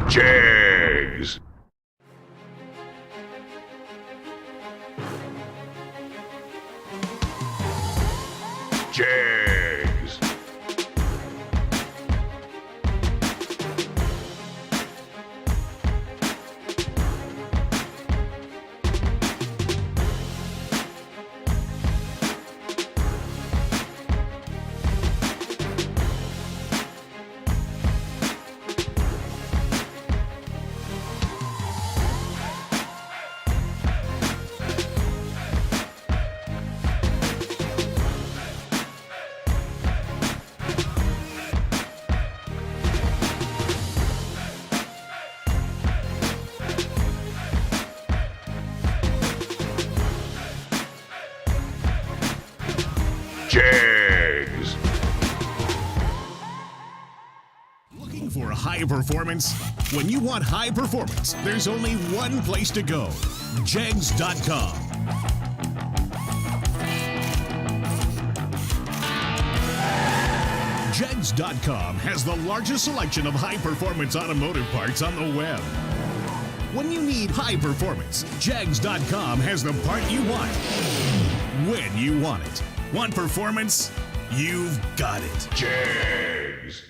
Jags. Jags. Jags. Looking for high performance? When you want high performance, there's only one place to go. Jags.com. Jags.com has the largest selection of high-performance automotive parts on the web. When you need high performance, Jags.com has the part you want, when you want it. Want performance? You've got it. Jags.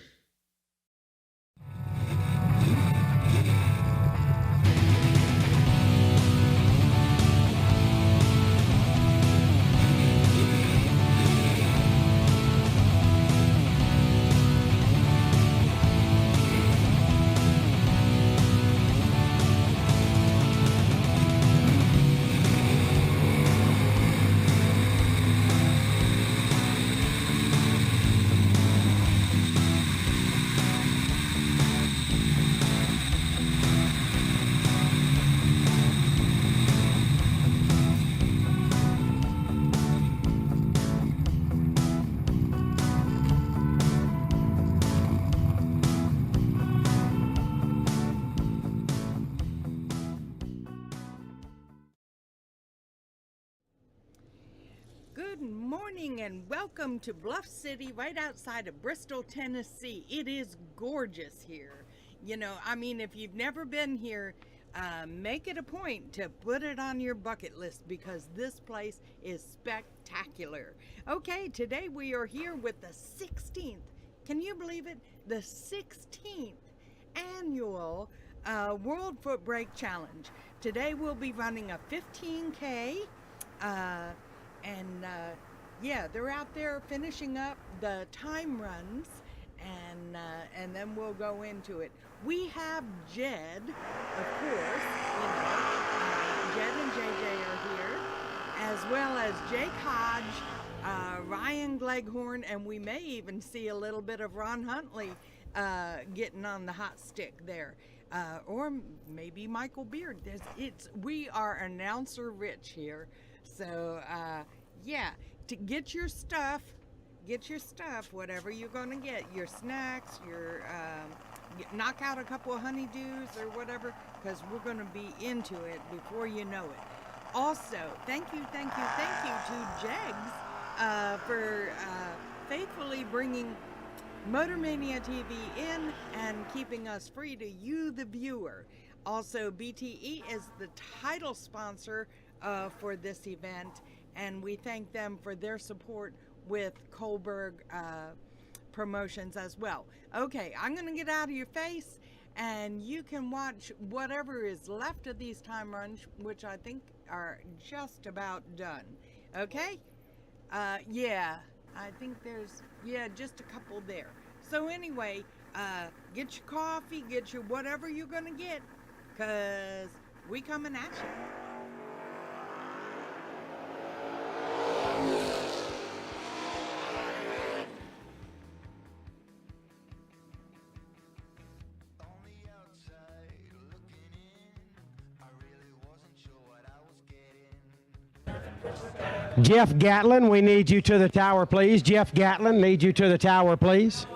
Good morning and welcome to Bluff City, right outside of Bristol, Tennessee. It is gorgeous here. You know, I mean, if you've never been here, make it a point to put it on your bucket list because this place is spectacular. Okay, today we are here with the 16th, can you believe it? The 16th annual World FootBrake Challenge. Today we'll be running a 15K. Yeah, they're out there finishing up the time runs, and then we'll go into it. We have Jed, of course, you know, Jed and JJ are here, as well as Jake Hodge, Ryan Gleghorn, and we may even see a little bit of Ron Huntley getting on the hot stick there. Or maybe Michael Beard. We are announcer rich here. So, yeah, to get your stuff, whatever you're going to get, your snacks, your, knock out a couple of honeydews or whatever, because we're going to be into it before you know it. Also, thank you to Jags for faithfully bringing MotorMania TV in and keeping us free to you, the viewer. Also, BTE is the title sponsor for this event, and we thank them for their support with Coalburg Promotions as well. Okay, I'm going to get out of your face and you can watch whatever is left of these time runs, which I think are just about done. Okay? Yeah, I think there's, just a couple there. So anyway, get your coffee, get your whatever you're gonna get, 'cause we coming at you. Jeff Gatlin, we need you to the tower, please. Jeff Gatlin, need you to the tower, please.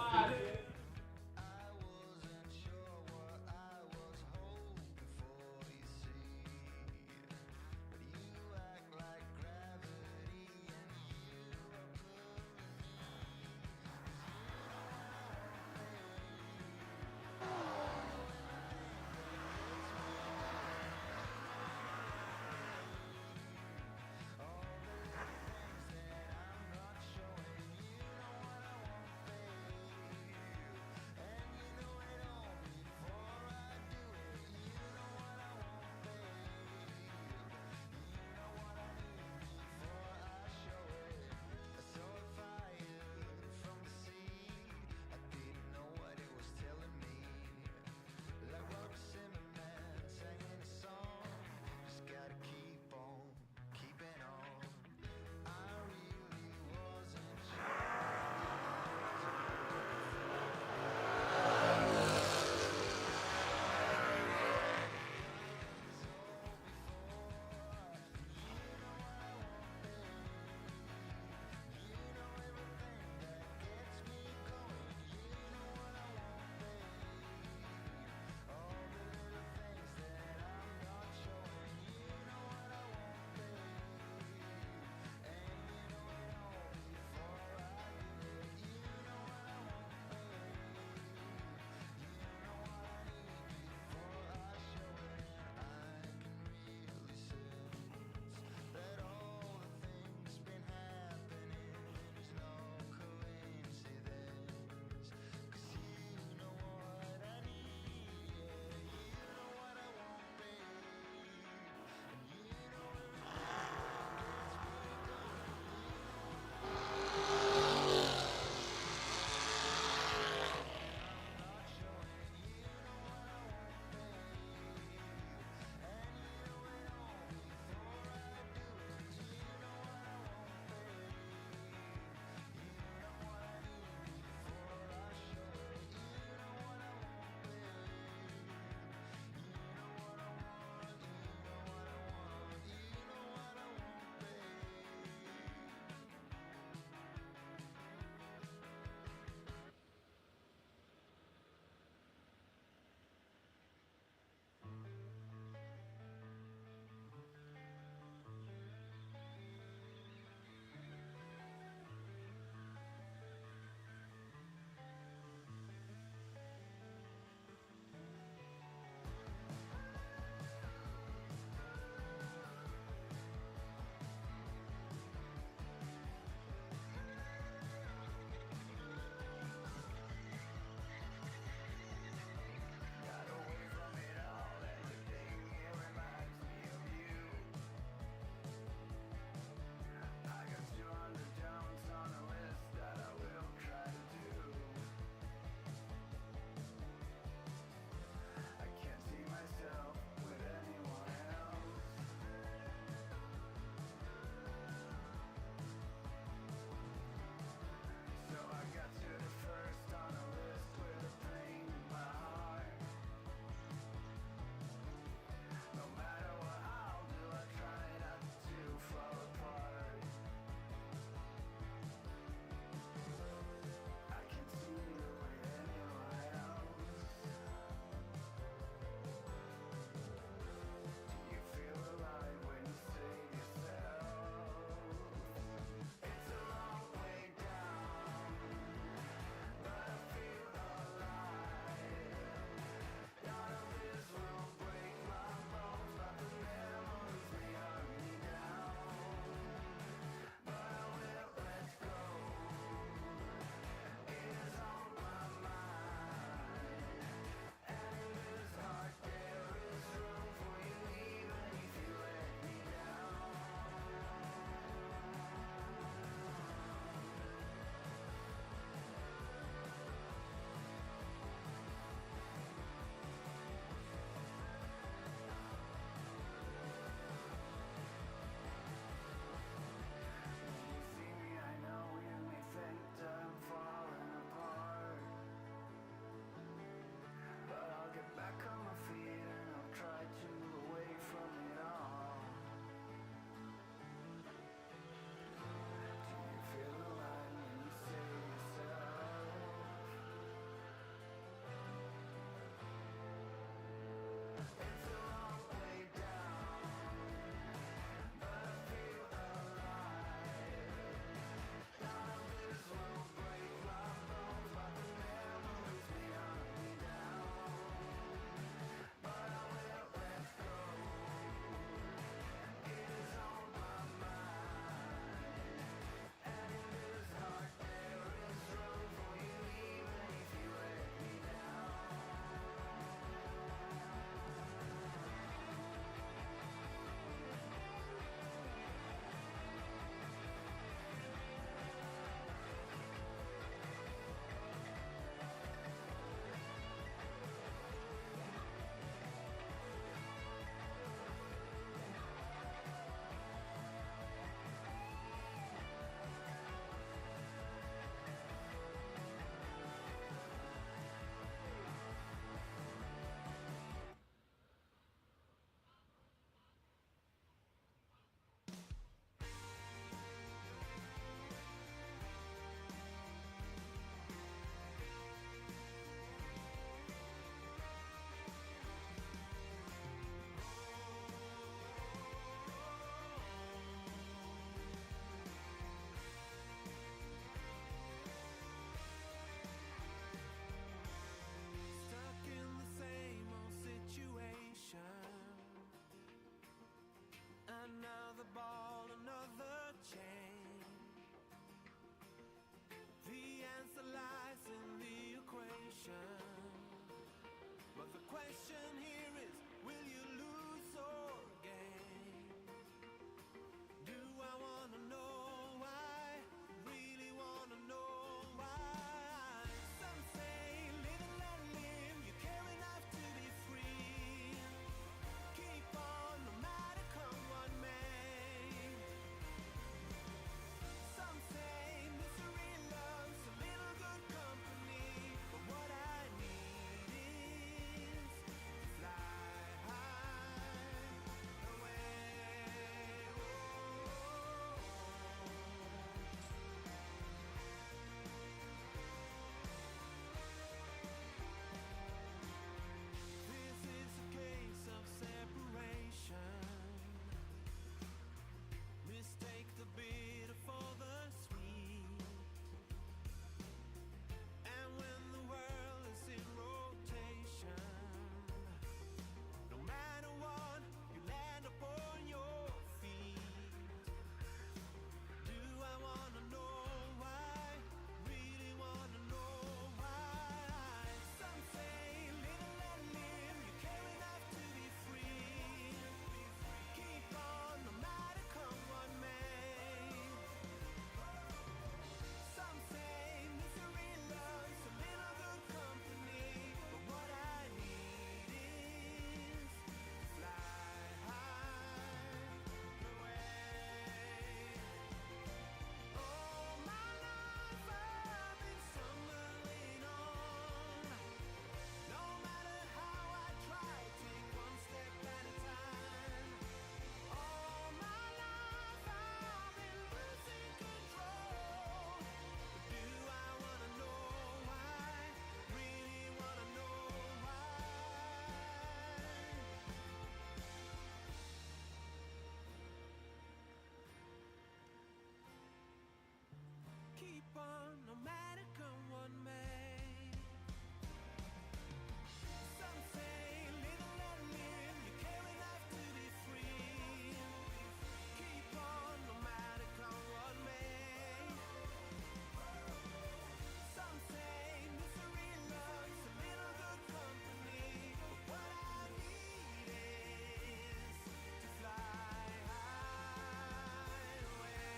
another ball, another chain. The answer lies in the equation. But the question here is, will you lose or gain? Do I want to know why? Really want to know why? Some say live and let live. You care enough to be free. Keep on no matter come what may. Some say misery loves a little good company. But what I need is to fly high away. This is a case of separation. Mistake the bitter for the sweet. And when the world is in rotation, no matter what, you land upon your feet. Do I want to know why? Really want to know why? Some say live and let live. You care enough to be free. Keep on no matter come what may. Some say misery loves a little good company. But what I need is to fly high away. All my life I've been stumbling on. No matter how I try, take one step at a time. All my life I've been losing control. But do I want to know why? Really want to know why? Keep on no matter come what may. Some say live and let live. You care enough to be free. Keep on no matter come what may. Some say misery loves a little good company. But what I need is to fly high away.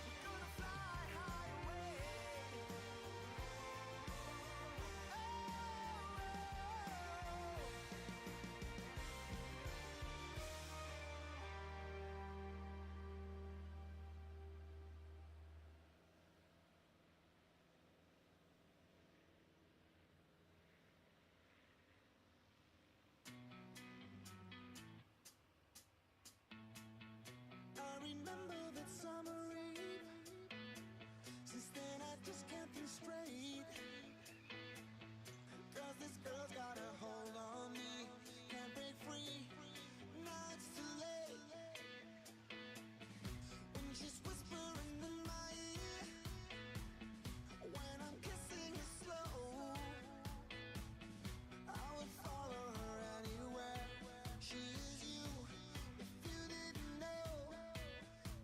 We're gonna fly high away. I remember that summer eve. Since then I just can't think straight. 'Cause this girl's got a hold on me. Can't break free. Now it's too late. When she's whispering in my ear. When I'm kissing her slow. I would follow her anywhere. She is you, if you didn't know.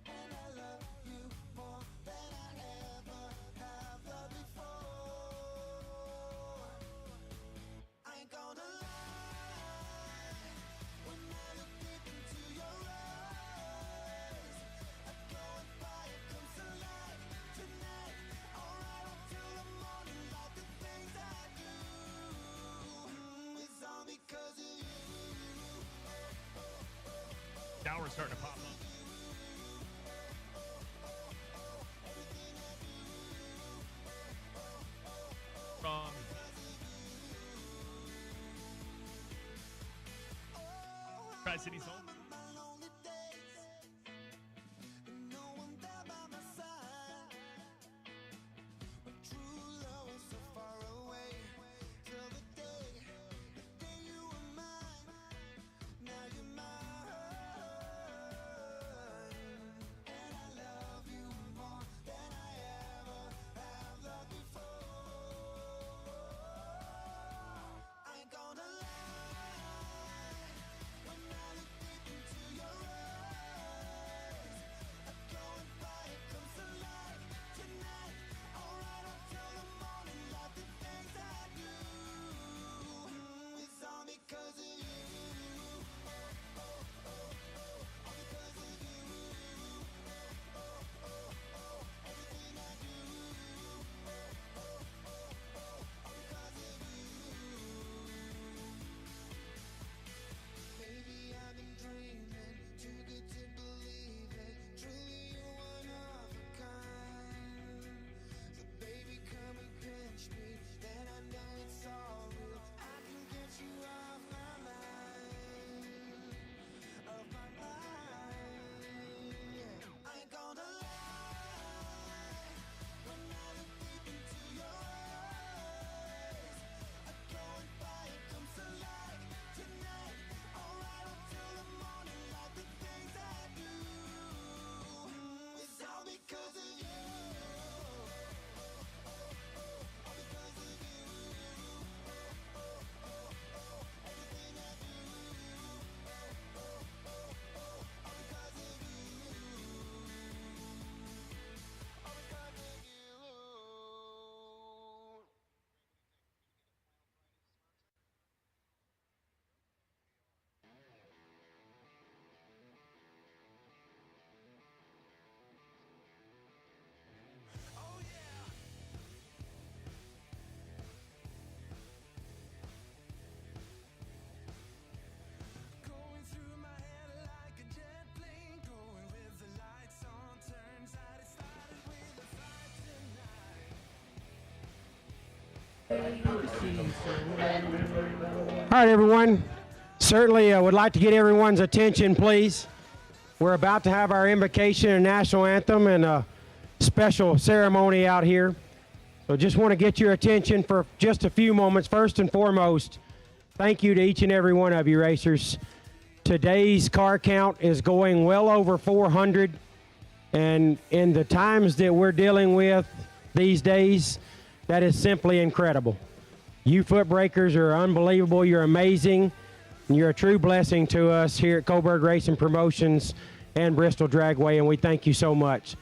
And I love you more than I ever have loved before. I ain't gonna lie. When I look deep into your eyes, I go and buy it comes alive tonight. I'll ride up till the morning like the things I do. It's all because of you. Tower's starting to pop up. From Tri-City Soul. My lonely days, and no one there by my side. But true love was so far away. Till the day you were mine. Now you're mine. And I love you more than I ever have loved before. All right, everyone. Certainly would like to get everyone's attention, please. We're about to have our invocation and national anthem and a special ceremony out here. So just want to get your attention for just a few moments. First and foremost, thank you to each and every one of you racers. Today's car count is going well over 400. And in the times that we're dealing with these days, that is simply incredible. You foot breakers are unbelievable. You're amazing. You're a true blessing to us here at Coalburg Racing Promotions and Bristol Dragway, and we thank you so much.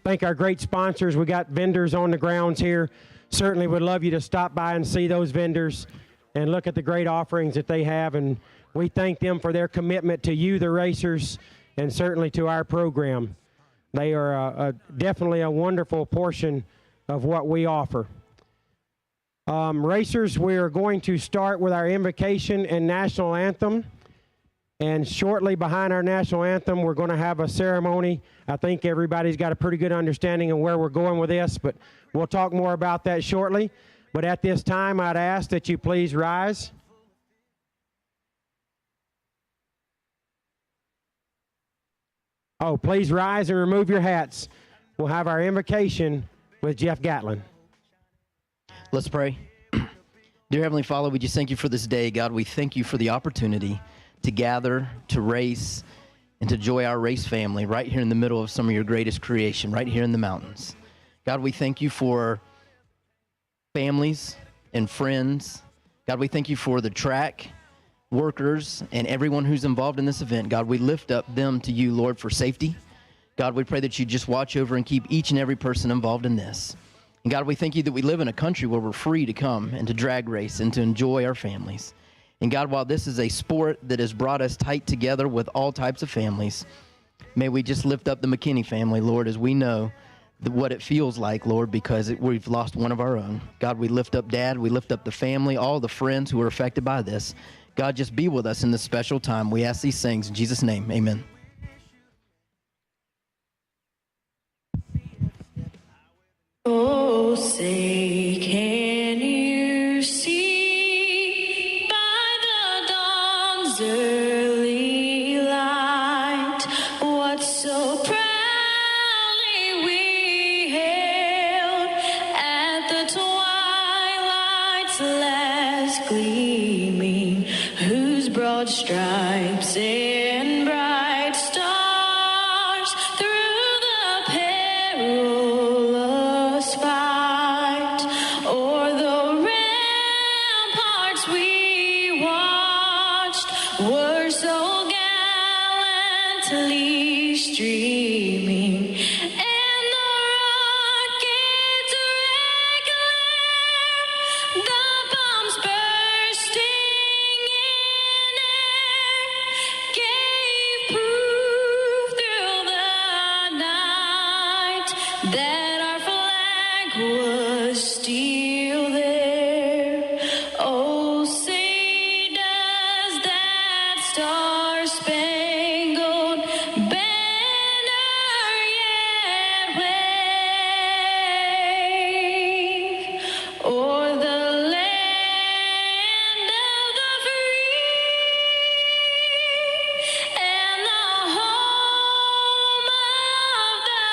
Thank our great sponsors. We got vendors on the grounds here. Certainly would love you to stop by and see those vendors and look at the great offerings that they have, and we thank them for their commitment to you, the racers, and certainly to our program. They are definitely a wonderful portion of what we offer. Racers, we are going to start with our invocation and national anthem. And shortly behind our national anthem, we're going to have a ceremony. I think everybody's got a pretty good understanding of where we're going with this, but we'll talk more about that shortly. But at this time, I'd ask that you please rise. Oh, please rise and remove your hats. We'll have our invocation with Jeff Gatlin. Let's pray. Dear Heavenly Father, we just thank you for this day. God, we thank you for the opportunity to gather, to race, and to enjoy our race family right here in the middle of some of your greatest creation, right here in the mountains. God, we thank you for families and friends. God, we thank you for the track workers and everyone who's involved in this event. God, we lift up them to you, Lord, for safety. God, we pray that you just watch over and keep each and every person involved in this. And God, we thank you that we live in a country where we're free to come and to drag race and to enjoy our families. And God, while this is a sport that has brought us tight together with all types of families, may we just lift up the McKinney family, Lord, as we know what it feels like, Lord, because we've lost one of our own. God, we lift up Dad, we lift up the family, all the friends who are affected by this. God, just be with us in this special time. We ask these things in Jesus' name, amen. Oh, say, can you see by the dawn's early light what so proudly we hailed at the twilight's last gleaming, whose broad stripes and bright stars through the perilous fight o'er the ramparts we watched were so gallantly streaming, and the rockets regular, the bombs bursting in air, gave proof through the night that our flag was still there. Oh, say does that star-spangled banner yet wave o'er the land of the free and the home of the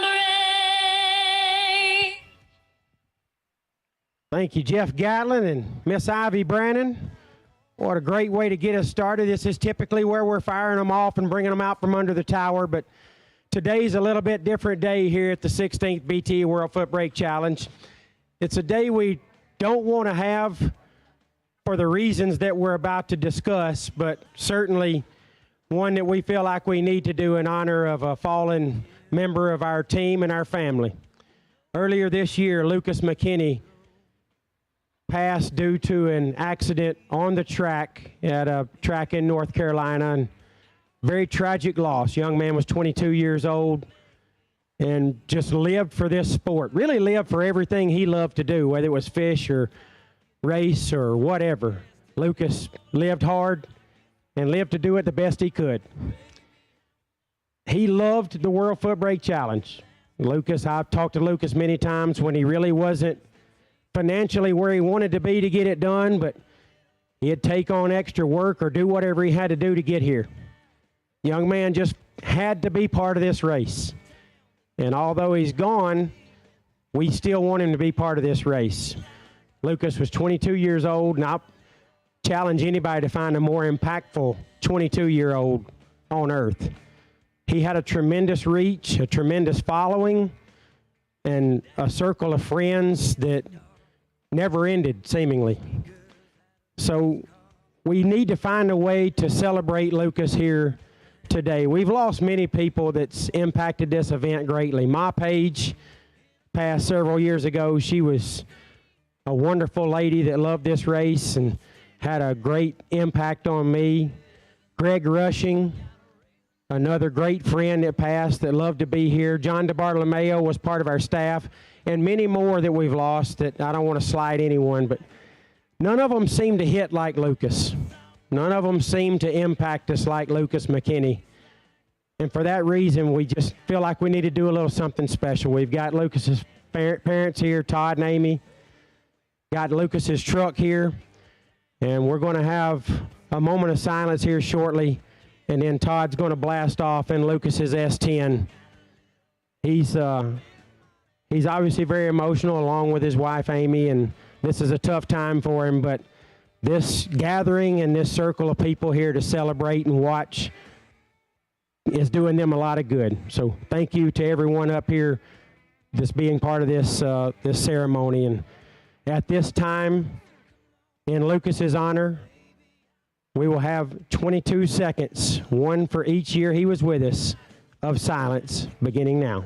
brave? Thank you, Jeff Gatlin and Miss Ivy Brannon. What a great way to get us started. This is typically where we're firing them off and bringing them out from under the tower, but today's a little bit different day here at the 16th BT World FootBrake Challenge. It's a day we don't want to have for the reasons that we're about to discuss, but certainly one that we feel like we need to do in honor of a fallen member of our team and our family. Earlier this year, Lucas McKinney passed due to an accident on the track at a track in North Carolina. And very tragic loss. Young man was 22 years old and just lived for this sport. Really lived for everything he loved to do, whether it was fish or race or whatever. Lucas lived hard and lived to do it the best he could. He loved the World FootBrake Challenge. Lucas, I've talked to Lucas many times when he really wasn't financially where he wanted to be to get it done, but he'd take on extra work or do whatever he had to do to get here. Young man just had to be part of this race. And although he's gone, we still want him to be part of this race. Lucas was 22 years old, and I'll challenge anybody to find a more impactful 22-year-old on earth. He had a tremendous reach, a tremendous following, and a circle of friends that never ended, seemingly. So we need to find a way to celebrate Lucas here today. We've lost many people that's impacted this event greatly. Ma Page passed several years ago. She was a wonderful lady that loved this race and had a great impact on me. Greg Rushing, another great friend that passed that loved to be here. John DeBartolomeo was part of our staff, and many more that we've lost that I don't want to slight anyone, but none of them seem to hit like Lucas. None of them seem to impact us like Lucas McKinney. And for that reason, we just feel like we need to do a little something special. We've got Lucas's parents here, Todd and Amy. Got Lucas's truck here. And we're going to have a moment of silence here shortly. And then Todd's going to blast off in Lucas's S10. He's obviously very emotional along with his wife, Amy, and this is a tough time for him, but this gathering and this circle of people here to celebrate and watch is doing them a lot of good. So thank you to everyone up here that's being part of this this ceremony. And at this time, in Lucas's honor, we will have 22 seconds, one for each year he was with us, of silence, beginning now.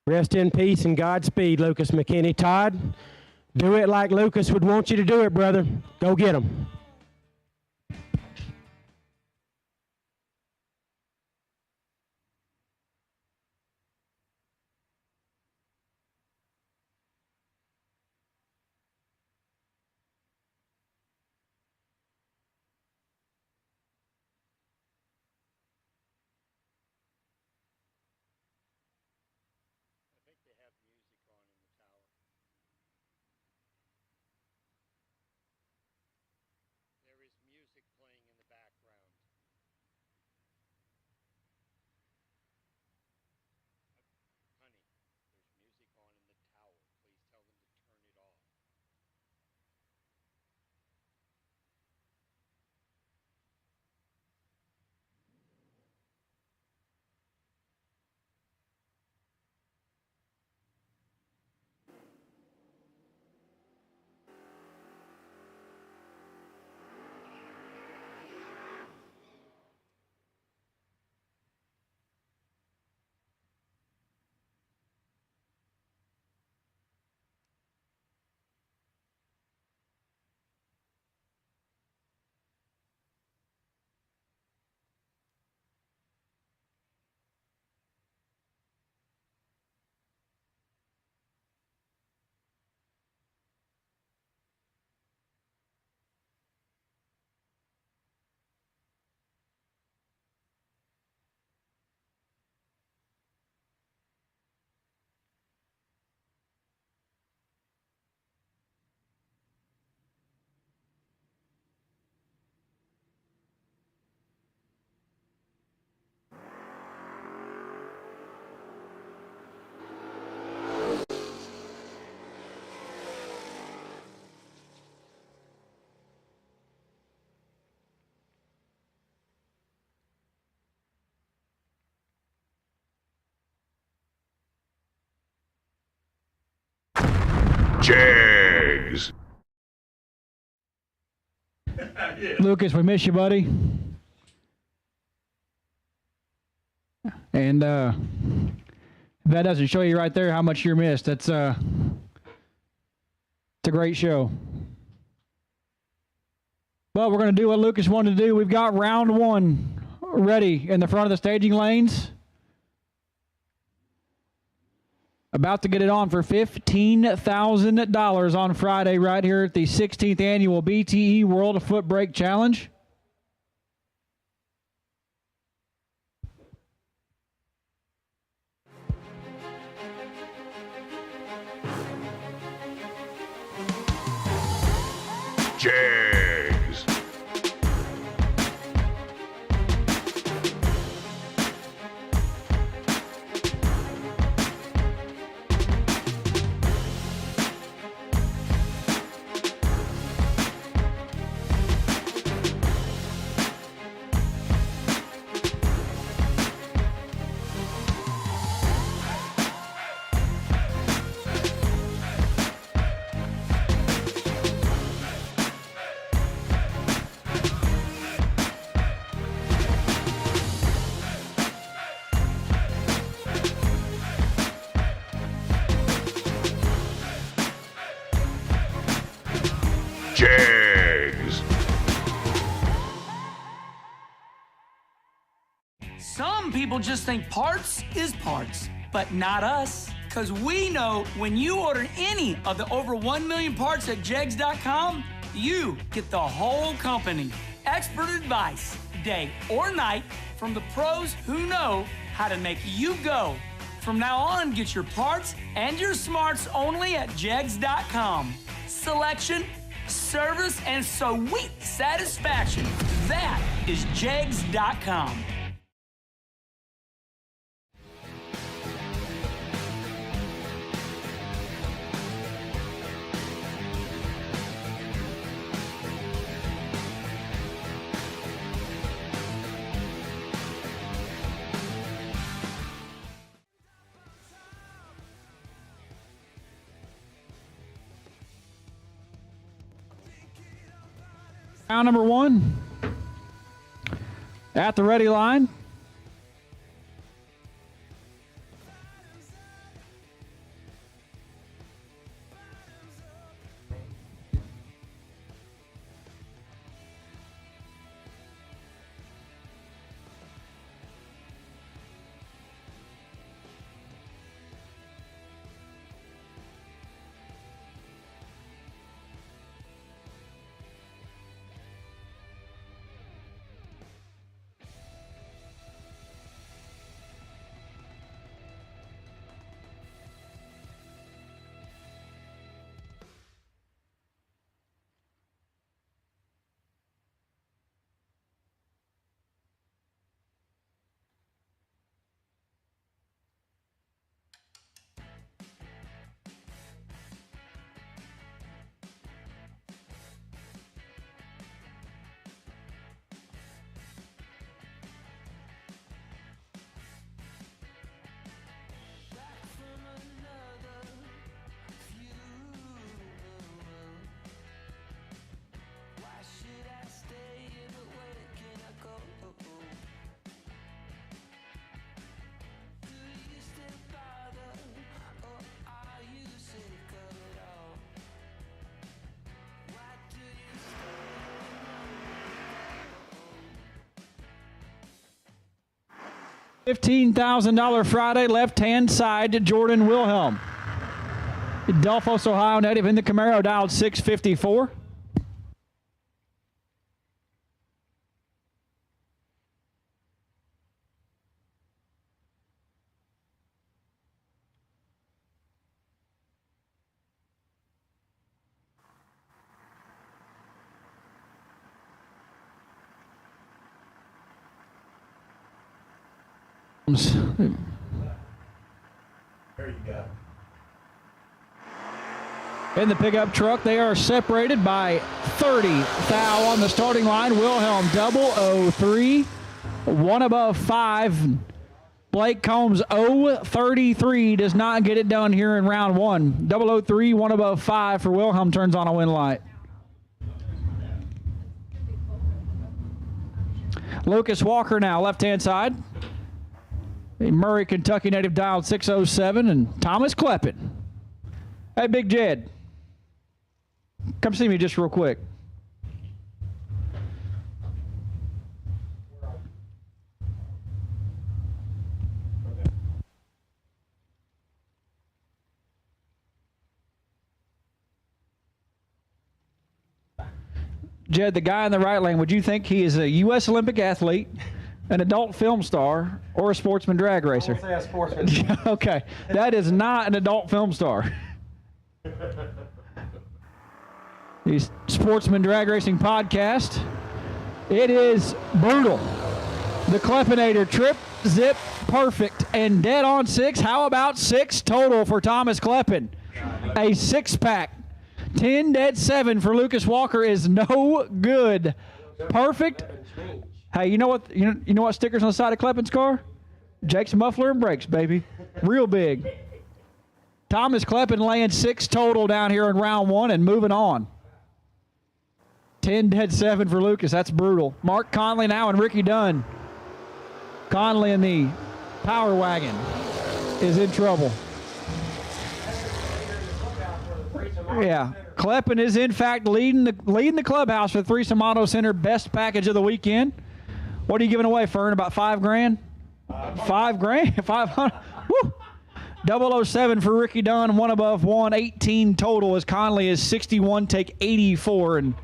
Rest in peace and Godspeed, Lucas McKinney. Todd, do it like Lucas would want you to do it, brother. Go get him. Jags. Lucas, we miss you, buddy. And if that doesn't show you right there how much you're missed, it's a great show. But we're going to do what Lucas wanted to do. We've got round one ready in the front of the staging lanes. About to get it on for $15,000 on Friday right here at the 16th Annual BTE World FootBrake Challenge. Jags. Jags. Some people just think parts is parts, but not us. Because we know when you order any of the over 1 million parts at jegs.com, you get the whole company. Expert advice, day or night, from the pros who know how to make you go. From now on, get your parts and your smarts only at jegs.com. Selection, service, and sweet satisfaction. That is jegs.com. Round number one. At the ready line. $15,000 Friday, left-hand side to Jordan Wilhelm. Delphos, Ohio native in the Camaro, dialed 654. There you go. In the pickup truck, they are separated by 30 thou on the starting line. Wilhelm 003, one above 5. Blake Combs 033 does not get it done here in round one. 003, one above 5 for Wilhelm turns on a win light. Lucas Walker now, left-hand side. Murray, Kentucky native, dialed 607, and Thomas Kleppen. Hey, Big Jed, come see me just real quick. Jed, the guy in the right lane, would you think he is a U.S. Olympic athlete, an adult film star, or a sportsman drag racer? I'll say a sportsman. Okay, that is not an adult film star. The Sportsman Drag Racing Podcast. It is brutal. The Klepinator trip, zip, perfect, and dead on 6. How about 6 total for Thomas Kleppen? A 6-pack. 10 dead 7 for Lucas Walker is no good. Perfect. Hey, you know what? You know what stickers on the side of Kleppen's car? Jake's muffler and brakes, baby. Real big. Thomas Kleppen laying 6 total down here in round 1 and moving on. 10 dead 7 for Lucas. That's brutal. Mark Conley now and Ricky Dunn. Conley in the Power Wagon is in trouble. Yeah, Kleppen is in fact leading the clubhouse for Threesome Auto Center best package of the weekend. What are you giving away, Fern? About $5,000? $5,000? 500? Woo! 007 for Ricky Dunn, 1 above 1, 18 total as Conley is 61, take 84. And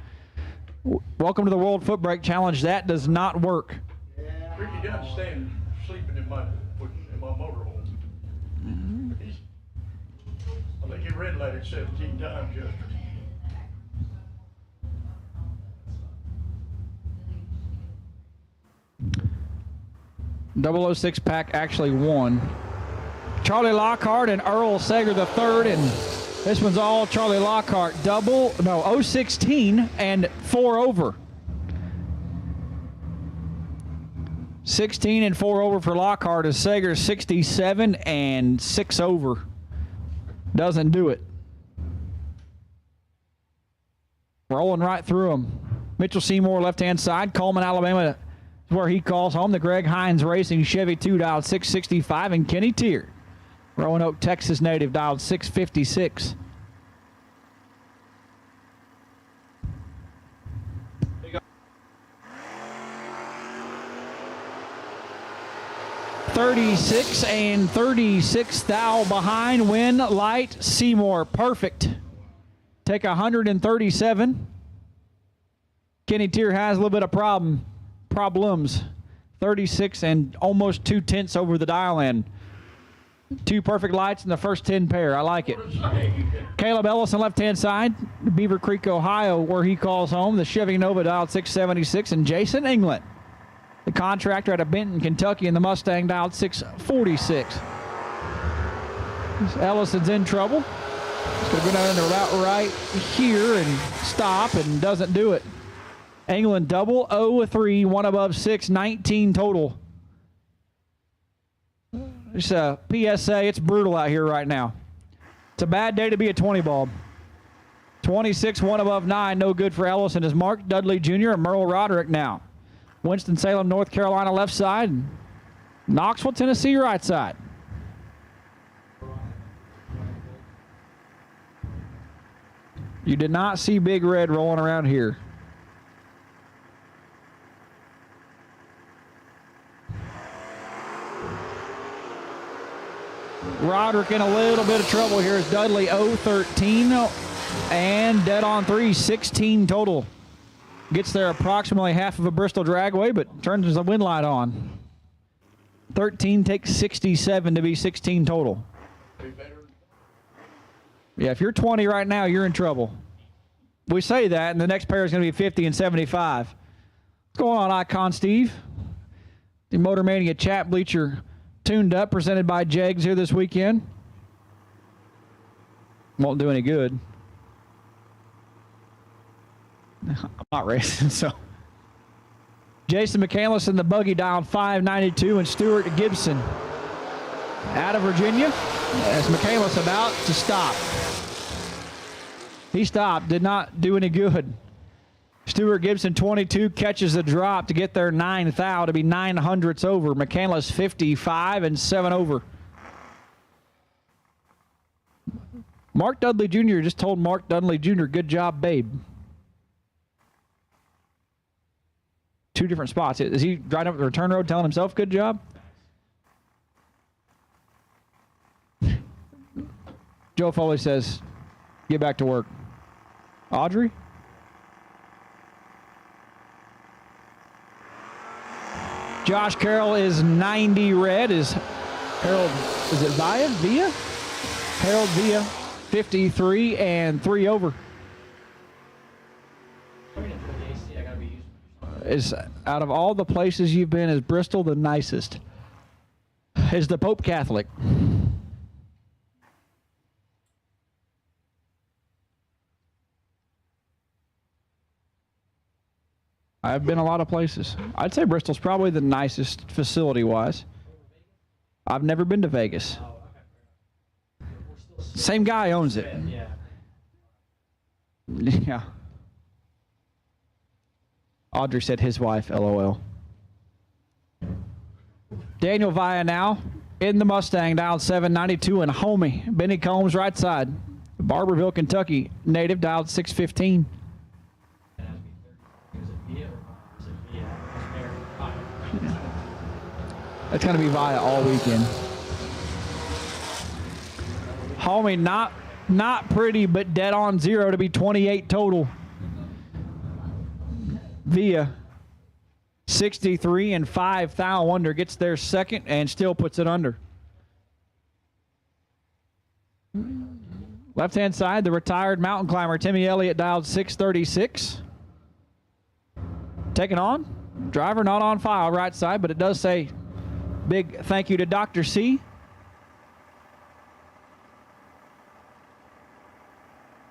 welcome to the World FootBrake Challenge. That does not work. Ricky Dunn's staying sleeping in my motorhome. I think he red lighted 17 times yesterday. .006 pack actually won. Charlie Lockhart and Earl Sager the third, and this one's all Charlie Lockhart. 016 and 4 over. 16 and 4 over for Lockhart as Sager 67 and 6 over. Doesn't do it. Rolling right through him. Mitchell Seymour left-hand side. Coleman, Alabama is where he calls home. The Greg Hines Racing Chevy 2 dialed 665, and Kenny Tier, Roanoke, Texas native, dialed 656. .36 and 36 thou behind. Win light Seymour. Perfect. Take 137. Kenny Tier has a little bit of problems. 36 and almost 2/10 over the dial in. 2 perfect lights in the first 10 pair. I like it. Caleb Ellison, left-hand side. Beaver Creek, Ohio, where he calls home. The Chevy Nova dialed 676. And Jason England, the contractor out of Benton, Kentucky, in the Mustang dialed 646. Ellison's in trouble. He's going to go down to about right here and stop, and doesn't do it. England 003, 1 above 6, 19 total. Just a PSA, it's brutal out here right now. It's a bad day to be a 20 bulb. 26, 1 above 9, no good for Ellison as Mark Dudley Jr. and Merle Roderick now. Winston-Salem, North Carolina, left side. Knoxville, Tennessee, right side. You did not see Big Red rolling around here. Roderick in a little bit of trouble here as Dudley 013 and dead on 3, 16 total. Gets there approximately half of a Bristol dragway, but turns the wind light on. 13 takes 67 to be 16 total. Yeah, if you're 20 right now, you're in trouble. We say that, and the next pair is going to be 50 and 75. What's going on, Icon Steve? The Motor Mania chat bleacher tuned up, presented by Jegs here this weekend. Won't do any good. I'm not racing, so. Jason McCandless in the buggy dialed 592, and Stuart Gibson out of Virginia as McCandless about to stop. He stopped, did not do any good. Stuart Gibson 22 catches the drop to get their 9th thou to be 900ths over. McCandless 55 and 7 over. Mark Dudley Jr. just told Mark Dudley Jr., good job, babe. 2 different spots. Is he driving up the return road telling himself good job? Joe Foley says, get back to work. Audrey? Josh Carroll is 90 red. Is Harold, is it Via? Harold Via, 53 and 3 over. Is out of all the places you've been, is Bristol the nicest? Is the Pope Catholic? I've been a lot of places. I'd say Bristol's probably the nicest facility-wise. I've never been to Vegas. Same guy owns it. Yeah. Audrey said his wife, LOL. Daniel Via now in the Mustang, dialed 792, and Homie. Benny Combs, right side. Barberville, Kentucky, native, dialed 615. That's going to be Via all weekend. Homie, not pretty, but dead on zero to be 28 total. Via 63 and 5 thou under, gets there second and still puts it under. Left-hand side, the retired mountain climber Timmy Elliott, dialed 636. Taking on, driver not on file, right side, but it does say big thank you to Dr. C.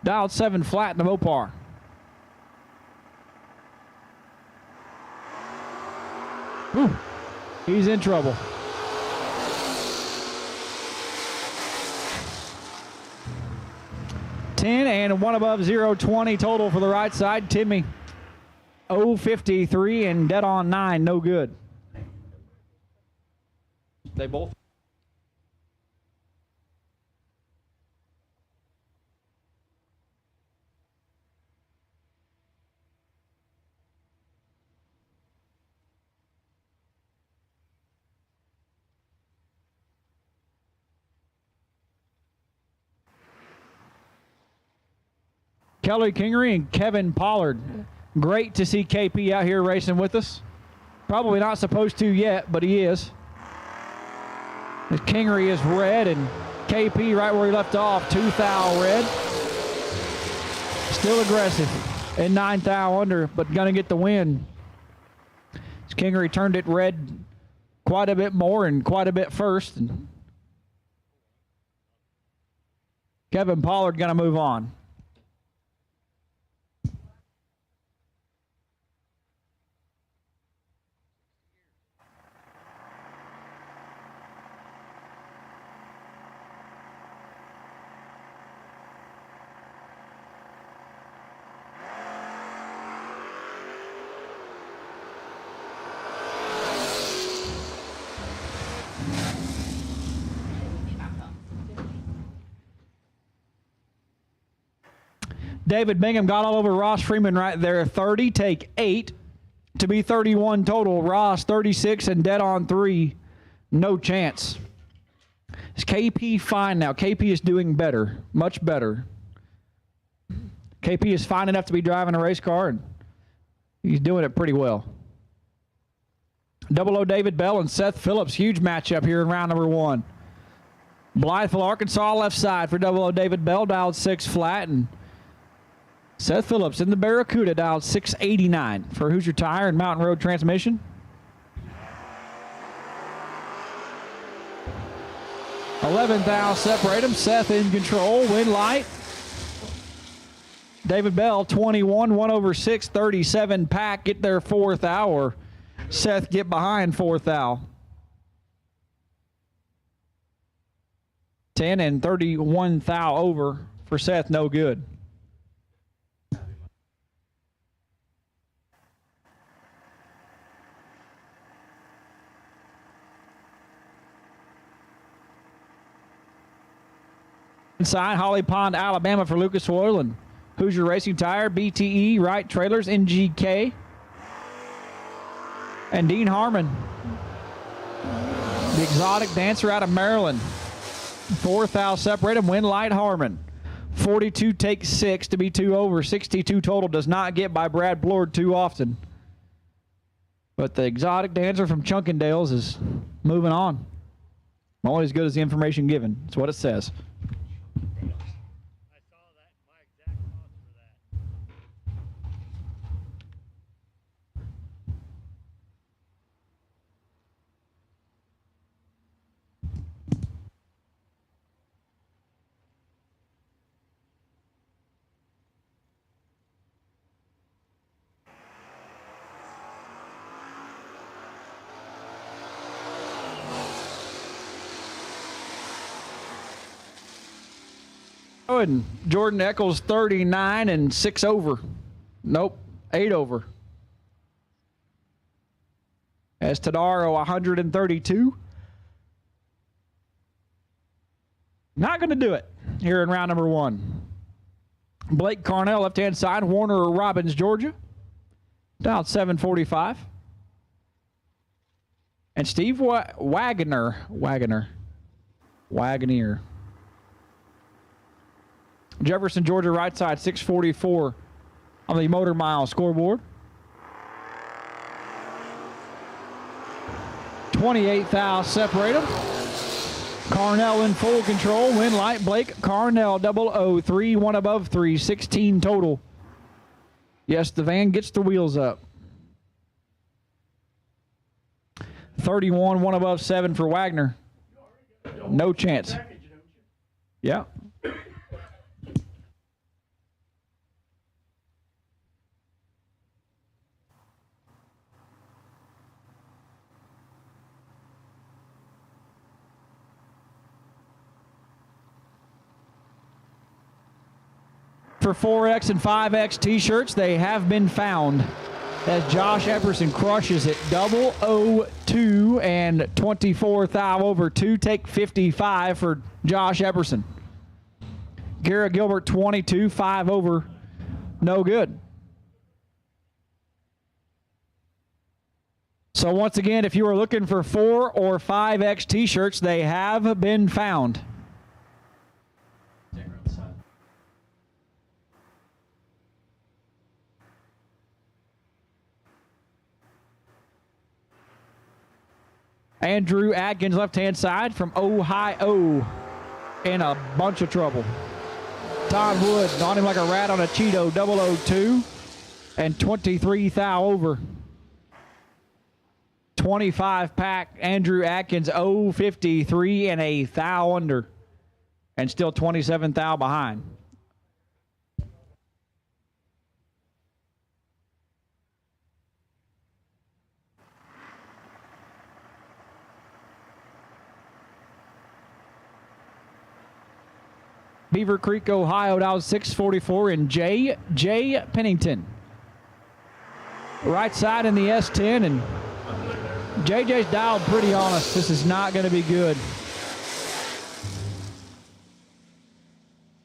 Dialed 7 flat in the Mopar. Whew. He's in trouble. $10 and 1 above 0.20 total for the right side. Timmy 0.53 and dead on 9, no good. They both. Kelly Kingery and Kevin Pollard. Great to see KP out here racing with us. Probably not supposed to yet, but he is. Kingery is red and KP right where he left off, 2 thou red. Still aggressive and 9 thou under, but gonna get the win. Kingery turned it red quite a bit more and quite a bit first. And Kevin Pollard gonna move on. David Bigham got all over Ross Freeman right there. 30, take 8 to be 31 total. Ross 36 and dead on 3. No chance. Is KP fine now? KP is doing better, much better. KP is fine enough to be driving a race car, and he's doing it pretty well. Double O David Bell and Seth Phillips. Huge matchup here in round number 1. Blytheville, Arkansas, left side for Double O David Bell, dialed 6 flat, and Seth Phillips in the Barracuda, dialed 689 for Hoosier Tire and Mountain Road Transmission. 11 thou separate them. Seth in control, win light. David Bell, 21, 1 over 6, 37 pack, get there 4 thou, or Seth get behind 4 thou. 10 and 31 thou over for Seth, no good. Inside Holly Pond, Alabama for Lucas Oil and Hoosier Racing Tire, BTE, Wright Trailers, NGK, and Dean Harmon, the exotic dancer out of Maryland. 4 thou separate him, win light Harmon. 42 takes 6 to be 2 over. 62 total, does not get by Brad Blord too often. But the exotic dancer from Chunkendales is moving on. Only as good as the information given. That's what it says. Oh, and Jordan Eccles 39 and 6 over. Nope, 8 over. As Tadaro 132. Not going to do it here in round number 1. Blake Carnell, left-hand side. Warner Robbins, Georgia. Dialed 745. And Steve Wagoneer. Jefferson, Georgia, right side, 644 on the Motor Mile scoreboard. 28 thou separate them. Carnell in full control. Win light. Blake Carnell 003, 1 above 3, 16 total. Yes, the van gets the wheels up. 31, 1 above 7 for Wagner. No chance. Yeah. For 4X and 5X t-shirts, they have been found as Josh Epperson crushes it. 002 and 24 thou over 2. Take 55 for Josh Epperson. Garrett Gilbert 22, 5 over. No good. So once again, if you are looking for 4 or 5X t-shirts, they have been found. Andrew Atkins, left-hand side from Ohio, in a bunch of trouble. Todd Wood on him like a rat on a Cheeto, 002 and 23 thou over. 25 pack, Andrew Atkins, 053 and a thou under, and still 27 thou behind. Beaver Creek, Ohio, dialed 644 in J. Pennington. Right side in the S10, and JJ's dialed pretty honest. This is not going to be good.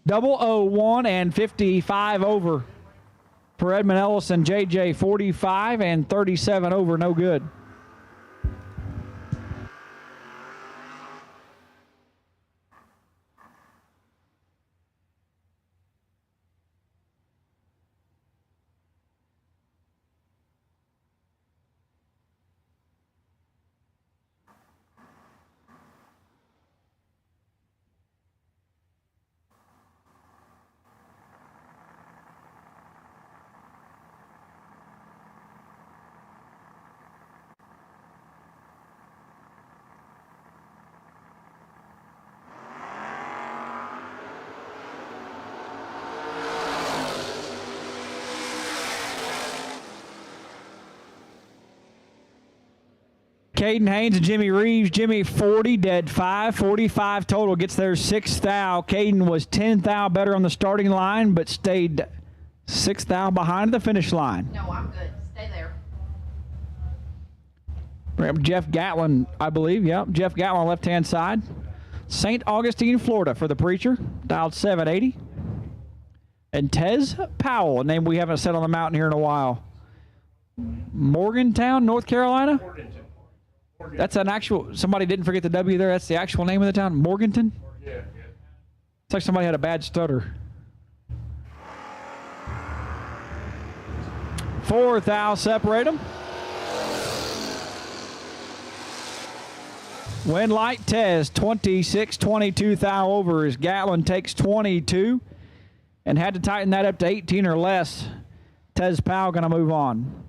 001 and 55 over for Edmund Ellison. JJ 45 and 37 over, no good. Caden Haynes and Jimmy Reeves. Jimmy 40, dead 5, 45 total. Gets their 6th thou. Caden was 10 thou better on the starting line, but stayed 6 thou behind the finish line. No, I'm good. Stay there. Jeff Gatlin, I believe. Yep, Jeff Gatlin, left-hand side. St. Augustine, Florida for the Preacher. Dialed 780. And Tez Powell, a name we haven't said on the mountain here in a while. Morgantown, North Carolina? That's an actual, somebody didn't forget the W there. That's the actual name of the town, Morganton? Yeah. It's like somebody had a bad stutter. 4 thou separate them. Win light Tez, 26-22 thou over as Gatlin takes 22 and had to tighten that up to 18 or less. Tez Powell going to move on.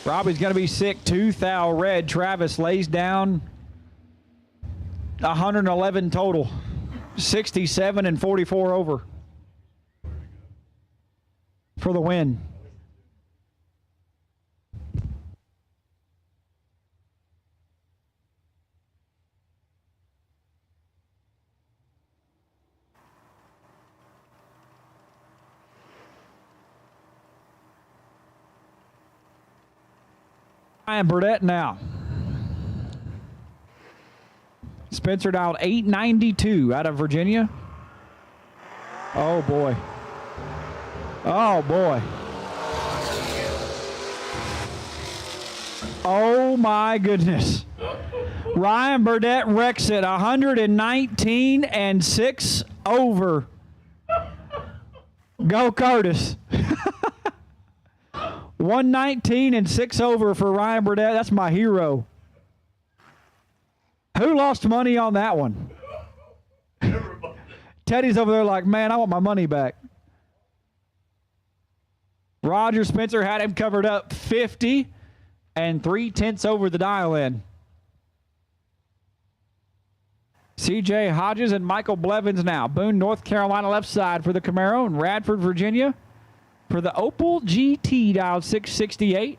Robbie's going to be sick. 2 thou red. Travis lays down 111 total. 67 and 44 over for the win. Ryan Burdett now. Spencer dialed 892 out of Virginia. Oh boy. Oh boy. Oh my goodness. Ryan Burdett wrecks it. 119 and 6 over. Go Curtis. 119 and 6 over for Ryan Burdett. That's my hero. Who lost money on that one? Everybody. Teddy's over there like, man, I want my money back. Roger Spencer had him covered up 50 and 3/10 over the dial-in. CJ Hodges and Michael Blevins now. Boone, North Carolina left side for the Camaro, and Radford, Virginia for the Opel GT, dialed 668.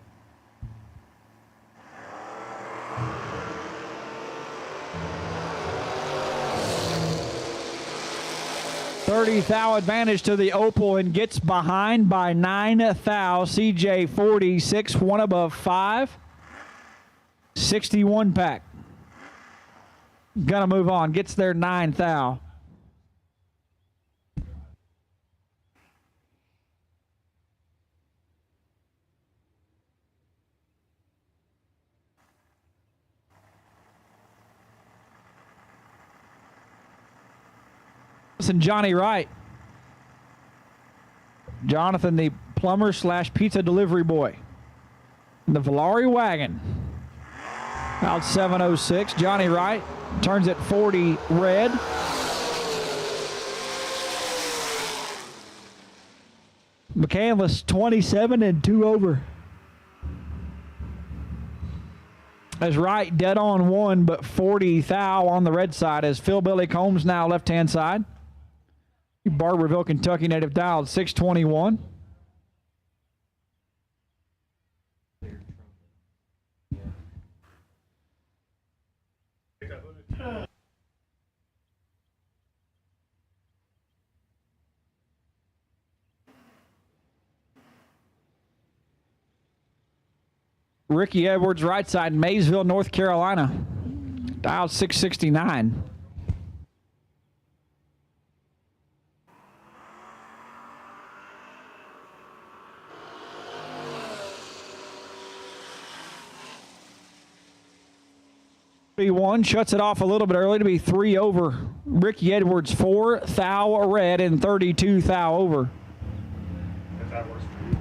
$30 thou advantage to the Opel and gets behind by 9 thou. CJ 46, one above 5. 61 pack. Gonna move on. Gets there 9 thou. And Johnny Wright. Jonathan, the plumber / pizza delivery boy. The Valari wagon. Out 706. Johnny Wright turns at 40 red. McCandless 27 and 2 over. As Wright dead on 1, but 40 thou on the red side as Phil Billy Combs now left hand side. Barberville, Kentucky native, dialed 621. Ricky Edwards, right side, Maysville, North Carolina, dialed 669. One shuts it off a little bit early to be 3 over. Ricky Edwards 4 thou red and 32 thou over. If that works for you.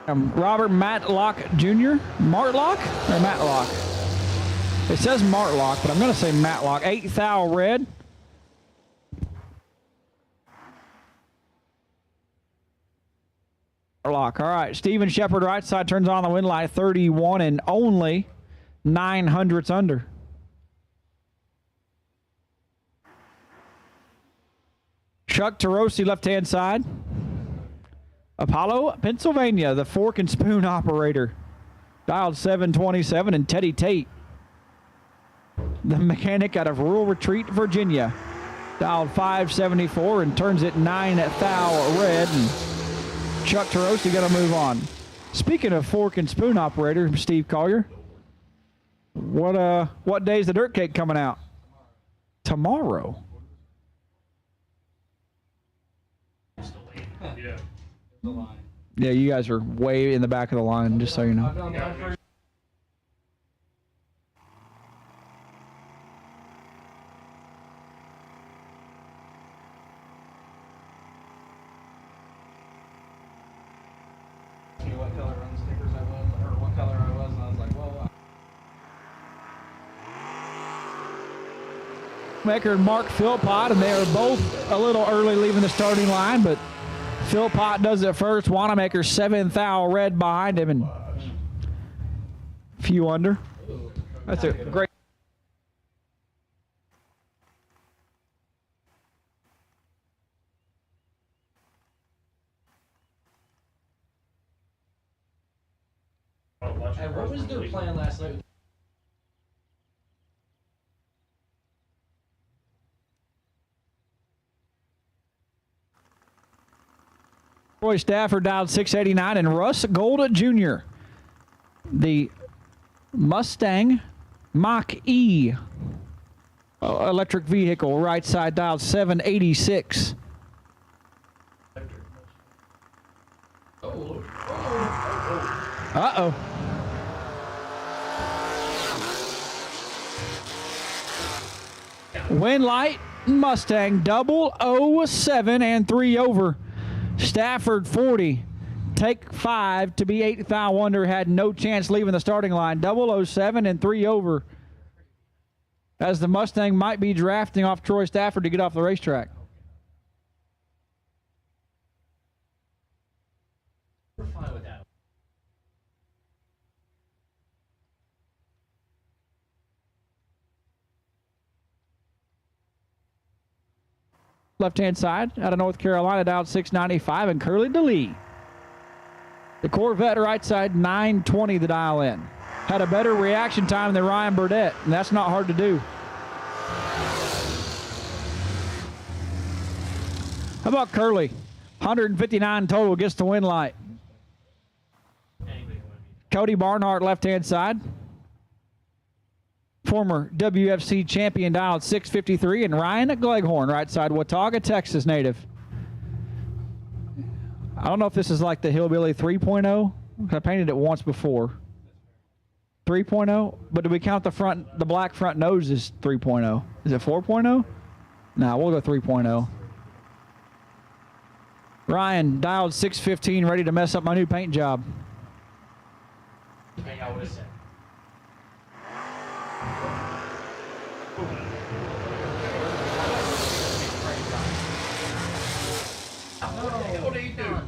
Robert Matlock Jr. Martlock or Matlock? It says Martlock, but I'm going to say Matlock. 8th thou red. Martlock. All right. Steven Shepard, right side, turns on the win light. 31 and only 900ths under. Chuck Tarosi, left-hand side. Apollo, Pennsylvania, the fork and spoon operator. Dialed 727, and Teddy Tate, the mechanic out of Rural Retreat, Virginia. Dialed 574 and turns it 9 thou red. And Chuck Tarosi going to move on. Speaking of fork and spoon operator, Steve Collier, what day is the dirt cake coming out? Tomorrow. Yeah. Yeah, you guys are way in the back of the line, just so you know. What color on the stickers I was, or what color I was, and I was like, well. Maker and Mark Philpott, and they are both a little early leaving the starting line, but Philpott does it first. Wanamaker 7th thou red behind him, and a few under. That's a great. Hey, what was their plan last night? Troy Stafford dialed 689, and Russ Gold Jr., the Mustang Mach-E electric vehicle, right side, dialed 786. Uh-oh. Win light, Mustang, 007 and 3 over. Stafford 40, take 5 to be 8th thou under, had no chance leaving the starting line. 007 and 3 over, as the Mustang might be drafting off Troy Stafford to get off the racetrack. We're fine with that. Left-hand side, out of North Carolina, down 695, and Curly DeLee. The Corvette right side, 920 the dial in. Had a better reaction time than Ryan Burdett, and that's not hard to do. How about Curly? 159 total, gets the win light. Cody Barnhart, left-hand side. Former WFC champion, dialed 653, and Ryan Gleghorn, right side, Watauga, Texas native. I don't know if this is like the Hillbilly 3.0. I painted it once before. 3.0, but do we count the black front nose as 3.0? Is it 4.0? Nah, we'll go 3.0. Ryan, dialed 615, ready to mess up my new paint job. I would have said. What are you doing?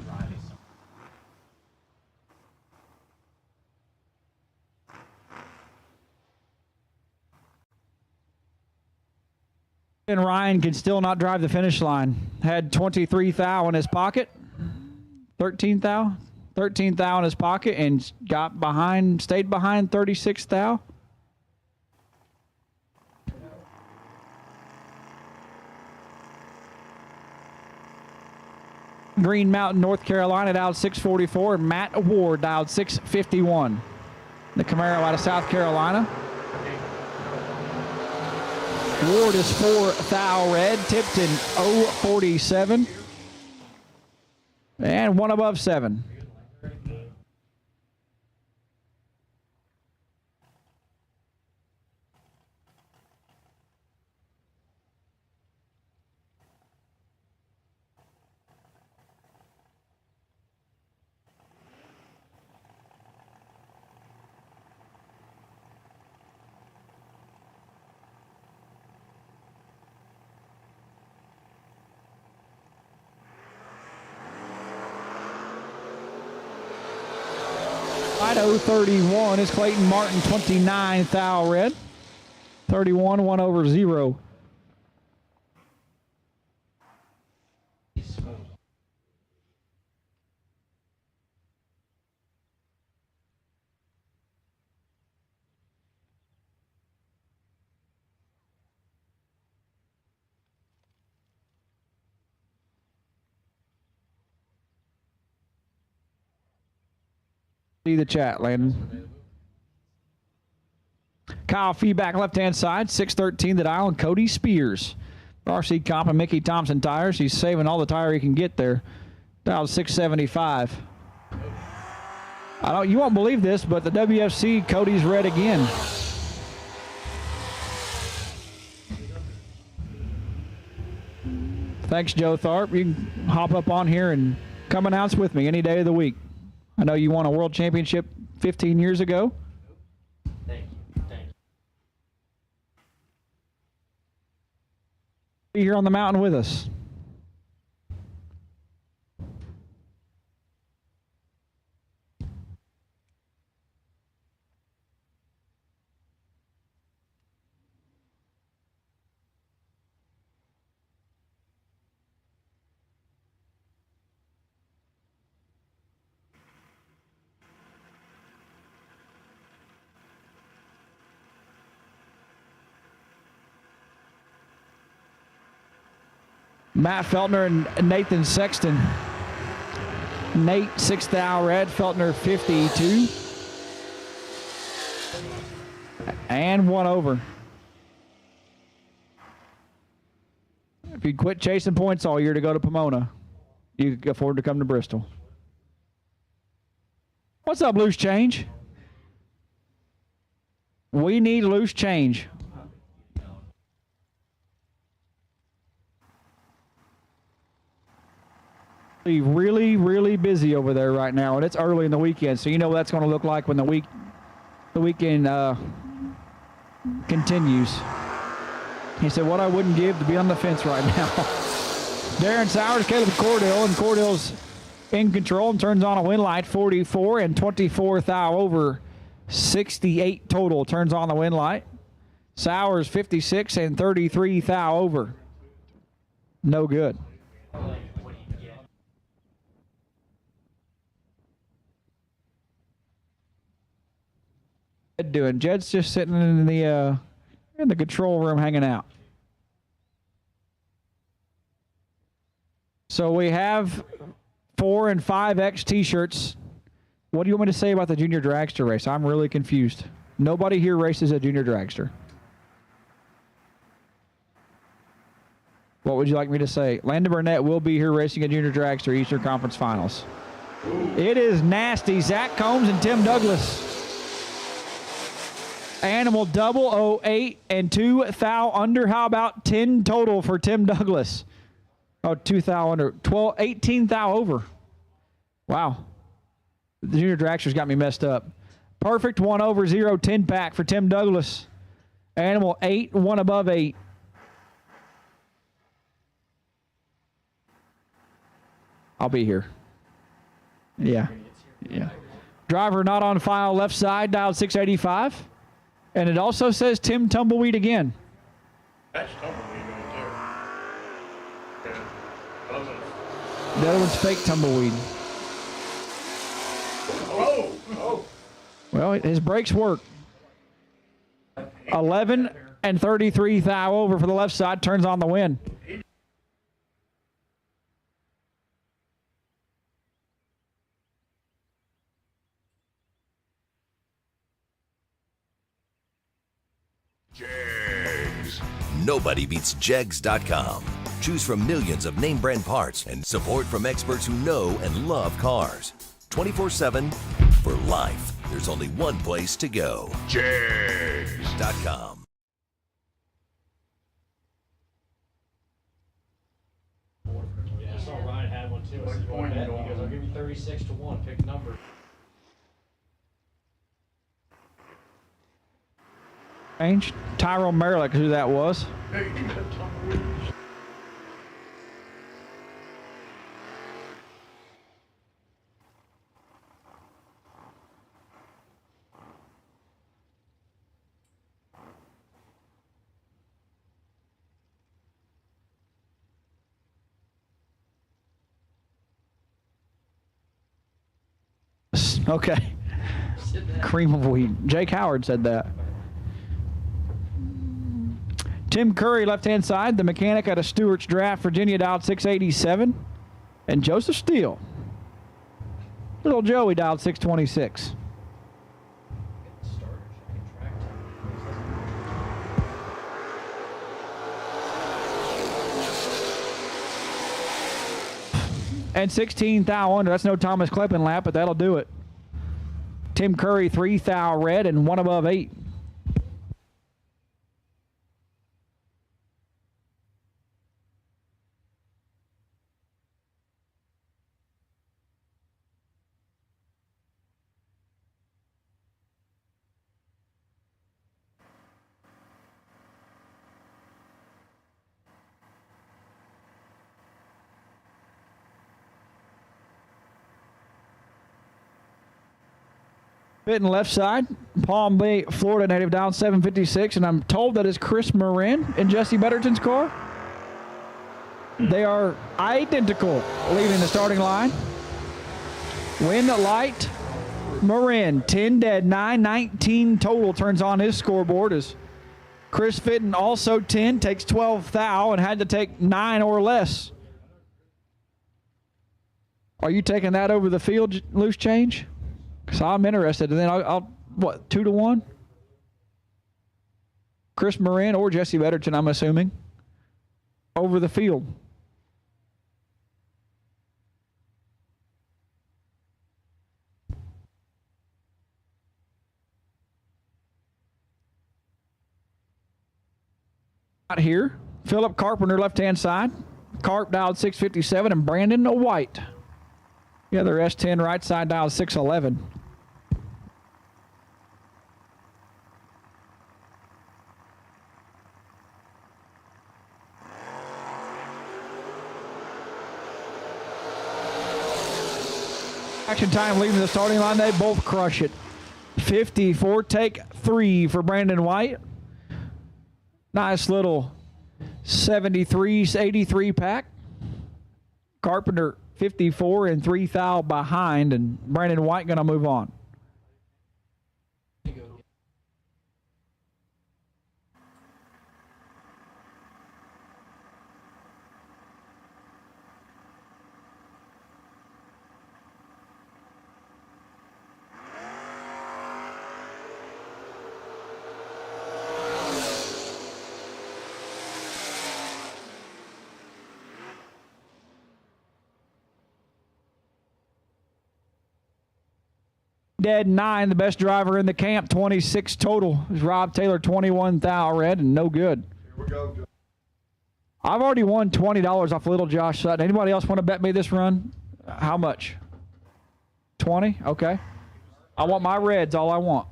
And Ryan can still not drive the finish line. Had 23 thou in his pocket. 13 thou in his pocket, and stayed behind 36 thou. Green Mountain, North Carolina, dialed 644. Matt Ward dialed 651. The Camaro out of South Carolina. Ward is 4 thou red, tipped in 047. And one above 7. white, 031 is Clayton Martin, 29 thou red. 31, 1 over 0. See the chat, Landon. Kyle feedback left-hand side, 613 the dial, and Cody Spears. RC Comp and Mickey Thompson tires. He's saving all the tire he can get there. Dial 675. You won't believe this, but the WFC, Cody's red again. Thanks, Joe Tharp. You can hop up on here and come announce with me any day of the week. I know you won a world championship 15 years ago. Thank you. Thank you. Be here on the mountain with us. Matt Feltner and Nathan Sexton. Nate, 6th thou red, Feltner 52. And 1 over. If you'd quit chasing points all year to go to Pomona, you could afford to come to Bristol. What's up, loose change? We need loose change. Really, really busy over there right now, and it's early in the weekend, so you know what that's going to look like when the weekend continues. He said, "What I wouldn't give to be on the fence right now." Darren Sowers, Caleb Cordell, and Cordell's in control and turns on a win light, 44 and 24 thou over, 68 total. Turns on the win light. Sowers 56 and 33 thou over. No good. Doing? Jed's just sitting in the control room hanging out. So we have 4 and 5X t-shirts. What do you want me to say about the junior dragster race? I'm really confused. Nobody here races a junior dragster. What would you like me to say? Landon Burnett will be here racing a junior dragster Eastern Conference Finals. It is nasty. Zach Combs and Tim Douglas. Animal double 08 and 2 thou under. How about 10 total for Tim Douglas? Oh, 2 thou under. 18 thou over. Wow. The junior dragster's got me messed up. Perfect 1 over 0, 10 pack for Tim Douglas. Animal 8, 1 above 8. I'll be here. Yeah. Driver not on file, left side, dialed 685. And it also says Tim Tumbleweed again. That's tumbleweed right there. Okay. The other one's fake Tumbleweed. Oh! Well, his brakes work. 11 and 33 thou over for the left side, turns on the win. Jegs. Nobody beats Jegs.com. Choose from millions of name brand parts and support from experts who know and love cars. 24/7 for life. There's only one place to go. Jegs.com. Yeah, I saw Ryan had one too. I said, "Go ahead." He goes, "I'll give you 36 to 1. Pick a number." Change. Tyrone Merrick, who that was. Hey, you got tumbleweed. Okay. Cream of wheat. Jake Howard said that. Tim Curry, left-hand side, the mechanic out of Stewart's Draft, Virginia, dialed 687. And Joseph Steele. Little Joey dialed 626. And 16 thou under. That's no Thomas Kleppen lap, but that'll do it. Tim Curry, 3 thou red and 1 above 8. Pitting left side, Palm Bay, Florida native, down 756, and I'm told that is Chris Moran in Jesse Betterton's car. They are identical leaving the starting line. Win light, Moran, 10 dead, 919 total turns on his scoreboard as Chris Fitton also 10, takes 12 thou and had to take 9 or less. Are you taking that over the field, loose change? So I'm interested, and then I'll what, 2 to 1? Chris Moran or Jesse Betterton, I'm assuming, over the field. Out here, Philip Carpenter, left-hand side. Carp dialed 657, and Brandon White. The other S10 right side dialed 611. Action time leaving the starting line, they both crush it. 54, take 3 for Brandon White. Nice little 73, 83 pack. Carpenter 54 and 3 thou behind, and Brandon White gonna move on. Dead 9, the best driver in the camp, 26 total. Is Rob Taylor, 21 thou red, and no good. Here we go. I've already won $20 off little Josh Sutton. Anybody else want to bet me this run? How much? 20? Okay. I want my reds, all I want.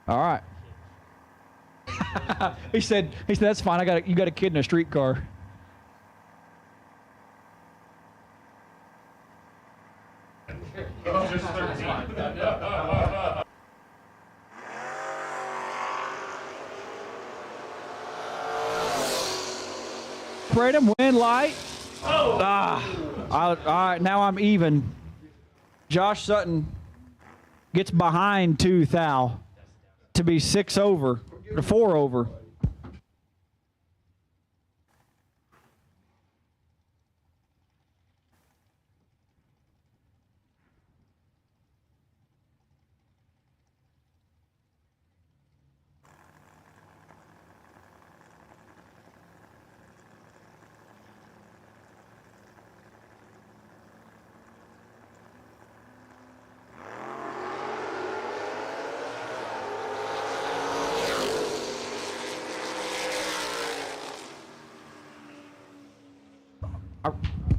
All right. he said that's fine. You got a kid in a streetcar. Just 13. Braden, win light. All right, now I'm even. Josh Sutton gets behind 2 thou to be 6 over, or 4 over.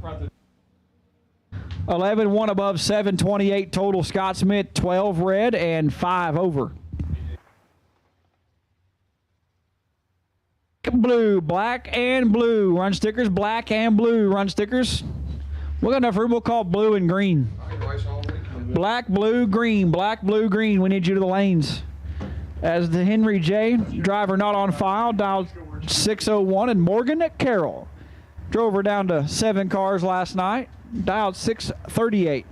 Right there. 11, 1 above 7, 28 total. Scott Smith, 12 red and 5 over. Blue, black and blue. Run stickers, black and blue. Run stickers. We got enough room. We'll call blue and green. Black, blue, green. Black, blue, green. We need you to the lanes. As the Henry J, driver not on file, dialed 601, and Morgan Carroll drove her down to 7 cars last night, dialed 638.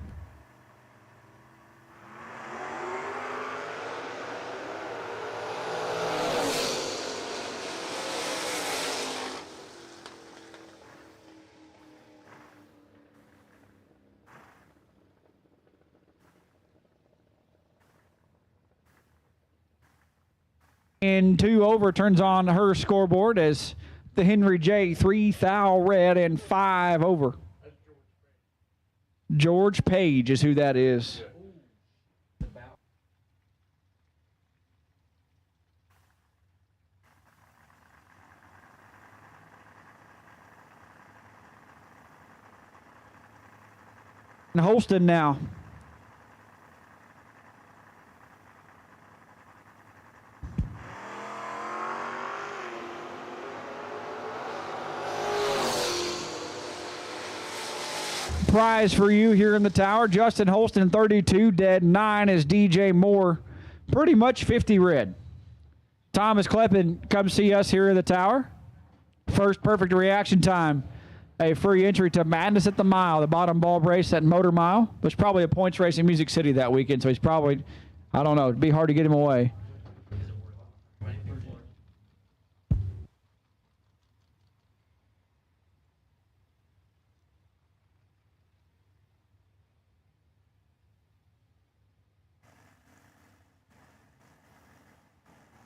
And 2 over turns on her scoreboard as the Henry J 3 thou red and 5 over. George Page is who that is. And Holston now. Prize for you here in the tower. Justin Holston 32, dead 9 is DJ Moore, pretty much 50 red. Thomas Kleppen, come see us here in the tower. First perfect reaction time. A free entry to Madness at the Mile, the bottom bulb race at Motor Mile. There's probably a points race in Music City that weekend, so he's probably, I don't know, it'd be hard to get him away.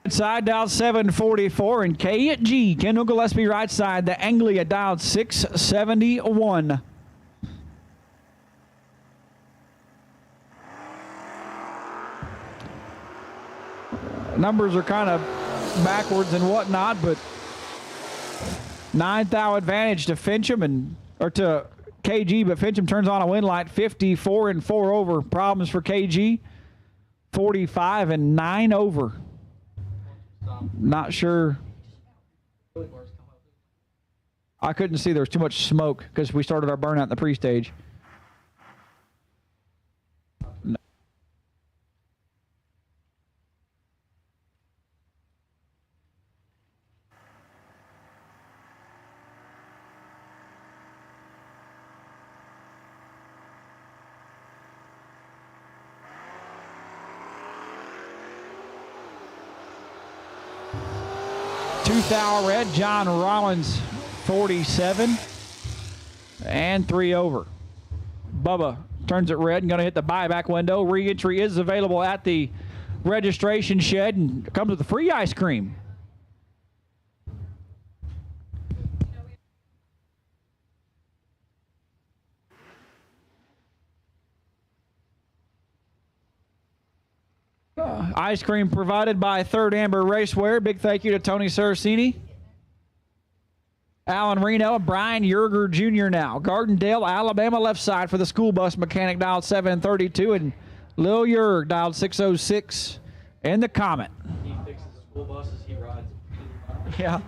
Side dialed 744 and K at G. Kendall Gillespie right side. The Anglia dialed 671. Numbers are kind of backwards and whatnot, but 9th thou advantage to Fincham or to KG, but Fincham turns on a win light 54 and 4 over. Problems for KG 45 and 9 over. Not sure. I couldn't see. There was too much smoke because we started our burnout in the pre-stage. No. Thou red, John Rollins 47 and 3 over. Bubba turns it red and going to hit the buyback window. Re-entry is available at the registration shed and comes with a free ice cream. Ice cream provided by Third Amber Racewear. Big thank you to Tony Saracini. Alan Reno, Brian Yerger Jr. now. Gardendale, Alabama left side for the school bus mechanic dialed 732 and Lil Yerg dialed 606 in the Comet. He fixes the school buses, he rides them. Yeah.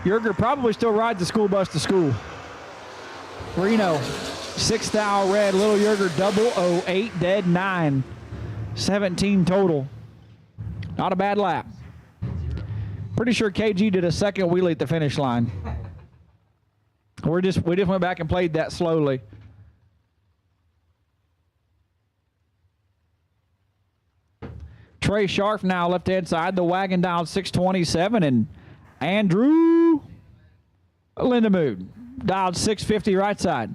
Yerger probably still rides the school bus to school. Reno, 6th thou red, Little Yerger 008, dead 9. 17 total. Not a bad lap. Pretty sure KG did a second wheelie at the finish line. We just went back and played that slowly. Trey Sharf now left-hand side. The wagon down 627 and Andrew Lindemood dialed 650 right side.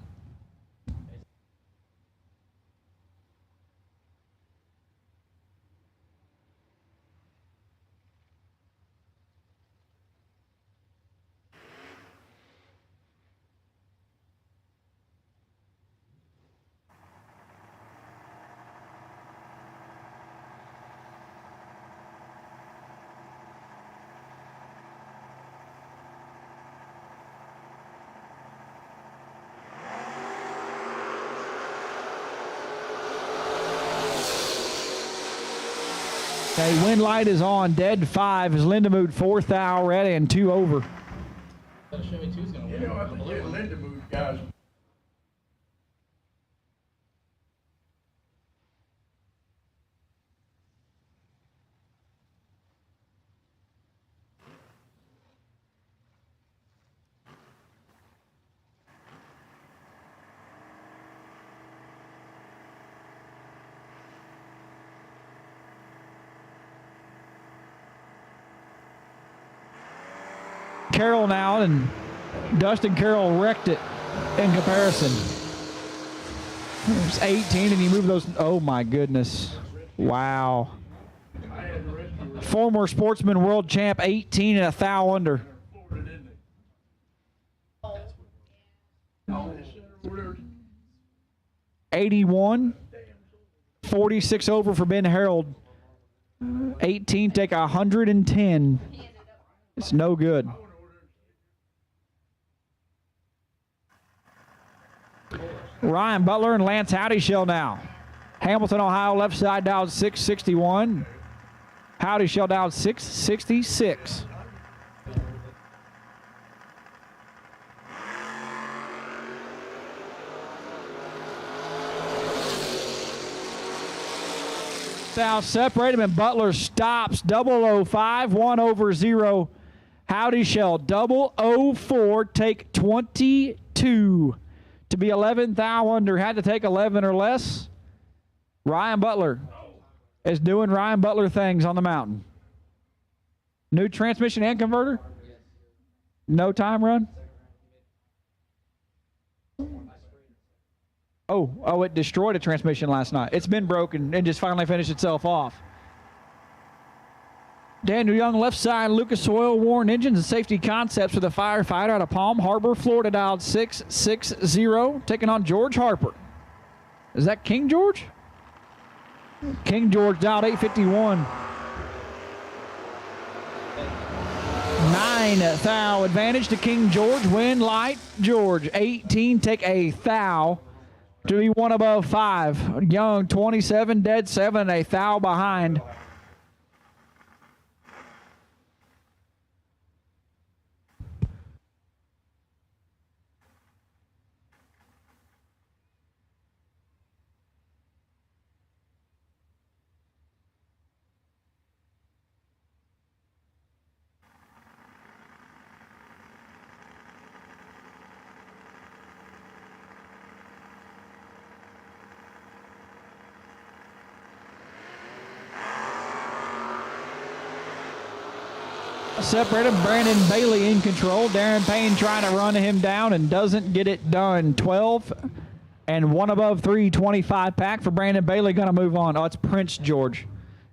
Okay, wind light is on. Dead 5 is Lindemood 4th thou red and 2 over. You know, I think Lindemood guys. Carroll now, and Dustin Carroll wrecked it in comparison. It's 18, and you move those. Oh my goodness! Wow. former Sportsman World Champ, 18 and a thou under. 81, 46 over for Ben Harold. 18, take 110. It's no good. Ryan Butler and Lance Howdyshell now. Hamilton, Ohio, left side down 661. Howdyshell down 666. Now separate him, and Butler stops. 005, 1 over 0. Howdyshell 004, take 22 to be 11 thou under. Had to take 11 or less. Ryan Butler is doing Ryan Butler things on the mountain. New transmission and converter? No time run? Oh, it destroyed a transmission last night. It's been broken and just finally finished itself off. Daniel Young, left side, Lucas Oil, Warren Engines and Safety Concepts with a firefighter out of Palm Harbor, Florida, dialed 660, taking on George Harper. Is that King George? King George dialed 851. 9 thou advantage to King George. Win light George. 18, take a thou to be 1 above 5. Young 27, dead 7, a thou behind. Separated, Brandon Bailey in control. Darren Payne trying to run him down and doesn't get it done. 12 and 1 above 3, 25 pack for Brandon Bailey. Going to move on. Oh, it's Prince George,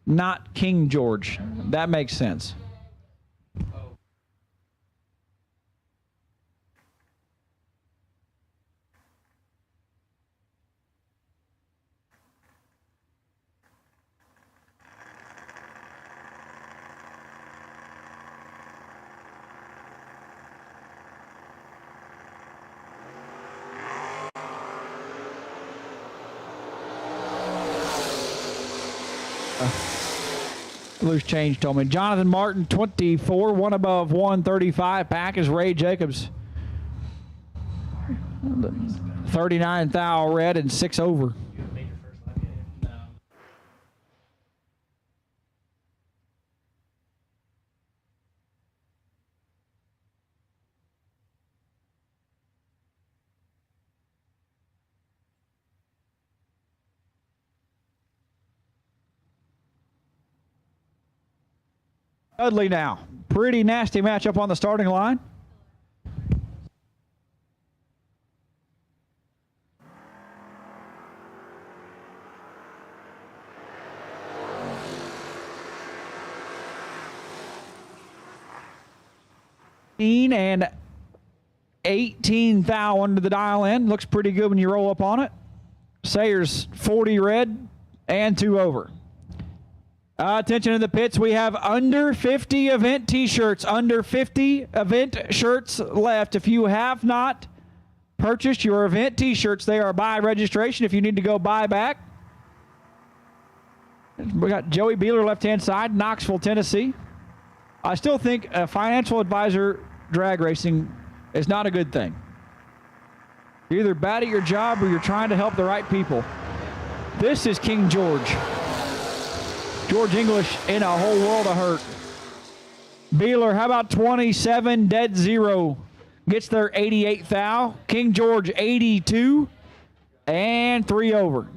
not King George. That makes sense. Loose change told me. Jonathan Martin, 24, 1 above 135. Pack is Ray Jacobs. 39 thou red and 6 over. Dudley now. Pretty nasty matchup on the starting line. And 18 thou under the dial in. Looks pretty good when you roll up on it. Sayers 40 red and 2 over. Attention in the pits, we have under 50 event t-shirts, under 50 event shirts left. If you have not purchased your event t-shirts, they are by registration if you need to go buy back. We got Joey Beeler left-hand side, Knoxville, Tennessee. I still think a financial advisor drag racing is not a good thing. You're either bad at your job or you're trying to help the right people. This is King George. George English in a whole world of hurt. Beeler, how about 27, dead 0. Gets their 88th thou. King George, 82 and 3 over.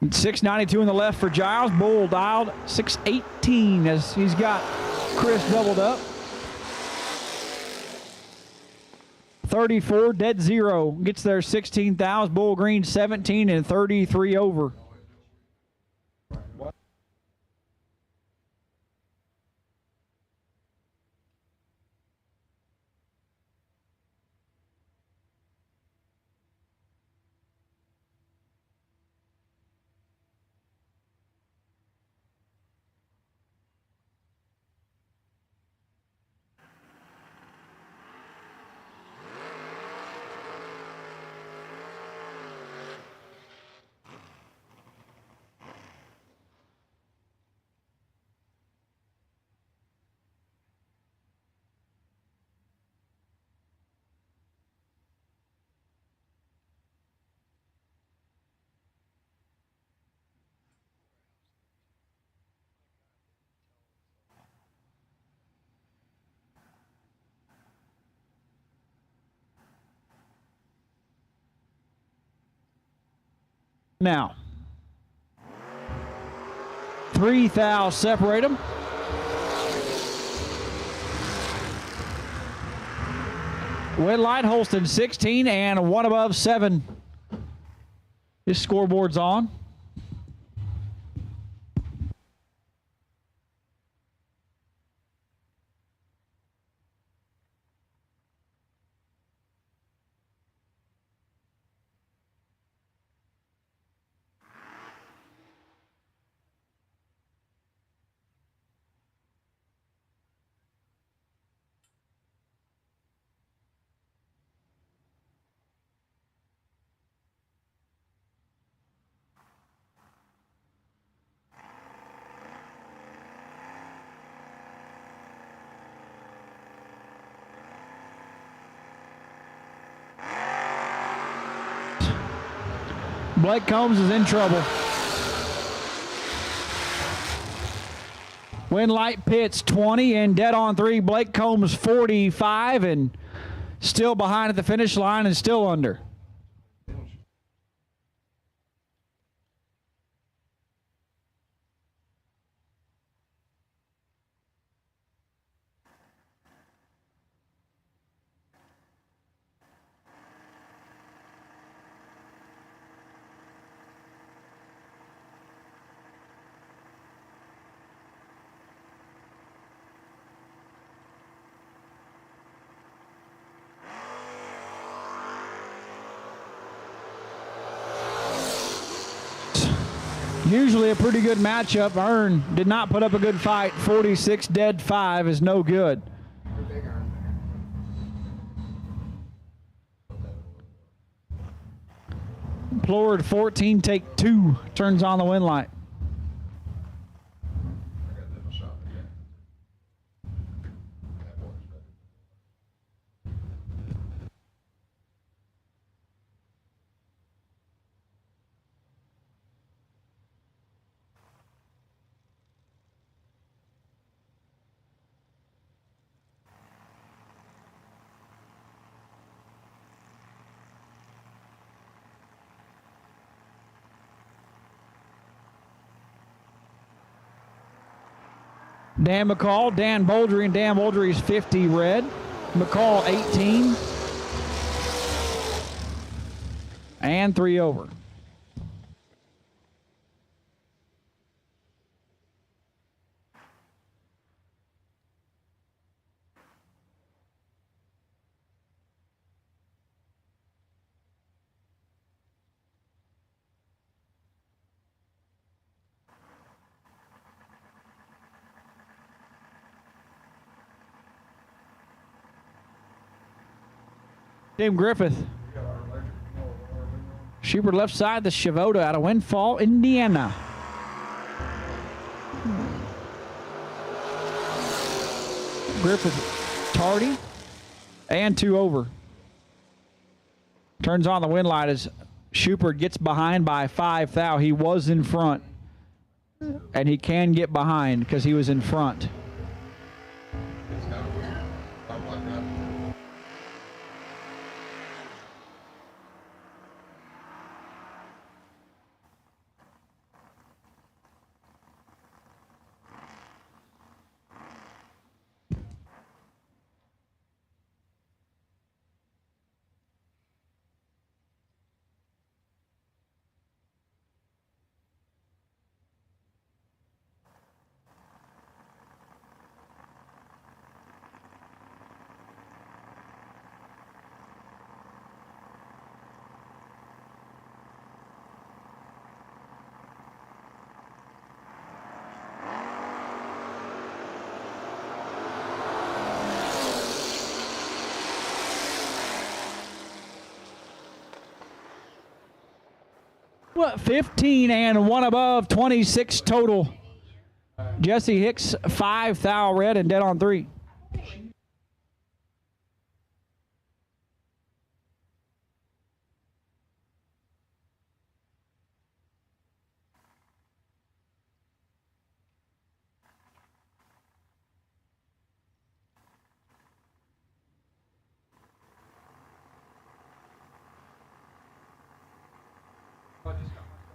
692 in the left for Giles. Bull dialed 618 as he's got Chris doubled up. 34 dead zero gets there 16,000. Bull Green 17 and 33 over. Now, 3 thou separate them. Win light Holston 16 and 1 above 7. This scoreboard's on. Blake Combs is in trouble. Win light Pitts 20 and dead on 3. Blake Combs 45 and still behind at the finish line and still under. Usually a pretty good matchup. Earn did not put up a good fight. 46 dead 5 is no good. Plord 14 take 2 turns on the win light. Dan McCall, Dan Boldry, and Dan Boldry's 50 red. McCall 18. And 3 over. Tim Griffith. Sheepard left side, the Chavoda out of Windfall, Indiana. Griffith tardy and 2 over. Turns on the win light as Sheepard gets behind by 5 thou. He was in front, and he can get behind because he was in front. What, 15 and one above, 26 total. Jesse Hicks, 5 thou red and dead on 3.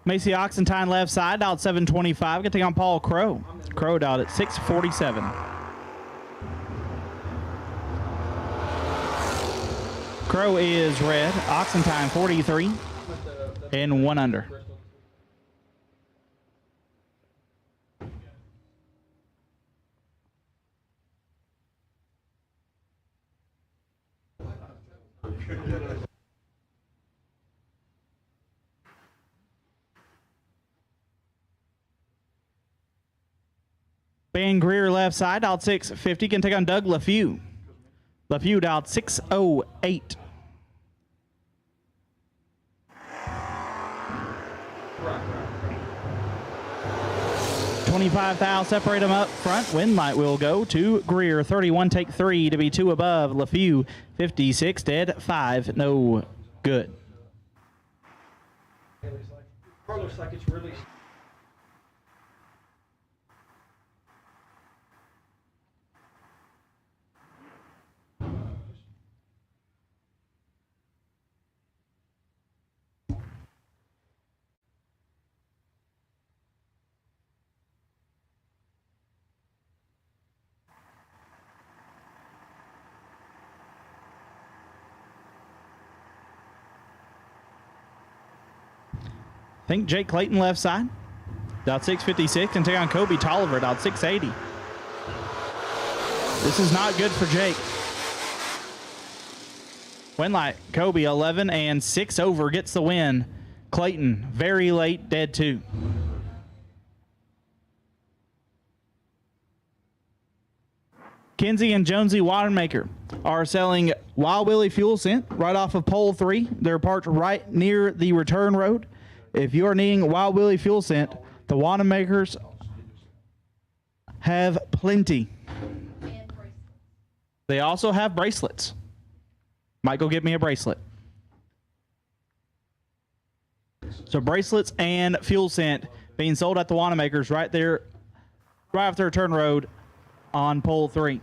Macy Oxentine left side, dialed 725. Going to take on Paul Crow. Crow dialed at 647. Crow is red. Oxentine 43 and 1 under. Ben Greer left side, dialed 650. Can take on Doug LaFew. LaFew dialed 608. $25,000 separate them up front. Wind light will go to Greer. 31 take 3 to be 2 above. LaFew 56 dead 5 no good. Looks like it's really. I think Jake Clayton left side. Dialed 656 and take on Kobe Tolliver. Dialed 680. This is not good for Jake. Win light. Kobe 11 and 6 over gets the win. Clayton very late dead 2. Kinsey and Jonesy Watermaker are selling Wild Willie fuel scent right off of pole 3. They're parked right near the return road. If you are needing Wild Willie fuel scent, the Watermakers have plenty. They also have bracelets. Might go get me a bracelet. So bracelets and fuel scent being sold at the Watermakers right there, right off the return road on pole 3.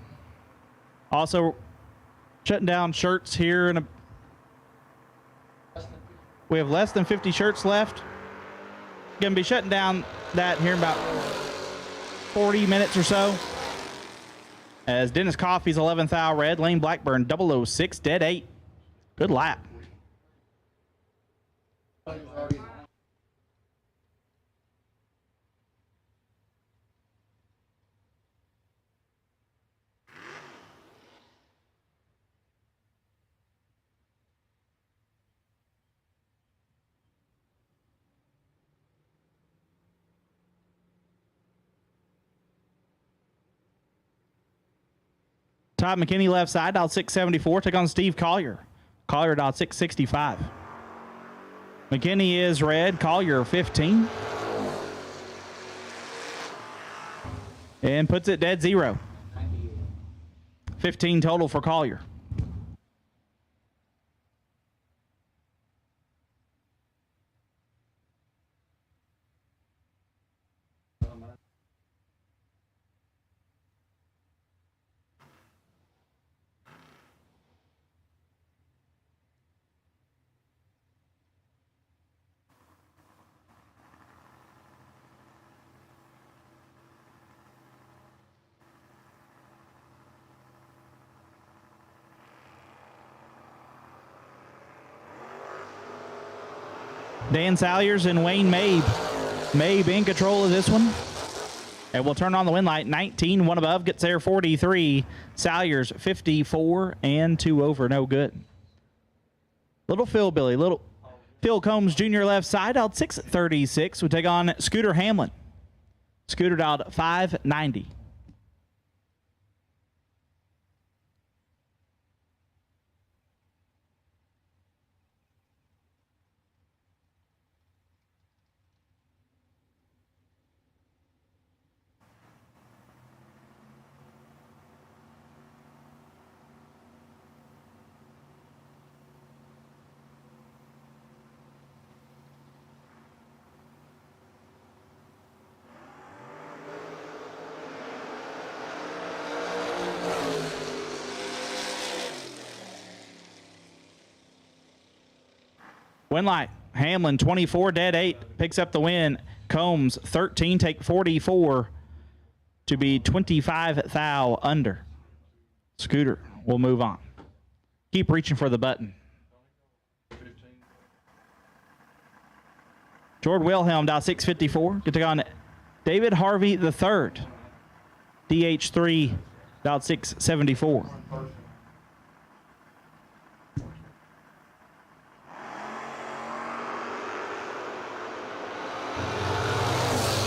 Also shutting down shirts here in a. We have less than 50 shirts left. Going to be shutting down that here in about 40 minutes or so. As Dennis Coffey's 11th hour red, Lane Blackburn 006 dead 8. Good lap. Todd McKinney left side, dialed 674. Take on Steve Collier. Collier dialed 665. McKinney is red. Collier 15. And puts it dead 0. 15 total for Collier. Dan Salyers and Wayne Mabe. Mabe in control of this one. And we'll turn on the win light. 19, 1 above, gets there 43. Salyers 54 and 2 over, no good. Little Phil Billy, little Phil Combs Jr. left side, dialed 636. We take on Scooter Hamlin. Scooter dialed 590. Win light. Hamlin 24, dead 8, picks up the win. Combs 13, take 44 to be 25 thou under. Scooter will move on. Keep reaching for the button. Jordan Wilhelm down 654. Get to go on David Harvey the third. DH3 down 674.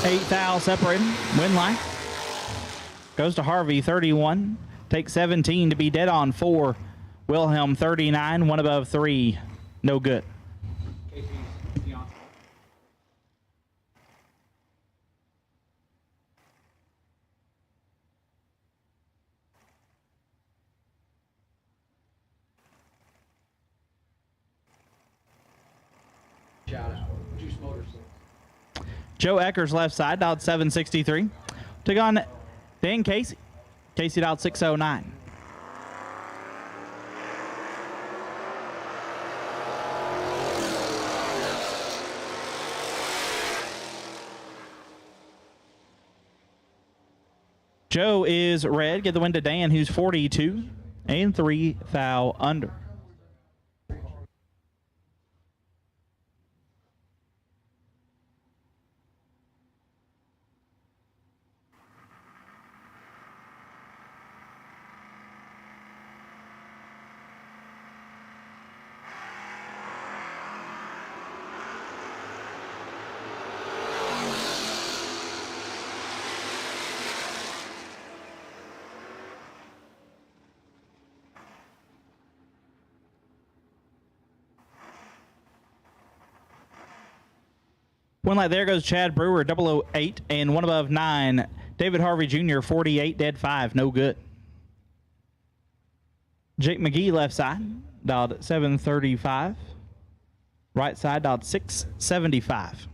Eight thou separating. Win line. Goes to Harvey 31. Takes 17 to be dead on 4. Wilhelm 39. 1 above 3. No good. Shout out. Juice Motors. Joe Eckers left side, dialed 763. Took on Dan Casey. Casey dialed 609. Joe is red. Get the win to Dan, who's 42 and 3 thou under. One light there goes Chad Brewer, 008, and 1 above 9. David Harvey Jr., 48, dead 5, no good. Jake McGee left side, dialed 735. Right side, dialed 675.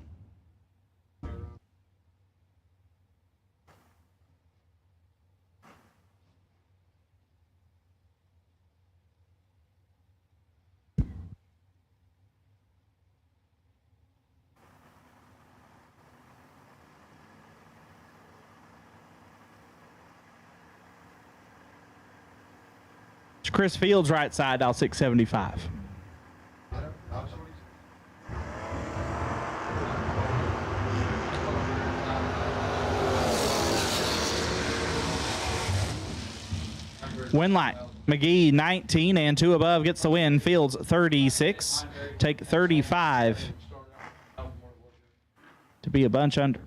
Chris Fields right side, dial 675. Win light. McGee 19 and 2 above gets the win. Fields 36. Take 35 to be a bunch under.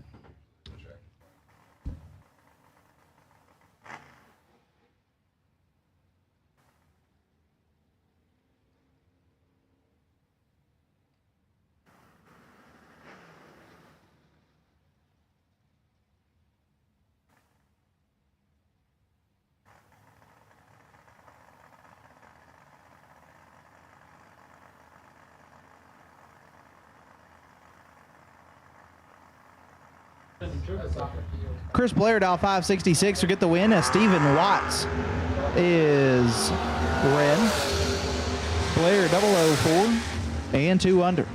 Chris Blair, dial 566, will get the win as Stephen Watts is red. Blair 004 and 2 under.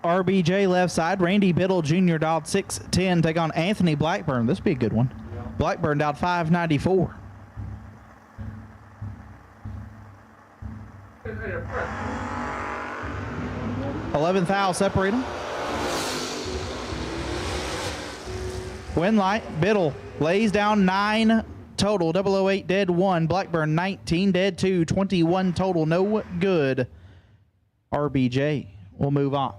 RBJ left side. Randy Biddle Jr. dialed 610. Take on Anthony Blackburn. This would be a good one. Blackburn dialed 594. $11 thou separate them. Win light. Biddle lays down 9 total. 008 dead 1. Blackburn 19 dead 2. 21 total. No good. RBJ will move on.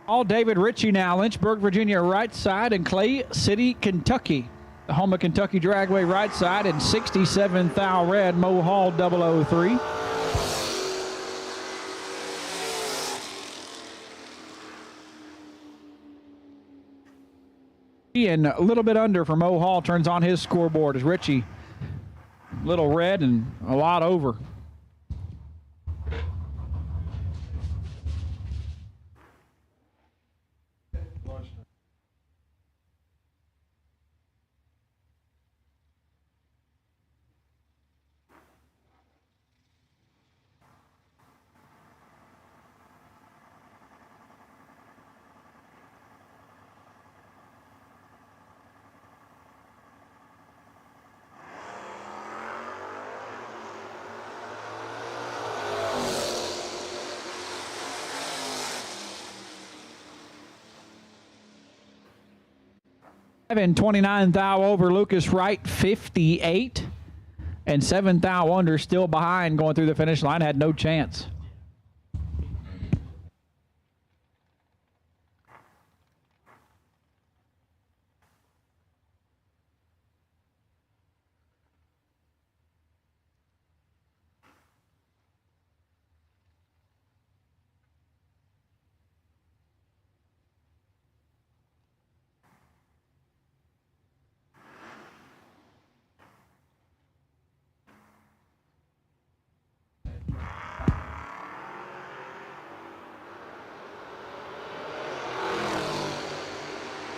All David Ritchie now, Lynchburg, Virginia, right side, and Clay City, Kentucky. The home of Kentucky Dragway right side, and 67 thou red, Mo Hall 003. And a little bit under for Mo Hall turns on his scoreboard as Ritchie, little red and a lot over. And 29 thou over Lucas Wright, 58. And 7 thou under, still behind going through the finish line, had no chance.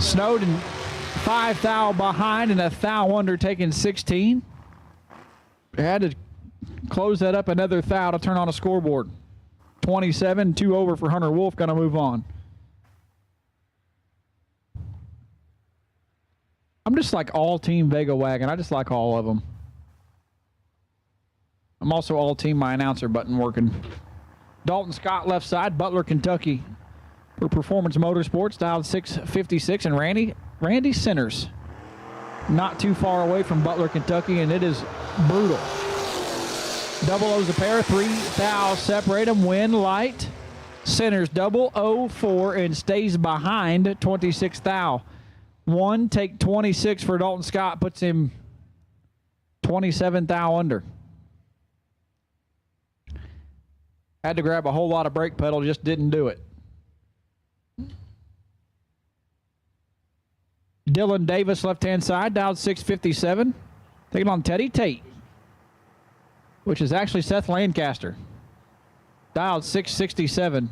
Snowden 5 thou behind and a thou under, taking 16. They had to close that up another thou to turn on a scoreboard. 27, 2 over for Hunter Wolf, going to move on. I'm just like all team Vega Wagon. I just like all of them. I'm also all team my announcer button working. Dalton Scott left side, Butler, Kentucky. For Performance Motorsports, dialed 656, and Randy Sinners, not too far away from Butler, Kentucky, and it is brutal. Double O's a pair, 3 thou separate them, win light. Sinners 004 and stays behind 26 thou. One, take 26 for Dalton Scott, puts him 27 thou under. Had to grab a whole lot of brake pedal, just didn't do it. Dylan Davis, left-hand side, dialed 657. Taking on Teddy Tate, which is actually Seth Lancaster. Dialed 667.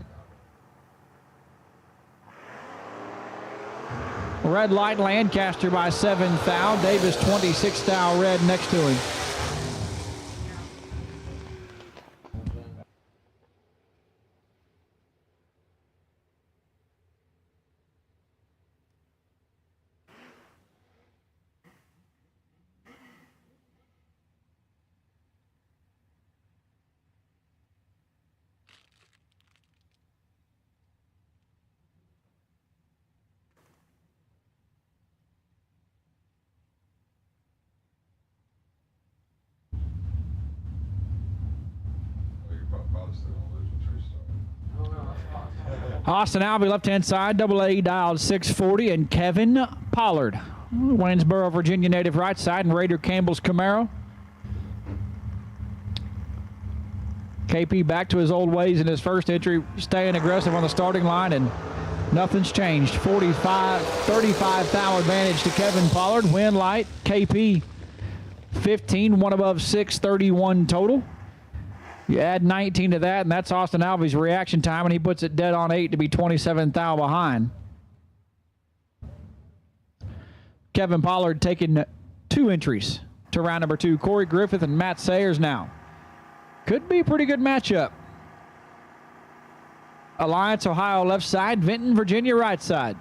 Red light, Lancaster by 7 thou. Davis 26 thou red next to him. Austin Albee, left-hand side, AA dialed 640, and Kevin Pollard, Waynesboro, Virginia native, right side, and Raider Campbell's Camaro. KP back to his old ways in his first entry, staying aggressive on the starting line, and nothing's changed. 35 thou advantage to Kevin Pollard. Win light, KP 15, one above 6, 31 total. You add 19 to that, and that's Austin Albee's reaction time, and he puts it dead on 8 to be 27 thou behind. Kevin Pollard taking 2 entries to round number 2. Corey Griffith and Matt Sayers now. Could be a pretty good matchup. Alliance, Ohio, left side. Vinton, Virginia, right side.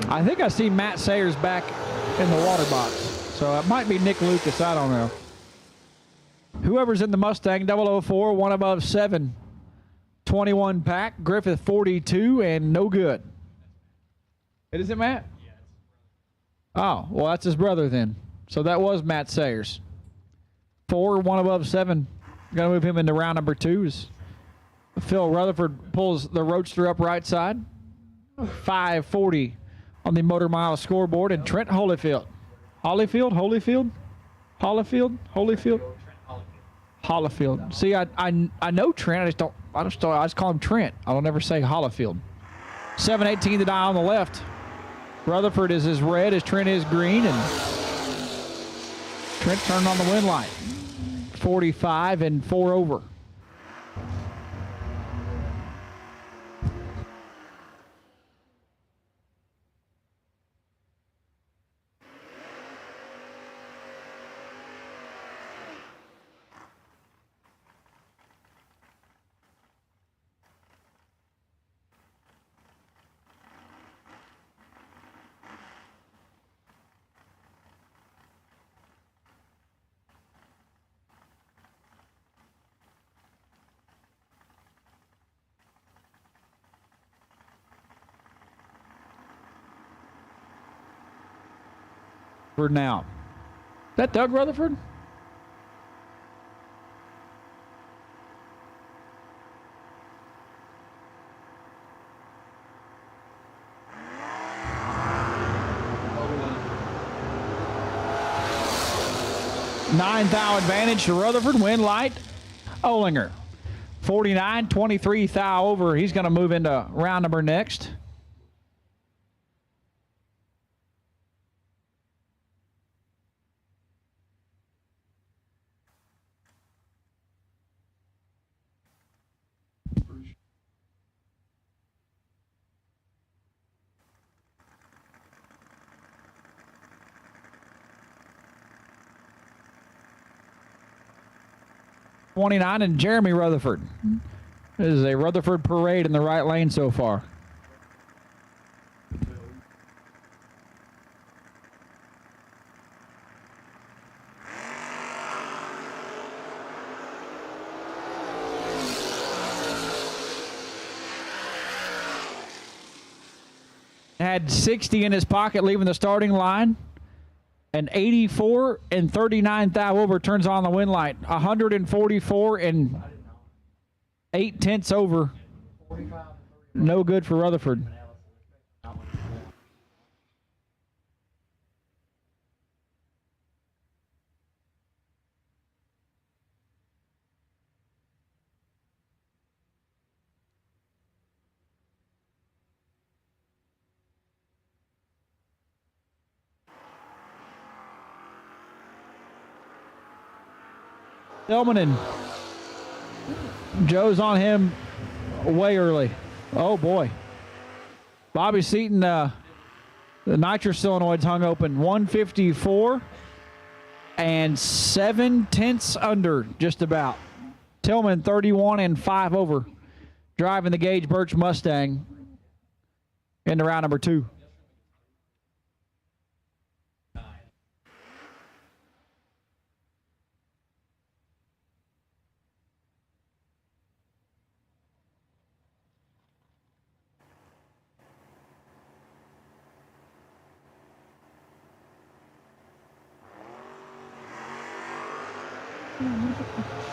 I think I see Matt Sayers back in the water box. So it might be Nick Lucas. I don't know. Whoever's in the Mustang, 004, one above 7. 21 pack. Griffith 42 and no good. Is it Matt? Oh, well, that's his brother then. So that was Matt Sayers. 4, 1 above 7. Going to move him into round number 2 as Phil Rutherford pulls the Roadster up right side. 5:40 on the Motor Mile scoreboard, and Trent Holyfield. Holyfield. See, I know Trent. I just call him Trent. I don't ever say Holyfield. 7:18 the dial on the left. Rutherford is as red as Trent is green, and Trent turned on the win light. 45 and 4 over. Now. Is that Doug Rutherford? Nine-thou advantage to Rutherford. Win light. Olinger. 49, 23 thou over. He's going to move into round number next. And Jeremy Rutherford. This is a Rutherford parade in the right lane so far. Had 60 in his pocket leaving the starting line. An 84 and 39 thou over turns on the win light. 144 and 8/10 over. No good for Rutherford. Tillman and Joe's on him way early. Oh boy. Bobby Seaton, the nitrous solenoids hung open. 154 and 7/10 under, just about. Tillman 31 and 5 over, driving the Gage Birch Mustang into round number 2.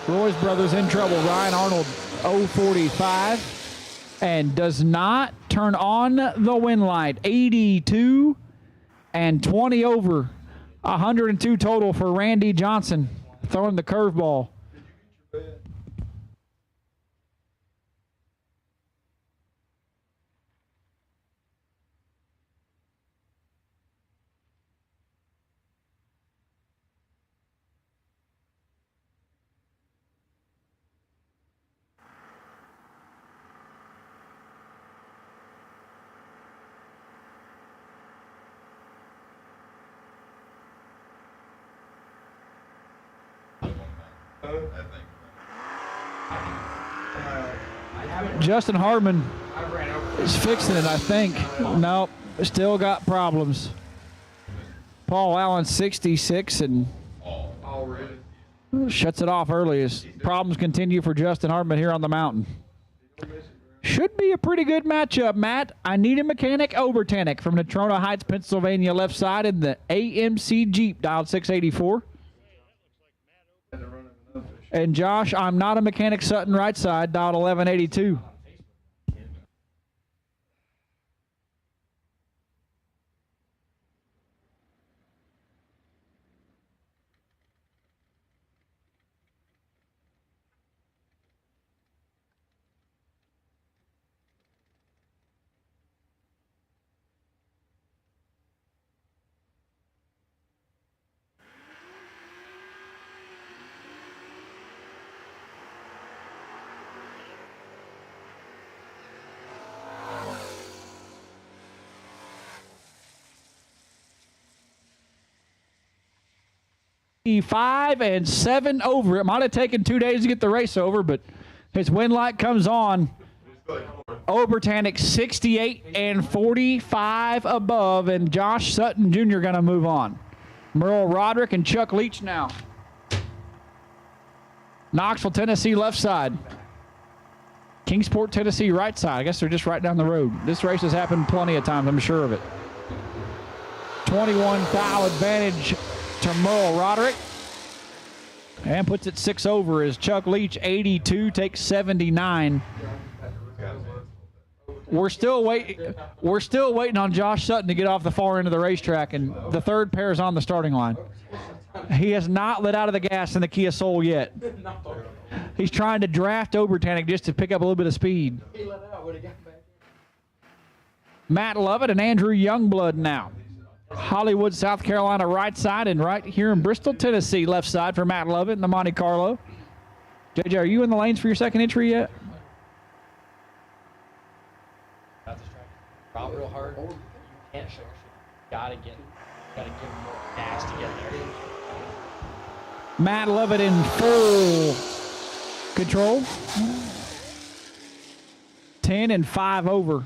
Roy's brothers in trouble. Ryan Arnold 045 and does not turn on the win light. 82 and 20 over. 102 total for Randy Johnson throwing the curveball. Justin Hardman is fixing it, I think. Nope, still got problems. Paul Allen 66 and shuts it off early as problems continue for Justin Hardman here on the mountain. Should be a pretty good matchup, Matt. I need a mechanic Obertanic from Natrona Heights, Pennsylvania, left side in the AMC Jeep, dialed 684. And Josh, I'm not a mechanic. Sutton, right side, dialed 1182. Five and 7 over. It might have taken 2 days to get the race over, but his win light comes on. Obertanic 68 and 45 above, and Josh Sutton Jr. going to move on. Merle Roderick and Chuck Leach now. Knoxville, Tennessee, left side. Kingsport, Tennessee, right side. I guess they're just right down the road. This race has happened plenty of times, I'm sure of it. 21 foul advantage to Merle Roderick. And puts it 6 over as Chuck Leach, 82, takes 79. We're still waiting on Josh Sutton to get off the far end of the racetrack, and the third pair is on the starting line. He has not let out of the gas in the Kia Soul yet. He's trying to draft Obertanic just to pick up a little bit of speed. Matt Lovett and Andrew Youngblood now. Hollywood, South Carolina, right side, and right here in Bristol, Tennessee, left side for Matt Lovett in the Monte Carlo. JJ, are you in the lanes for your second entry yet? Drop real hard. You can't show. Gotta give him more gas to get there. Matt Lovett in full control. 10 and 5 over.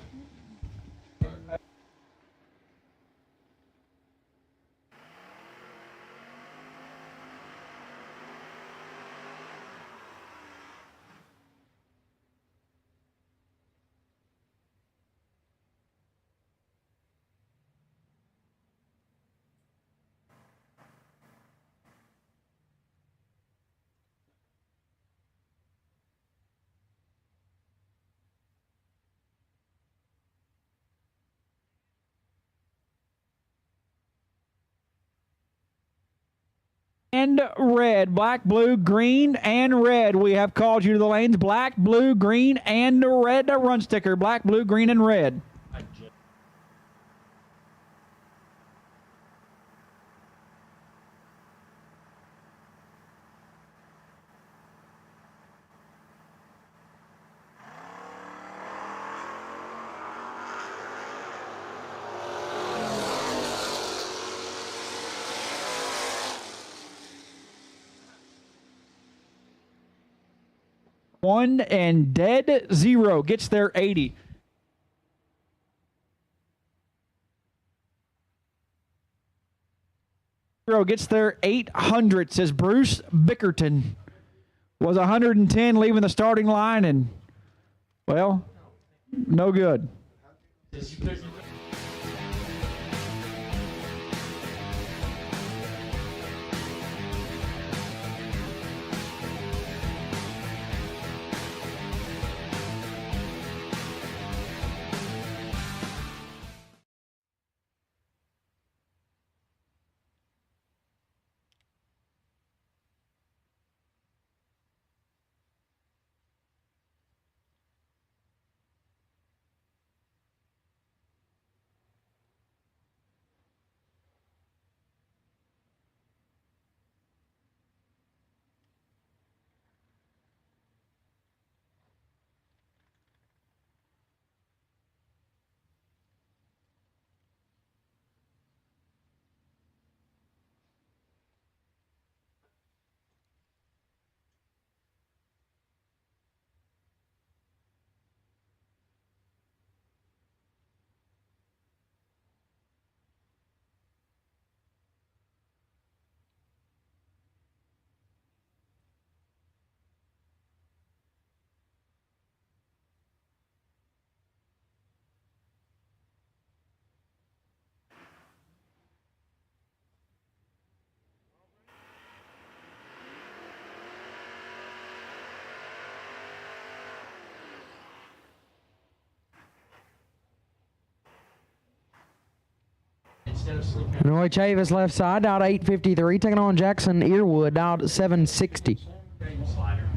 And red, black, blue, green, and red. We have called you to the lanes. Black, blue, green, and red. A run sticker. Black, blue, green, and red. One and dead 0 gets their 80. Gets their 800, says Bruce Bickerton. Was 110 leaving the starting line, and, well, no good. instead of sleeping. Roy Chavis left side, out 8:53, taking on Jackson Earwood, out 7:60. Slider.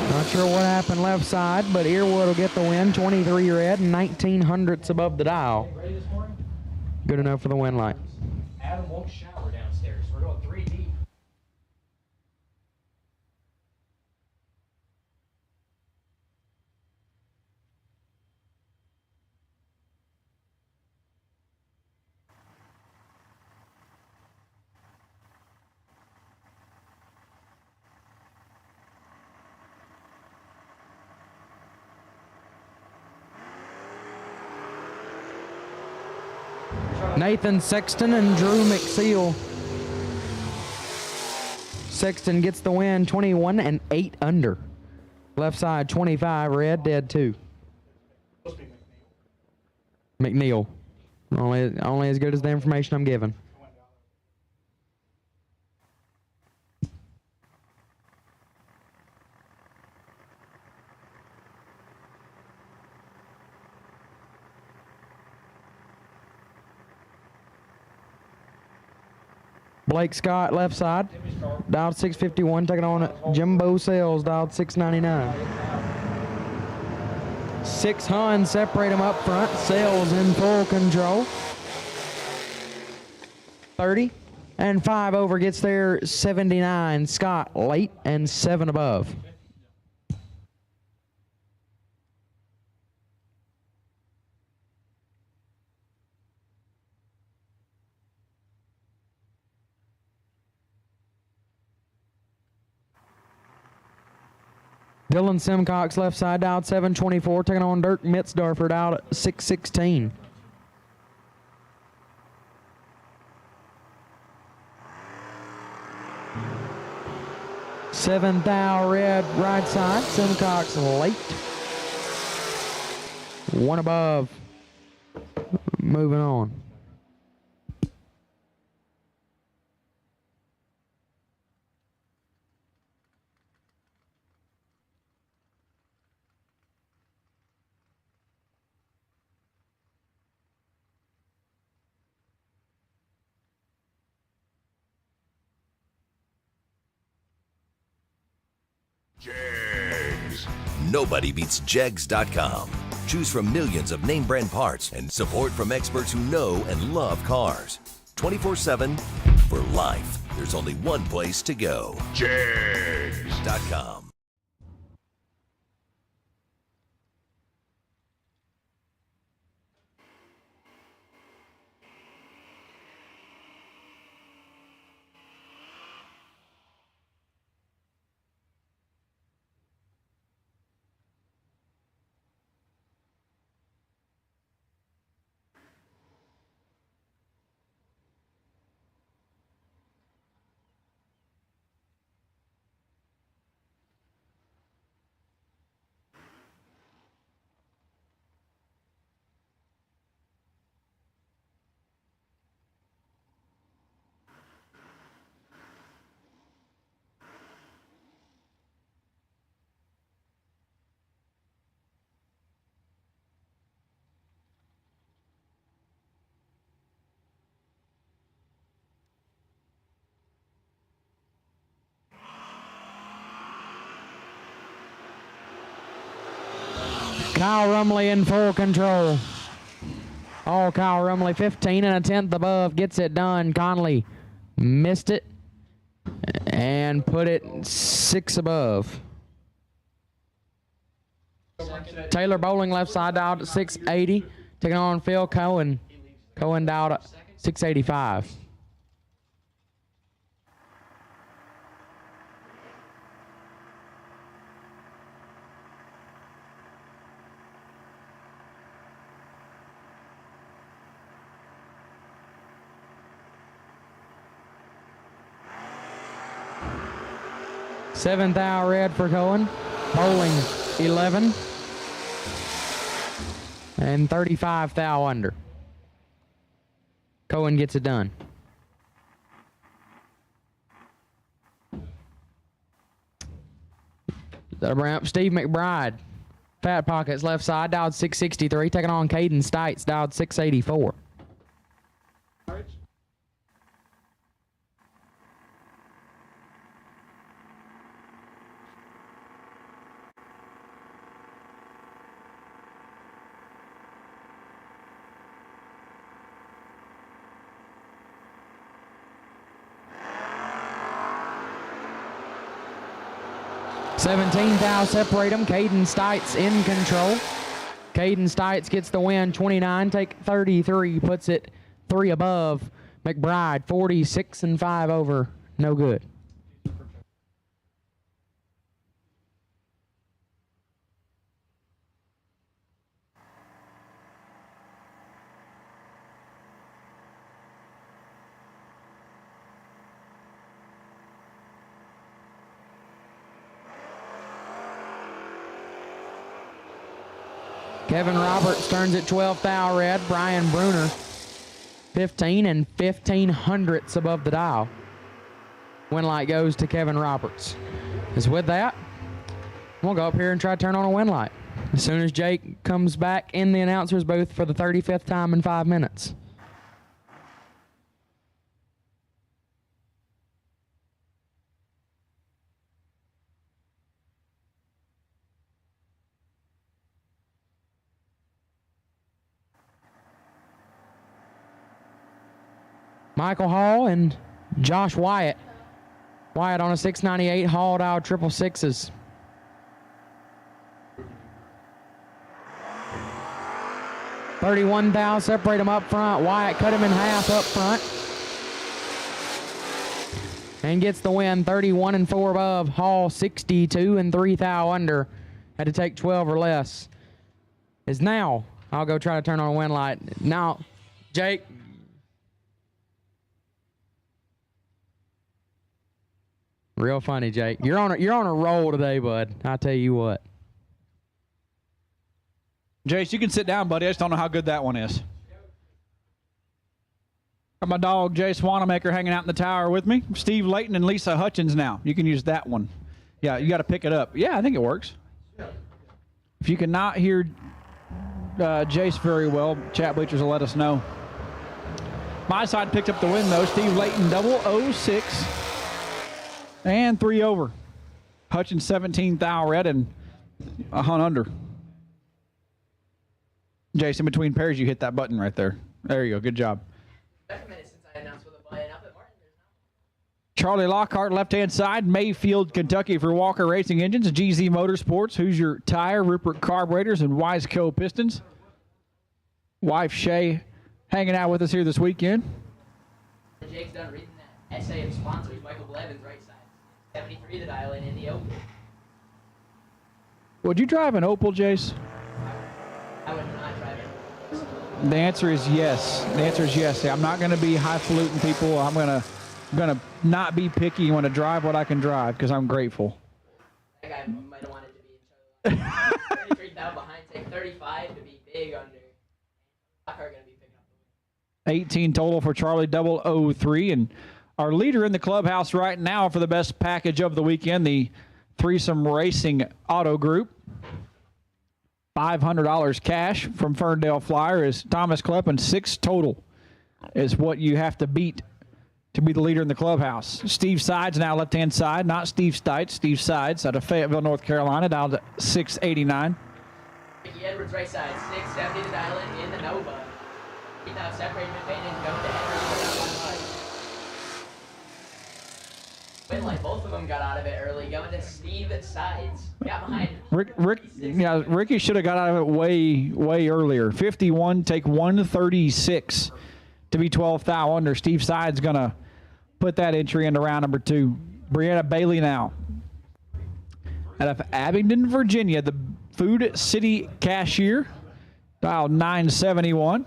Not sure what happened left side, but Earwood will get the win. 23 red and 19 hundredths above the dial. Ready this morning? Good enough for the win light. Adam won't shower downstairs. We're going 3 deep. Nathan Sexton and Drew McSeal. Sexton gets the win, 21 and 8 under. Left side 25 red, dead 2. McNeil. Only as good as the information I'm given. Blake Scott left side, dialed 651, taking on Jimbo Sales, dialed 699. 6 Huns separate them up front. Sales in full control. 30 and 5 over gets there 79. Scott late and 7 above. Dylan Simcox left side, out 724, taking on Dirk Mitzdorfer, out at 616. Seven thou red right side, Simcox late. 1 above. Moving on. Jegs. Nobody beats Jegs.com. Choose from millions of name brand parts and support from experts who know and love cars. 24/7 for life. There's only one place to go. Jegs.com. Kyle Rumley in full control. All Kyle Rumley, 15 and a tenth above, gets it done. Conley missed it and put it 6 above. Taylor Bowling left side out at 680, taking on Phil Cohen. Cohen out at 685. Seventh hour red for Cohen. Bowling 11. and 35 thou under. Cohen gets it done. The ramp, Steve McBride. Fat Pockets left side, dialed 663. Taking on Caden Stites, dialed 684. $17 thou separate them. Caden Stites in control. Caden Stites gets the win. 29, take 33, puts it 3 above. McBride 46 and 5 over. No good. Kevin Roberts turns it 12 thou red. Brian Bruner 15 and 15 hundredths above the dial. Win light goes to Kevin Roberts. As with that, we'll go up here and try to turn on a win light as soon as Jake comes back in the announcer's booth for the 35th time in 5 minutes. Michael Hall and Josh Wyatt. Wyatt on a 698, Hall dialed 666s. $31 thou separate them up front. Wyatt cut him in half up front. And gets the win, 31 and 4 above. Hall 62 and 3 thou under. Had to take 12 or less. Is now, I'll go try to turn on a win light. Now, Jake. Real funny, Jake. You're on a roll today, bud. I tell you what. Jace, you can sit down, buddy. I just don't know how good that one is. Got my dog, Jace Wanamaker, hanging out in the tower with me. Steve Layton and Lisa Hutchins now. You can use that one. Yeah, you got to pick it up. Yeah, I think it works. If you cannot hear Jace very well, chat bleachers will let us know. My side picked up the win, though. Steve Layton, 006. And 3 over. Hutchins 17 thou red and a hunt under. Jason, between pairs, you hit that button right there. There you go. Good job. Charlie Lockhart, left-hand side. Mayfield, Kentucky for Walker Racing Engines. GZ Motorsports, Hoosier Tire, Rupert Carburetors, and Wiseco Pistons. Wife Shay hanging out with us here this weekend. Jake's done reading that essay of sponsors. Michael Blevins, right side. 73 to dial in the Opal. Would you drive an Opal, Jace? I would not drive it. The answer is yes. The answer is yes. I'm not going to be highfalutin people. I'm gonna not be picky. I want to drive what I can drive because I'm grateful. That guy might have wanted to be in charge of that. 33 down behind, take 35 to be big under. Lockhart going to be picking up the win. 18 total for Charlie 003, and our leader in the clubhouse right now for the best package of the weekend, the Threesome Racing Auto Group. $500 cash from Ferndale Flyer is Thomas Klepp, and 6 total is what you have to beat to be the leader in the clubhouse. Steve Sides now left-hand side, not Steve Stites. Steve Sides out of Fayetteville, North Carolina, down to 689. Mickey Edwards, right side, 670 to dial in the Nova. Now separated McBain and go to Edwards. Win light, both of them got out of it early, going to Steve Sides. Got behind. Ricky should have got out of it way earlier. 51, take 136 to be 12 thou under. Steve Sides going to put that entry into round number 2. Brianna Bailey now. Out of Abingdon, Virginia, the Food City cashier, dial 971.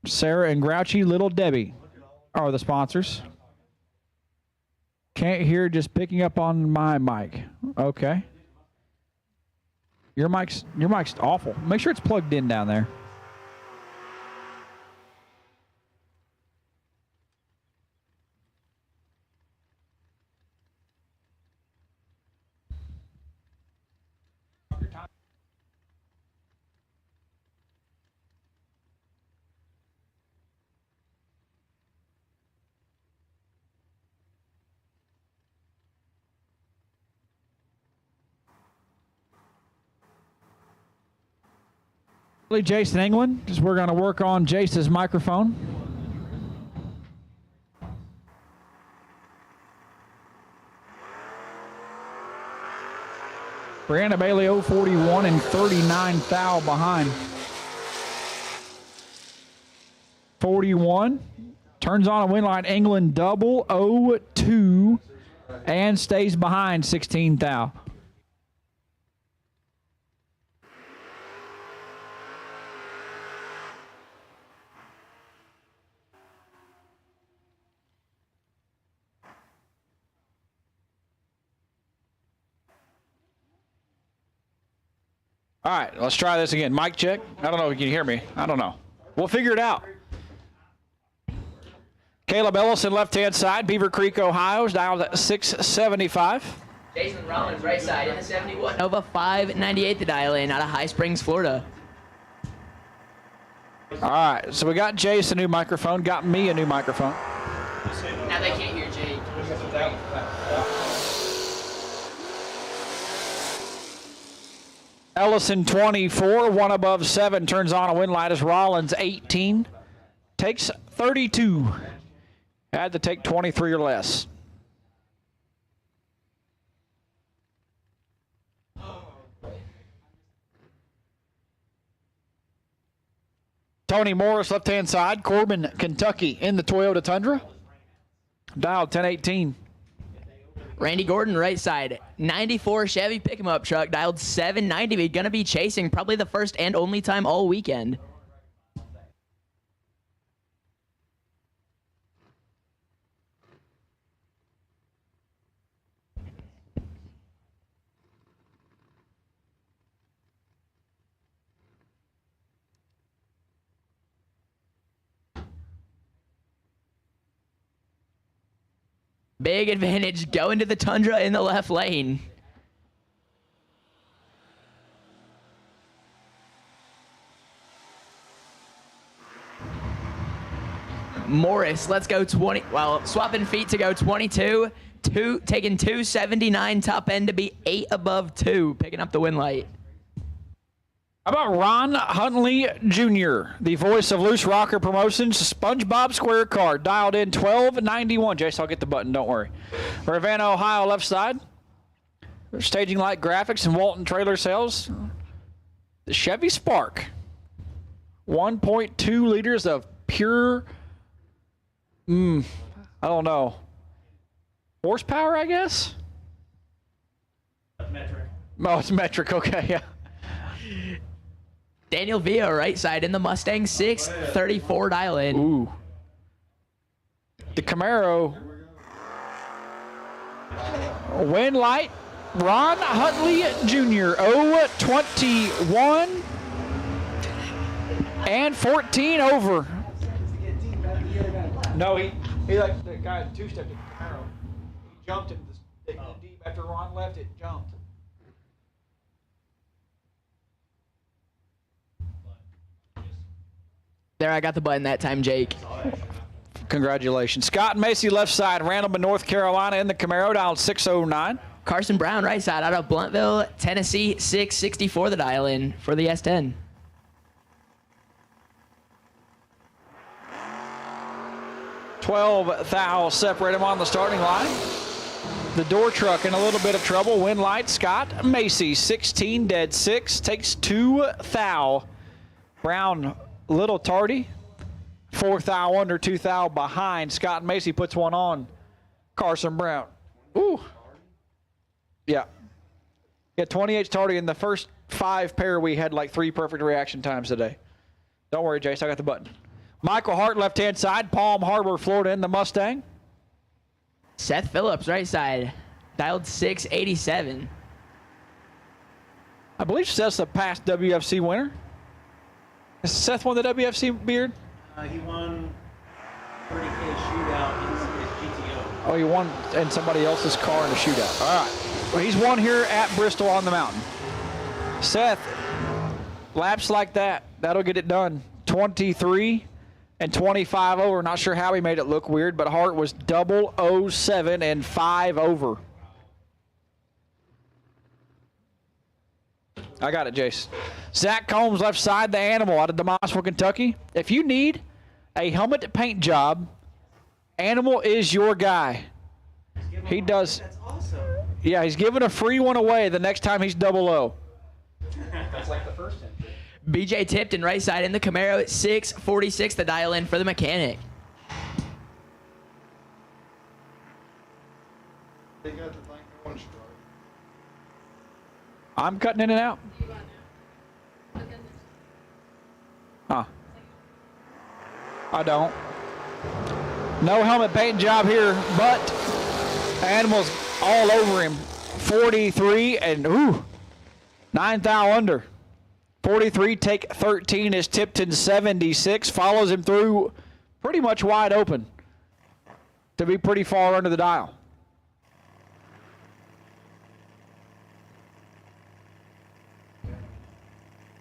Sarah and Grouchy Little Debbie are the sponsors. Can't hear, just picking up on my mic. Okay. Your mic's awful. Make sure it's plugged in down there. Jason England, as we're going to work on Jace's microphone. Brianna Bailey 041 and 39 thou behind. 41 turns on a win line. England double 0-2 and stays behind 16 thou. All right, let's try this again. Mic check. I don't know if you can hear me. I don't know. We'll figure it out. Caleb Ellison, left-hand side, Beaver Creek, Ohio, dialed at 675. Jason Rollins, right side, in the 71. Nova 598 to dial in out of High Springs, Florida. All right, so we got Jace a new microphone, got me a new microphone. Now they can't hear Jake. Ellison 24, one above 7, turns on a win light as Rollins 18, takes 32. Had to take 23 or less. Tony Morris, left-hand side, Corbin, Kentucky, in the Toyota Tundra. Dialed 1018. Randy Gordon, right side, 94 Chevy pick-em-up truck, dialed 790. We're going to be chasing probably the first and only time all weekend. Big advantage going to the Tundra in the left lane. Morris, let's go 20. Well, swapping feet to go 22. Taking 279 top end to be 8 above 2, picking up the win light. How about Ron Huntley Jr., the voice of Loose Rocker Promotions, SpongeBob Square Card, dialed in 1291. Jace, I'll get the button, don't worry. Ravenna, Ohio, left side. Staging light graphics and Walton trailer sales. The Chevy Spark. 1.2 liters of pure, I don't know, horsepower, I guess? Metric. Oh, it's metric, okay, yeah. Daniel Villa, right side, in the Mustang 634 dial in. Ooh. The Camaro. Win light. Ron Huntley Jr. 021 and 14 over. No, he like the guy two-stepped in the Camaro. He jumped into the deep after Ron left. It jumped. There, I got the button that time, Jake. Congratulations. Scott Macy, left side, Randleman, North Carolina, in the Camaro, dialed 609. Carson Brown, right side, out of Blunteville, Tennessee, 664 the dial in for the S10. Thou separate him on the starting line. The door truck in a little bit of trouble. Win light, Scott Macy, 16 dead 6, takes 2 thou. Brown, little tardy. 4 thou under, 2 thou behind. Scott Macy puts one on Carson Brown. Ooh. Yeah. Yeah, 28 tardy. In the first 5 pair, we had like 3 perfect reaction times today. Don't worry, Jace, I got the button. Michael Hart, left-hand side, Palm Harbor, Florida, in the Mustang. Seth Phillips, right side, dialed 687. I believe Seth's a past WFC winner. Has Seth won the WFC beard? He won 30K shootout in his GTO. Oh, he won in somebody else's car in a shootout. All right. Well, he's won here at Bristol on the mountain. Seth, laps like that, that'll get it done. 23 and 25 over. Not sure how he made it look weird, but Hart was 007 and 5 over. I got it, Jace. Zach Combs, left side, the Animal out of Damascus, Kentucky. If you need a helmet paint job, Animal is your guy. He does. That's awesome. Yeah, he's giving a free one away the next time he's 00. That's like the first entry. BJ Tipton, right side in the Camaro at 6:46. The dial in for the mechanic. They got the thing going straight. I'm cutting in and out. Huh. I don't. No helmet paint job here, but Animal's all over him. 43 and 9 thou under. 43 take 13 is Tipton 76. Follows him through pretty much wide open to be pretty far under the dial.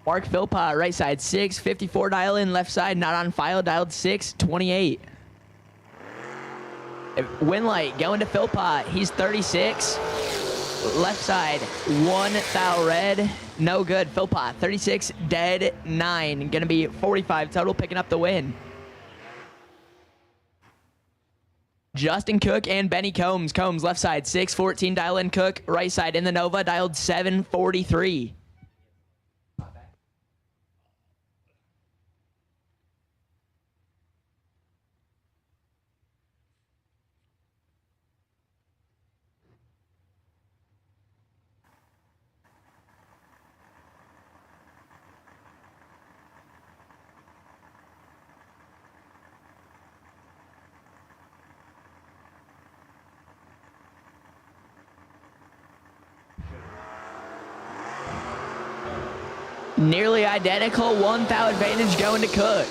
Mark Philpott, right side, 6:54 dial in, left side, not on file, dialed 6:28. Win light going to Philpott. He's 36. Left side, 1 thou red, no good. Philpott, 36, dead 9. Gonna be 45 total, picking up the win. Justin Cook and Benny Combs. Combs, left side, 6:14 dial in. Cook, right side in the Nova, dialed 7:43. Nearly identical, 1 thou advantage going to Cook.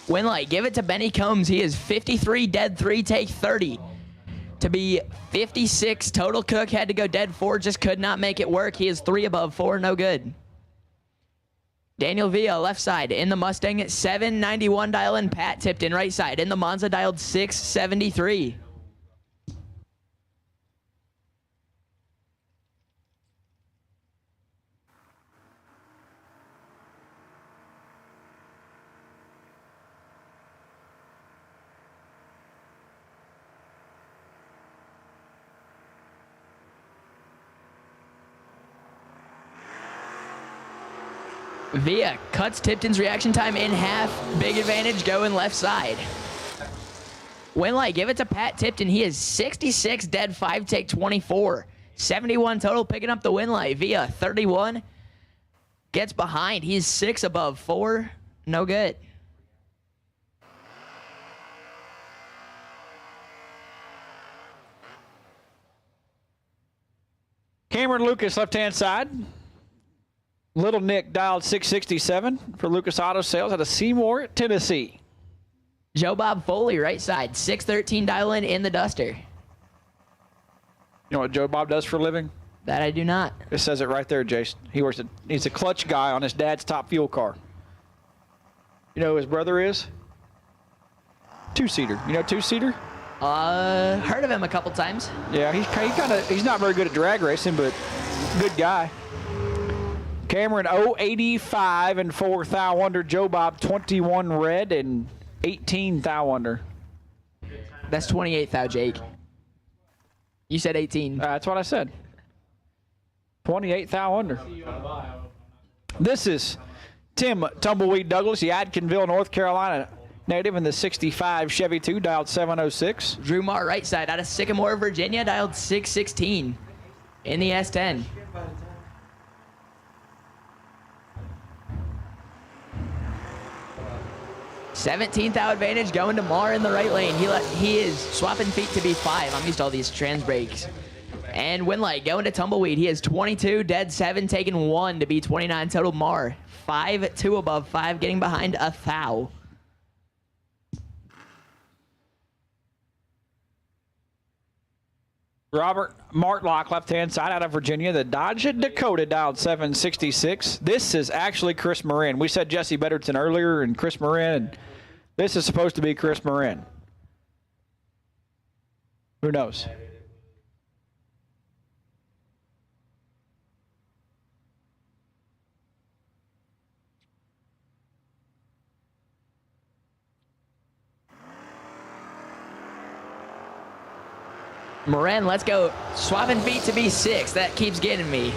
Winlight, give it to Benny Combs. He is 53, dead 3, take 30. To be 56 total, Cook had to go dead 4, just could not make it work. He is 3 above 4, no good. Daniel Villa, left side in the Mustang at 791 dial in. Pat Tipton, right side in the Monza, dialed 673. Villa cuts Tipton's reaction time in half. Big advantage going left side. Winlight, give it to Pat Tipton. He is 66, dead 5, take 24. 71 total, picking up the Winlight. Villa, 31. Gets behind. He's 6 above 4. No good. Cameron Lucas, left-hand side. Little Nick dialed 667 for Lucas Auto Sales out of Seymour, Tennessee. Joe Bob Foley, right side, 613 dial in the Duster. You know what Joe Bob does for a living? That I do not. It says it right there, Jason. He's a clutch guy on his dad's top fuel car. You know who his brother is? Two-seater. You know two-seater? Heard of him a couple times. Yeah, he's not very good at drag racing, but good guy. Cameron 085 and 4 thou under. Joe Bob 21 red and 18 thou under. That's 28 thou, Jake. You said 18. That's what I said. 28 thou under. This is Tim Tumbleweed Douglas, the Adkinville, North Carolina native in the 65 Chevy 2, dialed 706. Drew Marr, right side, out of Sycamore, Virginia, dialed 616 in the S10. $17 thou advantage going to Marr in the right lane. He is swapping feet to be 5. I'm used to all these trans brakes. And Winlight going to Tumbleweed. He has 22, dead 7, taking 1 to be 29 total. Mar, 5, 2 above 5, getting behind a thou. Robert Martlock, left-hand side out of Virginia. The Dodge Dakota dialed 766. This is actually Chris Marin. We said Jesse Betterton earlier and Chris Marin. And this is supposed to be Chris Marin. Who knows? Moran, let's go. Swapping feet to be 6. That keeps getting me.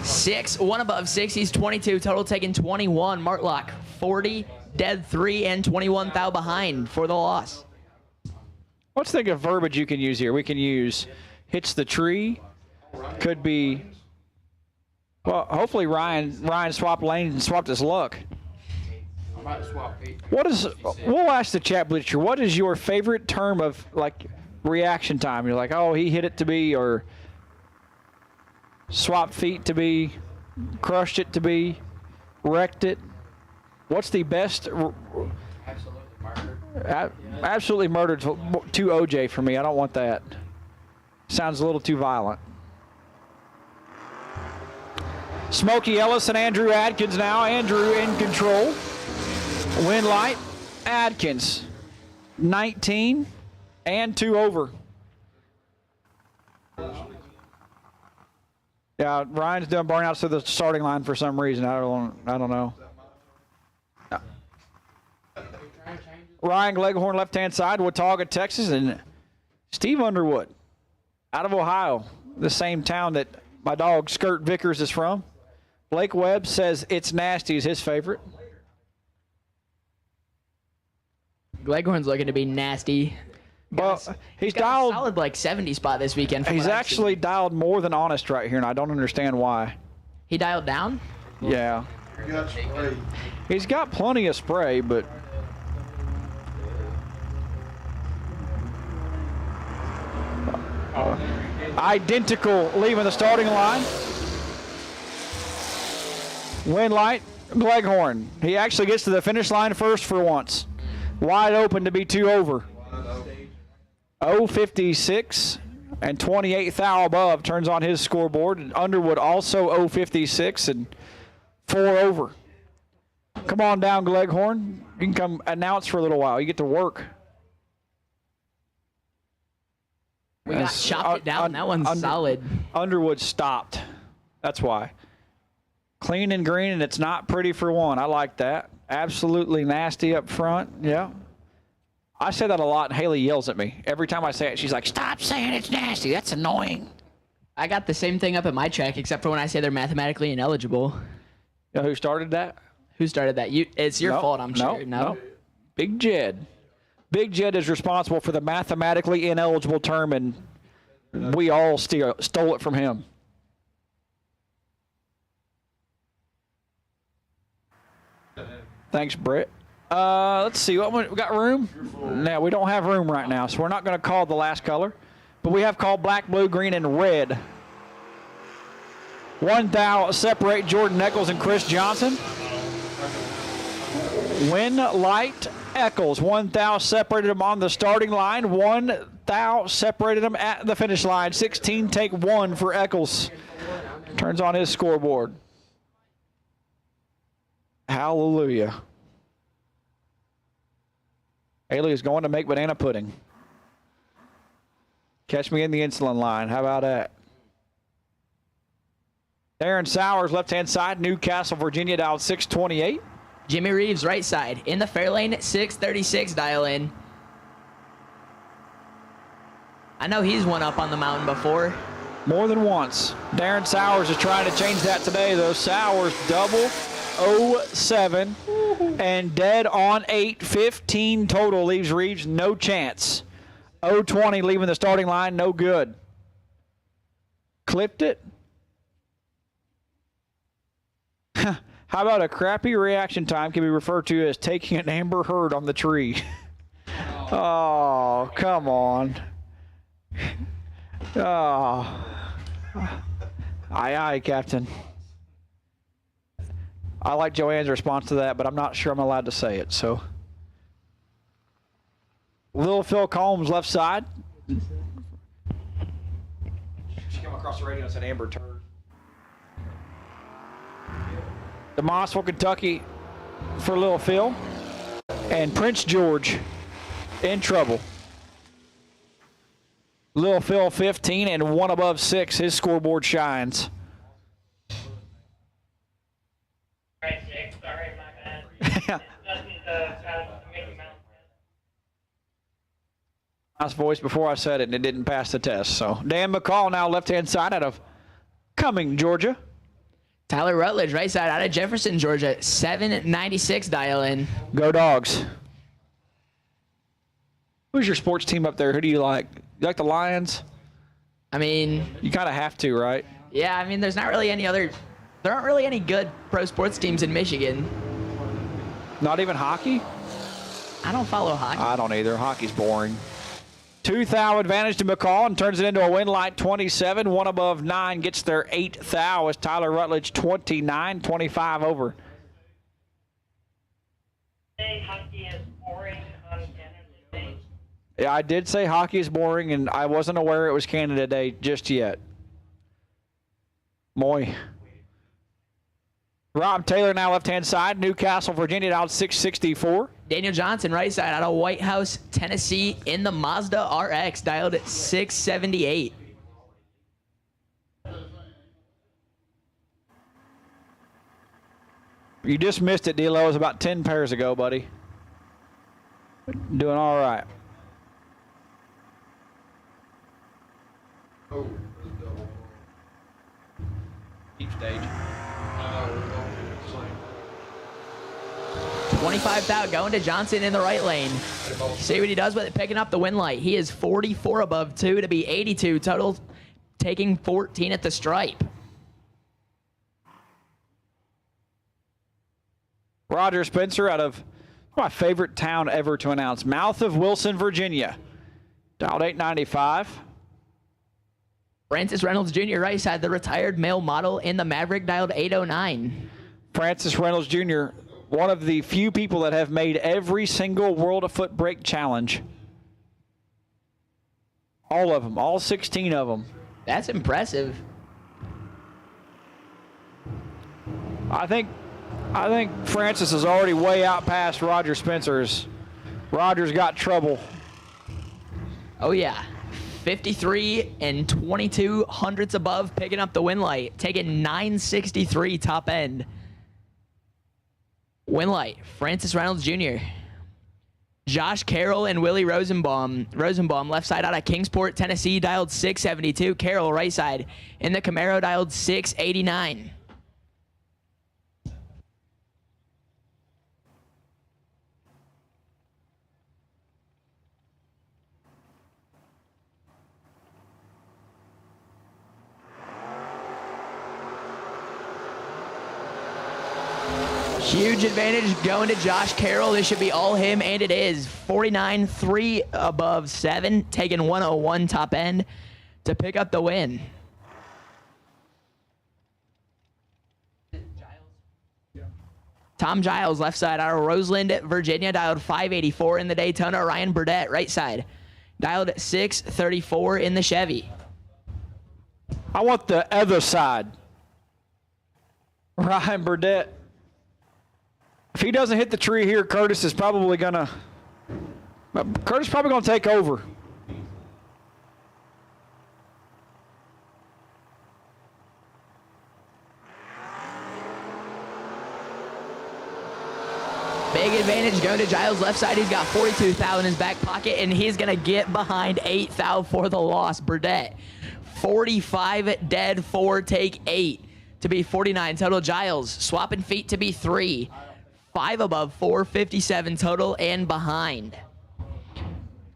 6, 1 above 6. He's 22 total, taking 21. Martlock, 40, dead 3, and 21 thou behind for the loss. Let's think of verbiage you can use here. We can use hits the tree. Could be, well, hopefully Ryan swapped lanes and swapped his luck. I'm about to swap feet. We'll ask the chat bleacher, what is your favorite term of, like, reaction time? You're like, oh, he hit it to be, or swapped feet to be, crushed it to be, wrecked it. What's the best? Absolutely murdered. Absolutely murdered to OJ for me. I don't want that. Sounds a little too violent. Smokey Ellis and Andrew Adkins now. Andrew in control. Winlight, Adkins, 19 and 2 over. Yeah, Ryan's doing burnouts to the starting line for some reason. I don't know. Ryan Gleghorn, left-hand side, Watauga, Texas, and Steve Underwood out of Ohio, the same town that my dog Skirt Vickers is from. Blake Webb says It's Nasty is his favorite. Gleghorn's looking to be nasty. Well, he's got dialed a solid like 70 spot this weekend. He's actually dialed more than honest right here, and I don't understand why. He dialed down? Yeah. He's got plenty of spray, but identical leaving the starting line. Winlight, Gleghorn. He actually gets to the finish line first for once. Wide open to be 2 over. 0.56 and 28 thou above turns on his scoreboard. And Underwood also 0.56 and 4 over. Come on down, Gleghorn. You can come announce for a little while. You get to work. We got chopped it down. That one's solid. Underwood stopped. That's why. Clean and green, and it's not pretty for one. I like that. Absolutely nasty up front. Yeah. I say that a lot, and Haley yells at me. Every time I say it, she's like, stop saying it's nasty. That's annoying. I got the same thing up at my track, except for when I say they're mathematically ineligible. You know who started that? Who started that? It's your fault, I'm sure. No. Big Jed. Big Jed is responsible for the mathematically ineligible term, and we all stole it from him. Thanks, Brett. Let's see. We got room? No, we don't have room right now, so we're not going to call the last color. But we have called black, blue, green, and red. 1 thou separate Jordan Eccles and Chris Johnson. Winlight Eccles. 1 thou separated them on the starting line. 1 thou separated them at the finish line. 16 take 1 for Eccles. Turns on his scoreboard. Hallelujah. Haley is going to make banana pudding. Catch me in the insulin line. How about that? Darren Sowers, left-hand side, Newcastle, Virginia, dialed 628. Jimmy Reeves, right side. In the fair lane, 636, dial in. I know he's won up on the mountain before. More than once. Darren Sowers is trying to change that today, though. Sowers double 07 and dead on 8-15 total. Leaves Reeves no chance. 0-20 leaving the starting line, no good. Clipped it. How about a crappy reaction time can be referred to as taking an Amber Heard on the tree? Oh, come on. Oh. Aye, aye, Captain. I like Joanne's response to that, but I'm not sure I'm allowed to say it, so. Little Phil Combs, left side. She came across the radio and said Amber turd. DeMossville, Kentucky for Little Phil. And Prince George in trouble. Little Phil 15 and 1 above 6. His scoreboard shines. Right, Jake. Sorry, my bad. Nice voice before I said it, and it didn't pass the test. So Dan McCall now left-hand side out of Cumming, Georgia. Tyler Rutledge, right side out of Jefferson, Georgia. 796 dial in. Go Dogs. Who's your sports team up there? Who do you like? You like the Lions? I mean, you kind of have to, right? Yeah, I mean, there's not really any other. There aren't really any good pro sports teams in Michigan. Not even hockey? I don't follow hockey. I don't either. Hockey's boring. 2 thou advantage to McCall and turns it into a win light 27. 1 above 9 gets their 8th thou as Tyler Rutledge 29, 25 over. Hockey is boring on Canada Day. Yeah, I did say hockey is boring, and I wasn't aware it was Canada Day just yet. Moy. Rob Taylor now left-hand side. Newcastle, Virginia, down 664. Daniel Johnson, right side, out of White House, Tennessee, in the Mazda RX, dialed at 678. You just missed it, D-Lo. It was about 10 pairs ago, buddy. Doing all right. Deep stage. 25 thou going to Johnson in the right lane. See what he does with it, picking up the win light. He is 44 above 2 to be 82 total, taking 14 at the stripe. Roger Spencer out of my favorite town ever to announce, Mouth of Wilson, Virginia. Dialed 895. Francis Reynolds Jr. right side, the retired male model in the Maverick, dialed 809. Francis Reynolds Jr., one of the few people that have made every single World of FootBrake challenge. All of them, all 16 of them. That's impressive. I think Francis is already way out past Roger Spencer's. Roger's got trouble. Oh yeah, 53 and 22 hundredths above, picking up the win light, taking 963 top end. Win light, Francis Reynolds Jr. Josh Carroll and Willie Rosenbaum. Rosenbaum, left side out of Kingsport, Tennessee, dialed 672. Carroll, right side in the Camaro, dialed 689. Huge advantage going to Josh Carroll. This should be all him, and it is. 49, 3 above 7, taking 101 top end to pick up the win. Tom Giles, left side out of Roseland, Virginia, dialed 584 in the Daytona. Ryan Burdett, right side, dialed 634 in the Chevy. I want the other side. Ryan Burdett. If he doesn't hit the tree here, Curtis is probably gonna take over. Big advantage going to Giles' left side. He's got 42 thou in his back pocket, and he's gonna get behind 8 thou for the loss. Burdett, 45 dead, 4 take 8 to be 49 total. Giles swapping feet to be 3. 5 above 4, 57 total and behind.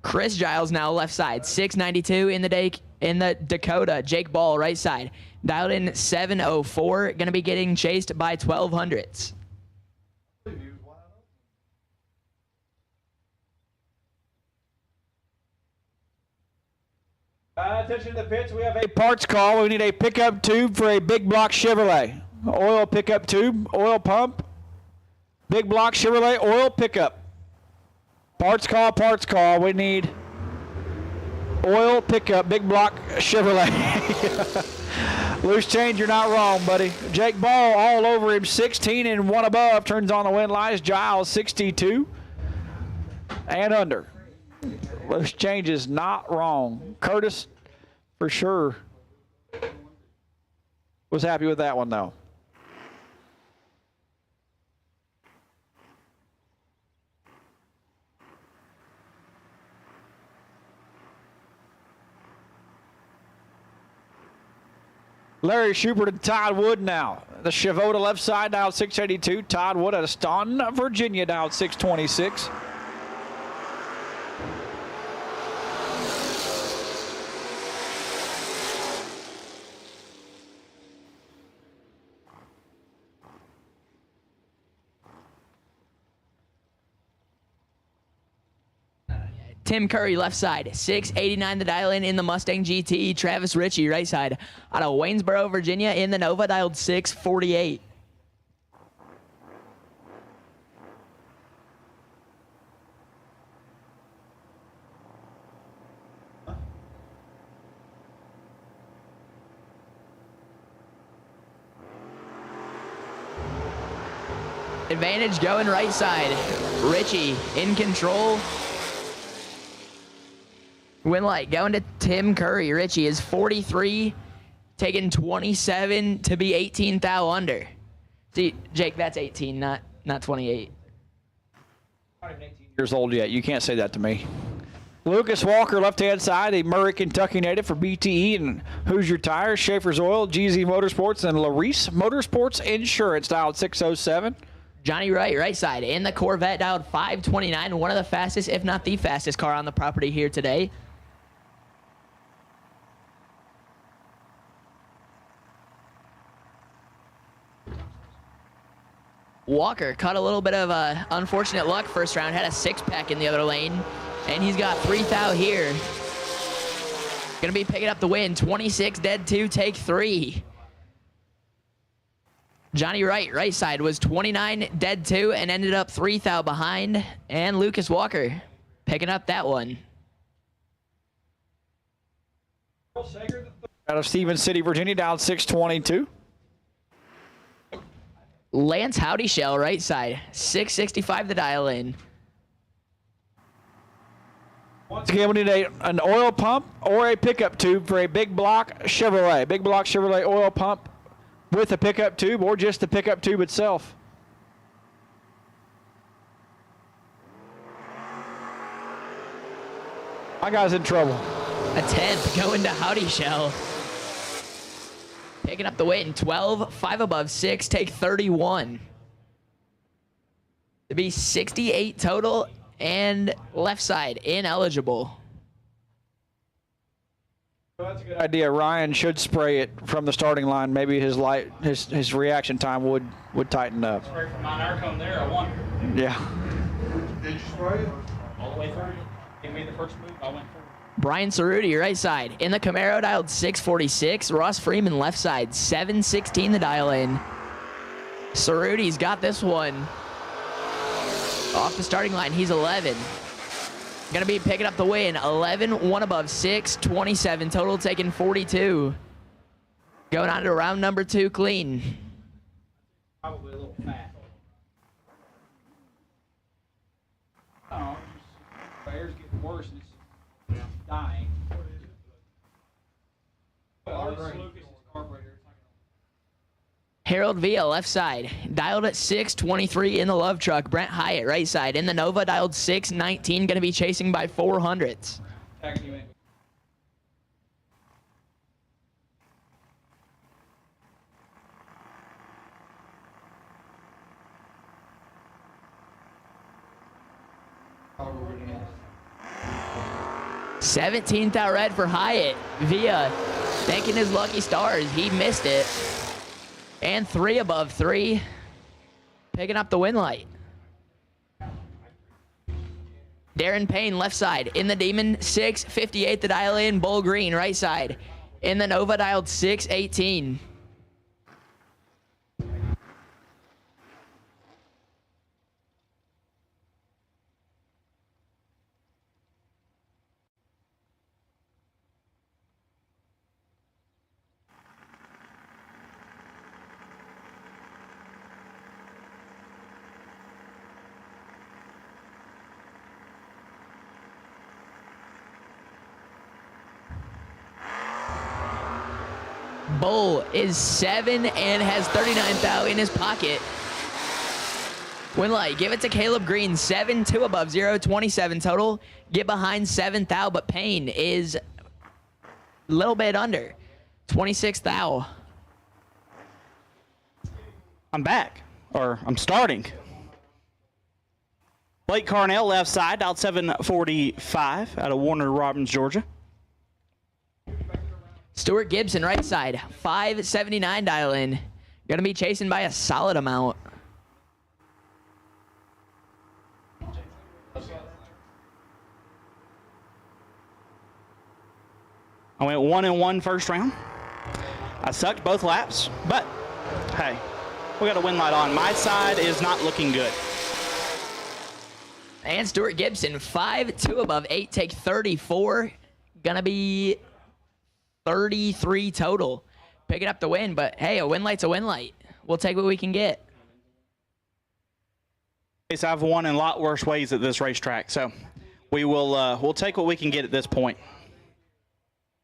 Chris Giles now left side, 692 in the Dakota. Jake Ball right side, dialed in 704, gonna be getting chased by 1200s. Attention to the pits. We have a parts call. We need a pickup tube for a big block Chevrolet. Oil pickup tube, oil pump, big block Chevrolet oil pickup. Parts call. We need oil pickup, big block Chevrolet. Loose change, you're not wrong, buddy. Jake Ball all over him, 16 and 1 above. Turns on the win lights. Giles, 62 and under. Loose change is not wrong. Curtis, for sure, was happy with that one, though. Larry Schubert and Todd Wood now. The Chevota left side down 682. Todd Wood out of Staunton, Virginia down 626. Tim Curry, left side, 689 the dial in the Mustang GT. Travis Ritchie, right side, out of Waynesboro, Virginia, in the Nova, dialed 648. Advantage going right side. Ritchie in control. Win light going to Tim Curry. Ritchie is 43, taking 27 to be 18 thou under. See, Jake, that's 18, not 28. Not even 18 years old yet. You can't say that to me. Lucas Walker, left-hand side, a Murray, Kentucky native for BTE and Hoosier Tires, Schaefer's Oil, GZ Motorsports, and Larice Motorsports Insurance, dialed 607. Johnny Wright, right side, in the Corvette, dialed 529, one of the fastest, if not the fastest car on the property here today. Walker caught a little bit of unfortunate luck first round, had a six-pack in the other lane, and he's got 3 thou here. Gonna be picking up the win, 26 dead 2, take 3. Johnny Wright, right side, was 29 dead 2 and ended up 3 thou behind, and Lucas Walker picking up that one. Out of Stevens City, Virginia, down 622. Lance Howdyshell, right side, 665 the dial in. Once again, we need an oil pump or a pickup tube for a big block Chevrolet. Big block Chevrolet oil pump with a pickup tube or just the pickup tube itself. My guy's in trouble. A 10th going to Howdyshell. Picking up the weight in 12, 5 above 6, take 31. To be 68 total and left side ineligible. That's a good idea. Ryan should spray it from the starting line. Maybe his his reaction time would tighten up. Spray from mine air cone there, I won. Yeah. Did you spray it? All the way through. He made the first move, I went through. Brian Cerruti, right side. In the Camaro, dialed 646. Ross Freeman, left side, 716 the dial in. Cerruti's got this one. Off the starting line, he's 11. Gonna be picking up the win. 11, 1 above 6, 27 total, taking 42. Going on to round number 2 clean. Probably a little fat. Oh, the air's getting worse and it's dying. Well, Lucas's carburetor. Harold Villa, left side, dialed at 623 in the Love Truck. Brent Hyatt, right side, in the Nova, dialed 619, going to be chasing by 400s. Tagging you in. Oh, 17th out red for Hyatt. Villa thanking his lucky stars. He missed it. And 3 above 3. Picking up the win light. Darren Payne, left side. In the Demon, 658 the dial in. Bull Green, right side. In the Nova, dialed 618. Bull is 7 and has 39 thou in his pocket. Win light, give it to Caleb Green, 7, 2 above, 0, 27 total. Get behind 7 thou, but Payne is a little bit under, 26 thou. I'm back, or I'm starting. Blake Carnell, left side, out 745 out of Warner Robins, Georgia. Stuart Gibson, right side, 579 dial in. Gonna be chasing by a solid amount. I went 1-1 first round. I sucked both laps, but hey, we got a win light on. My side is not looking good. And Stuart Gibson, 5, 2 above, 8, take 34. Gonna be 33 total. Picking up the win, but hey, a win light's a win light. We'll take what we can get. I've won in a lot worse ways at this racetrack, so we'll take what we can get at this point.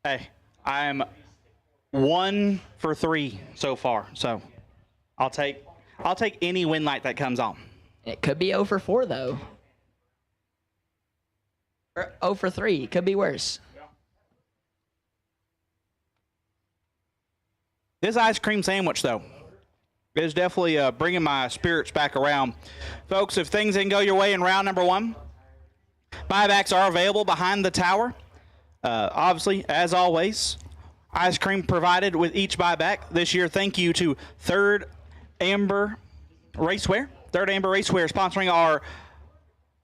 Hey, I'm 1 for 3 so far, so I'll take any win light that comes on. It could be 0 for 4 though. Or 0 for 3. It could be worse. This ice cream sandwich, though, is definitely bringing my spirits back around. Folks, if things didn't go your way in round number 1, buybacks are available behind the tower. Obviously, as always, ice cream provided with each buyback. This year, thank you to Third Amber Raceware. Third Amber Raceware sponsoring our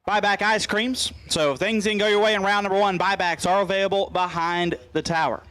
buyback ice creams. So if things didn't go your way in round number 1, buybacks are available behind the tower.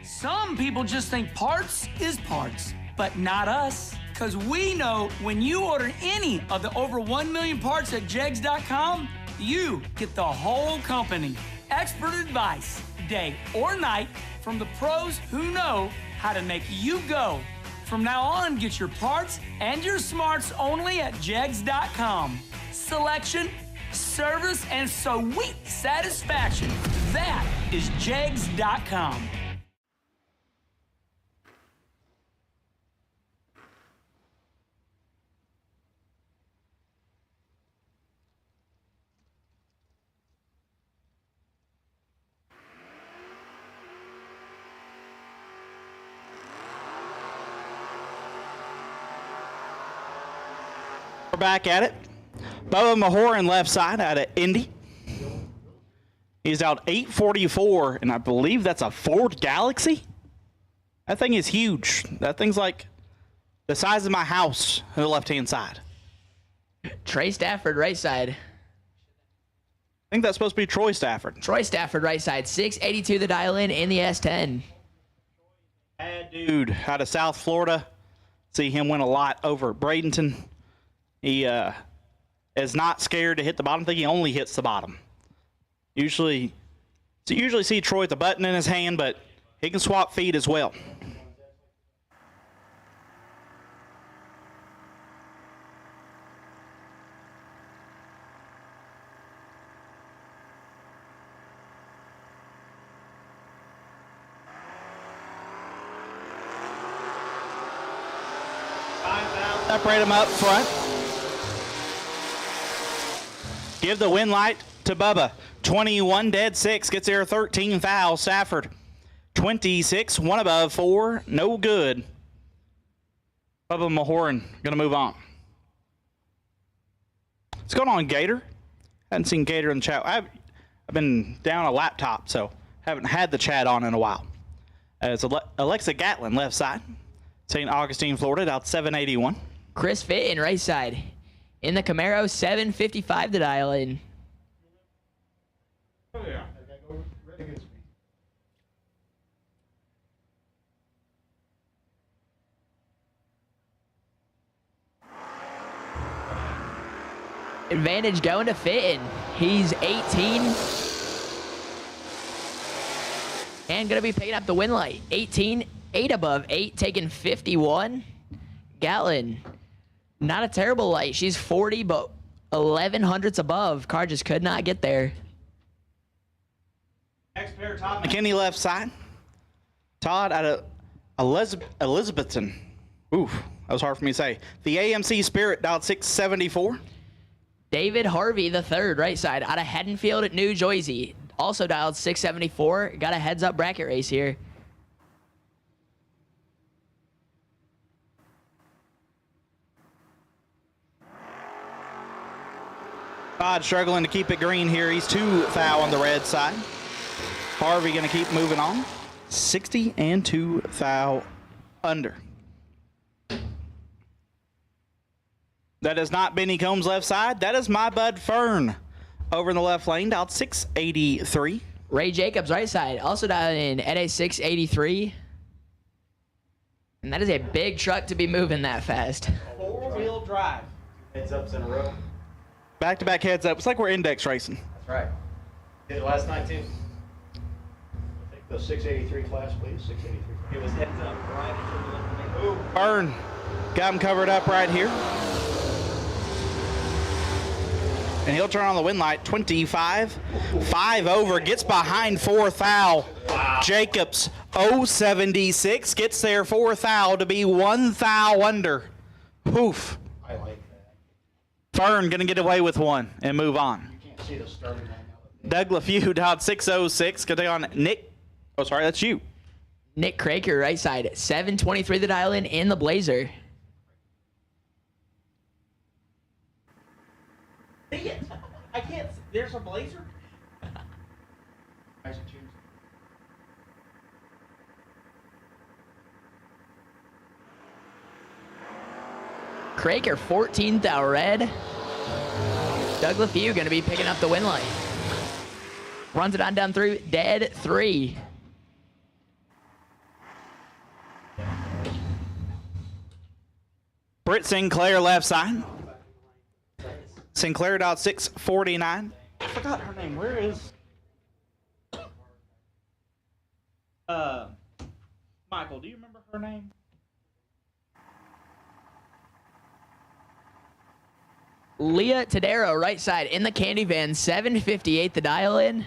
Some people just think parts is parts, but not us. Because we know when you order any of the over 1 million parts at jegs.com, you get the whole company. Expert advice, day or night, from the pros who know how to make you go. From now on, get your parts and your smarts only at jegs.com. Selection, service, and sweet satisfaction. That is jegs.com. We're back at it. Bubba Mahoran, left side out of Indy. He's out 844, and I believe that's a Ford Galaxy. That thing is huge. That thing's like the size of my house on the left-hand side. Trey Stafford, right side. I think that's supposed to be Troy Stafford. Troy Stafford, right side. 682 the dial in the S10. Bad dude out of South Florida. See him win a lot over at Bradenton. He is not scared to hit the bottom. I think he only hits the bottom. Usually see Troy with the button in his hand, but he can swap feet as well. Separate them up front. Give the win light to Bubba. 21 dead 6. Gets there 13 foul. Stafford 26. 1 above 4. No good. Bubba Mahoran going to move on. What's going on, Gator? Hadn't seen Gator in the chat. I've been down a laptop, so Haven't had the chat on in a while. It's Alexa Gatlin, left side. St. Augustine, Florida, out 781. Chris Fitton, right side. In the Camaro, 755 to dial in. Oh, yeah. Advantage going to Fitton. He's 18. And going to be picking up the win light. 18, 8 above, 8, taking 51. Gatlin, not a terrible light. She's 40, but 11 hundredths above. Car just could not get there. Next pair, Todd McKinney, left side. Todd out of Elizabethton. Oof, that was hard for me to say. The AMC Spirit, dialed 674. David Harvey, the third, right side, out of Haddonfield at New Jersey. Also dialed 674. Got a heads-up bracket race here. Todd struggling to keep it green here. He's 2 thou on the red side. Harvey going to keep moving on. 60 and 2 thou under. That is not Benny Combs' left side. That is my bud Fern over in the left lane, out 683. Ray Jacobs, right side, also dialed in at a 683. And that is a big truck to be moving that fast. 4-wheel drive. Heads ups in a row. Back-to-back heads up. It's like we're index racing. That's right. Did it last night, too. I think the 683 class, please. 683. It was heads up right into the left. Fern got him covered up right here. And he'll turn on the win light. 25. 5 over. Gets behind 4 thou. Wow. Jacobs 076. Gets there 4 thou to be 1 thou under. Poof. I like that. Fern going to get away with one and move on. You can't see the starting line now. Doug LaFew dialed 606. Going to take on Nick. Oh, sorry, that's you. Nick Craker, right side, 723 the dial in the Blazer. I can't. There's a Blazer. Craker, 14th out red. Doug LaFew going to be picking up the win light. Runs it on down through dead 3. Britt Sinclair, left side. Sinclair dialed 649. I forgot her name. Where is Michael? Do you remember her name? Leah Tadero, right side, in the candy van, 758 the dial in.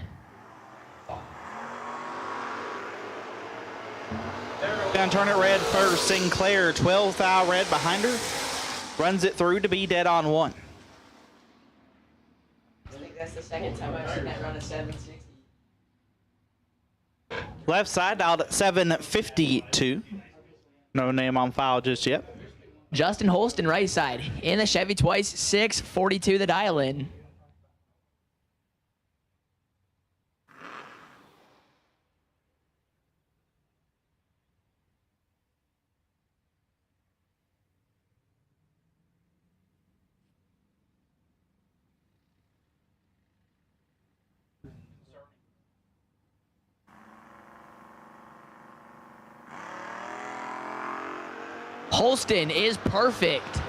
Gonna turn it red first. Sinclair, 12 thou red behind her. Runs it through to be dead on 1. I think that's the second time I've seen that run a 760. Left side dialed at 752. No name on file just yet. Justin Holston, right side, in the Chevy twice, 642 the dial in. Holston is perfect.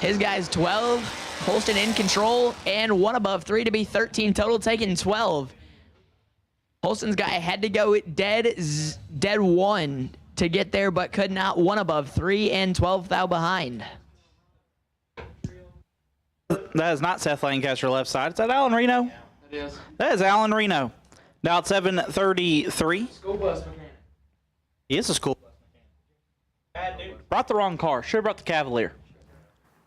His guy's 12. Holston in control and 1 above 3 to be 13 total, taking 12. Holston's guy had to go dead 1 to get there, but could not. 1 above 3 and 12 thou behind. That is not Seth Lancaster, left side. Is that Alan Reno? Yeah, it is. That is Alan Reno. Dialed 733. School bus mechanic. He is a school bus mechanic. Bad dude. Brought the wrong car. Should have brought the Cavalier.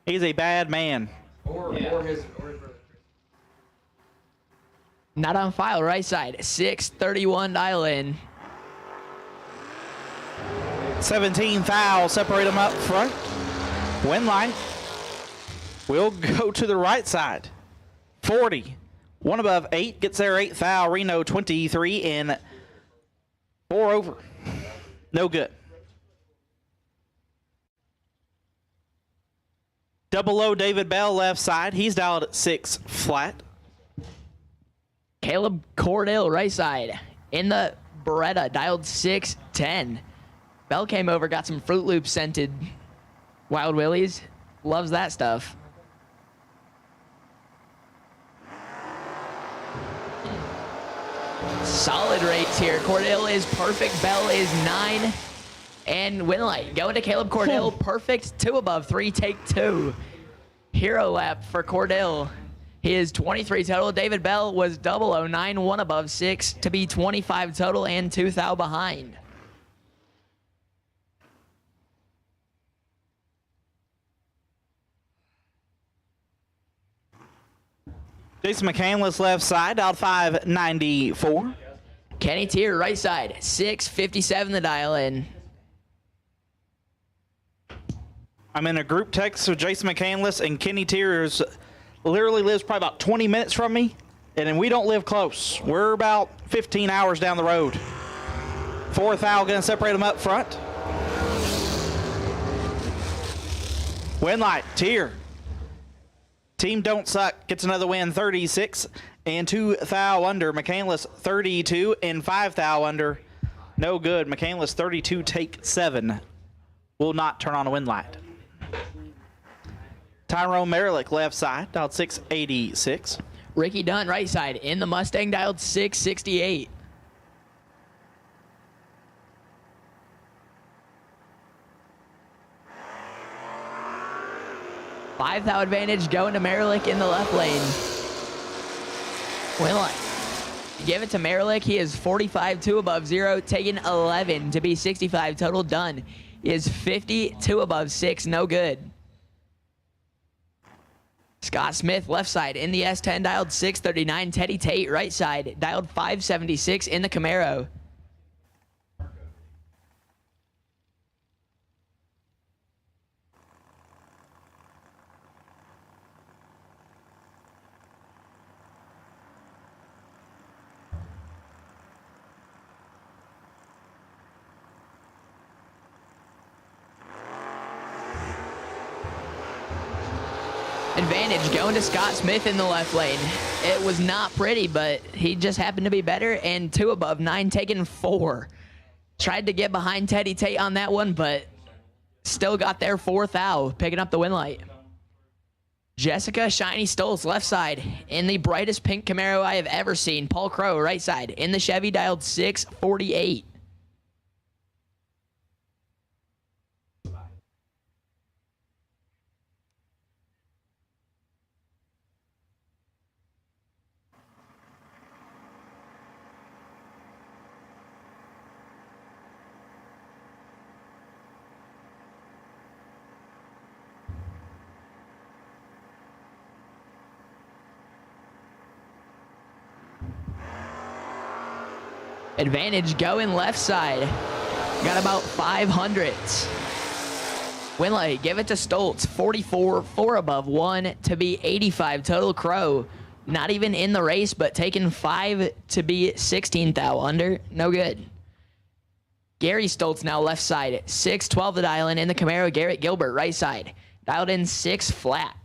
He's a bad man. Or his brother. Not on file, right side. 631 dial in. 17 thou. Separate them up front. Win line. We'll go to the right side. 40. 1 above 8 gets their 8th foul. Reno 23 and 4 over. No good. Double O David Bell left side. He's dialed at 6 flat. Caleb Cordell right side in the Beretta, dialed 610. Bell came over, got some Fruit Loop scented Wild Willies. Loves that stuff. Solid rates here. Cordell is perfect. Bell is 9. And Winlight going to Caleb Cordell. Perfect. 2 above 3. Take 2. Hero lap for Cordell. He is 23 total. David Bell was 009, 1 above 6 to be 25 total and 2 thou behind. Jason McCandless left side, dialed 594. Kenny Tier right side, 657 the dial in. I'm in a group text with Jason McCandless, and Kenny Tiers literally lives probably about 20 minutes from me, and we don't live close. We're about 15 hours down the road. 4th foul going to separate them up front. Winlight, Tier. Team Don't Suck gets another win, 36 and 2 thou under. McCandless 32 and 5 thou under. No good. McCandless 32, take 7. Will not turn on a win light. Tyrone Merrick left side, dialed 686. Ricky Dunn right side in the Mustang, dialed 668. Five thou advantage going to Merrick in the left lane. Winlight. Give it to Merrick. He is 45, 2 above 0, taking 11 to be 65 total. Dunn is 50, 2 above 6, no good. Scott Smith left side in the S10, dialed 639. Teddy Tate right side, dialed 576 in the Camaro. Advantage going to Scott Smith in the left lane. It was not pretty, but he just happened to be better. And 2 above 9, taking 4. Tried to get behind Teddy Tate on that one, but still got their 4th thou, picking up the win light. Jessica Shiny Stoltz left side in the brightest pink Camaro I have ever seen. Paul Crow right side in the Chevy, dialed 648. Advantage going left side. Got about 500s. Winlight, give it to Stoltz. 44, 4 above 1 to be 85 total. Crow, not even in the race, but taking 5 to be 16 thou under. No good. Gary Stoltz now left side. 612 the dial in the Camaro. Garrett Gilbert right side. Dialed in 6 flat.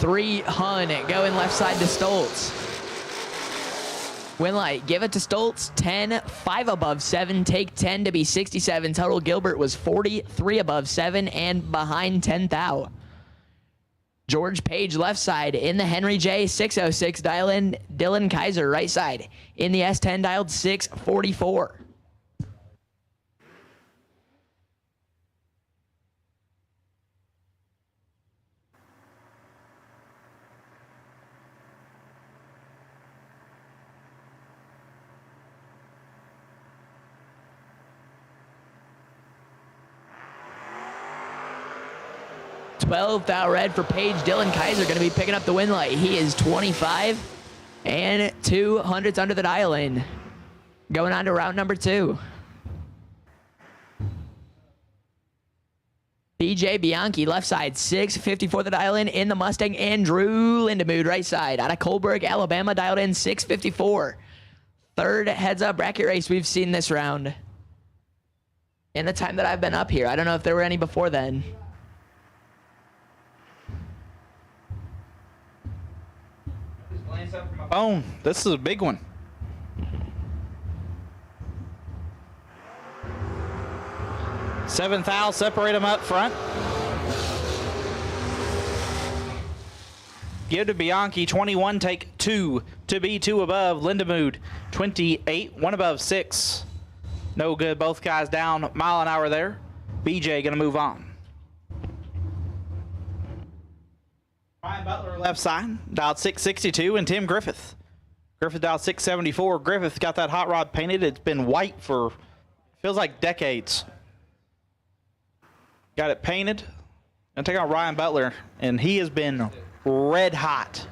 Three Hun going left side to Stoltz. Winlight, give it to Stoltz. 10, 5 above 7, take 10 to be 67 total. Gilbert was 40, 3 above 7, and behind 10 thou. George Page left side in the Henry J 606, dial in Dylan Kaiser right side in the S10, dialed 644. 12 thou red for Paige. Dylan Kaiser going to be picking up the win light. He is 25 and 200s under the dial in. Going on to round number 2. BJ Bianchi, left side, 654 the dial in the Mustang. Andrew Lindemood, right side, out of Coalburg, Alabama, dialed in 654. Third heads up bracket race we've seen this round. In the time that I've been up here. I don't know if there were any before then. Oh, this is a big one. Seventh thou, separate them up front. Give to Bianchi, 21, take 2. To be 2 above, Lindemood, 28, 1 above 6. No good, both guys down, mile an hour there. BJ gonna move on. Ryan Butler left side, dialed 662, and Tim Griffith. Griffith dialed 674. Griffith got that hot rod painted. It's been white for, feels like decades. Got it painted. And take on Ryan Butler, and he has been red hot.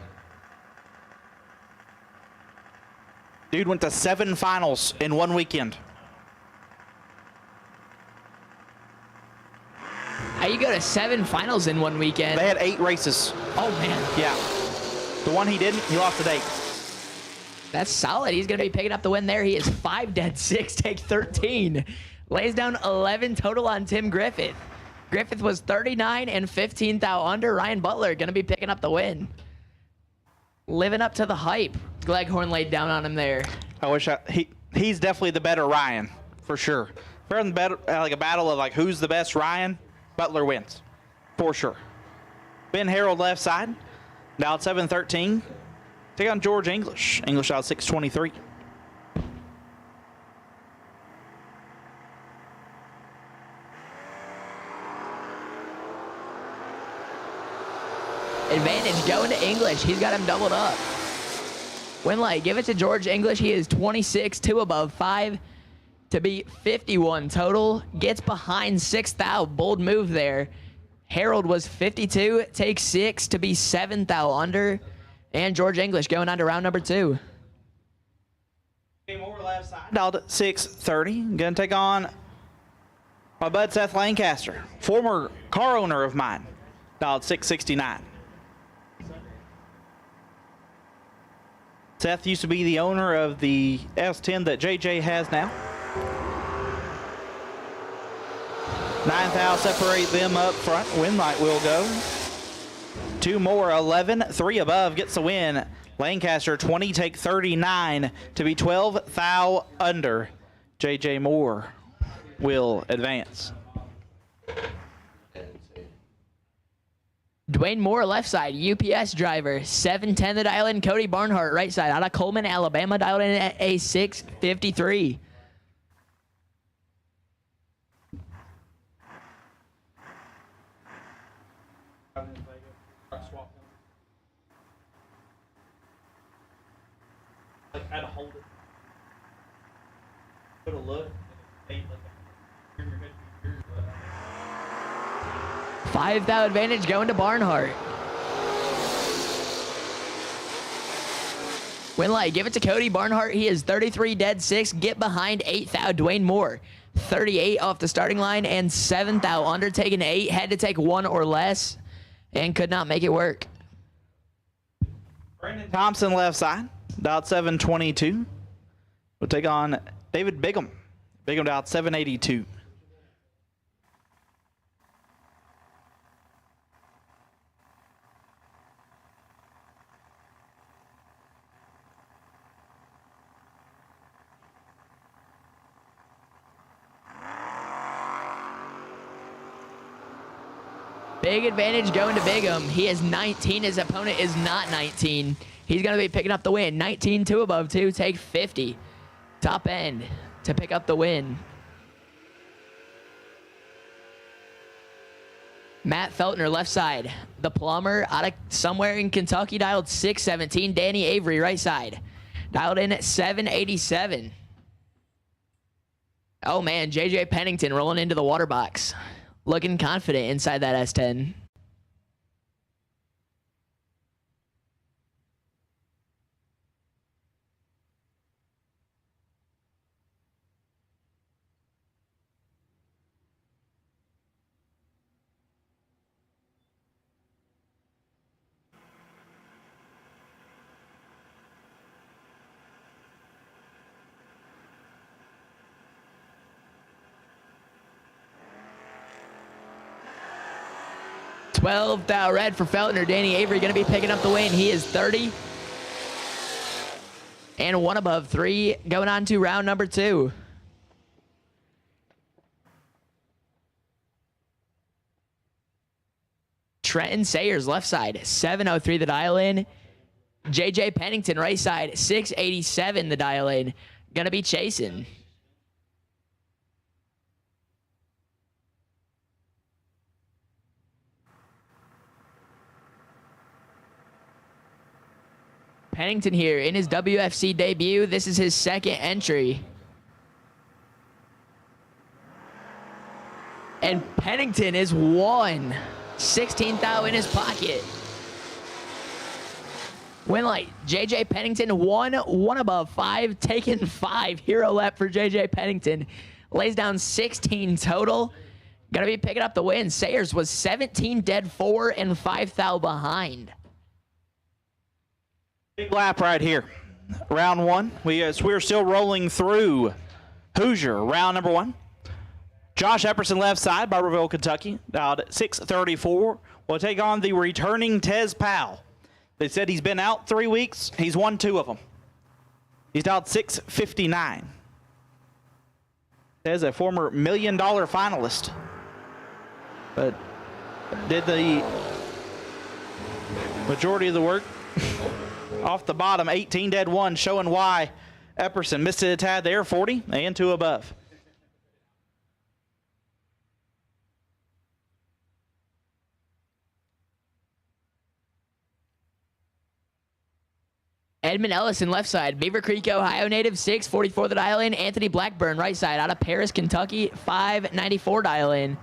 Dude went to 7 finals in 1 weekend. How you go to 7 finals in 1 weekend? They had 8 races. Oh, man. Yeah. The one he didn't, he lost at 8. That's solid. He's going to be picking up the win there. He is 5 dead 6, take 13. Lays down 11 total on Tim Griffith. Griffith was 39 and 15 thou under. Ryan Butler going to be picking up the win. Living up to the hype. Gleghorn laid down on him there. I wish he's definitely the better Ryan, for sure. If we're in the like a battle of like who's the best Ryan, Butler wins, for sure. Ben Harold left side, dialed 713. Take on George English. English dialed 623. Advantage going to English. He's got him doubled up. Win light, give it to George English. He is 26, 2 above 5 to be 51 total. Gets behind 6 thou. Bold move there. Harold was 52, takes 6 to be 7 thou under. And George English going on to round number 2. More left side. Dialed at 630. Gonna take on my bud Seth Lancaster, former car owner of mine. Dialed 669. Seth used to be the owner of the S10 that JJ has now. 9 thou separate them up front. Win light will go. 2 more, 11, 3 above gets the win. Lancaster 20, take 39 to be 12 thou under. JJ Moore will advance. Dwayne Moore, left side, UPS driver, 710 the dial in. Cody Barnhart, right side, out of Coleman, Alabama, dialed in at a 653. Had to hold it. Put a look. 5 thou advantage going to Barnhart. Win light, give it to Cody Barnhart. He is 33 dead 6. Get behind 8 thou. Dwayne Moore, 38 off the starting line and 7 thou under, taking 8. Had to take 1 or less and could not make it work. Brandon Thompson left side, dialed 722. We'll take on David Bigham. Bigham dialed 782. Big advantage going to Bigham. He is 19. His opponent is not 19. He's going to be picking up the win. 19, 2 above 2, take 50. Top end to pick up the win. Matt Feltner, left side. The plumber out of somewhere in Kentucky, dialed 617. Danny Avery, right side. Dialed in at 787. Oh, man, JJ Pennington rolling into the water box. Looking confident inside that S10. 12 thou red for Feltner. Danny Avery going to be picking up the win. He is 30. And 1 above 3 going on to round number 2. Trenton Sayers, left side, 703 the dial in. JJ Pennington, right side, 687 the dial in. Gonna be chasing. Pennington here in his WFC debut. This is his 2nd entry. And Pennington is 1. 16th thou in his pocket. Win light, JJ Pennington, 1 above 5, taking 5. Hero lap for JJ Pennington. Lays down 16 total. Gonna be picking up the win. Sayers was 17 dead 4 and 5 thou behind. Big lap right here. Round 1. We're still rolling through Hoosier. Round number 1. Josh Epperson left side, Barberville, Kentucky. Out at 6:34. Will take on the returning Tez Powell. They said he's been out 3 weeks. He's won 2 of them. He's out 6:59. Tez, a former $1 million finalist, but did the majority of the work off the bottom. 18 dead 1, showing why Epperson missed it a tad there. 40 and 2 above. Edmund Ellison, left side. Beaver Creek, Ohio native, 644 the dial in. Anthony Blackburn, right side. Out of Paris, Kentucky, 594 dial in.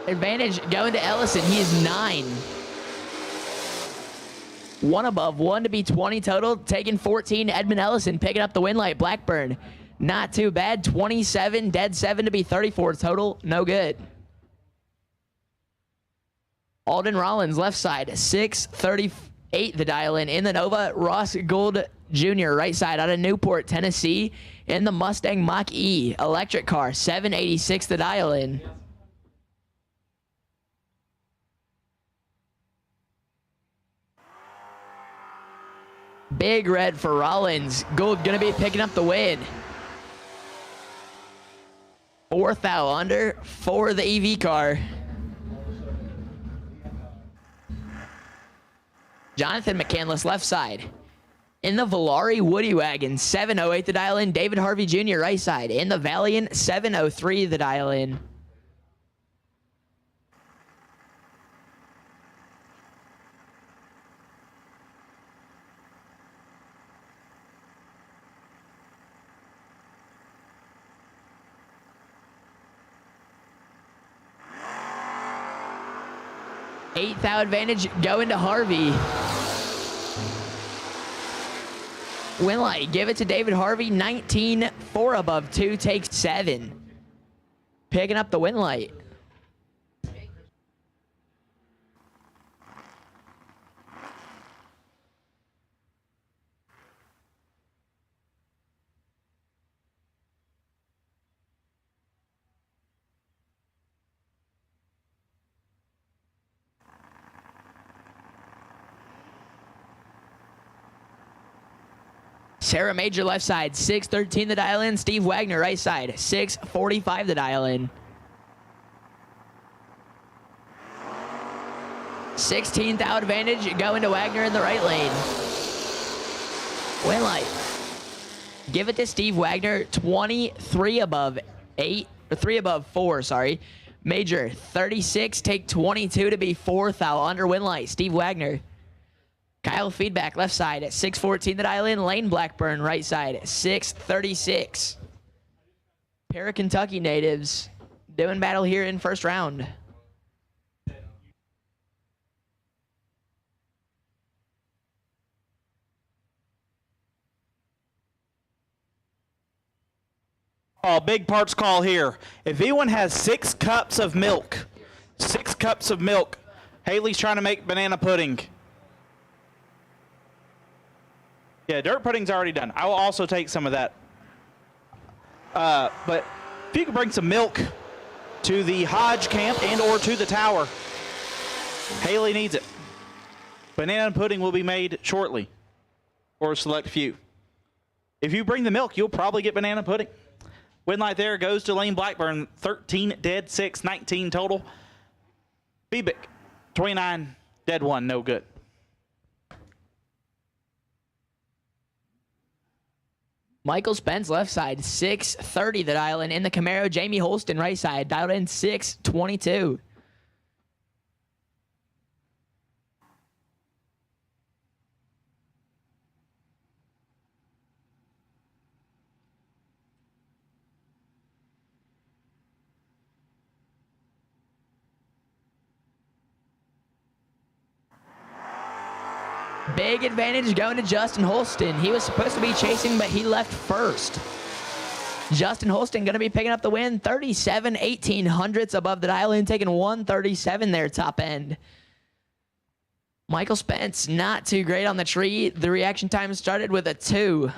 Advantage going to Ellison. He is 9. 1 above, 1 to be 20 total. Taking 14, Edmund Ellison picking up the win light. Blackburn, not too bad. 27, dead 7 to be 34 total. No good. Alden Rollins, left side, 638 the dial in the Nova. Ross Gould Jr., right side, out of Newport, Tennessee, in the Mustang Mach-E electric car, 786 the dial in. Big red for Rollins. Gould gonna be picking up the win. 4th thou under for the EV car. Jonathan McCandless, left side. In the Valari Woody Wagon, 708 the dial in. David Harvey Jr., right side. In the Valiant, 703 the dial in. Eighth thou advantage going to Harvey. Winlight, give it to David Harvey. 19, 4 above 2, takes 7. Picking up the Winlight. Sarah Major, left side, 613 the dial in. Steve Wagner, right side, 645 the dial in. 16th out advantage going to Wagner in the right lane. Winlight. Give it to Steve Wagner, 23 above 8, or 3 above 4, sorry. Major, 36, take 22 to be 4th out under Winlight. Steve Wagner. Kyle Feedback, left side at 614 the dial in. Lane Blackburn, right side at 636. Pair of Kentucky natives doing battle here in first round. Oh, big parts call here. If anyone has 6 cups of milk, 6 cups of milk, Haley's trying to make banana pudding. Yeah, dirt pudding's already done. I will also take some of that. But if you could bring some milk to the Hodge camp and or to the tower, Haley needs it. Banana pudding will be made shortly for a select few. If you bring the milk, you'll probably get banana pudding. Win light there goes to Lane Blackburn, 13 dead, 6, 19 total. Beebick, 29 dead, 1, no good. Michael Spence left side, 630 the dial in the Camaro. Jamie Holston right side, dialed in 622. Big advantage going to Justin Holston. He was supposed to be chasing, but he left first. Justin Holston going to be picking up the win. 37 1800ths above the dial in, taking 137 there top end. Michael Spence not too great on the tree. The reaction time started with a 2.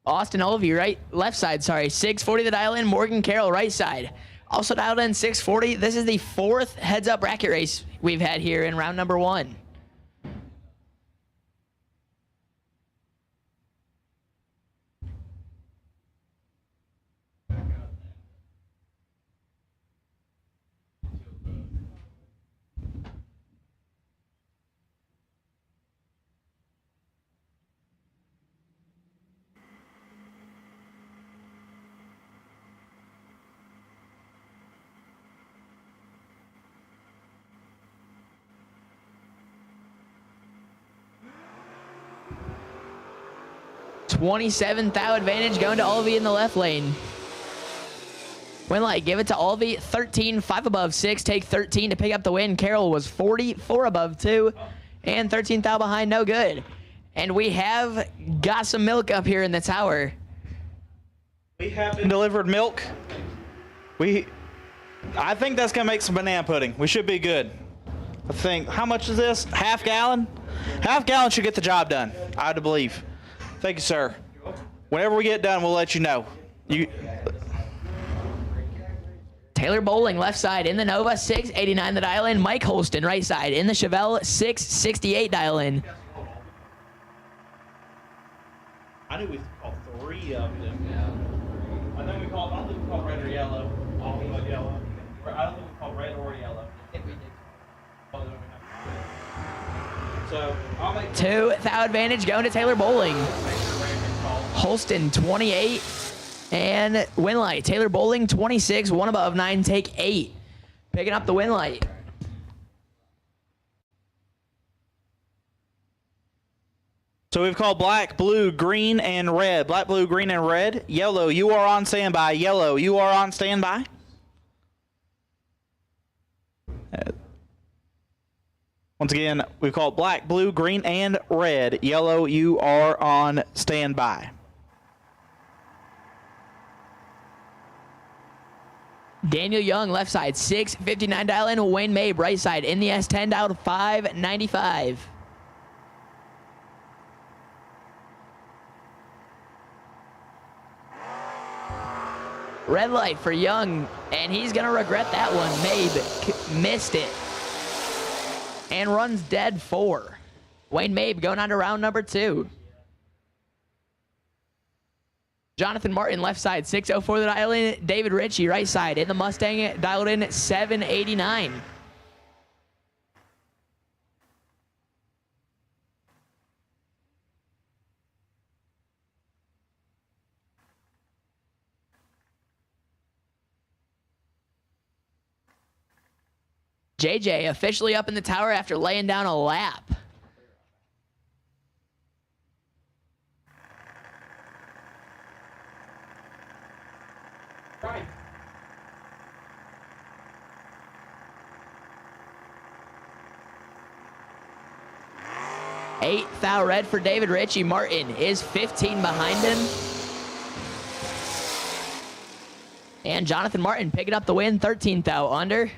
Austin Olvey, left side, 640 the dial in. Morgan Carroll, right side. Also dialed in 640. This is the 4th heads-up bracket race we've had here in round number 1. $27,000 advantage going to Olvey in the left lane. Win light, give it to Olvey. 13, 5 above 6, take 13 to pick up the win. Carroll was 40, 4 above 2, and 13,000 behind, no good. And we have got some milk up here in the tower. We have been delivered milk. I think that's gonna make some banana pudding. We should be good. I think, how much is this? Half gallon? Half gallon should get the job done, I do believe. Thank you, sir. Whenever we get done, we'll let you know. Taylor Bowling, left side in the Nova, 689 the dial in. Mike Holston, right side in the Chevelle, 668 dial in. I knew we called 3 of them. I think we called, I don't think we called red or yellow. I don't think we called red or yellow. I think we did. So, I'll make 2,000 advantage going to Taylor Bowling. Holston, 28. And win light. Taylor Bowling, 26. 1 above 9, take 8. Picking up the win light. So we've called black, blue, green, and red. Black, blue, green, and red. Yellow, you are on standby. Yellow, you are on standby. Once again, we've called black, blue, green, and red. Yellow, you are on standby. Daniel Young, left side, 659 dial in. Wayne Mabe, right side in the S10, dialed 595. Red light for Young, and he's going to regret that one. Mabe missed it. and runs dead 4. Wayne Mabe going on to round number 2. Jonathan Martin, left side, 604 the dial in. David Ritchie, right side, in the Mustang, dialed in 789. JJ officially up in the tower after laying down a lap. Right. Eight thou red for David Ritchie. Martin is 15 behind him. And Jonathan Martin picking up the win, 13 thou under.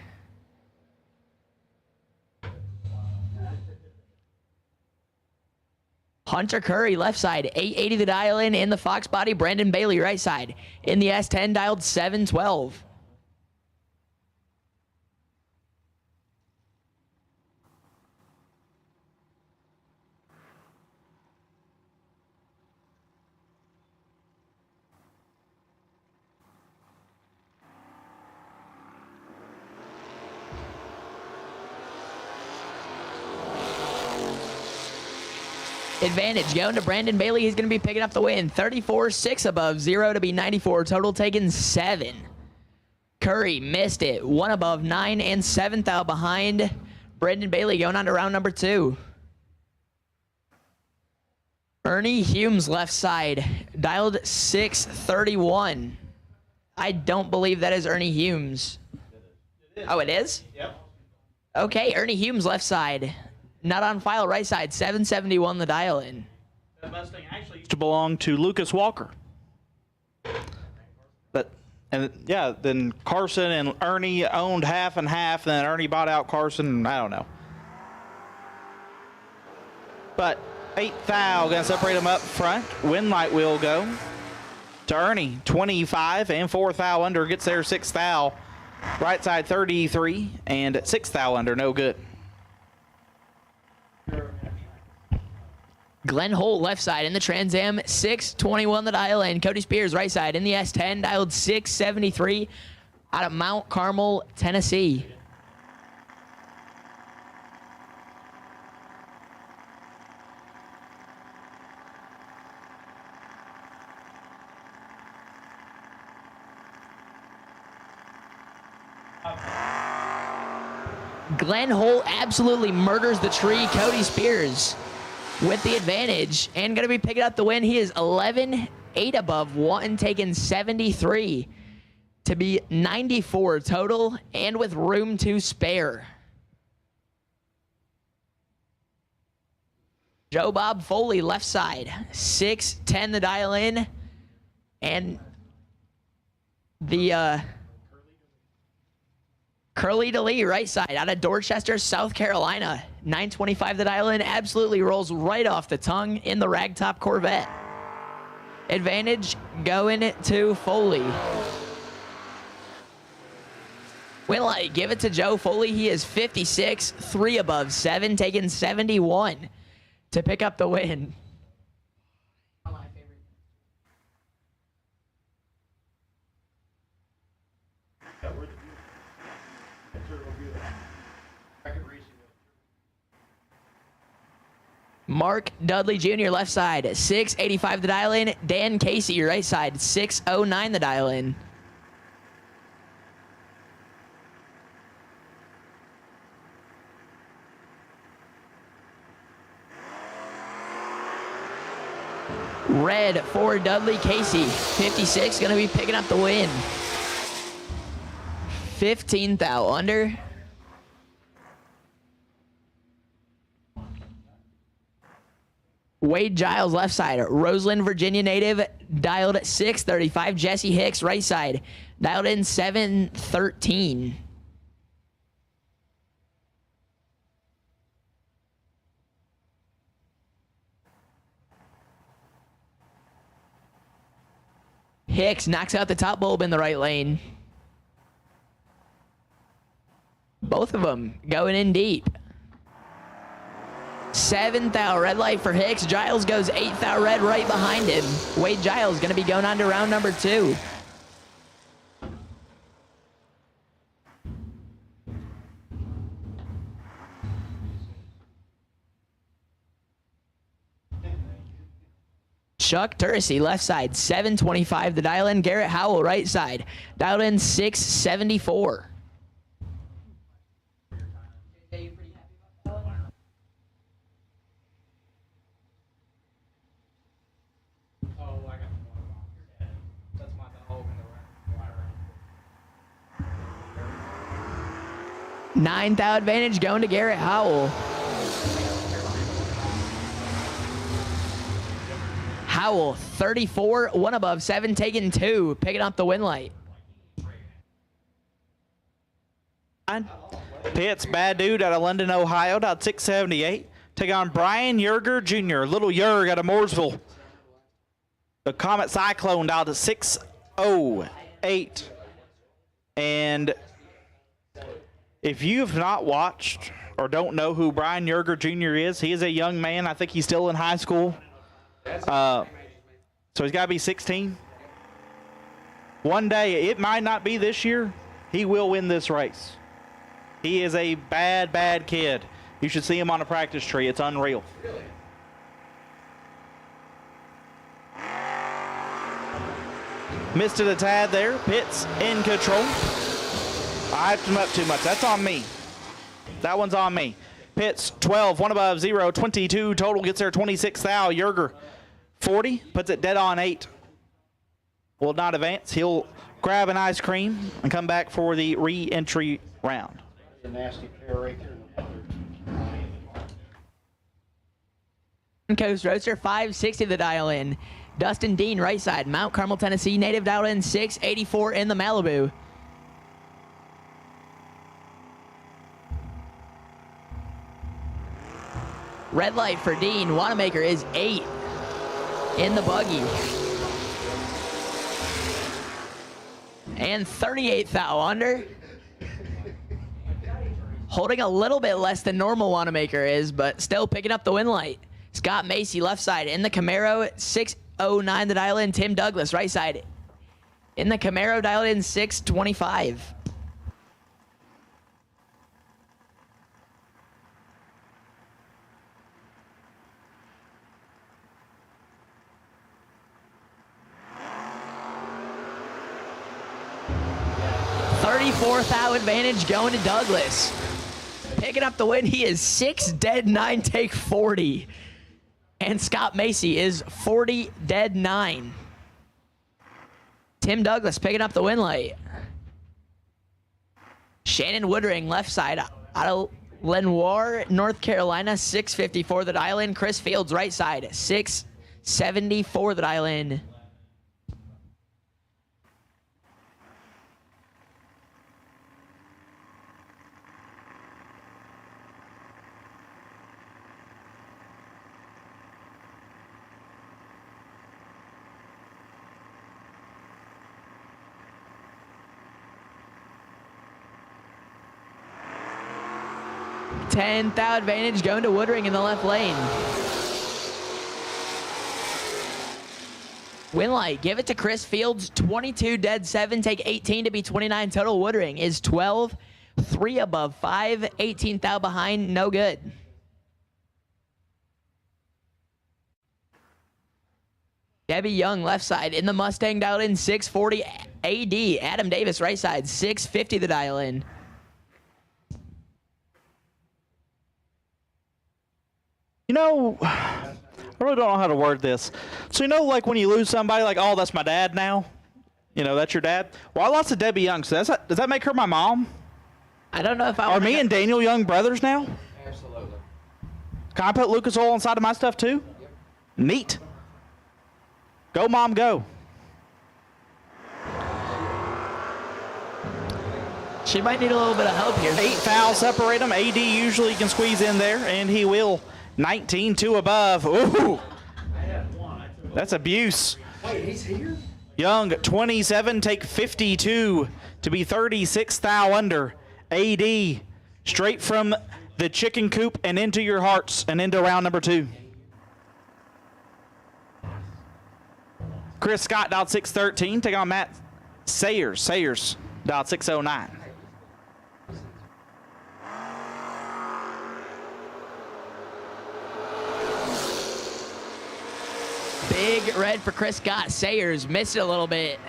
Hunter Curry, left side, 880 the dial in the Fox body. Brandon Bailey, right side, in the S10, dialed 712. Advantage going to Brandon Bailey. He's going to be picking up the win. 34, 6 above, 0 to be 94. Total taken 7. Curry missed it. 1 above, 9 and 7th out behind. Brandon Bailey going on to round number 2. Ernie Humes, left side, dialed 631. I don't believe that is Ernie Humes. Oh, it is? Yep. Okay, Ernie Humes, left side. Not on file, right side, 771 the dial in. That Mustang actually used to belong to Lucas Walker. Then Carson and Ernie owned half and half, and then Ernie bought out Carson, I don't know. But 8 thou, gonna separate them up front. Wind light will go to Ernie, 25, and 4 thou under, gets there 6 thou. Right side 33, and 6 thou under, no good. Glenn Holt, left side in the Trans Am, 621 the dial in. Cody Spears, right side in the S10, dialed 673 out of Mount Carmel, Tennessee. Glenn Holt absolutely murders the tree. Cody Spears with the advantage and going to be picking up the win. He is 11, 8 above, 1 taken 73 to be 94 total and with room to spare. Joe Bob Foley, left side, 610 the dial in, and the Curly DeLee, right side, out of Dorchester, South Carolina. 925 the dial in, absolutely rolls right off the tongue in the ragtop Corvette. Advantage going to Foley. Winlight, give it to Joe Foley. He is 56, 3 above, 7, taking 71 to pick up the win. Mark Dudley Jr., left side, 685 the dial in. Dan Casey, right side, 609 the dial in. Red for Dudley Casey, 56, going to be picking up the win. 15 thou under. Wade Giles, left side, Roseland, Virginia native, dialed at 635. Jesse Hicks, right side, dialed in 713. Hicks knocks out the top bulb in the right lane. Both of them going in deep. 7th thou. Red light for Hicks. Giles goes 8th thou. Red right behind him. Wade Giles going to be going on to round number 2. Chuck Tursey, left side, 725 the dial in. Garrett Howell, right side, dialed in 674. Ninth thou advantage going to Garrett Howell. Howell, 34, 1 above, 7, taking 2, picking up the win light. Pitts, bad dude out of London, Ohio, out 678. Take on Brian Yerger Jr., little Yerg out of Mooresville. The Comet Cyclone out to 608. And if you have not watched or don't know who Brian Yerger Jr. is, he is a young man. I think he's still in high school. So he's got to be 16. One day, it might not be this year, he will win this race. He is a bad, bad kid. You should see him on a practice tree. It's unreal. Missed it a tad there. Pitts in control. I hyped him up too much. That's on me. That one's on me. Pitts 12, 1 above, 0, 22 total, gets there 26 thou. Yerger 40, puts it dead on 8. Will not advance. He'll grab an ice cream and come back for the re-entry round. A nasty pair right there. Coast Roadster, 560 the dial in. Dustin Dean, right side, Mount Carmel, Tennessee native, dialed in 684 in the Malibu. Red light for Dean. Wanamaker is 8 in the buggy. And 38th thou under. Holding a little bit less than normal Wanamaker is, but still picking up the win light. Scott Macy, left side. In the Camaro, 609 the dial in. Tim Douglas, right side. In the Camaro, dialed in 625. Fourth thou advantage going to Douglas. Picking up the win. He is 6 dead 9 take 40. And Scott Macy is 40 dead 9. Tim Douglas picking up the win light. Shannon Woodring, left side, out of Lenoir, North Carolina, 654 the dial in. Chris Fields, right side, 674 the dial in. Tenth thou advantage going to Woodring in the left lane. Win light, give it to Chris Fields, 22 dead 7, take 18 to be 29 total. Woodring is 12, 3 above 5, 18th thou behind, no good. Debbie Young, left side, in the Mustang, dialed in 640 AD. Adam Davis, right side, 650 the dial in. You know, I really don't know how to word this. So, you know, like when you lose somebody, like, oh, that's my dad now? You know, that's your dad? Well, I lost to Debbie Young, so does that make her my mom? I don't know if I Are me and Daniel Young brothers now? Absolutely. Can I put Lucas Oil inside of my stuff too? Yep. Neat. Go, Mom, go. She might need a little bit of help here. 8 fouls separate them. AD usually can squeeze in there, and he will. 19, 2 above. Ooh. That's abuse. Wait, he's here? Young, 27, take 52 to be 36 thou under. AD, straight from the chicken coop and into your hearts and into round number 2. Chris Scott dialed 613. Take on Matt Sayers. Sayers dialed 609. Big red for Chris Scott. Sayers missed it a little bit.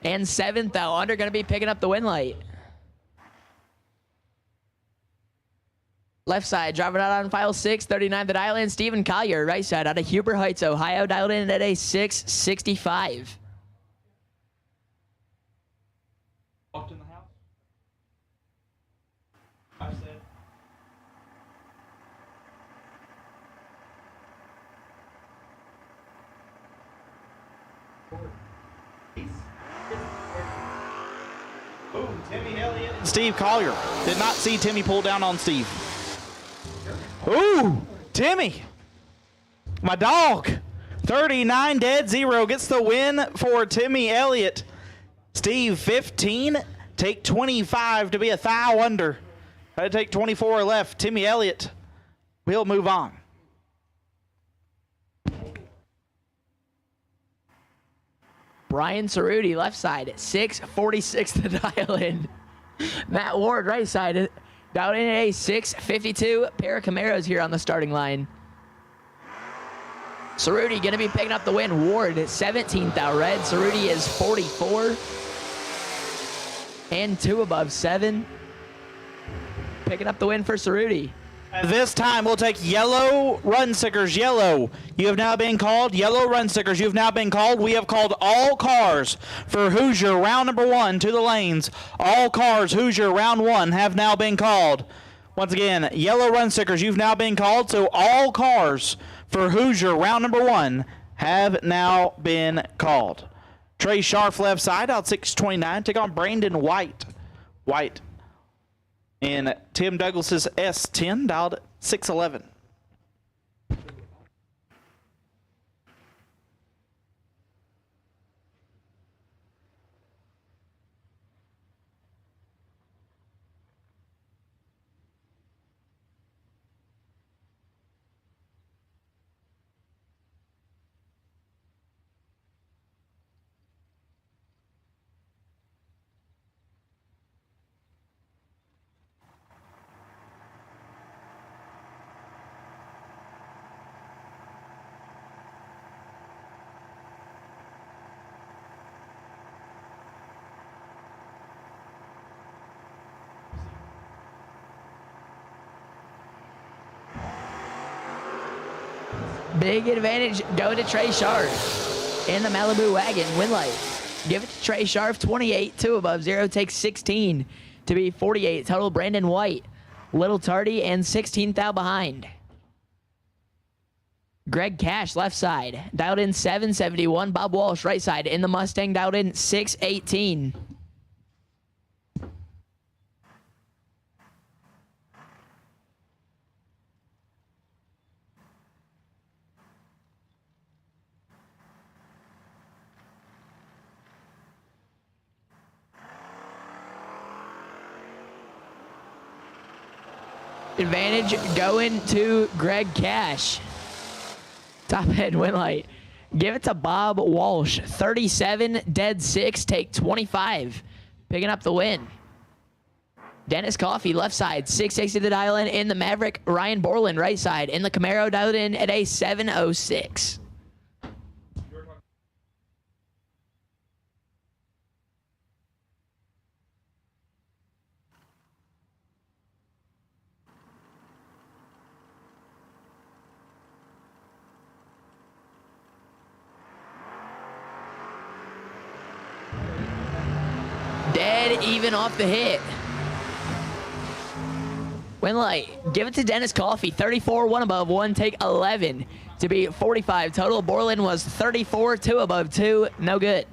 And 7th, though. Under going to be picking up the win light. Left side, driving out on file 639, the dial in, Stephen Collier. Right side, out of Huber Heights, Ohio, dialed in at a 665. Walked in the house. I said. Boom, Timmy Elliott. Steve Collier. Did not see Timmy pull down on Steve. Ooh, Timmy. My dog. 39 dead 0 gets the win for Timmy Elliott. Steve 15. Take 25 to be a thou under. I take 24 left. Timmy Elliott will move on. Brian Cerruti, left side, at 646 the dial in. Matt Ward, right side, dialed in at a 652. Pair of Camaros here on the starting line. Cerruti going to be picking up the win. Ward at 17th out red. Cerruti is 44. And 2 above 7. Picking up the win for Cerruti. This time we'll take yellow run stickers. Yellow, you have now been called. Yellow run stickers, you have now been called. We have called all cars for Hoosier round number 1 to the lanes. All cars Hoosier round 1 have now been called. Once again, yellow run stickers, you've now been called. So all cars for Hoosier round number 1 have now been called. Trey Scharf left side out 629. Take on Brandon White. White. And Tim Douglas's S10 dialed 611. Big advantage going to Trey Scharf in the Malibu wagon. Win light. Give it to Trey Scharf. 28, 2 above 0. Takes 16 to be 48. Total Brandon White. Little Tardy and 16th out behind. Greg Cash left side. Dialed in 771. Bob Walsh right side in the Mustang. Dialed in 618. Advantage going to Greg Cash. Top head win light. Give it to Bob Walsh. 37, dead 6, take 25. Picking up the win. Dennis Coffey, left side, 660 the dial in the Maverick. Ryan Borland, right side, in the Camaro, dialed in at a 706. Dead even off the hit. Win light. Give it to Dennis Coffey. 34, 1 above 1. Take 11 to be 45 total. Borland was 34, 2 above 2. No good.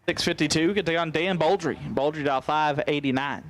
652. Get to on Dan Baldry. Baldry dial 589.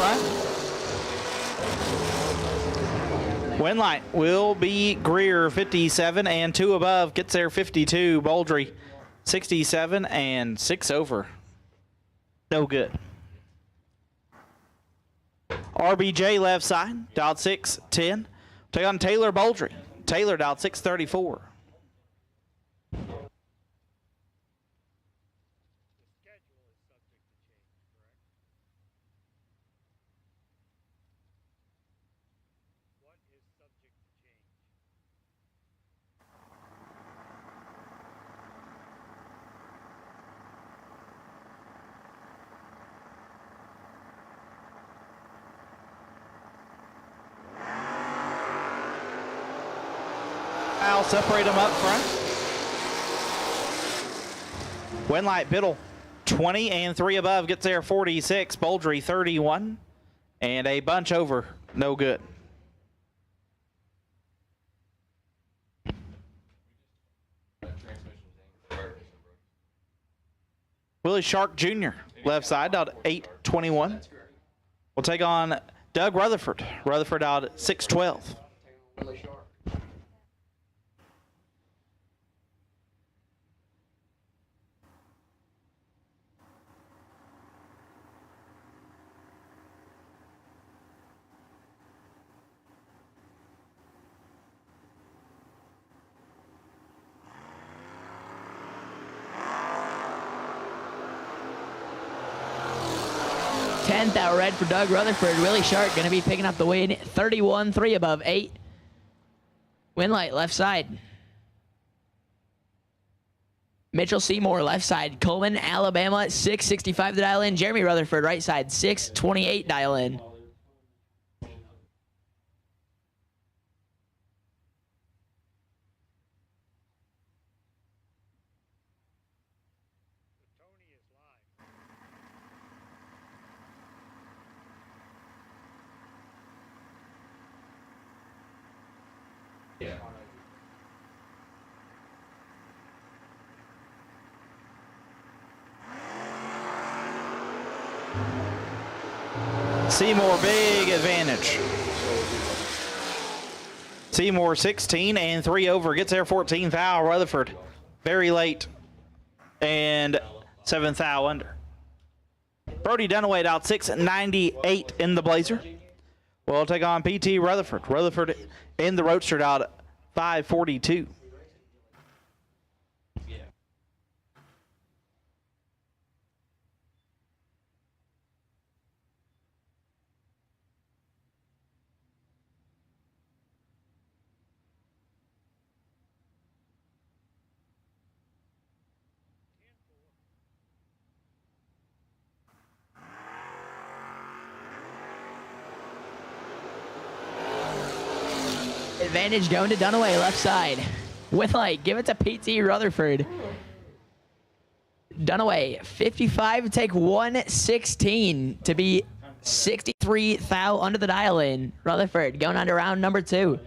front. Win light will be Greer, 57 and 2 above. Gets there 52. Baldry, 67 and 6 over. No good. RBJ left side, dialed 610. Take on Taylor Baldry. Taylor dialed 634. I'll separate them up front. Winlight Biddle, 20 and 3 above, gets there 46. Baldry, 31. And a bunch over, no good. Willie Shark Jr., left side, out 821. We'll take on Doug Rutherford. Rutherford out at 612. Tenth out red for Doug Rutherford. Willie Shark going to be picking up the win. 31, 3 above 8. Winlight left side. Mitchell Seymour left side. Coleman, Alabama, 665 to dial in. Jeremy Rutherford right side, 628 dial in. Seymour, big advantage. Seymour 16 and 3 over, gets there 14 foul. Rutherford very late and 7 foul under. Brody Dunaway out 698 in the Blazer. We'll take on PT Rutherford. Rutherford in the Roadster out 542. Advantage going to Dunaway, left side. With light, give it to PT Rutherford. Dunaway, 55, take 116 to be 63 thou under the dial in. Rutherford going on to round number 2.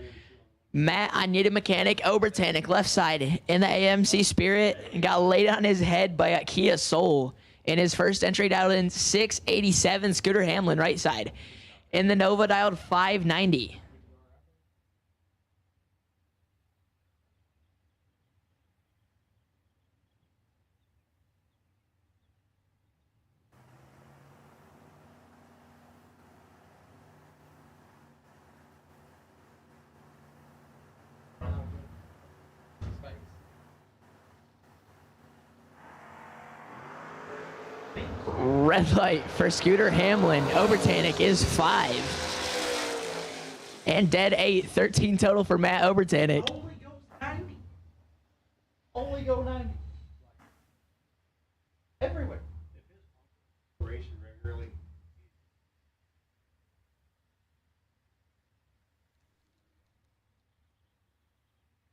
Matt, I need a mechanic. Obertanic, left side in the AMC Spirit. Got laid on his head by a Kia Soul in his first entry, dialed in 687. Scooter Hamlin, right side. In the Nova, dialed 590. Red light for Scooter Hamlin. Obertanic is 5. And dead 8. 13 total for Matt Obertanic. Only go 90. Everywhere.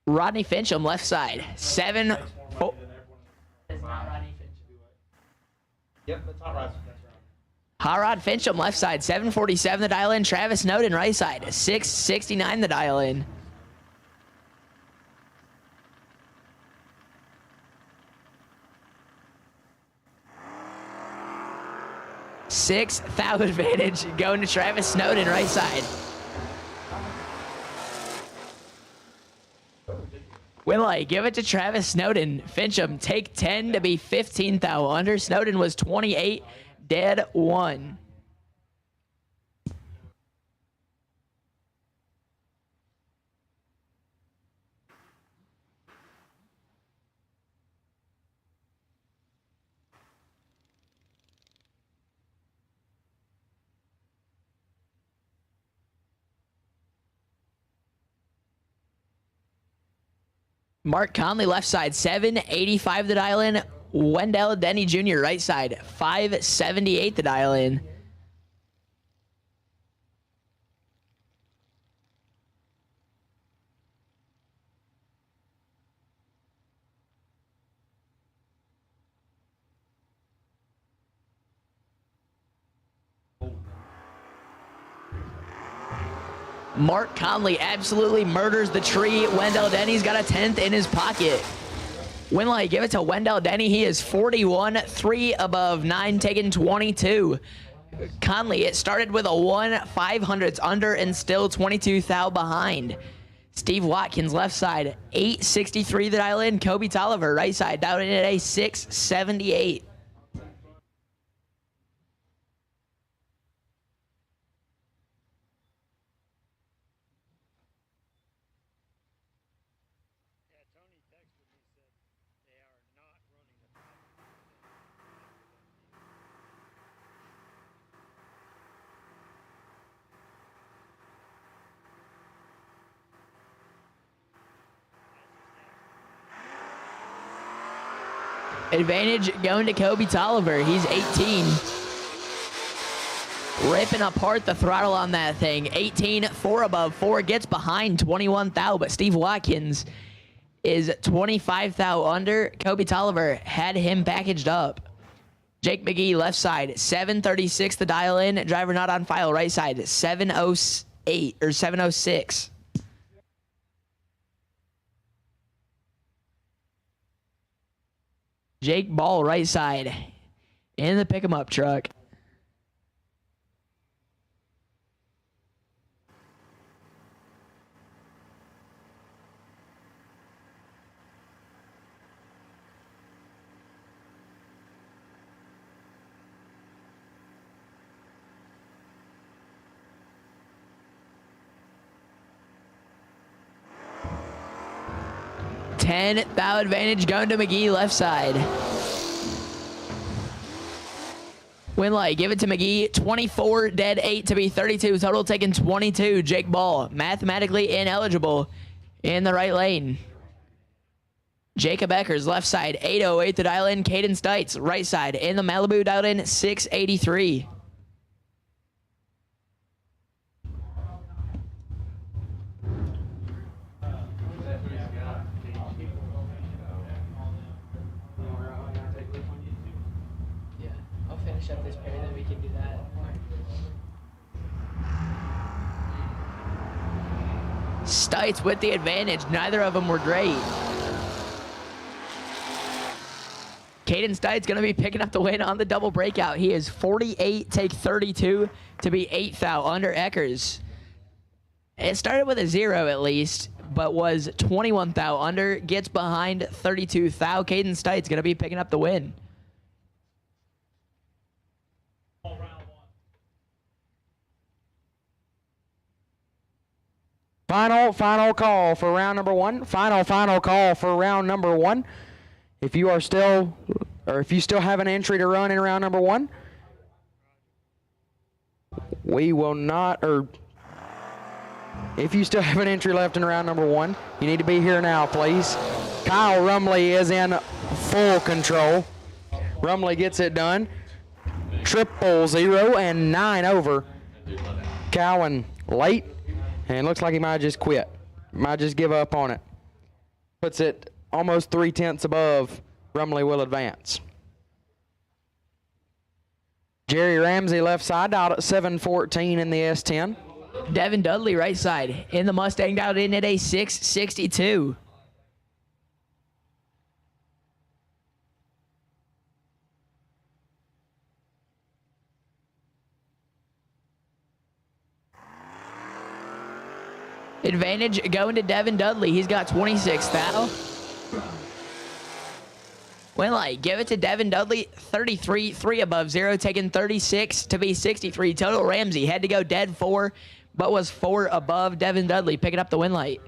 Rodney Fincham, left side. 7. Oh. Yep, that's hot rod. Hot Rod Fincham, left side. 747 the dial in. Travis Snowden, right side. 669 the dial in. 6th thou advantage going to Travis Snowden, right side. Winley, give it to Travis Snowden. Fincham, take 10 to be 15 thou under. Snowden was 28, dead 1. Mark Conley, left side, 785 the dial in. Wendell Denny Jr., right side, 578 the dial in. Mark Conley absolutely murders the tree. Wendell Denny's got a 10th in his pocket. Winley, give it to Wendell Denny. He is 41, 3 above, 9 taking 22. Conley, it started with a 1, 500s under, and still 22 thou behind. Steve Watkins, left side, 863 the dial in. Kobe Tolliver, right side, down in at a 678. Advantage going to Kobe Tolliver. He's 18. Ripping apart the throttle on that thing. 18, 4 above, 4 gets behind 21 thou, but Steve Watkins is 25 thou under. Kobe Tolliver had him packaged up. Jake McGee, left side, 736 the dial in. Driver not on file, right side, 708 or 706. Jake Ball, right side, in the pick 'em up truck. Thou advantage going to McGee, left side. Winley, give it to McGee. 24, dead 8 to be 32. Total taken 22. Jake Ball, mathematically ineligible in the right lane. Jacob Eckers, left side, 808 the dial in. Caden Stites, right side, in the Malibu dialed in, 683. Up this pair, then we can do that. Stites with the advantage. Neither of them were great. Caden Stites going to be picking up the win on the double breakout. He is 48, take 32 to be 8th thou under Eckers. It started with a 0 at least, but was 21 thou under. Gets behind 32 thou. Caden Stites going to be picking up the win. Final call for round number 1. Final call for round number 1. If you still have an entry to run in round number 1, we will not, or if you still have an entry left in round number 1, you need to be here now, please. Kyle Rumley is in full control. Rumley gets it done. 000 and 9 over. Cowan late. And looks like he might just quit. Might just give up on it. Puts it almost 3/10 above. Rumley will advance. Jerry Ramsey left side out at 714 in the S10. Devin Dudley right side in the Mustang dialed in at a 662. Advantage going to Devin Dudley. He's got 26 thou. Winlight, give it to Devin Dudley, 33, 3 above 0, taking 36 to be 63. Total Ramsey had to go dead 4, but was 4 above Devin Dudley, picking up the Winlight.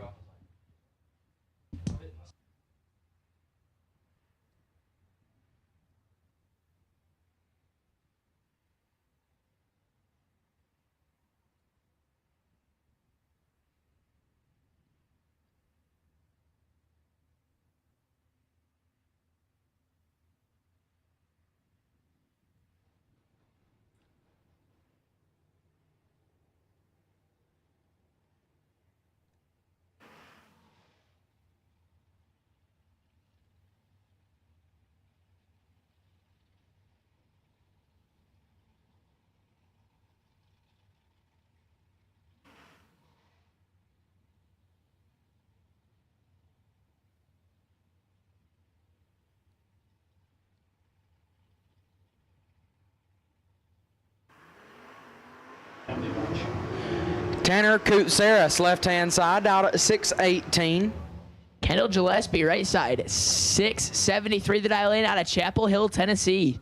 Tanner Koutsaris, left-hand side, out at 618. Kendall Gillespie, right side, 673 the dial in out of Chapel Hill, Tennessee.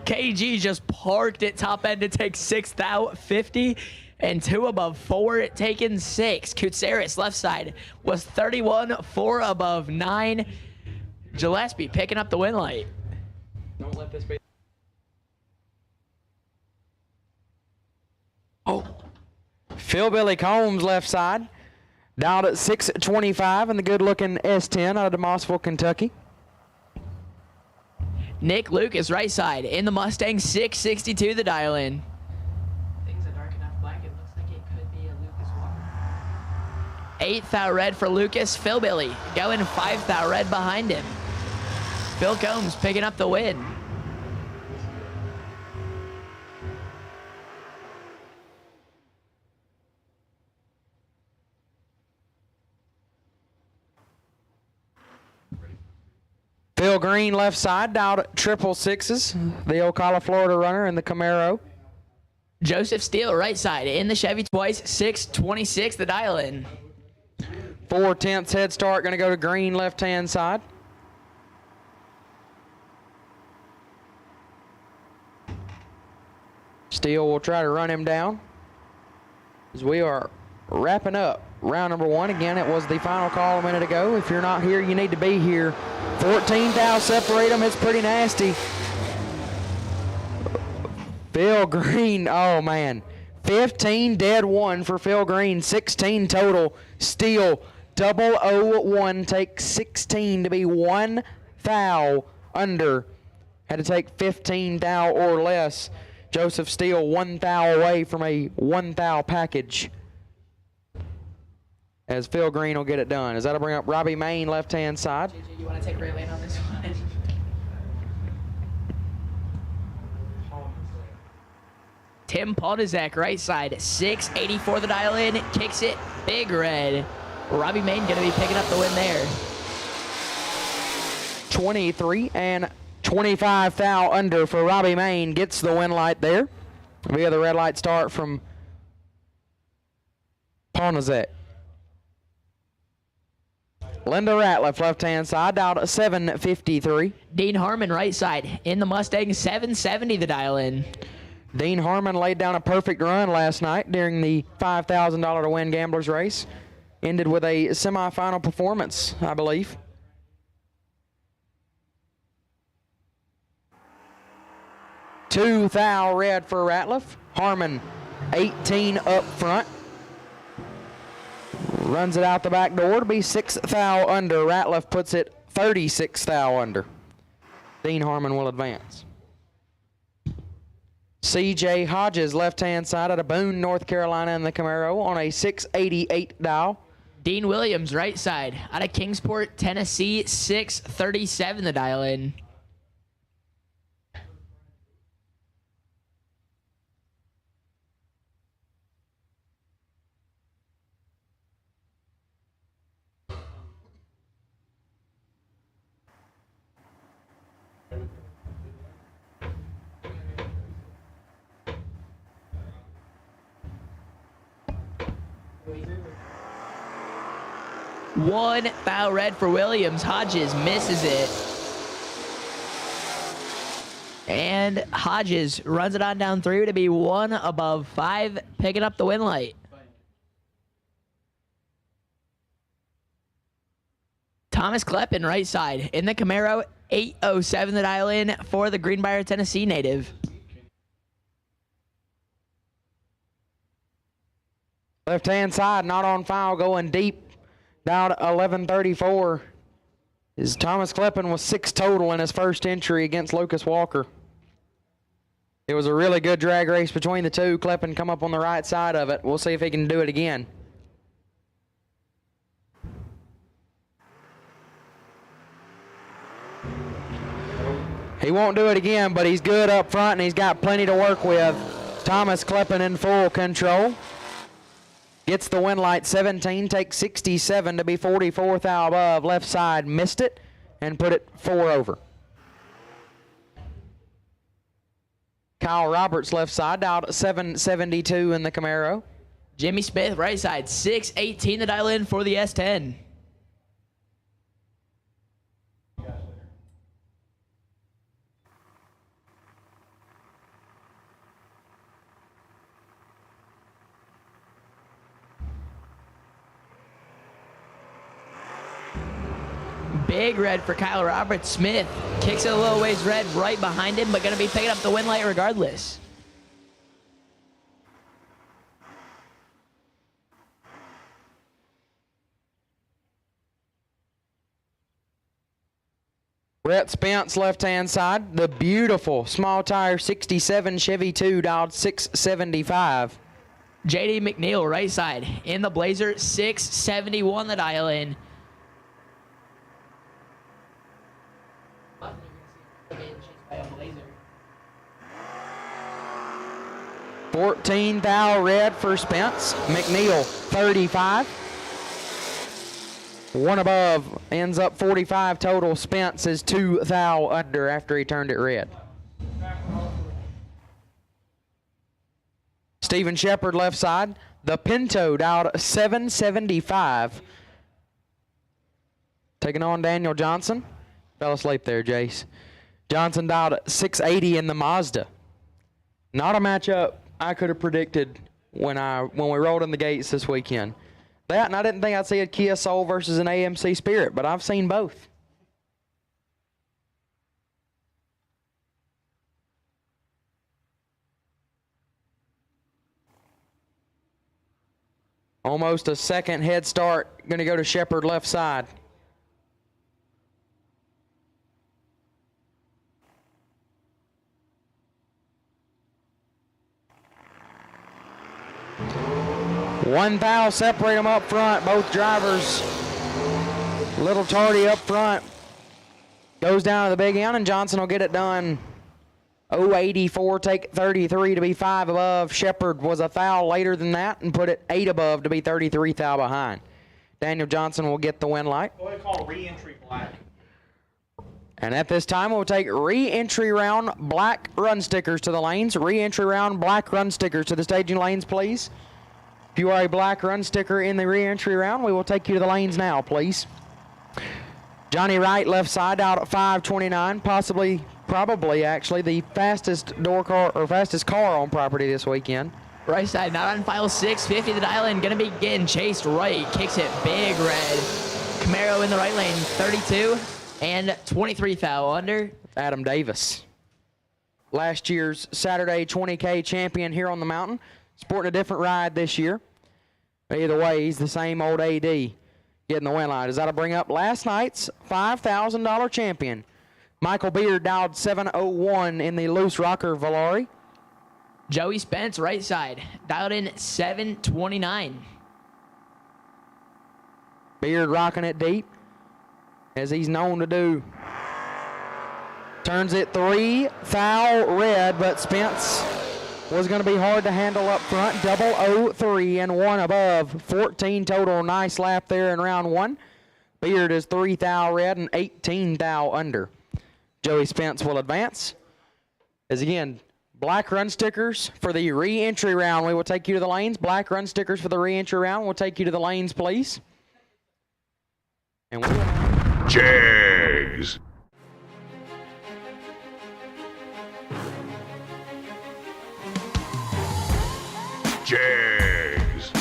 KG just parked at top end to take 6 thou 50 and 2 above 4 taking 6. Koutsaris left side was 31, 4 above 9. Gillespie picking up the win light. Don't let this be. Phil Billy Combs, left side, dialed at 625 in the good-looking S10 out of DeMossville, Kentucky. Nick Lucas right side in the Mustang, 662 the dial in. Things are dark enough black, it looks like it could be a Lucas Walker. 8 thou red for Lucas. Phil Billy going 5 thou red behind him. Phil Combs picking up the win. Phil Green, left side, dialed at 666, the Ocala, Florida runner in the Camaro. Joseph Steele right side in the Chevy twice, 626 the dial in. 4/10 head start, going to go to Green, left-hand side. Steele will try to run him down as we are wrapping up round number 1. Again, it was the final call a minute ago. If you're not here, you need to be here. 14 thou separate them. It's pretty nasty. Phil Green, oh man. 15 dead 1 for Phil Green. 16 total. Steele 001 takes 16 to be 1 thou under. Had to take 15 thou or less. Joseph Steele 1 thou away from a 1 thou package. As Phil Green will get it done. As that'll bring up Robbie Main, left-hand side. JJ, you want to take Ray Lane on this one? Tim Polnizak, right side, 684 the dial in, kicks it, big red. Robbie Main going to be picking up the win there. 23 and 25 thou under for Robbie Main. Gets the win light there via the red light start from Polnizak. Linda Ratliff, left-hand side, dialed at 753. Dean Harmon, right side, in the Mustang, 770 the dial in. Dean Harmon laid down a perfect run last night during the $5,000 to win Gamblers race. Ended with a semifinal performance, I believe. Two thou red for Ratliff. Harmon 18 up front. Runs it out the back door to be 6 thou under. Ratliff puts it 36 thou under. Dean Harmon will advance. C.J. Hodges, left-hand side out of Boone, North Carolina in the Camaro on a 688 dial. Dean Williams, right side, out of Kingsport, Tennessee, 637 the dial in. One foul red for Williams. Hodges misses it. And Hodges runs it on down 3 to be 1 above 5, picking up the win light. Thomas Kleppen, right side, in the Camaro, 807 the dial in for the Greenbrier, Tennessee native. Left-hand side, not on foul, going deep. Down to 1134 is Thomas Kleppen with 6 total in his first entry against Lucas Walker. It was a really good drag race between the two. Kleppen come up on the right side of it. We'll see if he can do it again. He won't do it again, but he's good up front and he's got plenty to work with. Thomas Kleppen in full control. Gets the win light, 17, takes 67 to be 44 thou above. Left side missed it and put it 4 over. Kyle Roberts left side out 772 in the Camaro. Jimmy Smith right side, 618 the dial in for the S10. Big red for Kyle Roberts. Smith kicks it a little ways red right behind him, but going to be picking up the win light regardless. Brett Spence, left-hand side. The beautiful small tire 67 Chevy 2 dialed 675. J.D. McNeil, right side, in the Blazer, 671 the dial in. 14 thou red for Spence. McNeil 35. 1 above, ends up 45 total. Spence is 2 thou under after he turned it red. Stephen Shepard left side. The Pinto out 775. Taking on Daniel Johnson. Fell asleep there, Jace. Johnson dialed 680 in the Mazda. Not a matchup I could have predicted when we rolled in the gates this weekend. That, and I didn't think I'd see a Kia Soul versus an AMC Spirit, but I've seen both. Almost a second head start. Going to go to Shepard left side. One thou separate them up front, both drivers. Little tardy up front. Goes down to the big end, and Johnson will get it done. 084, take 33 to be 5 above. Shepard was a thou later than that and put it 8 above to be 33 thou behind. Daniel Johnson will get the win light. What we call re-entry black. And at this time, we'll take re-entry round black run stickers to the lanes. Re-entry round black run stickers to the staging lanes, please. If you are a black run sticker in the re-entry round, we will take you to the lanes now, please. Johnny Wright, left side, out at 529, probably actually the fastest fastest car on property this weekend. Right side, not on file, 650 the dial in, gonna be getting chased right, kicks it big red. Camaro in the right lane, 32 and 23 thou under. Adam Davis, last year's Saturday 20K champion here on the mountain. sporting a different ride this year. But either way, he's the same old AD getting the win line. Does that bring up last night's $5,000 champion? Michael Beard dialed 701 in the loose rocker Valari. Joey Spence, right side, dialed in 729. Beard rocking it deep, as he's known to do. Turns it 3, foul red, but Spence was going to be hard to handle up front. 003 and 1 above. 14 total. Nice lap there in round 1. Beard is 3 thou red and 18 thou under. Joey Spence will advance. As again, black run stickers for the re-entry round. We will take you to the lanes. Black run stickers for the re-entry round. We'll take you to the lanes, please. And Jags. Jags.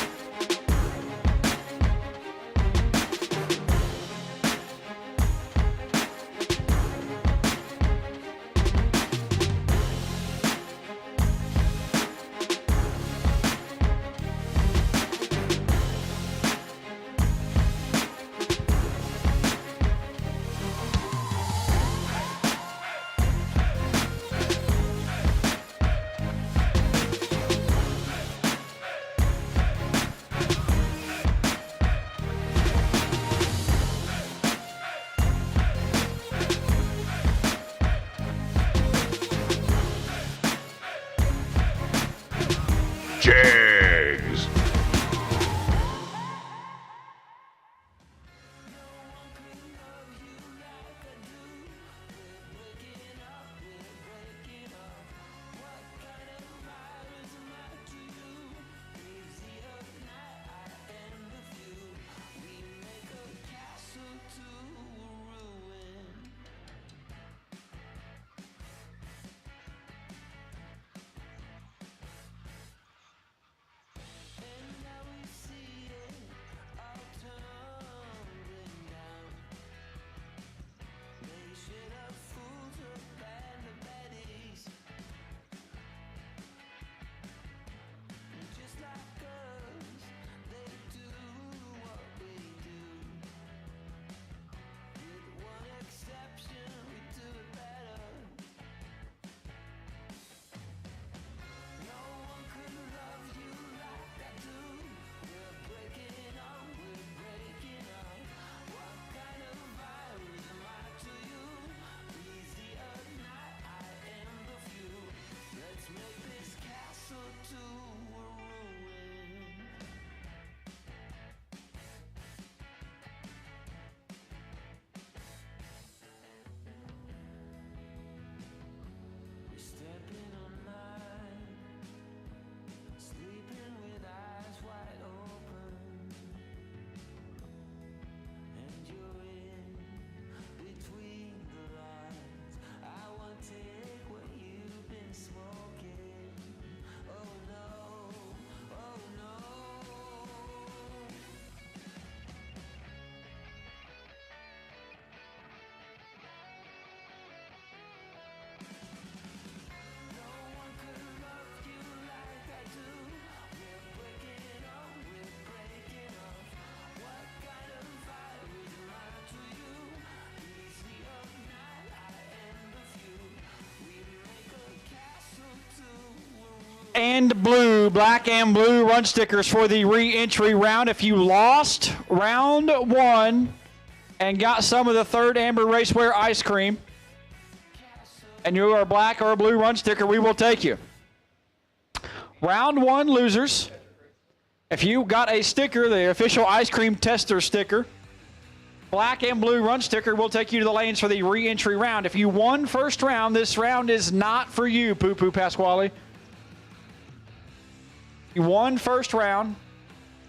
Jags. And blue, black and blue run stickers for the re-entry round. If you lost round 1 and got some of the third Amber Raceware ice cream, and you are a black or a blue run sticker, we will take you. Round 1 losers. If you got a sticker, the official ice cream tester sticker, black and blue run sticker, we'll take you to the lanes for the re-entry round. If you won first round, this round is not for you, Poo Poo Pasquale. You won first round.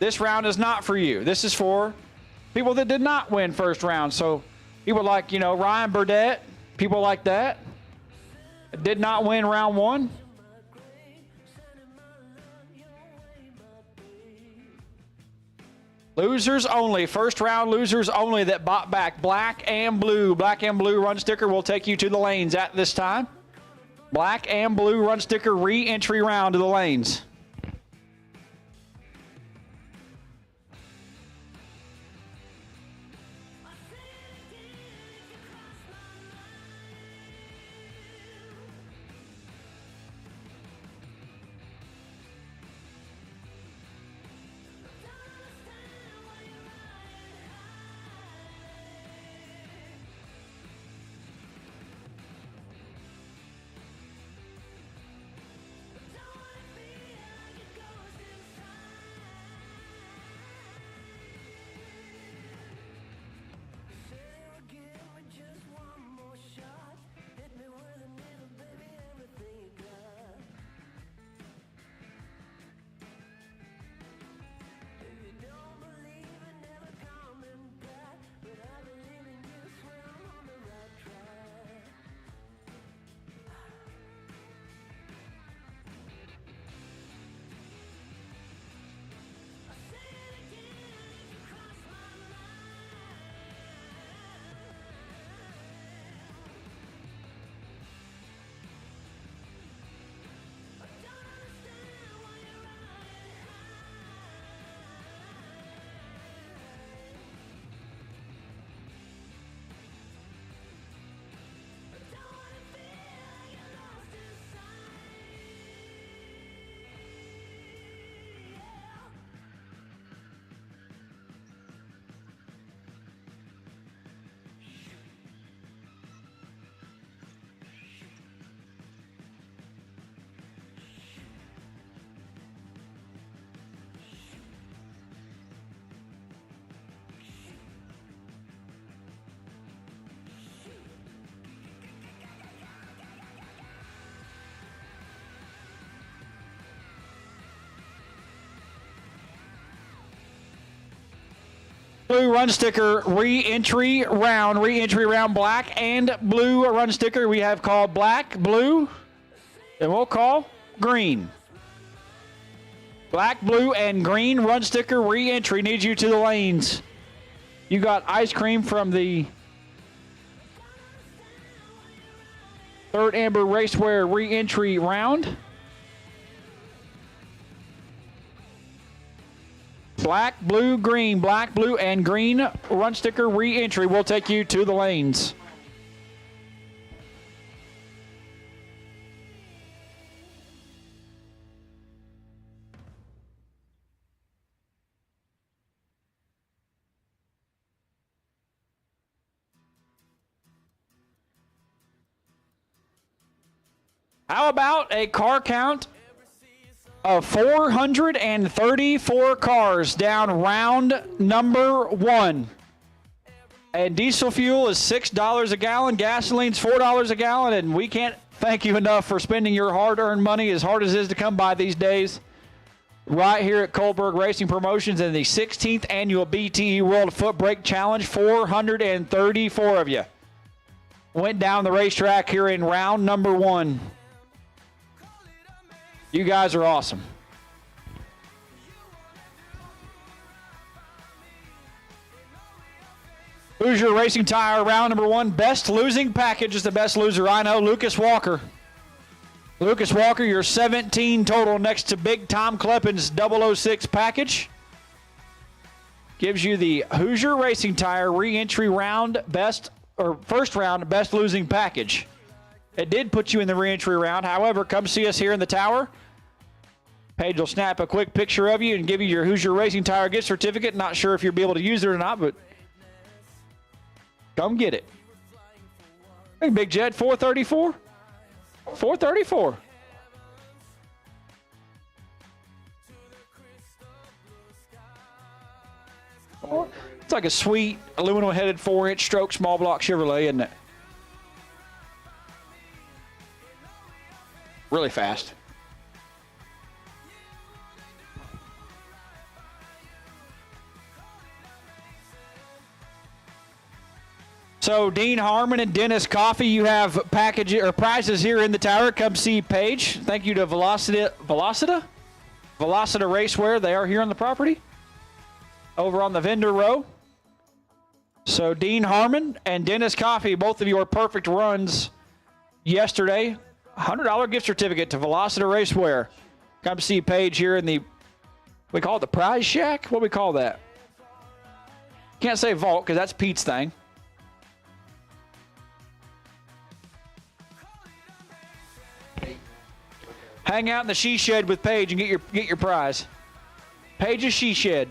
This round is not for you. This is for people that did not win first round. So people like, Ryan Burdett, people like that, did not win round 1. Losers only. First round losers only that bought back black and blue. Black and blue run sticker will take you to the lanes at this time. Black and blue run sticker re-entry round to the lanes. Blue run sticker re-entry round black and blue run sticker we have called black, blue, and we'll call green. Black, blue, and green run sticker re-entry needs you to the lanes. You got ice cream from the third Amber Racewear re-entry round. Black, blue, and green run sticker re-entry will take you to the lanes. How about a car count of 434 cars down round number 1? And diesel fuel is $6 a gallon, gasoline's $4 a gallon, and we can't thank you enough for spending your hard-earned money, as hard as it is to come by these days, right here at Coalburg Racing Promotions in the 16th annual BTE World FootBrake Challenge. 434 of you went down the racetrack here in round number 1. You guys are awesome. Hoosier Racing Tire, round number 1. Best losing package is the best loser I know, Lucas Walker. Lucas Walker, your 17 total next to Big Tom Kleppin's 006 package. Gives you the Hoosier Racing Tire re-entry round first round best losing package. It did put you in the re-entry round. However, come see us here in the tower. Paige will snap a quick picture of you and give you your Hoosier Racing Tire gift certificate. Not sure if you'll be able to use it or not, but come get it. Hey, Big Jed, 434? 434. It's like a sweet aluminum-headed 4-inch stroke small block Chevrolet, isn't it? Really fast. So Dean Harmon and Dennis Coffey, you have prizes here in the tower. Come see Paige. Thank you to Velocita Racewear. They are here on the property, over on the vendor row. So Dean Harmon and Dennis Coffey, both of your perfect runs yesterday. $100 gift certificate to Velocita Racewear. Come see Paige here in we call it the prize shack? What do we call that? Can't say vault because that's Pete's thing. Hang out in the she shed with Paige and get your prize. Paige's she shed.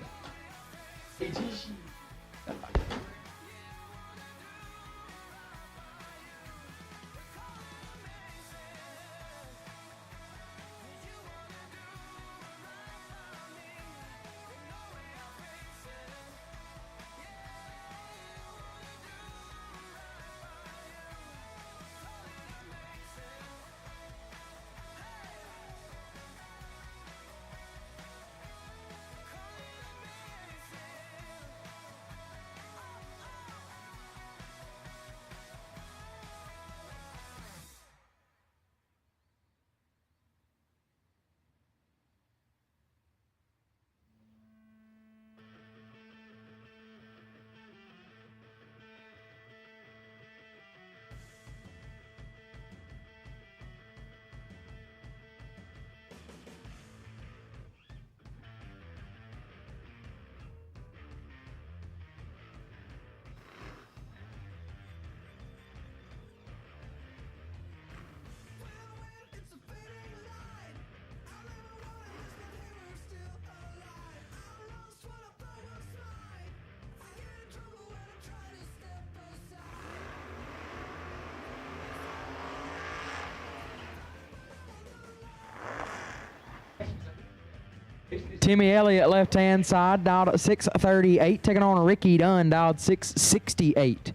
Timmy Elliott, left-hand side, dialed at 638. Taking on Ricky Dunn, dialed 668.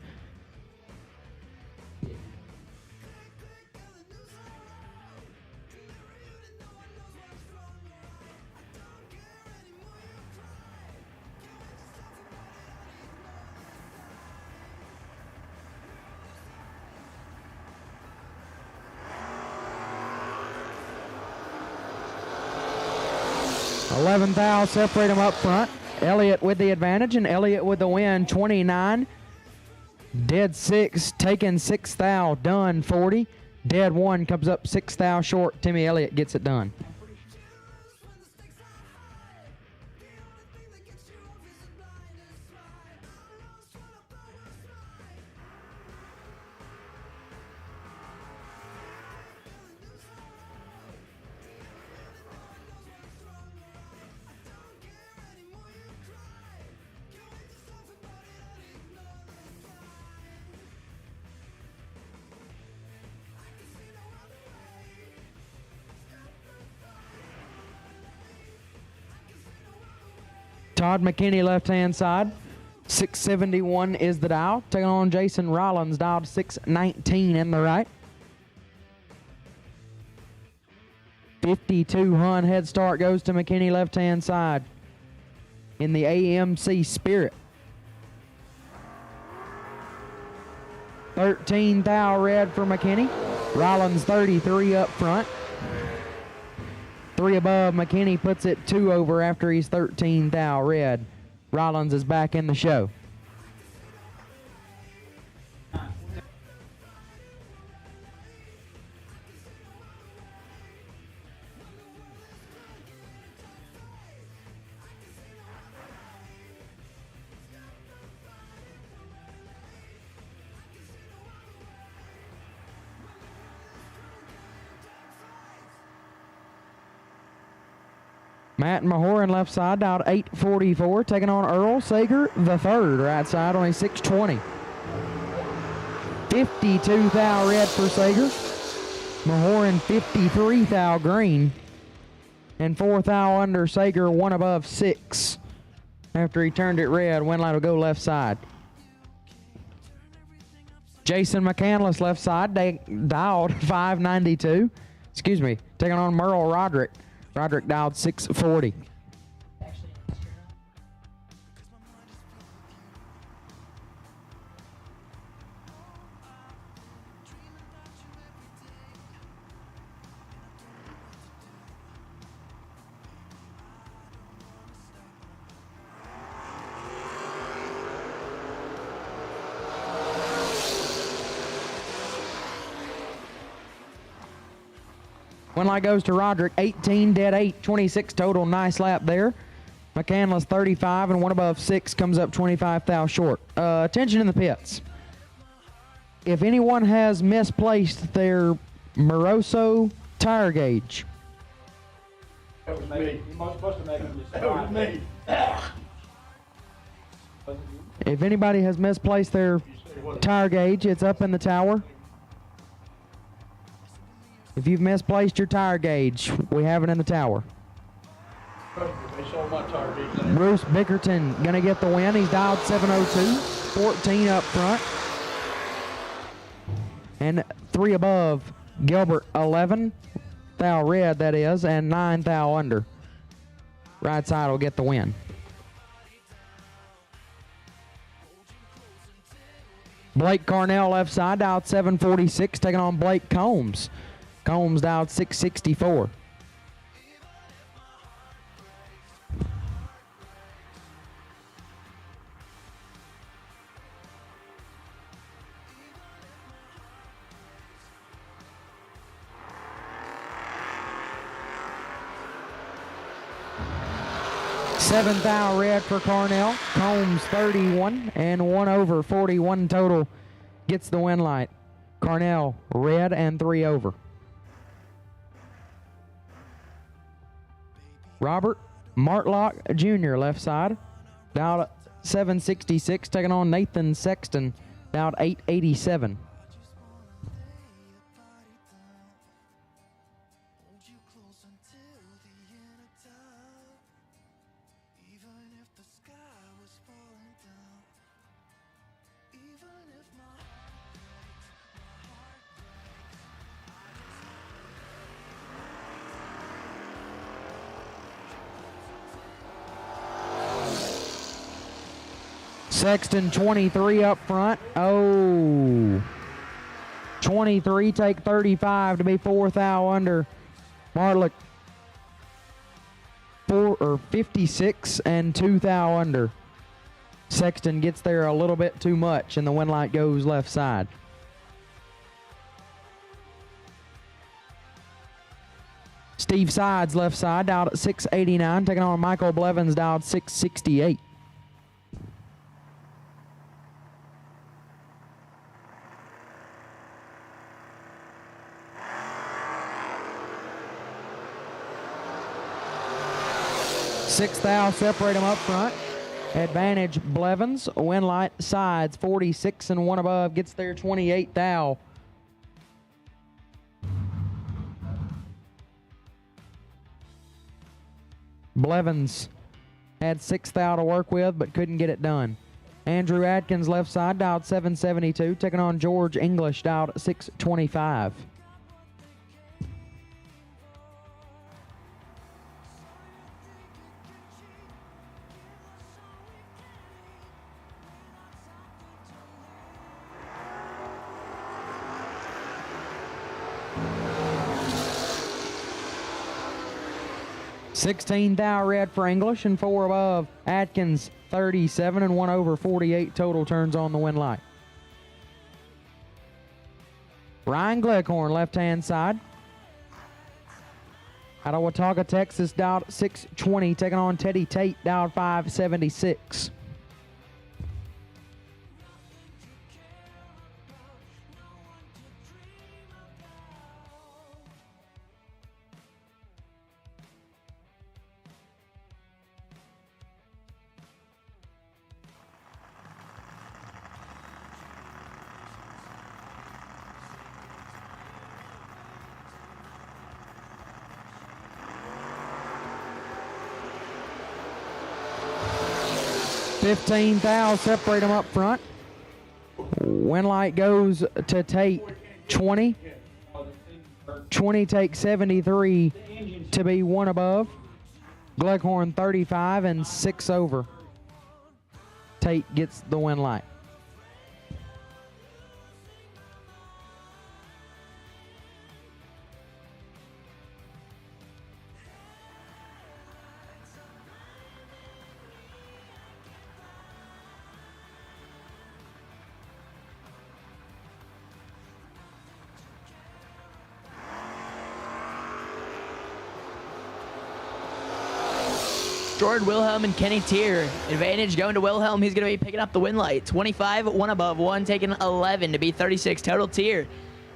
11 thou separate them up front. Elliott with the advantage, and Elliott with the win, 29. Dead 6, taking 6 thou, done 40. Dead 1 comes up 6 thou short. Timmy Elliott gets it done. Todd McKinney left-hand side. 671 is the dial. Taking on Jason Rollins, dialed 619 in the right. 52 Hun head start goes to McKinney left-hand side in the AMC Spirit. 13 thou red for McKinney. Rollins 33 up front. 3 above, McKinney puts it 2 over after he's 13 thou red. Rollins is back in the show. Matt Mahoran left side out 844, taking on Earl Sager the third, right side only 620. 52 thou red for Sager. Mahoran 53 thou green. And 4 thou under Sager, 1 above 6. After he turned it red, Winlight will go left side. Jason McCandless left side, they dialed 592. Excuse me, taking on Merle Roderick. Roderick dialed 640. One light goes to Roderick, 18, dead 8, 26 total. Nice lap there. McCandless 35 and 1 above 6 comes up 25 thou short. Attention in the pits. If anyone has misplaced their Moroso tire gauge. That was me. You weren't supposed to make him just That was me. If anybody has misplaced their tire gauge, it's up in the tower. If you've misplaced your tire gauge, we have it in the tower. They sold my tire gauge. Bruce Bickerton gonna get the win. He's dialed 702, 14 up front. And 3 above, Gilbert 11 thou red that is, and 9 thou under. Right side will get the win. Blake Carnell left side, dialed 746, taking on Blake Combs. Combs dialed 664. Seven thou red for Carnell. Combs 31 and 1 over 41 total gets the win light. Carnell red and 3 over. Robert Martlock Jr. left side, dialed 766, taking on Nathan Sexton, dialed 887. Sexton 23 up front. Oh. 23 take 35 to be 4 thou under. Martlock for 56 and 2 thou under. Sexton gets there a little bit too much, and the win light goes left side. Steve Sides left side, dialed at 689, taking on Michael Blevins, dialed 668. Six thou separate them up front. Advantage Blevins. Win light Sides 46 and 1 above. Gets there 28 thou. Blevins had 6 thou to work with, but couldn't get it done. Andrew Adkins left side, dialed 772, taking on George English, dialed 625. $16 thou red for English and 4 above. Atkins 37 and 1 over 48 total turns on the win light. Ryan Gleckhorn left hand side. Out of Watauga, Texas, dialed 620, taking on Teddy Tate, dialed 576. $15 thou separate them up front. Win light goes to Tate 20. 20 takes 73 to be 1 above. Gleckhorn 35 and 6 over. Tate gets the win light. Jordan Wilhelm and Kenny Tier. Advantage going to Wilhelm. He's going to be picking up the win light. 25, 1 above, 1 taking 11 to be 36 total. Tier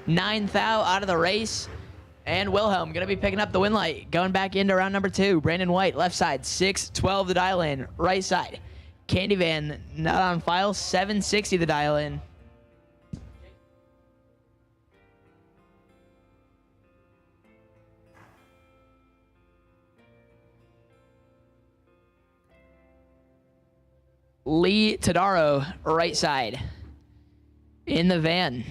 9 thou out of the race. And Wilhelm going to be picking up the win light. Going back into round number 2. Brandon White, left side, 612 the dial in. Right side, Candy Van, not on file, 760 the dial in. Lee Tadaro, right side, in the van.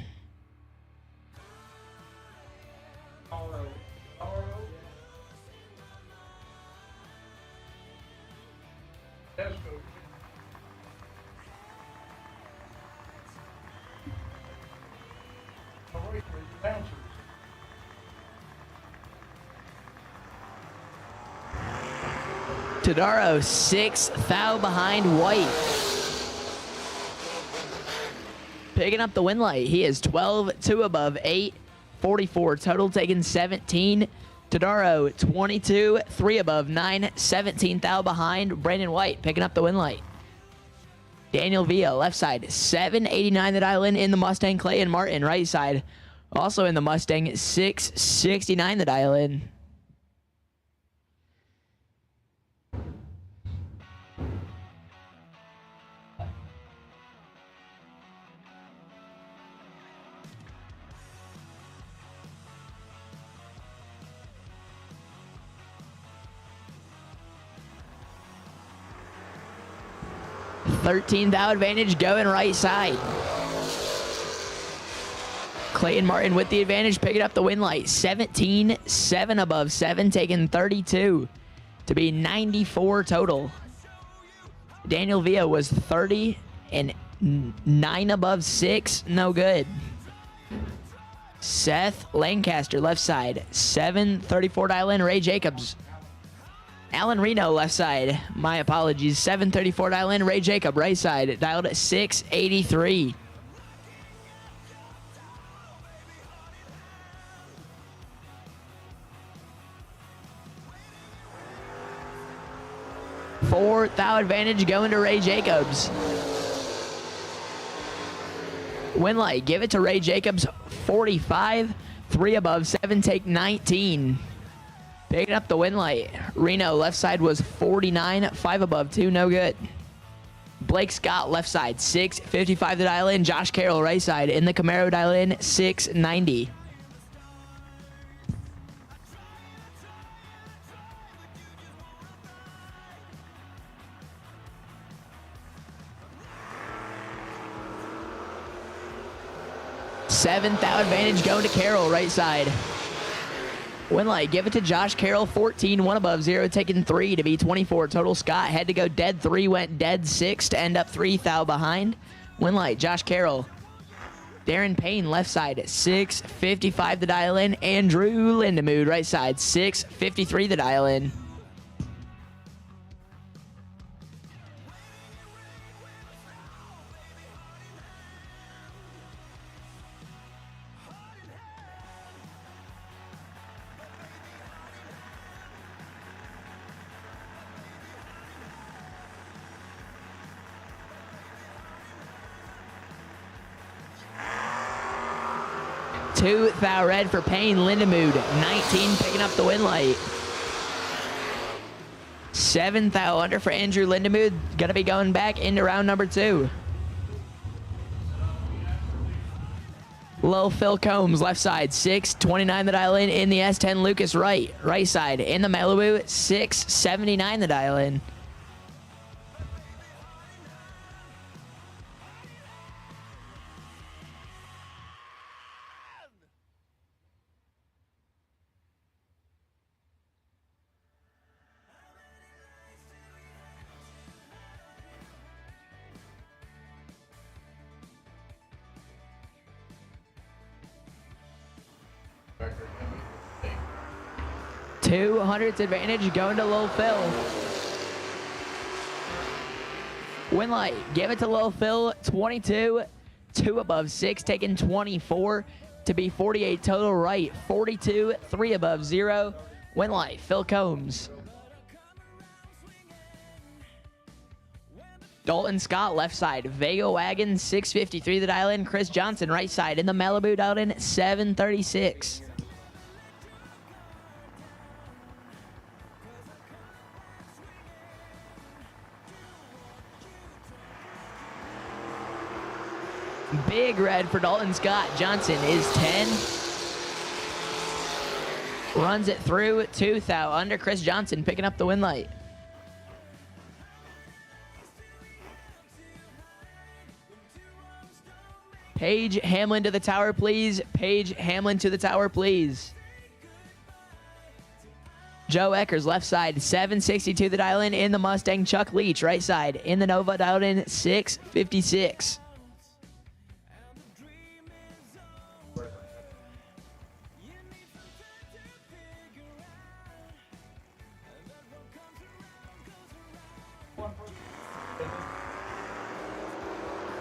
Tadaro 6 thou behind White. Picking up the win light. He is 12, 2 above, 8, 44 total, taking 17. Tadaro 22, 3 above, 9, 17 thou behind. Brandon White picking up the win light. Daniel Villa, left side, 789 the dial in the Mustang. Clay and Martin, right side, also in the Mustang, 669 the dial in. $13 thou advantage going right side. Clayton Martin with the advantage, picking up the win light. 17, 7 above, 7 taking 32 to be 94 total. Daniel Villa was 30 and 9 above, 6, no good. Seth Lancaster, left side, 734 dial in. Ray Jacobs Alan Reno, left side. My apologies. 734 dial in. Ray Jacob, right side. Dialed at 683. Fourth thou advantage going to Ray Jacobs. Win light, give it to Ray Jacobs. 45. 3 above, 7 take 19. Picking up the win light. Reno, left side was 49. 5 above, 2 no good. Blake Scott, left side, 655 to dial in. Josh Carroll, right side. In the Camaro, dial in, 690. Seventh out advantage going to Carroll, right side. Win light, give it to Josh Carroll, 14, 1 above, 0, taking 3 to be 24. Total Scott had to go dead 3, went dead 6 to end up 3 thou behind. Win light, Josh Carroll. Darren Payne, left side, 655 to dial in. Andrew Lindemood, right side, 653 to dial in. Two thou red for Payne. Lindemood, 19, picking up the win light. 7 thou under for Andrew Lindemood. Gonna be going back into round number 2. Low Phil Combs, left side, 629 the dial in the S10. Lucas Wright, right side. In the Malibu, 679 the dial in. $200 advantage going to Lil Phil. Win light, give it to Lil Phil, 22, 2 above, 6, taking 24 to be 48 total, right, 42, 3 above, 0. Win light, Phil Combs. Dalton Scott, left side. Vega Wagon, 653 the dial in. Chris Johnson, right side. In the Malibu, dialed in, 736. Big red for Dalton Scott. Johnson is 10. Runs it through 2 thou under. Chris Johnson picking up the win light. Paige Hamlin to the tower, please. Paige Hamlin to the tower, please. Joe Eckers, left side, 762 the dial in the Mustang. Chuck Leach, right side. In the Nova, dialed in, 656.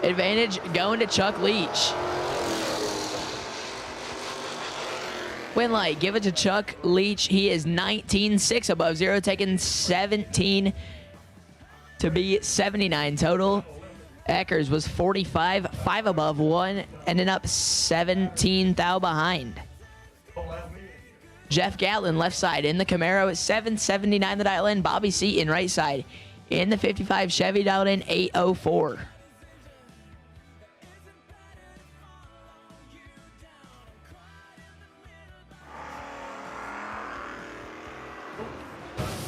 Advantage going to Chuck Leach. Win light, give it to Chuck Leach. He is 19, 6 above, 0, taking 17 to be 79 total. Eckers was 45, 5 above, 1, ending up 17 thou behind. Jeff Gatlin, left side. In the Camaro, 779 the dial in. Bobby Seaton, right side. In the 55 Chevy, dialed in, 804.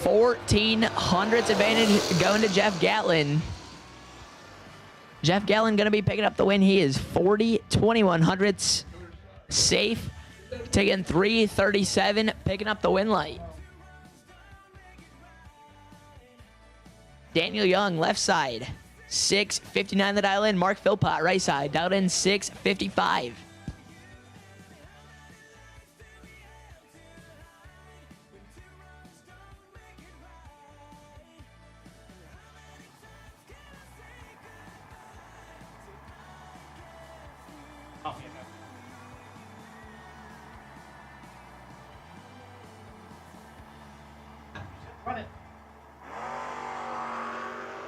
$1,400 advantage going to Jeff Gatlin. Jeff Gatlin going to be picking up the win. He is 40, 2100s safe, taking 337, picking up the win light. Daniel Young, left side, 659 the dial in. Mark Philpott, right side, dialed in, 655.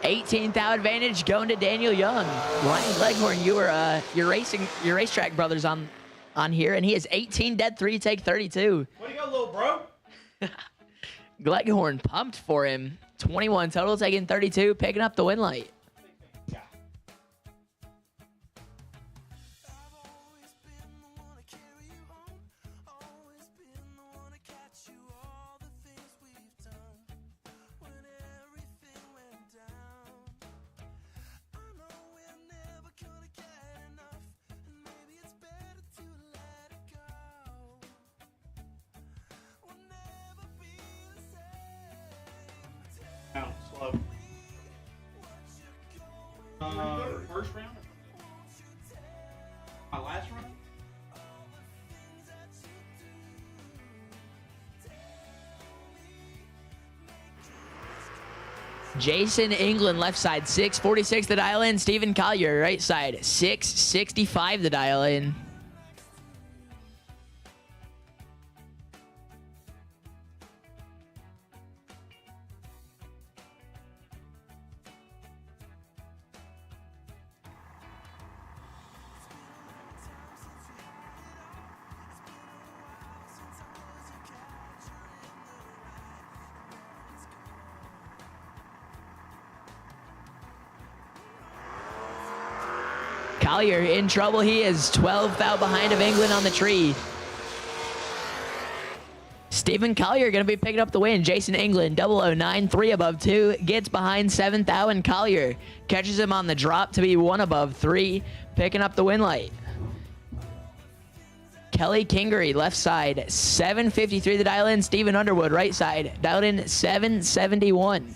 18th thou advantage going to Daniel Young. Ryan Leghorn, your racetrack brothers on here, and he is 18 dead 3, take 32. Way to go, little bro. Leghorn pumped for him. 21 total, taking 32, picking up the win light. Down, slow. First round? My last round? Jason England, left side, 646 the dial in. Stephen Collier, right side, 665 the dial in. Collier in trouble. He is 12 thou behind of England on the tree. Stephen Collier going to be picking up the win. Jason England, 009, 3 above 2, gets behind 7th thou, and Collier catches him on the drop to be 1 above 3, picking up the win light. Kelly Kingery, left side, 753 the dial in. Stephen Underwood, right side, dialed in 771.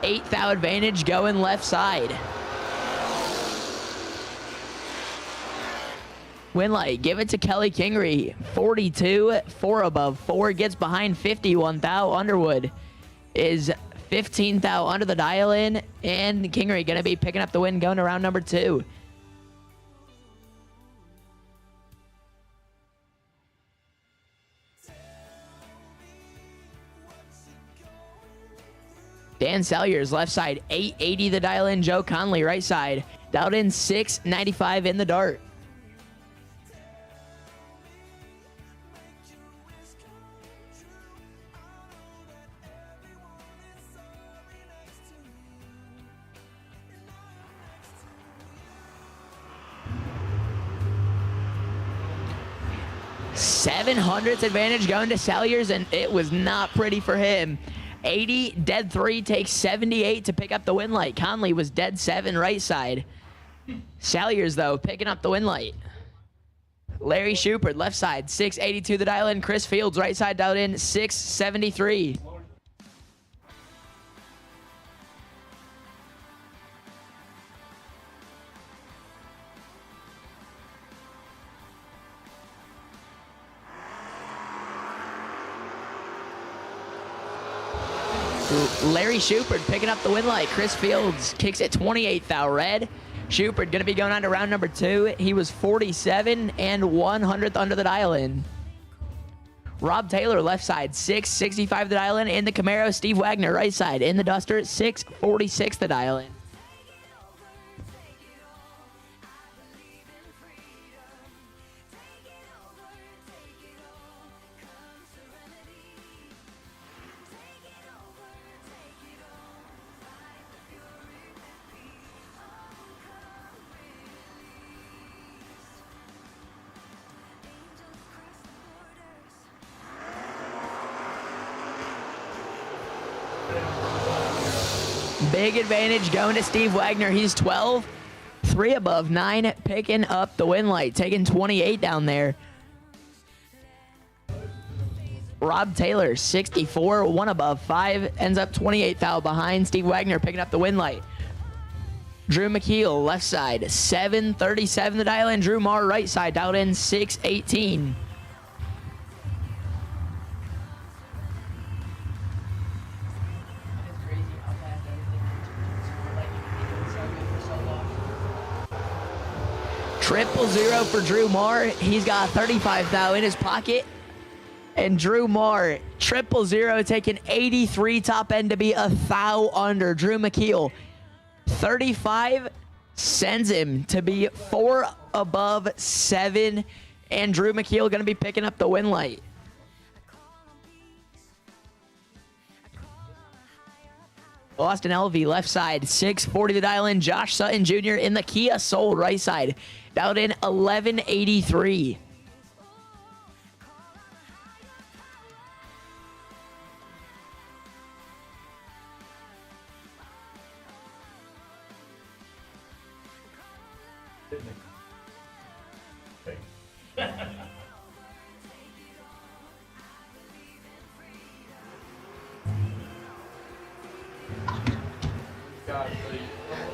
Eighth thou advantage going left side. Win light, give it to Kelly Kingery. 42, 4 above 4, gets behind 51 thou. Underwood is 15 thou under the dial in, and Kingery gonna be picking up the win going to round number 2. Dan Salyers, left side, 880 the dial in. Joe Conley, right side, dialed in 695 in the dart. $700th advantage going to Salyers, and it was not pretty for him. 80, dead 3, takes 78 to pick up the win light. Conley was dead 7 right side. Salyers, though, picking up the win light. Larry Shupert, left side, 682 the dial in. Chris Fields, right side, dialed in 673. Larry Shupert picking up the win light. Chris Fields kicks it 28th thou red. Shupert going to be going on to round number 2. He was 47 and 100th under the dial in. Rob Taylor, left side, 665 the dial in the Camaro. Steve Wagner, right side, in the Duster, 646 the dial in. Big advantage going to Steve Wagner. He's 12, 3 above 9, picking up the win light, taking 28 down there. Rob Taylor, 64, 1 above 5, ends up 28 thou behind. Steve Wagner picking up the win light. Drew McKeel, left side, 737 the dial in. Drew Marr, right side, dialed in 618. 000 for Drew Marr. He's got 35 thou in his pocket. And Drew Marr, 000 taking 83 top end to be a thou under. Drew McKeel, 35 sends him to be 4 above 7. And Drew McKeel going to be picking up the win light. Austin LV left side, 640 the dial in. Josh Sutton Jr. in the Kia Soul right side, dialed in 1183.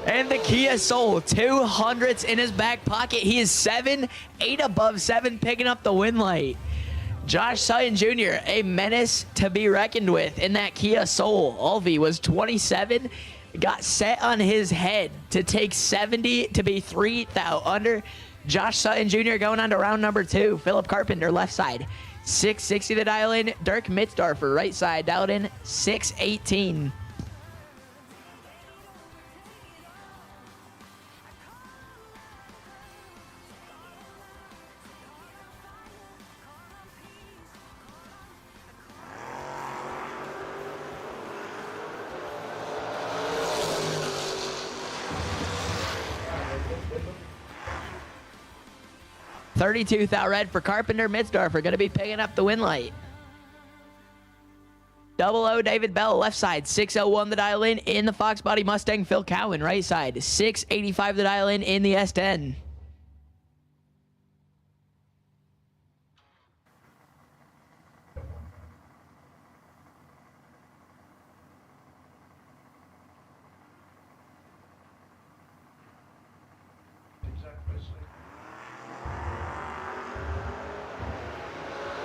And the Kia Soul, 200s in his back pocket. He is 8 above 7, picking up the win light. Josh Sutton Jr., a menace to be reckoned with in that Kia Soul. Alvey was 27, got set on his head to take 70 to be 3 thou under. Josh Sutton Jr. going on to round number 2. Philip Carpenter left side, 660 the dial in. Dirk Mitzdorfer right side, dialed in 618. $32 thou red for Carpenter. Mitzdorfer going to be picking up the win light. 00 David Bell left side, 601 the dial in the Fox Body Mustang. Phil Cowan right side, 685 the dial in the S10.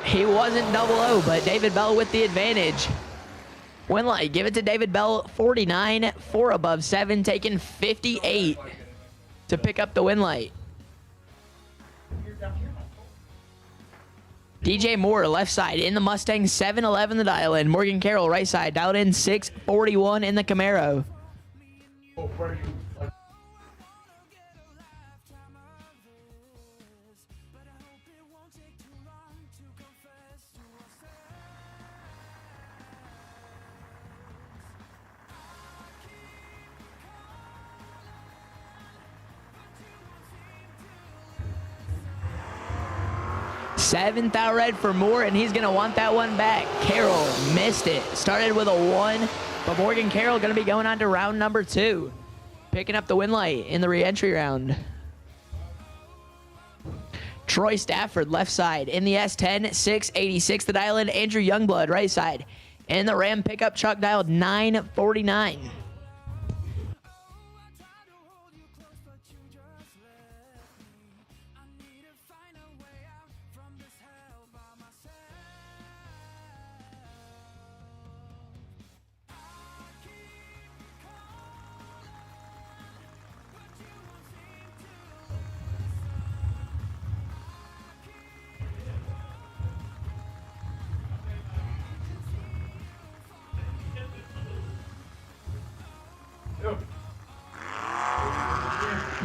He wasn't 00, but David Bell with the advantage. Win light, give it to David Bell, 49, 4 above 7, taking 58 to pick up the win light. DJ Moore left side in the Mustang, 711 the dial in. Morgan Carroll right side, dialed in 641 in the Camaro. Seventh out red for Moore, and he's going to want that one back. Carroll missed it. Started with a 1, but Morgan Carroll going to be going on to round number 2. Picking up the win light in the re-entry round. Troy Stafford left side in the S10, 686 the dial in. Andrew Youngblood right side in the Ram pickup truck, dialed 949.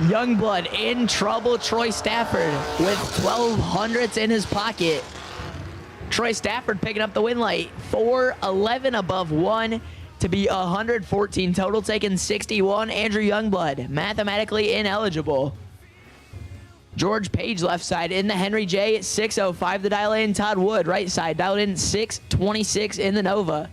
Youngblood in trouble. Troy Stafford with 1200s in his pocket. Troy Stafford picking up the win light. 411 above 1 to be 114 total, taking 61. Andrew Youngblood mathematically ineligible. George Page left side in the Henry J, 605 the dial in. Todd Wood right side, dialed in 626 in the Nova.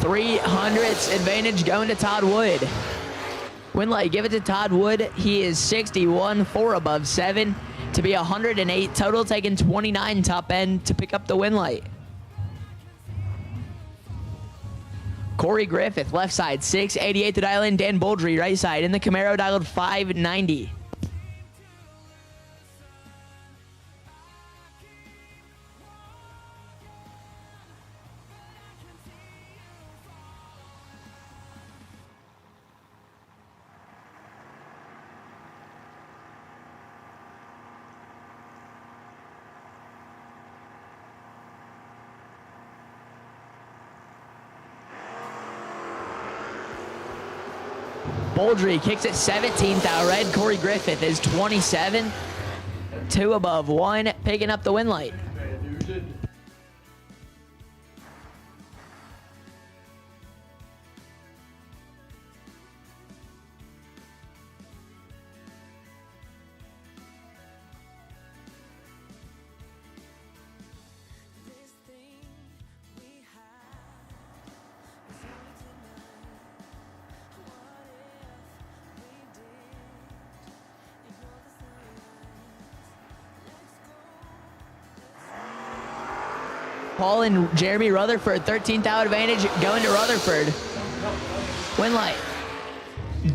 $300s advantage going to Todd Wood. Win light, give it to Todd Wood. He is 61, 4 above 7 to be 108 total, taking 29 top end to pick up the win light. Corey Griffith, left side, 688 to dial in. Dan Boldry, right side. In the Camaro, dialed 590. Boldry kicks it 17th out red. Corey Griffith is 27. 2 above 1, picking up the win light. Paul and Jeremy Rutherford, 13th out advantage, going to Rutherford. Win light.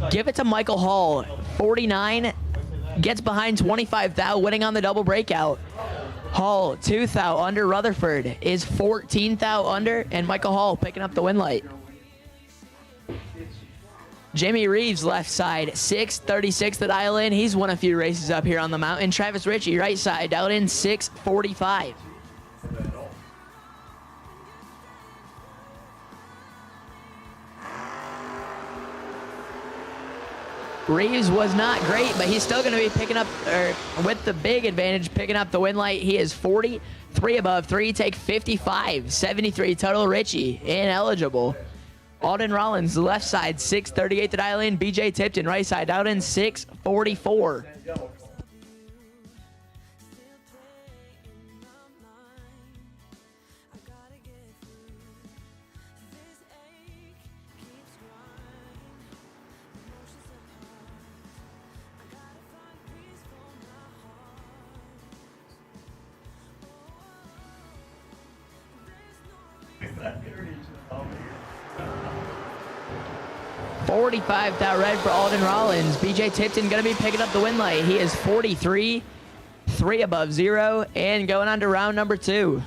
Give it to Michael Hall, 49, gets behind 25 thou, winning on the double breakout. Hall, 2 thou under. Rutherford is 14 thou under, and Michael Hall picking up the win light. Jamie Reeves, left side, 636 to dial in. He's won a few races up here on the mountain. Travis Ritchie, right side, dialed in 645. Reeves was not great, but he's still going to be picking up, with the big advantage, picking up the win light. He is 40, 3 above 3, take 55, 73 total. Ritchie, ineligible. Alden Rollins, left side, 638 to dial in. BJ Tipton, right side, dialed in 644. $45 thou red for Alden Rollins. BJ Tipton going to be picking up the win light. He is 43, 3 above 0, and going on to round number 2.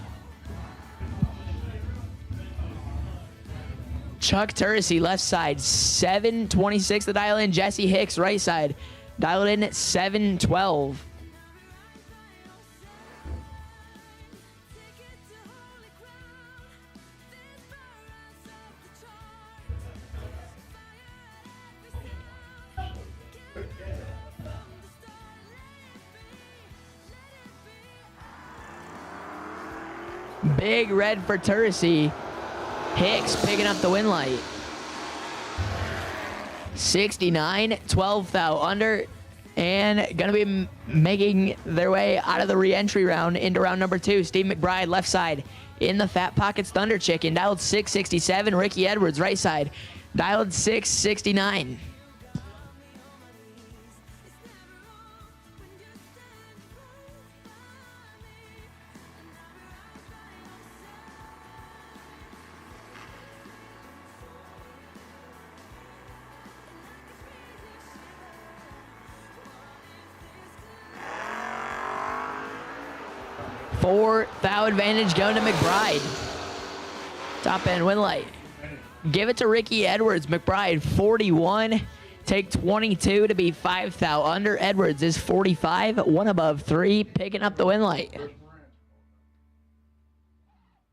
Chuck Tursi, left side, 726 to dial in. Jesse Hicks, right side, dialed in at 712. Big red for Tursi. Hicks picking up the win light. 69, 12 thou under, and gonna be making their way out of the re-entry round into round number 2. Steve McBride, left side, in the Fat Pockets Thunder Chicken, dialed 667. Ricky Edwards, right side, dialed 669. $4 thou advantage going to McBride. Top end win light. Give it to Ricky Edwards. McBride 41. Take 22 to be 5 thou under. Edwards is 45. 1 above 3. Picking up the win light.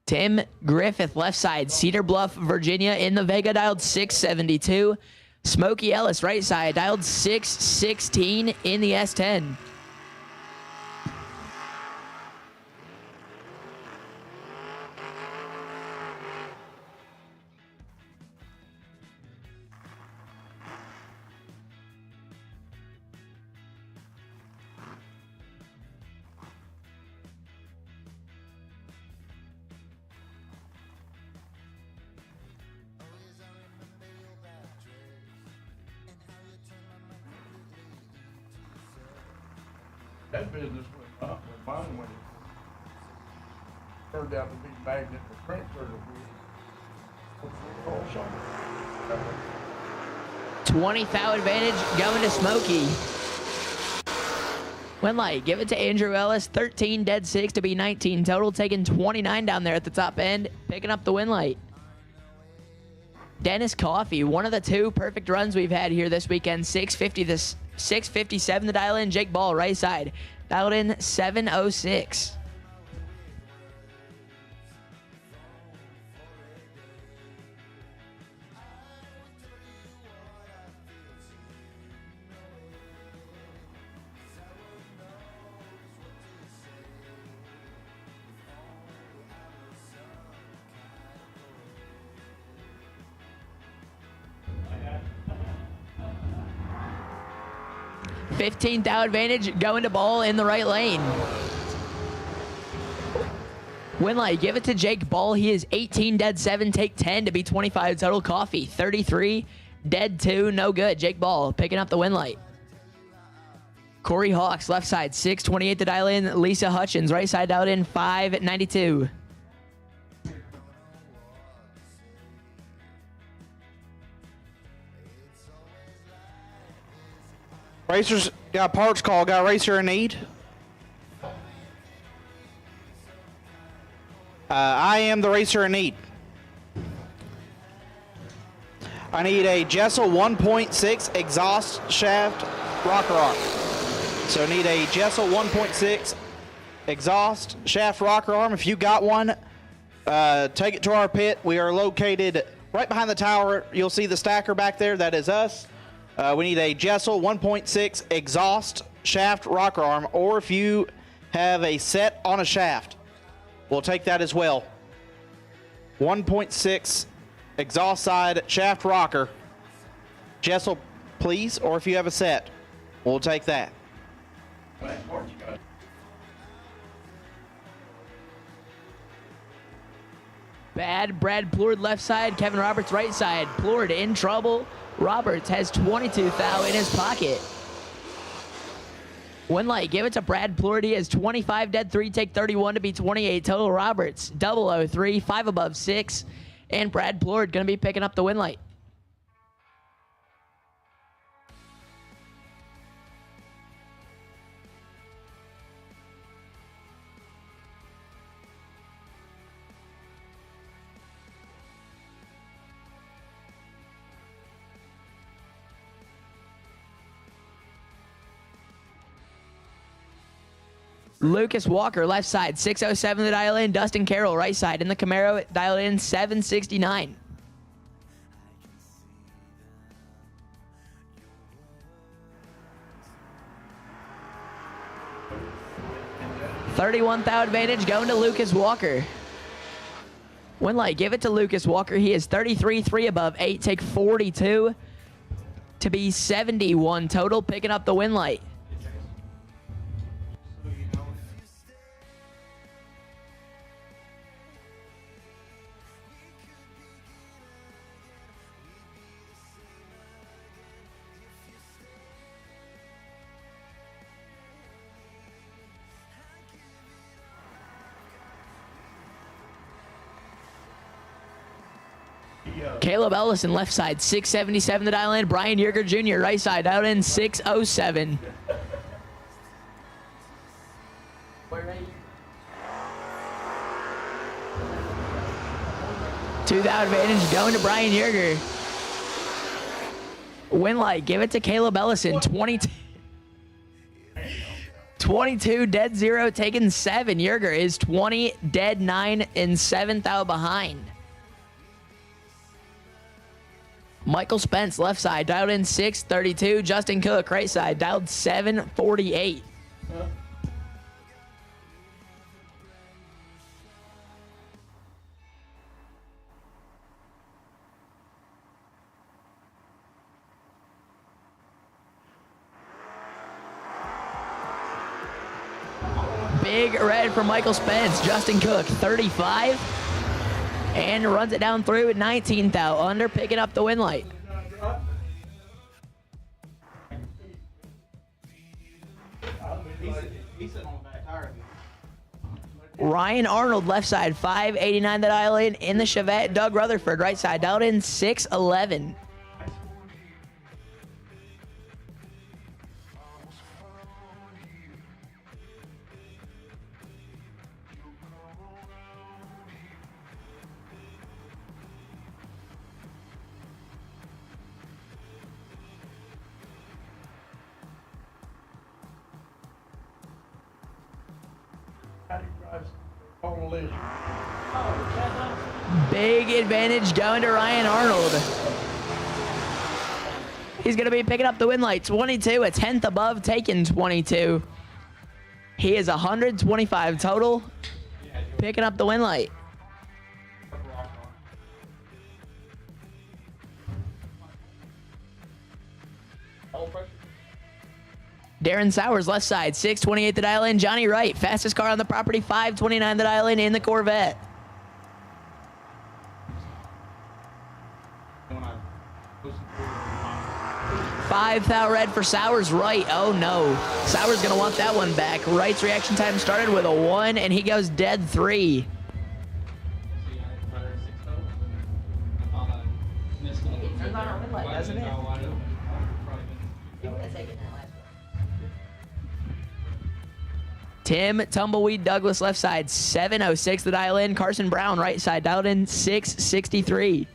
Tim Griffith, left side, Cedar Bluff, Virginia, in the Vega, dialed 672. Smokey Ellis, right side, dialed 616 in the S10. That business went up when mine went. It turned out to be magnet for print service. $20 thou advantage going to Smokey. Winlight, give it to Andrew Ellis. 13 dead 6 to be 19 total, taking 29 down there at the top end, picking up the Winlight. Dennis Coffey, one of the 2 perfect runs we've had here this weekend. 657 to dial in. Jake Ball, right side, dialed in 706. $15 thou advantage going to Ball in the right lane. Winlight, give it to Jake Ball. He is 18 dead 7, take 10 to be 25 total. Coffee, 33 dead 2, no good. Jake Ball picking up the Winlight. Corey Hawks, left side, 628 to dial in. Lisa Hutchins, right side dialed in, 592. Racers got a parts call. Got a racer in need. I am the racer in need. I need a Jessel 1.6 exhaust shaft rocker arm. So I need a Jessel 1.6 exhaust shaft rocker arm. If you got one, take it to our pit. We are located right behind the tower. You'll see the stacker back there. That is us. We need a Jessel 1.6 exhaust shaft rocker arm, or if you have a set on a shaft, we'll take that as well. 1.6 exhaust side shaft rocker. Jessel, please, or if you have a set, we'll take that. Bad Brad Plourd left side, Kevin Roberts right side. Plourd in trouble. Roberts has 22 thou in his pocket. Winlight, give it to Brad Plourd. He has 25 dead 3, take 31 to be 28 total. Roberts, 003, 5 above 6. And Brad Plourd going to be picking up the Winlight. Lucas Walker, left side, 607 to dial in. Dustin Carroll, right side. In the Camaro, dialed in 769. $31 thou advantage going to Lucas Walker. Winlight, give it to Lucas Walker. He is 33, 3 above 8, take 42 to be 71 total, picking up the Winlight. Caleb Ellison, left side, 677 to dial in. Brian Yerger Jr., right side, dialed in 607. $2 thou advantage going to Brian Yerger. Winlight, give it to Caleb Ellison, 22 dead 0, taking 7. Yerger is 20 dead 9 and 7 thou behind. Michael Spence, left side, dialed in 632. Justin Cook, right side, dialed 748. Big red for Michael Spence. Justin Cook, 35. And runs it down through at 19 thou under, picking up the Winlight. Ryan Arnold, left side, 589 that aisle in the Chevette. Doug Rutherford, right side, dialed in, 611. Big advantage going to Ryan Arnold. He's going to be picking up the win light. 22, a tenth above, taking 22. He is 125 total, picking up the win light. Darren Sowers, left side, 628 the dial in. Johnny Wright, fastest car on the property, 529 the dial in the Corvette. Five thou red for Sowers, right. Oh no. Sowers gonna want that one back. Wright's reaction time started with a 1 and he goes dead 3. Doesn't it? Tim Tumbleweed Douglas, left side, 706 the dial in. Carson Brown, right side, dialed in, 663.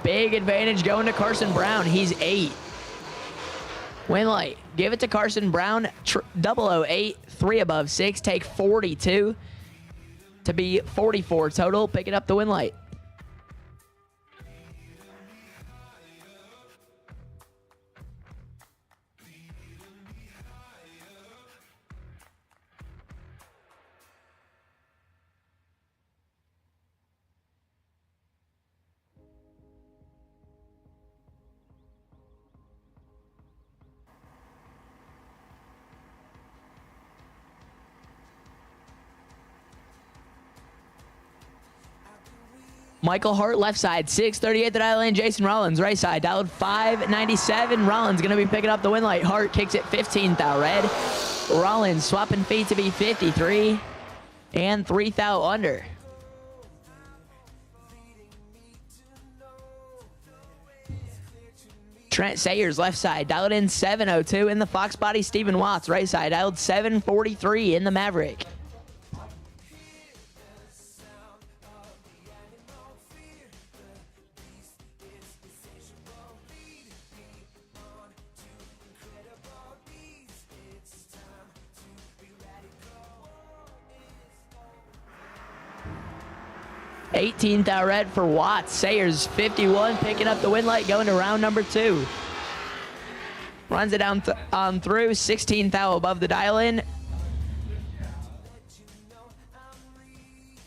Big advantage going to Carson Brown. He's 8. Win light. Give it to Carson Brown. 008, 3 above 6. Take 42 to be 44 total. Picking up the win light. Michael Hart, left side, 638 the dial in. Jason Rollins, right side, dialed 597. Rollins going to be picking up the win light. Hart kicks it 15th out red. Rollins swapping feet to be 53 and 3 thou under. Trent Sayers, left side, dialed in 702 in the Fox body. Stephen Watts, right side, dialed 743 in the Maverick. $18th out red for Watts. Sayers 51, picking up the win light, going to round number 2. Runs it down on through, 16th out above the dial in.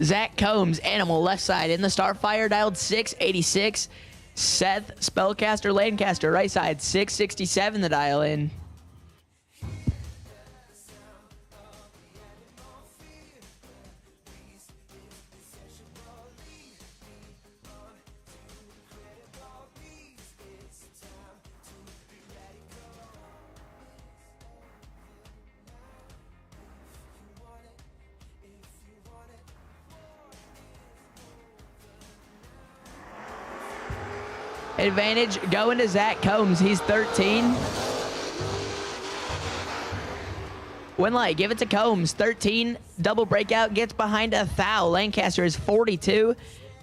Zach Combs, Animal, left side in the Starfire, dialed 686. Seth Spellcaster Lancaster, right side, 667 the dial in. Advantage going to Zach Combs. He's 13. Win light, give it to Combs. 13, double breakout, gets behind a thou. Lancaster is 42,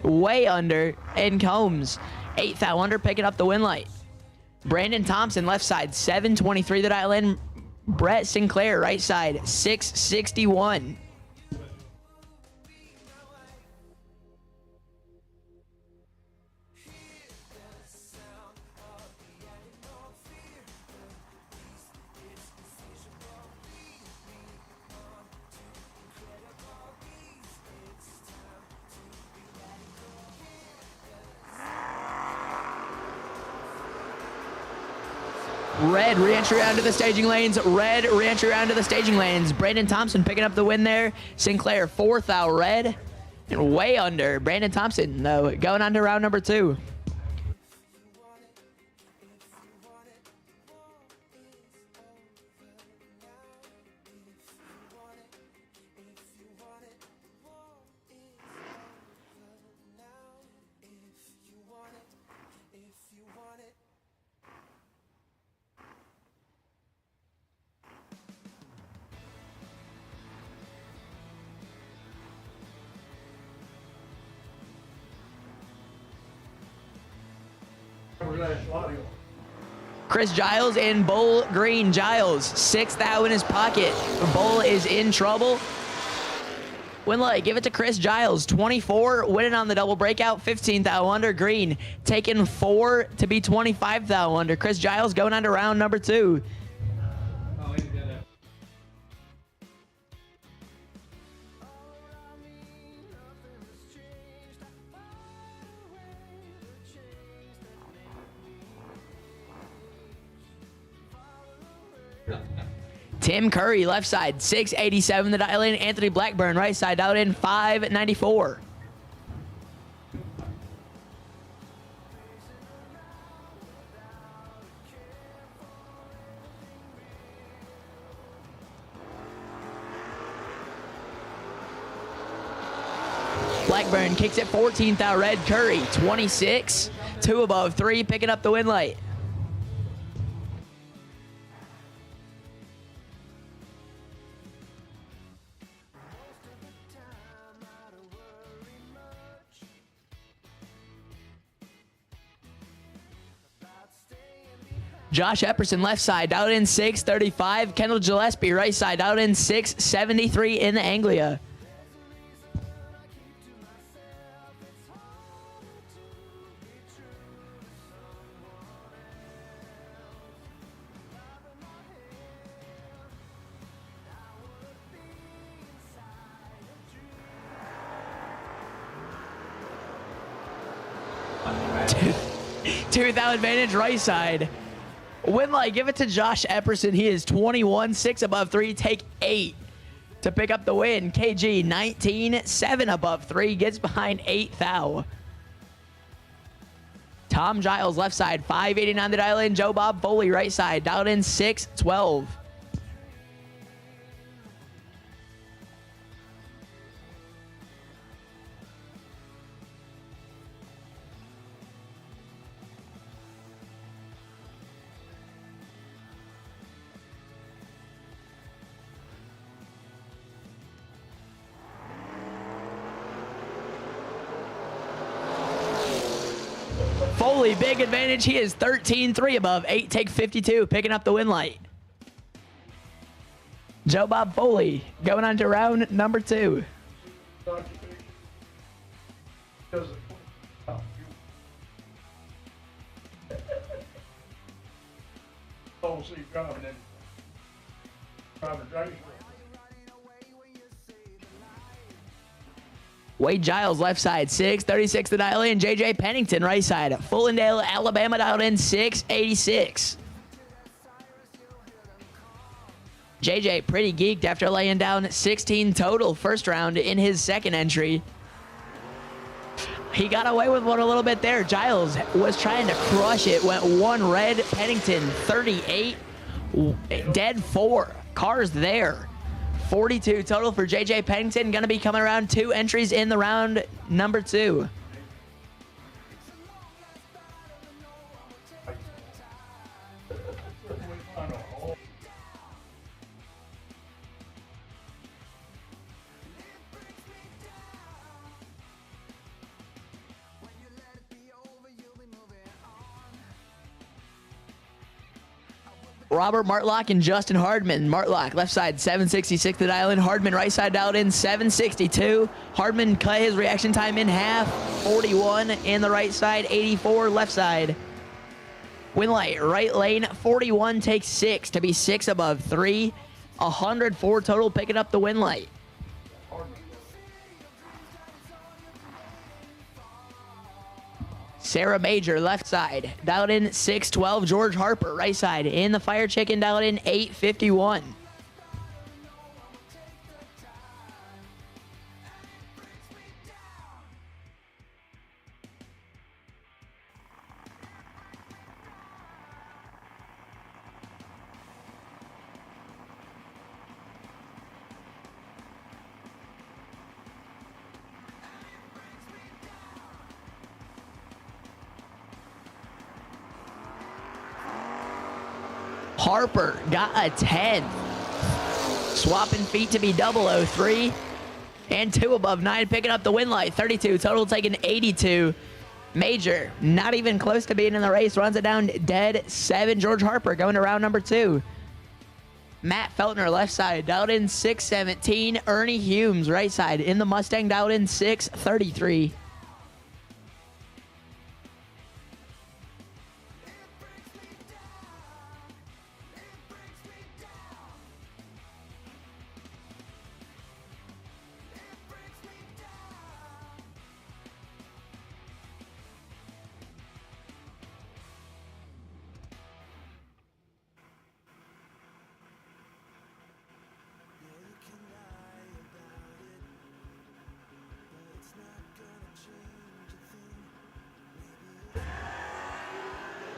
way under, and Combs 8 thou under, picking up the win light. Brandon Thompson, left side, 723 the dial in. Brett Sinclair, right side, 661. Red re-entry around to the staging lanes. Red re-entry around to the staging lanes. Brandon Thompson picking up the win there. Sinclair 4th out red. And way under. Brandon Thompson, though, going on to round number 2. Chris Giles and Bull Green. Giles, 6th out in his pocket. Bull is in trouble. Winlight, give it to Chris Giles. 24, winning on the double breakout. 15th out under. Green taking 4 to be 25th out under. Chris Giles going on to round number 2. Tim Curry, left side, 687 the dial in. Anthony Blackburn, right side, dialed in 594. Blackburn kicks it 14th out red. Curry, 26, 2 above 3, picking up the win light. Josh Epperson, left side, dialed in 635. Kendall Gillespie, right side, dialed in 673 in the Anglia. Tooth out advantage, right side. Winlight, give it to Josh Epperson. He is 21, 6 above 3, take 8 to pick up the win. KG, 19, 7 above 3, gets behind 8th out. Tom Giles, left side, 589 the dial in. Joe Bob Foley, right side, dialed in 612. Foley, big advantage. He is 13, 3 above 8, take 52, picking up the win light. Joe Bob Foley going on to round number 2. Wade Giles, left side, 636 the dial in. JJ Pennington, right side, Fullendale, Alabama, dialed in 686. JJ pretty geeked after laying down 16 total first round in his second entry. He got away with one a little bit there. Giles was trying to crush it, went 1 red. Pennington, 38, dead 4. Cars there. 42 total for JJ Pennington. Going to be coming around 2 entries in the round number 2. Robert Martlock and Justin Hardman. Martlock, left side, 766 the dial in. Hardman, right side, dialed in, 762. Hardman cut his reaction time in half, 41 in the right side, 84 left side. Winlight, right lane, 41 takes 6 to be 6 above 3. 104 total, picking up the Winlight. Sarah Major, left side, dialed in 612. George Harper, right side, in the Fire Chicken, dialed in 851. Harper got a 10. Swapping feet to be 003. And 2 above 9, picking up the win light. 32, total taking 82. Major, not even close to being in the race, runs it down dead 7. George Harper going to round number 2. Matt Feltner, left side, dialed in 617. Ernie Humes, right side, in the Mustang, dialed in 633.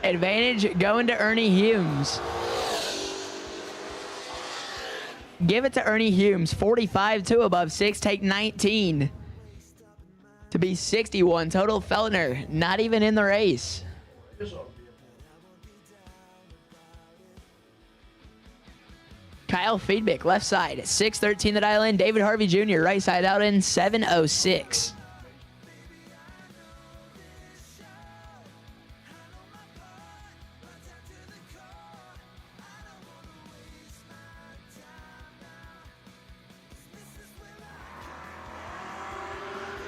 Advantage going to Ernie Humes. Give it to Ernie Humes. 45, 2 above 6, take 19. To be 61. Total Feltner, not even in the race. Kyle Feedbick, left side, 613 the dial in. David Harvey Jr., right side, out in 706.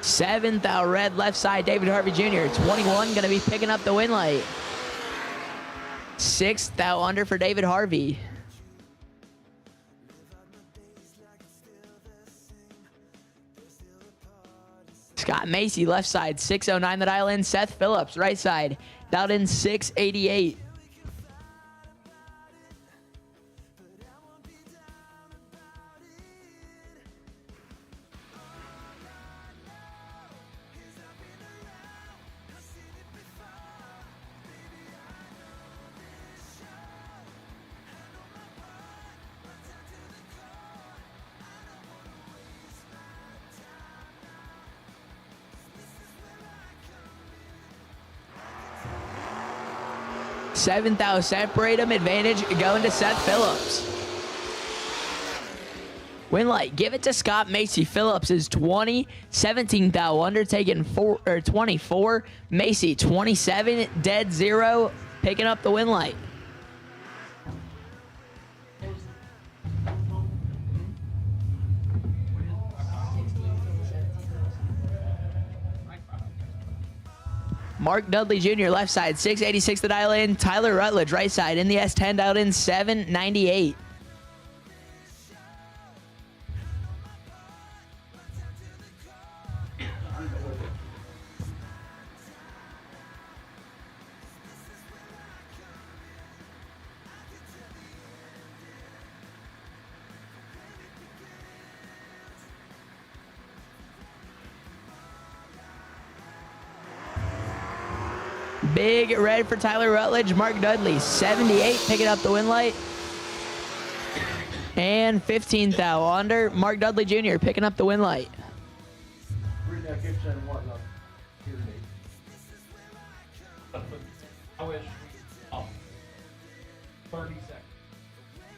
Seventh out red, left side, David Harvey Jr. 21 going to be picking up the win light. 6th out under for David Harvey. Scott Macy, left side, 609 the dial in. Seth Phillips, right side, dialed in 688. Seventh out, separate them. Advantage going to Seth Phillips. Win light, give it to Scott Macy. Phillips is 20. 17th out, undertaking 24. Macy 27, dead 0, picking up the win light. Mark Dudley Jr., left side, 686 the dial in. Tyler Rutledge, right side, in the S10, dialed in 798. Big red for Tyler Rutledge. Mark Dudley, 78, picking up the win light. And 15th out under. Mark Dudley Jr. picking up the win light.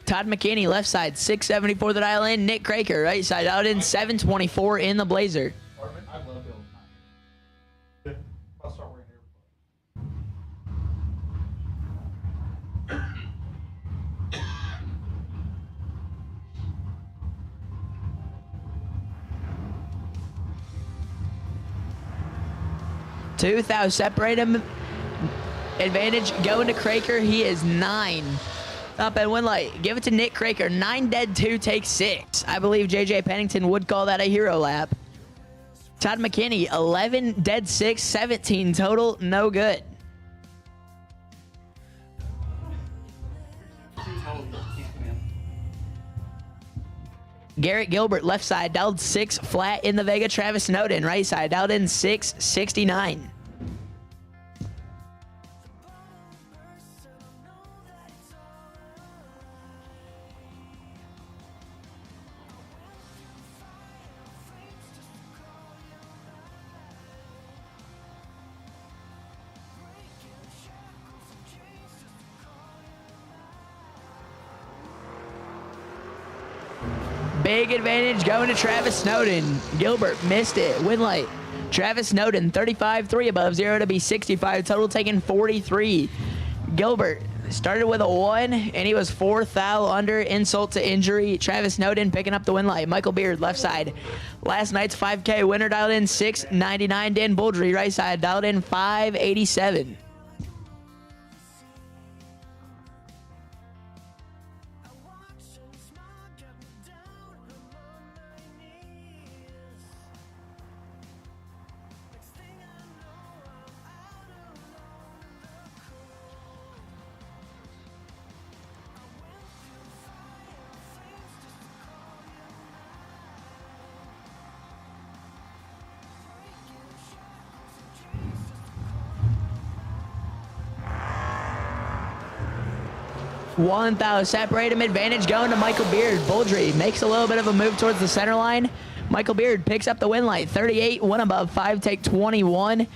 Todd McKinney, left side, 674 the dial in. Nick Craker, right side, out in 724 in the Blazer. Tooth out, separate him. Advantage going to Craker. He is 9. Up and win light. Give it to Nick Craker. 9 dead, 2 take 6. I believe JJ Pennington would call that a hero lap. Todd McKinney, 11, dead 6, 17 total, no good. Garrett Gilbert, left side, dialed 6 flat in the Vega. Travis Snowden, right side, dialed in 669. Big advantage going to Travis Snowden. Gilbert missed it. Win light. Travis Snowden, 35, 3 above, 0 to be 65. Total taken 43. Gilbert started with a 1, and he was 4th thou under, insult to injury. Travis Snowden picking up the win light. Michael Beard, left side. Last night's 5K winner dialed in 699. Dan Bouldry, right side, dialed in 587. One thou separate him, advantage going to Michael Beard. Bouldry makes a little bit of a move towards the center line. Michael Beard picks up the win light. 38, 1 above, 5 take 21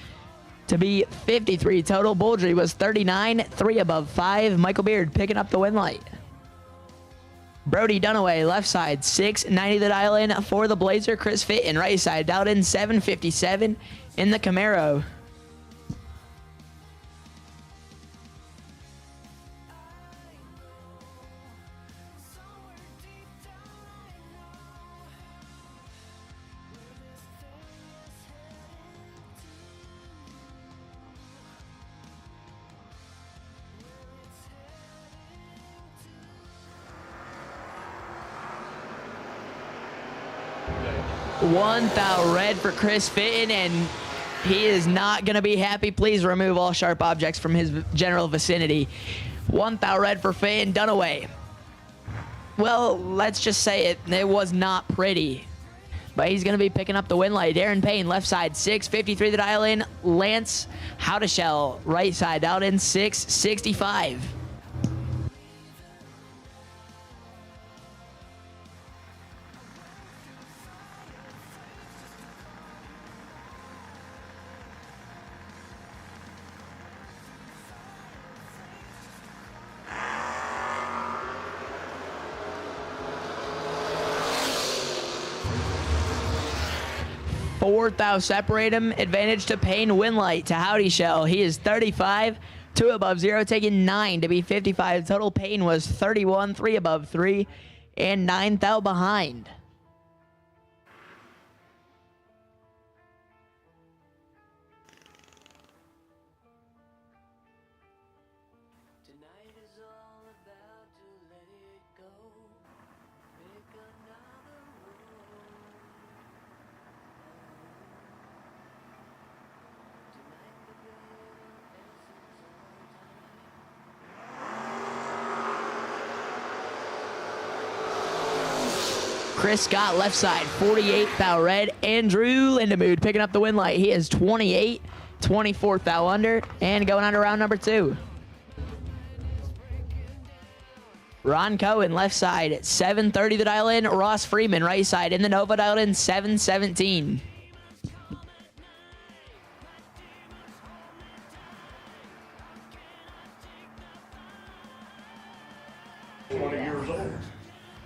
to be 53 total. Bouldry was 39, 3 above, 5. Michael Beard picking up the win light. Brody Dunaway, left side, 690 the dial in for the Blazer. Chris Fitton, right side, dialed in 757 in the Camaro. One thou red for Chris Fitton, and he is not going to be happy. Please remove all sharp objects from his general vicinity. One thou red for Fitton. Dunaway. Well, let's just say it was not pretty. But he's going to be picking up the win light. Darren Payne, left side, 653 the dial in. Lance Howdeshell, right side, out in 665. Fourth thou separate him, advantage to Payne. Winlight to Howdy Shell. He is 35, 2 above 0, taking 9 to be 55. Total Payne was 31, 3 above 3, and 9 thou behind. Chris Scott, left side, 48 thou red. Andrew Lindemood picking up the win light. He is 28, 24 thou under, and going on to round number 2. Ron Cohen, left side, 730 the dial in. Ross Freeman, right side, in the Nova dialed in, 717.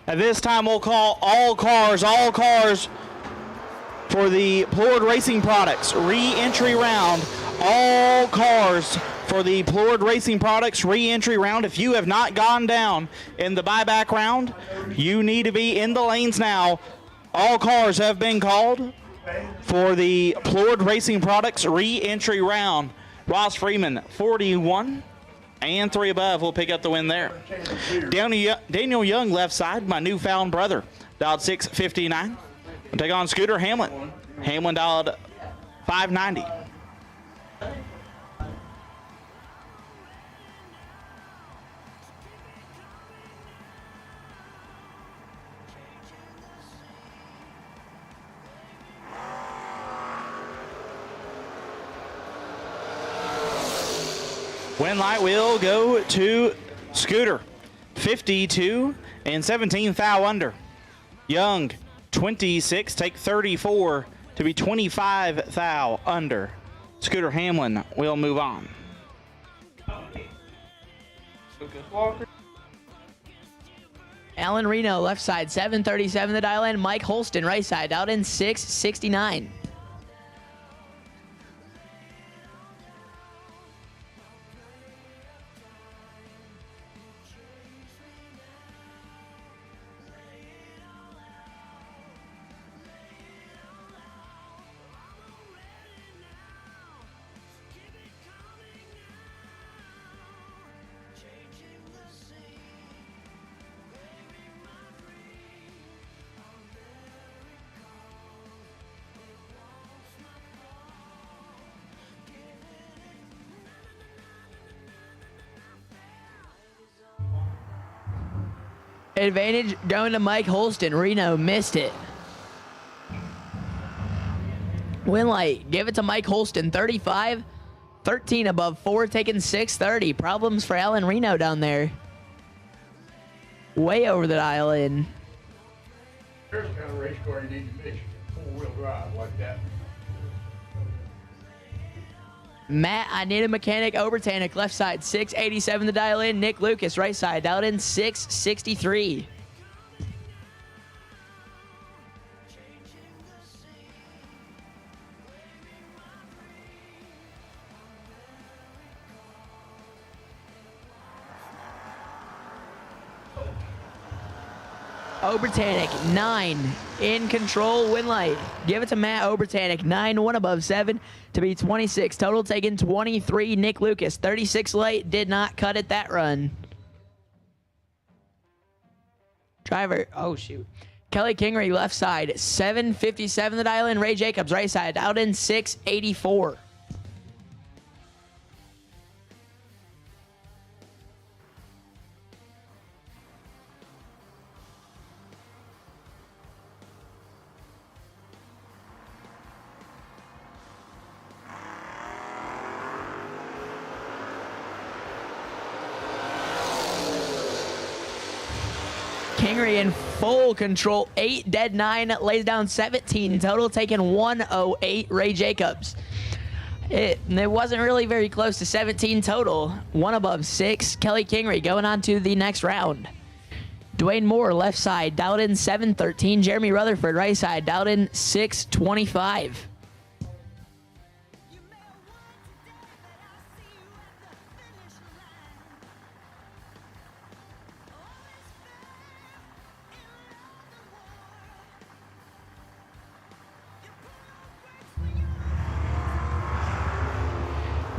At this time, we'll call all cars for the World Racing Products re-entry round. All cars for the World Racing Products re-entry round. If you have not gone down in the buyback round, you need to be in the lanes now. All cars have been called for the World Racing Products re-entry round. Ross Freeman, 41. And 3 above will pick up the win there. Daniel Young, left side, my newfound brother, dialed 659. We'll take on Scooter Hamlin. Hamlin dialed 590. Win light will go to Scooter, 52 and 17 thou under. Young, 26, take 34 to be 25 thou under. Scooter Hamlin will move on. Alan Reno, left side, 737 the dial in. Mike Holston, right side, out in 669. Advantage going to Mike Holston. Reno missed it. Win light, give it to Mike Holston. 35, 13 above 4, taking 630. Problems for Alan Reno down there. Way over the dial in. Here's the kind of race car you need to mix four-wheel drive like that. Matt, I need a mechanic. Obertanic, left side, 687 the dial in. Nick Lucas, right side, dialed in 663. Obertanic, 9 in control, win light. Give it to Matt Obertanic, 9, 1 above 7 to be 26. Total taken 23. Nick Lucas, 36 late, did not cut it that run. Driver, oh shoot. Kelly Kingery, left side, 757 the dial in. Ray Jacobs, right side, out in 684. Kingery in full control, 8 dead 9, lays down 17, total taken 108. Ray Jacobs. It wasn't really very close to 17 total, 1 above 6. Kelly Kingery going on to the next round. Dwayne Moore, left side, dialed in 713. Jeremy Rutherford, right side, dialed in 625.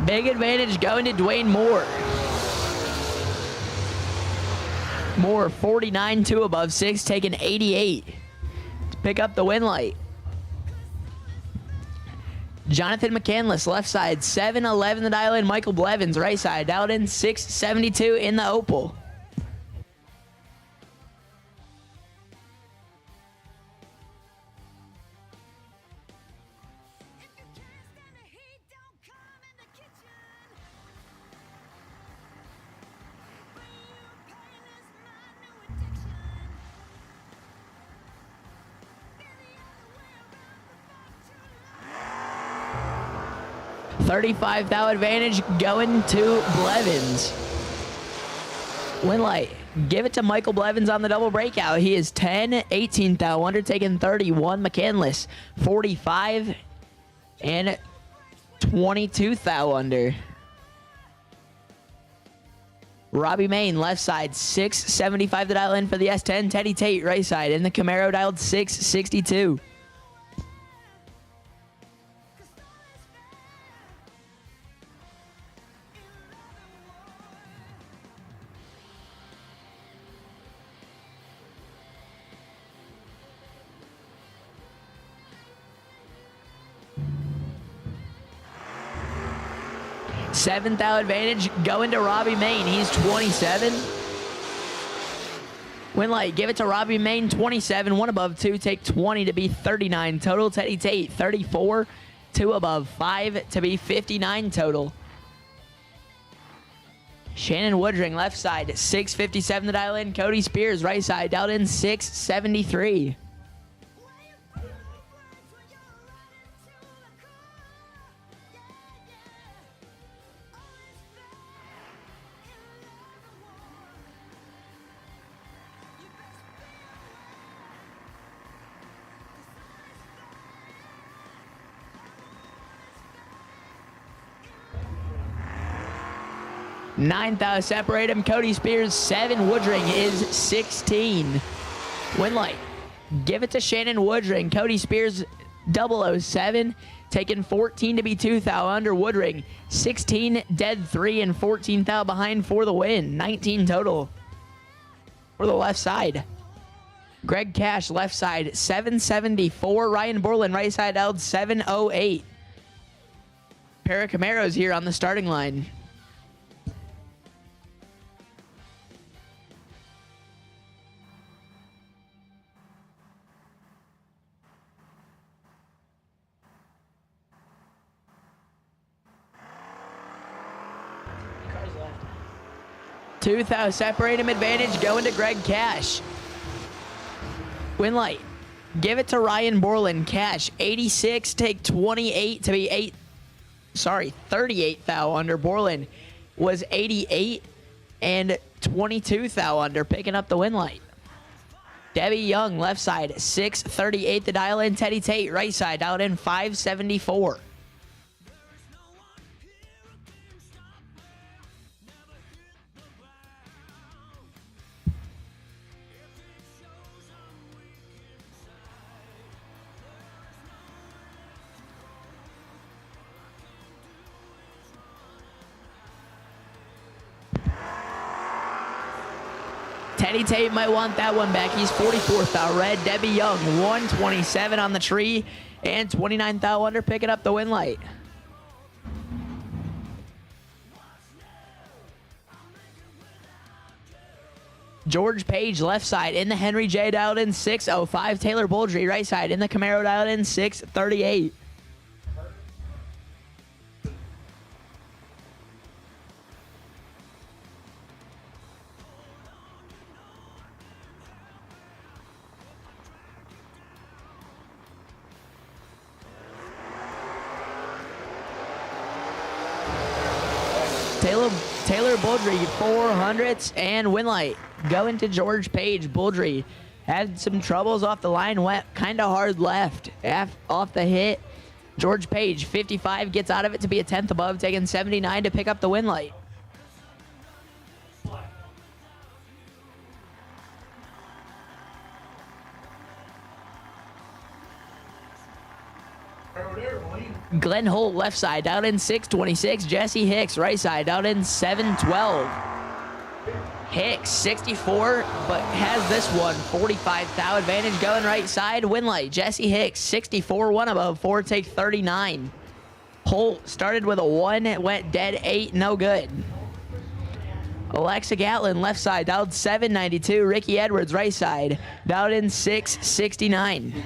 Big advantage going to Dwayne Moore. Moore, 49, 2 above 6, taking 88 to pick up the win light. Jonathan McCandless, left side, 711 the dial in. Michael Blevins, right side, dialed in 672 in the Opal. $35 thou advantage going to Blevins. Win light. Give it to Michael Blevins on the double breakout. He is 10, 18 thou under, taking 31. McCandless, 45 and 22 thou under. Robbie Main, left side, 675 the dial in for the S10. Teddy Tate, right side, in the Camaro, dialed 662. 7th thou advantage going to Robbie Main. He's 27. Winlight, give it to Robbie Main, 27. 1 above 2, take 20 to be 39 total. Teddy Tate, 34. 2 above 5 to be 59 total. Shannon Woodring, left side, 657 to dial in. Cody Spears, right side, dialed in 673. Ninth out, separate him. Cody Spears, 7. Woodring is 16. Winlight, give it to Shannon Woodring. Cody Spears, 007, taking 14 to be 2 thou under. Woodring, 16, dead 3, and 14 thou behind for the win. 19 total for the left side. Greg Cash, left side, 774. Ryan Borland, right side, held 708. Pair of Camaros here on the starting line. Two thou, separate him, advantage going to Greg Cash. Winlight, give it to Ryan Borland. Cash, 86, take 28 to be 38 thou under. Borland was 88 and 22 thou under, picking up the Winlight. Debbie Young, left side, 638 to dial in. Teddy Tate, right side, dialed in 574. Teddy Tate might want that one back. He's 44th thou red. Debbie Young, 127 on the tree and 29 thou under, picking up the Winlight. George Page, left side in the Henry J, dialed in 605. Taylor Boldry, right side in the Camaro, dialed in 638. Taylor Boldry, 400s, and Winlight going to George Page. Boldry had some troubles off the line, went kind of hard left off the hit. George Page, 55, gets out of it to be a 10th above, taking 79 to pick up the Winlight. Glenn Holt, left side, dialed in 626. Jesse Hicks, right side, dialed in 712. Hicks, 64, but has this one, 45 thou advantage going right side. Winlight, Jesse Hicks, 64, 1 above 4, take 39. Holt started with a 1, it went dead 8, no good. Alexa Gatlin, left side, dialed 792. Ricky Edwards, right side, dialed in 669.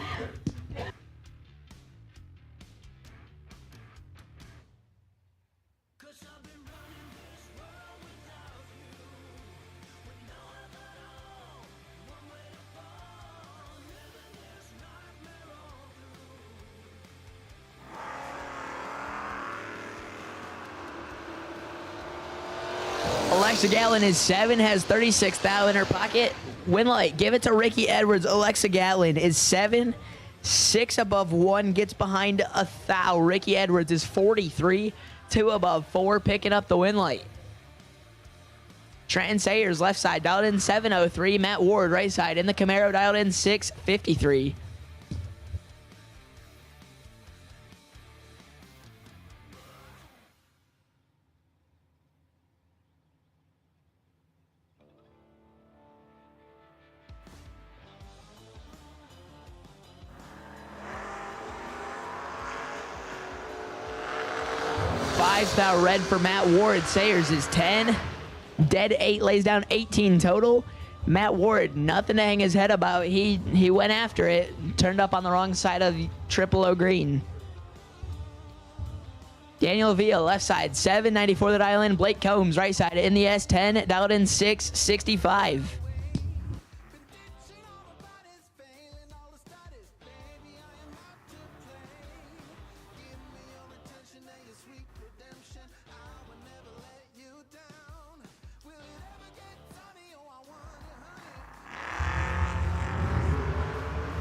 Alexa Gatlin is 7, has 36 thou in her pocket. Winlight, give it to Ricky Edwards. Alexa Gatlin is 7, 6 above 1, gets behind a thou. Ricky Edwards is 43, 2 above 4, picking up the Winlight. Trenton Sayers, left side, dialed in 703. Matt Ward, right side, in the Camaro, dialed in 653. 5 thou red for Matt Ward. Sayers is 10. Dead 8 lays down 18 total. Matt Ward, nothing to hang his head about. He went after it, turned up on the wrong side of triple O green. Daniel Villa, left side, 794 the dial in. Blake Combs, right side, in the S10, dialed in 665.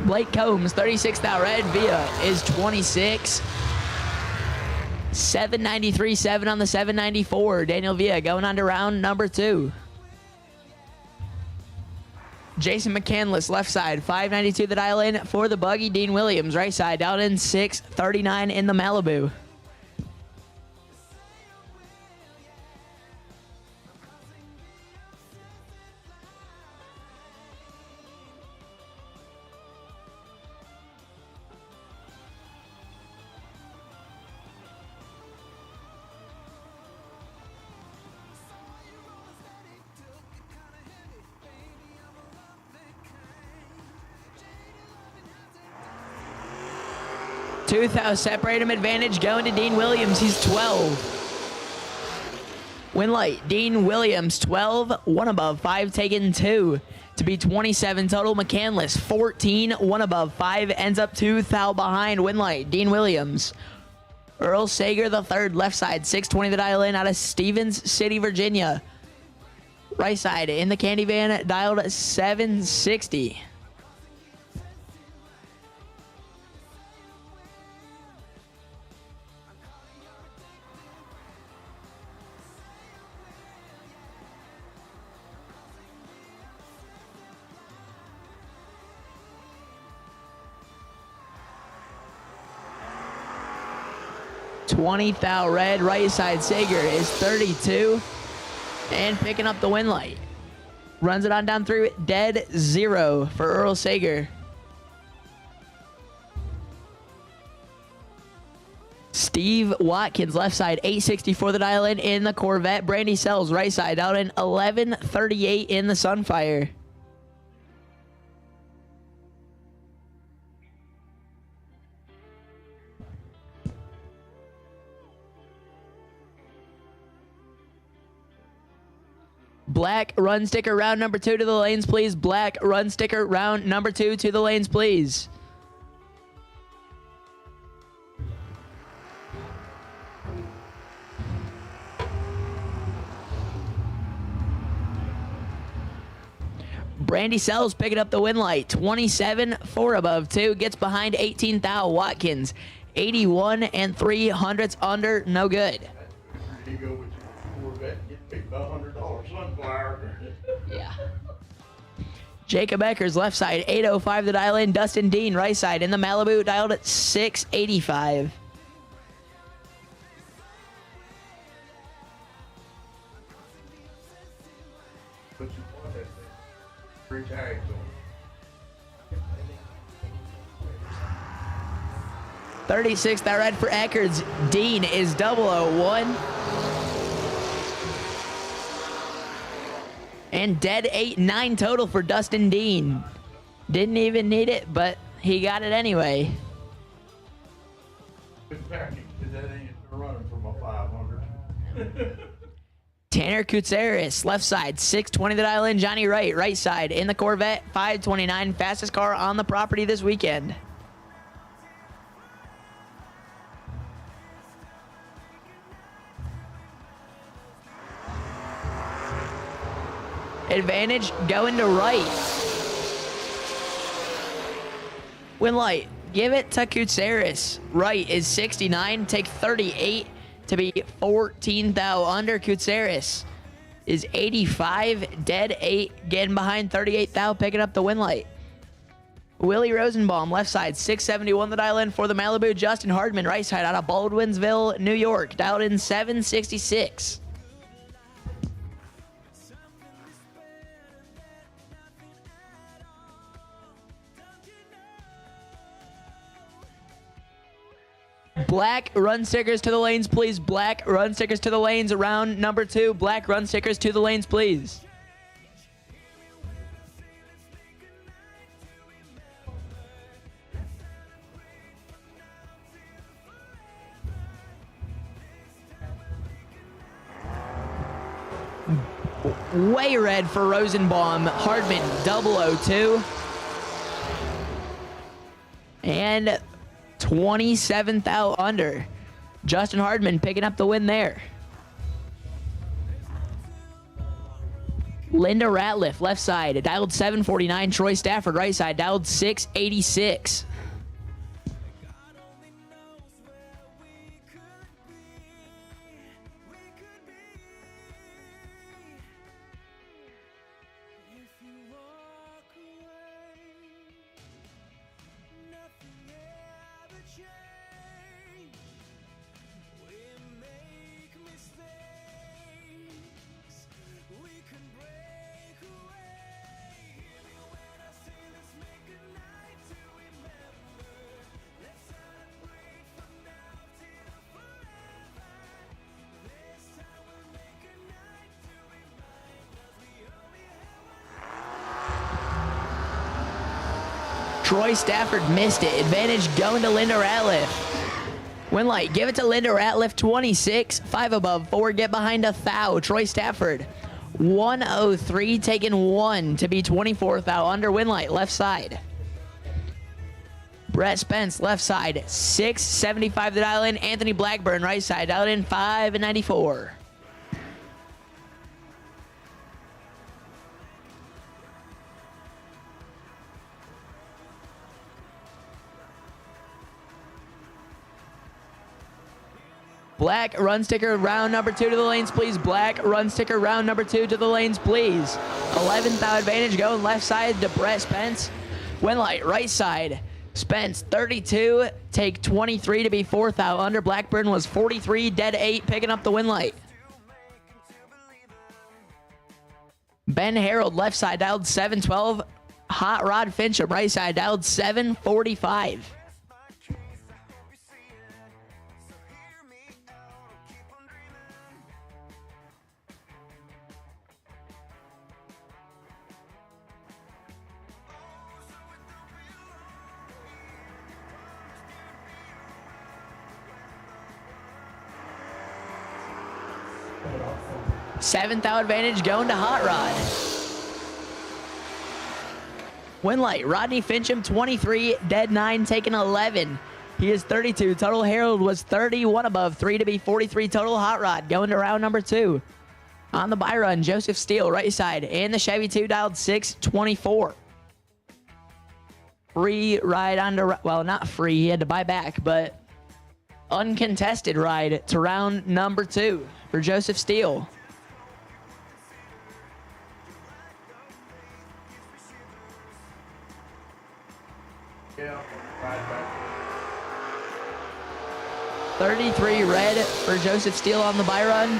Blake Combs, 36 thou red. Villa is 26. 793.7 on the 794. Daniel Villa going on to round number 2. Jason McCandless, left side, 592 the dial in for the buggy. Dean Williams, right side, dialed in 639 in the Malibu. Separate him advantage going to Dean Williams. He's 12. Win light, Dean Williams, 12. 1 above, 5 taken 2 to be 27 total. McCandless, 14. 1 above, 5 ends up 2 thou behind. Win light, Dean Williams. Earl Sager, the third, left side, 620 the dial in out of Stevens City, Virginia. Right side in the candy van, dialed 760. $20 thou red. Right side Sager is 32 and picking up the win light. Runs it on down through dead 0 for Earl Sager. Steve Watkins, left side, 864 the dial in the Corvette. Brandy Sells, right side, out in 1138 in the Sunfire. Black run sticker round number 2 to the lanes, please. Black run sticker round number 2 to the lanes, please. Brandy Sells picking up the win light. 27, 4 above 2. Gets behind 18 thou. Watkins, 81 and 300ths under, no good. Here you go with your Corvette, get picked by $100 sunflower. Yeah. Jacob Eckers, left side, 805 the dial in. Dustin Dean, right side in the Malibu, dialed at 685. But you want that thing. 3 tags on it. 36, that red for Eckers. Dean is 001. And dead 8, 9 total for Dustin Dean. Didn't even need it, but he got it anyway. Good packing, because that ain't running for my 500. Tanner Kutseris, left side, 620 the dial in. Johnny Wright, right side in the Corvette, 529, fastest car on the property this weekend. Advantage going to Wright. Win light, give it to Kutseris. Wright is 69, take 38 to be 14 thou under. Kutseris is 85, dead 8, getting behind 38 thou, picking up the win light. Willie Rosenbaum, left side, 671 the dial in for the Malibu. Justin Hardman, right side out of Baldwinsville, New York, dialed in 766. Black run stickers to the lanes, please. Black run stickers to the lanes. Round number 2. Black run stickers to the lanes, please. Way red for Rosenbaum. Hardman 002. And 27th out under. Justin Hardman picking up the win there. Linda Ratliff, left side, dialed 749. Troy Stafford, right side, dialed 686. Troy Stafford missed it. Advantage going to Linda Ratliff. Win light, give it to Linda Ratliff, 26. 5 above 4, get behind a thou. Troy Stafford, 103, taking 1 to be 24th out under. Win light, left side. Brett Spence, left side, 675 to dial in. Anthony Blackburn, right side, dialed in 594. Black run sticker round number 2 to the lanes, please. Black run sticker round number 2 to the lanes, please. 11th out advantage going left side to Brett Spence. Win light, right side. Spence, 32, take 23 to be 4th out under. Blackburn was 43, dead 8, picking up the win light. Ben Harold, left side, dialed 712. Hot Rod Fincham, right side, dialed 745. Seventh out advantage going to Hot Rod. Win light, Rodney Fincham, 23, dead 9, taking 11. He is 32. Total Harold was 31 above 3 to be 43. Total Hot Rod going to round number 2. On the buy run, Joseph Steele, right side. And the Chevy 2 dialed 624. Free ride on to, well, not free, he had to buy back, but uncontested ride to round number 2 for Joseph Steele. Yeah, ride back. 33 red for Joseph Steele on the buy run.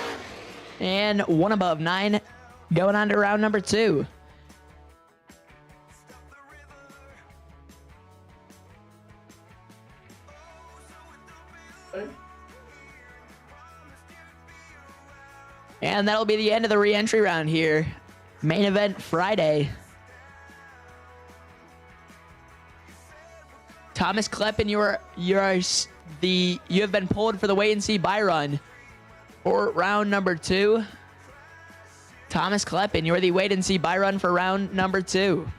And 1 above 9 going on to round number 2. And that'll be the end of the re-entry round here. Main event Friday. Thomas Kleppen, you have been pulled for the wait and see buy run for round number 2. Thomas Kleppen, you're the wait and see buy run for round number 2.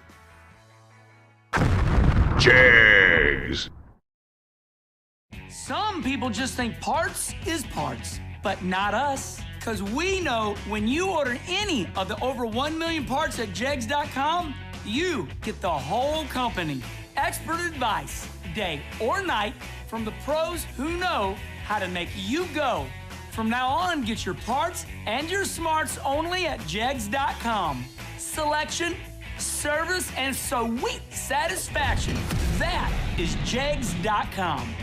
Jags. Some people just think parts is parts, but not us. Because we know when you order any of the over 1 million parts at jegs.com, you get the whole company. Expert advice, day or night, from the pros who know how to make you go. From now on, get your parts and your smarts only at jegs.com. Selection, service, and sweet satisfaction. That is jegs.com.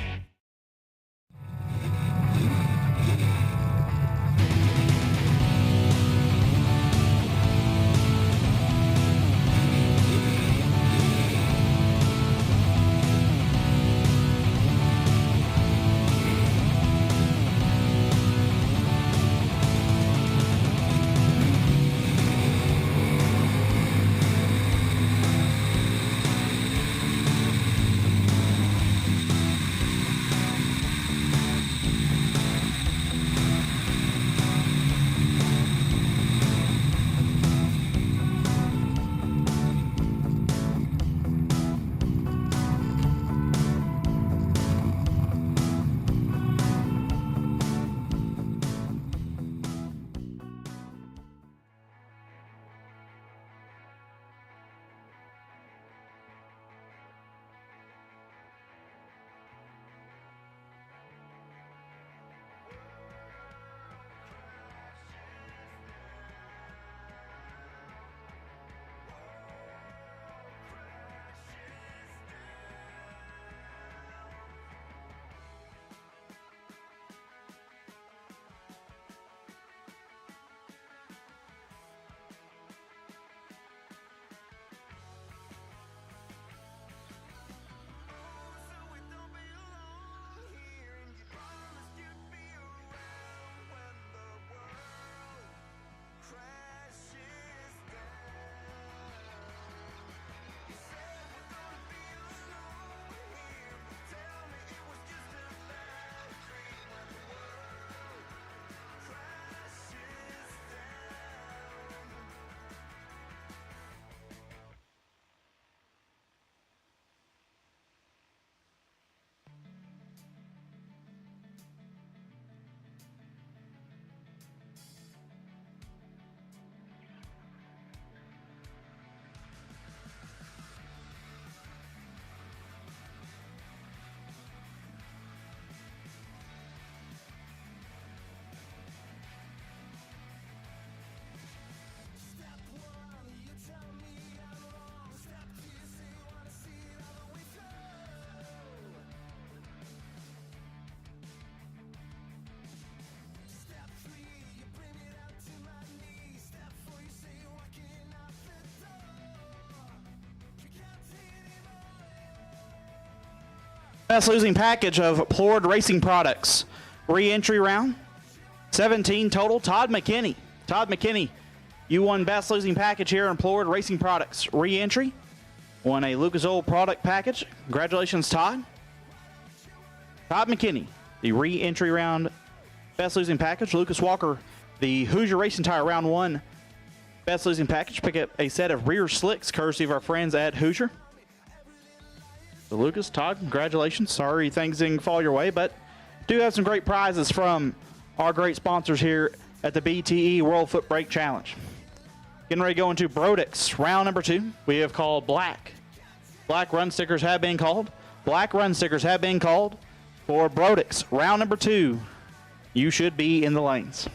Best losing package of Coalburg Racing Products. Re-entry round. 17 total. Todd McKinney. Todd McKinney, you won best losing package here in Coalburg Racing Products. Re-entry. Won a Lucas Oil product package. Congratulations, Todd. Todd McKinney, the re-entry round best losing package. Lucas Walker, the Hoosier Racing Tire round 1 best losing package. Pick up a set of rear slicks courtesy of our friends at Hoosier. So Lucas, Todd, congratulations. Sorry things didn't fall your way, but do have some great prizes from our great sponsors here at the BTE World FootBrake Challenge. Getting ready to go into Brodix, round number 2. We have called black. Black run stickers have been called. Black run stickers have been called for Brodix, round number 2. You should be in the lanes.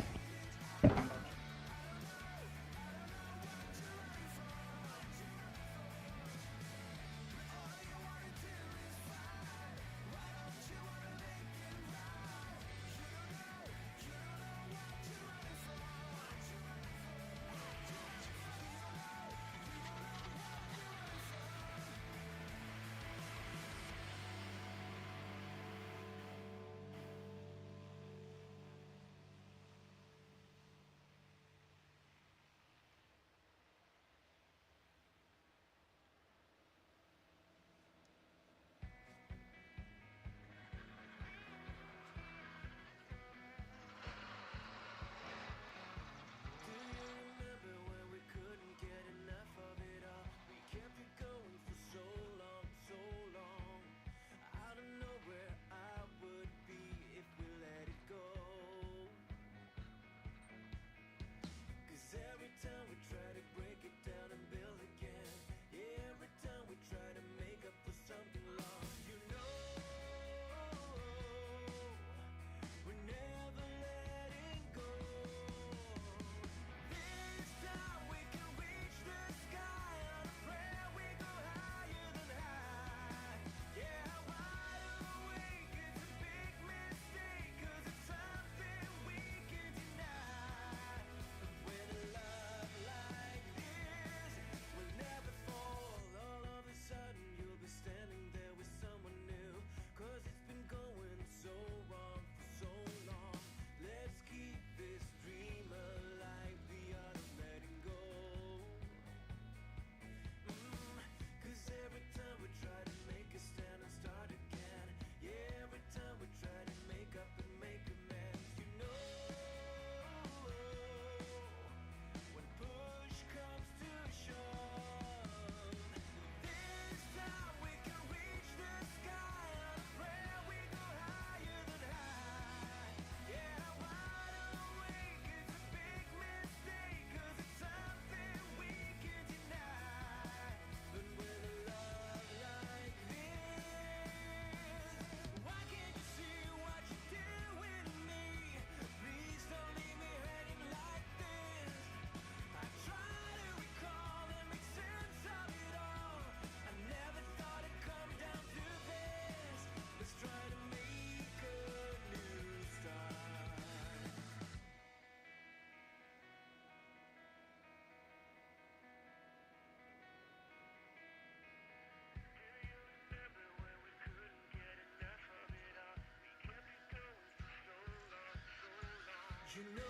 You know,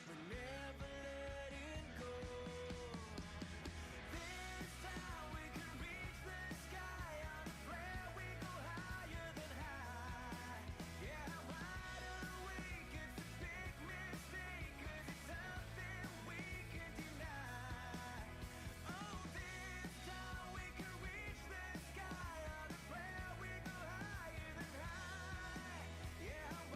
we're never letting go. This time we can reach the sky on a prayer. We go higher than high. Yeah, I'm wide awake. It's a big mistake, 'cause it's something we can deny. Oh, this time we can reach the sky on a prayer. We go higher than high. Yeah, I'm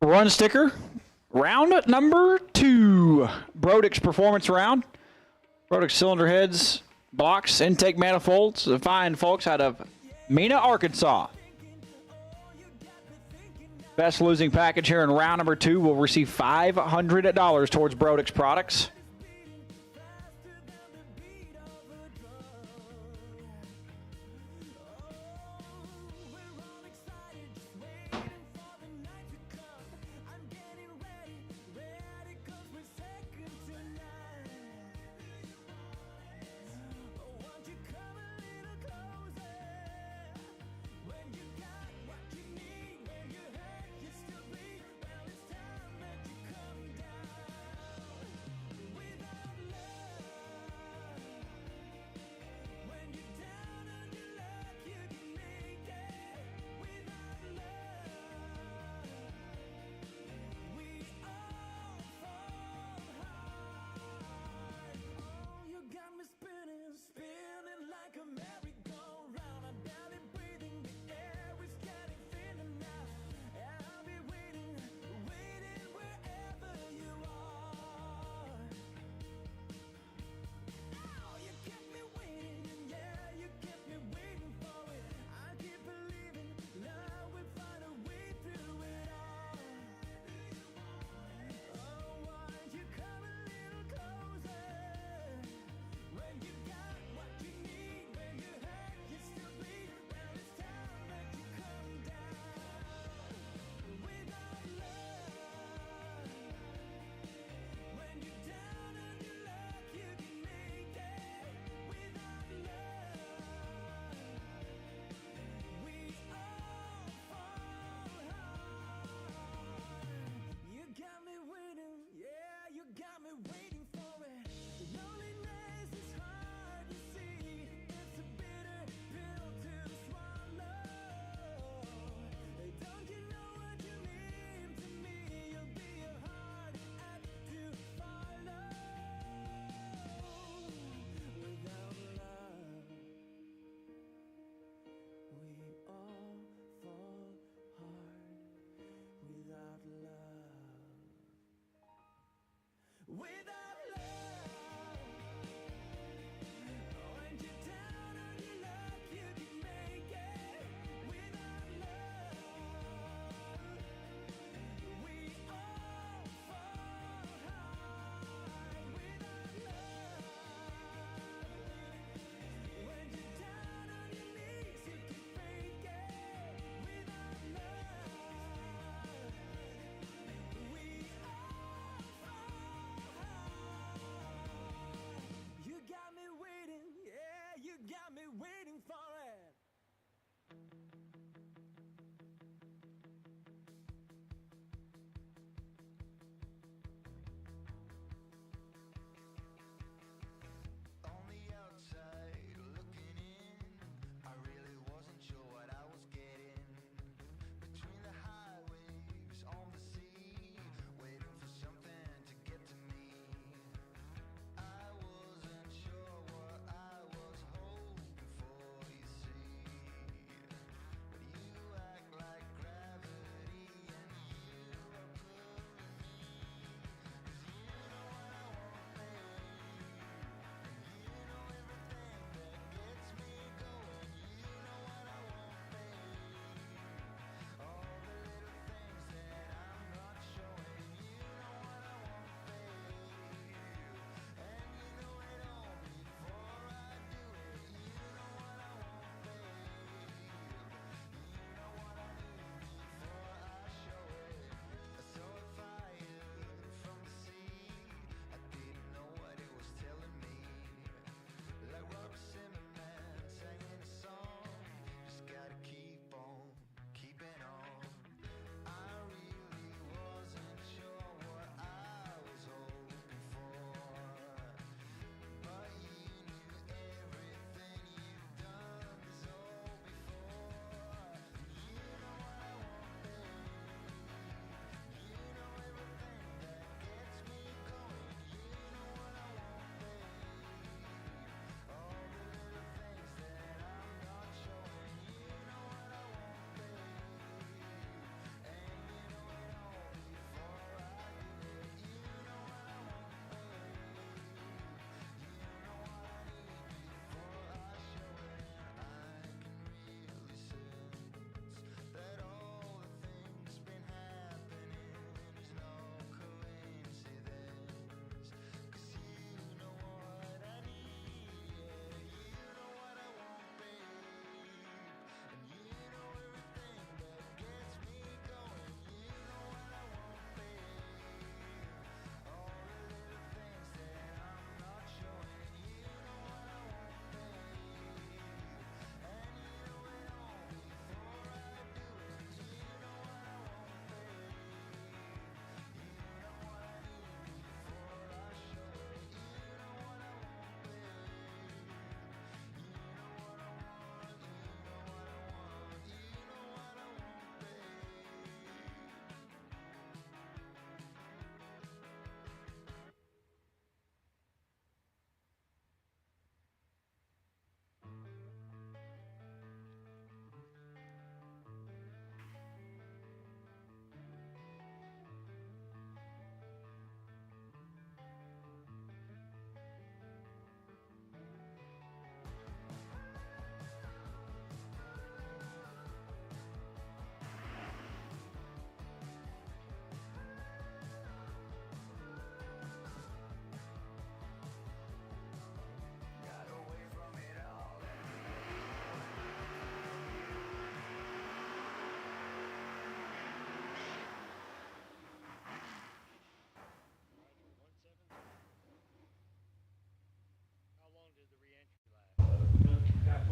Run sticker. Round number 2. Brodix performance round. Brodix cylinder heads, blocks, intake manifolds. The fine folks out of Mena, Arkansas. Best losing package here in round number 2 will receive $500 towards Brodix products.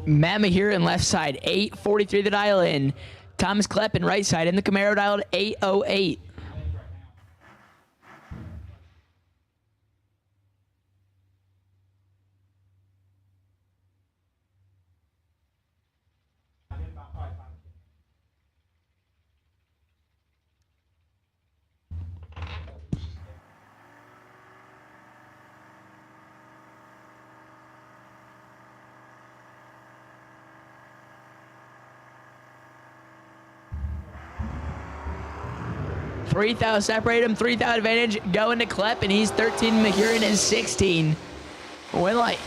Matt Mahirin left side, 8:43 the dial in. Thomas Kleppen right side in the Camaro dialed 8:08. Three thou separate him, 3 thou advantage going to Kleppen. He's 13, Mahirin is 16. Winlight.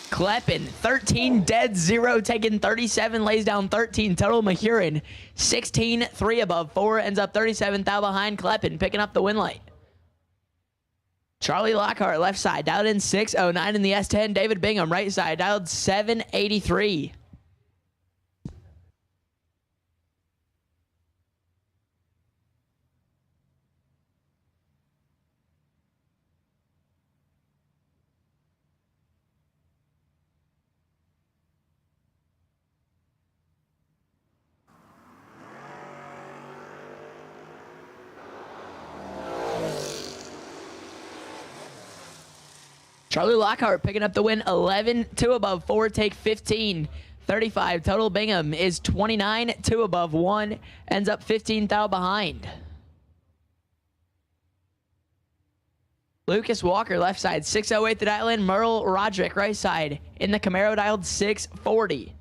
Kleppen, 13, dead 0, taking 37, lays down 13 total. Mahirin, 16, 3 above 4, ends up 37 thou behind. Kleppen picking up the Winlight. Charlie Lockhart left side, dialed in 609 in the S10. David Bigham right side, dialed 783. Charlie Lockhart picking up the win, 11, 2 above 4, take 15, 35 total. Bigham is 29, 2 above 1, ends up 15 thou behind. Lucas Walker left side, 608 the dial in. Merle Roderick right side in the Camaro dialed 640.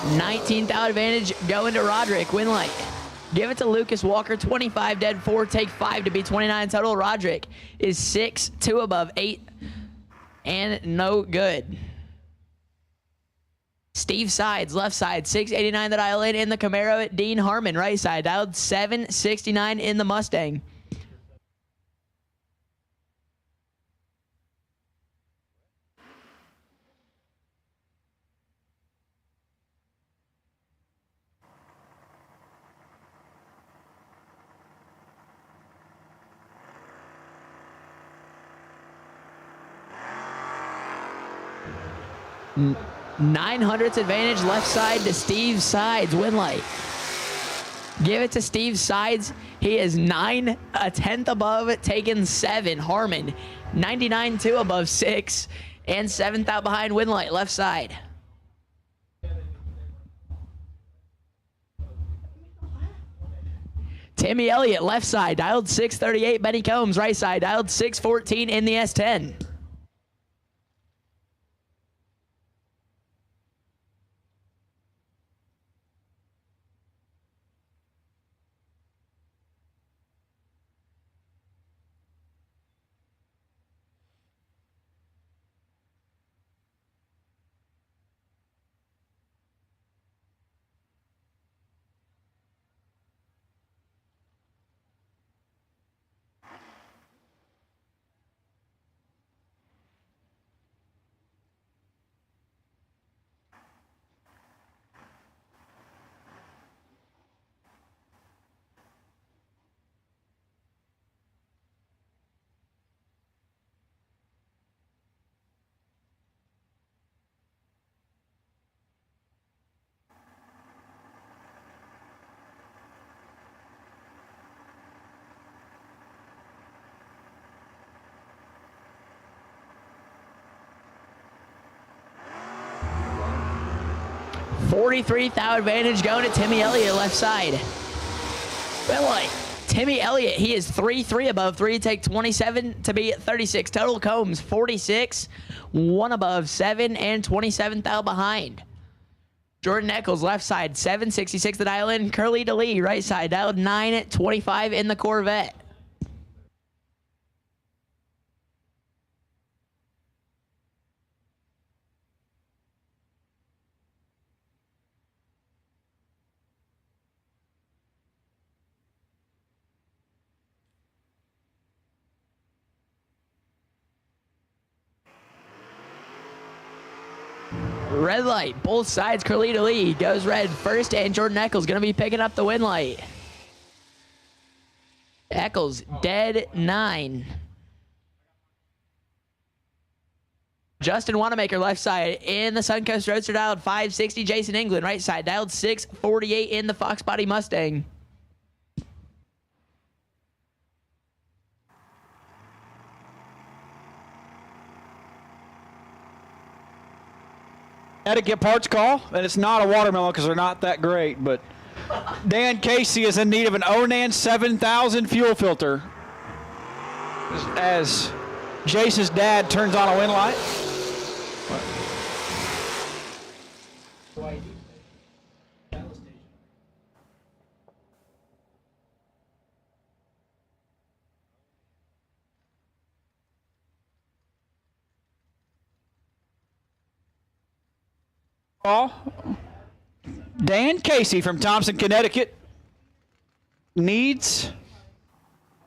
$19,000 advantage going to Roderick. Winlight. Give it to Lucas Walker. 25 dead 4. Take 5 to be 29 total. Roderick is 6, 2 above 8. And no good. Steve Sides, left side, 689 the dial in the Camaro. Dean Harmon, right side, dialed 769 in the Mustang. $900 advantage left side to Steve Sides. Winlight. Give it to Steve Sides. He is 9, a tenth above, taking 7. Harmon, 99, 2 above 6, and 7th out behind. Winlight, left side. Timmy Elliott, left side, dialed 638. Benny Combs, right side, dialed 614 in the S10. $43,000 advantage going to Timmy Elliott, left side. Winlight. Timmy Elliott, he is 3 above 3, take 27 to be 36. Total. Combs, 46, 1 above 7, and 27,000 behind. Jordan Eccles, left side, 766 the dial in. Curly DeLee, right side, dialed 925 in the Corvette. Red light, both sides. Carlita Lee goes red first, and Jordan Eccles going to be picking up the win light. Eccles, dead 9. Justin Wanamaker, left side in the Suncoast Roadster, dialed 560. Jason England, right side, dialed 648 in the Fox Body Mustang. Connecticut parts call, and it's not a watermelon because they're not that great, but Dan Casey is in need of an Onan 7000 fuel filter as Jace's dad turns on a wind light. Dan Casey from Thompson, Connecticut needs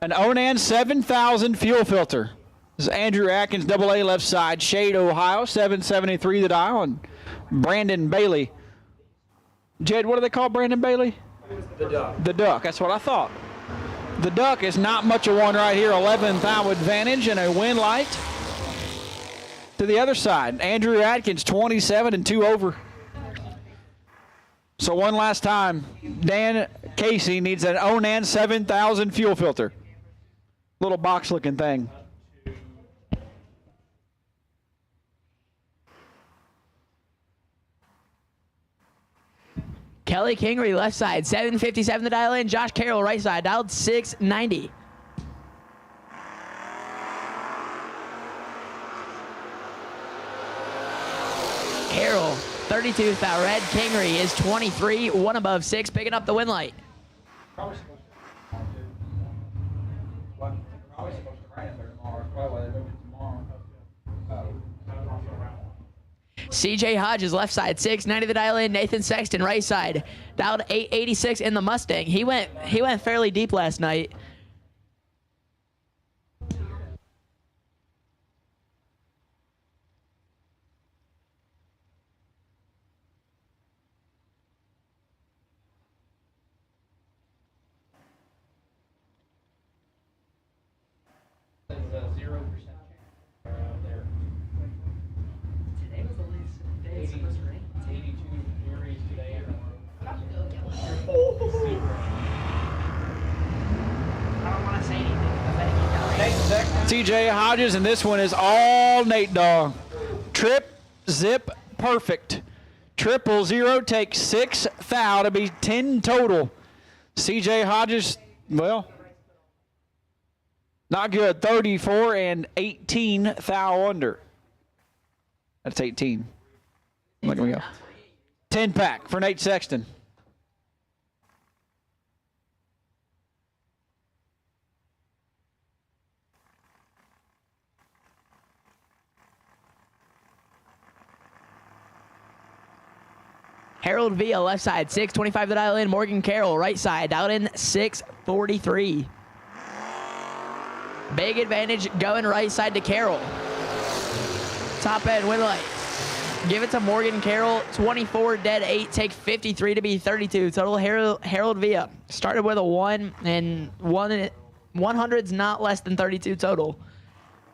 an Onan 7000 fuel filter. This is Andrew Atkins, AA left side, Shade, Ohio, 773 the dial, and Brandon Bailey. Jed, what do they call Brandon Bailey? The Duck. The Duck, that's what I thought. The Duck is not much of one right here, 11th thou advantage and a win light. To the other side, Andrew Atkins, 27 and 2 over. So one last time, Dan Casey needs an Onan 7000 fuel filter. Little box-looking thing. Kelly Kingery, left side, 757 the dial in. Josh Carroll, right side, dialed 690. Carroll, 32 thou red. Kingery is 23, 1 above 6, picking up the win light. CJ Hodges, left side, 690 the dial in. Nathan Sexton, right side, dialed 886 in the Mustang. He went fairly deep last night. TJ Hodges, and this one is all Nate Dogg. Trip, zip, perfect. 000, take 6 thou to be 10 total. CJ Hodges, well, not good. 34 and 18 thou under. That's 18. Look at me go. 10 pack for Nate Sexton. Harold Villa, left side, 625 the dial in. Morgan Carroll, right side, dialed in 643. Big advantage going right side to Carroll. Top end, win light. Give it to Morgan Carroll, 24, dead 8, take 53 to be 32. Total Harold Villa. Started with a 1, and 100's not less than 32 total.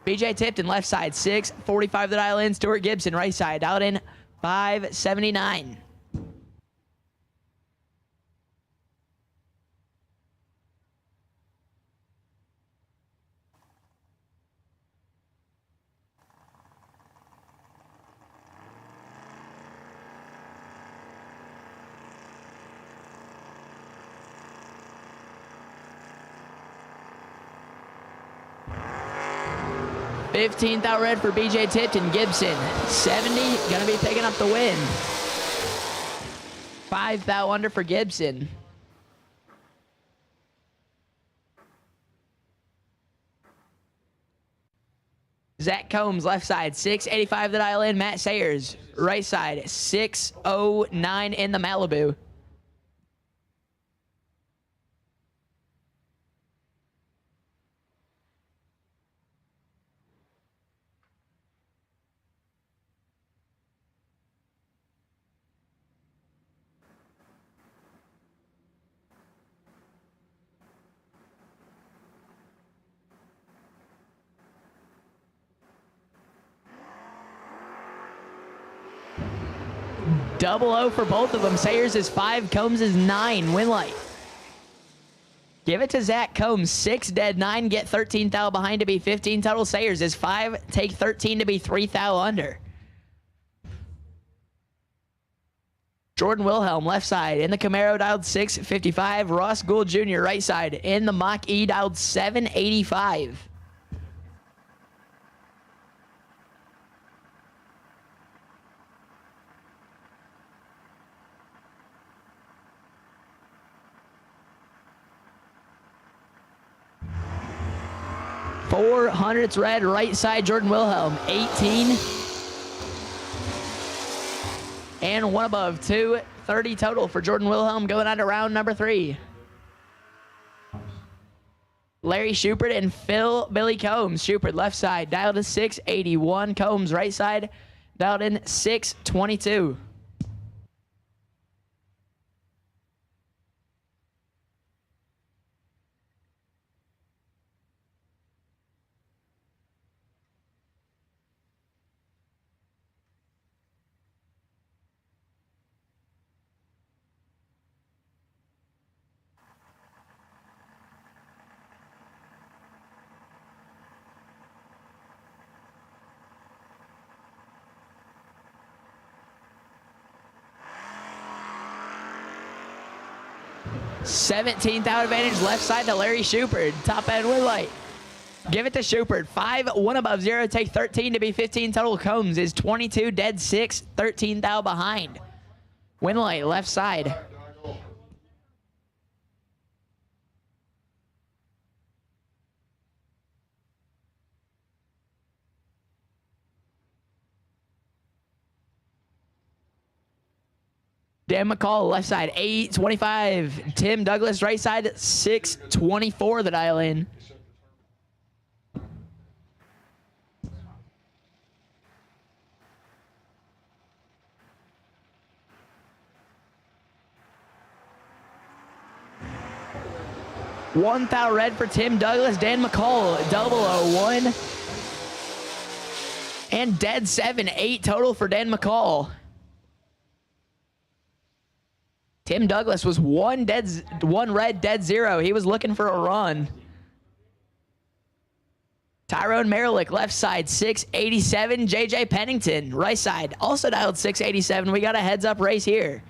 BJ Tipton, left side, 645 the dial in. Stuart Gibson, right side, dialed in 579. $15th out red for BJ Tipton. Gibson, 70, gonna be picking up the win. 5 thou under for Gibson. Zach Combs, left side, 685 the dial in. Matt Sayers, right side, 609 in the Malibu. Double O for both of them. Sayers is 5, Combs is 9. Win light. Give it to Zach Combs. 6 dead, 9 get 13 thou behind to be 15 total. Sayers is 5, take 13 to be 3 thou under. Jordan Wilhelm, left side. In the Camaro, dialed 655. Ross Gould Jr., right side. In the Mach-E, dialed 785. $400 red, right side, Jordan Wilhelm, 18. And one above, 230 total for Jordan Wilhelm going on to round number 3. Larry Shupert and Billy Combs. Shupert left side, dialed to 681. Combs right side, dialed in 622. $17,000 advantage left side to Larry Shupert. Top end win light. Give it to Shupert. 5, 1 above 0. Take 13 to be 15 total. Combs is 22, dead 6, 13 thou behind. Win light left side. Dan McCall, left side, 825. Tim Douglas, right side, 624, the dial in. $1,000 red for Tim Douglas. Dan McCall, 001. And dead 7, 8 total for Dan McCall. Tim Douglas was 1 red, dead 0. He was looking for a run. Tyrone Merrick, left side, 687. JJ Pennington, right side, also dialed 687. We got a heads-up race here.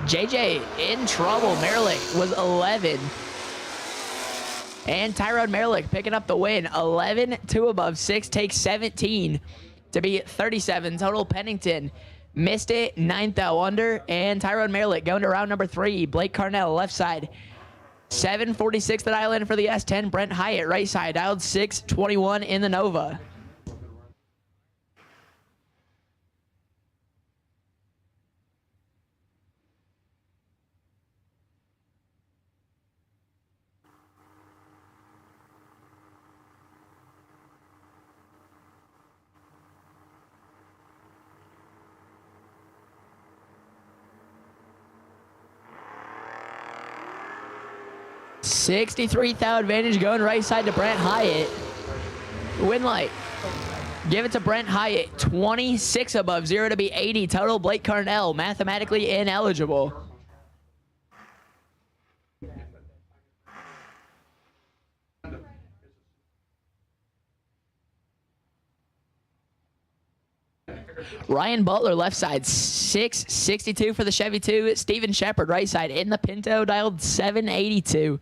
JJ in trouble. Merrick was 11. And Tyrone Merrick picking up the win. 11, 2 above 6, takes 17 to be 37. Total Pennington missed it, 9 thou under. And Tyrone Merrick going to round number 3. Blake Carnell, left side. 746 the dial in for the S10. Brent Hyatt, right side, dialed 621 in the Nova. $63,000 advantage going right side to Brent Hyatt. Win light. Give it to Brent Hyatt. 26 above 0 to be 80 total. Blake Carnell mathematically ineligible. Ryan Butler, left side, 662 for the Chevy 2. Steven Shepard, right side, in the Pinto, dialed 782.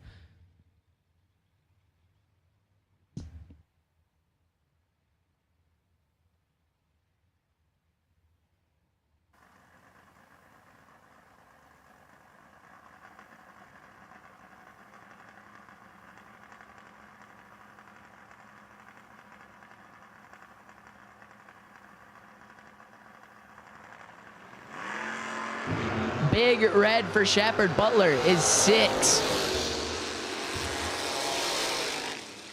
Big red for Shepard. Butler is 6.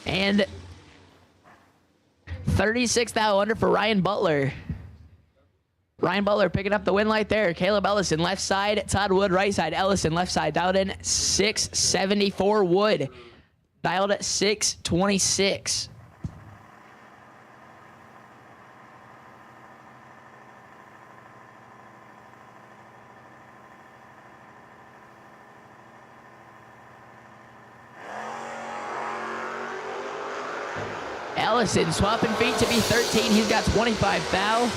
And 36 thou under for Ryan Butler. Ryan Butler picking up the win light there. Caleb Ellison left side. Todd Wood right side. Ellison left side. Dialed in 674. Wood dialed at 626. Ellison swapping feet to be 13. He's got 25 thou.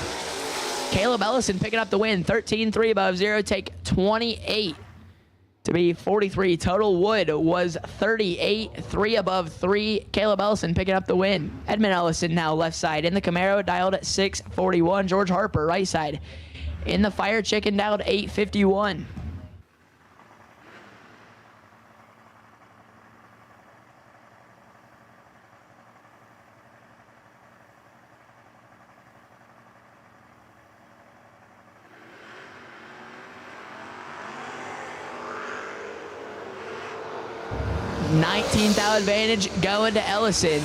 Caleb Ellison picking up the win. 13, 3 above 0. Take 28 to be 43. Total Wood was 38, 3 above 3. Caleb Ellison picking up the win. Edmund Ellison now left side. In the Camaro, dialed at 641. George Harper right side. In the Fire Chicken, dialed 851. $19,000 advantage going to Ellison.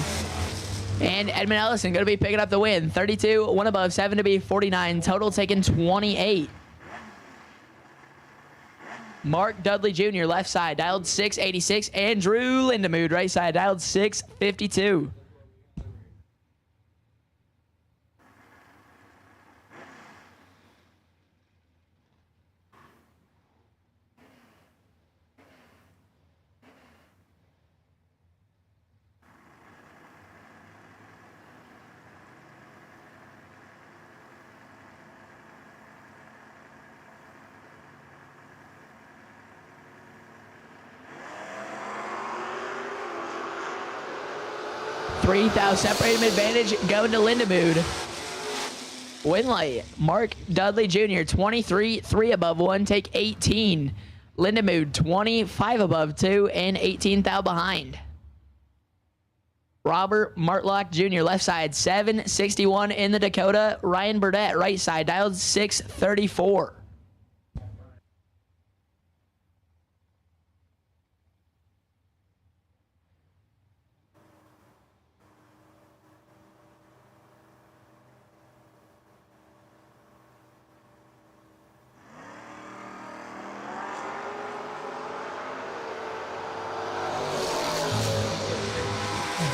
And Edmund Ellison going to be picking up the win. 32, 1 above 7 to be 49. Total taking 28. Mark Dudley Jr. left side, dialed 686. Andrew Lindemood right side, dialed 652. $3,000 separated advantage going to Lindemood. Win light, Mark Dudley Jr. 23, 3 above 1, take 18. Lindemood 20, 5 above 2, and 18 thou behind. Robert Martlock Jr. left side, 761 in the Dakota. Ryan Burdett right side, dialed 634.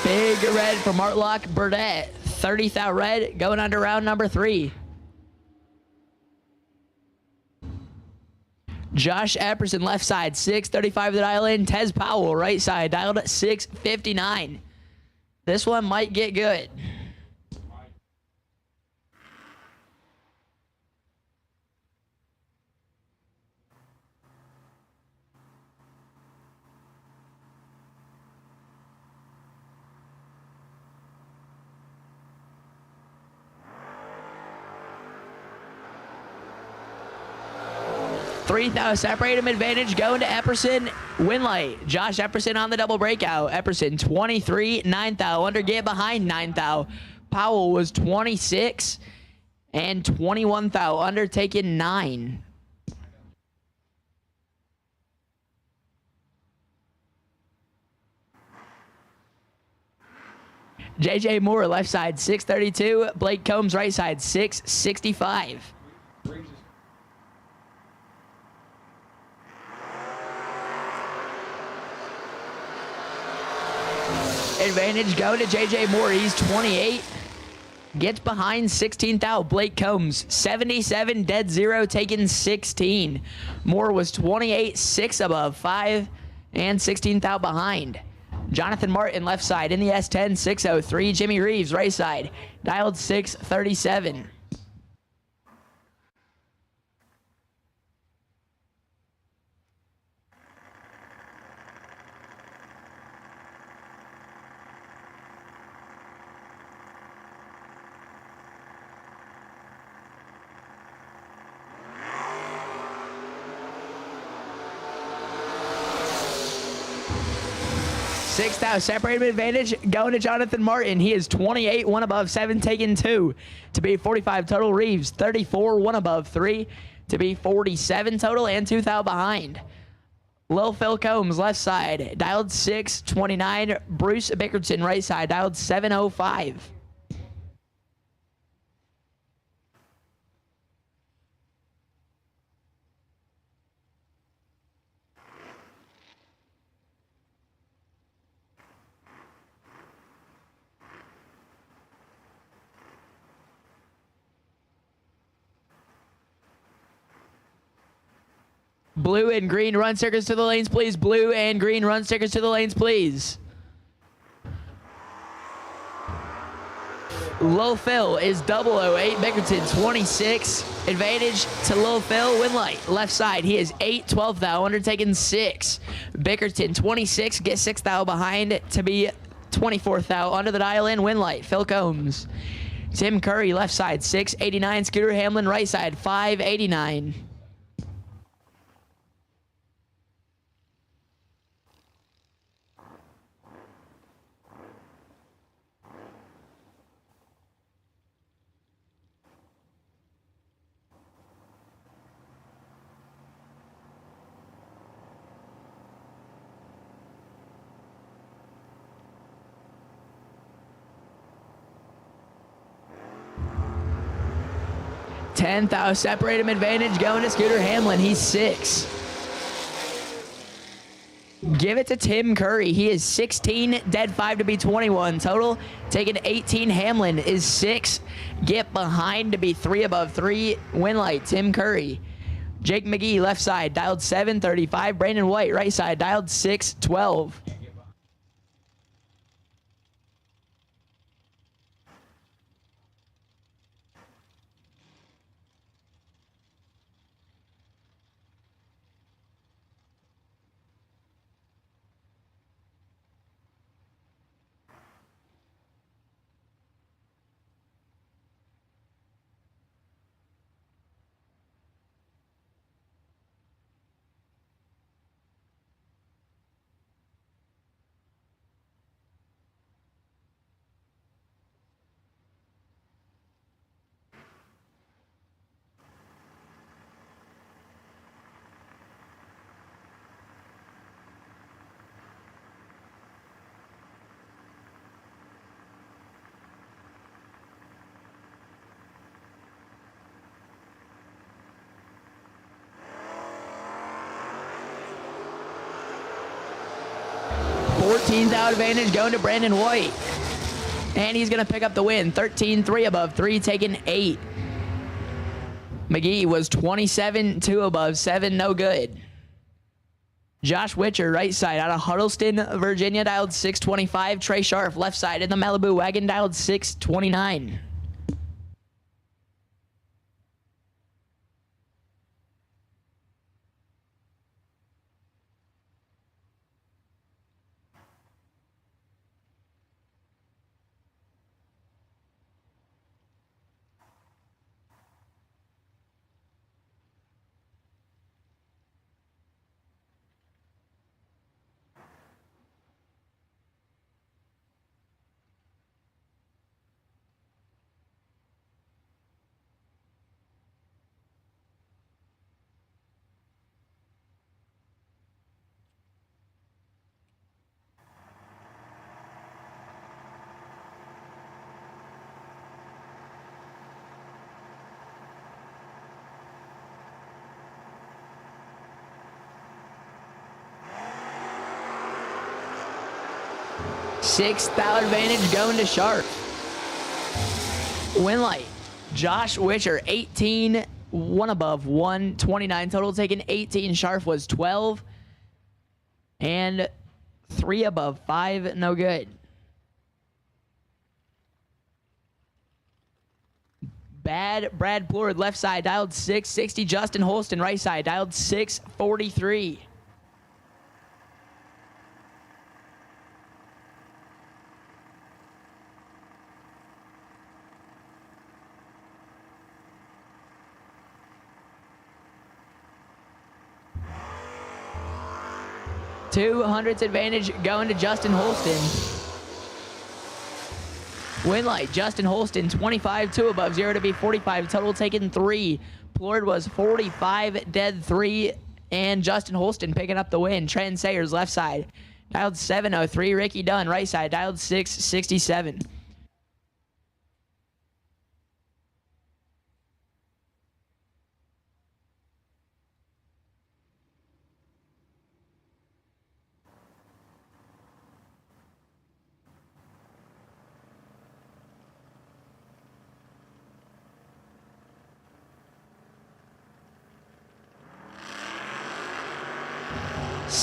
Big red for Martlock Burdett. 30 thou red going on to round number 3. Josh Epperson left side, 635 to dial in. Tez Powell right side, dialed at 659. This one might get good. $3,000 separated advantage going to Epperson. Win light. Josh Epperson on the double breakout. Epperson 23, 9 thou under. Get behind 9 thou. Powell was 26 and 21 thou under, taking 9. JJ Moore left side 632. Blake Combs right side 665. Advantage going to JJ Moore. He's 28. Gets behind 16 thou. Blake Combs 77 dead 0 taking 16. Moore was 28 6 above 5 and 16 thou behind. Jonathan Martin left side in the S10 603. Jimmy Reeves right side dialed 637. $6,000 separated advantage going to Jonathan Martin. He is 28, 1 above 7, taking 2 to be 45 total. Reeves 34, 1 above 3 to be 47 total and 2 thou behind. Lil Phil Combs left side dialed 629. Bruce Bickerton right side dialed 705. Blue and green run stickers to the lanes, please. Blue and green run stickers to the lanes, please. Lil Phil is 008. Bickerton 26. Advantage to Lil Phil. Win light. Left side. He is 8. 12th thou. Undertaken 6. Bickerton 26. Get 6th thou behind to be 24th thou. Under the dial in. Win light. Phil Combs. Tim Curry left side 689. Scooter Hamlin right side 589. Tenth thou. Separate him advantage going to Scooter Hamlin. He's 6. Give it to Tim Curry. He is 16. Dead 5 to be 21. Total taking 18. Hamlin is 6. Get behind to be 3 above 3. Win light. Tim Curry. Jake McGee left side dialed 735. Brandon White right side dialed 612. Fourteenth out advantage going to Brandon White. And he's going to pick up the win. 13, 3 above 3, taking 8. McGee was 27, 2 above 7, no good. Josh Witcher, right side, out of Huddleston, Virginia, dialed 625. Trey Sharf, left side, in the Malibu wagon, dialed 629. Sixth out advantage going to Sharp. Win light. Josh Witcher, 18, 1 above 1, 29 total taken. 18. Sharp was 12. And 3 above 5, no good. Bad Brad Plord, left side, dialed 660. Justin Holston, right side, dialed 643. $200 advantage going to Justin Holston. Win light, Justin Holston, 25, 2 above, 0 to be 45, total taken 3. Plord was 45, dead 3, and Justin Holston picking up the win. Trent Sayers, left side, dialed 703. Ricky Dunn, right side, dialed 667.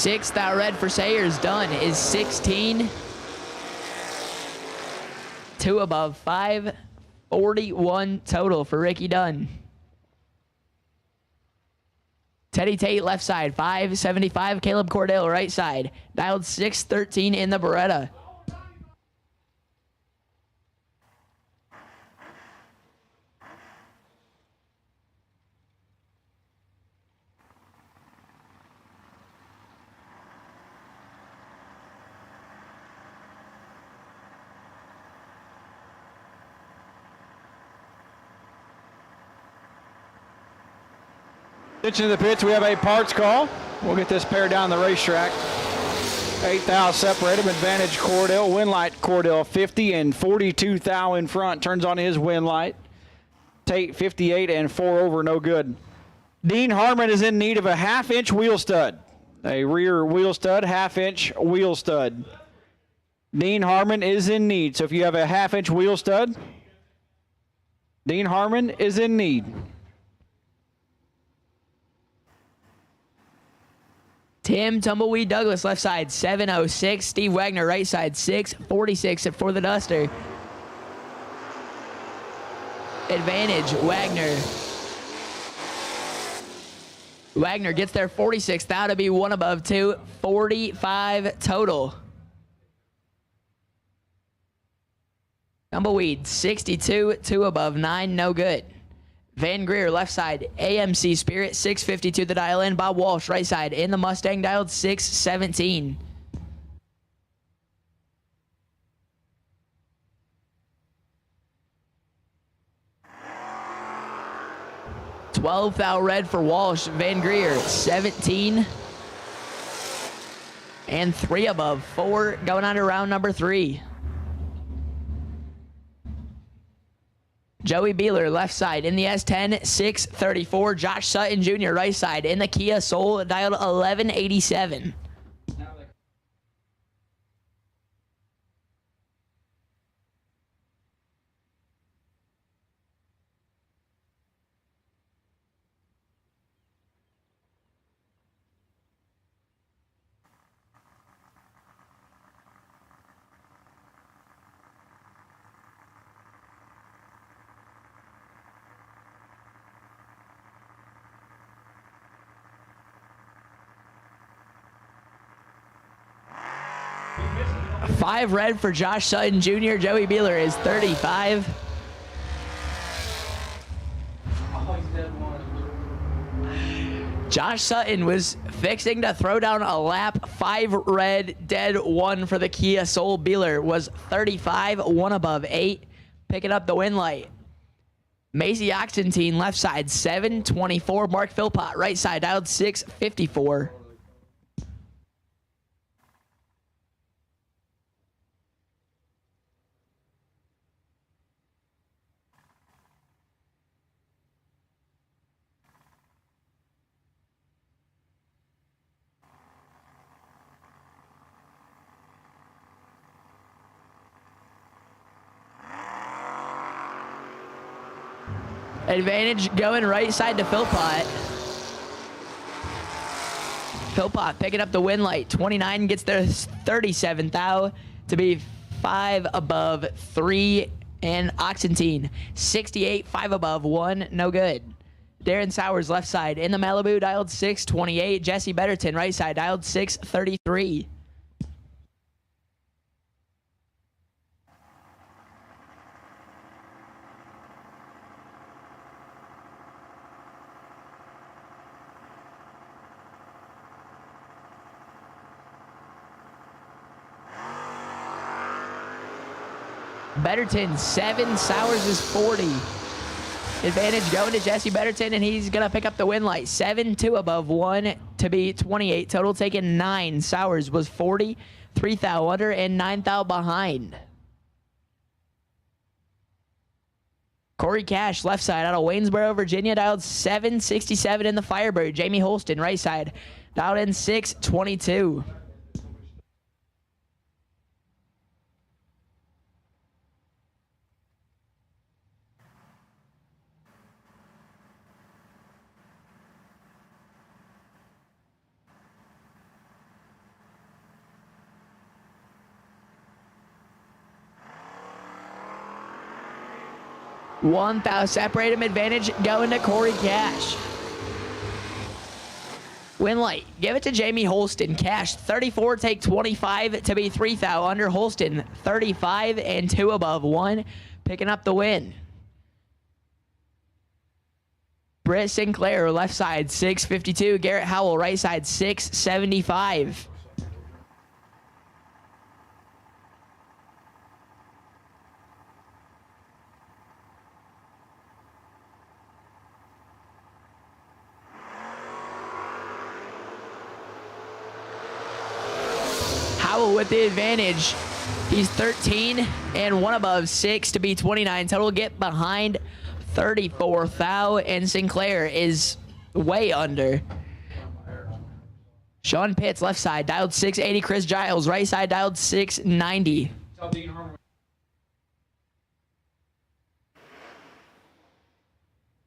Sixth out red for Sayers. Done is 16. 2 above 5. 41 total for Ricky Dunn. Teddy Tate left side, 575. Caleb Cordell right side, dialed 613 in the Beretta. Attention to the pits, we have a parts call. We'll get this pair down the racetrack. 8 thou separated, advantage Cordell, win light Cordell 50 and 42 thou in front, turns on his win light. Tate 58 and 4 over, no good. Dean Harmon is in need of a half-inch wheel stud. A rear wheel stud, half-inch wheel stud. Dean Harmon is in need, so if you have a half-inch wheel stud, Dean Harmon is in need. Tim Tumbleweed Douglas left side, 706. Steve Wagner right side, 646 for the Duster. Advantage, Wagner. Wagner gets there 46. That to be 1 above 2. 45 total. Tumbleweed, 62. 2 above 9. No good. Van Greer, left side, AMC Spirit, 652 the dial in. Bob Walsh, right side, in the Mustang, dialed 617. $12 thou red for Walsh. Van Greer, 17. And 3 above 4, going on to round number 3. Joey Beeler, left side, in the S10, 634. Josh Sutton Jr., right side, in the Kia Soul, dialed 1187. Five red for Josh Sutton Jr. Joey Beeler is 35. Josh Sutton was fixing to throw down a lap. 5 red, dead 1 for the Kia Soul. Beeler was 35, 1 above 8, picking up the win light. Macy Oxentine, left side, 724. Mark Philpott, right side, dialed 654. Advantage going right side to Philpott. Philpott picking up the win light. 29 gets their 37 thou to be 5 above 3. And Oxentine, 68, 5 above 1, no good. Darren Sowers left side in the Malibu, dialed 628. Jesse Betterton right side, dialed 633. Betterton, 7. Sowers is 40. Advantage going to Jesse Betterton, and he's going to pick up the win light. 7, 2 above 1 to be 28. Total taken 9. Sowers was 40. 3 thou under and 9 thou behind. Corey Cash, left side, out of Waynesboro, Virginia, dialed 767 in the Firebird. Jamie Holston, right side, dialed in 622. 1 thou separate him advantage going to Corey Cash. Win light, give it to Jamie Holston. Cash 34, take 25 to be 3 thou under Holston. 35 and 2 above 1, picking up the win. Britt Sinclair, left side 652. Garrett Howell, right side 675. Howell with the advantage. He's 13 and 1 above 6 to be 29 total. Get behind 34 thou, and Sinclair is way under. Sean Pitts, left side, dialed 680. Chris Giles, right side, dialed 690.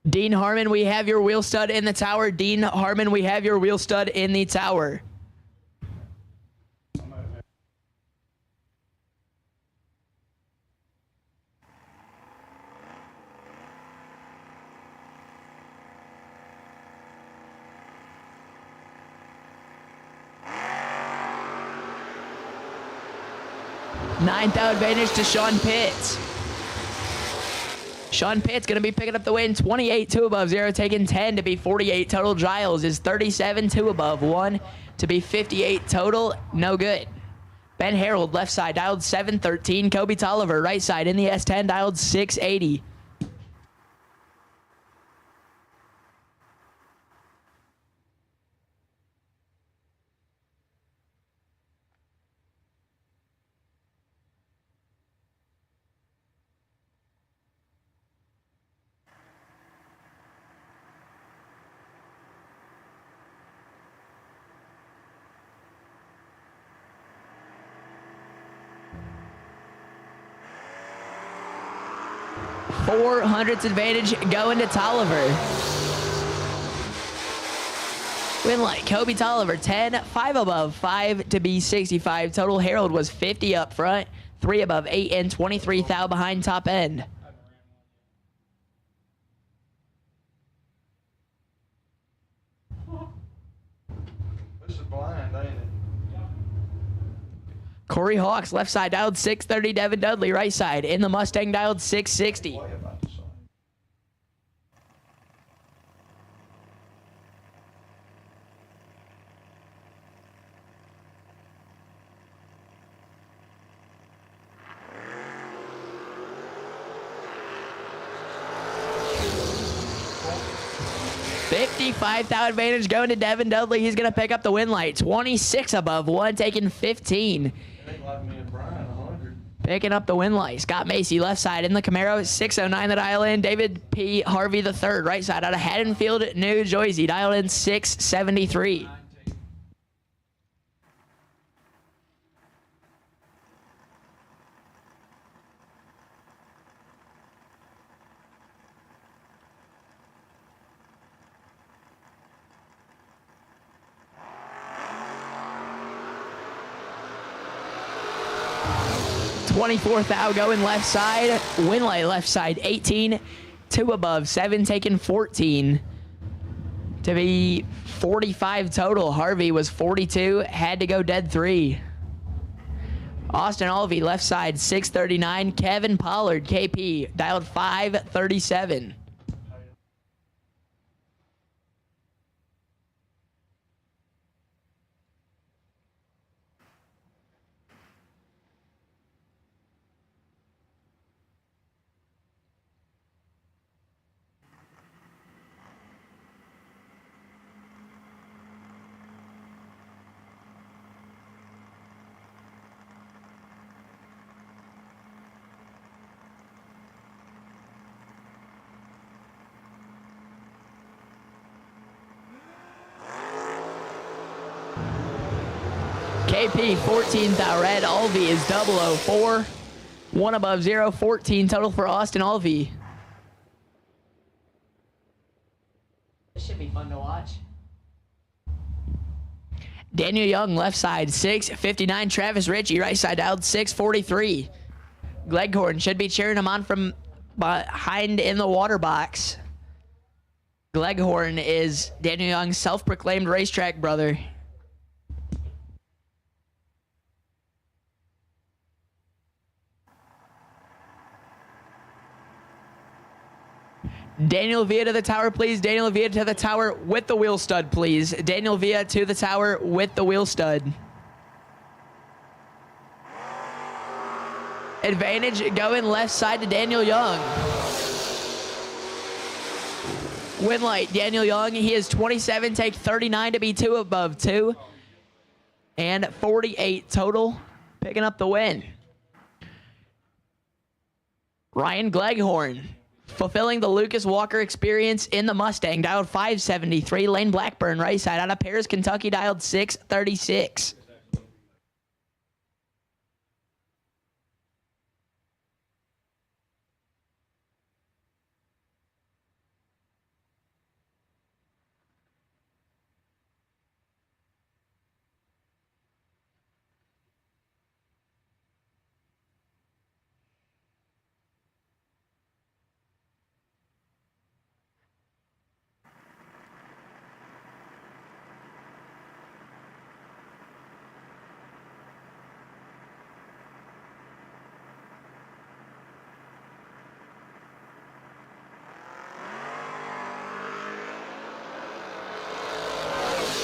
Dean Harmon, we have your wheel stud in the tower. Dean Harmon, we have your wheel stud in the tower. Ninth out advantage to Sean Pitts. Sean Pitts going to be picking up the win. 28, 2 above 0, taking 10 to be 48 total. Giles is 37, 2 above 1 to be 58 total. No good. Ben Harold, left side, dialed 713. Kobe Tolliver, right side in the S10, dialed 680. Four hundredths advantage going to Tolliver. Win light, Kobe Tolliver, 10, 5 above 5 to be 65 total. Harold was 50 up front, 3 above 8 and 23 thou behind top end. This is blind, ain't it? Corey Hawks, left side, dialed 630. Devin Dudley, right side in the Mustang, dialed 660. $55,000 advantage going to Devin Dudley. He's going to pick up the win light. 26 above 1, taking 15. Picking up the win light. Scott Macy, left side in the Camaro, 609 the dial in. David P. Harvey III, right side out of Haddonfield, New Jersey, dialed in 673. $24,000 going left side. Winlay left side 18. 2 above 7 taking 14 to be 45 total. Harvey was 42. Had to go dead 3. Austin Alvey left side 639. Kevin Pollard KP dialed 537. KP 14th red. Alvey is 004. 1 above 0. 14 total for Austin Alvey. This should be fun to watch. Daniel Young left side 659. Travis Ritchie right side out 643. Gleghorn should be cheering him on from behind in the water box. Gleghorn is Daniel Young's self-proclaimed racetrack brother. Daniel Villa to the tower, please. Daniel Villa to the tower with the wheel stud, please. Daniel Villa to the tower with the wheel stud. Advantage going left side to Daniel Young. Win light, Daniel Young. He is 27, take 39 to be 2 above 2. And 48 total, picking up the win. Ryan Gleghorn, fulfilling the Lucas Walker experience in the Mustang, dialed 573. Lane Blackburn, right side. Out of Paris, Kentucky, dialed 636.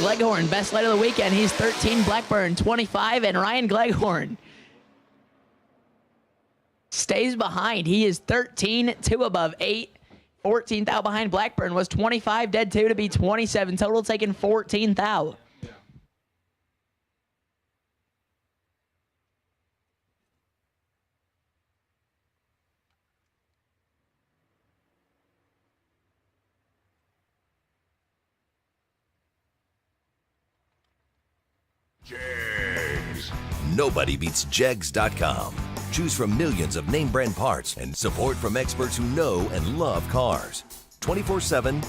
Gleghorn, best light of the weekend. He's 13, Blackburn 25, and Ryan Gleghorn stays behind. He is 13, 2 above 8. 14 thou behind Blackburn was 25, dead 2 to be 27. Total taking 14 thou. Jegs. Nobody beats Jegs.com. Choose from millions of name brand parts and support from experts who know and love cars. 24/7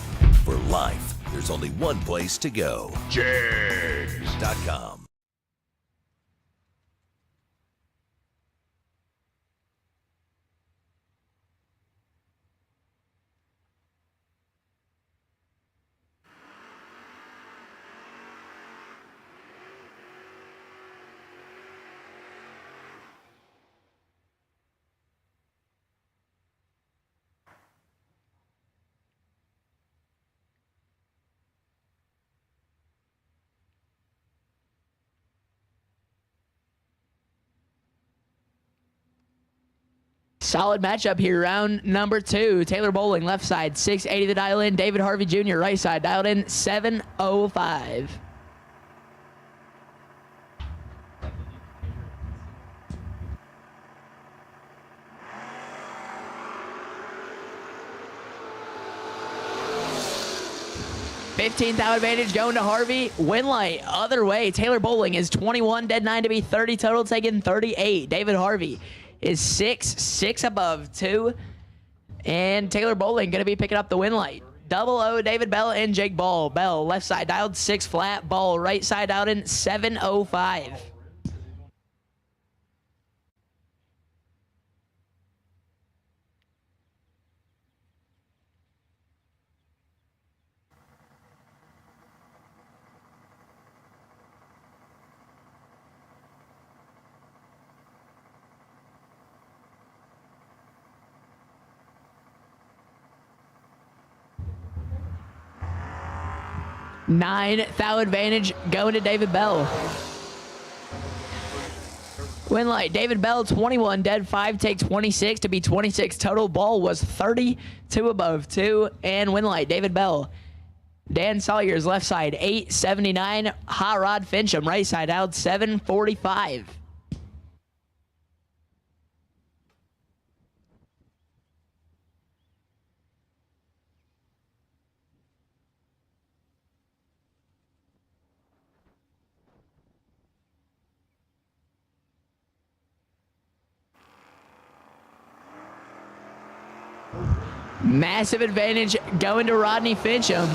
for life. There's only one place to go. Jegs.com. Solid matchup here. Round number 2. Taylor Bowling, left side, 680 the dial in. David Harvey Jr., right side, dialed in 705. $15,000 advantage going to Harvey. Win light other way. Taylor Bowling is 21, dead 9 to be 30 total, taking 38. David Harvey is 6 above 2. And Taylor Bowling going to be picking up the win light. 00 David Bell and Jake Ball. Bell left side dialed 6 flat. Ball right side out in 705. $9,000 advantage going to David Bell. Win light, David Bell, 21, dead 5, take 26 to be 26 total. Ball was 30, 2 above 2. And win light, David Bell. Dan Sawyer's left side, 879. Hot Rod Fincham, right side out, 745. Massive advantage going to Rodney Fincham.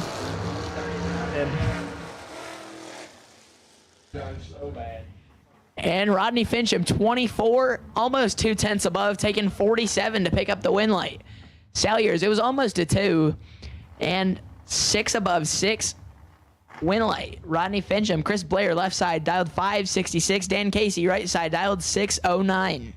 And Rodney Fincham, 24, almost 2 tenths above, taking 47 to pick up the win light. Salyers, it was almost a 2. And 6 above 6. Winlight, Rodney Fincham, Chris Blair, left side, dialed 566. Dan Casey, right side, dialed 609.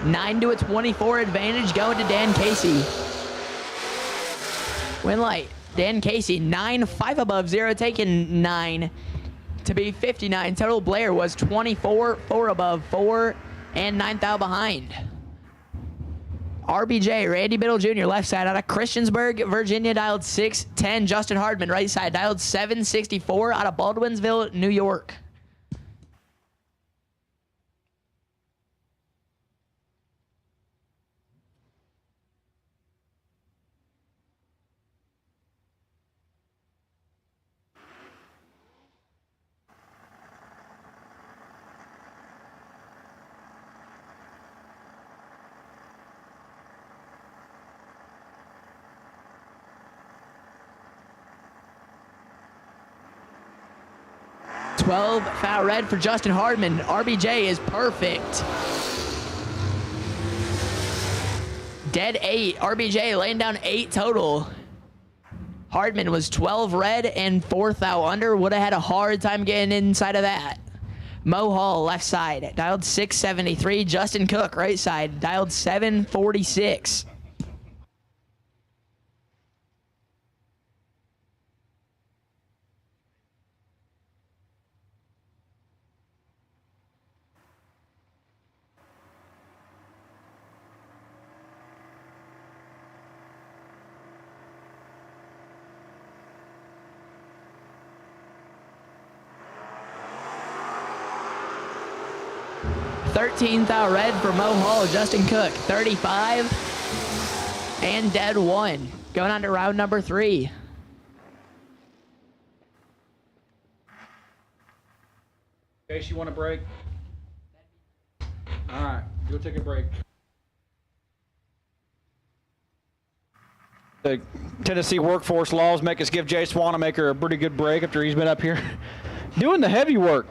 Nine to a 24 advantage going to Dan Casey. Winlight, Dan Casey, 9, 5 above 0, taking 9 to be 59. Total Blair was 24, 4 above 4, and 9 thou behind. RBJ, Randy Biddle Jr., left side out of Christiansburg, Virginia, dialed 610. Justin Hardman, right side, dialed 764 out of Baldwinsville, New York. Foul red for Justin Hardman. RBJ is perfect. Dead 8. RBJ laying down 8 total. Hardman was 12 red and 4 thou under. Would have had a hard time getting inside of that. Mo Hall, left side, dialed 673. Justin Cook, right side, dialed 746. $13,000 red for Mo Hall. Justin Cook, 35 and dead 1. Going on to round number 3. In case you want to break. All right, go take a break. The Tennessee workforce laws make us give Jace Wanamaker a pretty good break after he's been up here doing the heavy work.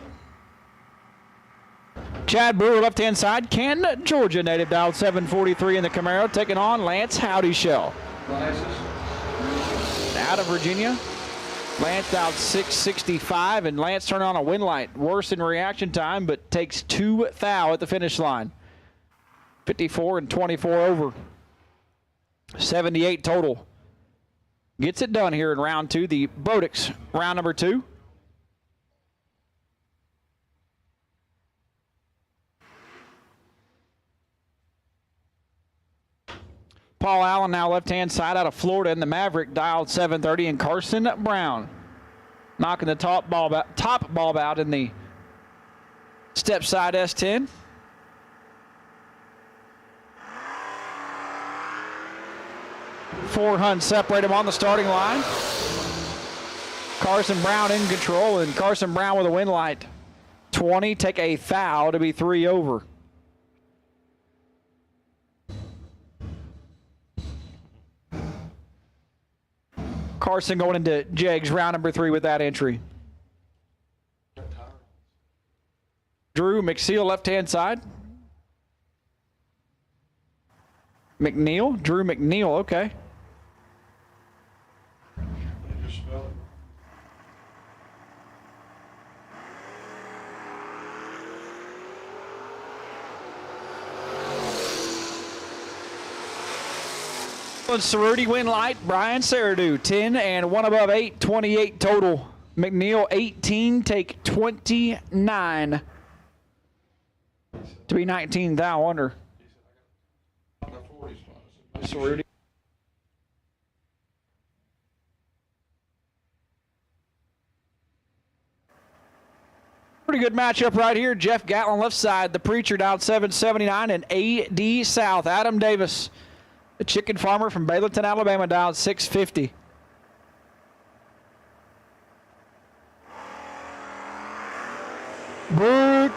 Chad Brewer, left-hand side. Canton, Georgia native, dialed 743 in the Camaro, taking on Lance Howdy Shell. Out of Virginia. Lance dialed 665, and Lance turned on a win light. Worse in reaction time, but takes 2 thou at the finish line. 54 and 24 over. 78 total. Gets it done here in round 2. The Bodix, round number 2. Paul Allen now left-hand side out of Florida in the Maverick, dialed 730, and Carson Brown knocking the top bulb out in the step side S10. Four Huns separate him on the starting line. Carson Brown in control, and Carson Brown with a win light. 20, take a thou to be 3 over. Carson going into Jegs, round number 3 with that entry. Drew McSeal, left-hand side. McNeil, Drew McNeil, okay. Cerruti win light, Brian Saradu, 10 and 1 above 8, 28 total. McNeil, 18, take 29 to be 19 thou under. Cerruti. Pretty good matchup right here. Jeff Gatlin left side, the Preacher down 779, and AD South, Adam Davis, the chicken farmer from Baylorton, Alabama, down 650.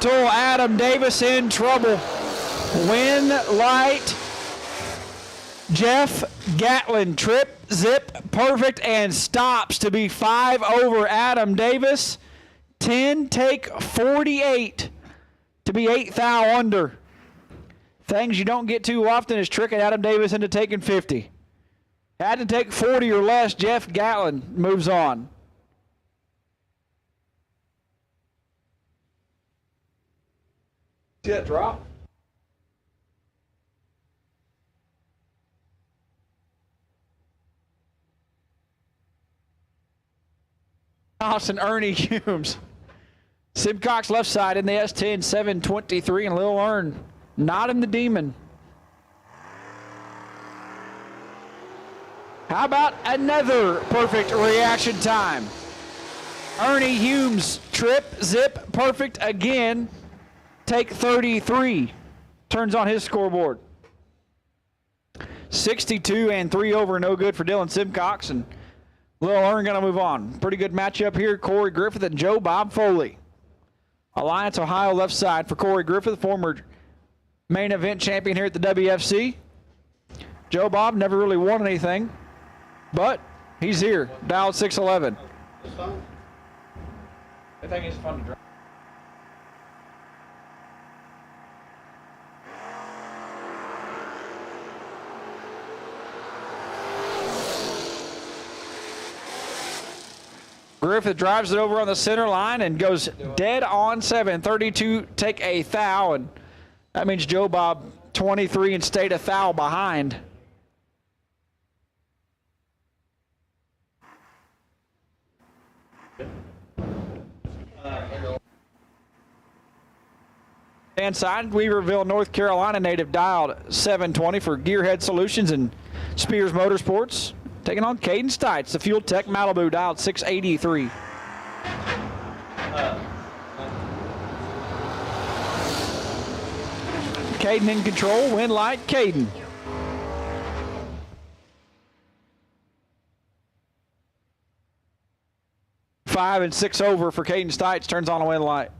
Brutal Adam Davis in trouble. Win light. Jeff Gatlin trip, zip, perfect, and stops to be 5 over Adam Davis. 10 take 48 to be 8 thou under. Things you don't get too often is tricking Adam Davis into taking 50. Had to take 40 or less. Jeff Gatlin moves on. See that drop? Austin Ernie Humes. Simcox left side in the S10, 723, and Lil Ern not in the Demon. How about another perfect reaction time? Ernie Humes, trip, zip, perfect again. Take 33. Turns on his scoreboard. 62 and 3 over, no good for Dylan Simcox. And Lil Ern going to move on. Pretty good matchup here. Corey Griffith and Joe Bob Foley. Alliance Ohio left side for Corey Griffith, former main event champion here at the WFC. Joe Bob never really won anything, but he's here. Dialed 611. It's fun. I think it's fun to drive. Griffith drives it over on the center line and goes dead on 732. Take a thou, and that means Joe Bob 23 and stayed a thou behind. Inside Weaverville, North Carolina native, dialed 720 for Gearhead Solutions and Spears Motorsports. Taking on Caden Stites, the Fuel Tech Malibu, dialed 683. Caden in control, win light, Caden. Five and 6 over for Caden Stites, turns on a win light.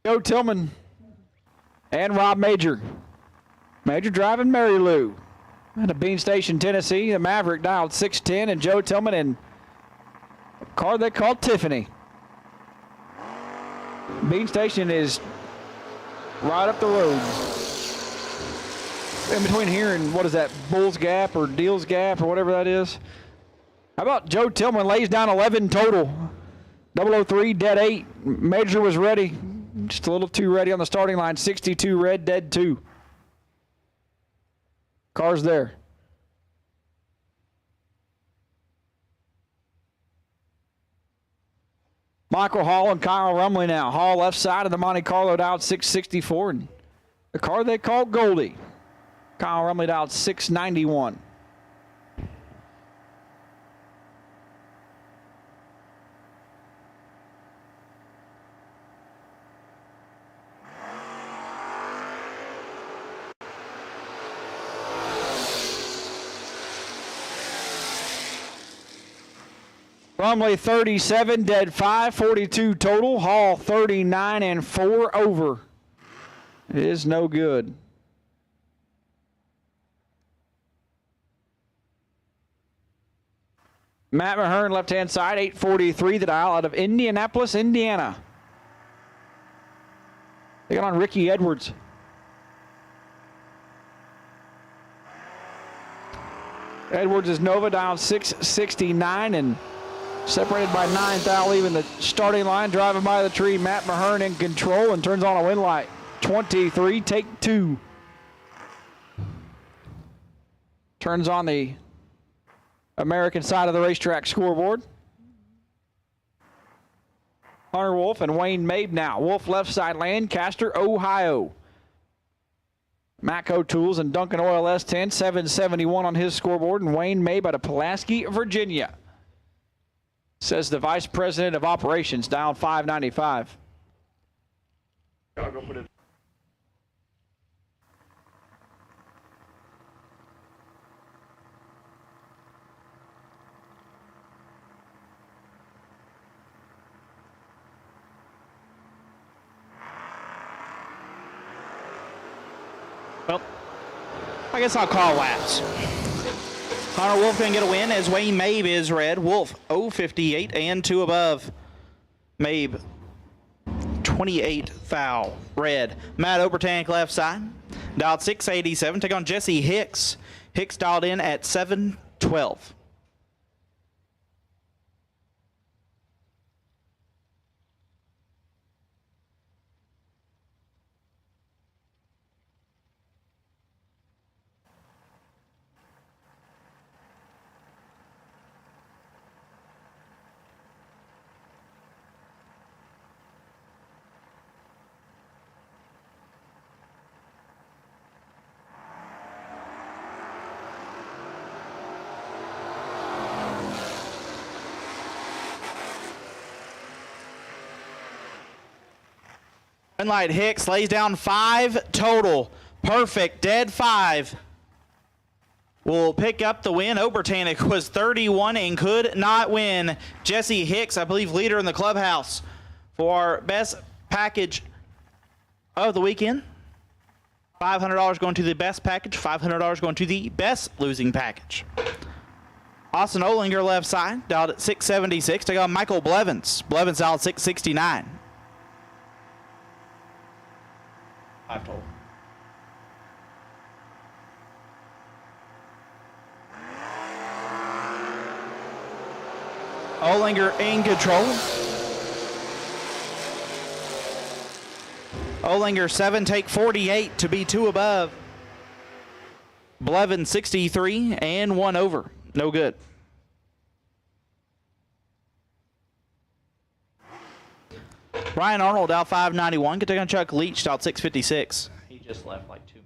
Joe Tillman and Rob Major. Major driving Mary Lou. Out of Bean Station, Tennessee, the Maverick dialed 610, and Joe Tillman in a car they call Tiffany. Bean Station is right up the road. In between here and what is that, Bull's Gap or Deal's Gap or whatever that is. How about Joe Tillman lays down 11 total. 003, dead 8. Major was ready. Just a little too ready on the starting line. 62 red, dead 2. Car's there. Michael Hall and Kyle Rumley now. Hall left side of the Monte Carlo dialed 664. And the car they call Goldie. Kyle Rumley dialed 691. Rumley 37, dead 5, 42 total. Hall 39 and 4 over. It is no good. Matt Mahern, left-hand side, 843, the dial out of Indianapolis, Indiana. They got on Ricky Edwards. Edwards is Nova, dial 669, and separated by 9 thou, leaving the starting line, driving by the tree. Matt Mahern in control and turns on a win light. 23, take 2. Turns on the American side of the racetrack scoreboard. Hunter Wolf and Wayne Mabe now. Wolf left side, Lancaster, Ohio. Matco Tools and Duncan Oil S10, 771 on his scoreboard. And Wayne Mabe out of Pulaski, Virginia. Says the Vice President of Operations, dialed 595. I'll go put it. I guess I'll call laps. Connor Wolf going to get a win as Wayne Mabe is red. Wolf 058 and 2 above. Mabe 28 foul red. Matt Obertank left side. Dialed 687. Take on Jesse Hicks. Hicks dialed in at 712. Green light. Hicks lays down 5 total. Perfect. Dead 5. Will pick up the win. Obertank was 31 and could not win. Jesse Hicks, I believe, leader in the clubhouse for our best package of the weekend. $500 going to the best package. $500 going to the best losing package. Austin Olinger left side, dialed at 676. Take on Michael Blevins. Blevins dialed 669. 5 total. Olinger in control. Olinger 7, take 48 to be 2 above. Blevin 63 and 1 over. No good. Ryan Arnold out 591. Could take on Chuck Leach out 656. He just left like 2 minutes.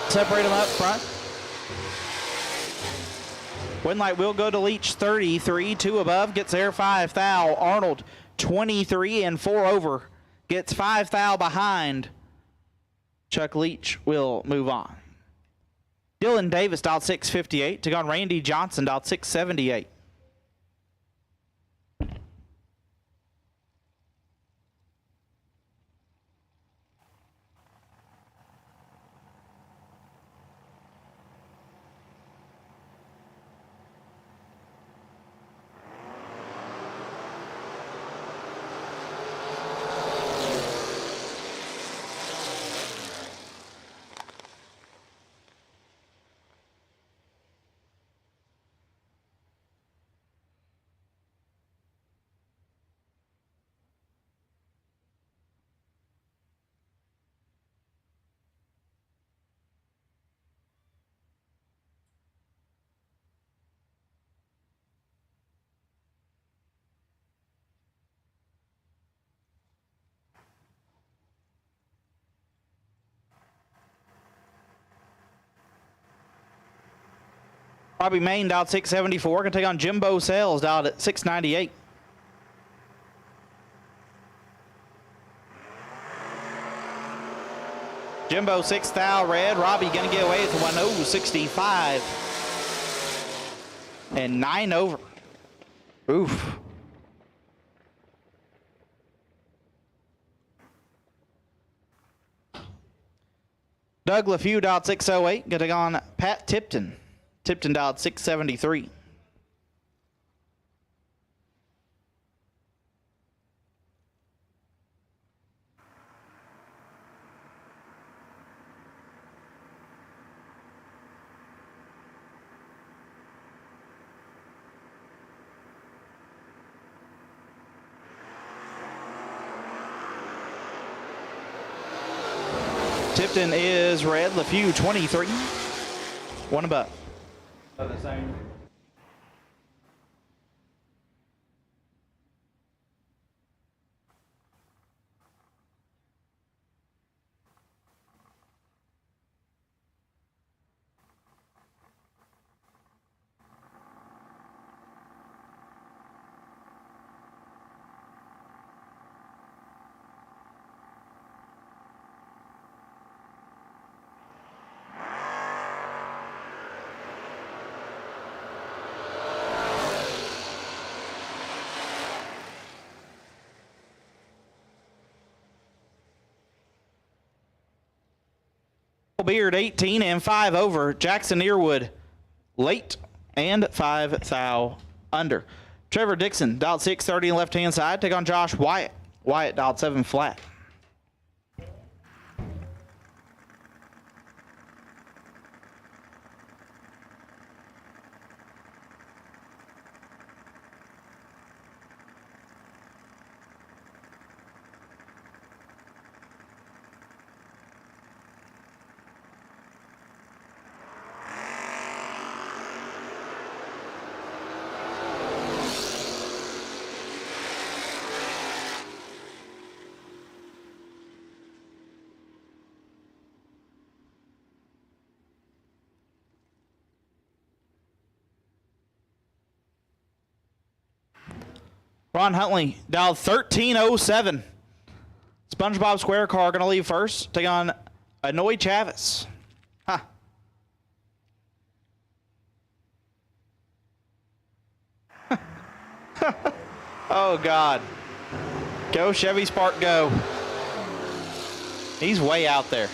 Separate them up front. Win light will go to Leach 33, 2 above, gets there 5 thou. Arnold 23 and 4 over, gets 5 thou behind. Chuck Leach will move on. Dylan Davis dialed 658, took on Randy Johnson dialed 678. Robbie Main dialed 674. Going to take on Jimbo Sales dialed at 698. Jimbo 6 thou red. Robbie going to get away with 1:065. And 9 over. Oof. Doug LeFew dialed 608. Going to take on Pat Tipton. Tipton dialed 673. Tipton is red. LeFew 23. 1 above. The same. Beard 18 and 5 over. Jackson Earwood late and 5 thou under. Trevor Dixon dialed 630 left hand side. Take on Josh Wyatt. Wyatt dialed 7 flat. Ron Huntley dialed 1307. SpongeBob Square car going to leave first. Take on Anoy Chavis. Huh. Oh, God. Go, Chevy Spark, go. He's way out there.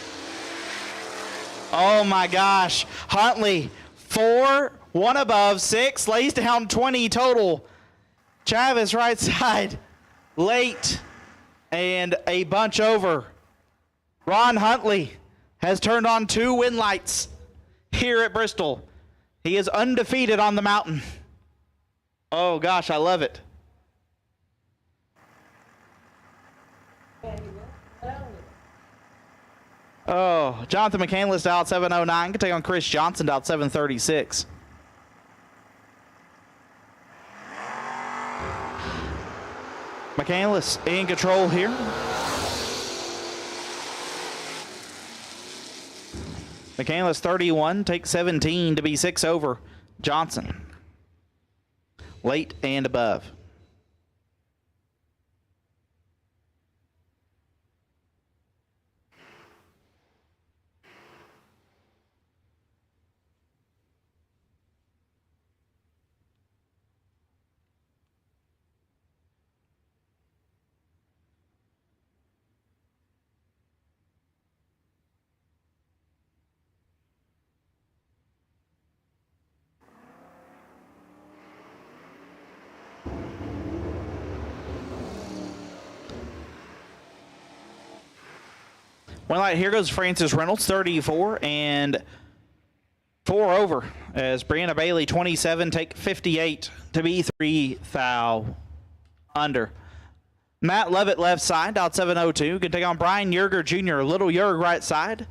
Oh, my gosh. Huntley, 4, 1 above, 6, lays down 20 total. Chavis right side, late, and a bunch over. Ron Huntley has turned on 2 win lights here at Bristol. He is undefeated on the mountain. Oh, gosh, I love it. Oh, Jonathan McCandless dialed 709. Can take on Chris Johnson dialed 736. McCandless in control here. McCandless 31, takes 17 to be 6 over Johnson. Late and above. One light, here goes Francis Reynolds, 34 and 4 over as Brianna Bailey, 27, take 58 to be 3 thou under. Matt Lovett left side, out 702. Can take on Brian Yerger Jr., Little Yerg right side.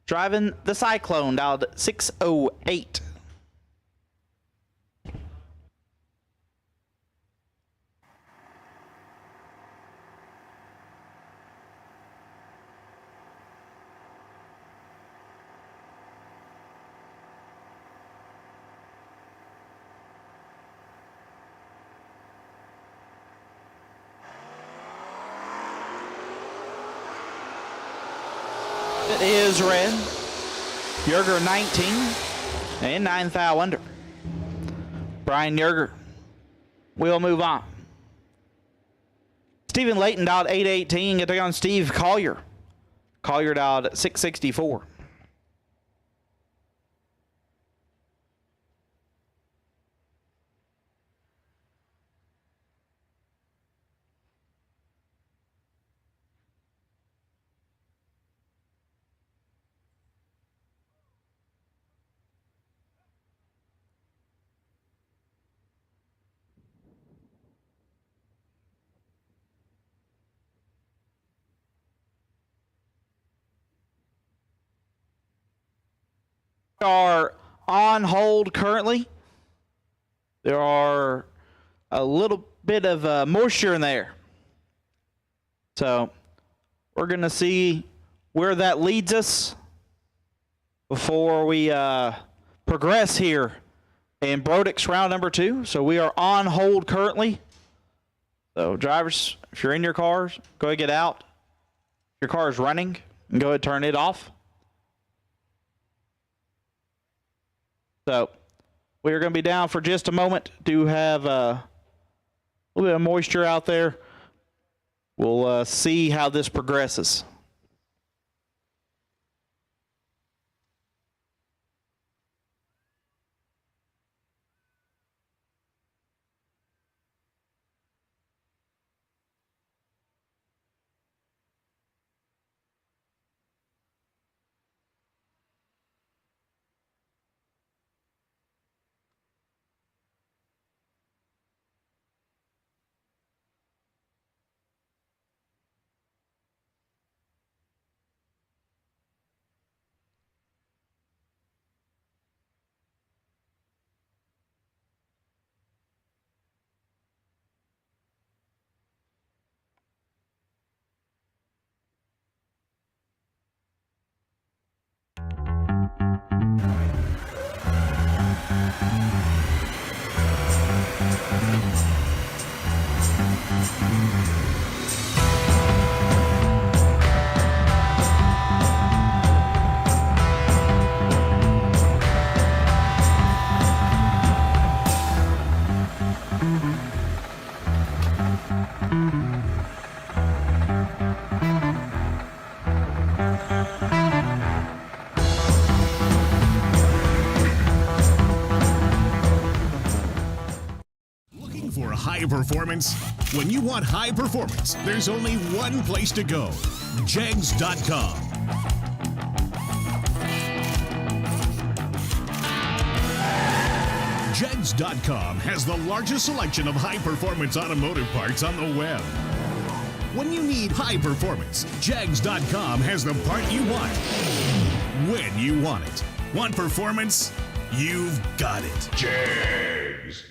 Driving the Cyclone, out 608. It is red. Yerger 19 and 9 thou under. Brian Yerger will move on. Stephen Layton dialed 818. Get to take on Steve Collier. Collier dialed 664. Are on hold currently. There are a little bit of moisture in there. So we're going to see where that leads us before we progress here in Brodix round number 2. So we are on hold currently. So drivers, if you're in your cars, go ahead and get out. If your car is running, and go ahead and turn it off. So we are going to be down for just a moment. Do have a little bit of moisture out there. We'll see how this progresses. performance? When you want high performance, there's only one place to go. Jegs.com. Jegs.com has the largest selection of high-performance automotive parts on the web. When you need high performance, Jegs.com has the part you want, when you want it. Want performance? You've got it. Jags.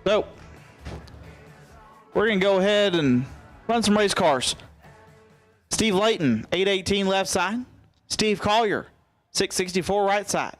So, we're going to go ahead and run some race cars. Steve Layton, 818 left side. Steve Collier, 664 right side.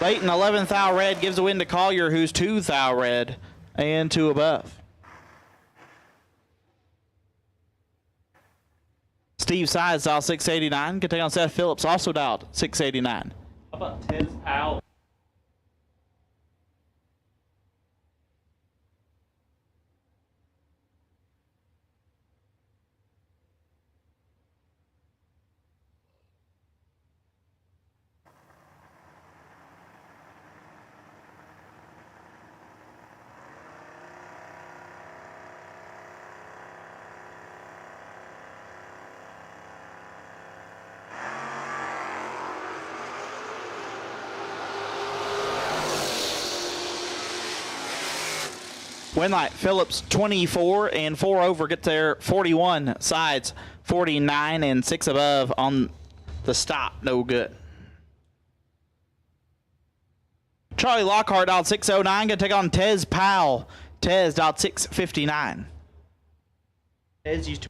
Layton, 11th thou red, gives a win to Collier, who's 2th thou red and 2 above. Steve Sides, dial 689. Can take on Seth Phillips, also dialed 689. How about Tez Powell? Winlight, Phillips 24 and 4 over, gets there 41, Sides 49 and 6 above on the stop, no good. Charlie Lockhart dialed 609, gonna take on Tez Powell. Tez dialed 659. Tez used to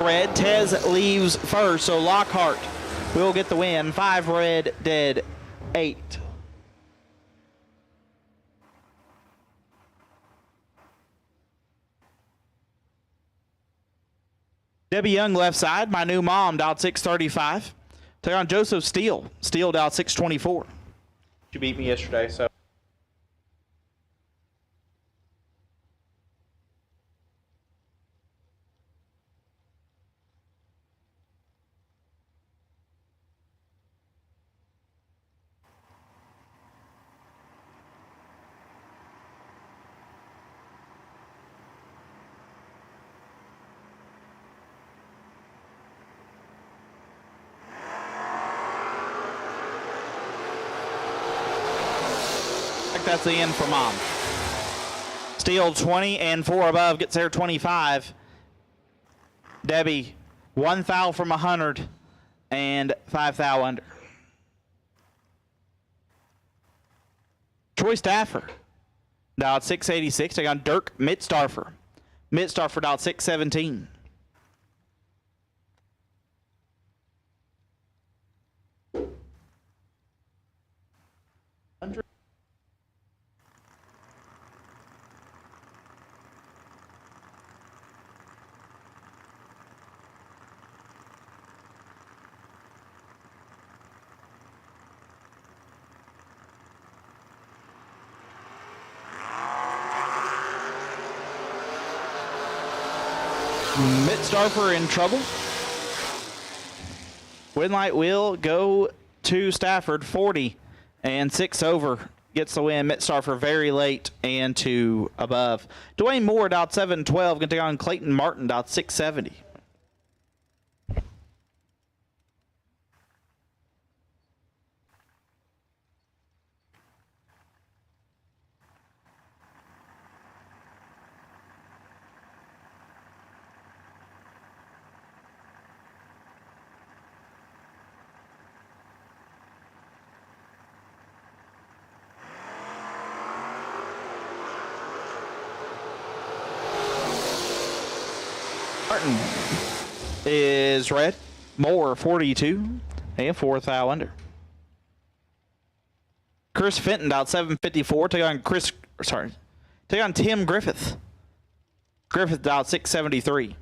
red. Tez leaves first, so Lockhart will get the win. 5 red, dead 8. Debbie Young left side, my new mom, dialed 635. Take on Joseph Steele. Steele dialed 624. You beat me yesterday, so. That's the end for mom. Steele 20 and 4 above, gets there 25. Debbie 1 thou from 100 and 5 thou under. Troy Stafford dialed 686. Take on Dirk Mittstarfer. Mittstarfer dialed 617. Mittstarfer in trouble. Winlight will go to Stafford, 40 and 6 over. Gets the win. Mittstarfer very late and 2 above. Dwayne Moore, dot 712, going to take on Clayton Martin, dot 670. Martin is red. Moore, 42 and 4 thou under. Chris Fenton, out 754. Take on Tim Griffith. Griffith, out 673.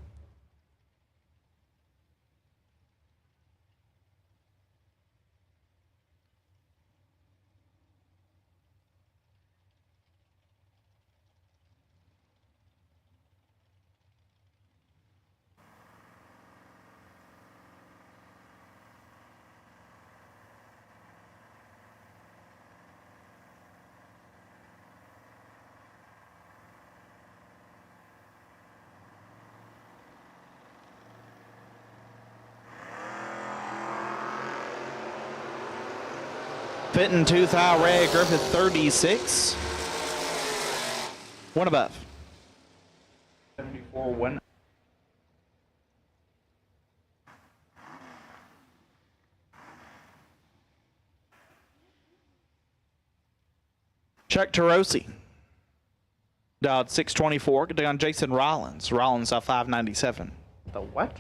Fenton, 2 thou red. Griffith, 36. 1 above. 74 1. Chuck Tarosi. Dodge 624. Good day on Jason Rollins. Rollins out 597. The what?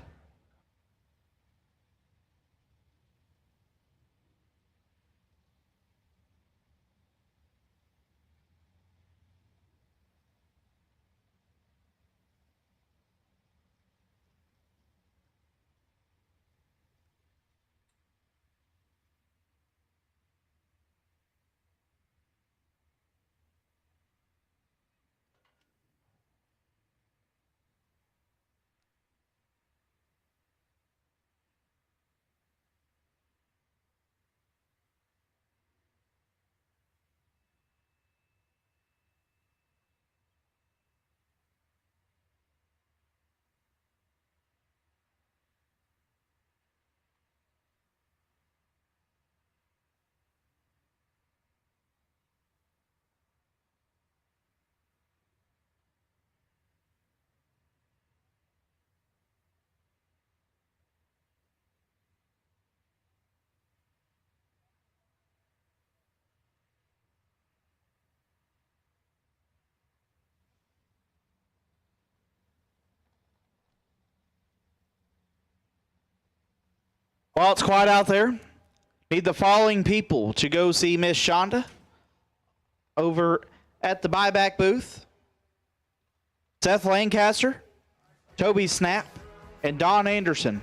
While it's quiet out there, need the following people to go see Miss Shonda over at the buyback booth. Seth Lancaster, Toby Snap, and Don Anderson.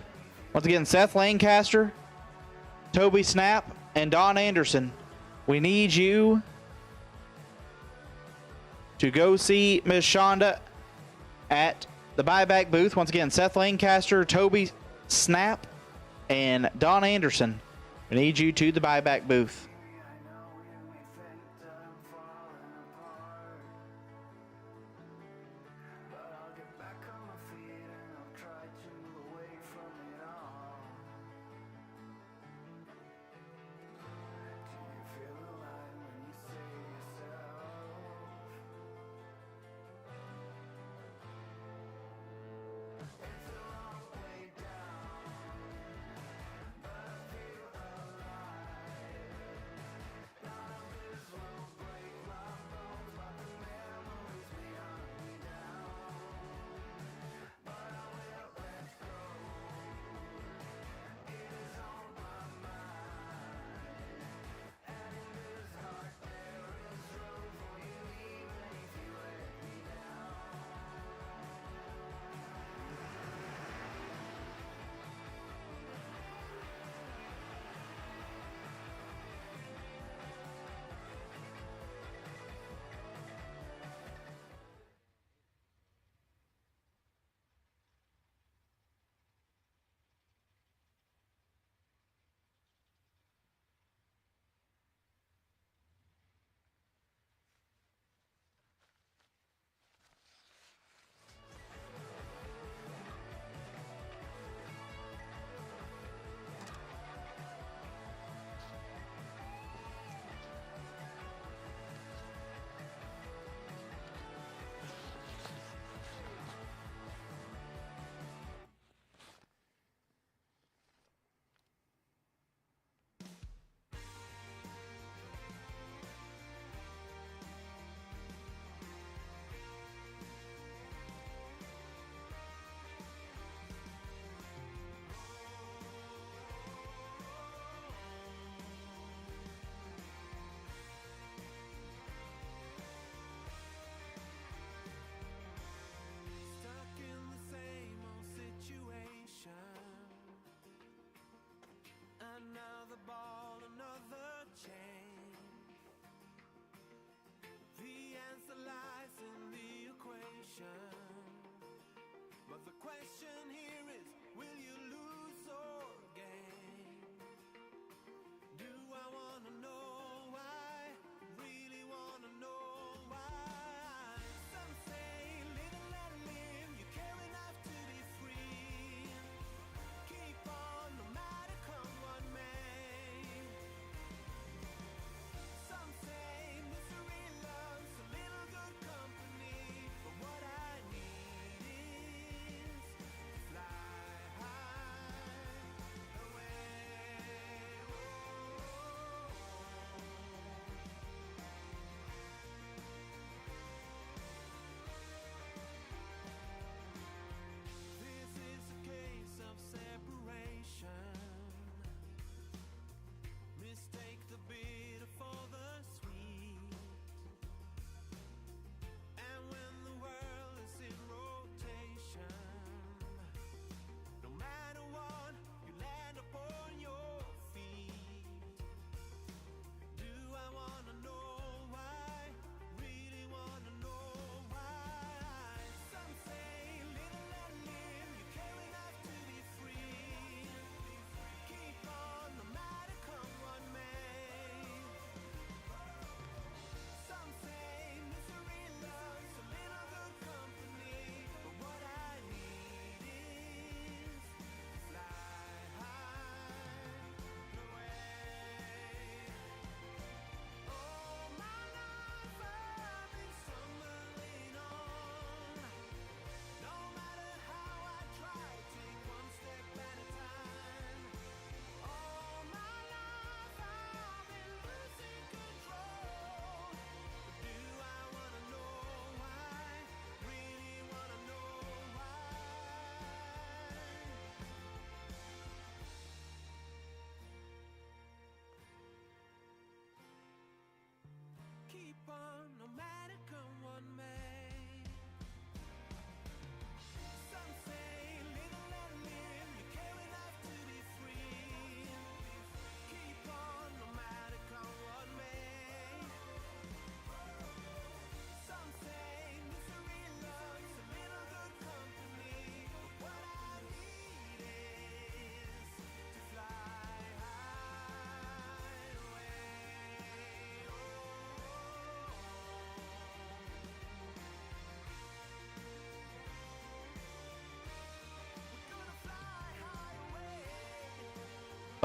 Once again, Seth Lancaster, Toby Snap, and Don Anderson. We need you to go see Miss Shonda at the buyback booth. Once again, Seth Lancaster, Toby Snap, and Don Anderson. We need you to the buyback booth.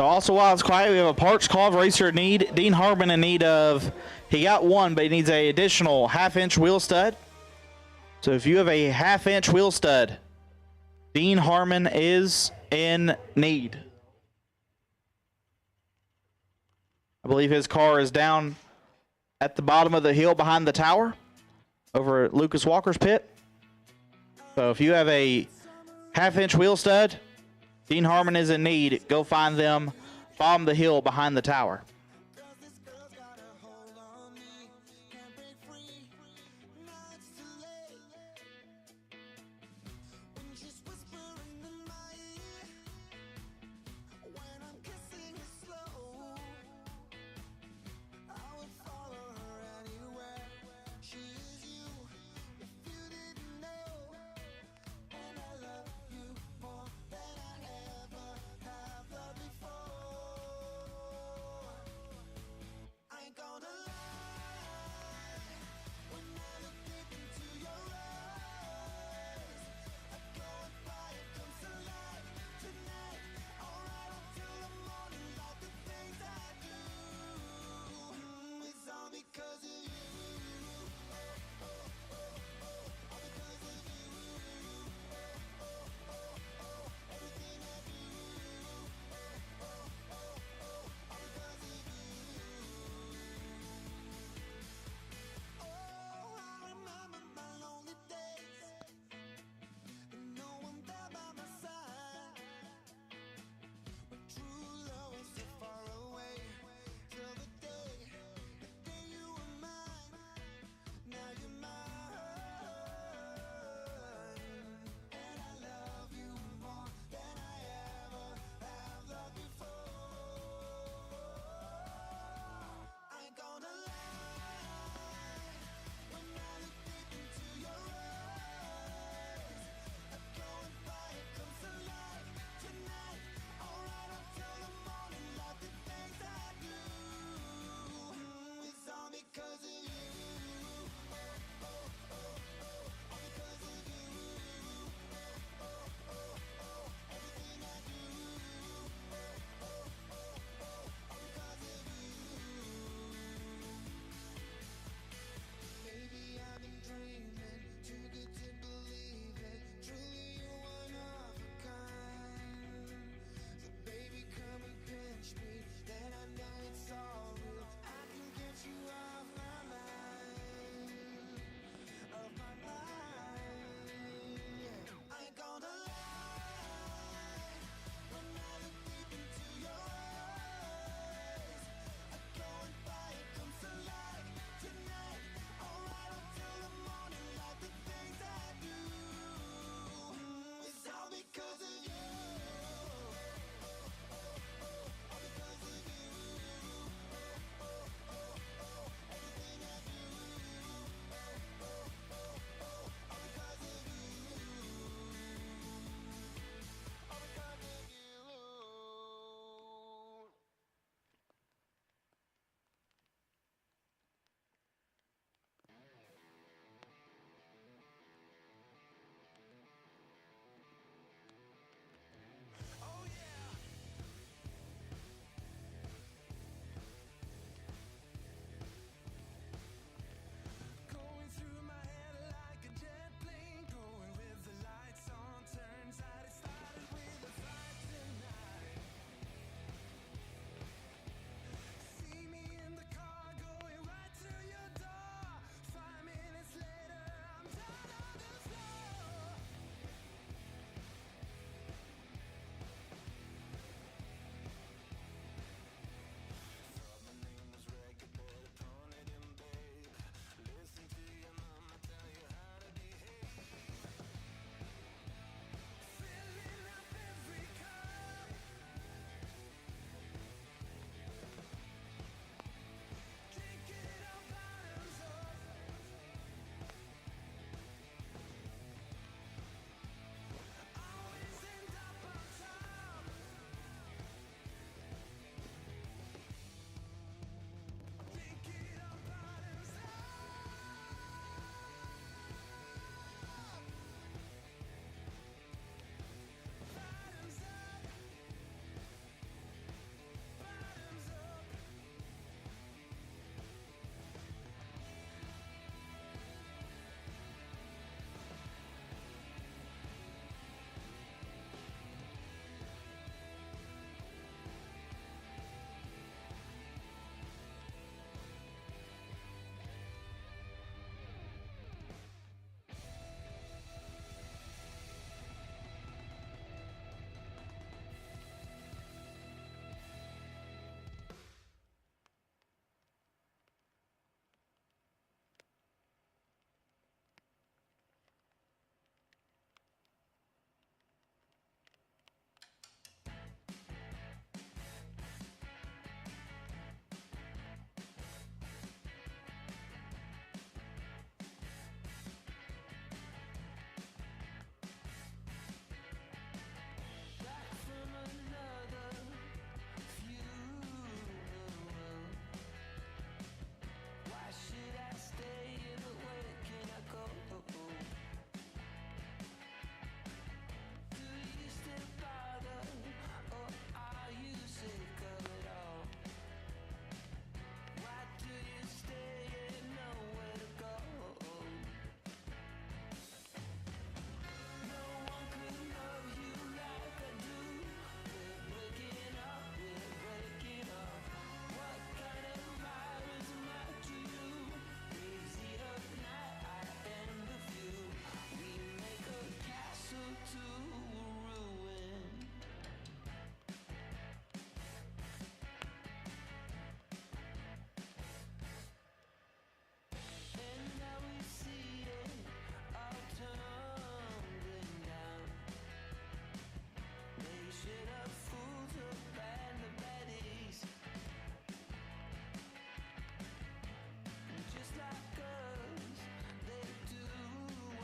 So also while it's quiet, we have a parts clove racer in need. Dean Harmon in need of, he got one, but he needs an additional half-inch wheel stud. So if you have a half-inch wheel stud, Dean Harmon is in need. I believe his car is down at the bottom of the hill behind the tower over at Lucas Walker's pit. So if you have a half-inch wheel stud, Dean Harmon is in need. Go find them bottom of the hill behind the tower.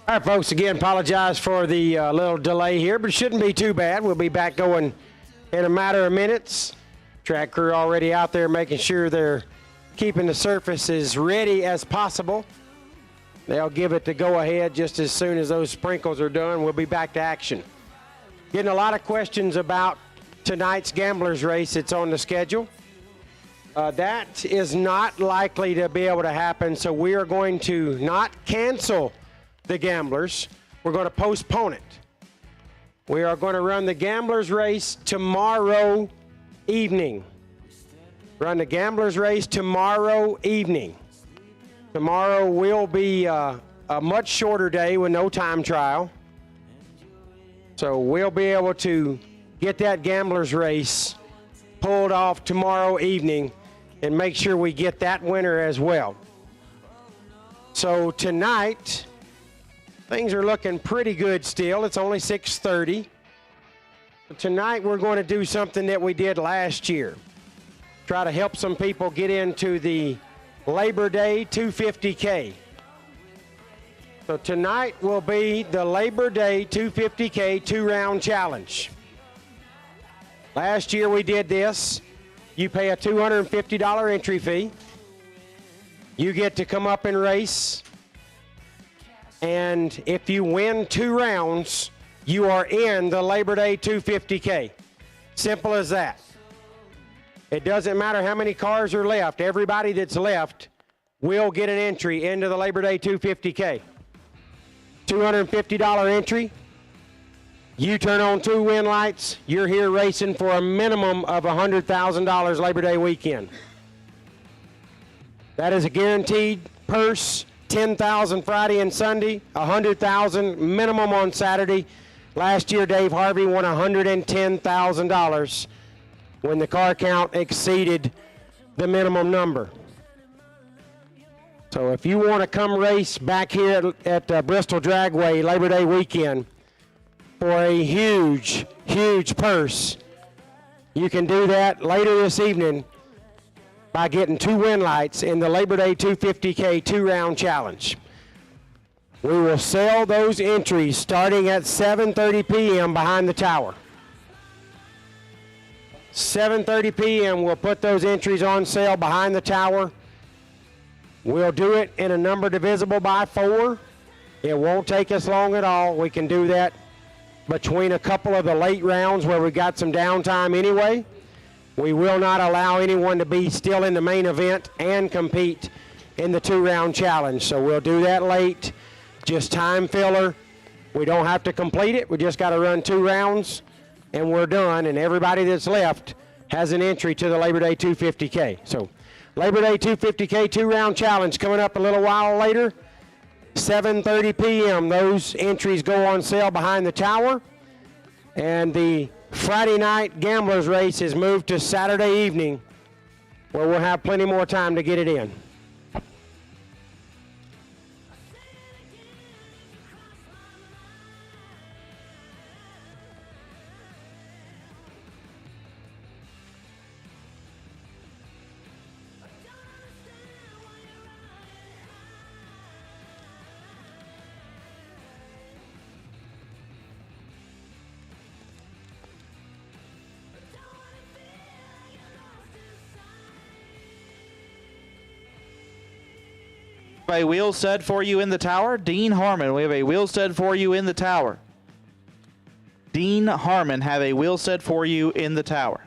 All right, folks, again, apologize for the little delay here, but it shouldn't be too bad. We'll be back going in a matter of minutes. Track crew already out there making sure they're keeping the surface as ready as possible. They'll give it the go-ahead just as soon as those sprinkles are done. We'll be back to action. Getting a lot of questions about tonight's Gamblers race. It's on the schedule. That is not likely to be able to happen, so we are going to not cancel the Gamblers. We're going to postpone it. We are going to run the Gamblers race tomorrow evening. Run the Gamblers race tomorrow evening. Tomorrow will be a much shorter day with no time trial. So we'll be able to get that Gamblers race pulled off tomorrow evening and make sure we get that winner as well. So tonight, things are looking pretty good still. It's only 6:30. Tonight we're going to do something that we did last year. Try to help some people get into the Labor Day 250K. So tonight will be the Labor Day 250K 2-round challenge. Last year we did this. You pay a $250 entry fee. You get to come up and race. And if you win 2 rounds, you are in the Labor Day 250K. Simple as that. It doesn't matter how many cars are left. Everybody that's left will get an entry into the Labor Day 250K. $250 entry. You turn on 2 win lights, you're here racing for a minimum of $100,000 Labor Day weekend. That is a guaranteed purse. $10,000 Friday and Sunday, $100,000 minimum on Saturday. Last year, Dave Harvey won $110,000 when the car count exceeded the minimum number. So if you want to come race back here at Bristol Dragway Labor Day weekend for a huge, huge purse, you can do that later this evening by getting 2 win lights in the Labor Day 250K 2-round challenge. We will sell those entries starting at 7:30 p.m. behind the tower. 7:30 p.m. we'll put those entries on sale behind the tower. We'll do it in a number divisible by 4. It won't take us long at all. We can do that between a couple of the late rounds where we got some downtime anyway. We will not allow anyone to be still in the main event and compete in the 2-round challenge. So we'll do that late, just time filler. We don't have to complete it. We just got to run 2 rounds and we're done. And everybody that's left has an entry to the Labor Day 250K. So Labor Day 250K 2-round challenge coming up a little while later. 7:30 p.m. Those entries go on sale behind the tower. And the Friday night Gamblers race is moved to Saturday evening, where we'll have plenty more time to get it in. A wheel stud for you in the tower. Dean Harmon, we have a wheel stud for you in the tower. Dean Harmon have a wheel stud for you in the tower.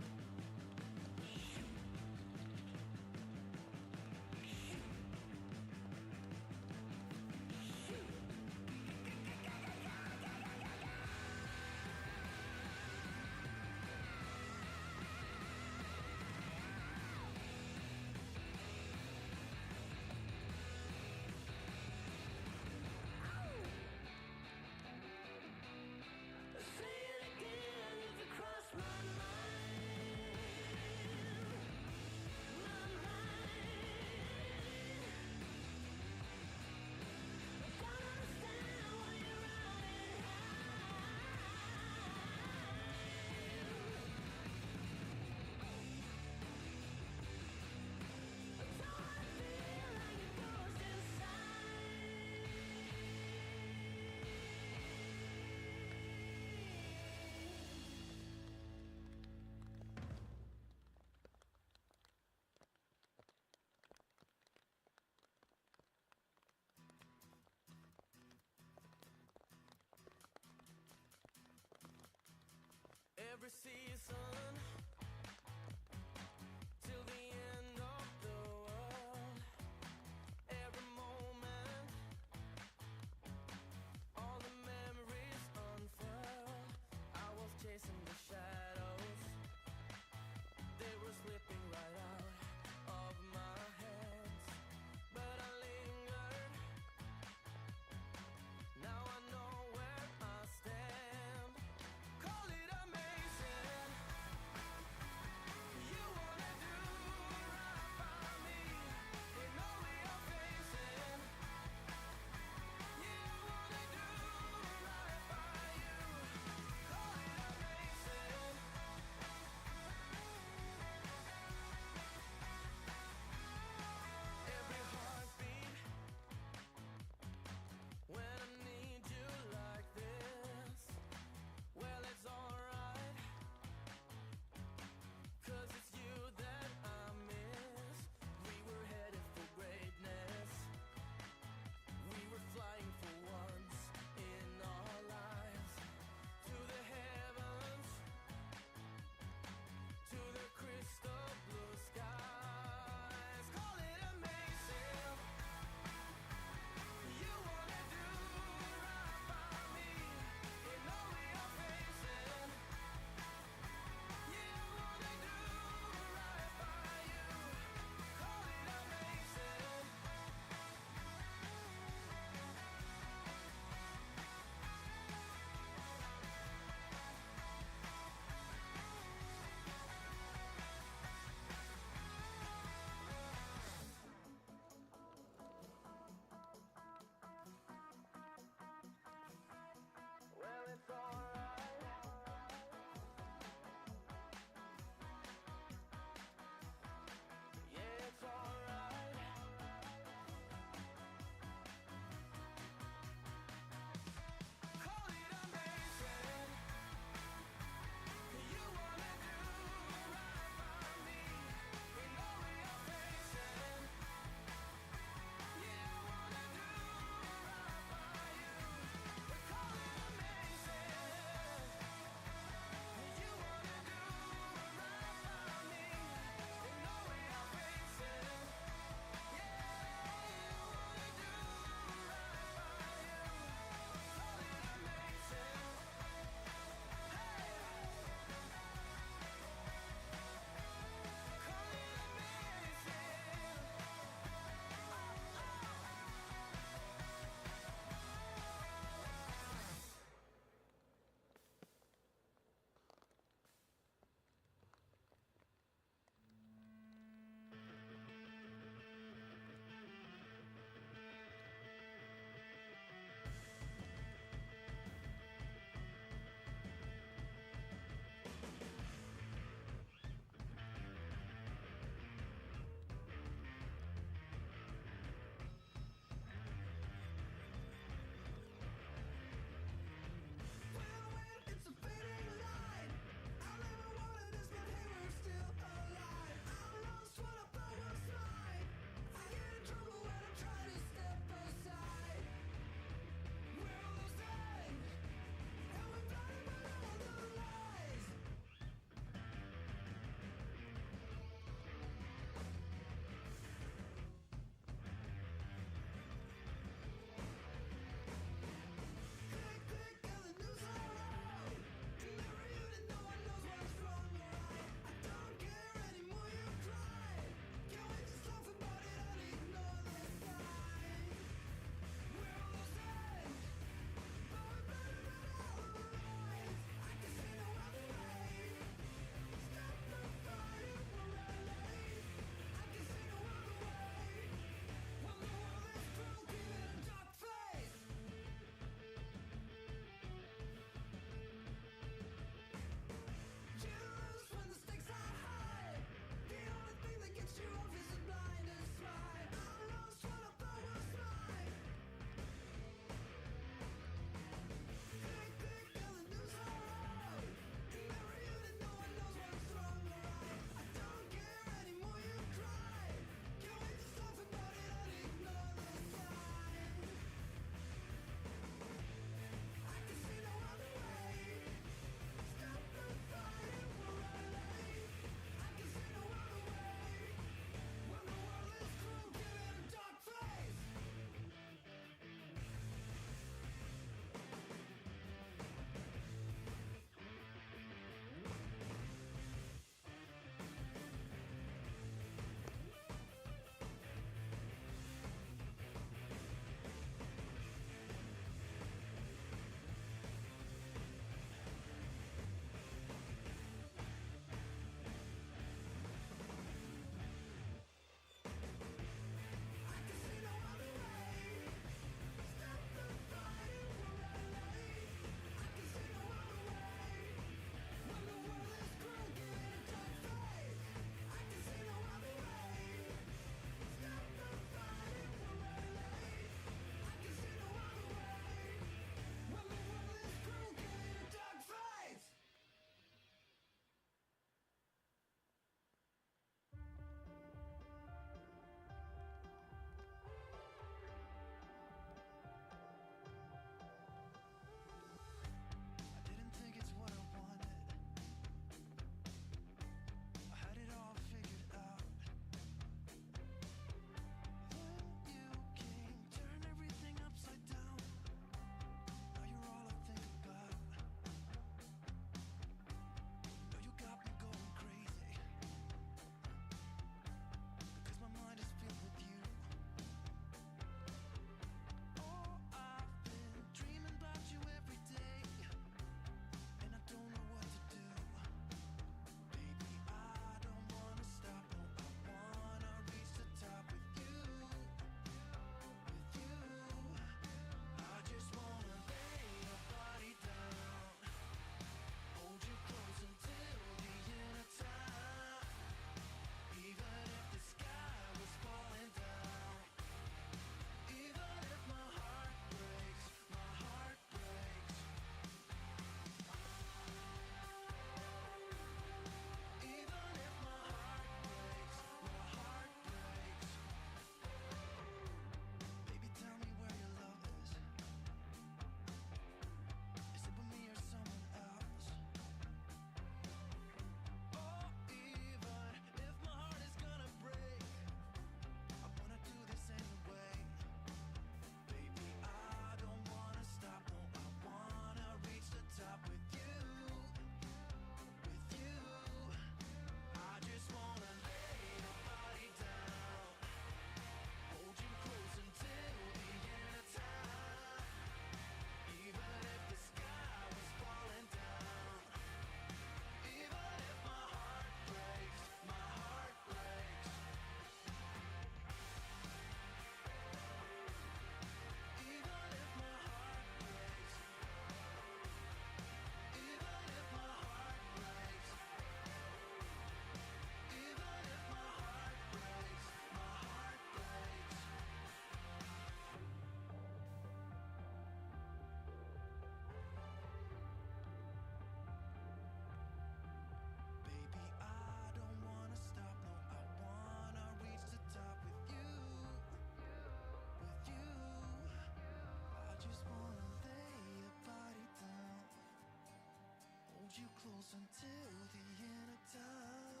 close until the end of time.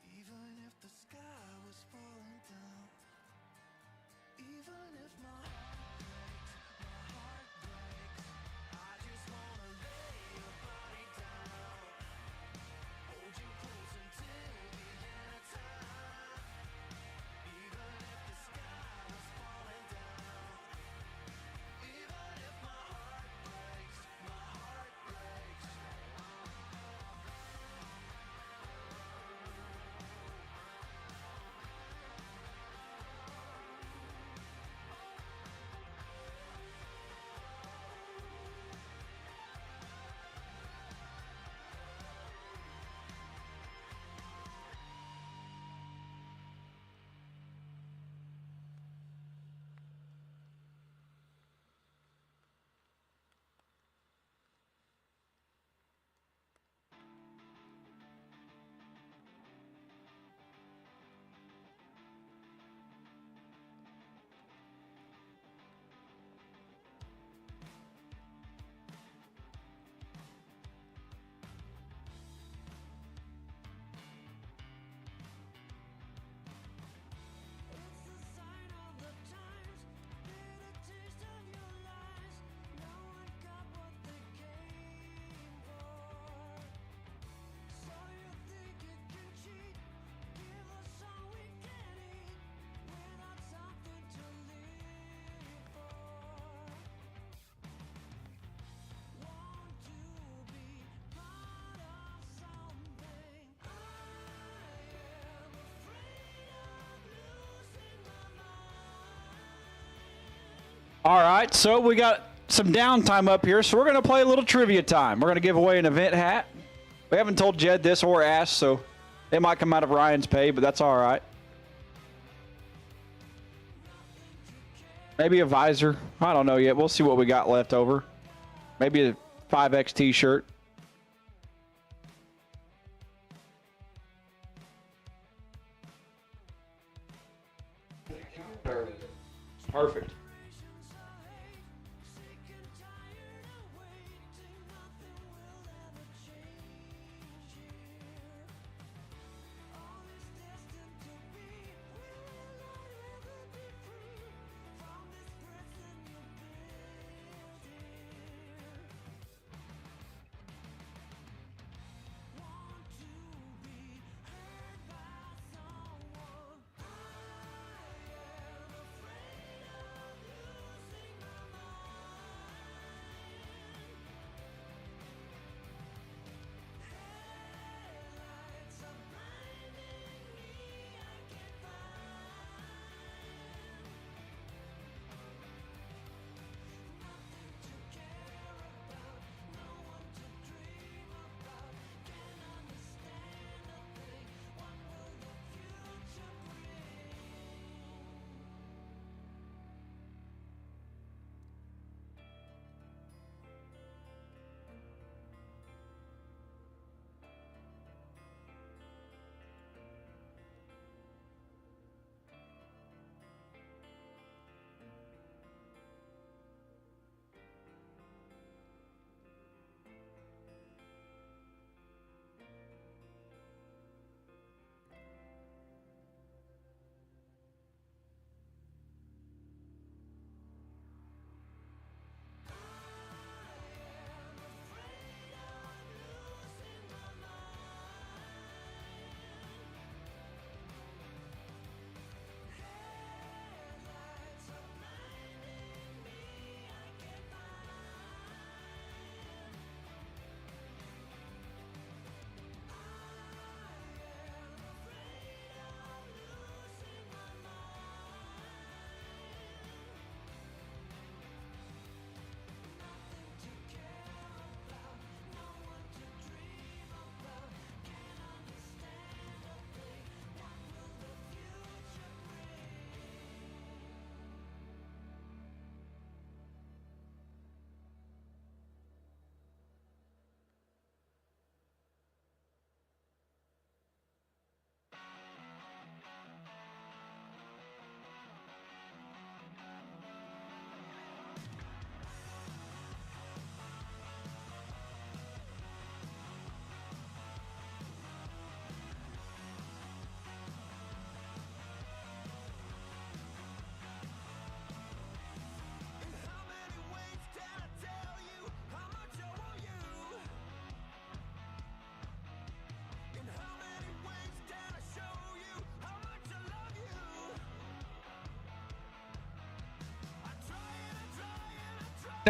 Even if the sky was falling down. Even if my heart breaks, I just wanna lay your body down. Hold you close until the end of time. Even if the sky was falling down. Even if my heart breaks, my heart breaks. All right, so we got some downtime up here, so we're going to play a little trivia time. We're going to give away an event hat. We haven't told Jed this or asked, so it might come out of Ryan's pay, but that's all right. Maybe a visor. I don't know yet. We'll see what we got left over. Maybe a 5X t-shirt. Perfect.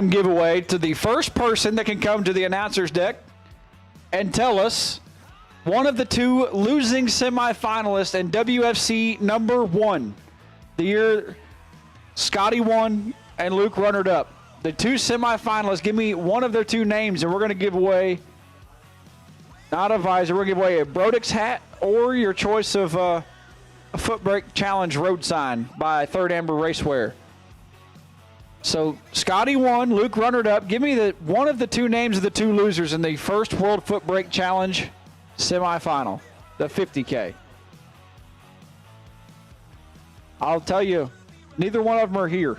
giveaway to the first person that can come to the announcer's deck and tell us one of the two losing semifinalists in WFC number 1, the year Scotty won and Luke runnered up. The two semifinalists, give me one of their two names, and we're going to give away, not a visor, we're going to give away a Brodix hat or your choice of a FootBrake Challenge road sign by Third Amber Racewear. So Scotty won, Luke runnered up. Give me one of the two names of the two losers in the first World FootBrake Challenge semifinal, the 50K. I'll tell you, neither one of them are here.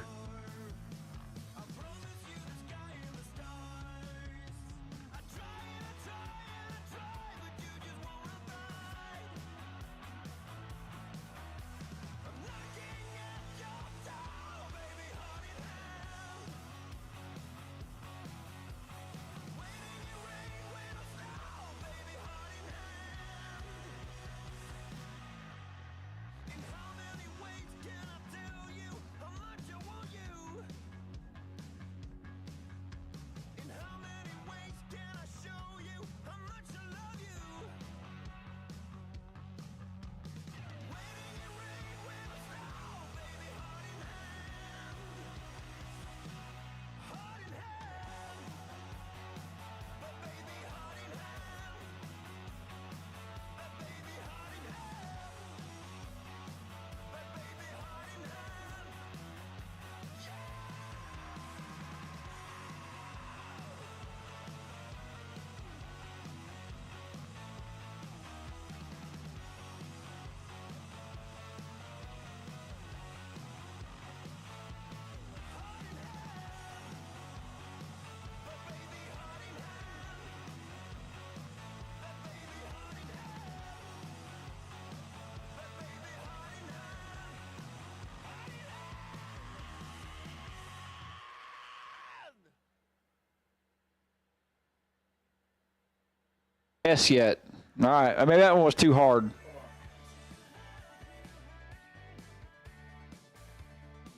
Yes, yet. All right. Maybe that one was too hard.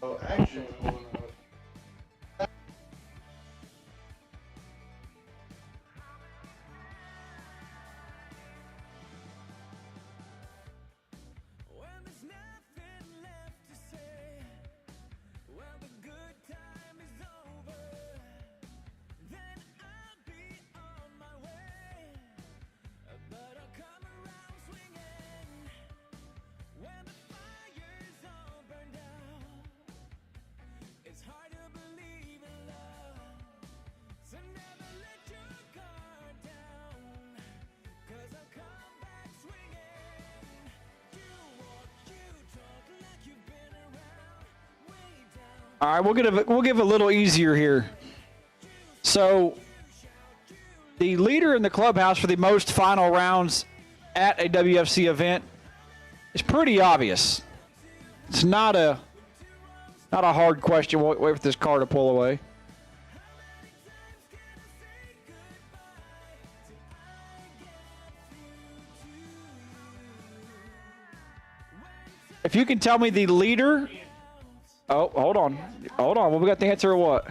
Oh, actually, All right, we'll give a little easier here. So, the leader in the clubhouse for the most final rounds at a WFC event is pretty obvious. It's not a hard question. We'll wait for this car to pull away. If you can tell me the leader. Oh, hold on. Hold on. Well, we got the answer or what?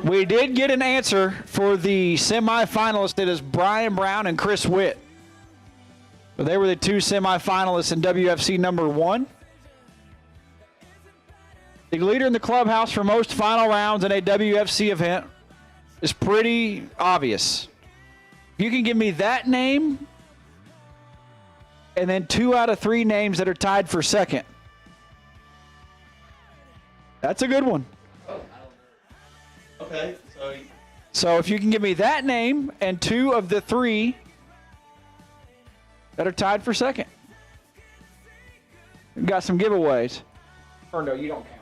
We did get an answer for the semifinalists. It is Brian Brown and Chris Witt. But they were the two semifinalists in WFC number 1. The leader in the clubhouse for most final rounds in a WFC event is pretty obvious. If you can give me that name and then 2 out of 3 names that are tied for second, that's a good one. Okay, so if you can give me that name and 2 of the 3 that are tied for second. We've got some giveaways. Or no, you don't count.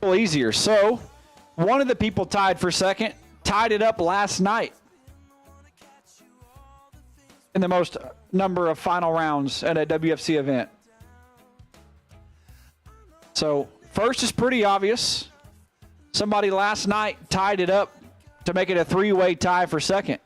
little easier. So, one of the people tied for second tied it up last night in the most number of final rounds at a WFC event. So, first is pretty obvious. Somebody last night tied it up to make it a three-way tie for second.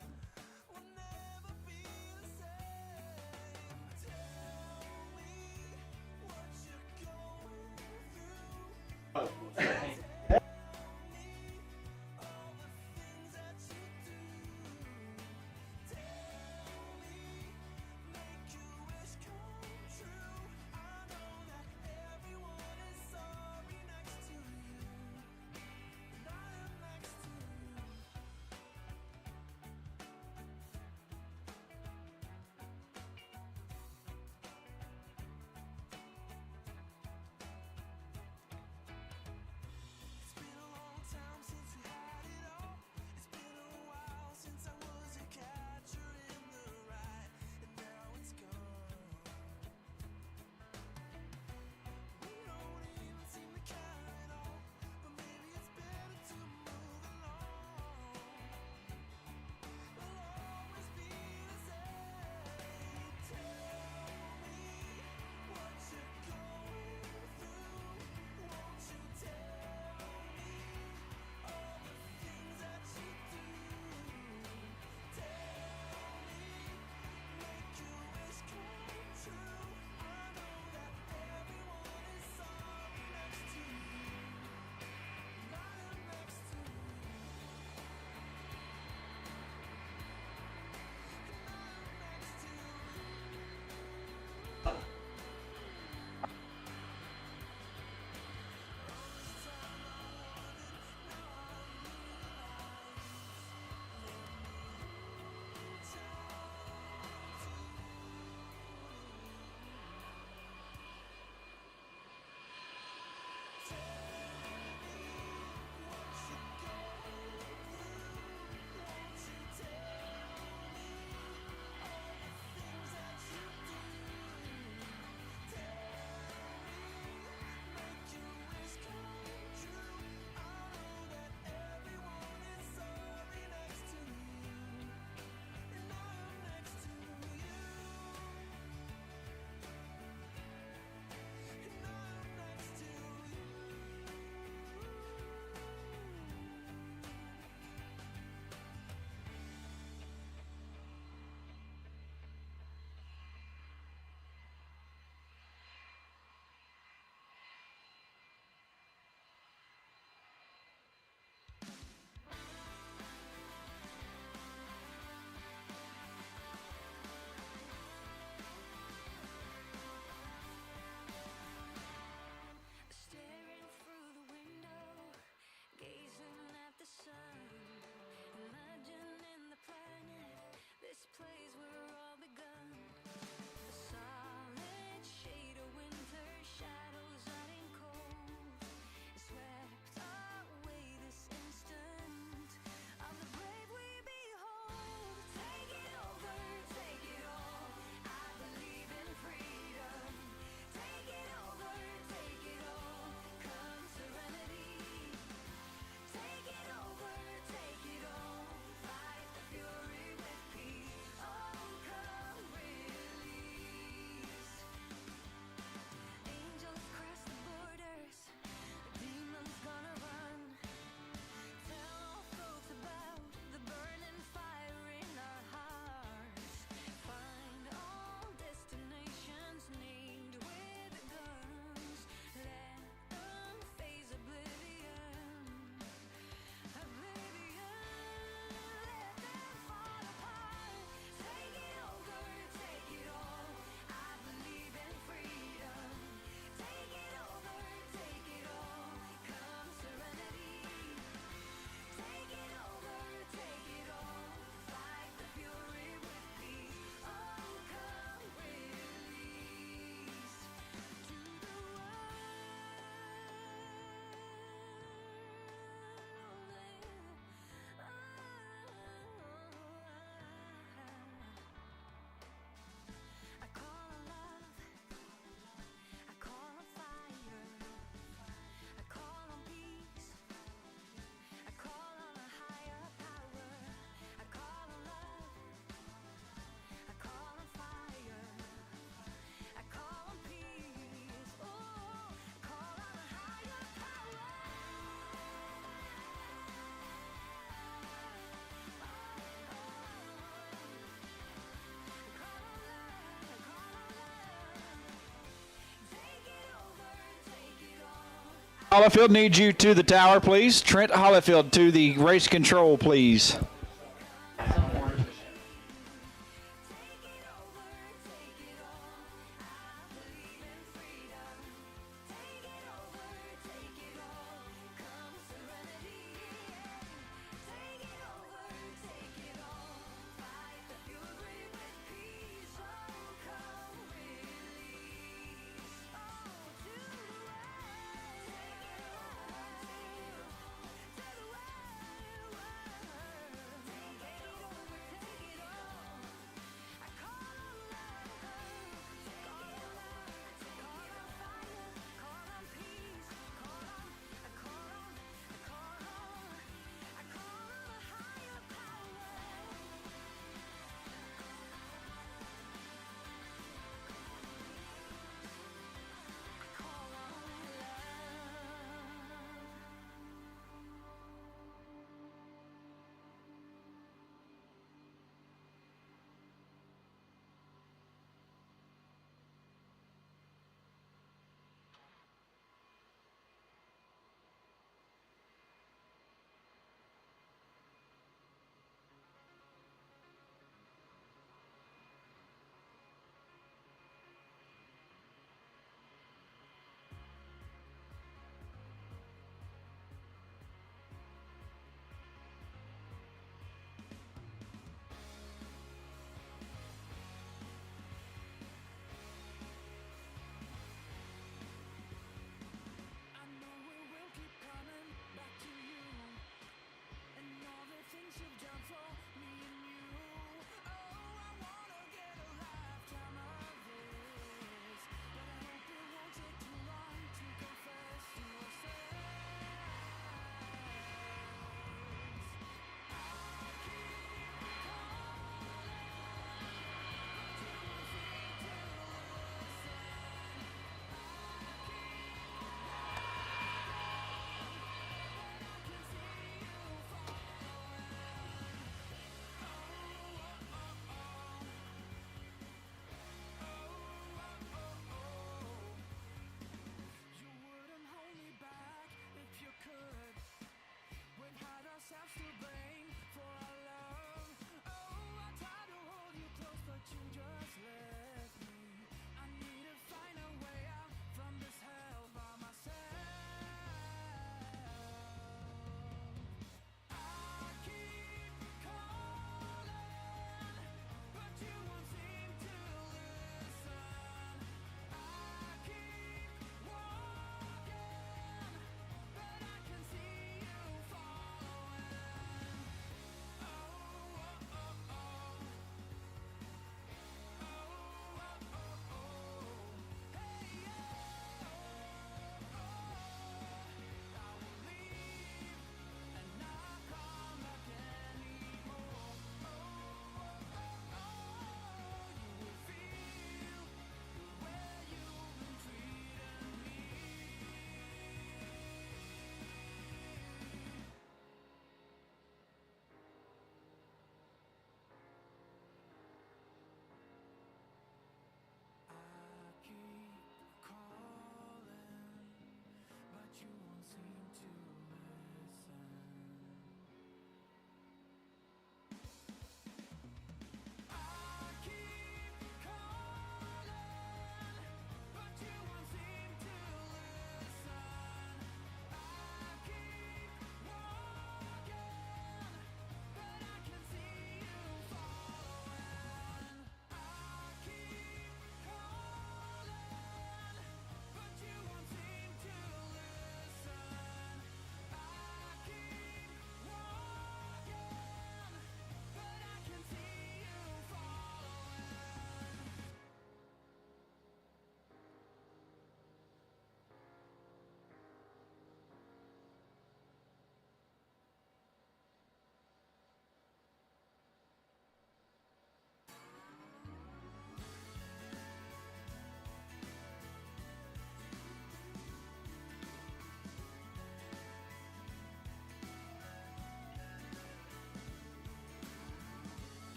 Hollifield needs you to the tower, please. Trent Hollifield to the race control, please.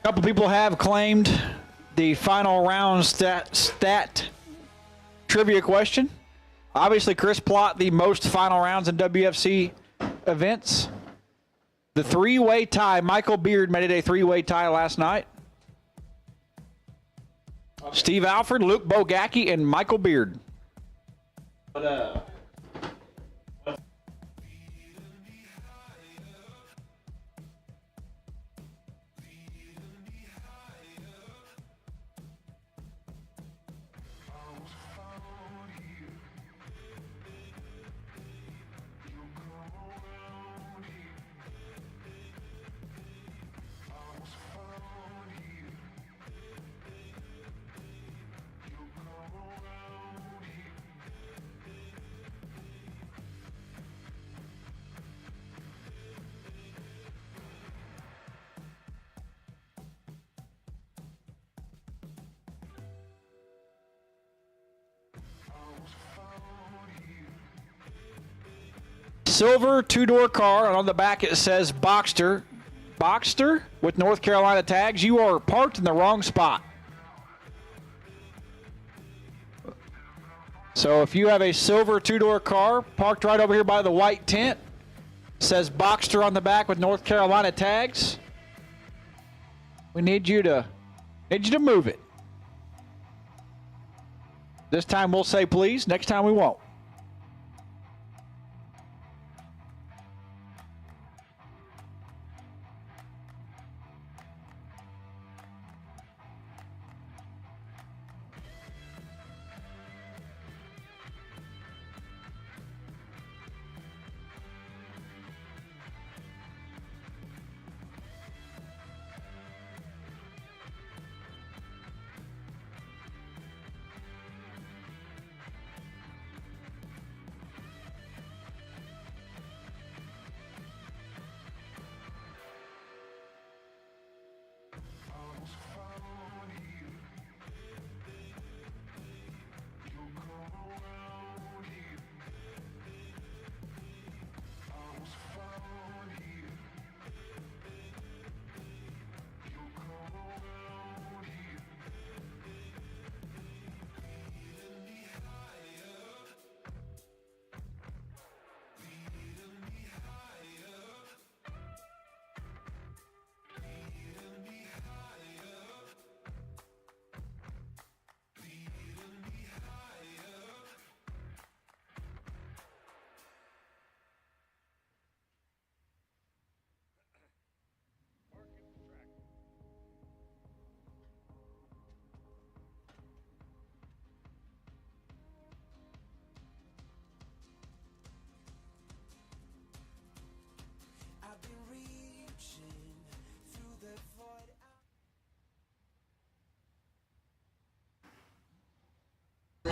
couple people have claimed the final round stat trivia question. Obviously, Chris Plott, the most final rounds in WFC events. The three-way tie. Michael Beard made it a three-way tie last night. Steve Alford, Luke Bogacki, and Michael Beard. Silver two-door car, and on the back it says Boxster. Boxster with North Carolina tags. You are parked in the wrong spot. So if you have a silver two-door car parked right over here by the white tent, says Boxster on the back with North Carolina tags, we need you to move it. This time we'll say please, next time we won't.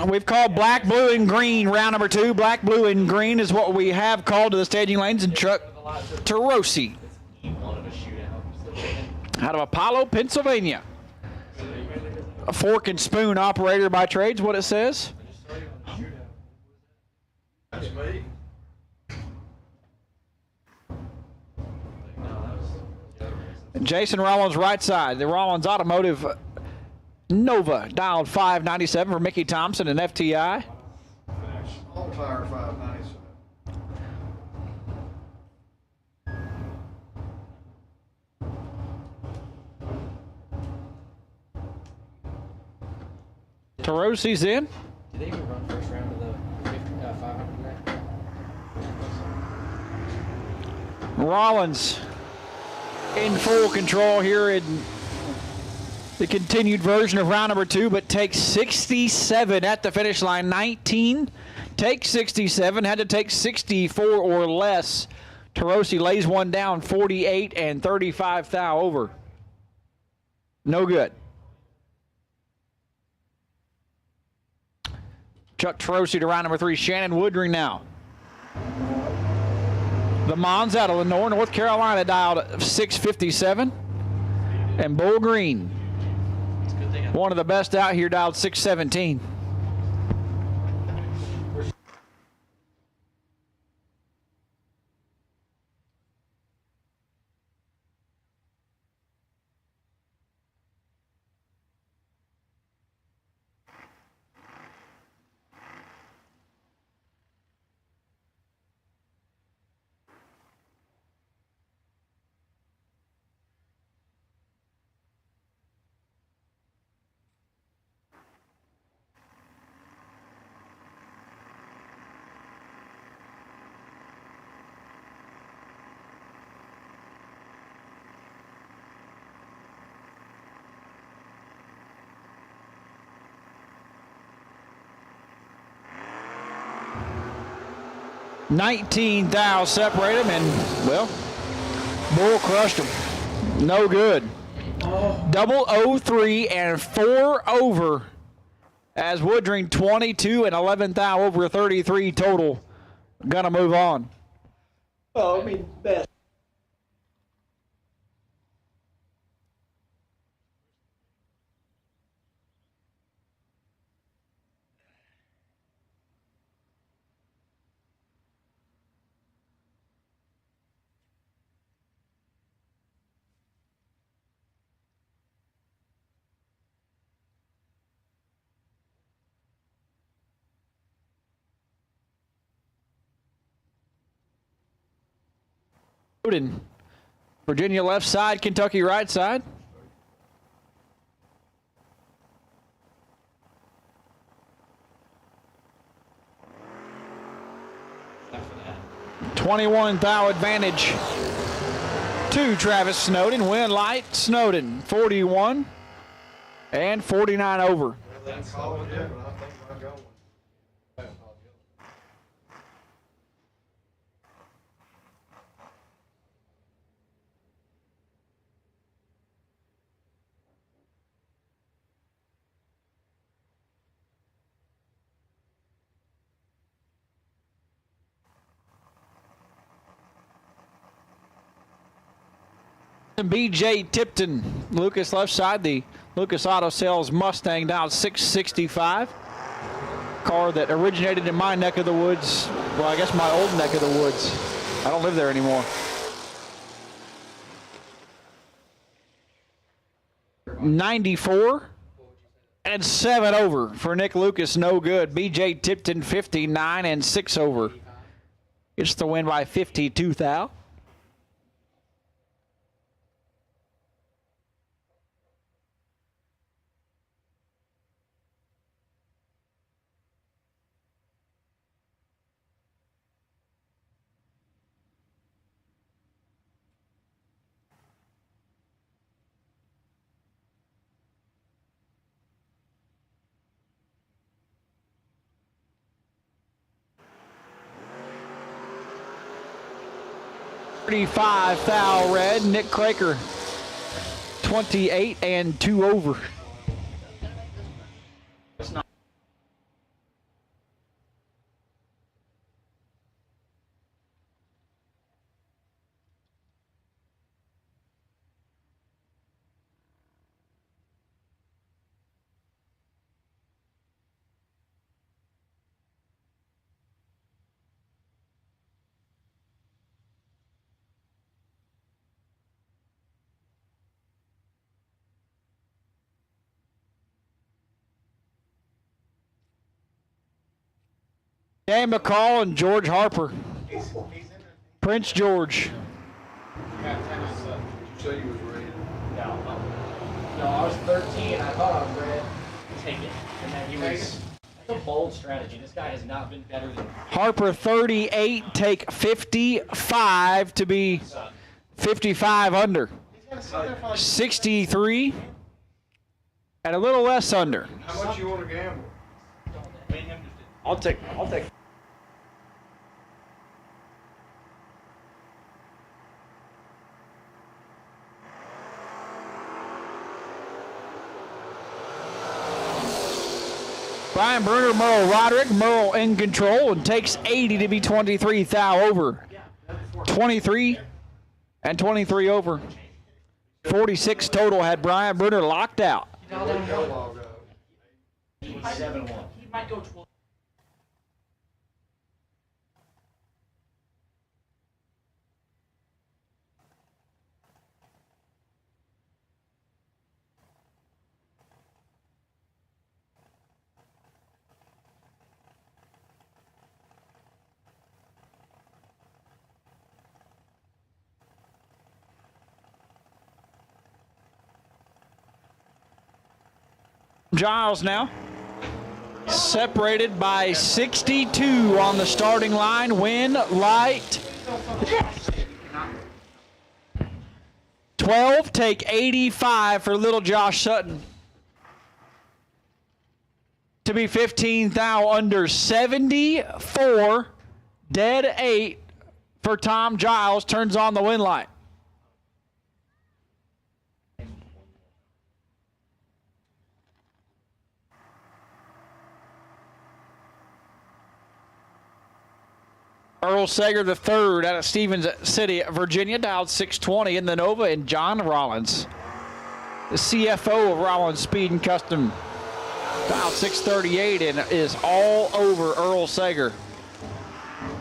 We've called black, blue, and green round number 2. Black, blue, and green is what we have called to the staging lanes. And Chuck Tarosi out of Apollo, Pennsylvania. A fork and spoon operator by trade is what it says. And Jason Rollins right side. The Rollins Automotive Nova, dialed 597 for Mickey Thompson and FTI. All tire 597. Tarosi's in. Did they even run first round of the 500 Rollins in full control here in the continued version of round number 2, but takes 67 at the finish line. 19 takes 67, had to take 64 or less. Tarosi lays one down, 48 and 35 thou over. No good. Chuck Tarosi to round number 3. Shannon Woodring now. The Mons out of Lenore, North Carolina, dialed 657. And Bull Green, one of the best out here, dialed 617. 19 thou separate him, and, well, Bull crushed him. No good. Double 03 and 4 over as Woodring 22 and 11 thou over 33 total. Gonna move on. Oh, I mean, best. Virginia left side, Kentucky right side. After that. 21 thou advantage to Travis Snowden. Win light, Snowden 41 and 49 over. That's all we do, but I think I go one. BJ Tipton, Lucas left side, the Lucas Auto Sales Mustang down 665. Car that originated in my neck of the woods. Well, I guess my old neck of the woods. I don't live there anymore. 94 and 7 over for Nick Lucas, no good. BJ Tipton 59 and 6 over. It's the win by 52 thou. $35 thou red, Nick Craker 28 and 2 over. Dan McCall and George Harper. Prince George. So you was ready. No, I was 13. I thought I was red. Take it. And then he was. That's a bold strategy. This guy has not been better than. Harper 38, take 55 to be 55 under. 63 and a little less under. How much you want to gamble? I'll take. Brian Bruner, Merle Roderick. Merle in control and takes 80 to be 23 thou over. 23 and 23 over. 46 total had Brian Bruner locked out. He might go 12. Giles now. Separated by 62 on the starting line. Win light. 12, take 85 for little Josh Sutton. To be 15 thou under 74. Dead 8 for Tom Giles. Turns on the win light. Earl Sager III out of Stevens City, Virginia, dialed 620 in the Nova, and John Rollins, the CFO of Rollins Speed and Custom, dialed 638 and is all over Earl Sager.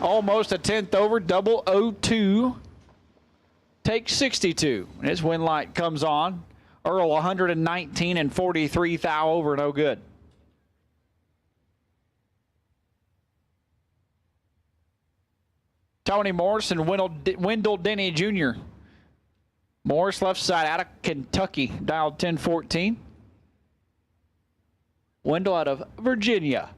Almost a 10th over, 002, take 62. And his win light comes on. Earl 119 and 43 thou over, no good. Tony Morris and Wendell Denny Jr. Morris left side out of Kentucky, dialed 1014. Wendell out of Virginia.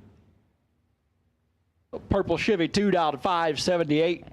Purple Chevy 2 dialed 578.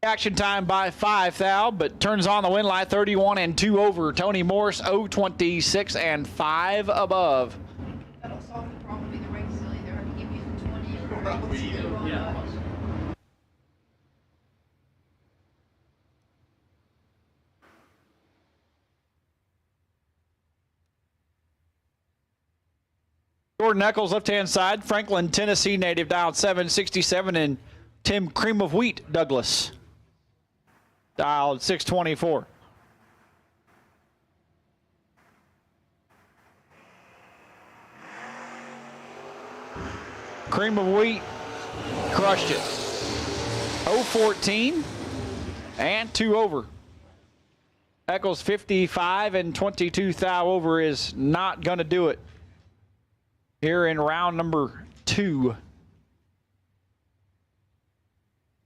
Action time by 5 thou, but turns on the win light 31 and 2 over. Tony Morris 026 and 5 above. That'll solve the problem in the race, silly. They're going to give you the 20. Yeah. Jordan Eccles, left-hand side. Franklin, Tennessee native, dialed 767, and Tim Cream of Wheat, Douglas, dialed 624. Cream of Wheat crushed it. 014 and 2 over. Eccles 55 and 22 thou over is not going to do it here in round number 2.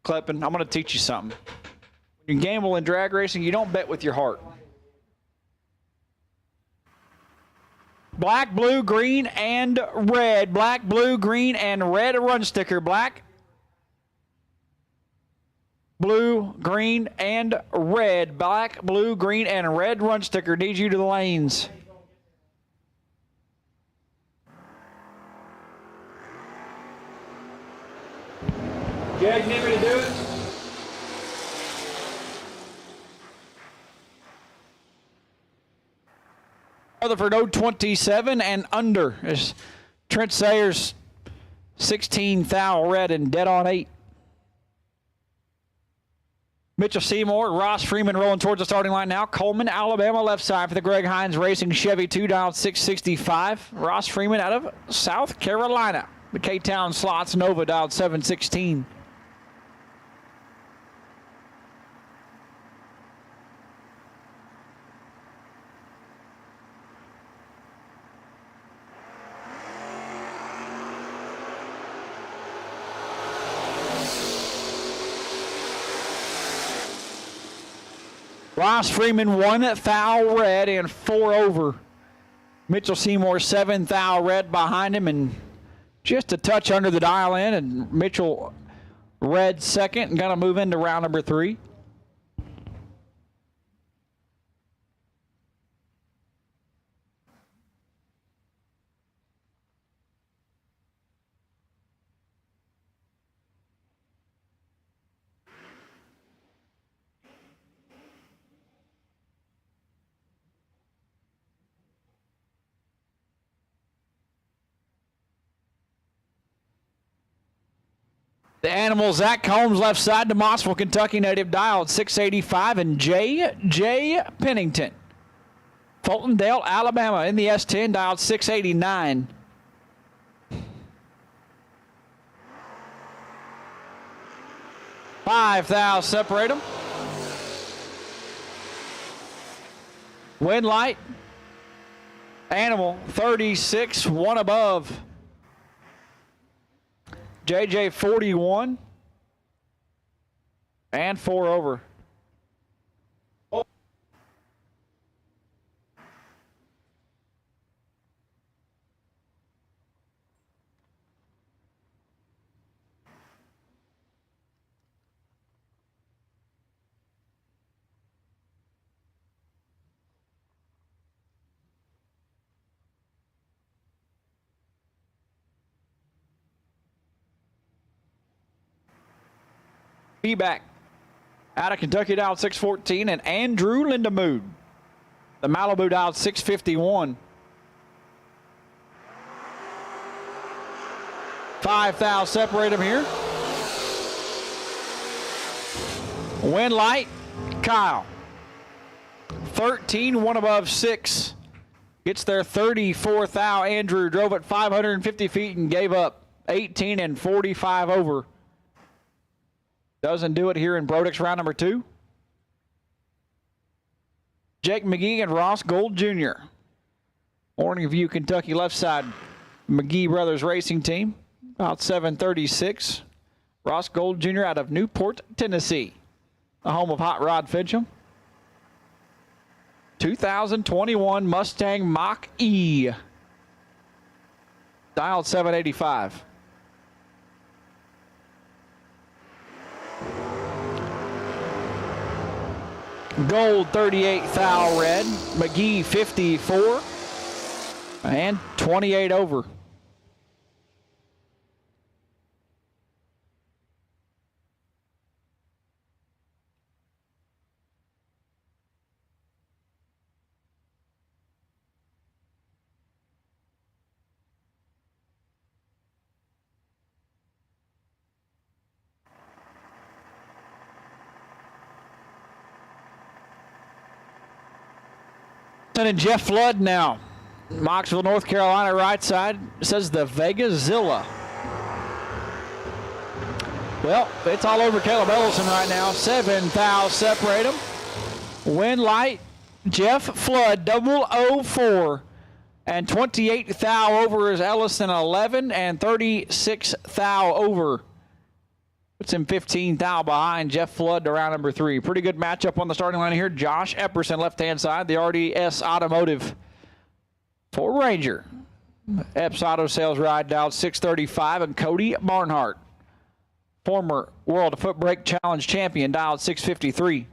Kleppen, I'm going to teach you something. When you gamble in drag racing, you don't bet with your heart. Black, blue, green, and red. Black, blue, green, and red run sticker. Black, blue, green, and red. Black, blue, green, and red run sticker. Need you to the lanes. Jag, need me to do it? Rutherford 027 and under is Trent Sayers 16 thou red and dead on 8. Mitchell Seymour, Ross Freeman rolling towards the starting line now. Coleman, Alabama, left side for the Greg Hines Racing Chevy 2 dialed 665. Ross Freeman out of South Carolina. The K-Town slots Nova dialed 716. Ross Freeman 1 thou red and 4 over. Mitchell Seymour 7 thou red behind him and just a touch under the dial in, and Mitchell red second and going to move into round number 3. The animal, Zach Combs, left side to Mossville, Kentucky native, dialed 685, and J. Pennington. Fultondale, Alabama, in the S10, dialed 689. Five thou separate them. Win light. Animal 36, one above. JJ 41 and 4 over. Back out of Kentucky dialed 614, and Andrew Lindemood. The Malibu dialed 651. 5 thou separate them here. Win light, Kyle. 13, one above 6. Gets there 34 thou. Andrew drove it 550 feet and gave up 18 and 45 over. Doesn't do it here in Brodix round number 2. Jake McGee and Ross Gold Jr. Morning View, Kentucky left side. McGee Brothers Racing Team. About 736. Ross Gold Jr. out of Newport, Tennessee. The home of Hot Rod Fincham. 2021 Mustang Mach-E. Dialed 785. Gold 38 thou red. McGee 54 and 28 over. And Jeff Flood now. Moxville, North Carolina, right side. Says the Vegas-Zilla. Well, it's all over Caleb Ellison right now. 7 thou separate them. Win light, Jeff Flood, 004. And 28 thou over is Ellison, 11. And 36 thou over. Puts him 15 thou behind Jeff Flood to round number 3. Pretty good matchup on the starting line here. Josh Epperson, left-hand side. The RDS Automotive for Ranger. Epps Auto Sales ride dialed 635. And Cody Barnhart, former World FootBrake Challenge champion, dialed 653.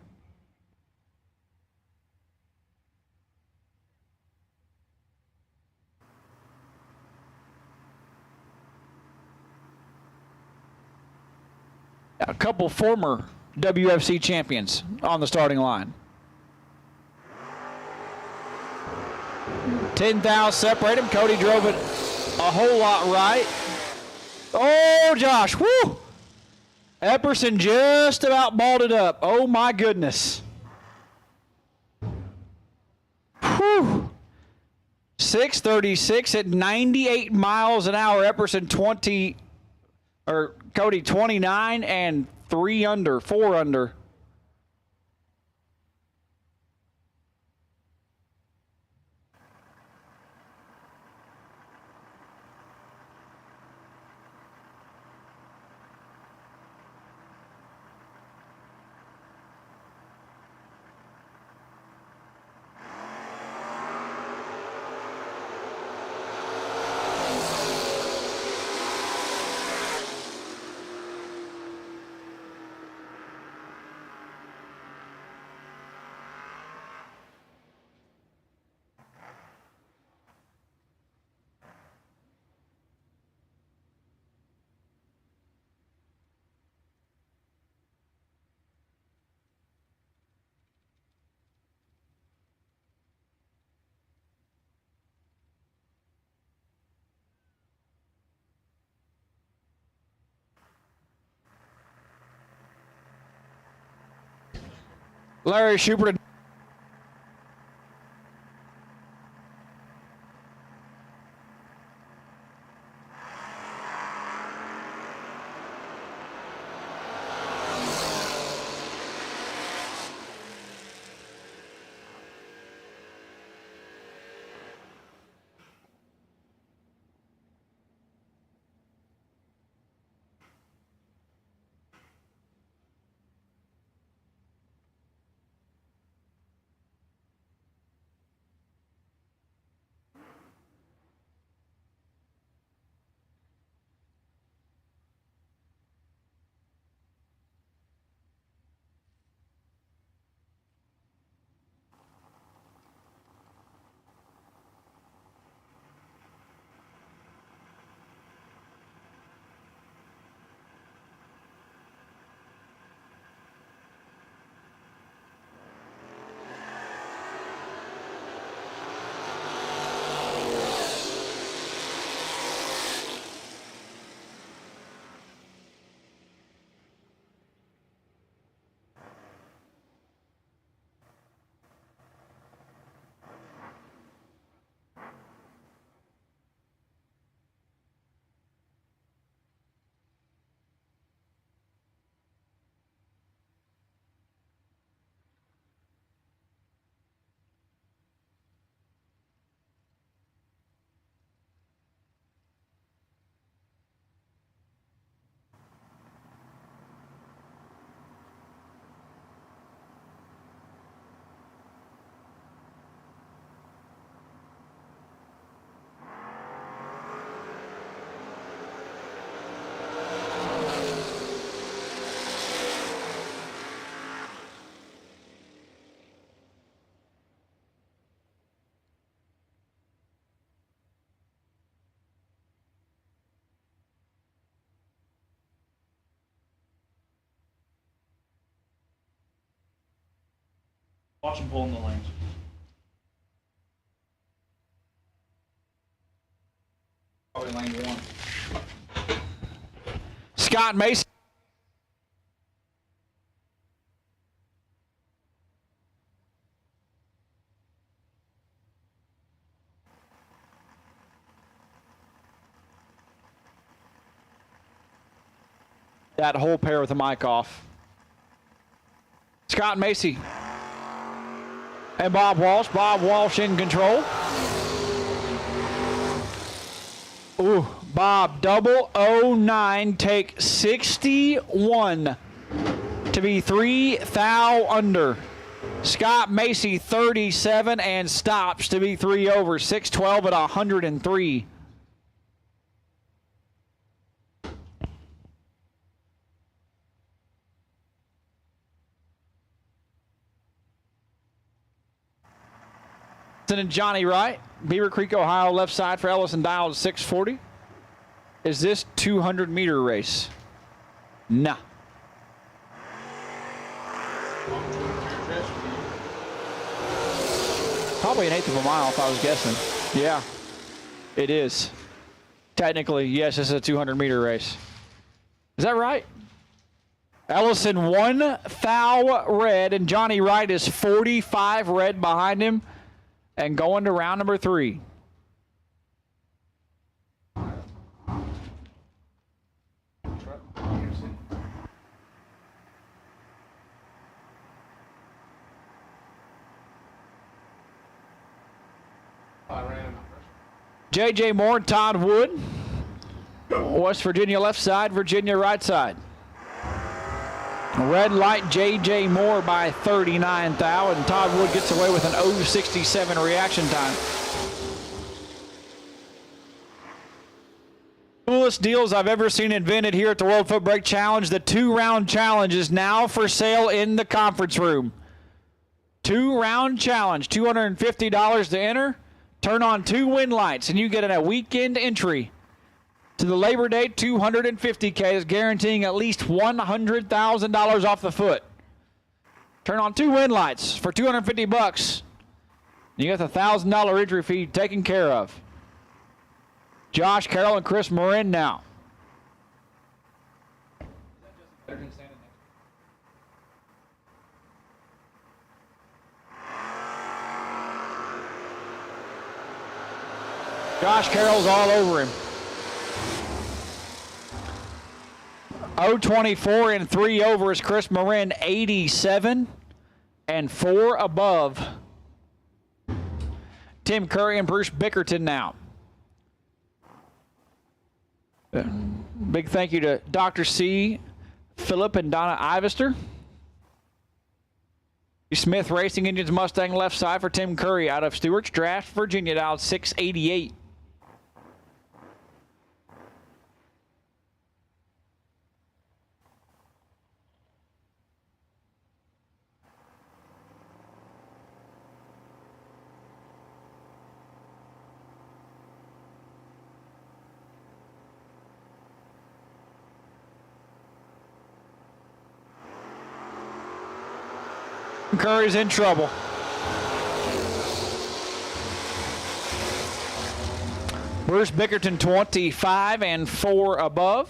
A couple former WFC champions on the starting line. 10 thou separate him. Cody drove it a whole lot right. Oh, Josh, whoo! Epperson just about balled it up. Oh, my goodness. Whew. 636 at 98 miles an hour. Epperson 20, or Cody 29 and 3 under, 4 under. Larry Schubert. Watch him pull in the lanes. Probably lane 1. Scott Mason. That whole pair with the mic off. Scott Macy and Bob Walsh. Bob Walsh in control. Ooh, Bob, 009, take 61 to be 3 thou under. Scott Macy, 37, and stops to be 3 over. 612 at 103. And Johnny Wright, Beaver Creek, Ohio, left side for Ellison Dial at 640. Is this 200-meter race? Nah. Probably an eighth of a mile if I was guessing. Yeah, it is. Technically, yes, this is a 200-meter race. Is that right? Ellison 1 thou red, and Johnny Wright is 45 red behind him. And going to round number 3. J.J. Moore, Todd Wood. West Virginia left side, Virginia right side. Red light J.J. Moore by 39 thou, and Todd Wood gets away with an 0.67 reaction time. Coolest deals I've ever seen invented here at the World FootBrake Challenge. The 2-round challenge is now for sale in the conference room. 2-round challenge, $250 to enter. Turn on 2 win lights, and you get a weekend entry to the Labor Day 250K, is guaranteeing at least $100,000 off the foot. Turn on 2 win lights for $250. You get the $1,000 entry fee taken care of. Josh Carroll and Chris Marin now. Josh Carroll's all over him. 0.24 and 3 over is Chris Marin, 87 and 4 above. Tim Curry and Bruce Bickerton now. Big thank you to Dr. C, Phillip, and Donna Ivester. Smith Racing Engines Mustang left side for Tim Curry out of Stewart's Draft, Virginia, dialed 688. Curry's in trouble. Bruce Bickerton 25 and 4 above.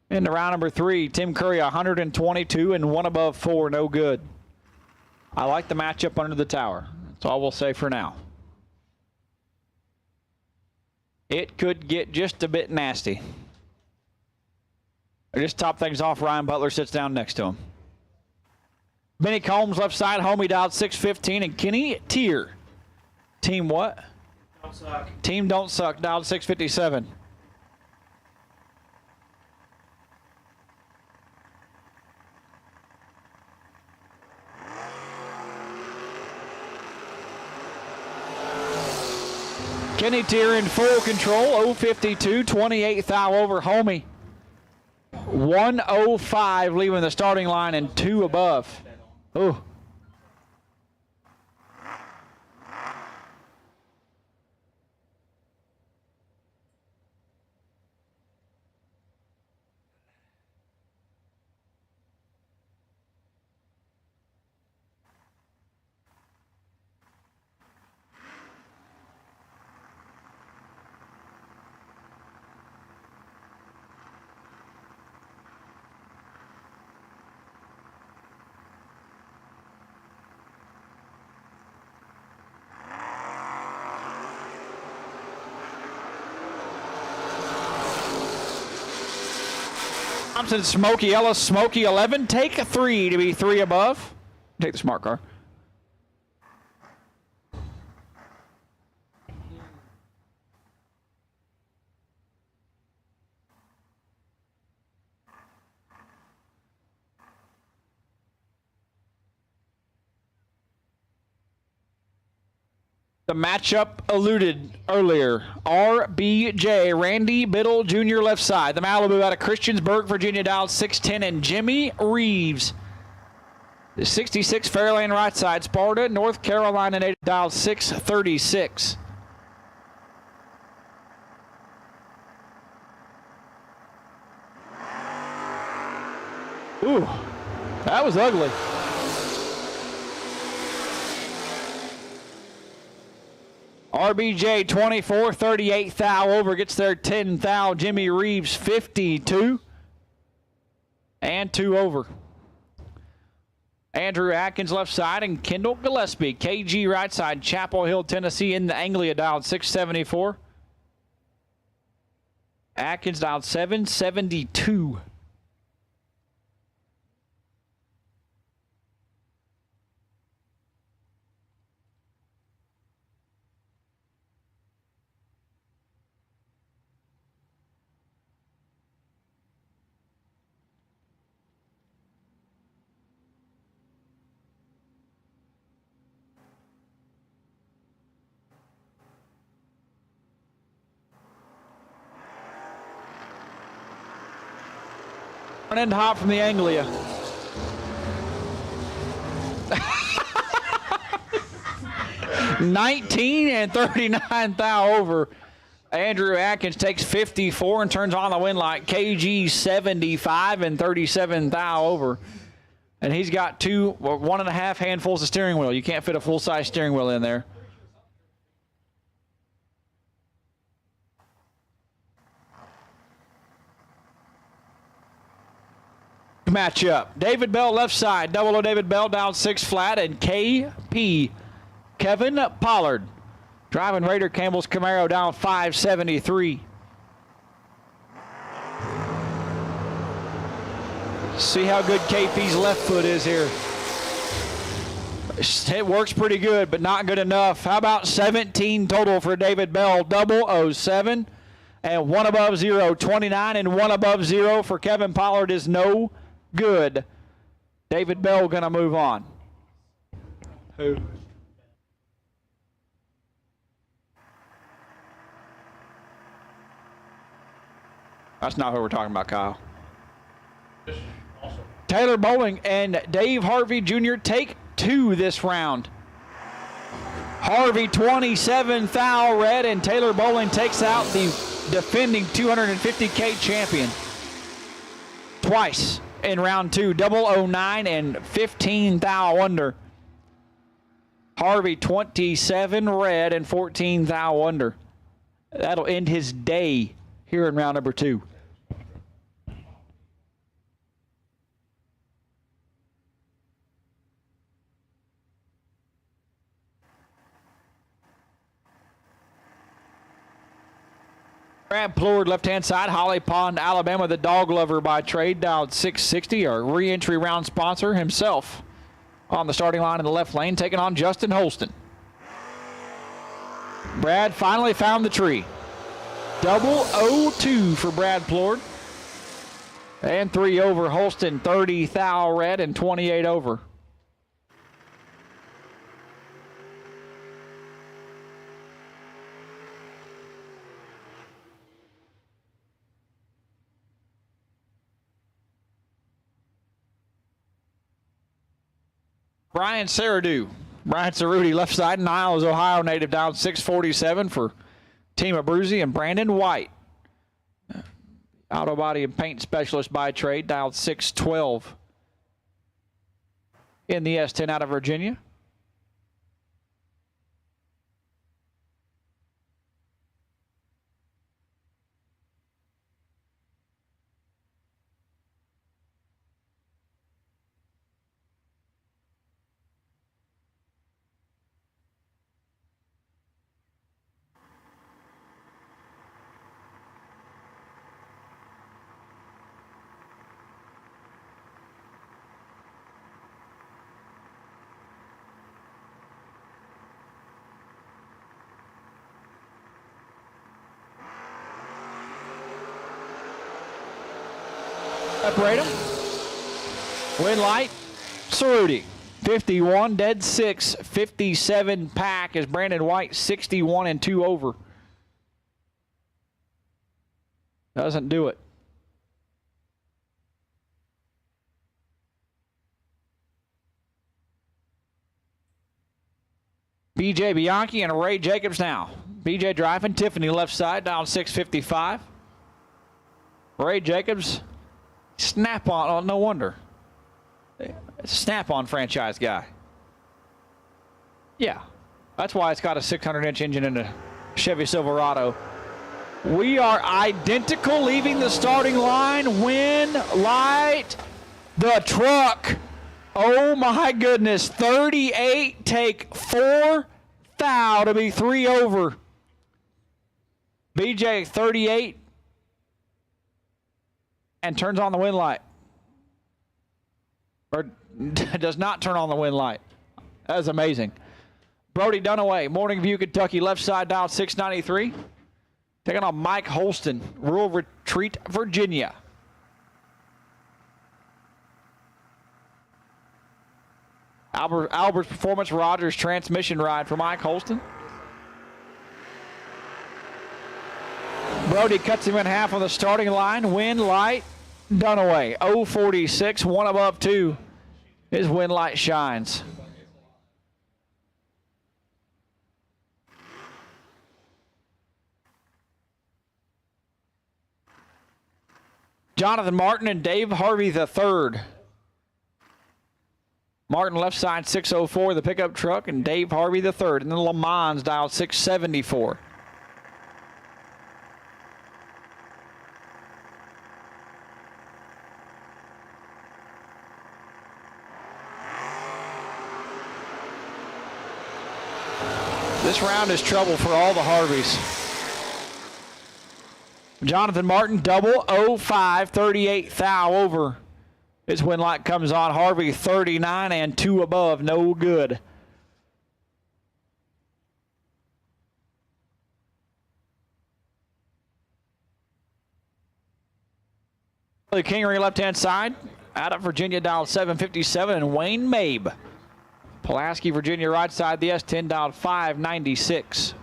Into round number 3, Tim Curry 122 and 1 above 4, no good. I like the matchup under the tower. That's all we'll say for now. It could get just a bit nasty. I just top things off. Ryan Butler sits down next to him. Benny Combs left side, homie dialed 615, and Kenny Tier. Team what? Don't suck. Team Don't Suck, dialed 657. Kenny Tier in full control, 052, 28 thou over homie. 105 leaving the starting line and 2 above. Oh. Thompson, Smokey Ellis, Smokey 11. Take a 3 to be 3 above. Take the smart car. The matchup alluded earlier. RBJ, Randy Biddle Jr. left side. The Malibu out of Christiansburg, Virginia, dialed 610. And Jimmy Reeves, the 66 Fairlane right side. Sparta, North Carolina native, dialed 636. Ooh, that was ugly. RBJ 24, 38 thou over, gets there 10 thou. Jimmy Reeves 52 and 2 over. Andrew Atkins left side and Kendall Gillespie, KG right side, Chapel Hill, Tennessee in the Anglia, dialed 674. Atkins dialed 772. Front end hop from the Anglia. $19 and $39 thou over. Andrew Atkins takes 54 and turns on the win light. KG 75 and 37 thou over. And he's got 1.5 handfuls of steering wheel. You can't fit a full-size steering wheel in there. Matchup. David Bell left side. Double O David Bell down 6 flat. And KP Kevin Pollard driving Raider Campbell's Camaro down 573. See how good KP's left foot is here. It works pretty good, but not good enough. How about 17 total for David Bell? 007 and 1 above 0. 29 and 1 above 0 for Kevin Pollard is no good. David Bell going to move on. Who? That's not who we're talking about, Kyle. Taylor Bowling and Dave Harvey Jr. take 2 this round. Harvey 27 thou red, and Taylor Bowling takes out the defending 250K champion twice in round 2. 009 and 15 thou under. Harvey 27 red and 14 thou under. That'll end his day here in round number 2. Brad Plord, left-hand side, Holly Pond, Alabama, the dog lover by trade, down 660, our re-entry round sponsor himself on the starting line in the left lane, taking on Justin Holston. Brad finally found the tree. 002 for Brad Plord. And 3 over Holston, 30 thou red and 28 over. Brian Cerruti, left side, Niles, Ohio native, down 647 for Team Abruzzi, and Brandon White, auto body and paint specialist by trade, dialed 612 in the S10 out of Virginia. Separate them. Win light, Cerruti. 51, dead 6, 57 pack is Brandon White, 61 and 2 over. Doesn't do it. BJ Bianchi and Ray Jacobs now. BJ driving, Tiffany left side, down 655. Ray Jacobs, snap-on, oh, no wonder. It's a snap-on franchise guy. Yeah, that's why it's got a 600-inch engine in a Chevy Silverado. We are identical leaving the starting line. Win, light, the truck. Oh my goodness, 38, take 4 thou to be 3 over. BJ 38 and turns on the win light. Or does not turn on the win light. That is amazing. Brody Dunaway, Morning View, Kentucky, left side down 693. Taking on Mike Holston, Rural Retreat, Virginia. Albert's Performance Rogers transmission ride for Mike Holston. Brody cuts him in half on the starting line. Win light, Dunaway. 046, 1 above 2. His win light shines. Jonathan Martin and Dave Harvey III. Martin left side 604, the pickup truck, and Dave Harvey III. And then Le Mans dialed 674. This round is trouble for all the Harveys. Jonathan Martin, double 05, 38 thou over. His win light comes on. Harvey 39 and 2 above, no good. The Kingery left-hand side. Out of Virginia, dialed 757, and Wayne Mabe. Pulaski, Virginia, right side. The S10 dialed 596.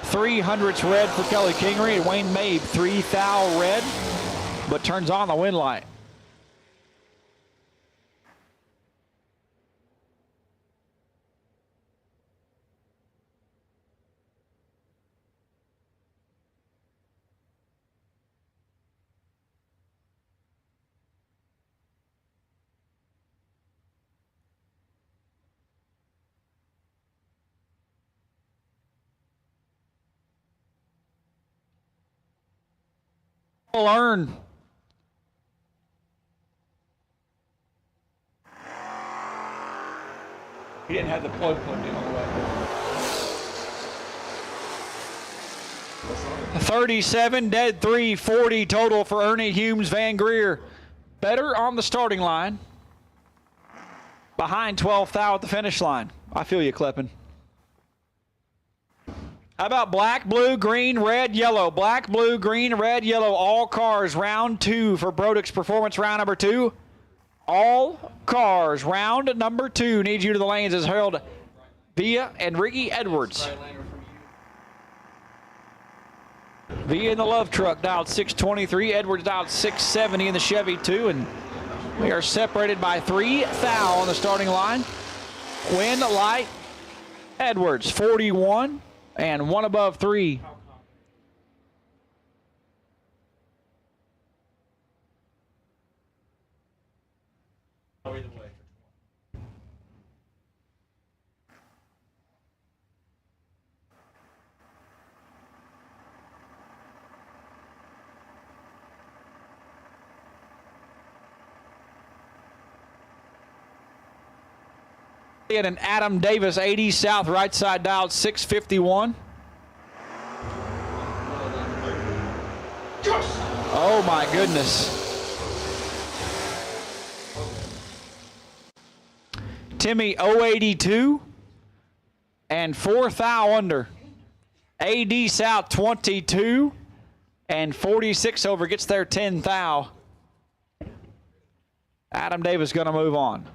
$300 red for Kelly Kingery, and Wayne Mabe 3 thou red, but turns on the win light. Learn. He didn't have the plug plugged in all the way. 37, dead 3, 40 total for Ernie Humes Van Greer. Better on the starting line. Behind 12 thou at the finish line. I feel you, Kleppen. How about black, blue, green, red, yellow? Black, blue, green, red, yellow. All cars, round 2 for Brodix Performance, round number 2. All cars, round number 2. Needs you to the lanes as Harold Villa and Ricky Edwards. Villa in the love truck, dialed 623. Edwards dialed 670 in the Chevy 2. And we are separated by 3 thou on the starting line. Win, light, Edwards, 41. And 1 above 3. And an Adam Davis 80 south right side dialed 651. Oh my goodness. Timmy 082 and 4 thou under. AD South 22 and 46 over gets there 10 thou. Adam Davis going to move on.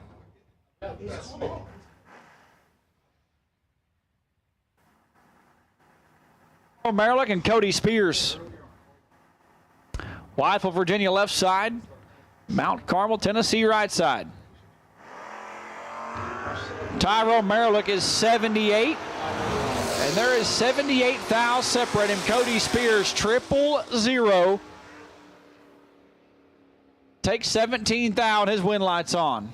Maryland and Cody Spears. Wytheville, Virginia left side. Mount Carmel, Tennessee right side. Tyrone Merrick is 78. And there is 78 thou separate him. Cody Spears 000. Takes 17 thou and his win lights on.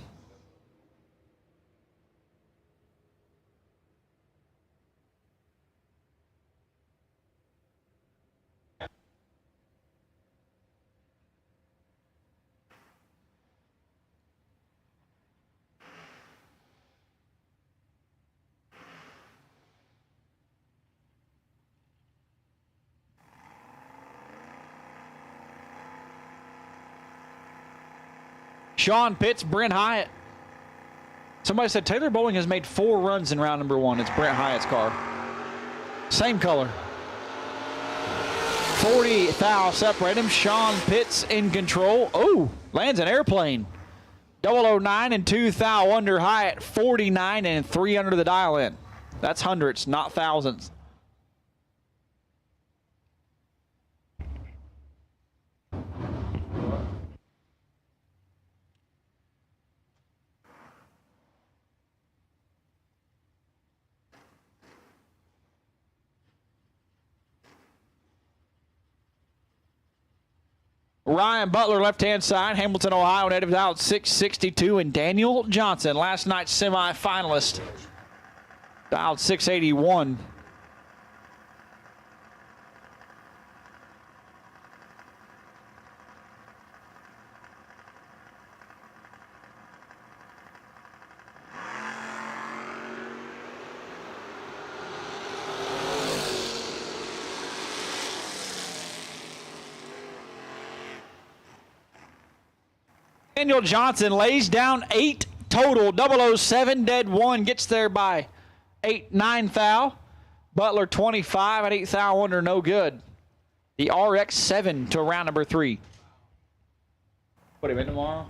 Sean Pitts, Brent Hyatt. Somebody said Taylor Bowling has made 4 runs in round number 1. It's Brent Hyatt's car. Same color. 40 thou separate him. Sean Pitts in control. Oh, lands an airplane. 009 and 2 thou under Hyatt. 49 and 3 under the dial in. That's hundreds, not thousands. Ryan Butler, left-hand side, Hamilton, Ohio, native out 662, and Daniel Johnson, last night's semifinalist, dialed 681. Daniel Johnson lays down 8 total. 007 dead 1 gets there by 9 thou. Butler 25 at 8 thou under, no good. The RX 7 to round number 3. Put him in tomorrow.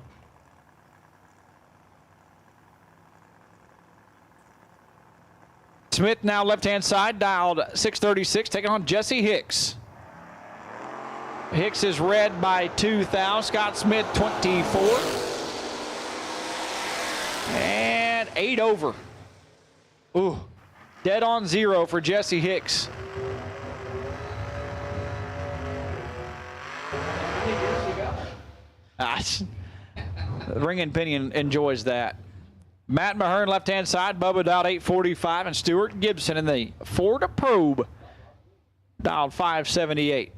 Smith now left-hand side, dialed 636, taking on Jesse Hicks. Hicks is red by 2 thou. Scott Smith 24. And 8 over. Ooh, dead on 0 for Jesse Hicks. Ringing Penny enjoys that. Matt Mahern left-hand side. Bubba dialed 845. And Stuart Gibson in the Ford Probe dialed 578.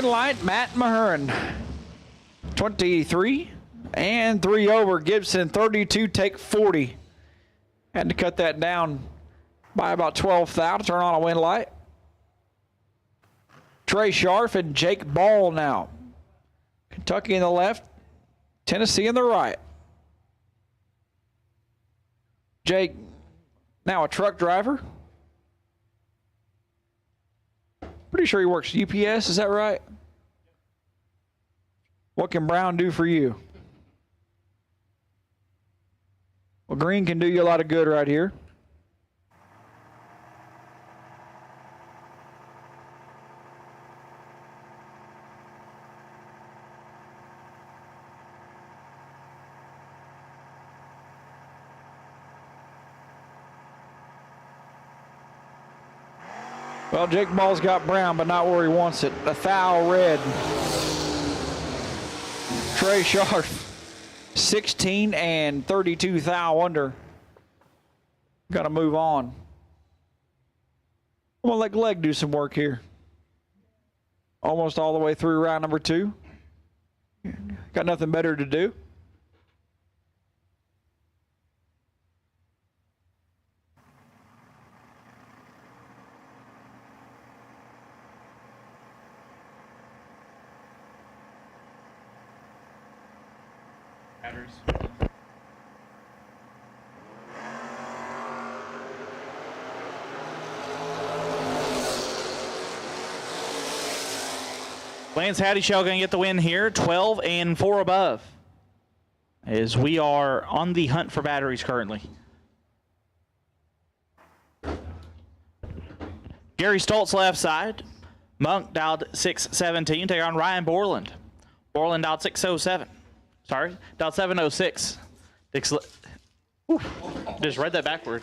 Light, Matt Mahern 23 and 3 over. Gibson 32, take 40. Had to cut that down by about 12 thou to turn on a wind light. Trey Scharf and Jake Ball now. Kentucky in the left, Tennessee in the right. Jake now a truck driver. Pretty sure he works UPS, is that right? What can Brown do for you? Well, green can do you a lot of good right here. Well, Jake Ball's got brown, but not where he wants it. A foul red. Trey Scharf, 16 and 32 thou under. Got to move on. I'm going to let Glegg do some work here. Almost all the way through round number 2. Got nothing better to do. Batteries. Lance Haddishell going to get the win here, 12 and 4 above, as we are on the hunt for batteries currently. Gary Stoltz left side. Monk dialed 617. Take on Ryan Borland. Borland dialed 607. Sorry, dialed 706. Just read that backward.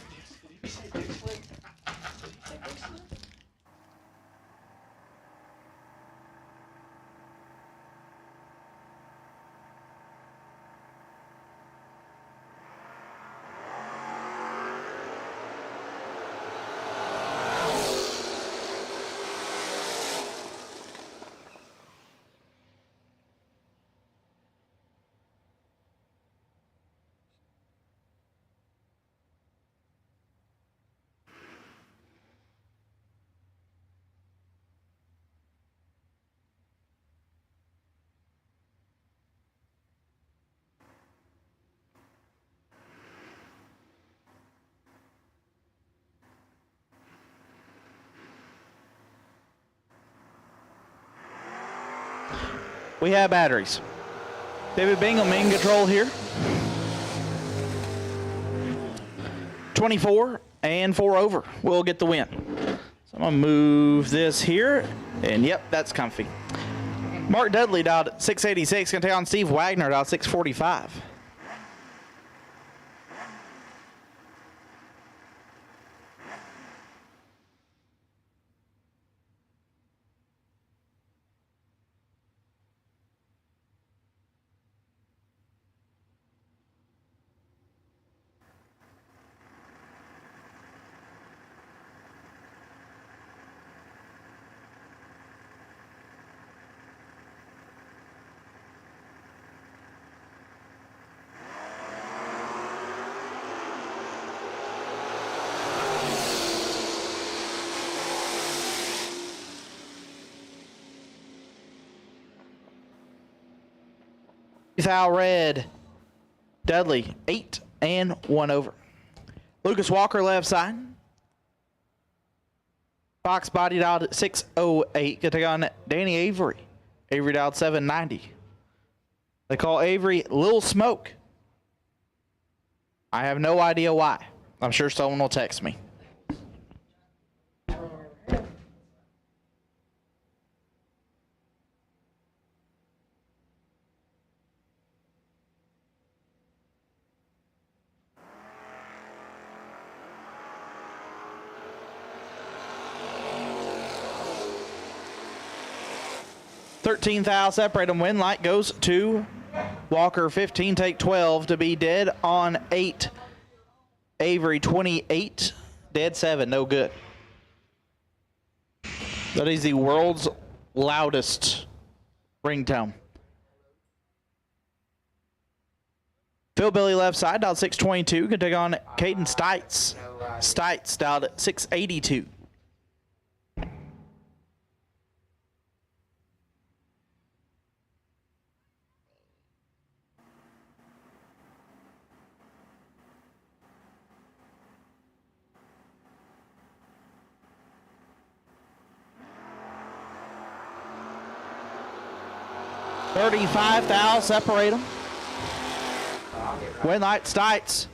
We have batteries. David Bingham in control here. 24 and 4 over. We'll get the win. So I'm going to move this here. And yep, that's comfy. Mark Dudley dialed 686. Going to take on Steve Wagner dialed 645. Foul red. Dudley 8 and 1 over. Lucas Walker left side. Fox body dialed at 608. Gonna take on Danny Avery. Avery dialed 790. They call Avery Lil Smoke. I have no idea why. I'm sure someone will text me. $13,000 separate them. Win light goes to Walker. 15 take 12 to be dead on 8. Avery 28 dead 7 no good. That is the world's loudest ringtone. Phil Billy left side dialed 622. Can take on Caden Stites. Stites dialed at 682. $35,000 separate them. Win light Stites.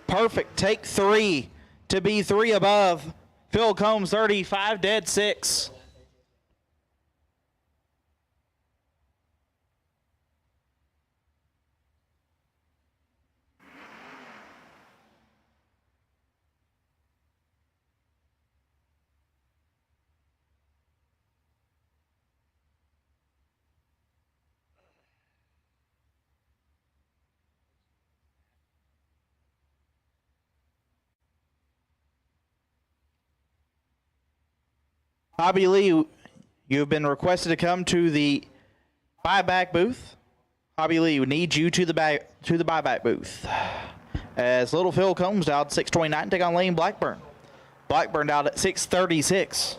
Perfect. Take 3 to be 3 above. Phil Combs 35 dead 6. Hobby Lee, you have been requested to come to the buyback booth. Hobby Lee, we need you to the buyback booth. As Little Phil Combs down at 629, take on Lane Blackburn. Blackburn down at 636.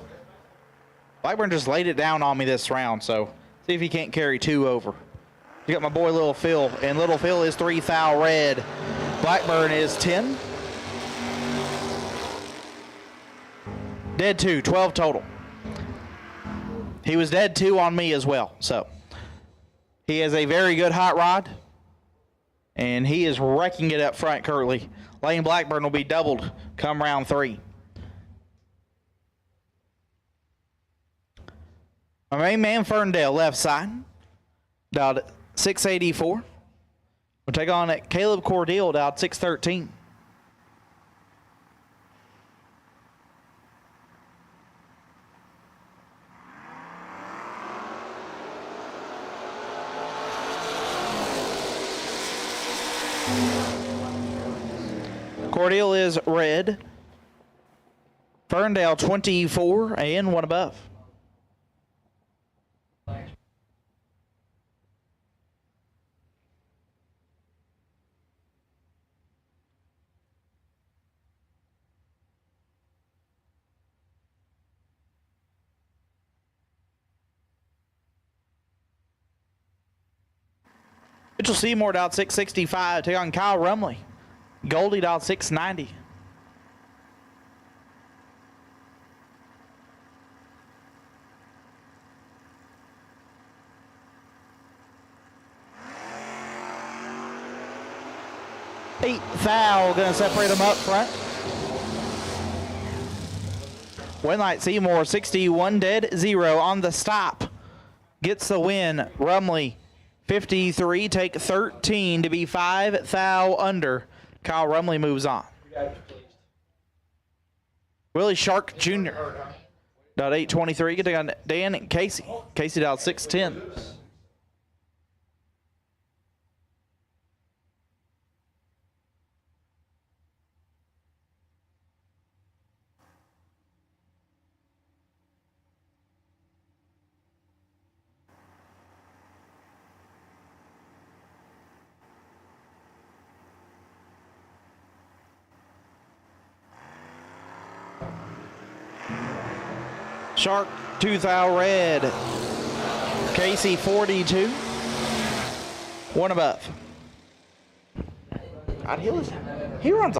Blackburn just laid it down on me this round, so see if he can't carry 2 over. You got my boy Little Phil, and Little Phil is 3 thou red. Blackburn is 10. Dead 2, 12 total. He was dead 2 on me as well, so he has a very good hot rod, and he is wrecking it up front currently. Lane Blackburn will be doubled come round 3. My main man Ferndale left side, down at 684. We'll take on at Caleb Cordeal down at 613. Cordeal is red. Ferndale 24 and 1 above. Mitchell Seymour down 665. Take on Kyle Rumley. Goldie down 690. Eight thou going to separate them up front. Winlight Seymour 61 dead 0 on the stop. Gets the win. Rumley 53, take 13 to be 5 thou under. Kyle Rumley moves on. Willie Shark Jr. Down 823. Get on Dan and Casey. Casey down 610. Shark 2 thou red. Casey 42. 1 above. God, he runs.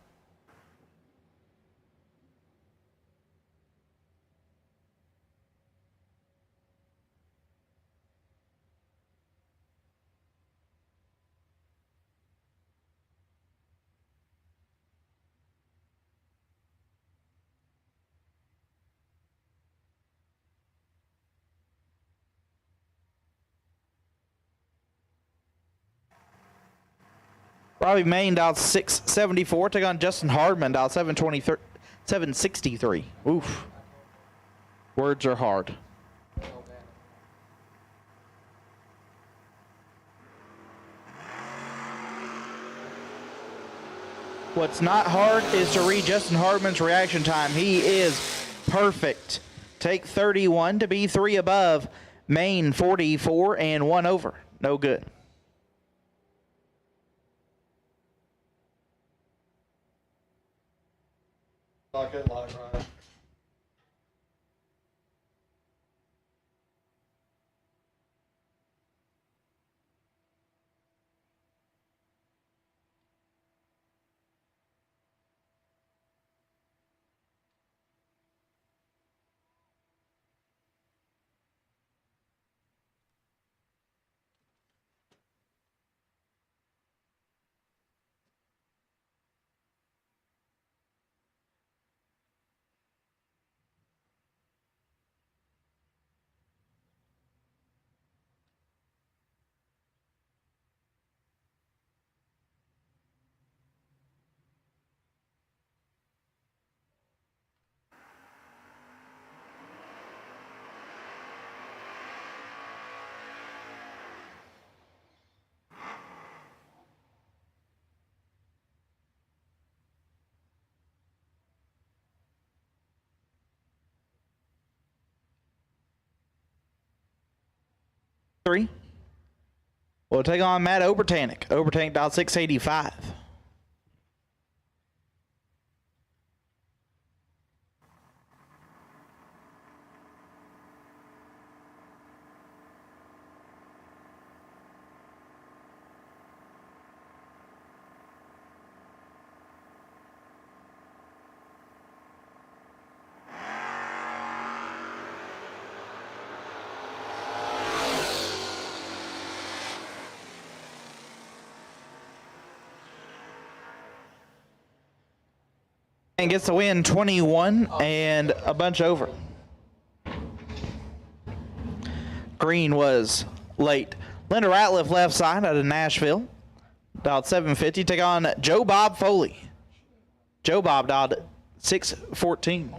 Robbie Main down 674. Take on Justin Hardman down 763. Oof. Words are hard. What's not hard is to read Justin Hardman's reaction time. He is perfect. Take 31 to be 3 above. Main 44 and 1 over. No good. Not good line, Ryan. 3. We'll take on Matt Obertanic. Obertanic dialed 685. And gets the win 21 and a bunch over. Green was late. Linda Ratliff left side out of Nashville. Dialed 750. Take on Joe Bob Foley. Joe Bob dialed 614.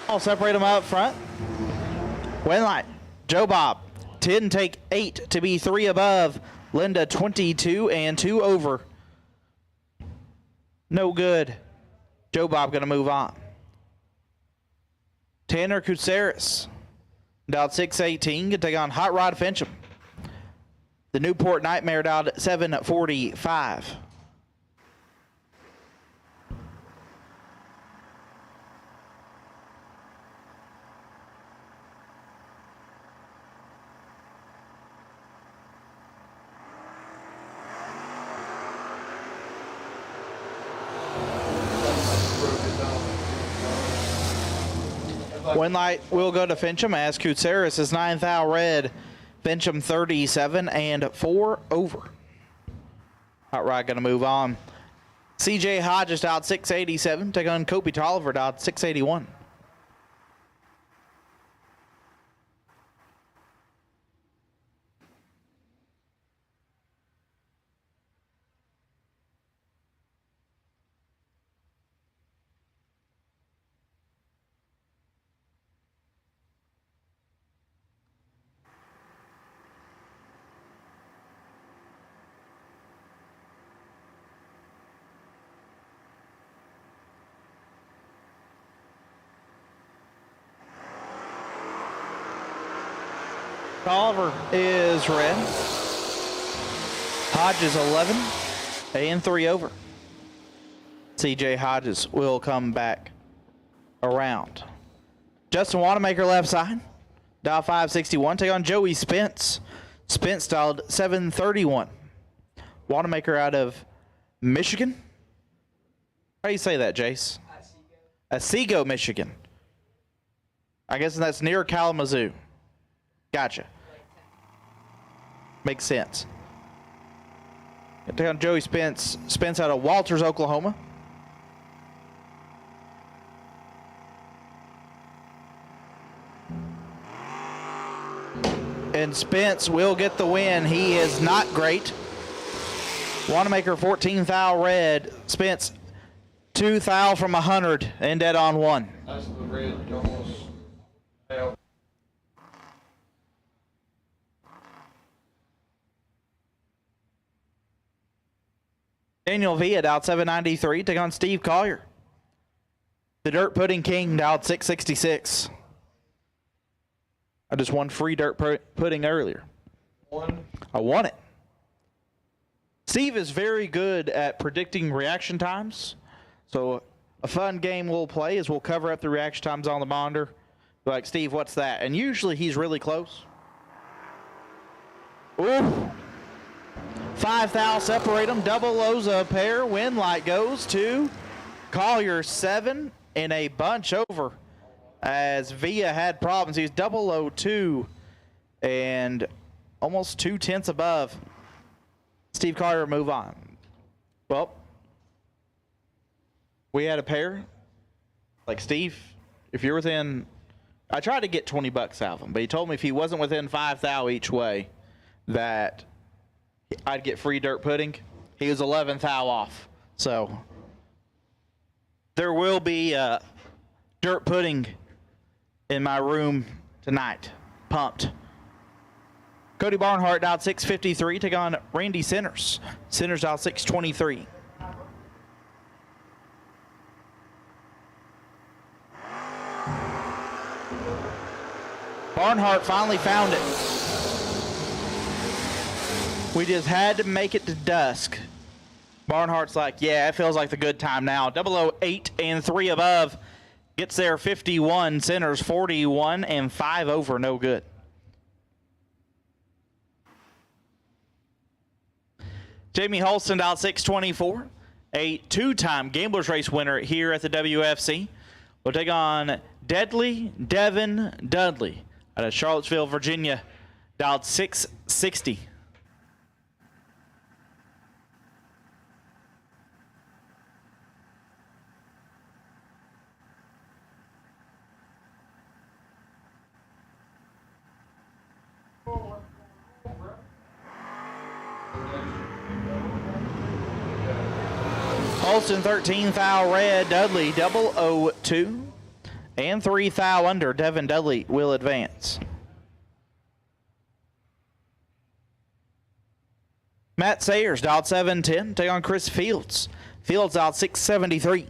I'll separate them up front. Win light. Joe Bob. 10 take 8 to be 3 above. Linda 22 and 2 over. No good. Joe Bob going to move on. Tanner Kuceris. Dialed 618. Going to take on Hot Rod Fincham. The Newport Nightmare dialed 745. Win light will go to Fincham as Kuceris is 9th out red. Fincham 37 and 4 over. Hot Rod going to move on. CJ Hodges out 687. Take on Kobe Tolliver out 681. Tolliver is red. Hodges 11 and 3 over. CJ Hodges will come back around. Justin Wanamaker left side. Dial 561. Take on Joey Spence. Spence dialed 731. Wanamaker out of Michigan. How do you say that, Jace? Otsego, Michigan. I guess that's near Kalamazoo. Gotcha. Makes sense. Take on Joey Spence. Spence out of Walters, Oklahoma. And Spence will get the win. He is not great. Wanamaker 14th thou red. Spence 2 thou from 100 and dead on 1. That's the red almost out. Daniel Villa out 793. Take on Steve Collier. The Dirt Pudding King dialed 666. I just won free dirt pudding earlier. I won it. Steve is very good at predicting reaction times. So a fun game we'll play is we'll cover up the reaction times on the monitor. Be like, Steve, what's that? And usually he's really close. Ooh. 5 thou separate them. Double lows a pair. Win light goes to Collier 7 in a bunch over. As Villa had problems. He's 002 and almost 2/10 above. Steve Collier move on. Well, we had a pair. Like Steve, if you're within I tried to get 20 bucks out of him, but he told me if he wasn't within 5 thou each way, that I'd get free dirt pudding. He was 11 thou off. So there will be dirt pudding in my room tonight. Pumped. Cody Barnhart dialed 653. Take on Randy Sinners. Sinners dialed 623. Barnhart finally found it. We just had to make it to dusk. Barnhart's like, yeah, it feels like the good time now. 008 and 3 above. Gets there 51. Sinners 41 and 5 over. No good. Jamie Holston dialed 624. A two-time Gamblers Race winner here at the WFC. We'll take on Deadly Devin Dudley out of Charlottesville, Virginia. Dialed 660. Holston 13 thou red, Dudley 002, and 3 thou under. Devin Dudley will advance. Matt Sayers dialed 710. Take on Chris Fields. Fields dialed 673.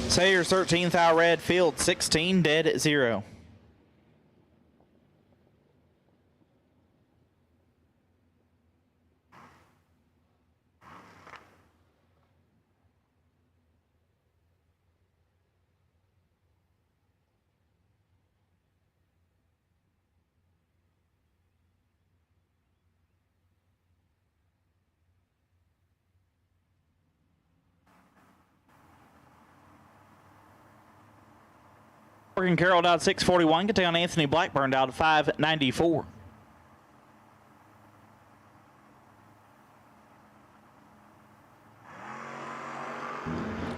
Sayers 13 thou red, Field 16 dead at 0. Morgan Carroll dialed 641. Get on Anthony Blackburn dialed 594.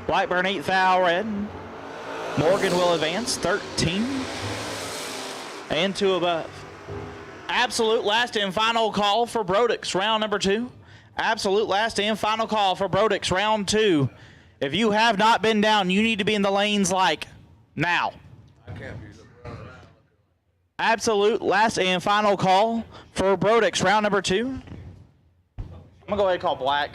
Blackburn 8 thou red. Morgan will advance 13 and 2 above. Absolute last and final call for Brodix, round number 2. Absolute last and final call for Brodix, round 2. If you have not been down, you need to be in the lanes like now. Absolute last and final call for Brodix, round number 2. I'm gonna go ahead and call Black.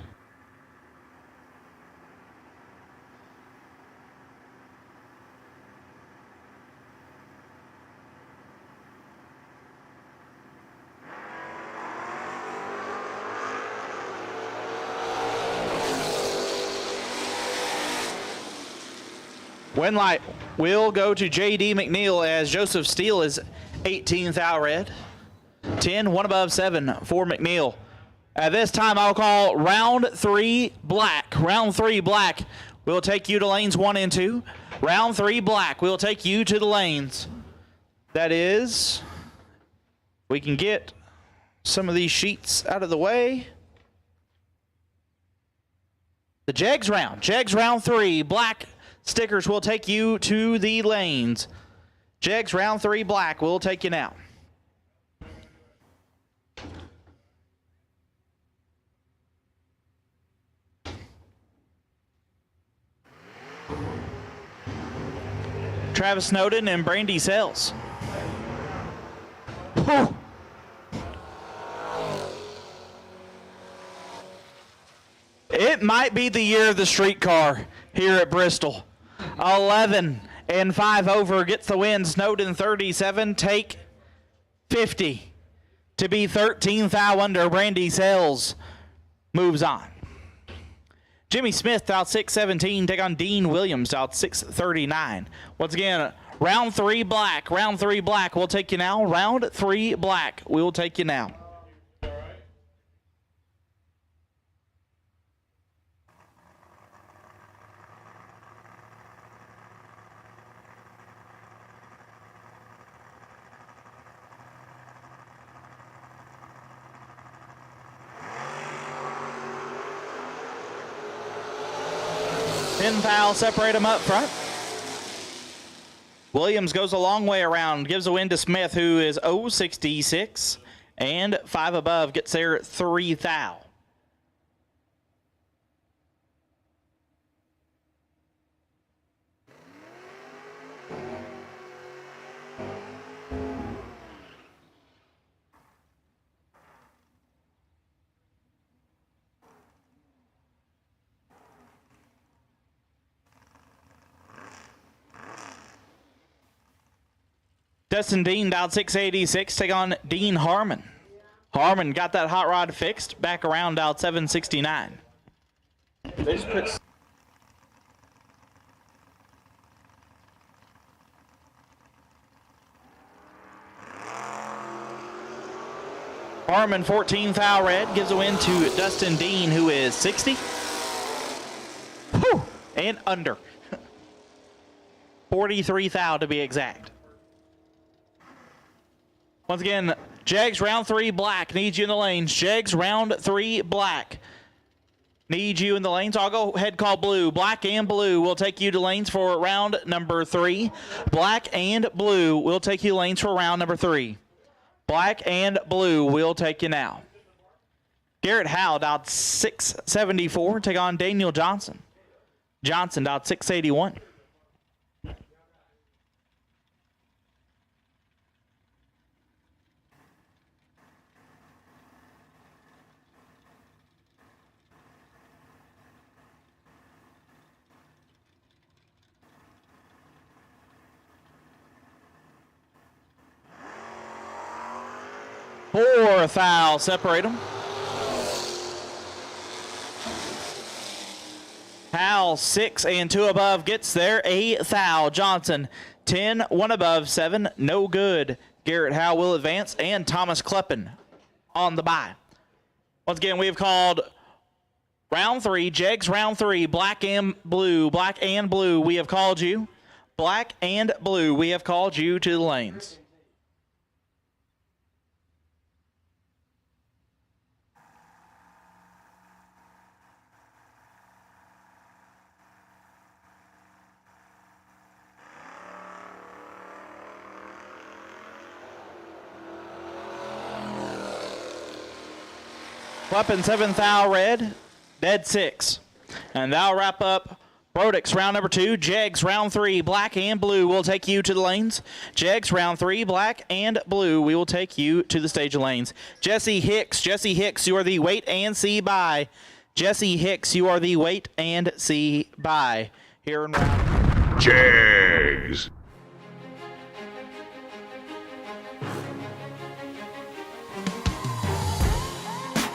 Win light will go to J.D. McNeil as Joseph Steele is 18 thou red. 10, 1 above 7 for McNeil. At this time, I'll call round 3 black. Round 3 black will take you to lanes 1 and 2. Round 3 black will take you to the lanes. That is, we can get some of these sheets out of the way. The Jegs round. Jegs round 3 black. Stickers will take you to the lanes. Jegs round 3 black will take you now. Travis Snowden and Brandy Sells. Whew. It might be the year of the streetcar here at Bristol. 11 and 5 over gets the win. Snowden 37, take 50 to be 13 thou under. Brandy Sells moves on. Jimmy Smith out 617, take on Dean Williams out 639. Once again, Round 3 black. Round 3 black. We'll take you now. Round 3 black. We will take you now. Pin foul, separate them up front. Williams goes a long way around, gives a win to Smith, who is 0-66, and 5 above gets their 3 thou. Dustin Dean dialed 686, take on Dean Harmon. Harmon got that hot rod fixed, back around dialed 769. They just put Harmon 14 thou red gives a win to Dustin Dean, who is 60. Whew, and under. 43 thou to be exact. Once again, Jegs round 3 black needs you in the lanes. Jegs round 3 black needs you in the lanes. I'll go ahead and call blue. Black and blue will take you to lanes for round number 3. Black and blue will take you lanes for round number 3. Black and blue will take you now. Garrett Howe dialed 674. Take on Daniel Johnson. Johnson dialed 681. Four foul, separate them. Howell 6 and 2 above gets there. A thou. Johnson 10, 1 above, 7, no good. Garrett Howe will advance, and Thomas Kleppen on the bye. Once again, we have called round 3, Jegs round 3, black and blue. Black and blue, we have called you. Black and blue, we have called you to the lanes. Kleppen 7 thou red, dead 6. And that'll wrap up Brodix round number 2. Jegs round 3, black and blue will take you to the lanes. Jegs round 3, black and blue, we will take you to the stage of lanes. Jesse Hicks, you are the wait and see by. Jesse Hicks, you are the wait and see by. Here in round. Jegs.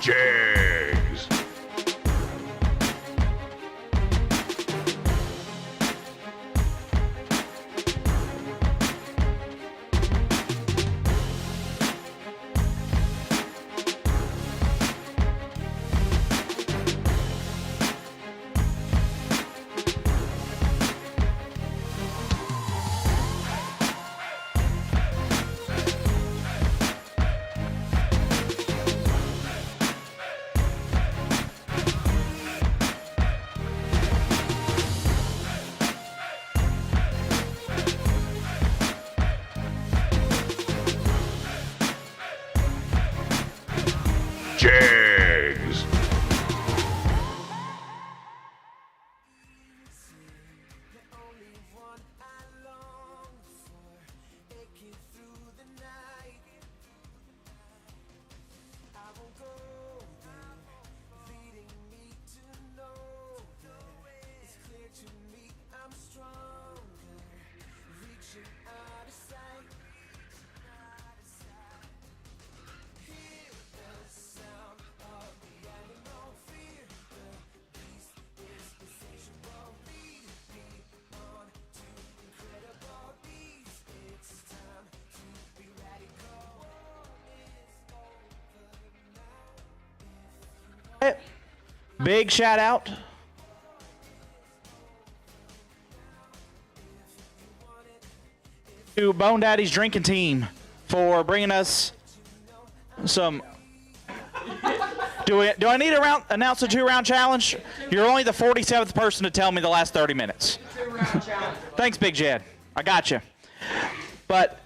Jegs. Big shout out to Bone Daddy's drinking team for bringing us some. Do I need to announce a 2-round challenge? You're only the 47th person to tell me the last 30 minutes. 2-round challenge. Thanks, Big Jed. I got you. But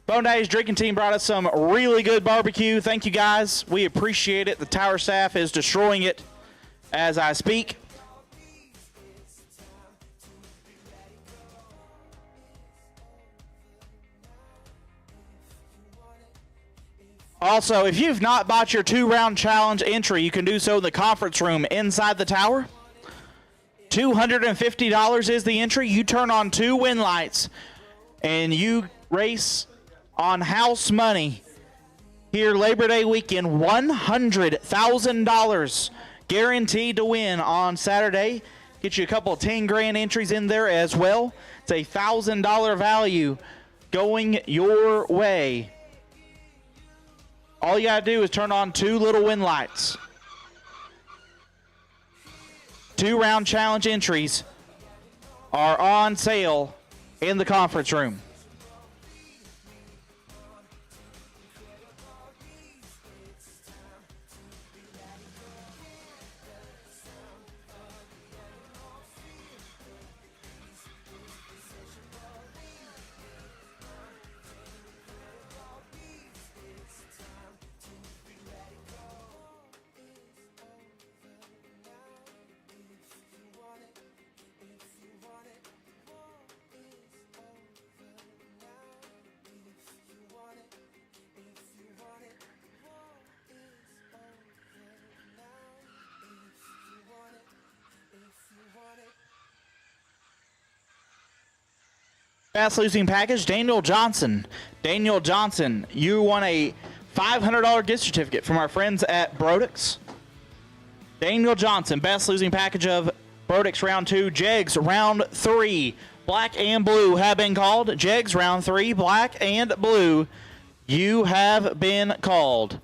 Bone Daddy's drinking team brought us some really good barbecue. Thank you, guys. We appreciate it. The tower staff is destroying it as I speak. Also, if you've not bought your 2-round challenge entry, you can do so in the conference room inside the tower. $250 is the entry. You turn on 2 win lights, and you race on house money here Labor Day weekend. $100,000 guaranteed to win on Saturday. Get you a couple of 10 grand entries in there as well. It's a $1,000 value going your way. All you gotta do is turn on 2 little win lights. 2-round challenge entries are on sale in the conference room. Fast losing package, Daniel Johnson. Daniel Johnson, you won a $500 gift certificate from our friends at Brodix. Daniel Johnson, best losing package of Brodix round 2, Jegs round 3. Black and blue have been called. Jegs round 3, black and blue. You have been called.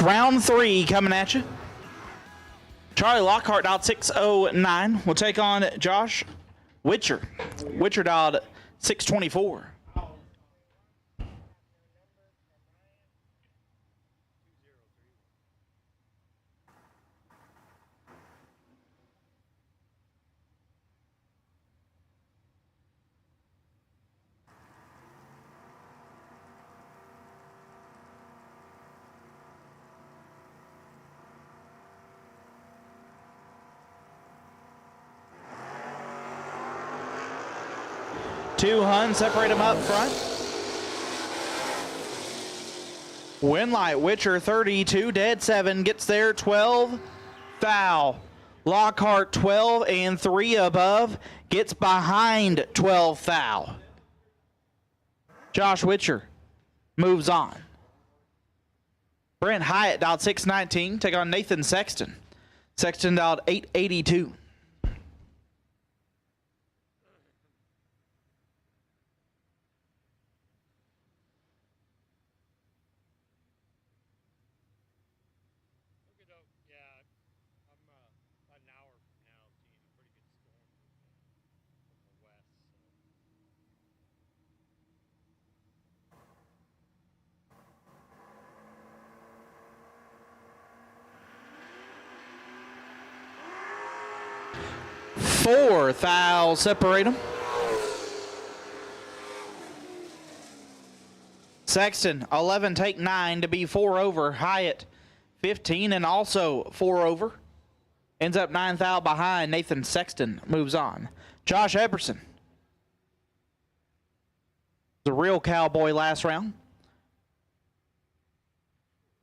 round 3 coming at you. Charlie Lockhart dialed 609 will take on Josh Witcher. Witcher dialed 624. Two Hun separate them up front. Winlight Witcher 32, dead 7, gets there 12, foul. Lockhart 12 and 3 above, gets behind 12, foul. Josh Witcher moves on. Brent Hyatt dialed 619, take on Nathan Sexton. Sexton dialed 882. Four fouls separate them. Sexton 11 take 9 to be 4 over. Hyatt 15 and also 4 over. Ends up 9 foul behind. Nathan Sexton moves on. Josh Epperson, the real cowboy last round.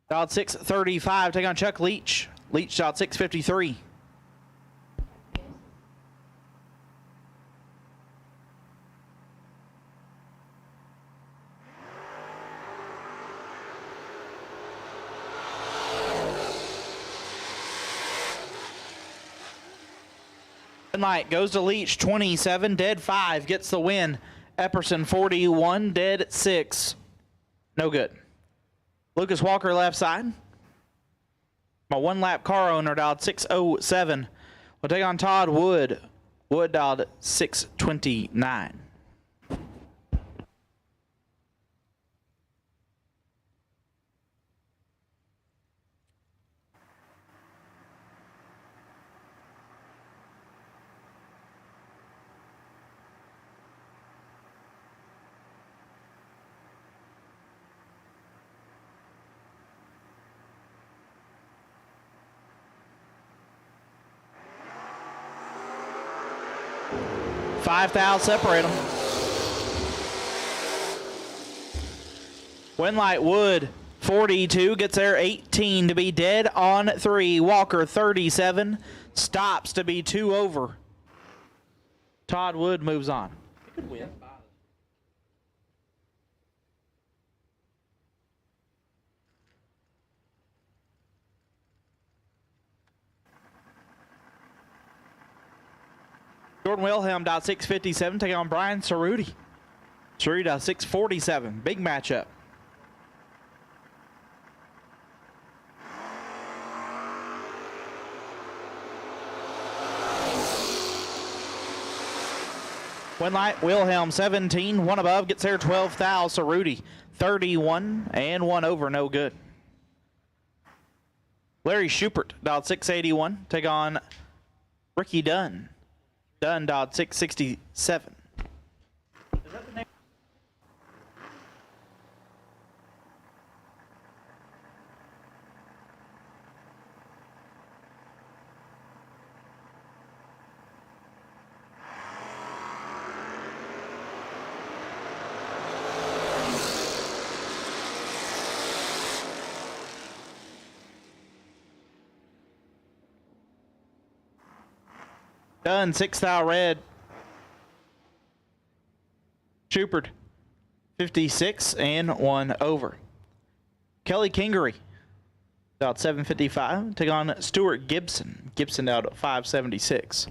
Dialed 635 take on Chuck Leach. Leach dialed 653. Light goes to Leach 27, dead 5, gets the win. Epperson 41, dead 6. No good. Lucas Walker left side. My one lap car owner dialed 607. We'll take on Todd Wood. Wood dialed 629. Five fouls separate them. Winlight Wood 42 gets there 18 to be dead on 3. Walker 37 stops to be 2 over. Todd Wood moves on. Good win. Jordan Wilhelm dialed 657, taking on Brian Cerruti. Cerruti dialed 647. Big matchup. Winlight Wilhelm 17, 1 above, gets there 12 thou. Cerruti 31 and 1 over, no good. Larry Schubert dialed 681, take on Ricky Dunn. Dunn dialed 667. Is that the name? Dunn 6 thou red. Schubert 56 and 1 over. Kelly Kingery about 755. Take on Stuart Gibson. Gibson out at 576.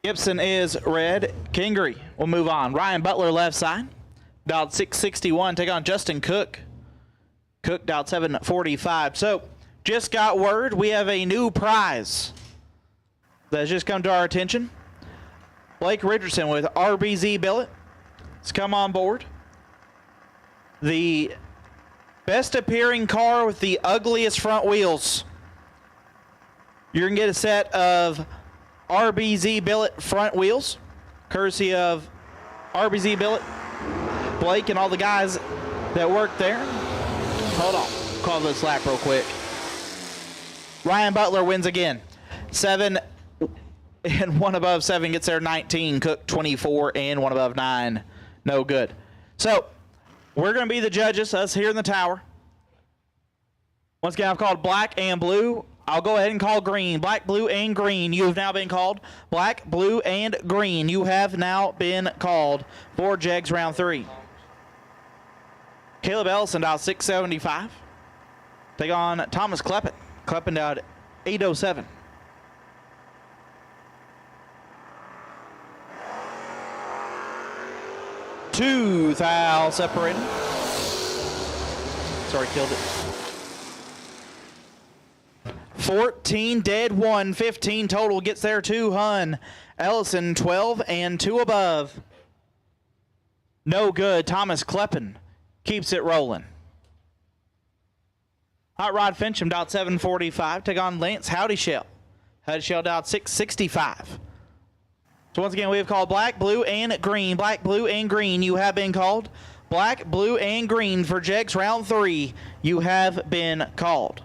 Gibson is red. Kingery will move on. Ryan Butler left side. Dialed 661. Take on Justin Cook. Cook dialed 745. So, just got word we have a new prize that has just come to our attention. Blake Richardson with RBZ Billet has come on board. The best appearing car with the ugliest front wheels. You're going to get a set of RBZ Billet front wheels, courtesy of RBZ Billet, Blake, and all the guys that work there. Hold on. Call this lap real quick. Ryan Butler wins again. 7 and 1 above 7 gets there 19. Cook 24 and 1 above 9. No good. So, we're going to be the judges, us here in the tower. Once again, I've called black and blue. I'll go ahead and call green. Black, blue, and green. You have now been called. Black, blue, and green. You have now been called for Jegs round 3. Caleb Ellison dialed 675. Take on Thomas Kleppen. Kleppen dialed 807. Two thou separated. Sorry, killed it. 14 dead, 1, 15 total gets there 2 Hun. Ellison 12 and 2 above. No good. Thomas Kleppen keeps it rolling. Hot Rod Fincham dialed 745. Take on Lance Howdyshell. Howdyshell dialed 665. So once again, we have called black, blue, and green. Black, blue, and green. You have been called. Black, blue, and green for Jegs round 3. You have been called.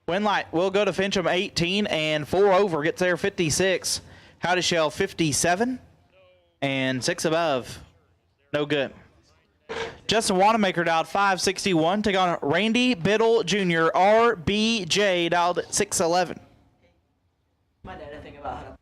Win light will go to Fincham 18 and 4 over. Gets there 56. Howdyshell 57 and 6 above. No good. Justin Wanamaker dialed 561. Take on Randy Biddle Jr. RBJ dialed 611. My dad, I think about how to.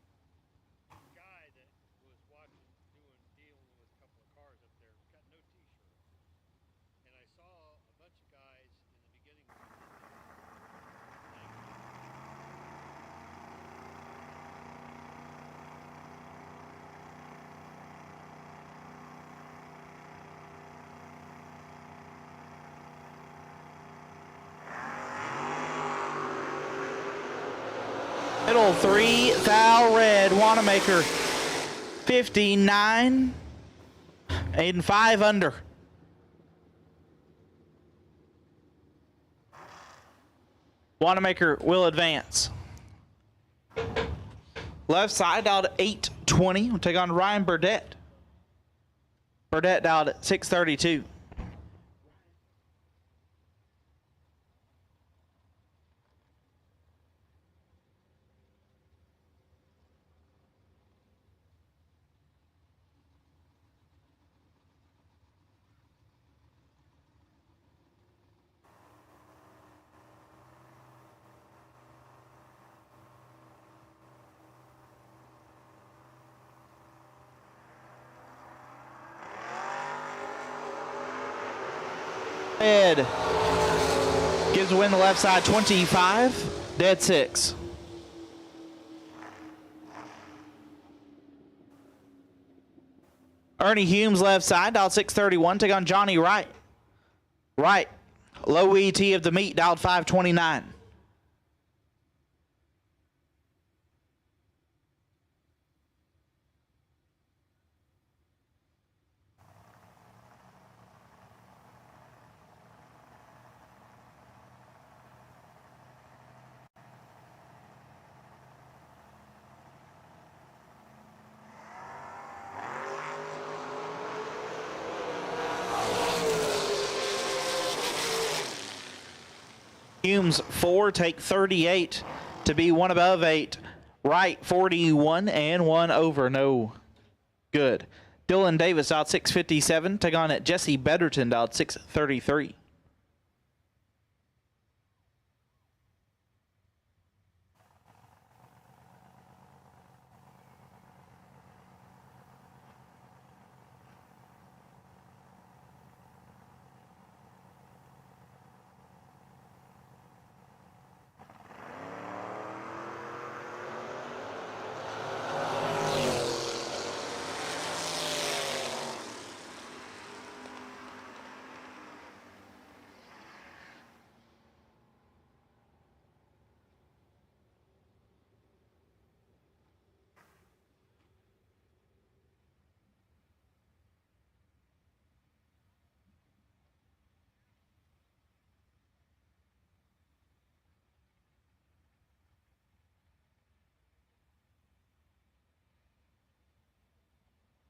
Middle 3 thou red. Wanamaker 59 and 5 under. Wanamaker will advance. Left side dialed 820. We'll take on Ryan Burdett. Burdett dialed at 632. Ed gives a win the left side 25, dead 6. Ernie Humes left side, dialed 631. Take on Johnny Wright. Wright, low ET of the meet, dialed 529. Humes 4, take 38 to be 1 above 8. Wright 41 and 1 over. No good. Dylan Davis out 657. Take on it Jesse Betterton out 633.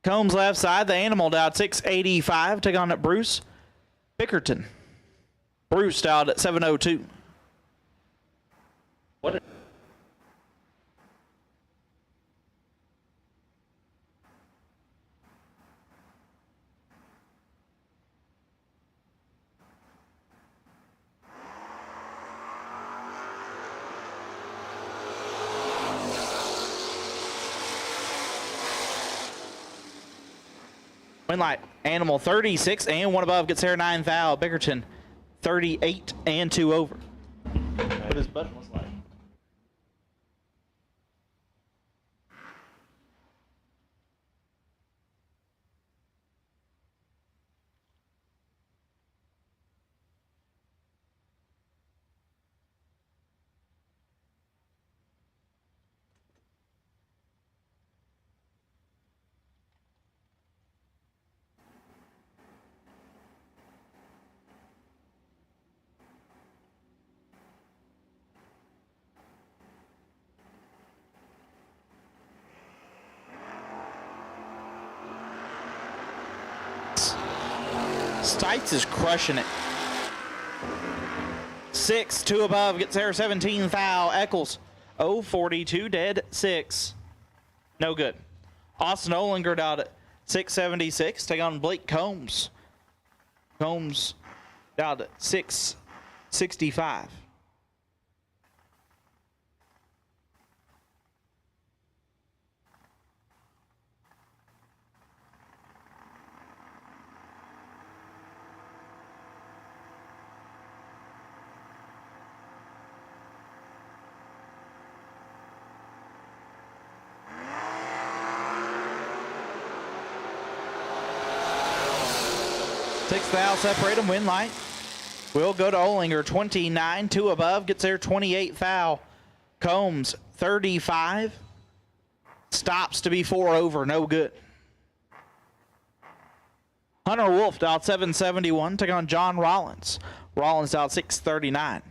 Combs left side. The Animal dialed 685. Take on at Bruce Bickerton. Bruce dialed at 702. What? Win light. Animal 36 and 1 above. Gets there 9 thou. Bickerton 38 and 2 over. What his button was like. Stites is crushing it. 6, 2 above, gets there 17 thou. Eccles 042 dead 6. No good. Austin Olinger out at 676. Take on Blake Combs. Combs down at 665. Six thou separate them, win light. Will go to Olinger, 29, 2 above, gets there 28 thou. Combs, 35. Stops to be 4 over, no good. Hunter Wolf dialed 771, take on John Rollins. Rollins dialed 639.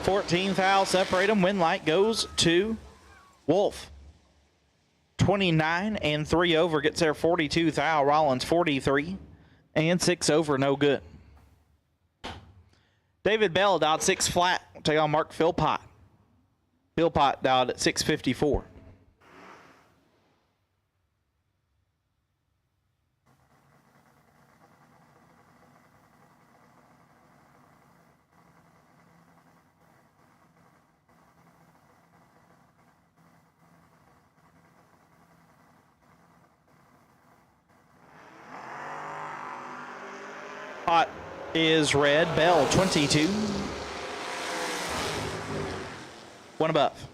Fourteenth thou separate them. Win light goes to Wolf. 29 and 3 over gets there 42 thou. Rollins 43 and 6 over, no good. David Bell dialed 6 flat. Take on Mark Philpott. Philpott dialed at 654. Pot is red. Bell 22. 1 above.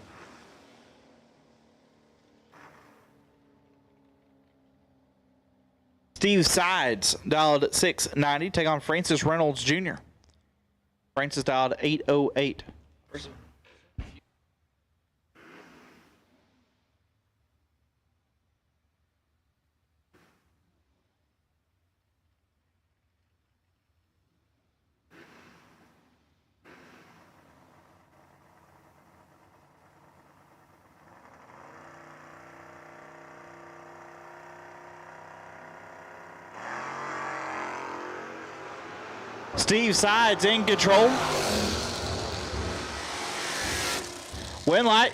Steve Sides dialed at 690. Take on Francis Reynolds Jr. Francis dialed 808. Steve Sides in control. Win light.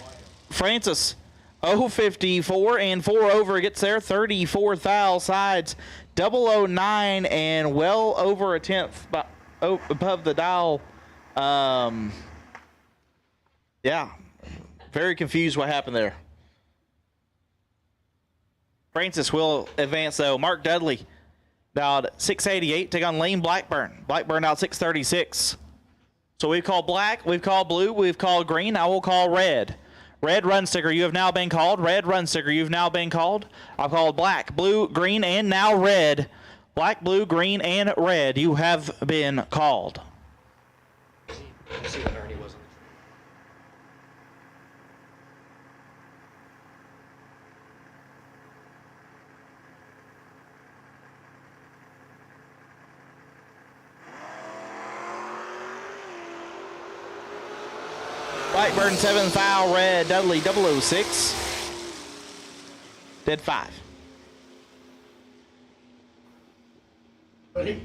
Francis 054 and 4 over gets there. 34 thou. Sides 009 and well over a tenth above the dial. Yeah. Very confused what happened there. Francis will advance though. Mark Dudley dialed 688. Take on Lane Blackburn. Blackburn dialed 636. So we've called black, we've called blue, we've called green. I will call red. Red run sticker, you have now been called. Red run sticker, you've now been called. I've called black, blue, green, and now red. Black, blue, green, and red, you have been called. Let's see what Ernie was on the Blackburn 7 foul, red, Dudley 006. Dead 5. Buddy,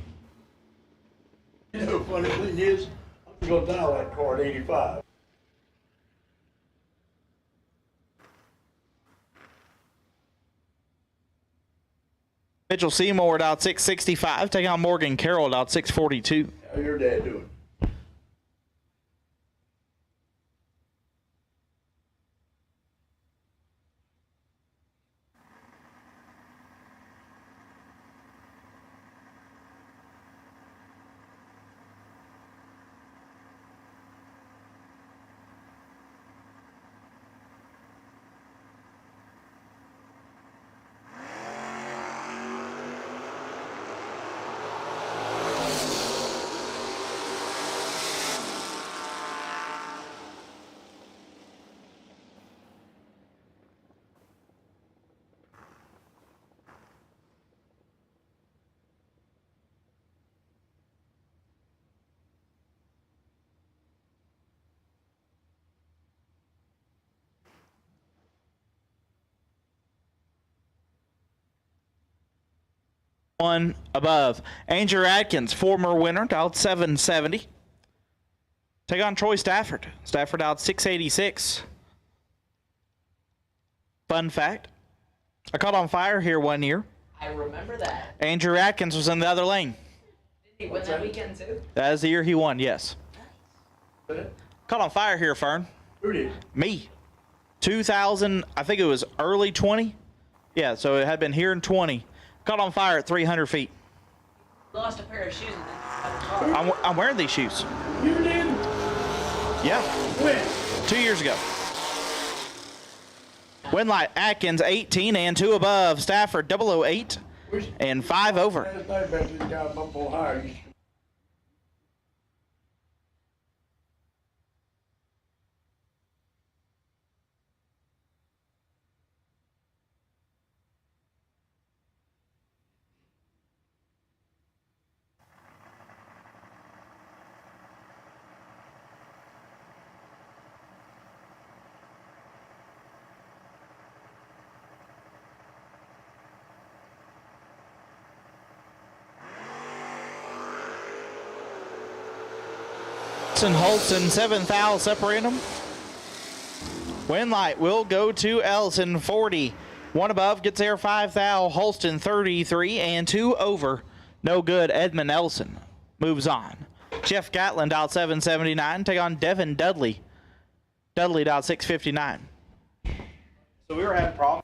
you know, funny thing is, I'm going to dial that car at 85. Mitchell Seymour out 665. Take on Morgan Carroll out 642. How your dad doing? One above. Andrew Atkins, former winner, out 770. Take on Troy Stafford. Stafford out 686. Fun fact, I caught on fire here one year. I remember that. Andrew Atkins was in the other lane. Did he win that weekend too? That is the year he won, yes. Caught on fire here, Fern. Who did? Me. 2000, I think it was early 20. Yeah, so it had been here in 20. Caught on fire at 300 feet. Lost a pair of shoes and then had a car. I'm wearing these shoes. You did? Yeah. When? 2 years ago. Winlight Atkins 18 and 2 above. Stafford 008 and 5 over. I bet this guy up on higher. Holston, 7 foul separating them. Winlight will go to Ellison, 40. 1 above, gets there 5 foul. Holston, 33 and 2 over. No good. Edmund Ellison moves on. Jeff Gatland out 779. Take on Devin Dudley. Dudley out 659. So we were having problems.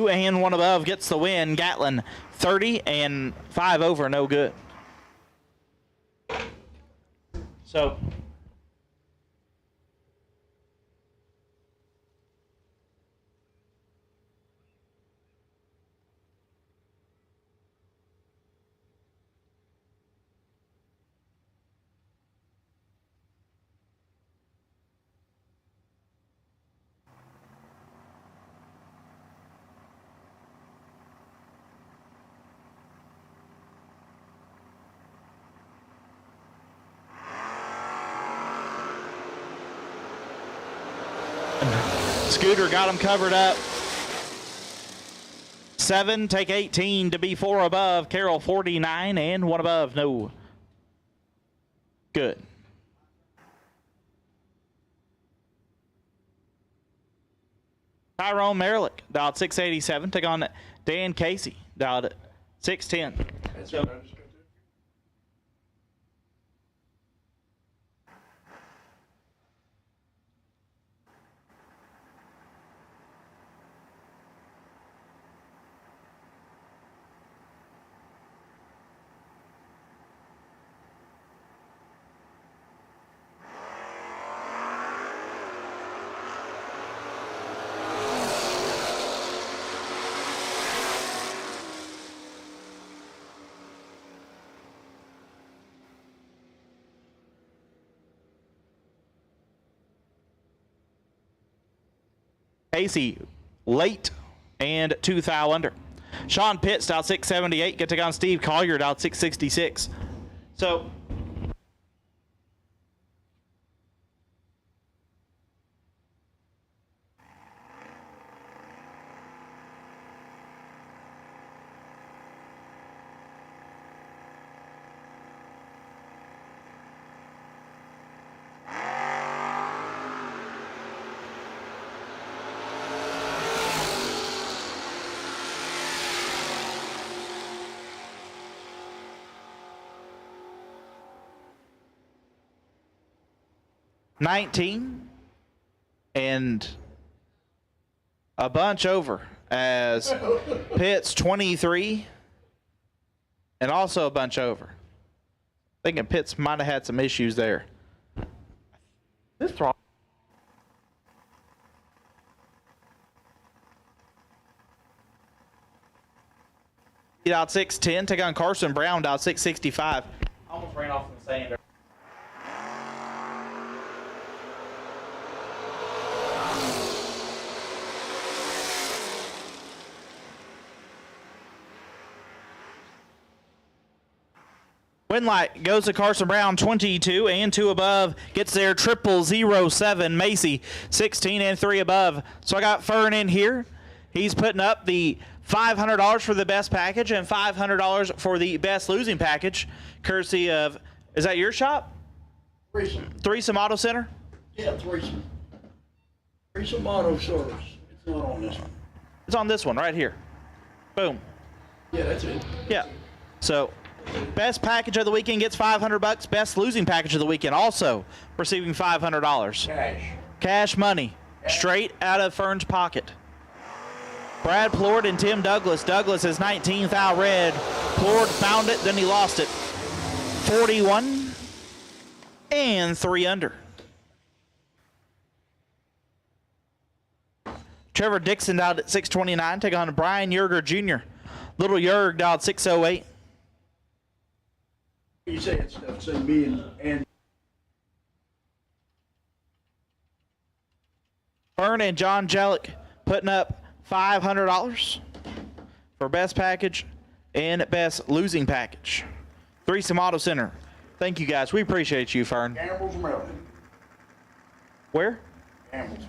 And 1 above gets the win. Gatlin 30 and 5 over, no good. So Scooter got him covered up. 7, take 18 to be 4 above. Carroll 49 and 1 above. No. Good. Tyrone Merrick dialed 687. Take on Dan Casey dialed at 610. So, Casey late and 2 thou under. Sean Pitts out 678. Get to go on Steve Collier out 666. So $19 and a bunch over as Pitts 23 and also a bunch over. Thinking Pitts might have had some issues there. This throw. Out 610, take on Carson Brown out 665. Almost ran off in the sand. Win light goes to Carson Brown, 22 and 2 above. Gets there 0007. Macy, 16 and 3 above. So I got Fern in here. He's putting up the $500 for the best package and $500 for the best losing package, courtesy of, is that your shop? Threesome Auto Center? Yeah, Threesome. Threesome Auto Service. It's not on this one. It's on this one right here. Boom. Yeah, that's it. Yeah. So best package of the weekend gets $500. Best losing package of the weekend also receiving $500. Cash. Cash money. Straight out of Fern's pocket. Brad Plord and Tim Douglas. Douglas is 19th out red. Plord found it, then he lost it. 41 and 3 under. Trevor Dixon out at 629. Take on Brian Yerger Jr. Little Yerg out 608. You say that stuff, say me and Fern and John Jellick putting up $500 for best package and best losing package. Threesome Auto Center. Thank you guys. We appreciate you, Fern. Gambles, Maryland. Where? Gambles.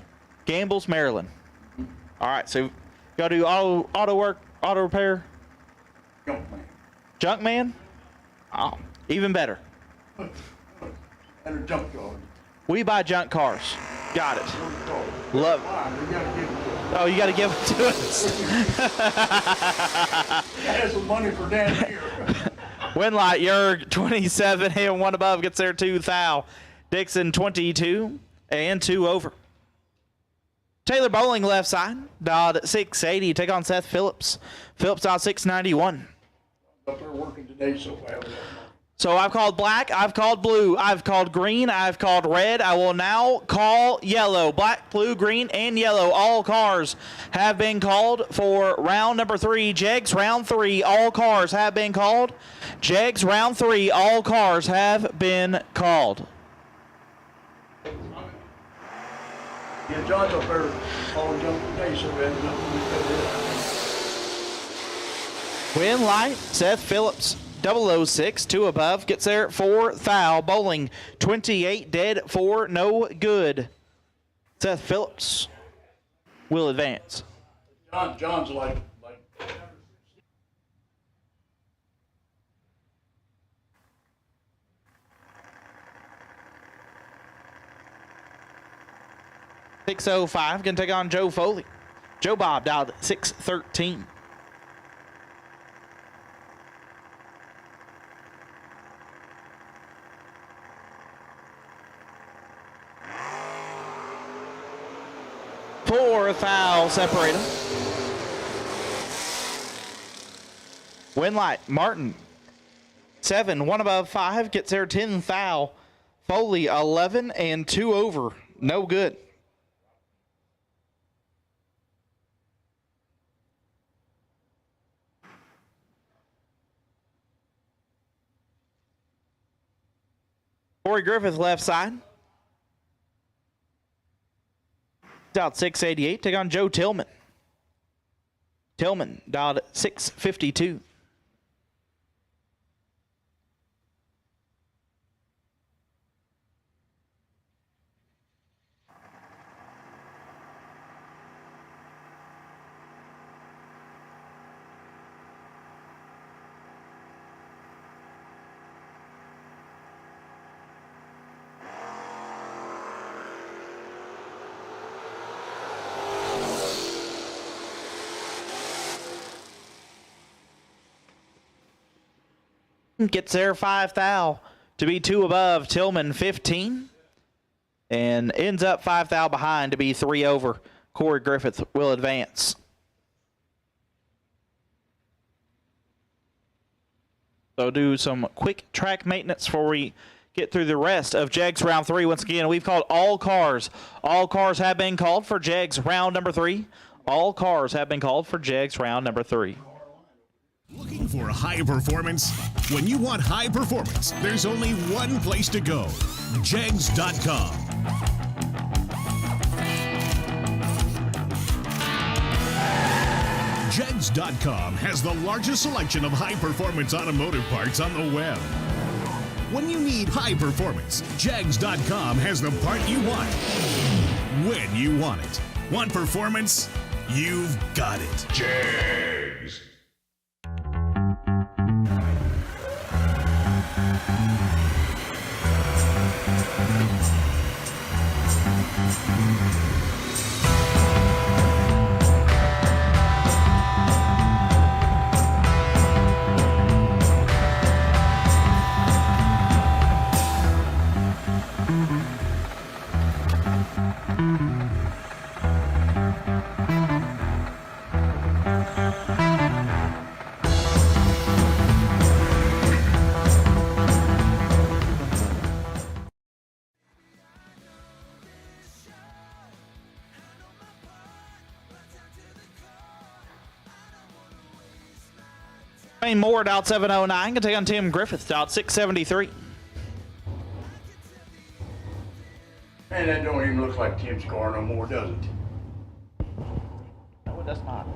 Gambles, Maryland. All right, so got to do auto work, auto repair. Junk man. Junk man? Oh, even better. And a junkyard. We buy junk cars. Got it. Love it. Oh, you got to give it to us. Has some money for down here. Winlight, Yerg, 27 and 1 above, gets there 2 thou. Dixon, 22 and 2 over. Taylor Bowling, left side, dialed at 680. Take on Seth Phillips. Phillips out 691. Up there working today so well. So I've called black, I've called blue, I've called green, I've called red. I will now call yellow. Black, blue, green, and yellow. All cars have been called for round number 3. Jegs, round 3. All cars have been called. Jegs, round 3. All cars have been called. Yeah, John's up there all junk today so we had nothing. Win light, Seth Phillips. 006, 2 above, gets there 4 thou. Bowling, 28 dead, 4 no good. Seth Phillips will advance. John's like $605, gonna take on Joe Foley. Joe Bob dialed at 613. foul separate them. Win light, Martin, 7, 1 above 5, gets their 10th foul. Foley, 11 and 2 over, no good. Corey Griffith left side. Dialed 688. Take on Joe Tillman. Tillman dialed 652. Gets their 5th foul to be 2 above. Tillman 15 and ends up 5 foul behind to be 3 over. Corey Griffith will advance. So do some quick track maintenance before we get through the rest of Jegs round 3. Once again, we've called all cars. All cars have been called for Jegs round number 3. All cars have been called for Jegs round number 3. Looking for high performance? When you want high performance, there's only one place to go. Jegs.com. Jegs.com has the largest selection of high-performance automotive parts on the web. When you need high performance, Jegs.com has the part you want, when you want it. Want performance? You've got it. Jegs. Wayne Moore dialed 709. Can take on Tim Griffith dialed 673. Man, that don't even look like Tim's car no more, does it? No, it does not.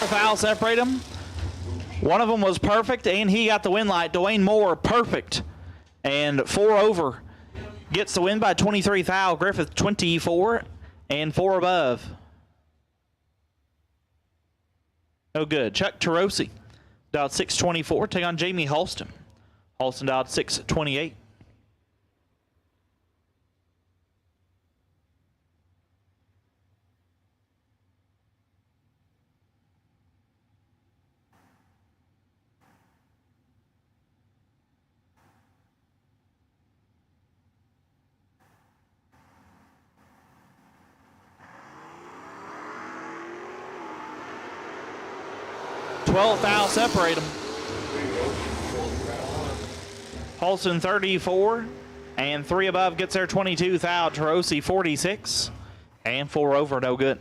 Foul separate them. One of them was perfect, and he got the win light. Dwayne Moore, perfect. And 4 over. Gets the win by 23 foul. Griffith, 24 and 4 above. No good. Chuck Tarosi dialed 624. Take on Jamie Holston. Holston dialed 628. Foul separate them. Holston 34 and 3 above gets their 22 foul. Tarosi 46 and 4 over, no good.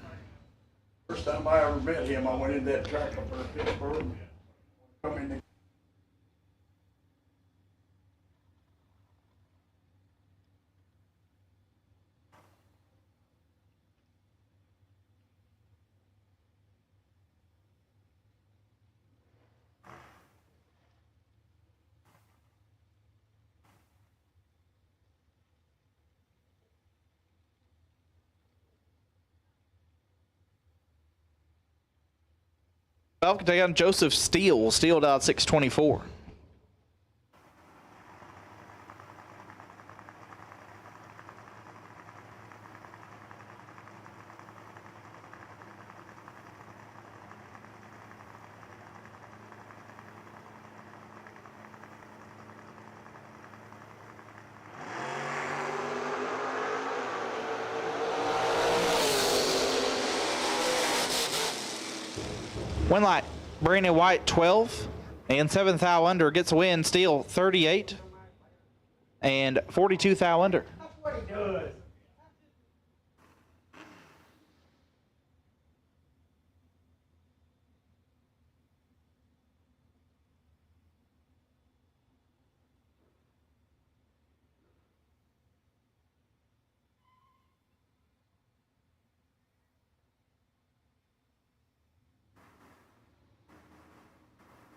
First time I ever met him, I went in that track up there in Pittsburgh. Come in the 12 can take on Joseph Steele. Steele dialed 624. One light, Brandon White 12, and 7th thou under gets a win, Steele 38, and 42 thou under. That's what he does.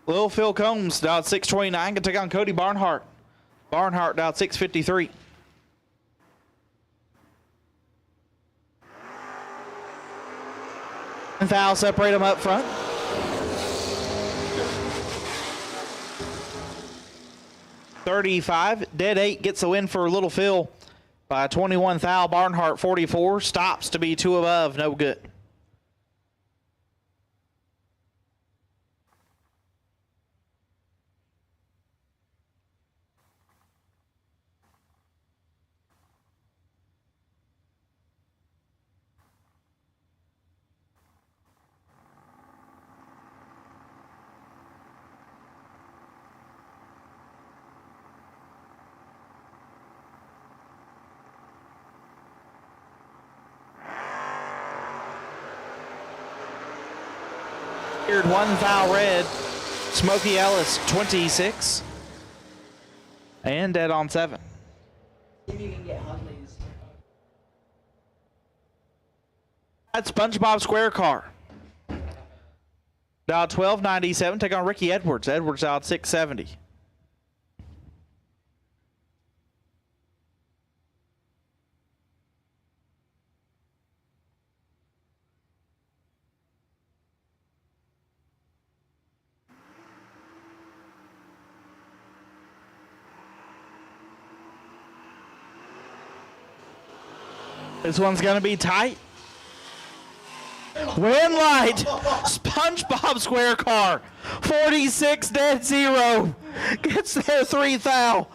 Lil Phil Combs dialed 629 can take on Cody Barnhart. Barnhart dialed 653. And thou separate them up front. $35. Dead 8 gets the win for Little Phil by 21 thou. Barnhart 44. Stops to be 2 above. No good. Cleared 1 thou red. Smokey Ellis 26. And dead on 7. See if you can get Huntley's. That's SpongeBob Square Car. Dial 1297. Take on Ricky Edwards. Edwards dialed 670. This one's going to be tight. Win light. SpongeBob Square Car. 46 dead 0. Gets there 3 thou.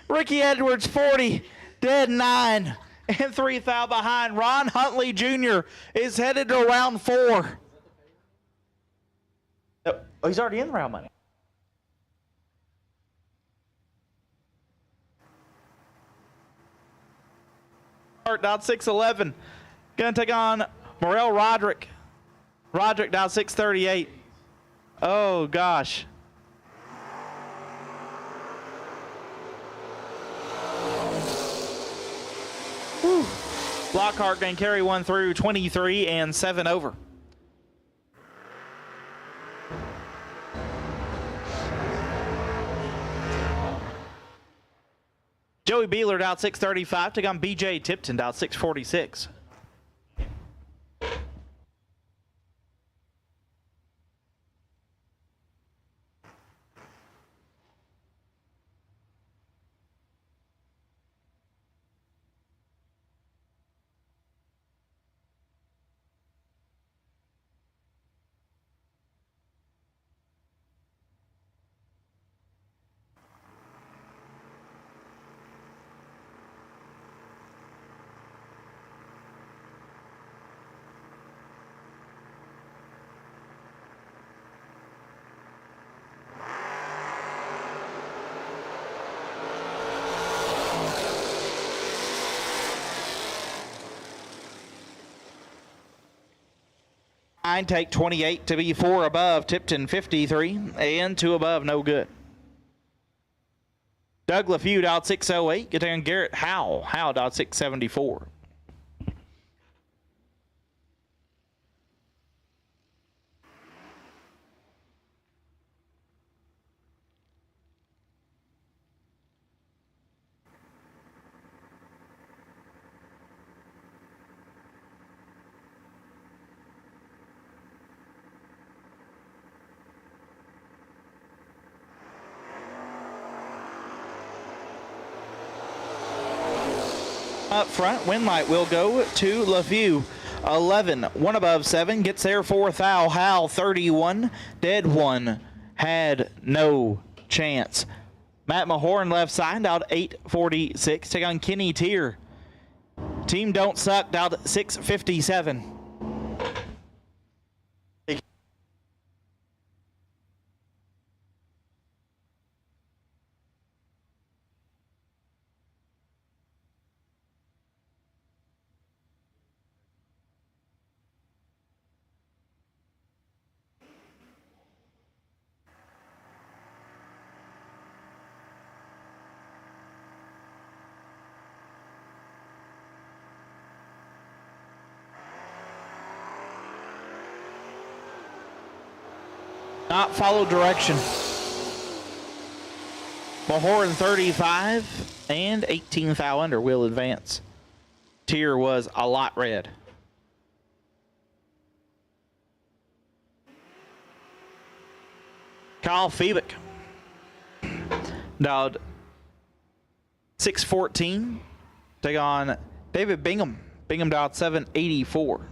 Ricky Edwards 40 dead 9. And 3 thou behind. Ron Huntley Jr. is headed to round 4. Oh, he's already in round money. Dialed 611. Gonna take on Morel Roderick. Roderick dialed 638. Oh gosh. Whew. Lockhart gonna carry one through 23 and 7 over. Joey Beeler dialed 635. Take on BJ Tipton dialed 646. Take 28 to be 4 above. Tipton 53 and 2 above. No good. Doug LaFew dialed 608. Get down Garrett Howell. Howell dialed 674. Up front, win light will go to LaFew. 11, 1 above 7, gets there 4 thou. Hal 31, dead 1, had no chance. Matt Mahorn left side out 846. Take on Kenny Tier. Team Don't Suck out 657. Not follow direction. Mahorn 35 and 18 thou under will advance. Tier was a lot red. Kyle Feebick dialed 614. Take on David Bigham. Bigham dialed 784.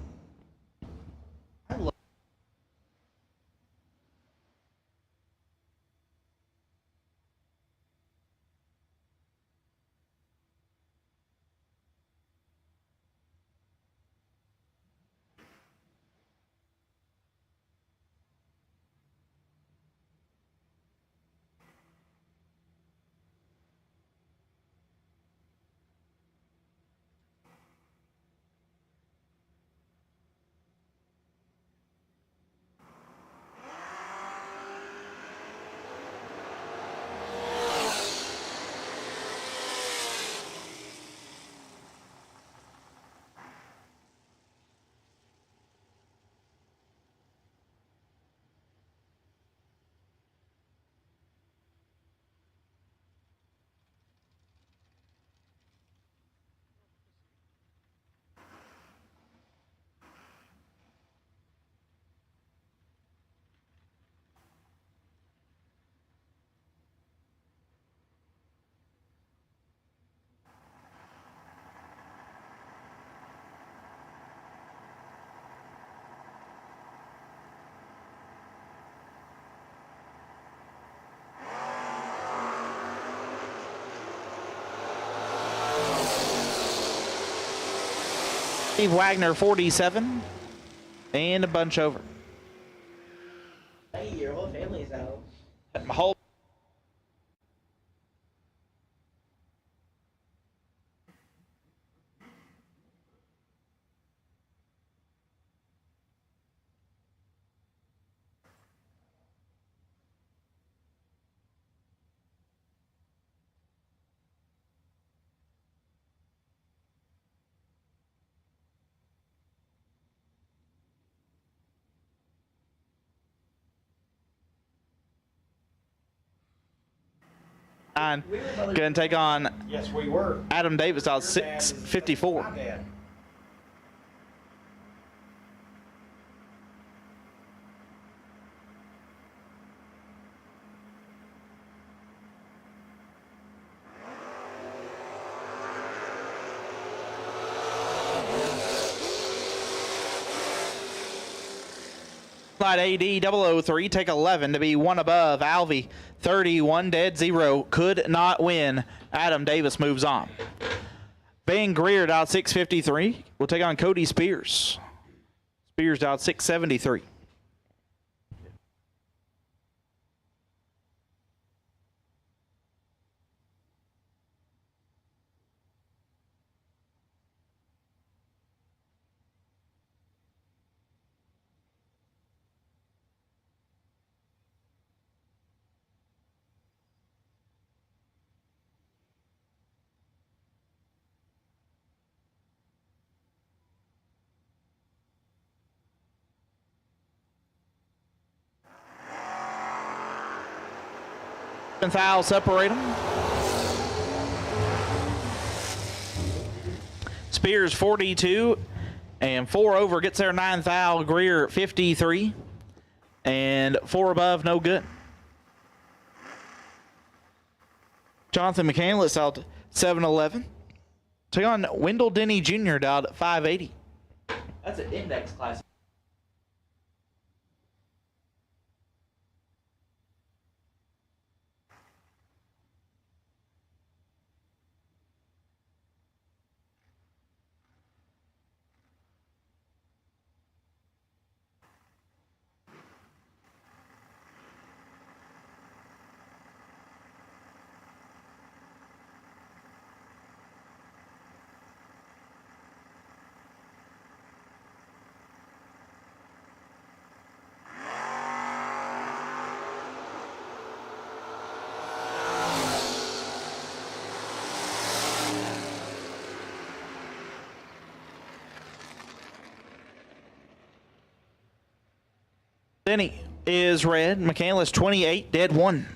Steve Wagner 47 and a bunch over. Hey, your whole family's out. My whole going to take on Yes, we were. Adam Davis out 654. Slide AD 003, take 11 to be one above. Alvey 31 dead 0, could not win. Adam Davis moves on. Van Greer out 653. We'll take on Cody Spears. Spears out 673. Thou separate them. Spears 42 and 4 over gets there 9 thou. Greer 53 and 4 above, no good. Jonathan McCandless out 711. Take on Wendell Denny Jr. down at 580. That's an index class. Denny is red. McCandless 28, dead 1.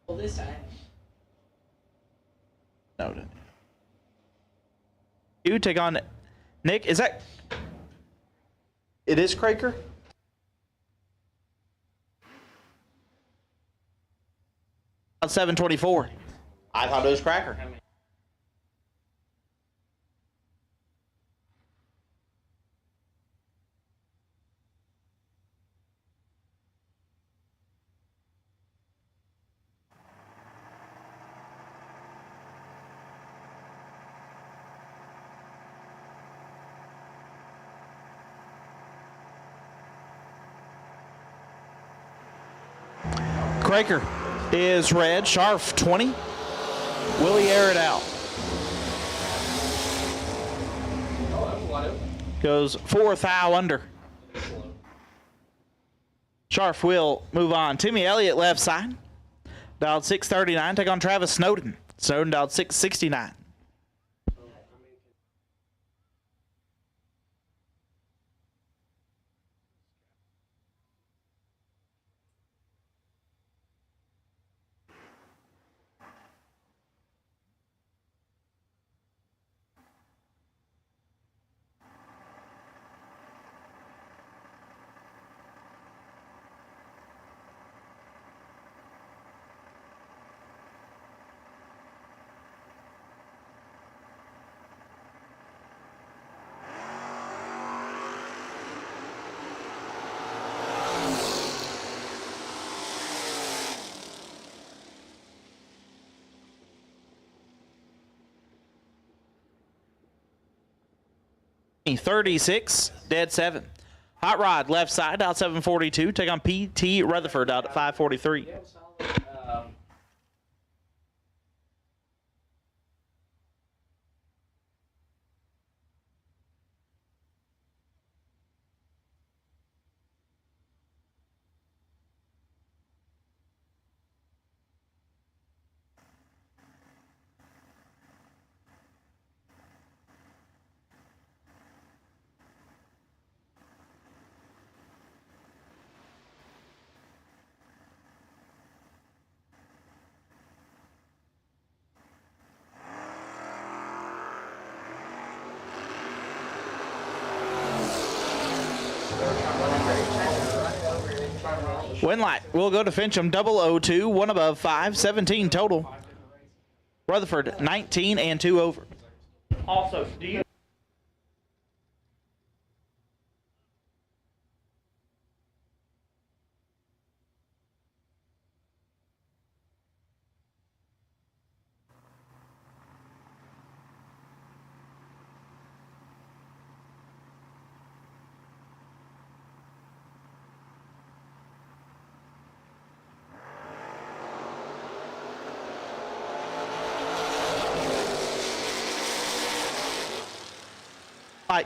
Well, this time. No. You take on Nick. Is that? It is Craker. On 724. I thought it was Cracker. Craker is red. Sharf 20. Will he air it out? Goes 4th thou under. Sharf will move on. Timmy Elliott left side. Dialed 639. Take on Travis Snowden. Snowden dialed 669. .36, dead 7. Hot Rod left side out 742. Take on PT Rutherford out at 543. Win light. We'll go to Fincham 002, 1 above 5, 17 total. Rutherford 19 and 2 over. Also, do you?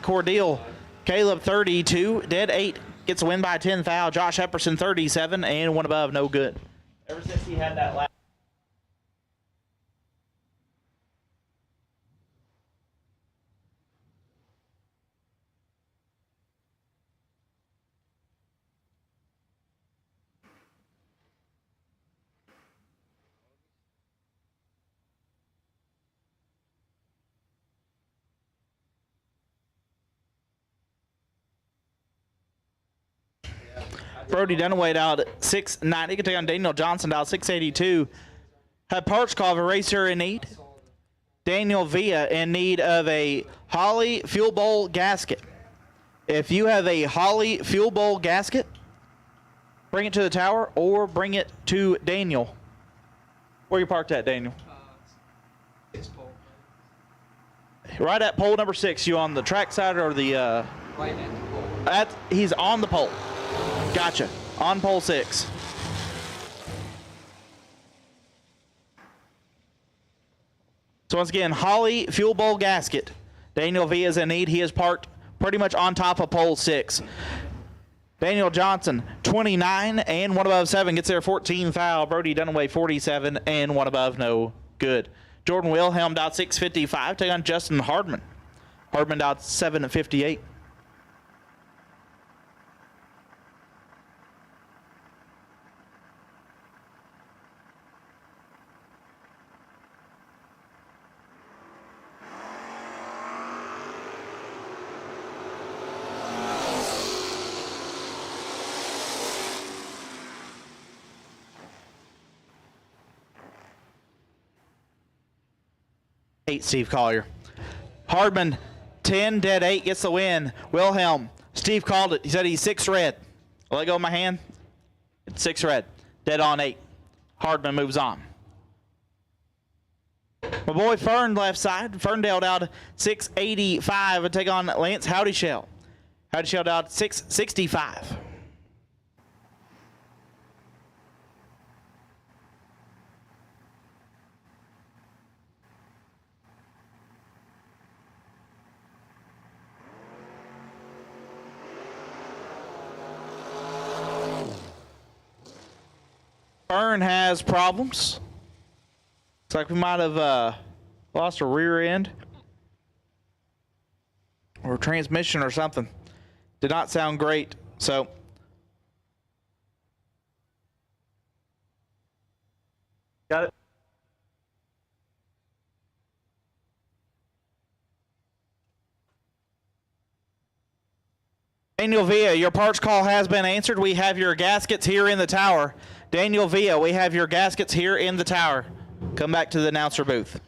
Cordeal, Caleb 32, dead 8, gets a win by 10 thou. Josh Epperson 37 and 1 above, no good. Ever since he had that last. Brody Dunaway out at 690. Can take on Daniel Johnson out 682. Had parts call of a racer in need. Daniel Villa in need of a Holly Fuel Bowl gasket. If you have a Holly Fuel Bowl gasket, bring it to the tower or bring it to Daniel. Where you parked at, Daniel? 6 pole. Right at pole number 6. You on the track side or the? Right at the pole. He's on the pole. Gotcha. On pole 6. So once again, Holly Fuel Bowl gasket. Daniel V is in need. He is parked pretty much on top of pole 6. Daniel Johnson, 29 and 1 above 7, gets there 14 thou. Brody Dunaway, 47 and 1 above, no good. Jordan Wilhelm out 655. Take on Justin Hardman. Hardman out 758. 8, Steve Collier. Hardman, 10, dead 8, gets the win. Wilhelm, Steve called it. He said he's 6 red. I'll let go of my hand. It's 6 red. Dead on 8. Hardman moves on. My boy Fern left side. Ferndale down 685 and take on Lance Howdy Shell. Howdy Shell down 665. Fern has problems. Looks like we might have lost a rear end or transmission or something. Did not sound great. So got it. Daniel Villa, your parts call has been answered. We have your gaskets here in the tower. Daniel Villa, we have your gaskets here in the tower. Come back to the announcer booth.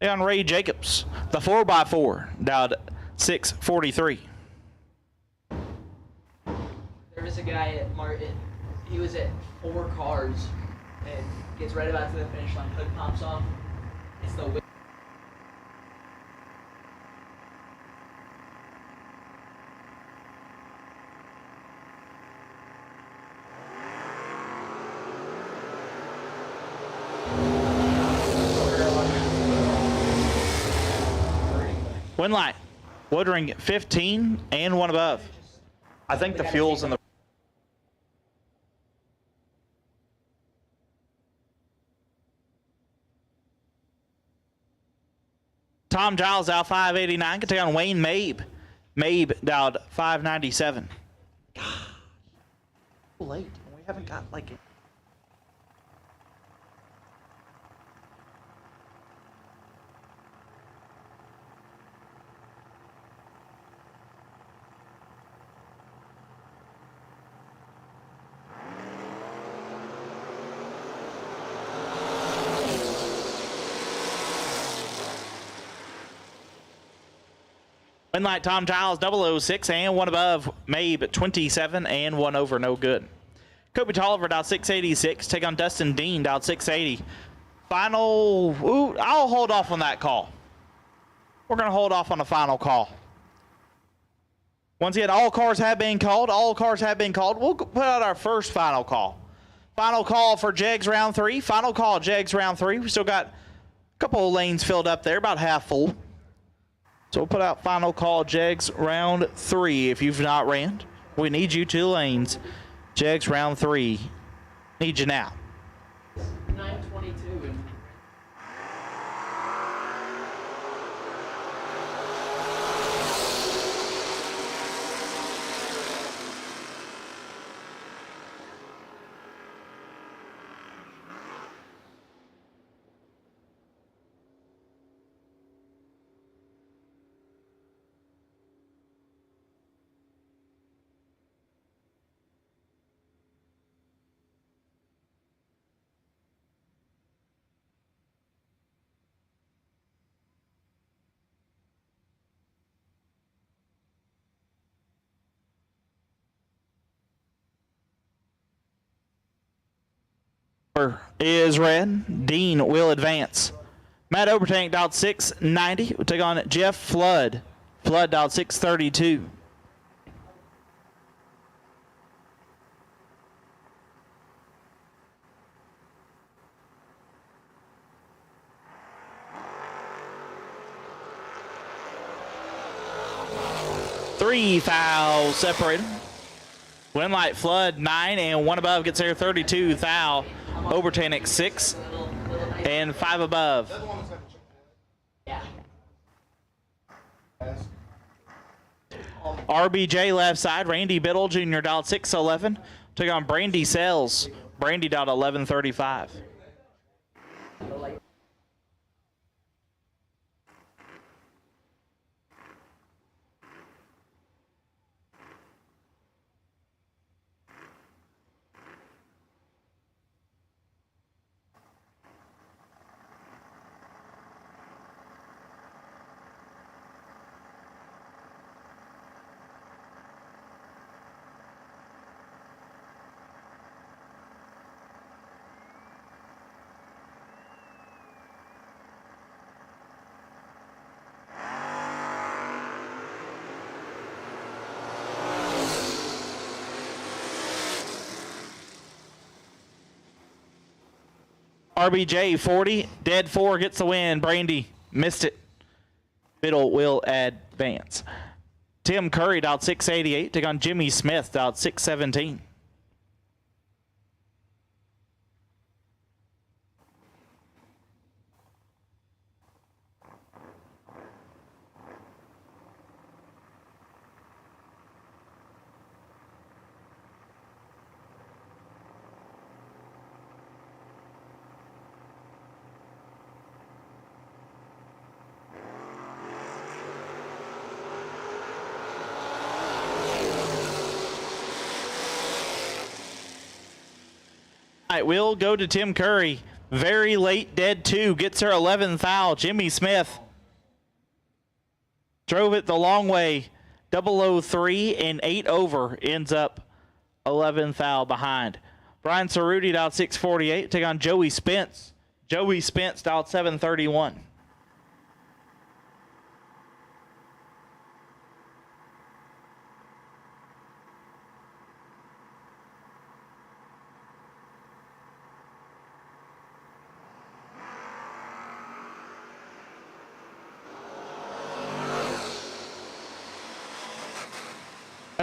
On Ray Jacobs, the 4x4, down 643. There was a guy at Martin. He was at 4 cars and gets right about to the finish line. Hood pops off. It's the whip. Win light, Woodring 15 and 1 above. I think the fuel's in the. Tom Giles out 589. Can take on Wayne Mabe. Mabe dialed 597. God, late. We haven't got like it. Win light Tom Giles 006 and 1 above. Mabe 27 and 1 over, no good. Kobe Tolliver dialed 686. Take on Dustin Dean dialed 680. Final. Ooh, I'll hold off on that call. We're going to hold off on the final call. Once again, all cars have been called. All cars have been called. We'll put out our first final call. Final call for Jegs round 3. Final call, Jegs round 3. We still got a couple of lanes filled up there, about half full. So we'll put out final call, Jegs round 3. If you've not ran, we need you 2 lanes. Jegs round 3. Need you now. 922 and is red. Dean will advance. Matt Obertank dialed 690. We'll take on Jeff Flood. Flood dialed 632. 3 fouls separated. Winlight Flood 9 and 1 above gets there 32 thou. Obertanic 6 and 5 above. RBJ left side. Randy Biddle Jr. dialed 611. Took on Brandy Sells. Brandy dialed 1135. RBJ 40, dead 4 gets the win. Brandy missed it. Biddle will advance. Tim Curry dialed 688. Take on Jimmy Smith dialed 617. We'll go to Tim Curry. Very late, dead 2. Gets her 11th foul. Jimmy Smith drove it the long way. 003 and 8 over. Ends up 11th foul behind. Brian Cerruti dialed 648. Take on Joey Spence. Joey Spence dialed 731.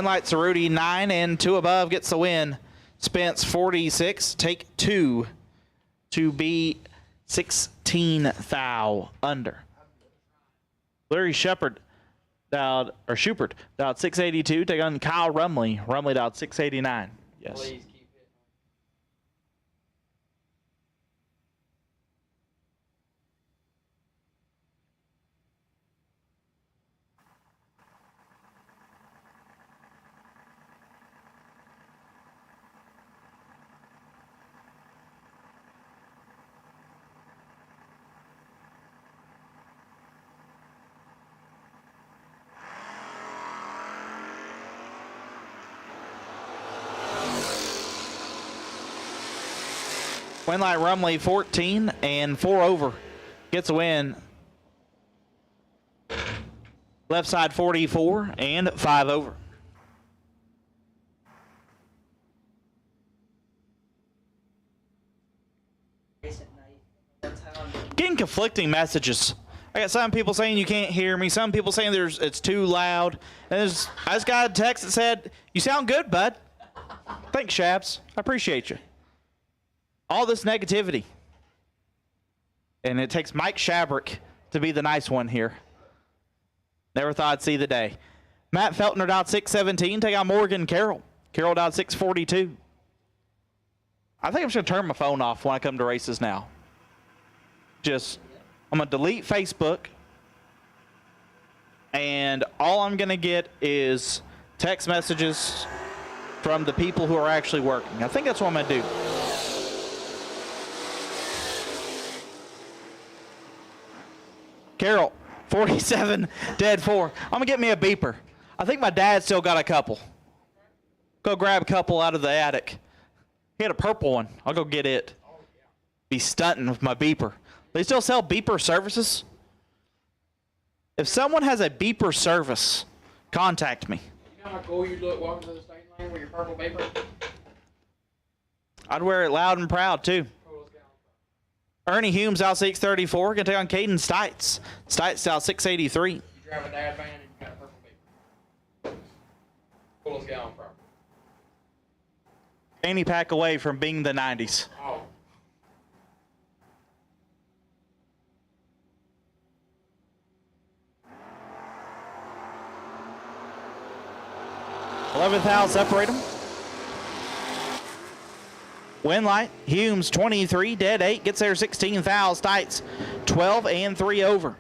Light Cerruti 9 and 2 above gets the win. Spence 46, take 2 to be 16 thou under. Larry Shepard dialed, or Schubert dialed 682. Take on Kyle Rumley. Rumley dialed 689. Yes. Please. Winlight Rumley 14 and 4 over gets a win. Left side 44 and 5 over. Getting conflicting messages. I got some people saying you can't hear me. Some people saying it's too loud. And I just got a text that said, "You sound good, bud." Thanks, Shabs. I appreciate you. All this negativity. And it takes Mike Shabrick to be the nice one here. Never thought I'd see the day. Matt Feltner dialed 617. Take on Morgan Carroll. Carroll dialed 642. I think I'm just going to turn my phone off when I come to races now. I'm going to delete Facebook. And all I'm going to get is text messages from the people who are actually working. I think that's what I'm going to do. Carroll, 47, dead 4. I'm going to get me a beeper. I think my dad still got a couple. Go grab a couple out of the attic. He had a purple one. I'll go get it. Be stunting with my beeper. They still sell beeper services? If someone has a beeper service, contact me. You know how cool you look walking to the state line with your purple beeper? I'd wear it loud and proud, too. Ernie Humes out 634. Going to take on Caden Stites. Stites out 683. You drive a dad van and you got a purple beeper. fanny pack away from being the 90s. Oh. 11th out, separate them. Win light, Humes 23, dead 8, gets there 16 fouls, Stites 12 and 3 over.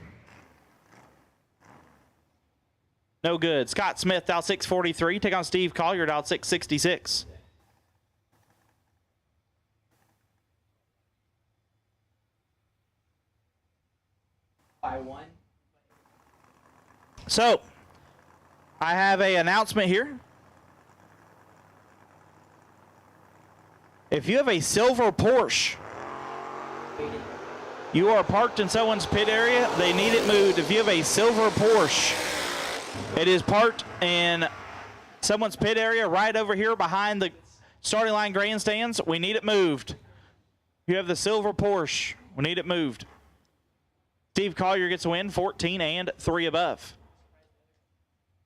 No good. Scott Smith out 643, take on Steve Collier out 666. By 1. So, I have an announcement here. If you have a silver Porsche, you are parked in someone's pit area, they need it moved. If you have a silver Porsche, it is parked in someone's pit area right over here behind the starting line grandstands. We need it moved. You have the silver Porsche. We need it moved. Steve Collier gets a win, 14 and 3 above.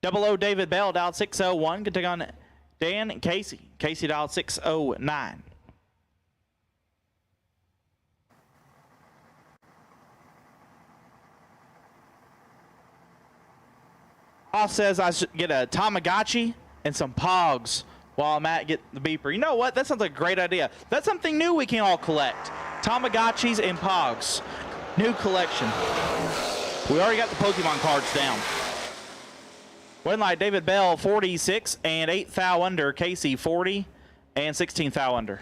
Double O David Bell dialed 601. Can take on Dan Casey. Casey dialed 609. Boss says I should get a Tamagotchi and some Pogs while Matt get the beeper. You know what? That sounds like a great idea. That's something new we can all collect. Tamagotchis and Pogs. New collection. We already got the Pokemon cards down. Win light David Bell 46 and 8 foul under. Casey 40 and 16 foul under.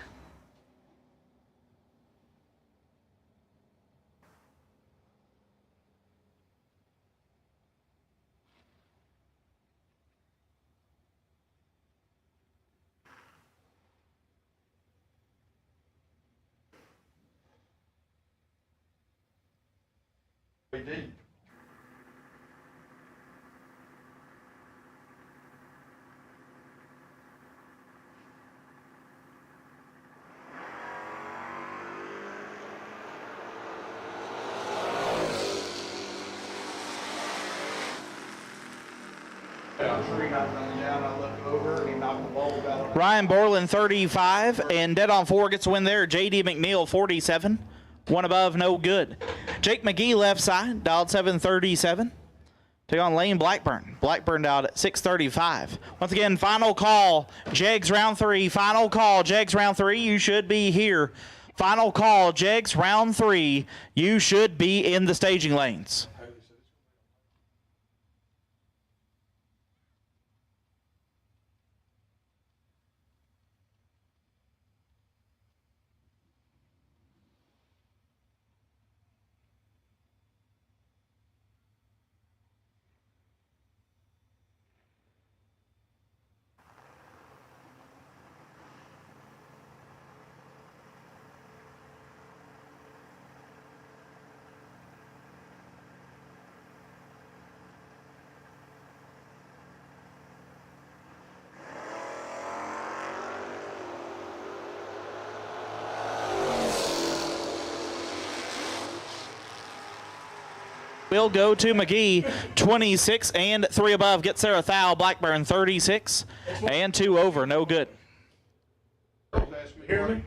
We did. Tree got running down. I looked over and he knocked the bulb out. Ryan Borland 35 and dead on 4 gets a win there. JD McNeil 47. One above, no good. Jake McGee left side, dialed 737. Take on Lane Blackburn. Blackburn dialed at 635. Once again, final call, Jegs round 3. Final call, Jegs round 3. You should be here. Final call, Jegs round 3. You should be in the staging lanes. Will go to McGee, 26 and 3 above. Gets there a foul. Blackburn 36 and 2 over. No good. Hear me?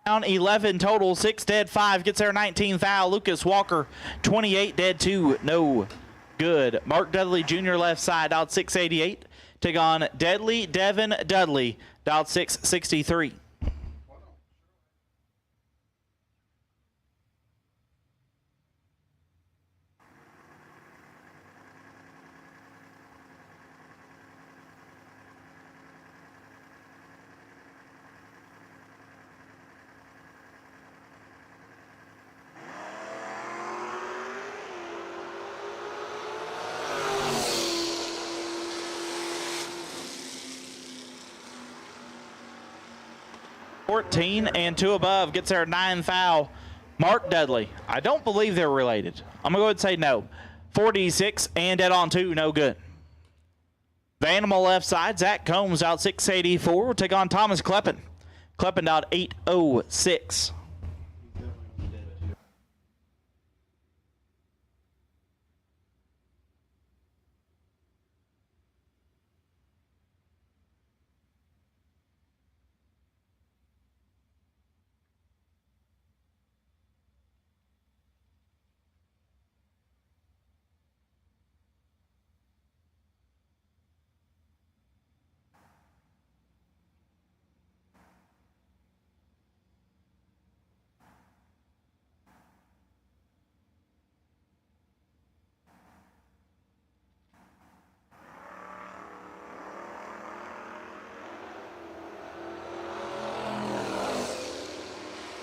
Down 11 total, 6 dead, 5. Gets there 19 foul. Lucas Walker, 28 dead, 2. No good. Mark Dudley Jr. left side, dialed 688. Take on Deadly Devin Dudley, dialed 663. 14 and 2 above gets there 9 thou. Mark Dudley. I don't believe they're related. I'm going to go ahead and say no. 46 and dead on 2, no good. The animal left side, Zach Combs out 684. We'll take on Thomas Kleppen. Kleppen out 806.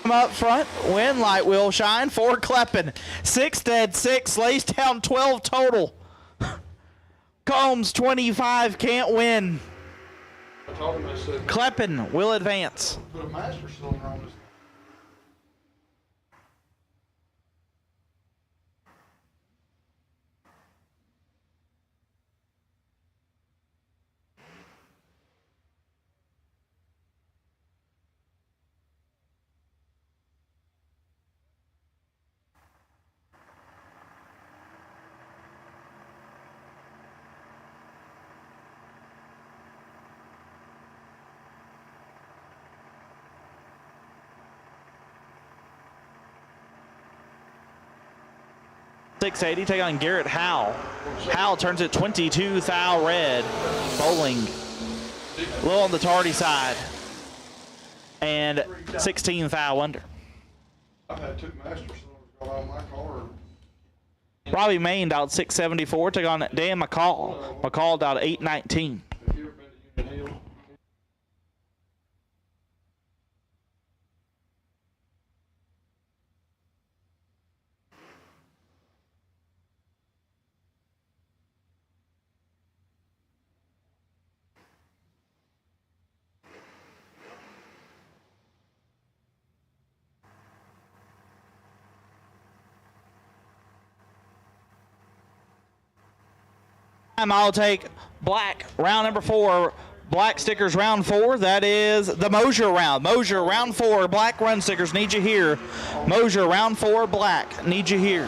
Up front, wind light will shine for Kleppen. 6 dead, 6, lays down 12 total. Combs 25 can't win. Kleppen will advance. Put a master cylinder on this. .680 take on Garrett Howell. Howell turns it 22 thou red. Bowling a little on the tardy side. And 16 thou under. I've had 2 master cylinders go on my car. Robbie Main out 674. Took on Dan McCall. McCall out 819. Have you ever been to Union Hill? I'll take black, round number 4. Black stickers, round 4. That is the Mosier round. Mosier, round 4. Black run stickers, need you here. Mosier, round 4. Black, need you here.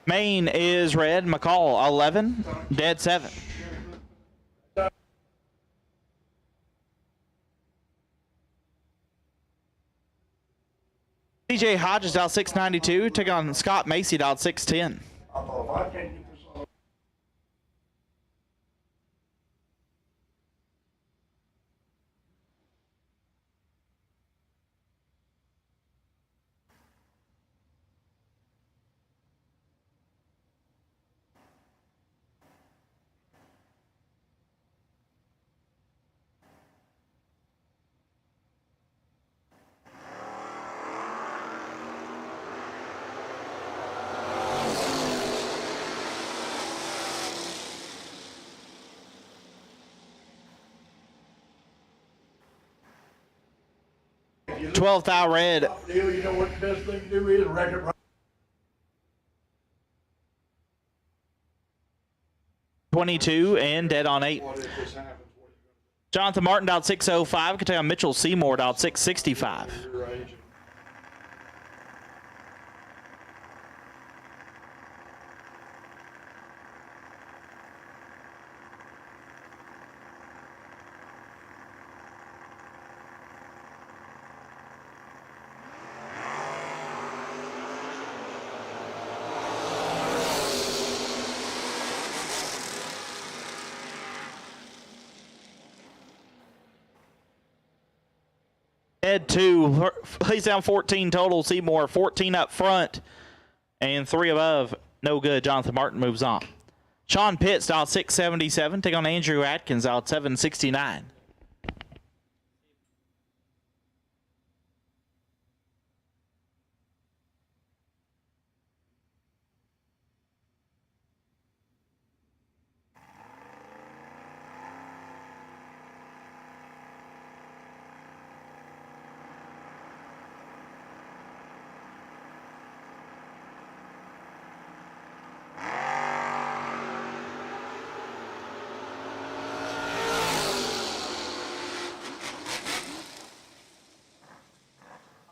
Main is red. McCall, 11. Dead 7. DJ Hodges out 692. Took on Scott Macy out 610. I thought if I can't get this on. $12 thou red. You know what the best thing to do is wreck it right. 22 and dead on 8. Jonathan Martin out 605. Can take on Mitchell Seymour out 665. Dead 2, lays down 14 total. Seymour 14 up front and 3 above. No good. Jonathan Martin moves on. Sean Pitts out 677. Take on Andrew Atkins out 769.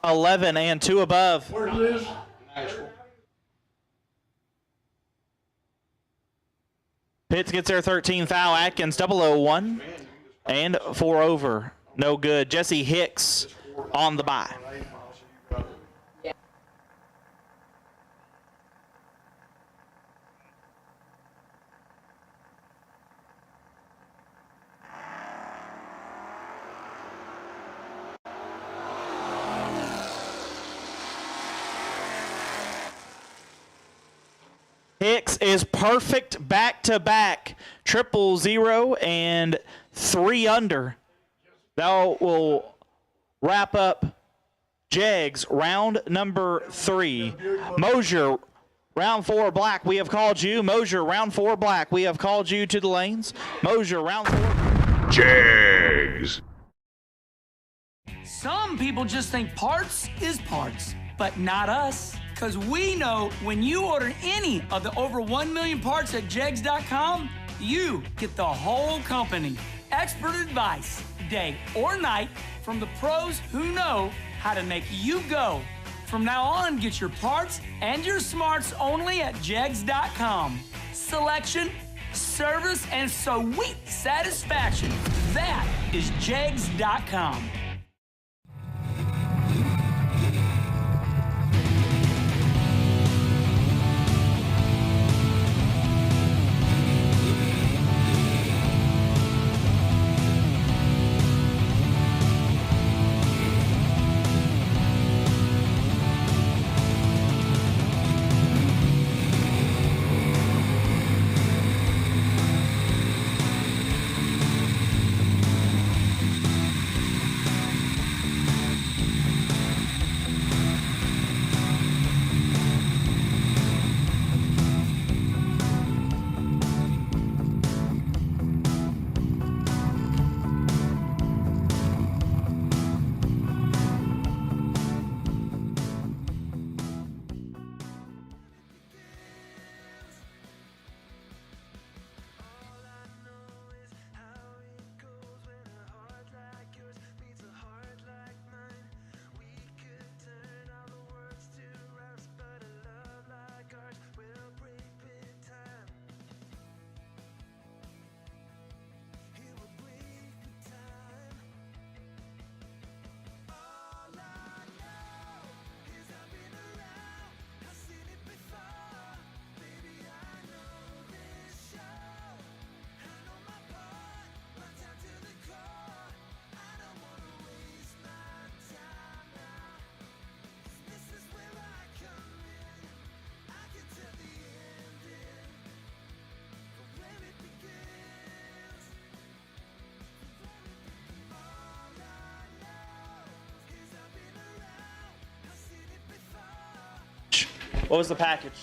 11 and 2 above. Where's this? Nashville. Pitts gets their 13th foul. Atkins 001 and 4 over. No good. Jesse Hicks on the bye. Hicks is perfect back-to-back, 000 and 3 under. That will wrap up Jegs round number 3. Mosier, round 4 black, we have called you. Mosier, round 4 black, we have called you to the lanes. Mosier, round 4. Jegs. Some people just think parts is parts, but not us. Because we know when you order any of the over 1 million parts at Jegs.com, you get the whole company. Expert advice, day or night, from the pros who know how to make you go. From now on, get your parts and your smarts only at Jegs.com. Selection, service, and sweet satisfaction. That is Jegs.com. What was the package?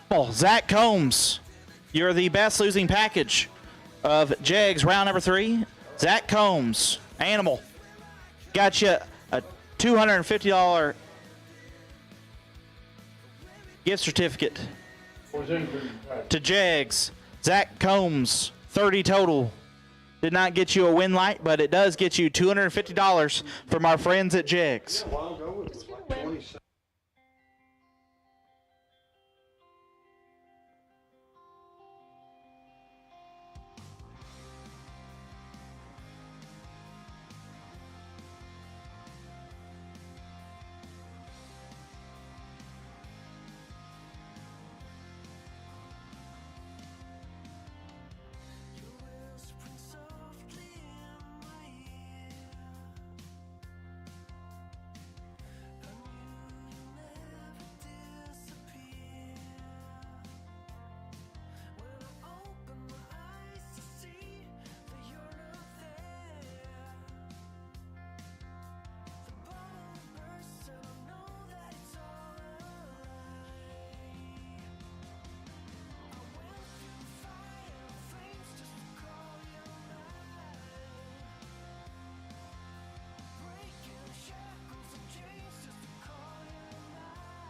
Oh, Zach Combs, you're the best losing package of Jegs round number 3. Zach Combs, Animal, got you a $250 gift certificate to Jegs. Zach Combs, 30 total. Did not get you a win light, but it does get you $250 from our friends at Jegs.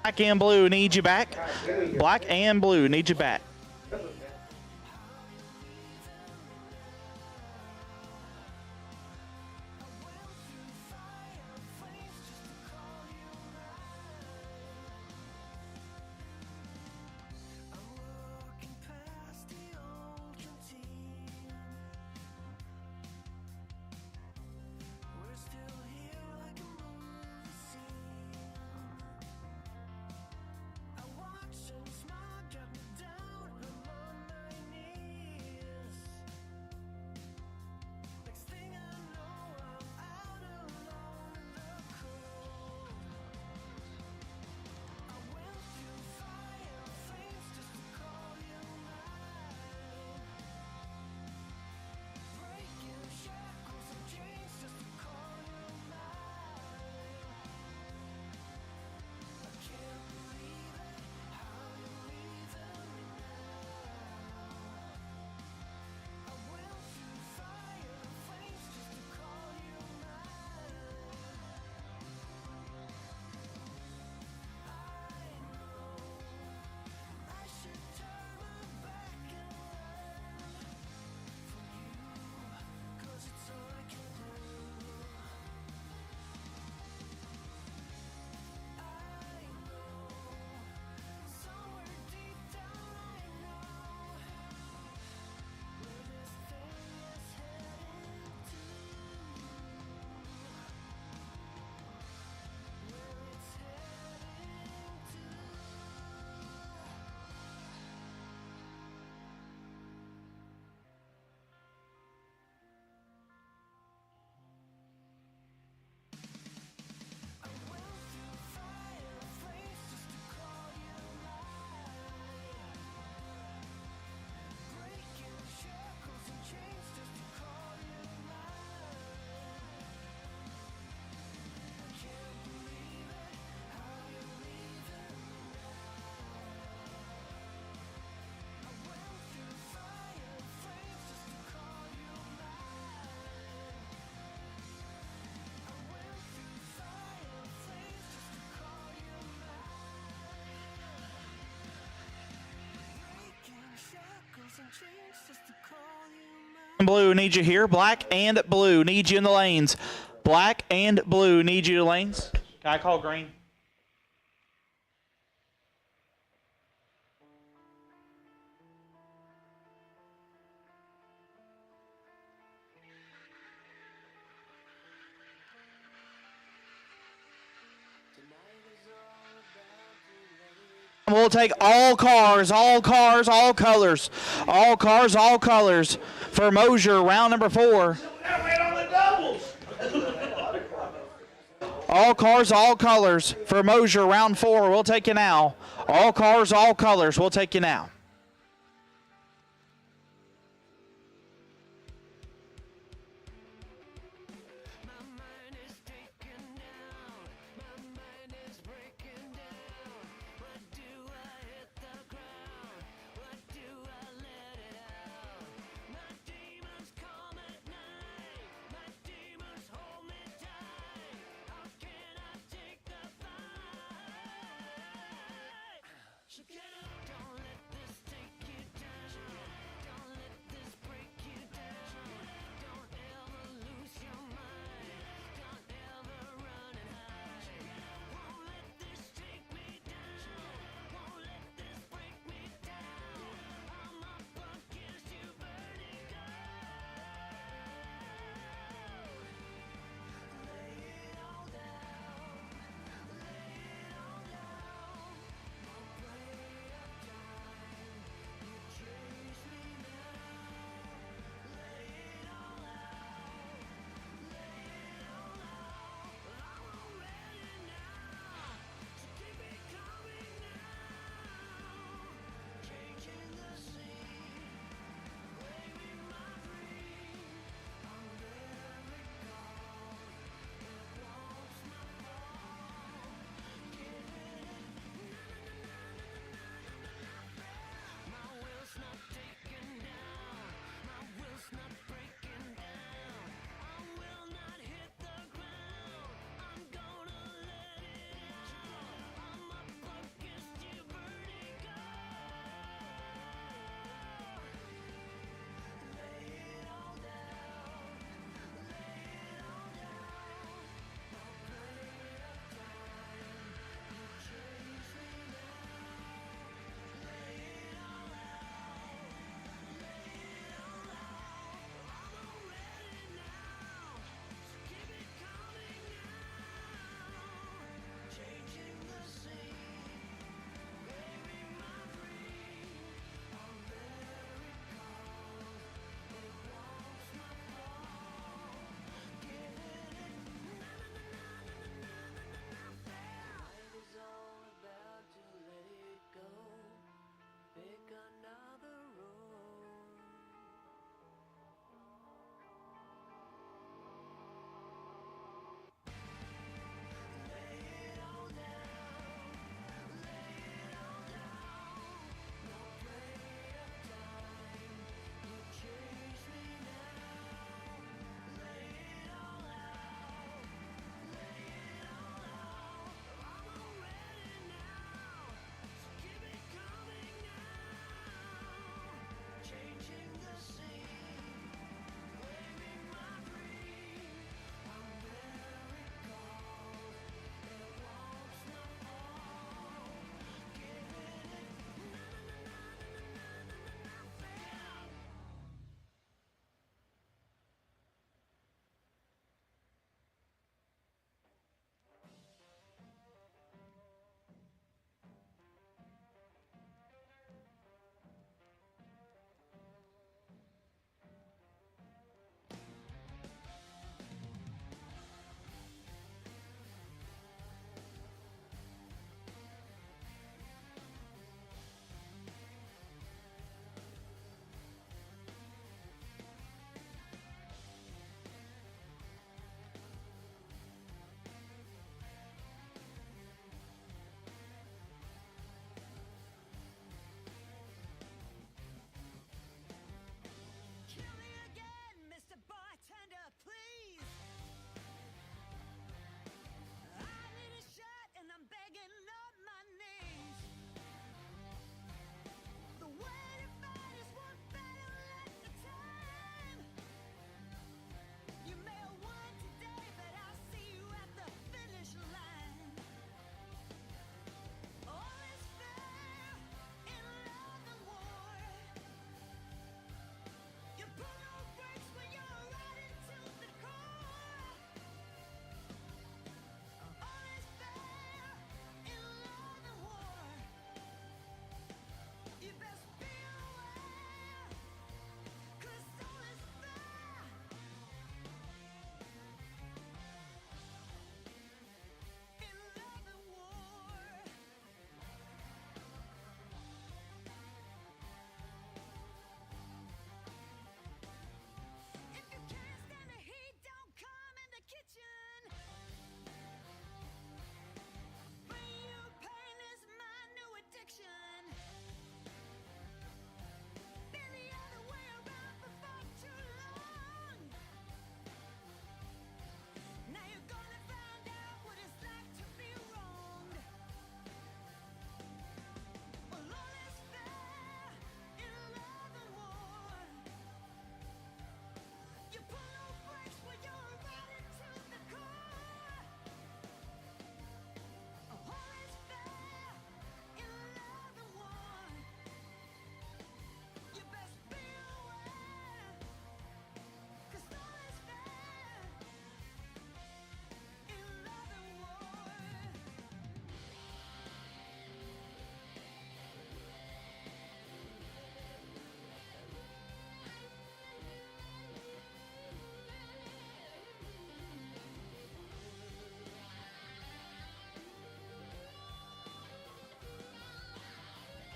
Black and blue need you back. Black and blue need you back. Blue need you here. Black and blue need you in the lanes. Black and blue need you in the lanes. Can I call green? We'll take all cars, all cars, all colors. All cars, all colors for Mosier, round number 4. All cars, all colors for Mosier, round 4. We'll take you now. All cars, all colors. We'll take you now.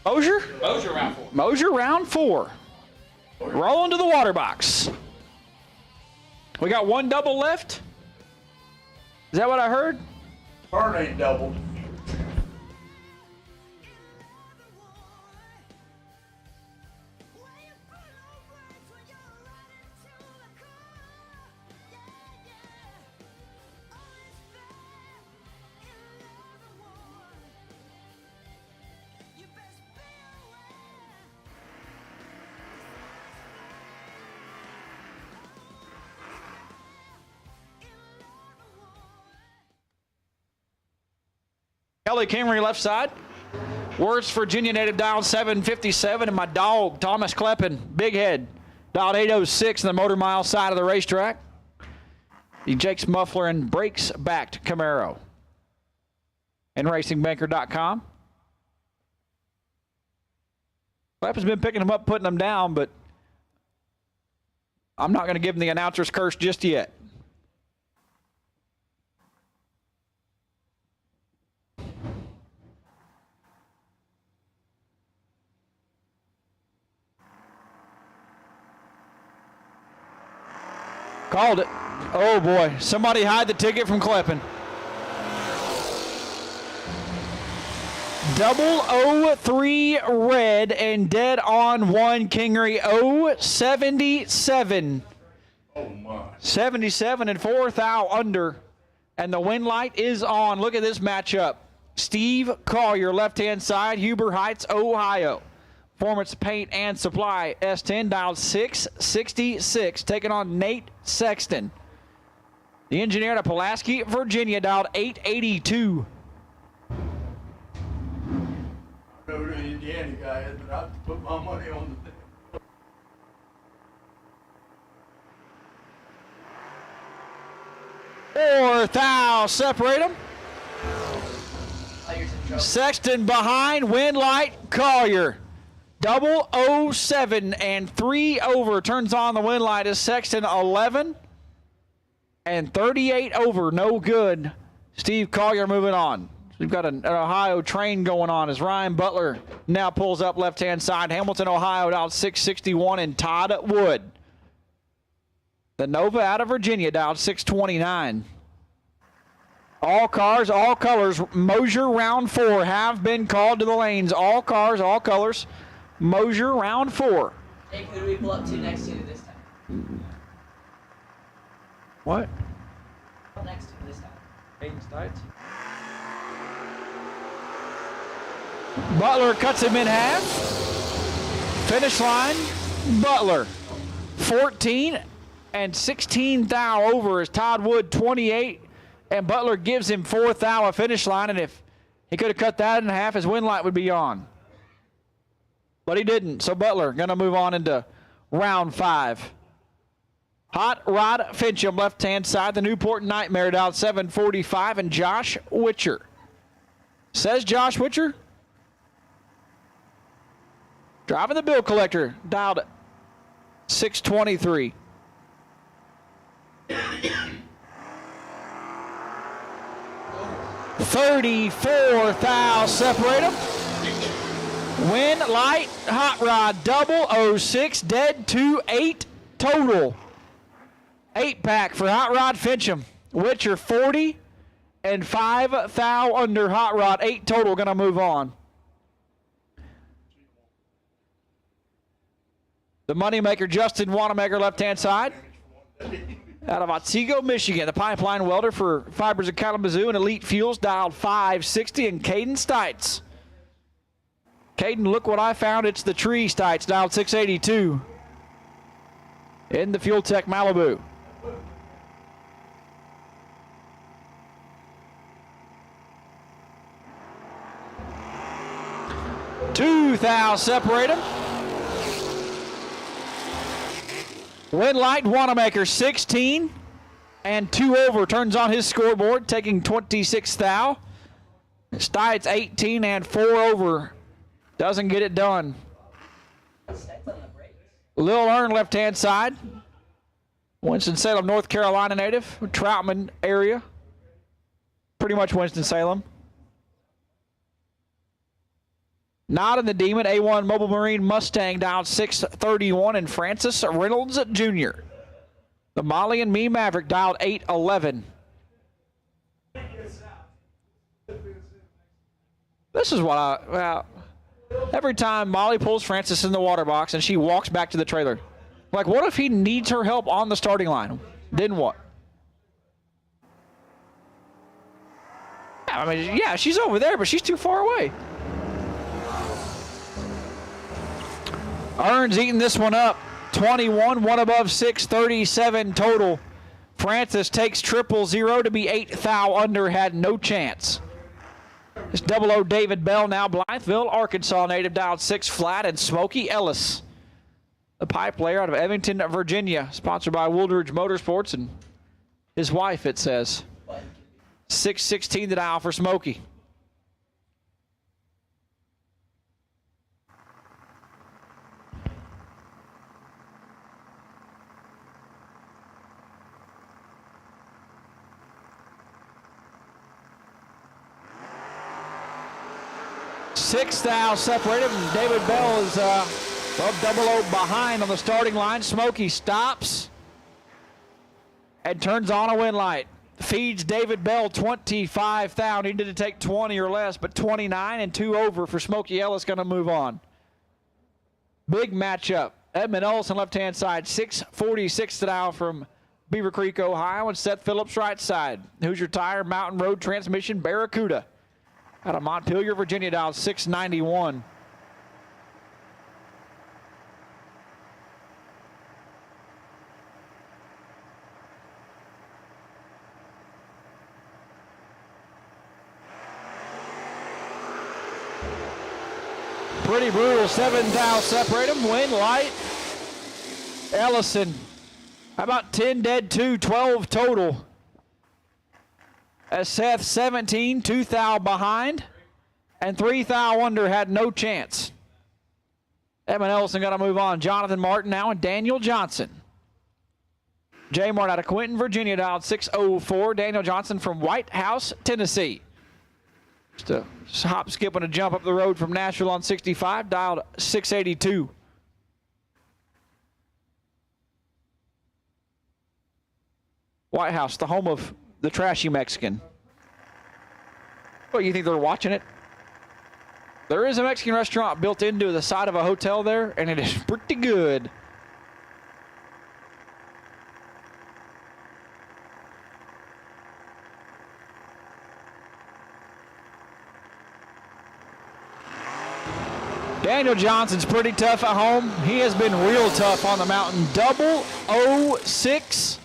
Mosier? Mosier round 4. Mosier round 4. Rolling to the water box. We got one double left. Is that what I heard? Burn ain't doubled. Kelly Camry left side. Worst Virginia native dialed 757, and my dog Thomas Kleppen, big head, dialed 806 in the Motor Mile side of the racetrack. The Jake's Muffler and brakes backed Camaro. And racingbanker.com. Kleppen's been picking them up, putting them down, but I'm not going to give him the announcer's curse just yet. Called it. Oh boy, somebody hide the ticket from Kleppen. 003 red and dead on 1 Kingery 077. Oh my. 77 and 4 thou under. And the wind light is on. Look at this matchup. Steve Collier, left-hand side, Huber Heights, Ohio. Performance Paint and Supply, S10, dialed 666, taking on Nate Sexton. The engineer at Pulaski, Virginia, dialed 882. I know who the Indiana guy is, but I have to put my money on the thing. 4 thou separate them. Sexton behind, wind light, Collier. 007 and 3 over. Turns on the wind light is Sexton 11 and 38 over. No good. Steve Collier moving on. So we've got an Ohio train going on as Ryan Butler now pulls up left-hand side. Hamilton, Ohio, dialed 661, and Todd Wood. The Nova out of Virginia, dialed 629. All cars, all colors. Mosier round 4 have been called to the lanes. All cars, all colors. Mosier round 4. Hey, who do we pull up to next to this time? What? Up next to this time. Hayden Stites. Butler cuts him in half. Finish line, Butler. 14 and 16 thou over is Todd Wood, 28. And Butler gives him 4 thou a finish line. And if he could have cut that in half, his wind light would be on. But he didn't. So Butler going to move on into round 5. Hot Rod Fincham, left-hand side. The Newport Nightmare, dialed 745. And Josh Witcher. Says Josh Witcher. Driving the bill collector, dialed 623. $34 thou separate them. Wind, light, hot rod, 006, dead 2-8 total. 8-pack for Hot Rod Fincham. Witcher 40 and 5 thou under Hot Rod. 8 total, gonna move on. The moneymaker, Justin Wanamaker, left-hand side. Out of Otsego, Michigan, the pipeline welder for Fibers of Kalamazoo and Elite Fuels, dialed 560, and Caden Stites. Caden, look what I found. It's the tree Stites, dialed 682. In the Fuel Tech Malibu. Two thou separate them. Wind light, Wanamaker 16 and 2 over. Turns on his scoreboard, taking 26 thou. Stites 18 and 4 over. Doesn't get it done. Lil Earn, left-hand side. Winston-Salem, North Carolina native. Troutman area. Pretty much Winston-Salem. Not in the Demon. A1 Mobile Marine Mustang down 631, and Francis Reynolds Jr. The Molly and Me Maverick dialed 811. This is what well, every time Molly pulls Francis in the water box and she walks back to the trailer. Like, what if he needs her help on the starting line? Then what? I mean, yeah, she's over there, but she's too far away. Earns eating this one up. 21, one above 6, 37 total. Francis takes 000 to be 8 thou under, had no chance. It's 00 David Bell now, Blytheville, Arkansas native, dialed 6 flat, and Smokey Ellis, the pipe player out of Evington, Virginia, sponsored by Wooldridge Motorsports and his wife, it says. 616 the dial for Smokey. Six thou separated, and David Bell is 00 behind on the starting line. Smokey stops and turns on a win light. Feeds David Bell 25 thou. Needed to take 20 or less, but 29 and 2 over for Smokey Ellis, going to move on. Big matchup. Edmund Olson left-hand side, 646 thou from Beaver Creek, Ohio, and Seth Phillips right side. Hoosier Tire, Mountain Road Transmission, Barracuda. Out of Montpelier, Virginia, down 691. Pretty brutal, 7 thou separate them. Win light. Ellison, how about 10 dead, 2, 12 total. As Seth 17, 2 thou behind, and 3 thou under, had no chance. Evan Ellison got to move on. Jonathan Martin now and Daniel Johnson. J. Martin out of Quinton, Virginia, down 604. Daniel Johnson from White House, Tennessee. Just a hop, skip, and a jump up the road from Nashville on 65, dialed 682. White House, the home of the trashy Mexican. Well, you think they're watching it? There is a Mexican restaurant built into the side of a hotel there, and it is pretty good. Daniel Johnson's pretty tough at home. He has been real tough on the mountain. 006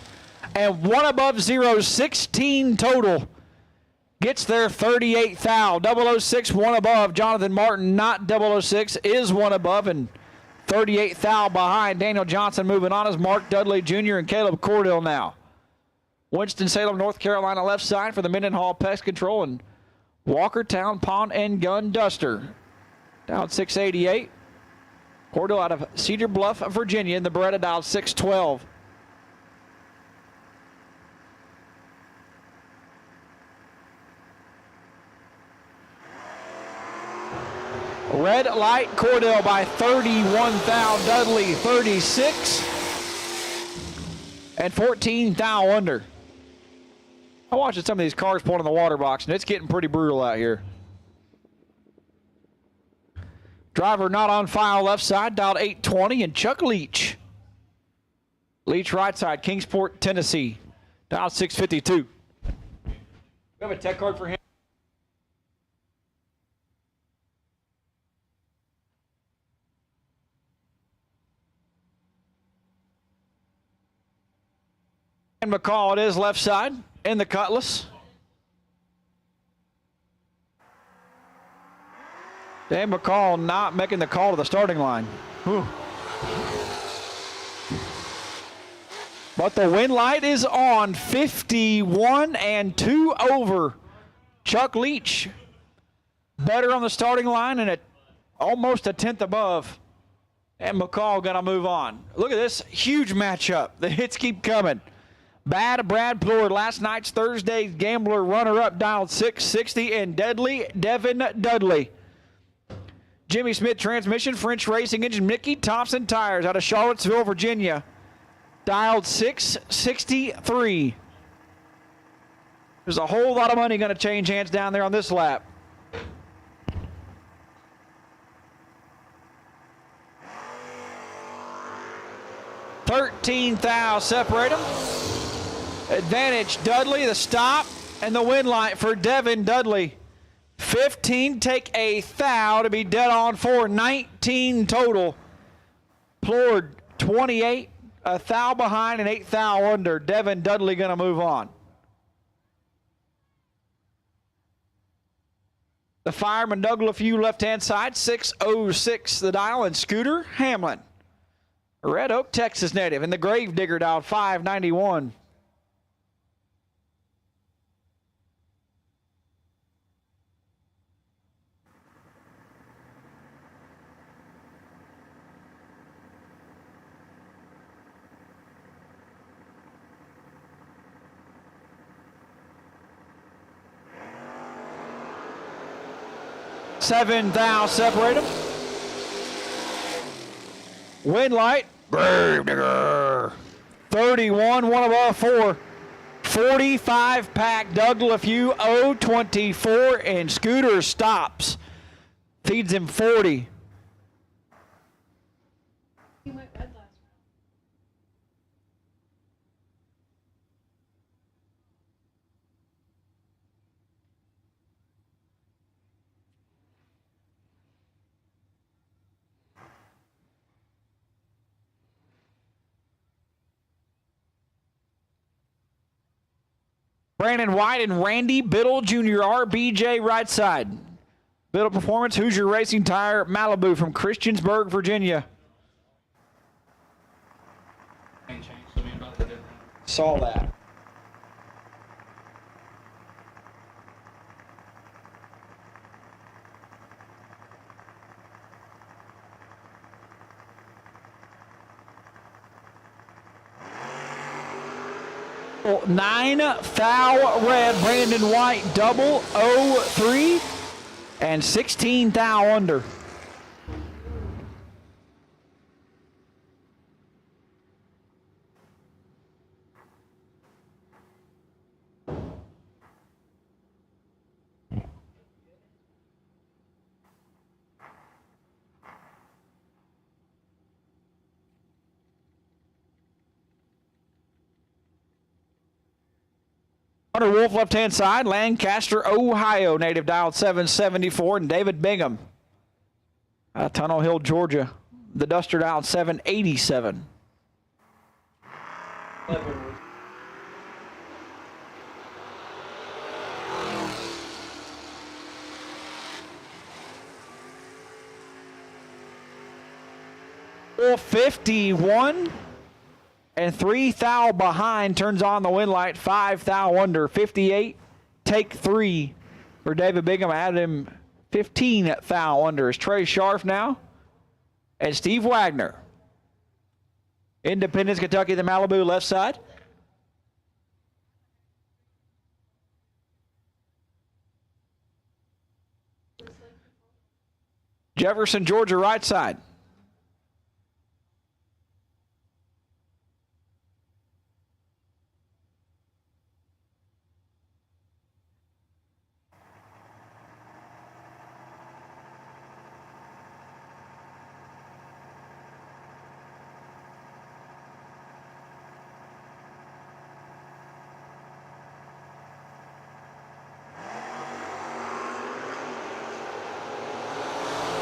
and 1 above 0, 16 total. Gets there 38 thou. 006, 1 above. Jonathan Martin, not 006, is 1 above, and 38 thou behind. Daniel Johnson moving on as Mark Dudley Jr. and Caleb Cordell now. Winston-Salem, North Carolina left side for the Mendenhall Pest Control, and Walkertown Pawn and Gun Duster. Down 688. Cordell out of Cedar Bluff, Virginia, and the Beretta down 612. Red light, Cordell by 31 thou, Dudley 36, and 14 thou under. I'm watching some of these cars pulling in the water box, and it's getting pretty brutal out here. Driver not on file left side, dialed 820, and Chuck Leach. Leach right side, Kingsport, Tennessee, dialed 652. We have a tech card for him. And McCall, it is left side in the Cutlass. Dan McCall not making the call to the starting line. Whew. But the win light is on, 51 and 2 over. Chuck Leach better on the starting line and at almost a 10th above. And McCall gonna move on. Look at this huge matchup. The hits keep coming. Bad Brad Plord, last night's Thursday Gambler runner-up, dialed 660, and Deadly Devin Dudley. Jimmy Smith transmission, French racing engine, Mickey Thompson tires out of Charlottesville, Virginia. Dialed 663. There's a whole lot of money going to change hands down there on this lap. $13,000 separate them. Advantage Dudley, the stop, and the win light for Devin Dudley. 15, take a thou to be dead on for 19 total. Plord 28, a thou behind and 8 thou under. Devin Dudley going to move on. The fireman Doug LaFew left-hand side, 606 the dial, and Scooter Hamlin. Red Oak, Texas native, and the Gravedigger dial 591. $7,000 separate them. Win light, Gravedigger. 31, one above 4. 45 pack, Doug LaFew, 024, and Scooter stops. Feeds him 40. He went red last round. Brandon White and Randy Biddle Jr. RBJ right side. Biddle Performance, Hoosier Racing Tire, Malibu from Christiansburg, Virginia. Saw that. Nine thou red, Brandon White double 03 and 16 thou under. Hunter Wolf left-hand side, Lancaster, Ohio, native dialed 774, and David Bigham, Tunnel Hill, Georgia, the Duster dialed 787. Wolf 51. And 3 thou behind, turns on the win light, 5 thou under, 58, take 3 for David Bigham. Added him 15 thou under. Is Trey Scharf now. And Steve Wagner. Independence, Kentucky, the Malibu left side. Jefferson, Georgia, right side.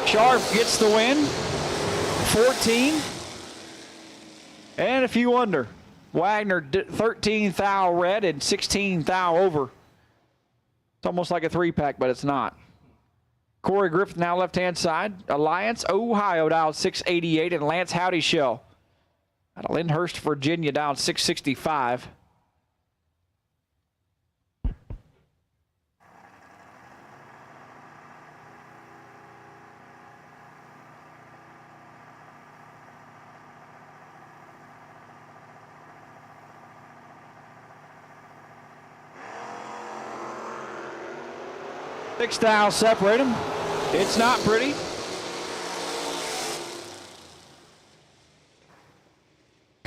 Scharf gets the win, 14, and a few under. Wagner 13 thou red and 16 thou over. It's almost like a 3-pack, but it's not. Corey Griffith now left-hand side. Alliance, Ohio, dialed 688, and Lance Howdy Shell out of Lyndhurst, Virginia, dialed 665. $6,000 separate them. It's not pretty.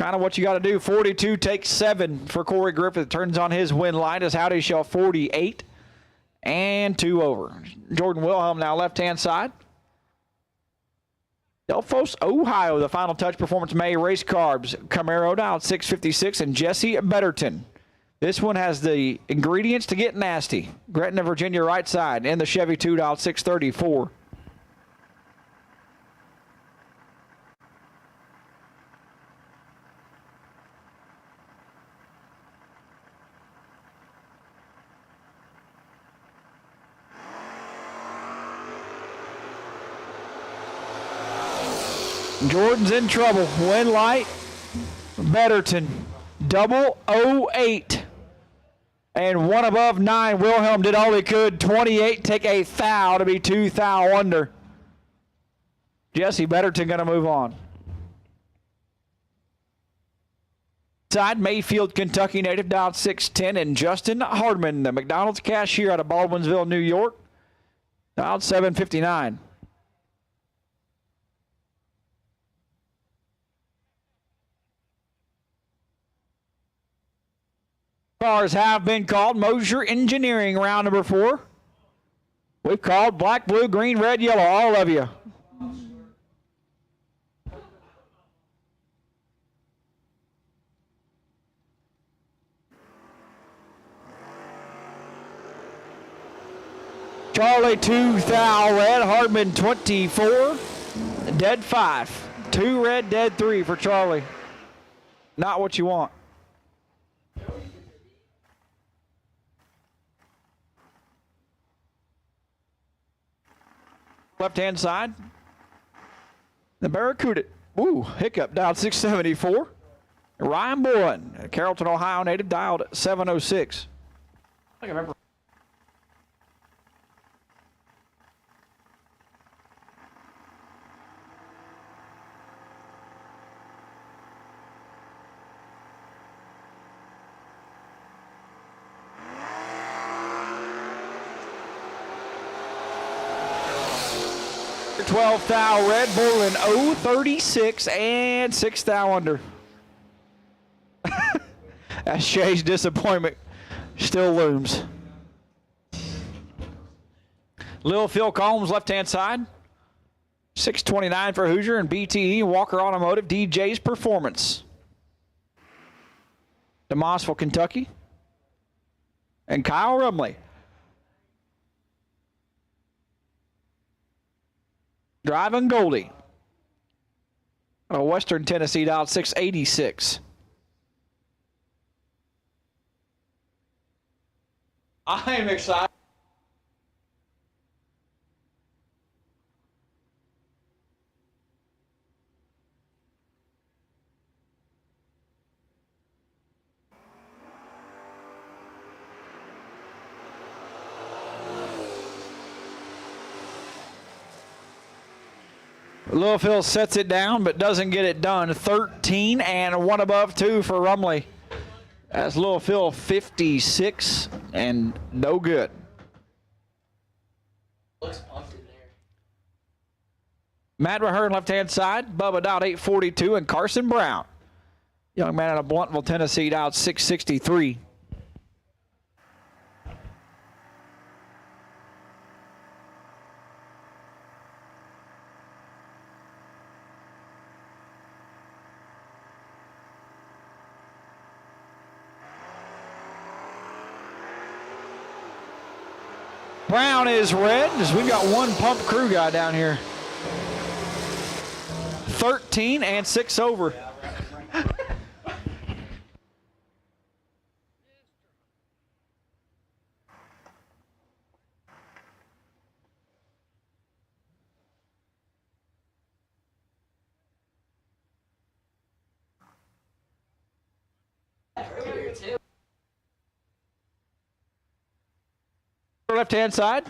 kind of what you got to do. 42 takes 7 for Corey Griffith. Turns on his win line as Howdy Shell 48 and 2 over. Jordan Wilhelm now left-hand side. Delphos, Ohio, the final touch performance May race carbs. Camaro down 656 and Jesse Betterton. This one has the ingredients to get nasty. Gretna, Virginia, right side. And the Chevy 2 dial 634. Jordan's in trouble. Win light. Betterton. 008. And 1 above 9. Wilhelm did all he could. 28. Take a thou to be 2 thou under. Jesse Betterton going to move on. Side Mayfield, Kentucky native, down 610. And Justin Hardman, the McDonald's cashier out of Baldwinsville, New York, down 759. Cars have been called. Mosier Engineering, round number 4. We've called black, blue, green, red, yellow, all of you. Charlie 2 thou red, Hardman 24, dead 5. 2 red, dead 3 for Charlie. Not what you want. Left-hand side. The Barracuda. Ooh, hiccup, down 674. Ryan Bowen, Carrollton, Ohio native, dialed 706. I remember. Your 12 thou red, Bolin 036 and 6 thou under. As Shay's disappointment still looms. Lil Phil Combs, left-hand side. 629 for Hoosier and BTE Walker Automotive, DJ's Performance. DeMossville, Kentucky. And Kyle Rumley. Driving Goldie. Western Tennessee dialed 686. I am excited. Lil Phil sets it down, but doesn't get it done. 13 and 1 above 2 for Rumley. That's Lil Phil 56 and no good. Looks pumped in there. Matt Rahern, left-hand side. Bubba dialed 842 and Carson Brown. Young man out of Bluntville, Tennessee, dialed 663. Brown is red, as we've got one pump crew guy down here. 13 and 6 over. Left-hand side.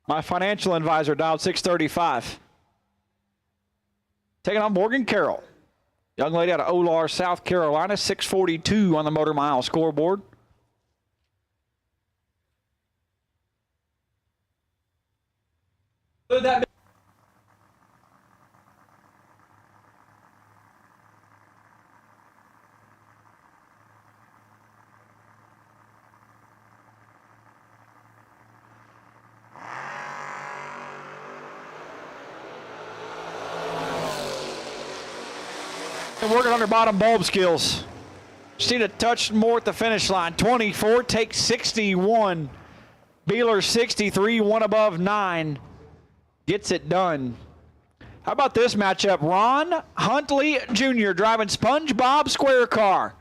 My financial advisor dialed 635. Taking on Morgan Carroll. Young lady out of Olar, South Carolina, 642 on the Motor Mile scoreboard. And working on her bottom bulb skills. Just need a touch more at the finish line. 24 takes 61. Beeler 63, one above 9. Gets it done. How about this matchup? Ron Huntley Jr. driving SpongeBob Square Car.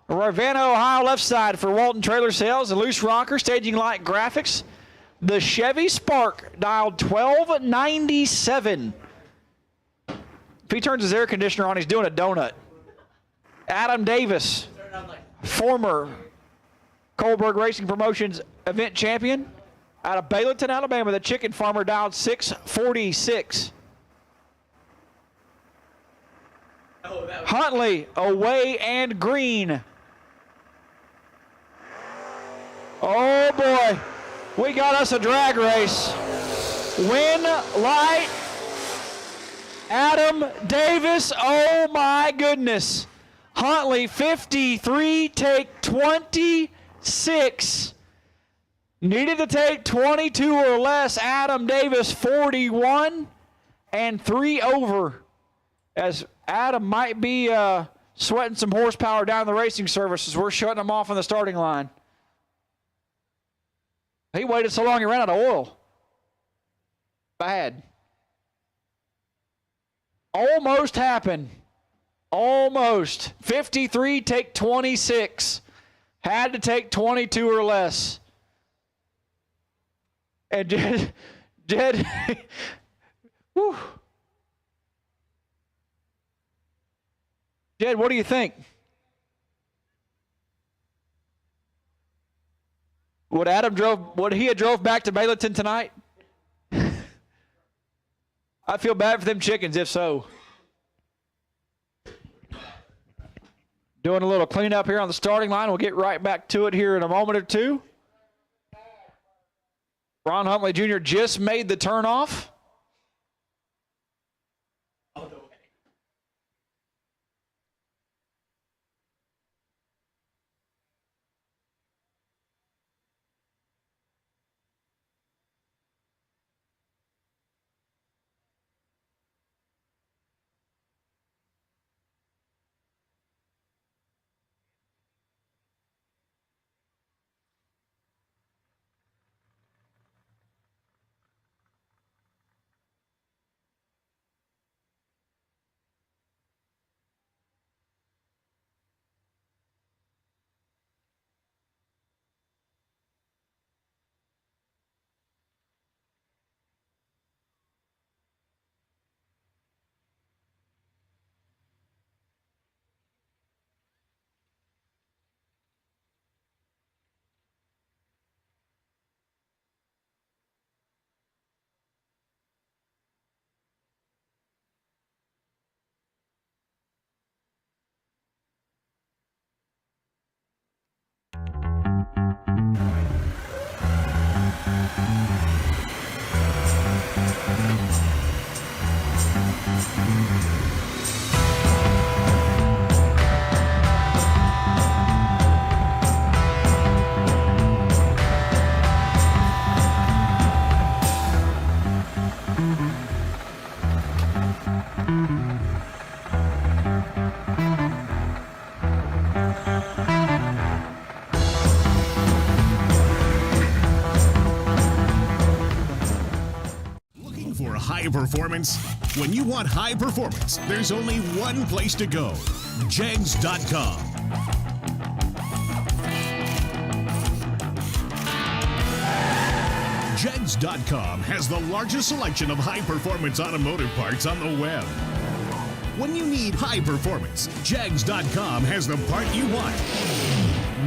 Ravenna, Ohio left side for Walton Trailer Sales. A loose rocker, staging light graphics. The Chevy Spark dialed 1297. If he turns his air conditioner on, he's doing a donut. Adam Davis, former Coalburg Racing Promotions event champion out of Bayleton, Alabama. The chicken farmer dialed 646. Huntley away and green. Oh boy, we got us a drag race. Win light. Adam Davis, oh my goodness. Huntley 53, take 26. Needed to take 22 or less. Adam Davis 41 and 3 over. As Adam might be sweating some horsepower down the racing services. We're shutting him off on the starting line. He waited so long he ran out of oil. Bad. Almost happened. Almost. 53, take 26. Had to take 22 or less. And Jed whew. Jed, what do you think? Would he have drove back to Bayleton tonight? I feel bad for them chickens if so. Doing a little cleanup here on the starting line. We'll get right back to it here in a moment or two. Ron Huntley Jr. just made the turnoff. High performance? When you want high performance, there's only one place to go. Jegs.com. Jegs.com has the largest selection of high-performance automotive parts on the web. When you need high performance, Jegs.com has the part you want,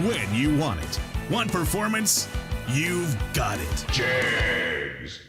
when you want it. Want performance? You've got it. Jags.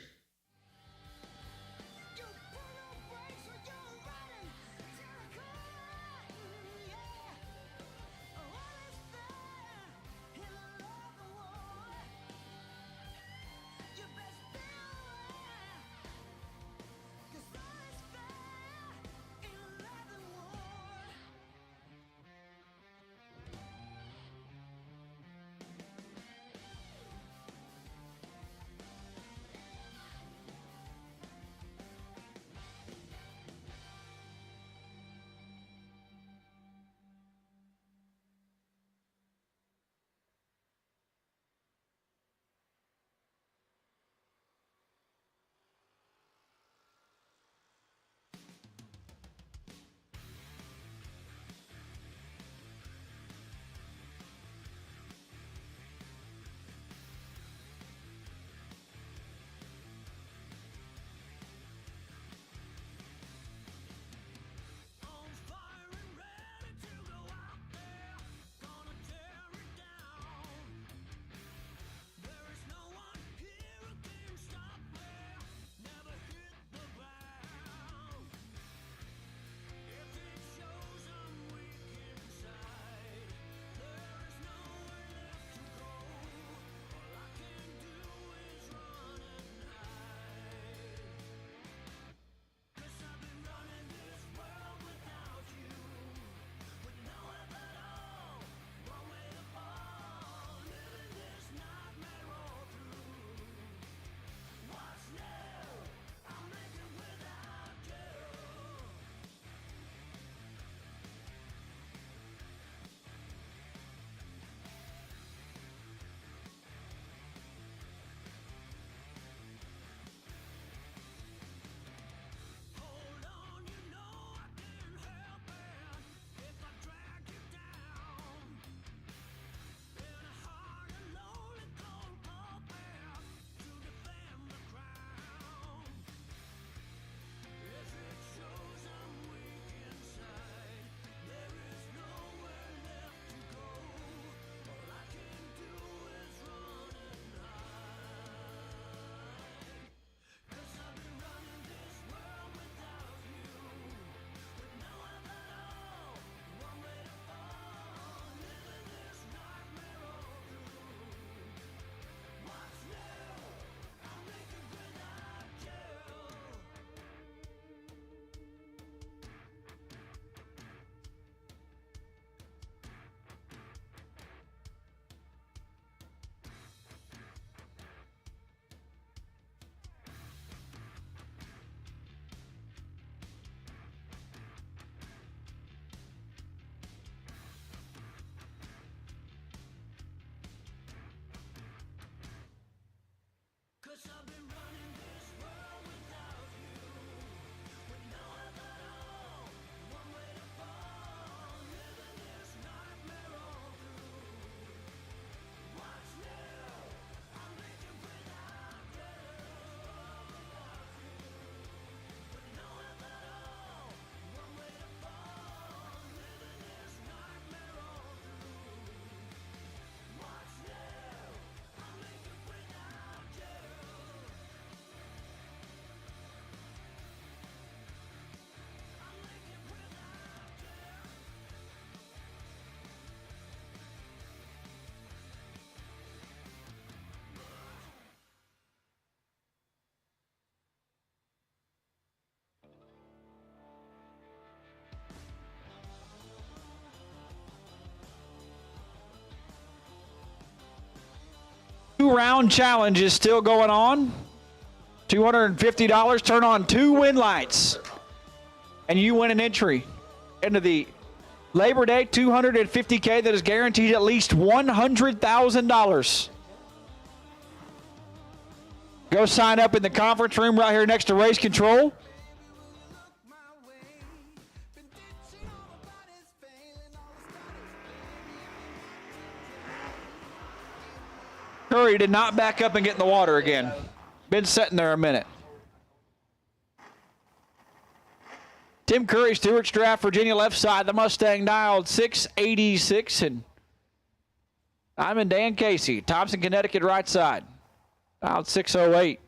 Two-round challenge is still going on. $250. Turn on 2 win lights, and you win an entry into the Labor Day $250K that is guaranteed at least $100,000. Go sign up in the conference room right here next to Race Control. Curry did not back up and get in the water again. Been sitting there a minute. Tim Curry, Stewart's Draft, Virginia left side. The Mustang dialed 686. And I'm in Dan Casey, Thompson, Connecticut right side. Dialed 608.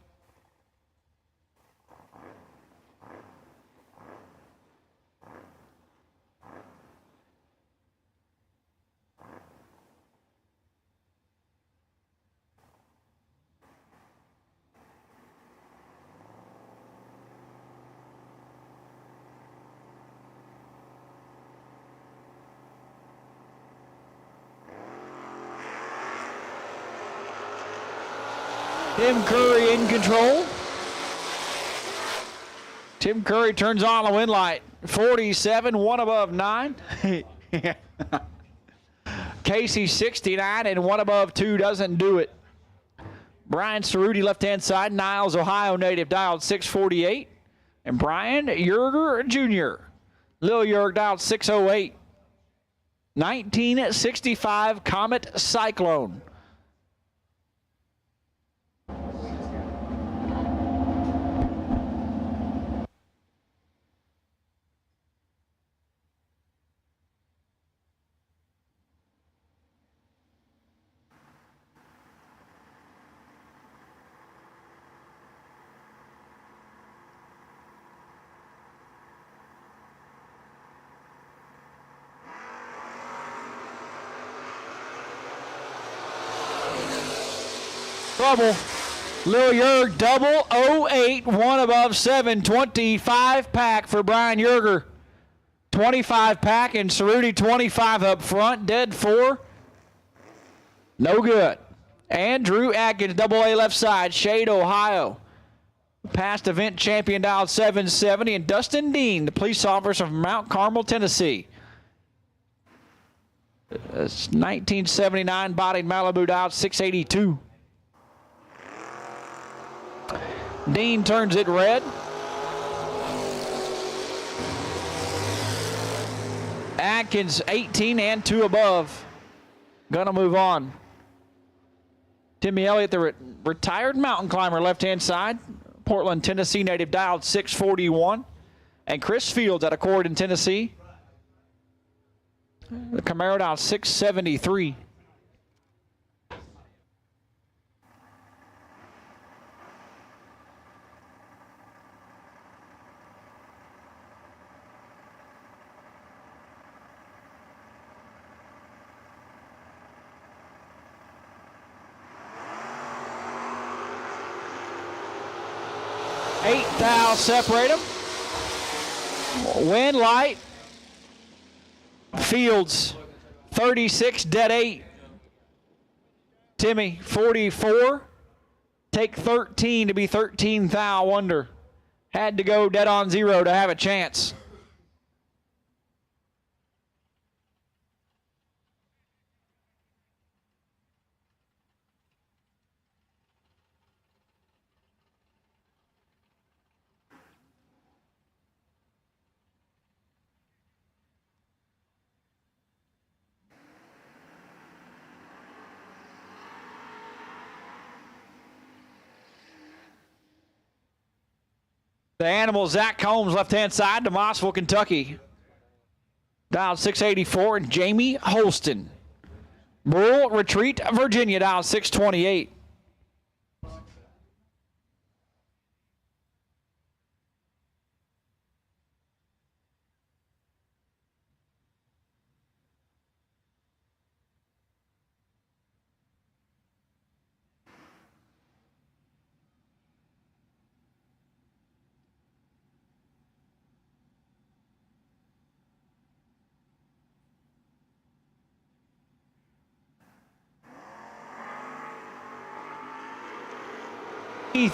Tim Curry in control. Tim Curry turns on the win light. 47, 1 above 9. Casey 69 and 1 above 2 doesn't do it. Brian Cerruti left-hand side. Niles, Ohio native, dialed 648. And Brian Yerger Jr. Lil Yerg dialed 608. 1965 Comet Cyclone. Trouble. Lil Yerg double 08, 1 above 7, 25 pack for Brian Yerger. 25 pack and Cerruti 25 up front, dead 4. No good. Andrew Atkins, double A left side, Shade, Ohio. Past event champion dialed 770, and Dustin Dean, the police officer from Mount Carmel, Tennessee. 1979 bodied Malibu dialed 682. Dean turns it red. Atkins 18 and 2 above. Gonna move on. Timmy Elliott, the retired mountain climber, left-hand side. Portland, Tennessee native, dialed 641. And Chris Fields out of Corydon, Tennessee. The Camaro dialed 673. Separate them. Win light. Fields 36, dead 8. Timmy 44. Take 13 to be 13 thou under. Had to go dead on 0 to have a chance. The animal, Zach Combs, left-hand side to Mossville, Kentucky. Down 684, and Jamie Holston. Rural Retreat, Virginia, down 628.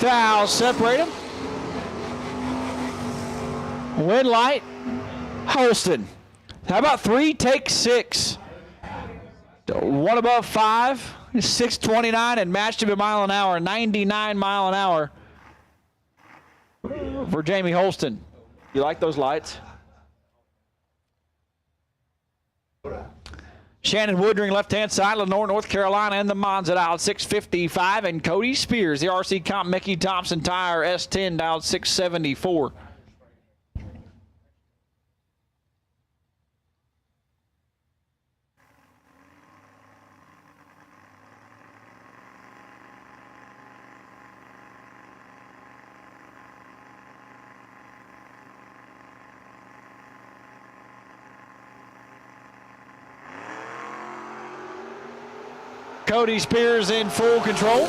Thou separate them. Win light, Holston. How about 3, take 6? One above 5, 629, and matched him a mile an hour, 99 mile an hour for Jamie Holston. You like those lights? Shannon Woodring, left-hand side, Lenore, North Carolina, and the Monza dialed 655. And Cody Spears, the RC Comp Mickey Thompson Tire S10 dialed 674. Cody Spears in full control.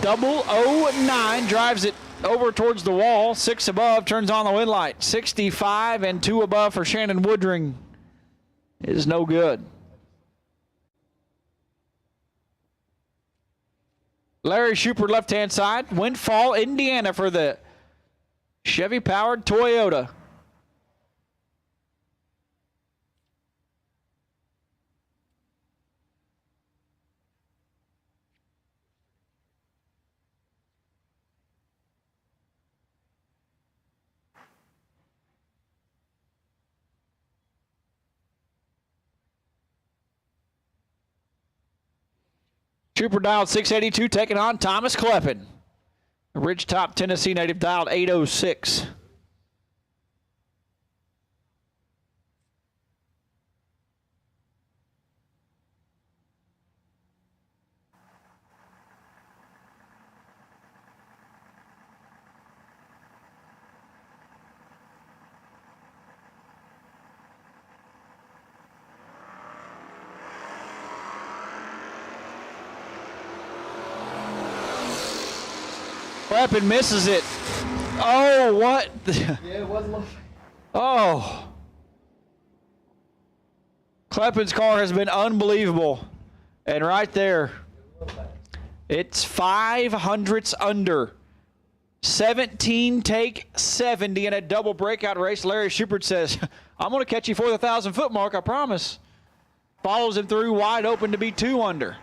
009 drives it over towards the wall. 6 above, turns on the win light. 65 and 2 above for Shannon Woodring is no good. Larry Schubert, left-hand side. Windfall, Indiana for the Chevy-powered Toyota. Trooper dialed 682, taking on Thomas Kleppen. Ridgetop, Tennessee native dialed 806. Kleppen misses it. Oh, what? Yeah, it was a little. Oh. Kleppen's car has been unbelievable. And right there, it's 500ths under. 17 take 70 in a double breakout race. Larry Schubert says, I'm going to catch you for the 1,000-foot mark, I promise. Follows him through wide open to be 2 under.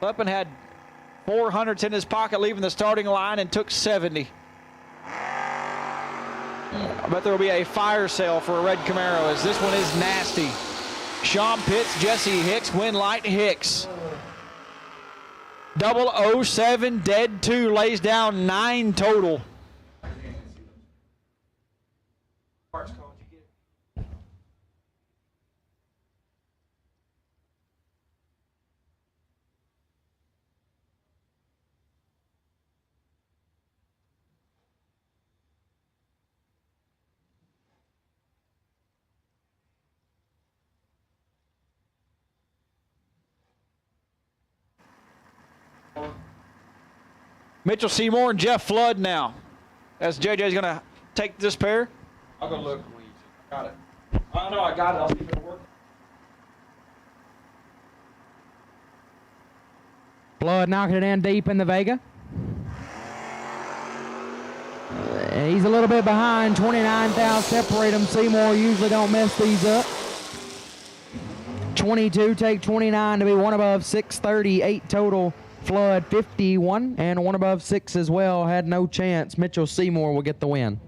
Kleppen had 400s in his pocket leaving the starting line and took 70. I bet there will be a fire sale for a red Camaro as this one is nasty. Sean Pitts, Jesse Hicks, win light Hicks. 007, dead 2, lays down 9 total. Mitchell Seymour and Jeff Flood now. As JJ's going to take this pair. I'll go look. Got it. I know I got it. I'll see if it'll work. Flood knocking it in deep in the Vega. He's a little bit behind. 29 thou separate them. Seymour usually don't mess these up. 22 take 29 to be 1 above 630. 8 total. Flood 51 and 1 above 6 as well. Had no chance. Mitchell Seymour will get the win.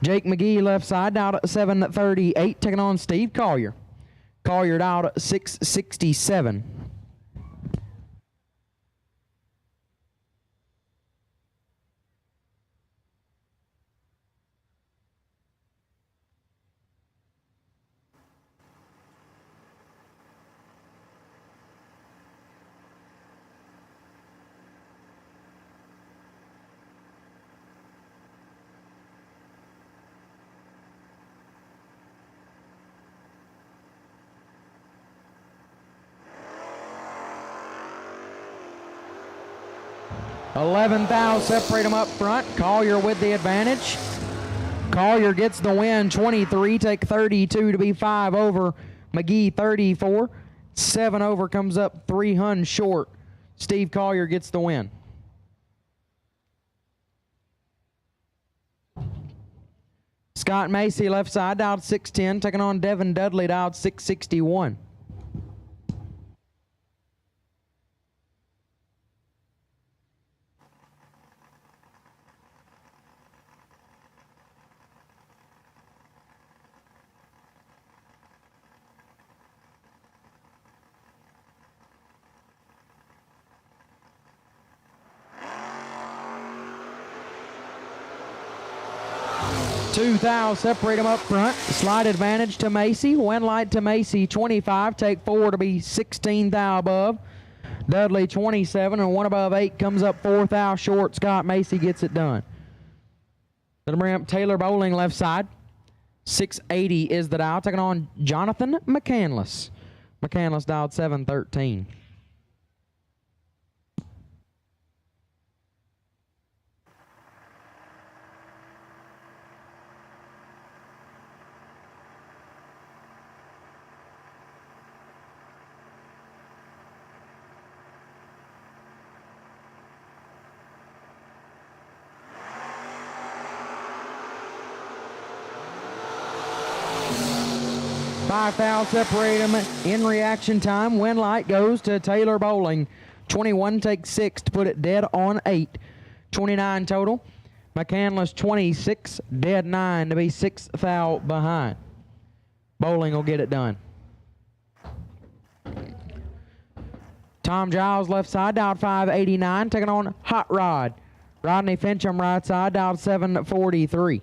Jake McGee left side out at 738, taking on Steve Collier. Collier out at 667. 11 thou separate them up front. Collier with the advantage. Collier gets the win, 23, take 32 to be 5 over. McGee 34, 7 over, comes up 3 Hun short. Steve Collier gets the win. Scott Macy left side, dialed 610, taking on Devin Dudley, dialed 661. Two thou separate them up front. Slight advantage to Macy. Win light to Macy, 25. Take 4 to be 16 thou above. Dudley, 27, and 1 above 8 comes up 4 thou short. Scott Macy gets it done. Then bring up Taylor Bowling left side. 680 is the dial. Taking on Jonathan McCandless. McCandless dialed 713. Five foul separate them in reaction time. Win light goes to Taylor Bowling. 21 takes 6 to put it dead on 8. 29 total. McCandless 26, dead 9 to be 6 foul behind. Bowling will get it done. Tom Giles left side, dialed 589, taking on Hot Rod. Rodney Fincham right side, dialed 743.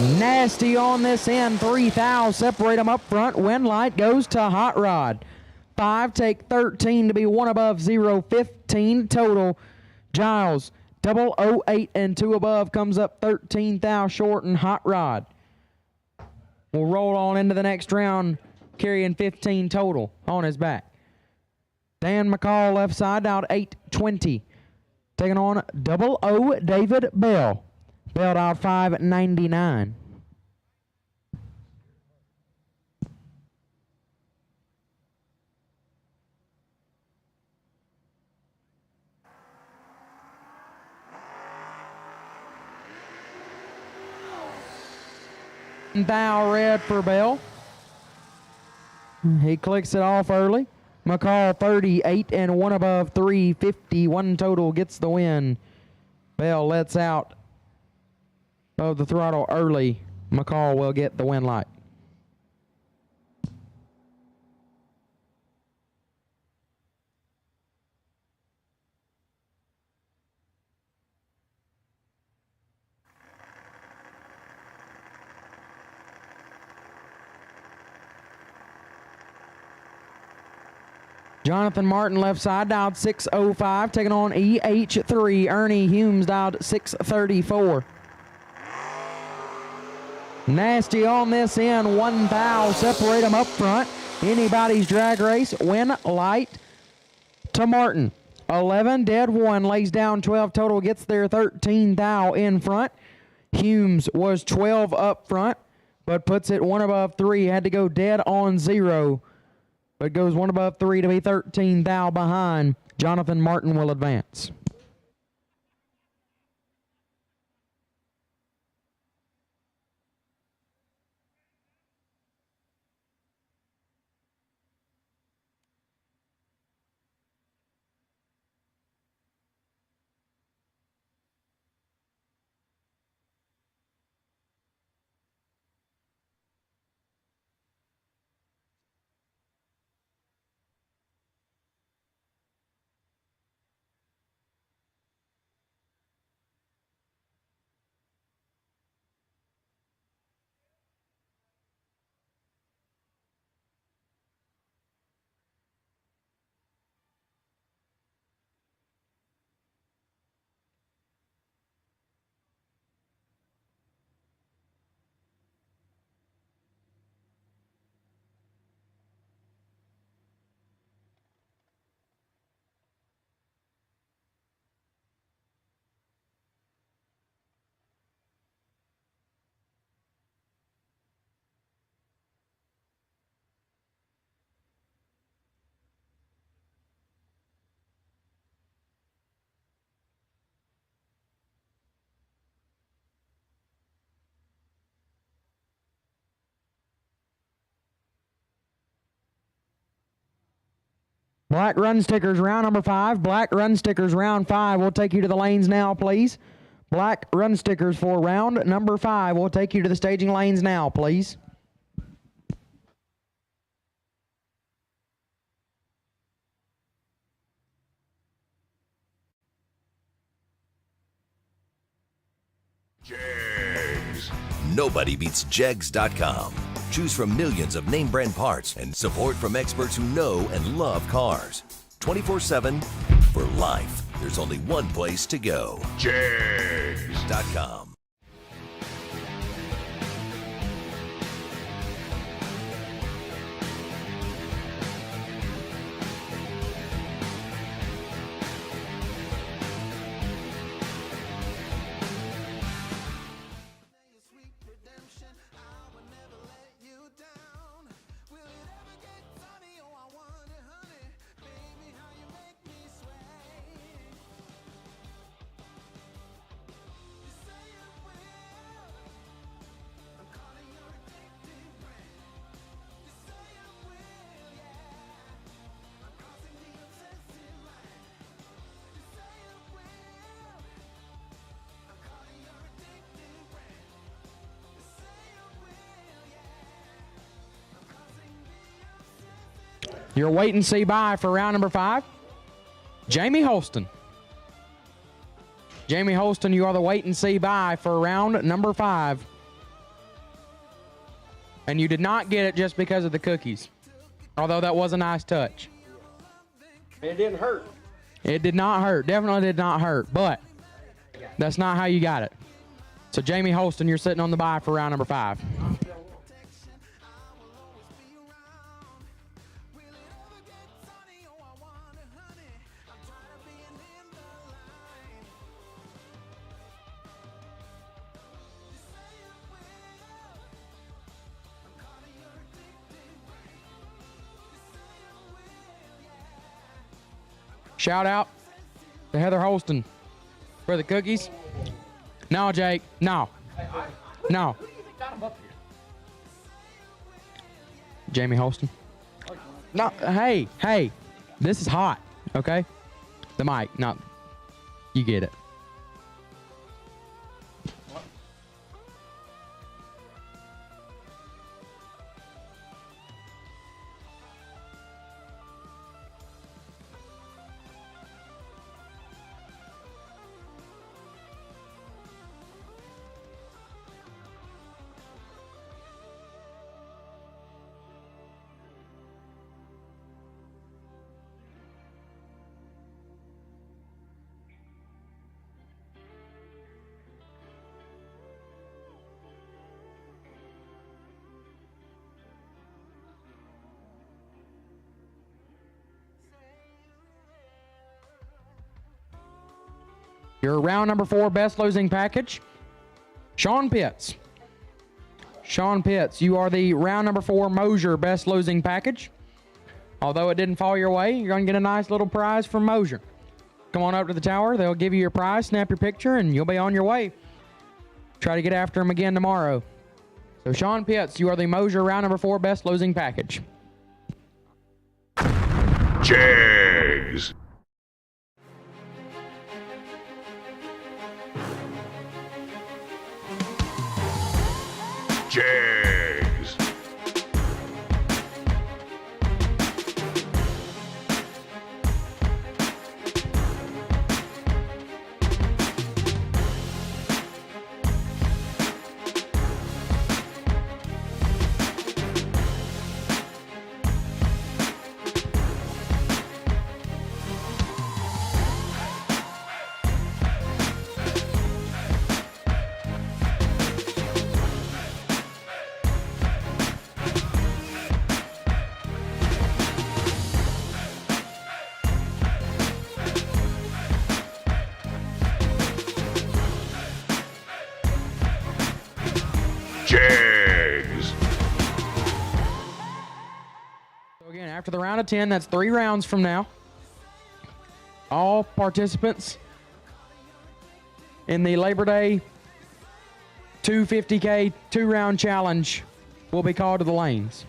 Nasty on this end. 3 thou separate them up front. Win light goes to Hot Rod. 5 take 13 to be 1 above 0. 15 total. Giles 008 and 2 above comes up 13 thou short, and Hot Rod will roll on into the next round carrying 15 total on his back. Dan McCall left side out 820. Taking on 00 David Bell. Bell out 599. Thou red for Bell. He clicks it off early. McCall 38 and 1 above 350. 1 total gets the win. Bell lets out of the throttle early. McCall will get the win light. Jonathan Martin left side, dialed 605, taking on EH3. Ernie Humes dialed 634. Nasty on this end. 1 thou separate them up front. Anybody's drag race. Win light to Martin. 11 dead 1, lays down 12 total, gets there 13 thou in front. Humes was 12 up front, but puts it 1 above 3. Had to go dead on 0, but goes 1 above 3 to be 13 thou behind. Jonathan Martin will advance. Black run stickers, round number 5. Black run stickers, round 5. We'll take you to the lanes now, please. Black run stickers for round number 5. We'll take you to the staging lanes now, please. Jags. Nobody beats Jegs.com. Choose from millions of name brand parts and support from experts who know and love cars. 24/7 for life. There's only one place to go. Jegs.com. Your wait and see bye for round number 5. Jamie Holston. Jamie Holston, you are the wait and see bye for round number 5. And you did not get it just because of the cookies. Although that was a nice touch. It didn't hurt. It did not hurt. Definitely did not hurt. But that's not how you got it. So Jamie Holston, you're sitting on the bye for round number 5. Shout out to Heather Holston for the cookies. No, Jake. No. No. Jamie Holston. No. Hey. This is hot. Okay? The mic. Not. You get it. Your round number 4 best losing package, Sean Pitts. Sean Pitts, you are the round number 4 Mosier best losing package. Although it didn't fall your way, you're going to get a nice little prize from Mosier. Come on up to the tower. They'll give you your prize, snap your picture, and you'll be on your way. Try to get after him again tomorrow. So Sean Pitts, you are the Mosier round number 4 best losing package. Jags. Jags. Jags. So again, after the round of 10, that's 3 rounds from now. All participants in the Labor Day 250K 2-round challenge will be called to the lanes.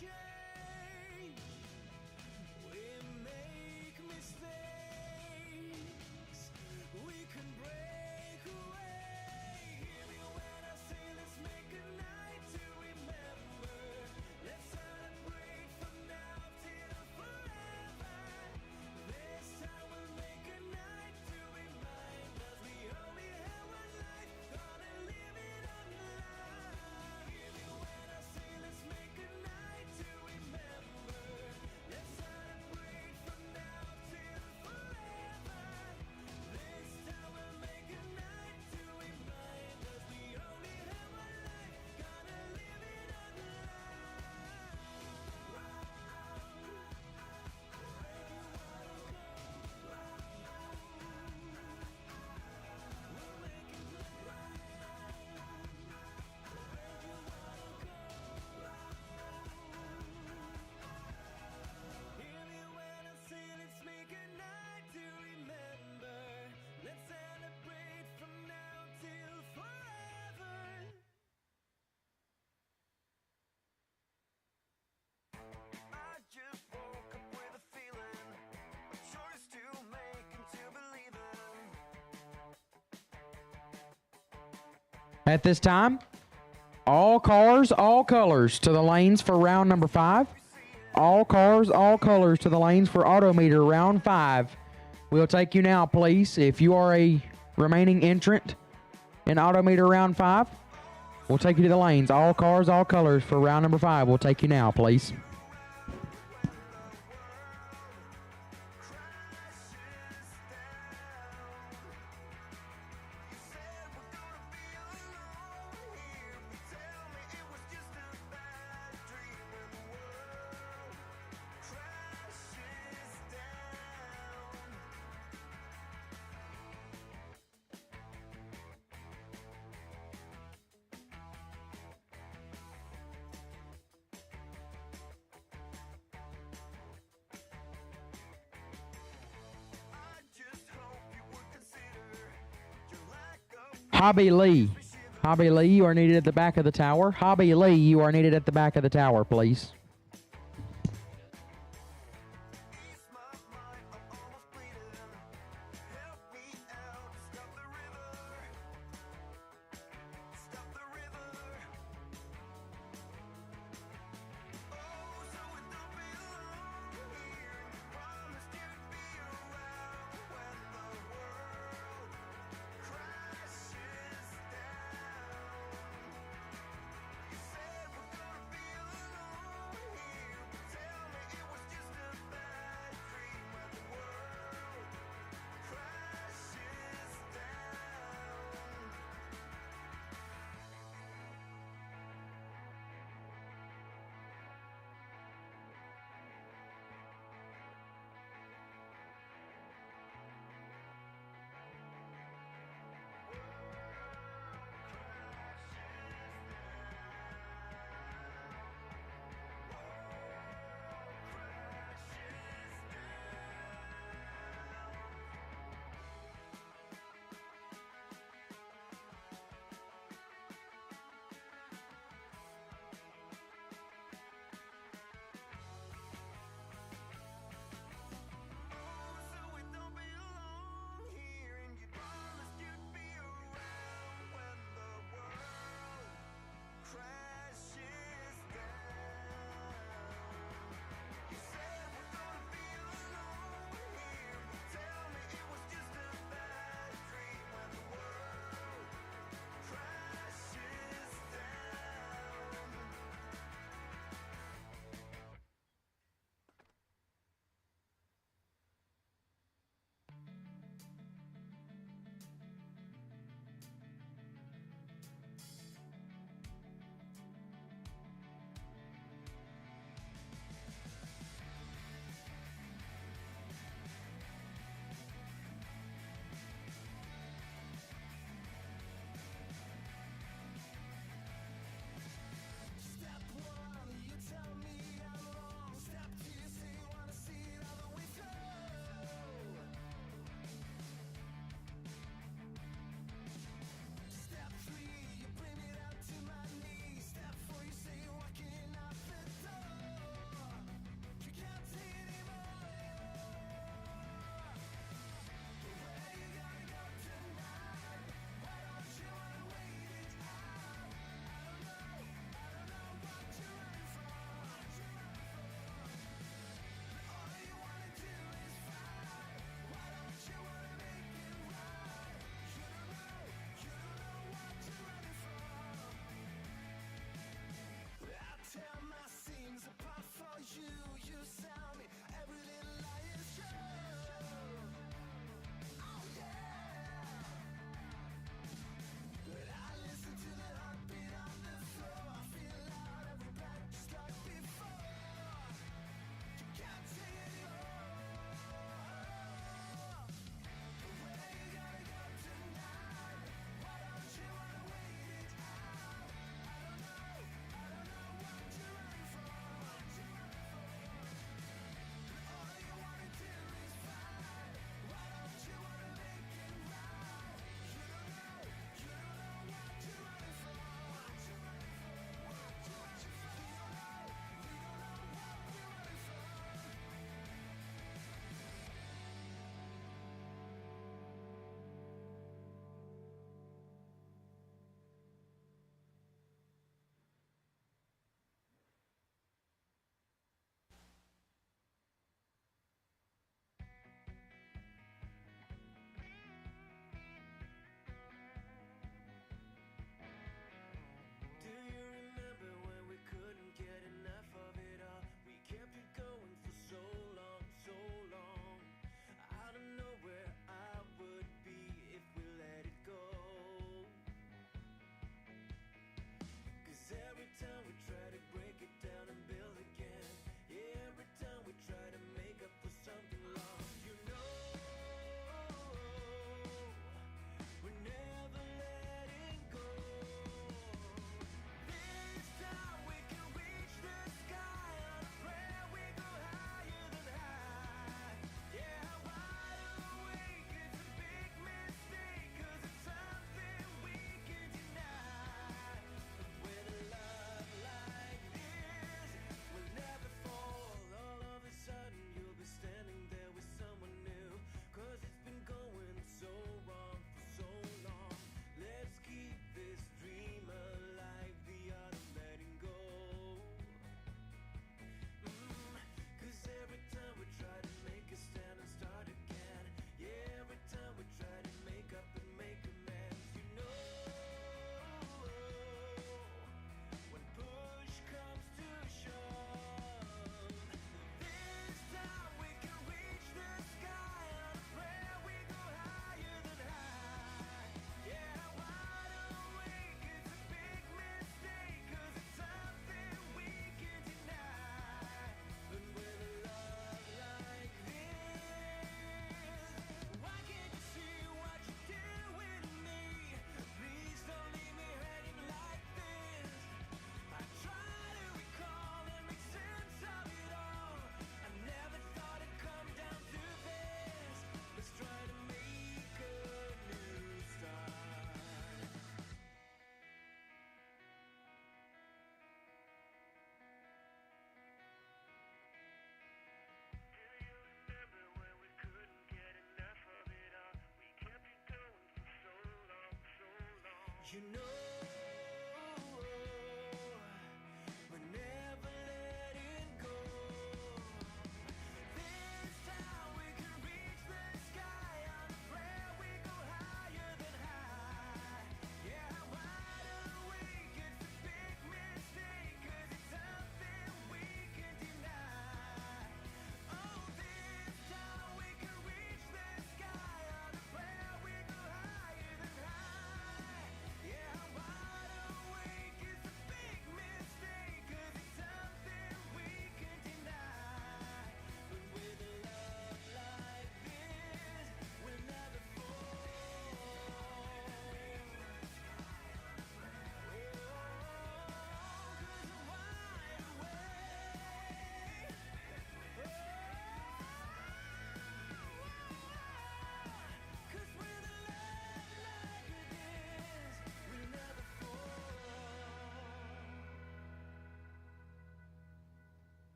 change. We make mistakes. We can break away. Hear me when I say let's make a night to remember. Let's celebrate from now till forever. This time we'll make a night to remind us we only have one life, gonna live it on love. Hear me when I say let's make a night to remember. Let's celebrate from now till forever. This time we'll make a night to remind us we only have one life, gonna live it on Hear me when I say let's make a night to remember. Let's celebrate from now till forever. I just woke up with a feeling, a choice to make and to believe in. At this time, all cars, all colors to the lanes for round number 5. All cars, all colors to the lanes for Autometer round 5. We'll take you now, please. If you are a remaining entrant in Autometer round 5, we'll take you to the lanes. All cars, all colors for round number 5. We'll take you now, please. Hobby Lee. Hobby Lee, you are needed at the back of the tower. Hobby Lee, you are needed at the back of the tower, please.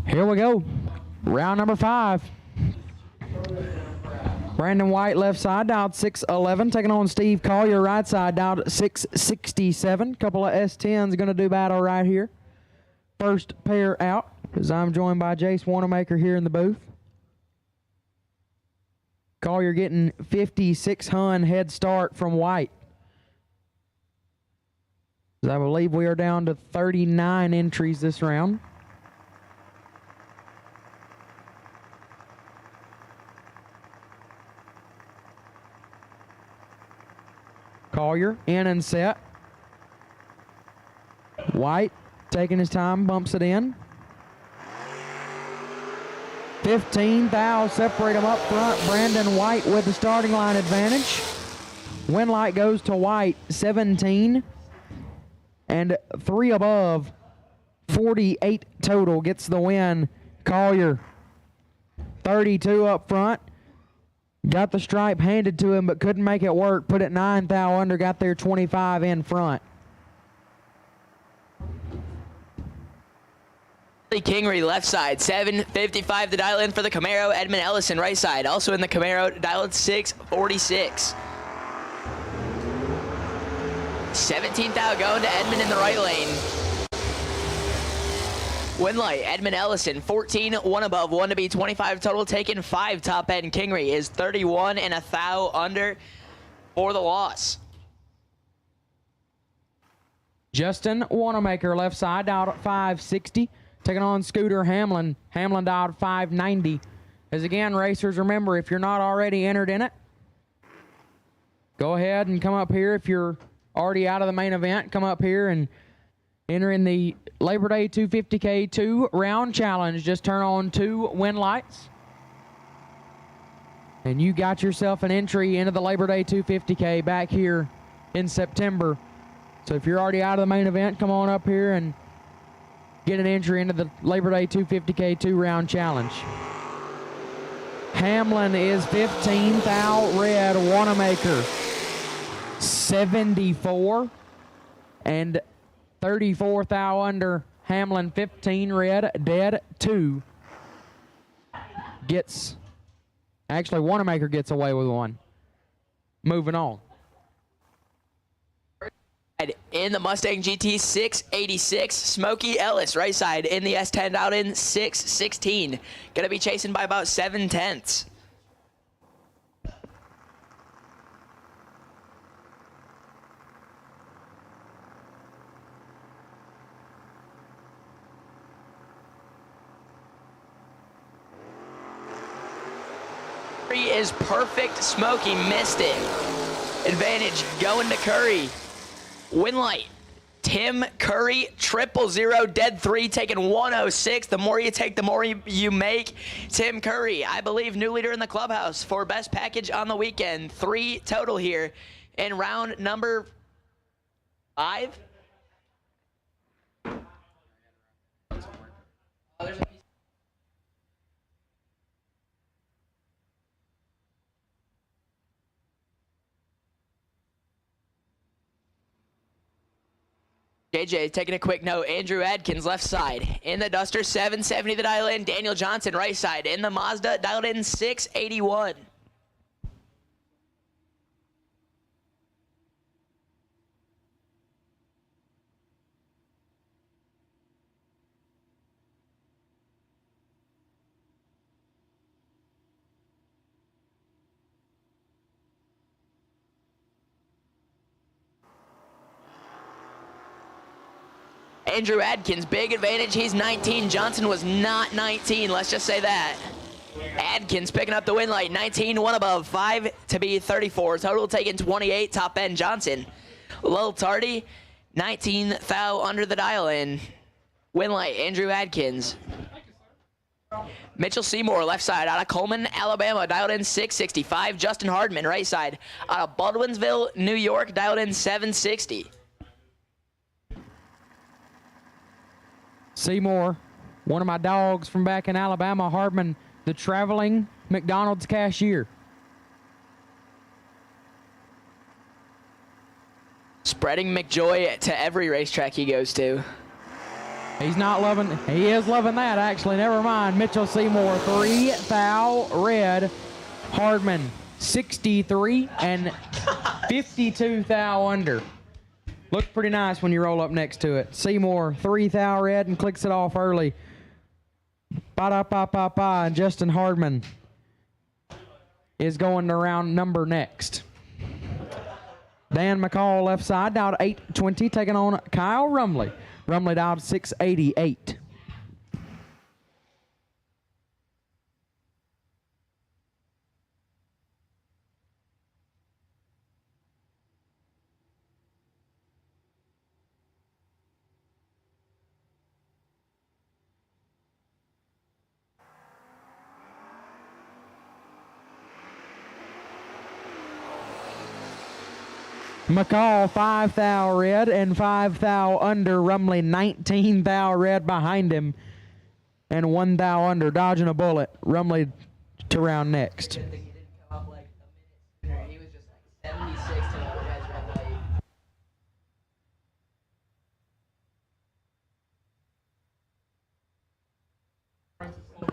Here we go. Round number 5. Brandon White left side dialed 611, taking on Steve Collier right side dialed 667. Couple of S10s going to do battle right here. First pair out, as I'm joined by Jace Wanamaker here in the booth. Collier getting 5600 head start from White. I believe we are down to 39 entries this round. Collier in and set. White taking his time, bumps it in. 15 thou separate them up front. Brandon White with the starting line advantage. Win light goes to White, 17. And 3 above, 48 total gets the win. Collier, 32 up front. Got the stripe handed to him, but couldn't make it work. Put it 9 thou under, got there 25 in front. Kingery left side, 755 the dial in for the Camaro. Edmund Ellison right side, also in the Camaro, dialed 646. 17th out going to Edmund in the right lane. Win light, Edmund Ellison, 14, 1 above, 1 to be 25 total, taking 5 top end. Kingery is 31 and a thou under for the loss. Justin Wanamaker left side dialed at 560. Taking on Scooter Hamlin. Hamlin dialed 590. As again, racers, remember, if you're not already entered in it, go ahead and come up here. If you're already out of the main event, come up here and enter in the Labor Day 250K 2-round challenge. Just turn on 2 win lights, and you got yourself an entry into the Labor Day 250K back here in September. So if you're already out of the main event, come on up here and get an entry into the Labor Day 250K 2-round challenge. Hamlin is 15 thou red. Wanamaker 74 and 34 thou under. Hamlin 15 red, dead 2. Actually Wanamaker gets away with 1. Moving on. In the Mustang GT 686, Smokey Ellis right side in the S10 out in 616. Gonna be chasing by about 7/10. Is perfect. Smokey missed it. Advantage going to Curry. Win light, Tim Curry, 000, dead 3, taking 106. The more you take, the more you make. Tim Curry, I believe, new leader in the clubhouse for best package on the weekend. 3 total here in round number 5. JJ taking a quick note. Andrew Adkins left side in the Duster 770 the dial in. Daniel Johnson right side in the Mazda dialed in 681. Andrew Adkins, big advantage. He's 19. Johnson was not 19. Let's just say that. Adkins picking up the win light. 19, 1 above, 5 to be 34. Total taking 28. Top end Johnson. A little tardy. 19 thou under the dial in. Win light, Andrew Adkins. Mitchell Seymour, left side, out of Coleman, Alabama, dialed in 665. Justin Hardman, right side, out of Baldwinsville, New York, dialed in 760. Seymour, one of my dogs from back in Alabama. Hardman, the traveling McDonald's cashier. Spreading McJoy to every racetrack he goes to. He's not loving, he is loving that actually, never mind. Mitchell Seymour, 3 thou red. Hardman, 63 and 52 thou under. Looks pretty nice when you roll up next to it. Seymour, 3 thou red and clicks it off early. Ba-da-pa-pa-pa, and Justin Hardman is going to round number next. Dan McCall left side, down to 820, taking on Kyle Rumley. Rumley down to 688. McCall, 5 thou red and 5 thou under. Rumley, 19 thou red behind him and 1 thou under. Dodging a bullet. Rumley to round next.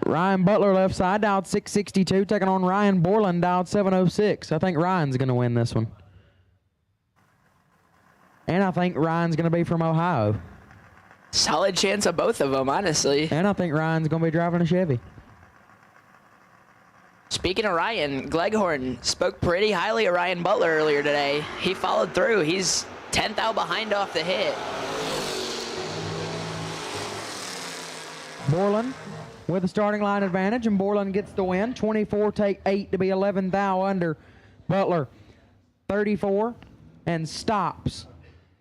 Ryan Butler left side, dialed 662, taking on Ryan Borland, dialed 706. I think Ryan's going to win this one. And I think Ryan's going to be from Ohio. Solid chance of both of them, honestly. And I think Ryan's going to be driving a Chevy. Speaking of Ryan, Gleghorn spoke pretty highly of Ryan Butler earlier today. He followed through. He's 10th out behind off the hit. Borland with a starting line advantage, and Borland gets the win. 24 take 8 to be 11 thou under. Butler, 34, and stops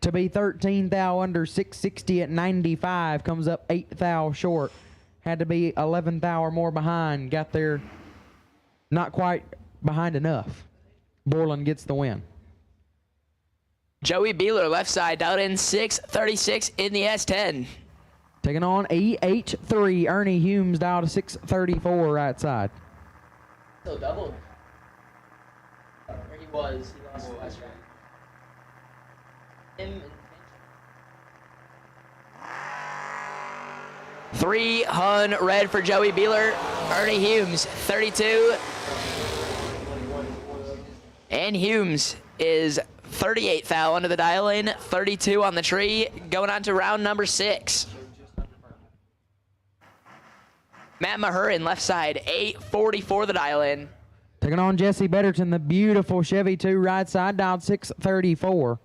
to be 13 thou under. 660 at 95, comes up 8 thou short. Had to be 11 thou or more behind. Got there not quite behind enough. Borland gets the win. Joey Beeler, left side, dialed in 636 in the S10. Taking on EH3, Ernie Humes, dialed to 634 right side. Still doubled. Or he was. He lost the last round. Him and 300 for Joey Beeler. Ernie Humes, 32. And Humes is 38 thou under the dial in, 32 on the tree, going on to round number 6. Matt Mahurin, left side, 844 the dial in. Taking on Jesse Betterton, the beautiful Chevy 2 right side, dialed 634.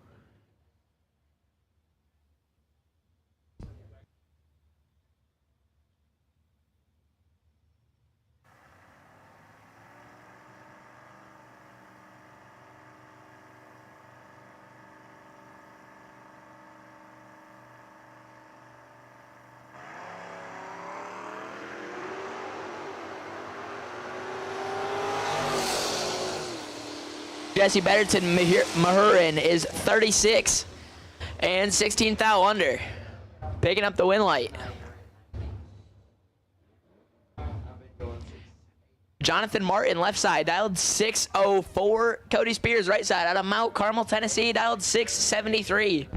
Jesse Betterton Mahurin is 36 and 16 thou under, picking up the win light. Jonathan Martin, left side, dialed 604. Cody Spears, right side, out of Mount Carmel, Tennessee, dialed 673.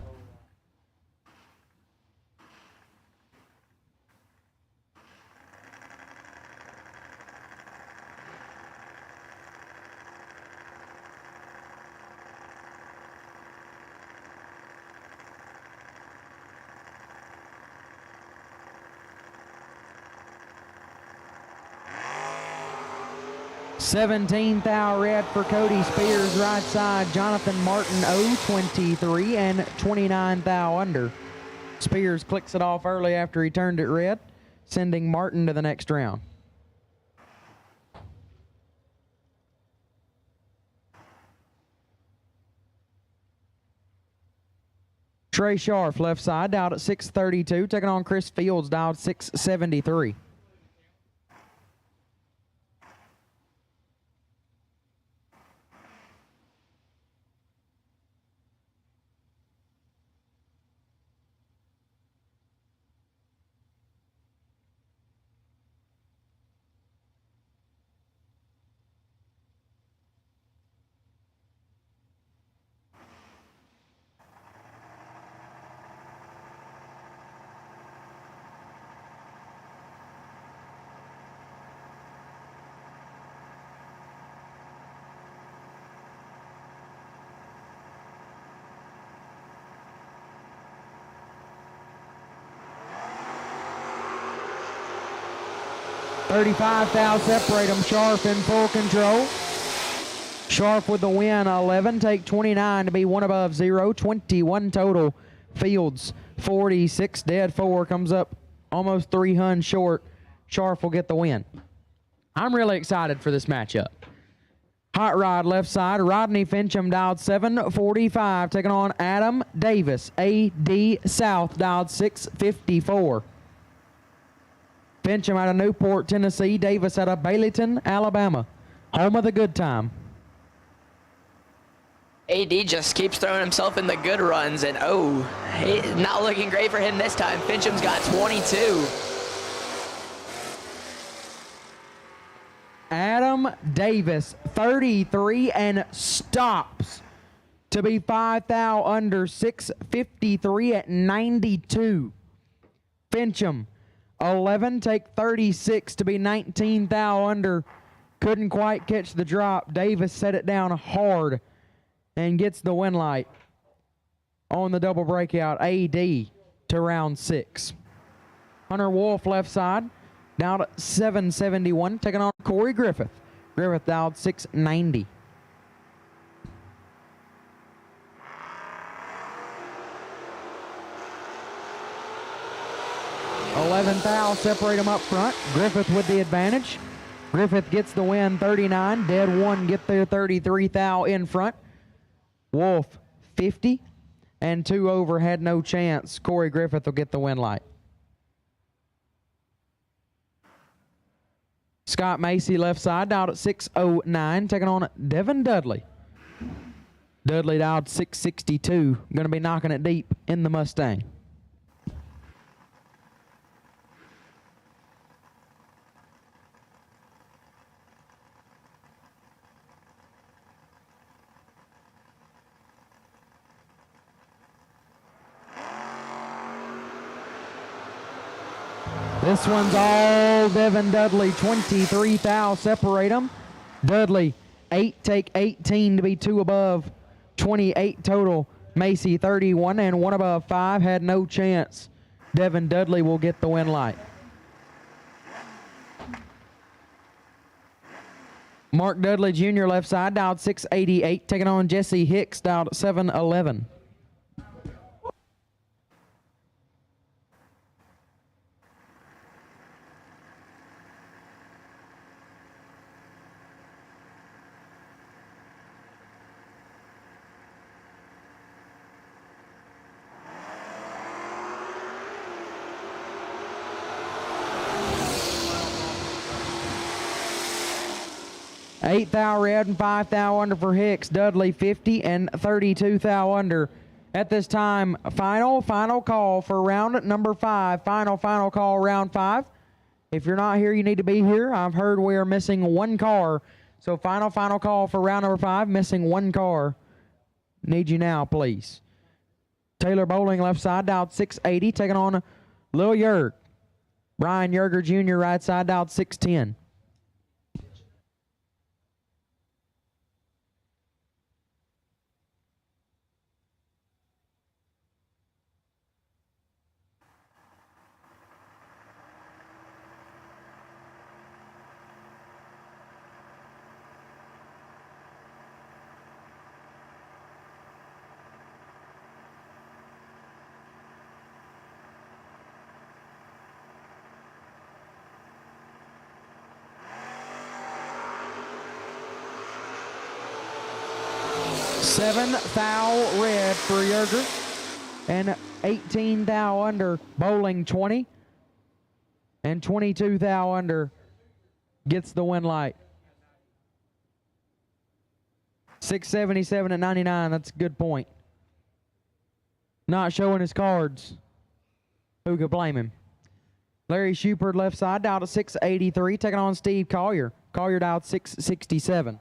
$17 red for Cody Spears, right side. Jonathan Martin, 023 and 29 thou under. Spears clicks it off early after he turned it red, sending Martin to the next round. Trey Scharf, left side, dialed at 632, taking on Chris Fields, dialed 673. $35 thou separate them. Scharf in full control. Scharf with the win, 11. Take 29 to be one above 0. 21 total. Fields, 46 dead. 4 comes up almost 3 huns short. Scharf will get the win. I'm really excited for this matchup. Hot Rod, left side. Rodney Fincham, dialed 745. Taking on Adam Davis. AD South, dialed 654. Fincham out of Newport, Tennessee. Davis out of Baileyton, Alabama. Home of the good time. AD just keeps throwing himself in the good runs, and not looking great for him this time. Fincham's got 22. Adam Davis, 33, and stops to be 5 thou under, 653 at 92. Fincham, 11, take 36 to be 19 thou under. Couldn't quite catch the drop. Davis set it down hard and gets the win light on the double breakout. AD to round 6. Hunter Wolf, left side, down at 771, taking on Corey Griffith. Griffith dialed 690. $11 thou separate them up front. Griffith with the advantage. Griffith gets the win, 39. Dead 1 get their 33 thou in front. Wolf, 50. And 2 over had no chance. Corey Griffith will get the win light. Scott Macy, left side, dialed at 609, taking on Devin Dudley. Dudley dialed 662. Going to be knocking it deep in the Mustang. This one's all Devin Dudley, 23 thou separate them. Dudley, 8, take 18 to be 2 above, 28 total. Macy, 31 and 1 above 5, had no chance. Devin Dudley will get the win light. Mark Dudley Jr. left side, dialed 688, taking on Jesse Hicks, dialed 711. 8 thou red and 5 thou under for Hicks. Dudley 50 and 32 thou under. At this time, final call for round number 5. Final call, round 5. If you're not here, you need to be here. I've heard we are missing one car. So final call for round number 5, missing one car. Need you now, please. Taylor Bowling left side, dialed 680, taking on Lil Yerger. Brian Yerger Jr. right side, dialed 610. Seven thou red for Yerger and 18 thou under. Bowling 20 and 22 thou under gets the win light. 677 at 99. That's a good point. Not showing his cards. Who could blame him? Larry Shupert left side, dialed at 683, taking on Steve Collier. Collier dialed 667.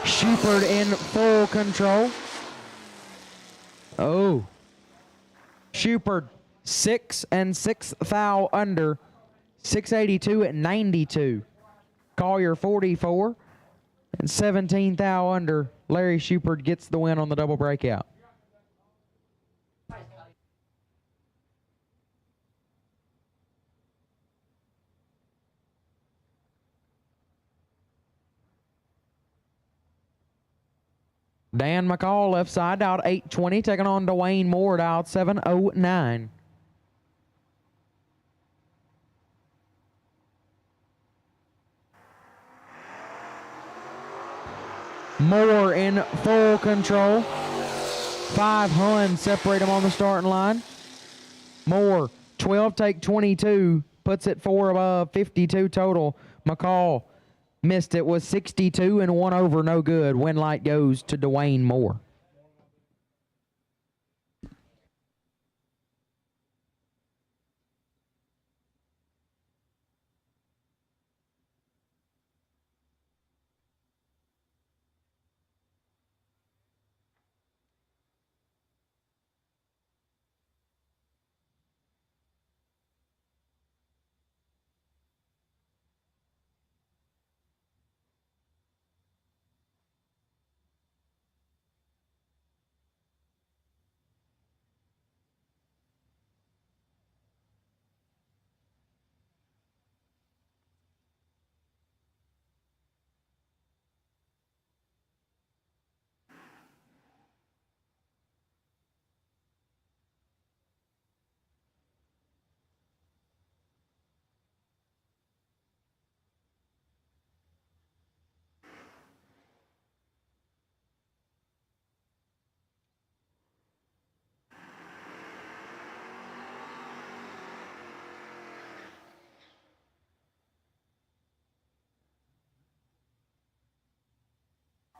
Shupert in full control. Oh. Shupert 6 and 6 thou under. 682 at 92. Collier 44 and 17 thou under. Larry Shupert gets the win on the double breakout. Dan McCall left side, out 820, taking on Dwayne Moore, out 709. Moore in full control. 5 Huns separate him on the starting line. Moore, 12 take 22, puts it 4 above, 52 total. McCall missed it, was 62 and 1 over, no good. Win light goes to Dwayne Moore.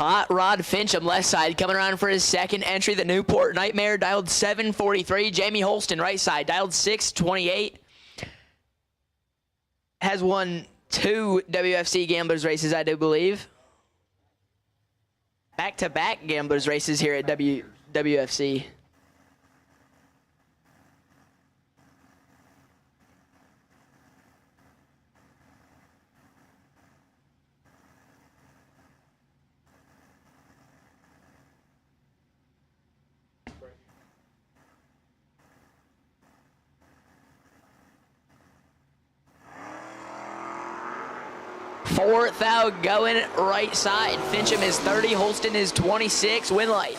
Hot Rod Fincham, left side, coming around for his second entry. The Newport Nightmare, dialed 743. Jamie Holston, right side, dialed 628. Has won 2 WFC Gamblers races, I do believe. Back-to-back Gamblers races here at WFC. Fourth out going right side. Fincham is 30, Holston is 26. Win light.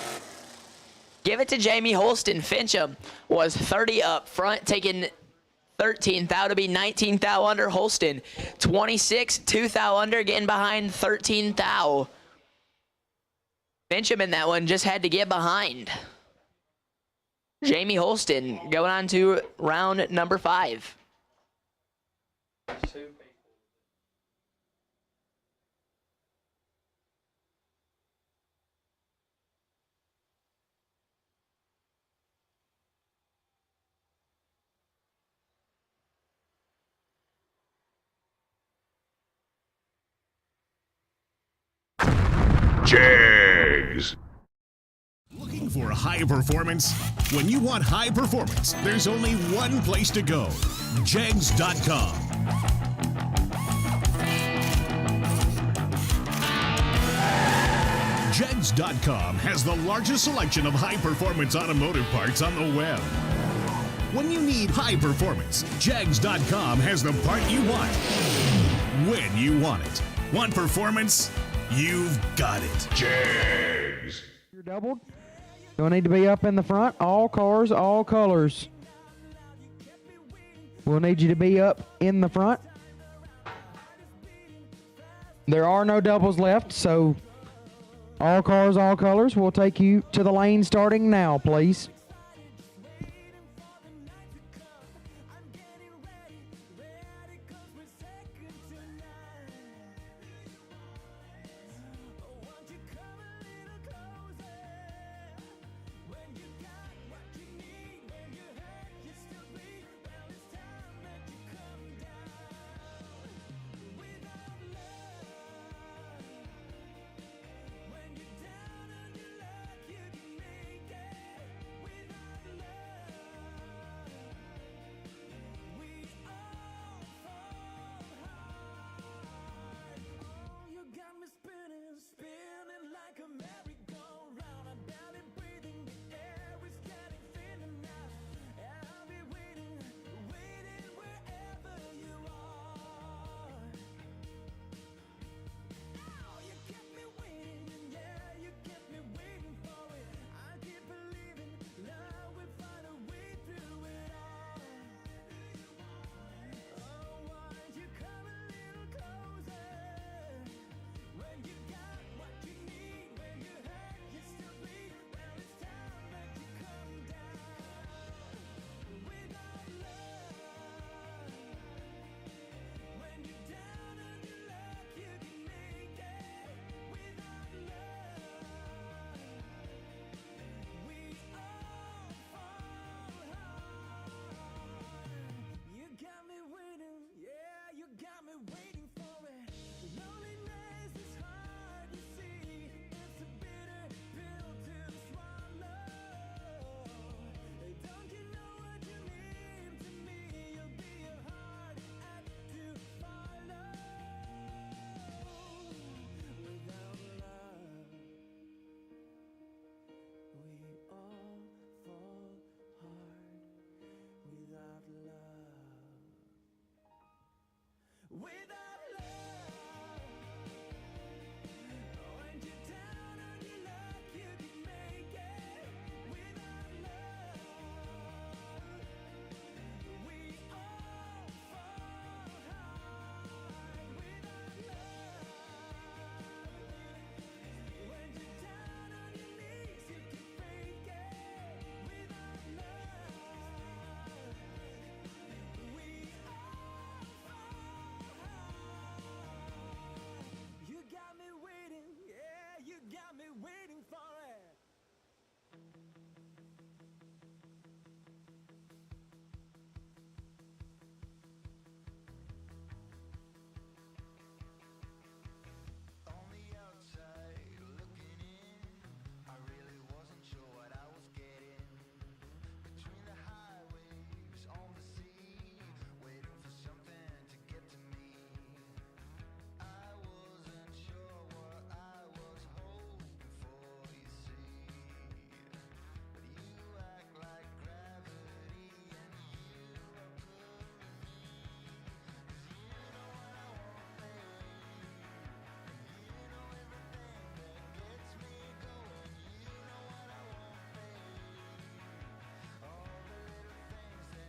Give it to Jamie Holston. Fincham was 30 up front, taking 13th thou to be 19th thou under Holston. 26, 2 thou under, getting behind 13th thou. Benjamin, that one just had to get behind. Jamie Holston going on to round number 5. Jags. Looking for high performance? When you want high performance, there's only one place to go. Jags.com. Jags.com has the largest selection of high-performance automotive parts on the web. When you need high performance, Jags.com has the part you want when you want it. Want performance? You've got it. Jags. You're doubled. You'll need to be up in the front. All cars, all colors. We'll need you to be up in the front. There are no doubles left, so all cars, all colors. We'll take you to the lane starting now, please.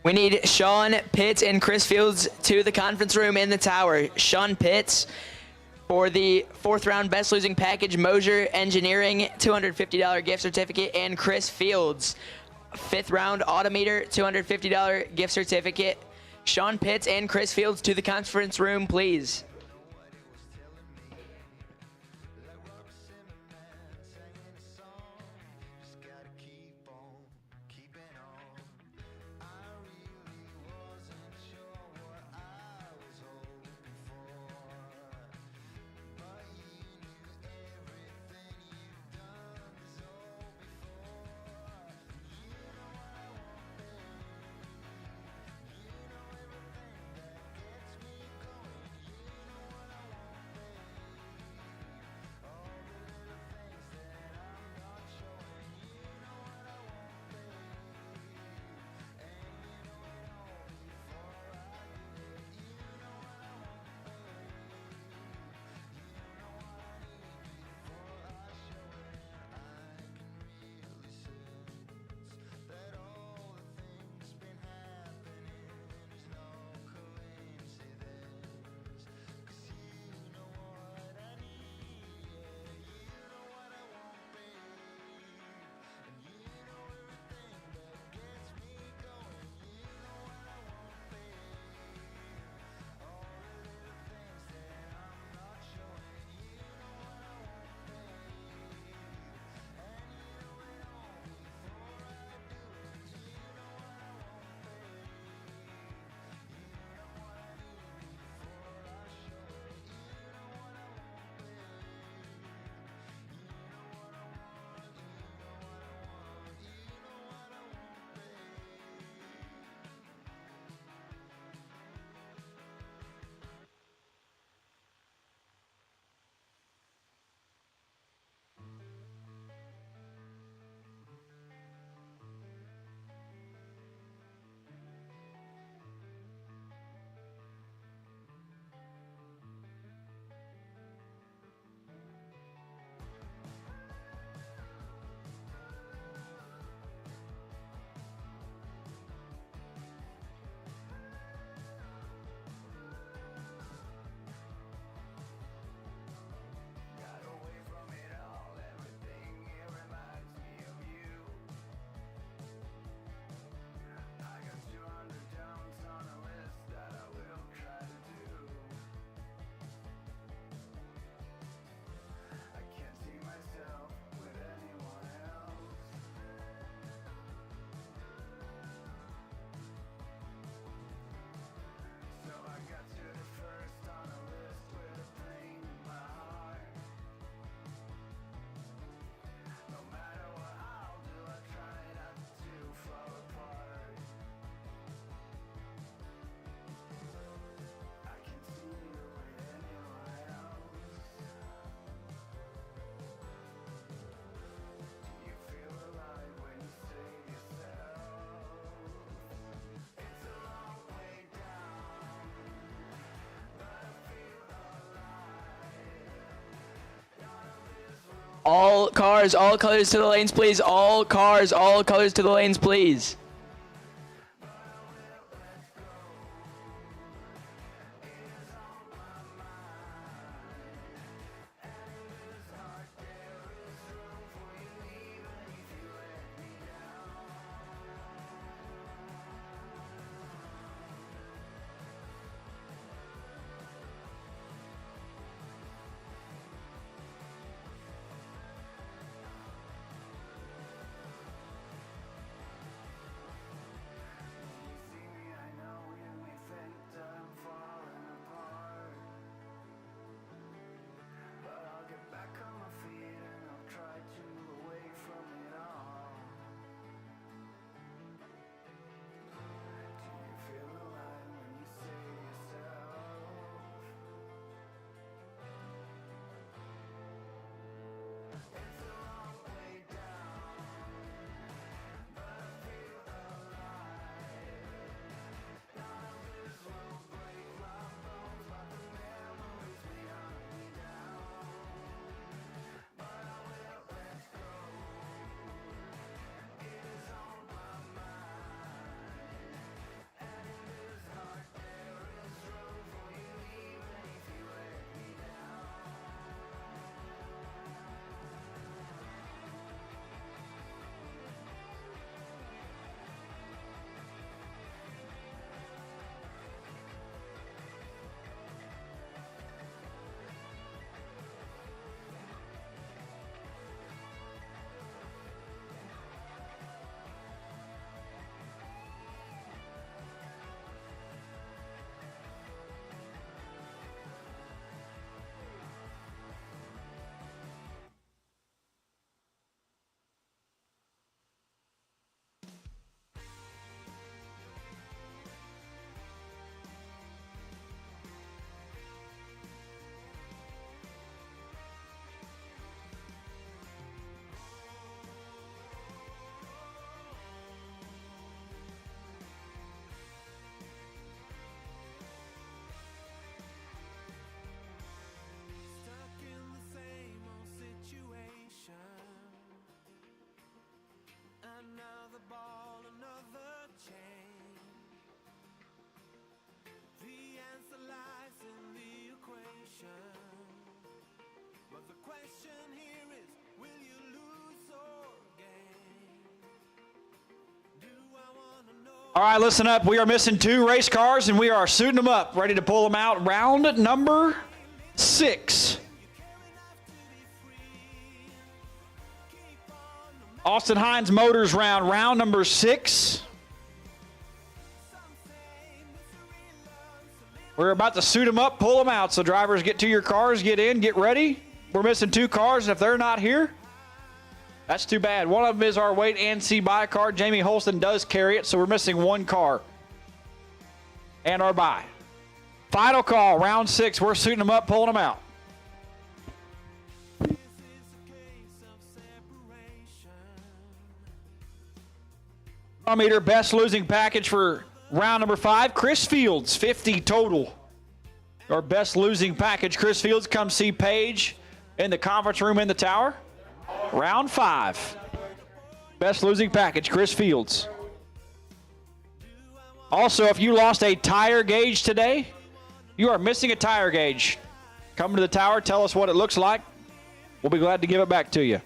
We need Sean Pitts and Chris Fields to the conference room in the tower. Sean Pitts for the 4th round best losing package, Mosier Engineering, $250 gift certificate, and Chris Fields, 5th round Autometer, $250 gift certificate. Sean Pitts and Chris Fields to the conference room, please. All cars, all colors to the lanes, please. All cars, all colors to the lanes, please. All right, listen up. We are missing 2 race cars, and we are suiting them up, ready to pull them out. Round number 6. Austin Hines Motors round number 6. We're about to suit them up, pull them out. So drivers, get to your cars, get in, get ready. We're missing 2 cars, and if they're not here, that's too bad. One of them is our wait and see buy car. Jamie Holston does carry it, so we're missing 1 car. And our buy. Final call, round 6. We're suiting them up, pulling them out. Meter best losing package for round number 5. Chris Fields, 50 total. Our best losing package. Chris Fields, come see Paige in the conference room in the tower. Round 5. Best losing package, Chris Fields. Also, if you lost a tire gauge today, you are missing a tire gauge. Come to the tower, tell us what it looks like. We'll be glad to give it back to you.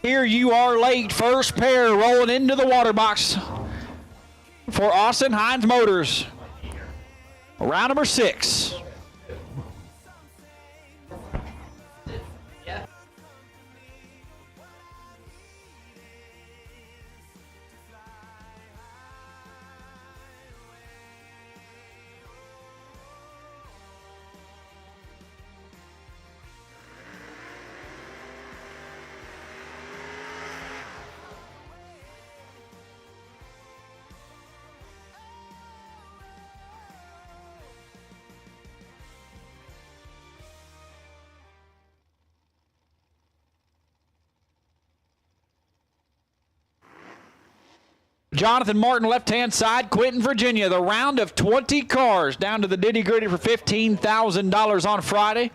Here you are late. First pair rolling into the water box for Austin Hines Motors. Round number 6. Jonathan Martin, left-hand side. Quentin, Virginia. The round of 20 cars down to the nitty-gritty for $15,000 on Friday.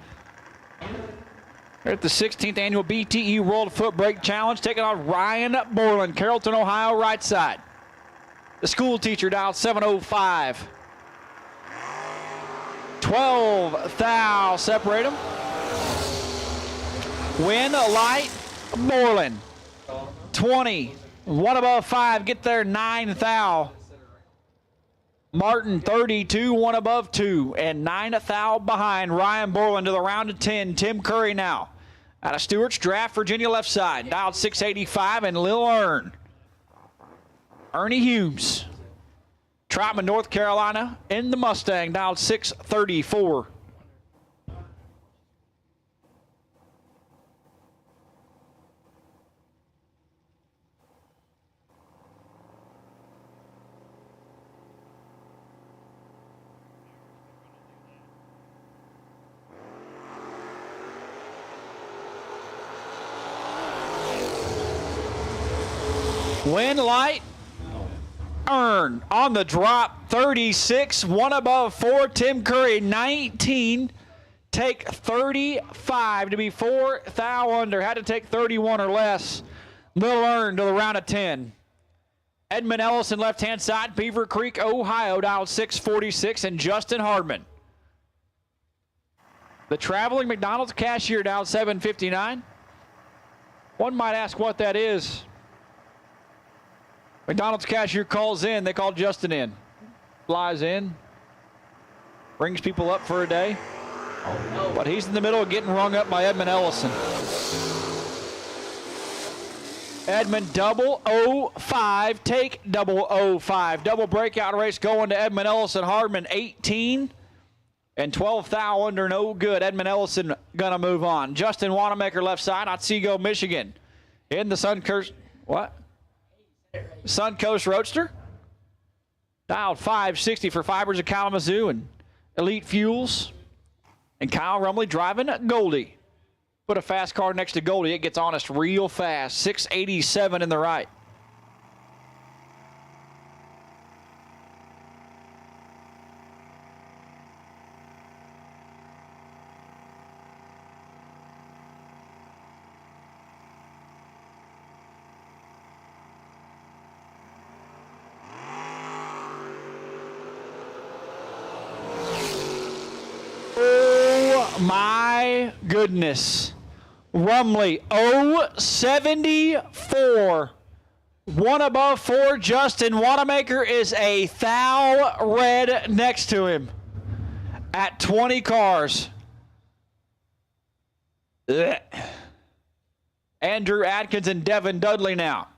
They're at the 16th annual BTE World FootBrake Challenge, taking on Ryan Borland, Carrollton, Ohio, right side. The school teacher dialed 705. 12 thou separate them. Win light Borland. 20. 1 above 5, get there 9 thou. Martin 32, 1 above 2, and 9 thou behind. Ryan Borland to the round of 10. Tim Curry now. Out of Stewart's Draft, Virginia left side. Dialed 685 and Lil Ern. Ernie Humes. Trotman, North Carolina in the Mustang. Dialed 634. Win light, Earn on the drop, 36, 1 above 4. Tim Curry, 19. Take 35 to be 4 thou under. Had to take 31 or less. Little Earn to the round of 10. Edmund Ellison, left-hand side, Beaver Creek, Ohio, dialed 646, and Justin Hardman. The traveling McDonald's cashier, dialed 759. One might ask what that is. McDonald's cashier calls in. They call Justin in. Flies in. Brings people up for a day. But he's in the middle of getting rung up by Edmund Ellison. Edmund 005, take 005. Double breakout race going to Edmund Ellison Hardman 18 and 12th thou under, no good. Edmund Ellison gonna move on. Justin Wanamaker left side, Otsego, Michigan. In the Suncoast, what? Suncoast Roadster. Dialed 560 for Fibers of Kalamazoo and Elite Fuels. And Kyle Rumley driving Goldie. Put a fast car next to Goldie. It gets honest real fast. 687 in the right. Oh my goodness. Rumley 074. One above 4. Justin Wanamaker is a thou red next to him at 20 cars. Ugh. Andrew Adkins and Devin Dudley now.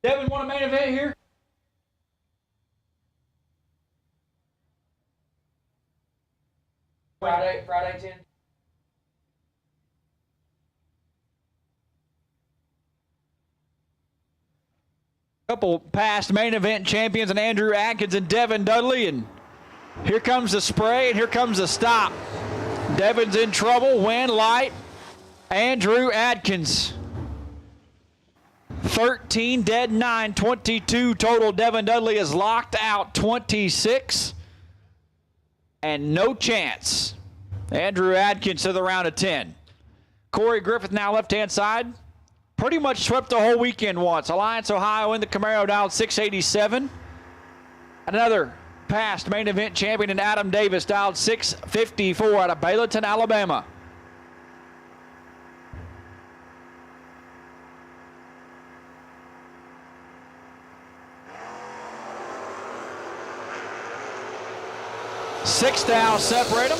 Devin won a main event here? Friday 10. Couple past main event champions and Andrew Atkins and Devin Dudley, and here comes the spray and here comes the stop. Devin's in trouble, wind light. Andrew Atkins 13 dead 9, 22 total. Devin Dudley is locked out 26 and no chance. Andrew Atkins to the round of 10. Corey Griffith now left hand side. Pretty much swept the whole weekend once. Alliance, Ohio in the Camaro dialed 687. Another past main event champion in Adam Davis dialed 654 out of Bayleton, Alabama. Six thou separate them.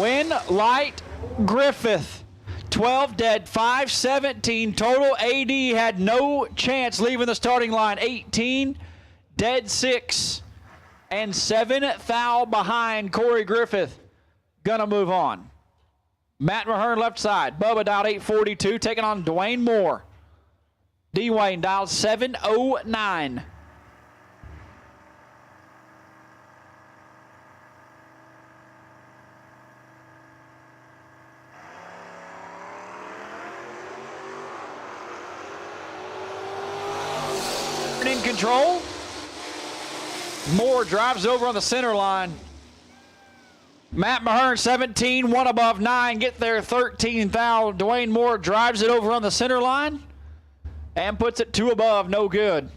Win, Light, Griffith. 12 dead, 517 total. AD had no chance leaving the starting line. 18 dead 6 and 7 thou behind. Corey Griffith gonna move on. Matt Mahern left side. Bubba dialed 842, taking on Dwayne Moore. D-Wayne dialed 709. In control. Moore drives over on the center line. Matt Mahern 17, one above 9, get there 13 thou. Dwayne Moore drives it over on the center line and puts it 2 above, no good.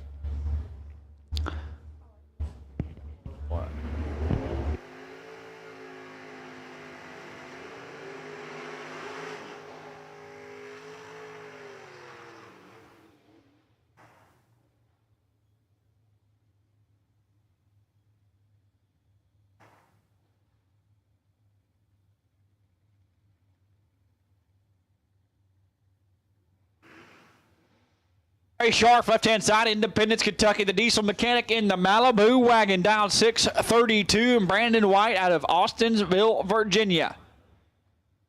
Ray Sharp, left-hand side, Independence, Kentucky. The diesel mechanic in the Malibu wagon, down 632. And Brandon White out of Austensville, Virginia.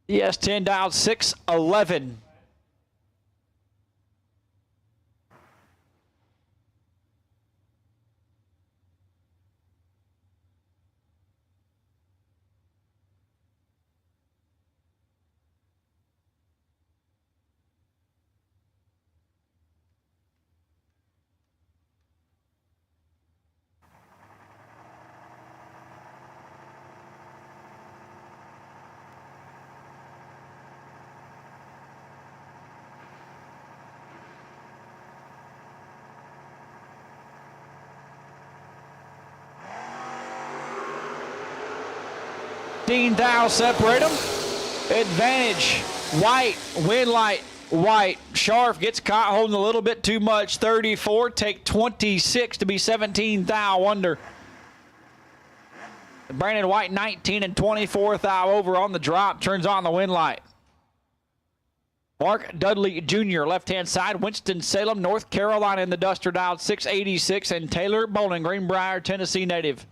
ES10 down 611. Thou separate them. Advantage, White, win light, White. Sharp gets caught holding a little bit too much. 34, take 26 to be 17 thou under. Brandon White 19 and 24 thou over on the drop, turns on the win light. Mark Dudley Jr., left-hand side, Winston-Salem, North Carolina in the Duster, dialed 686, and Taylor Bowling, Greenbrier, Tennessee native,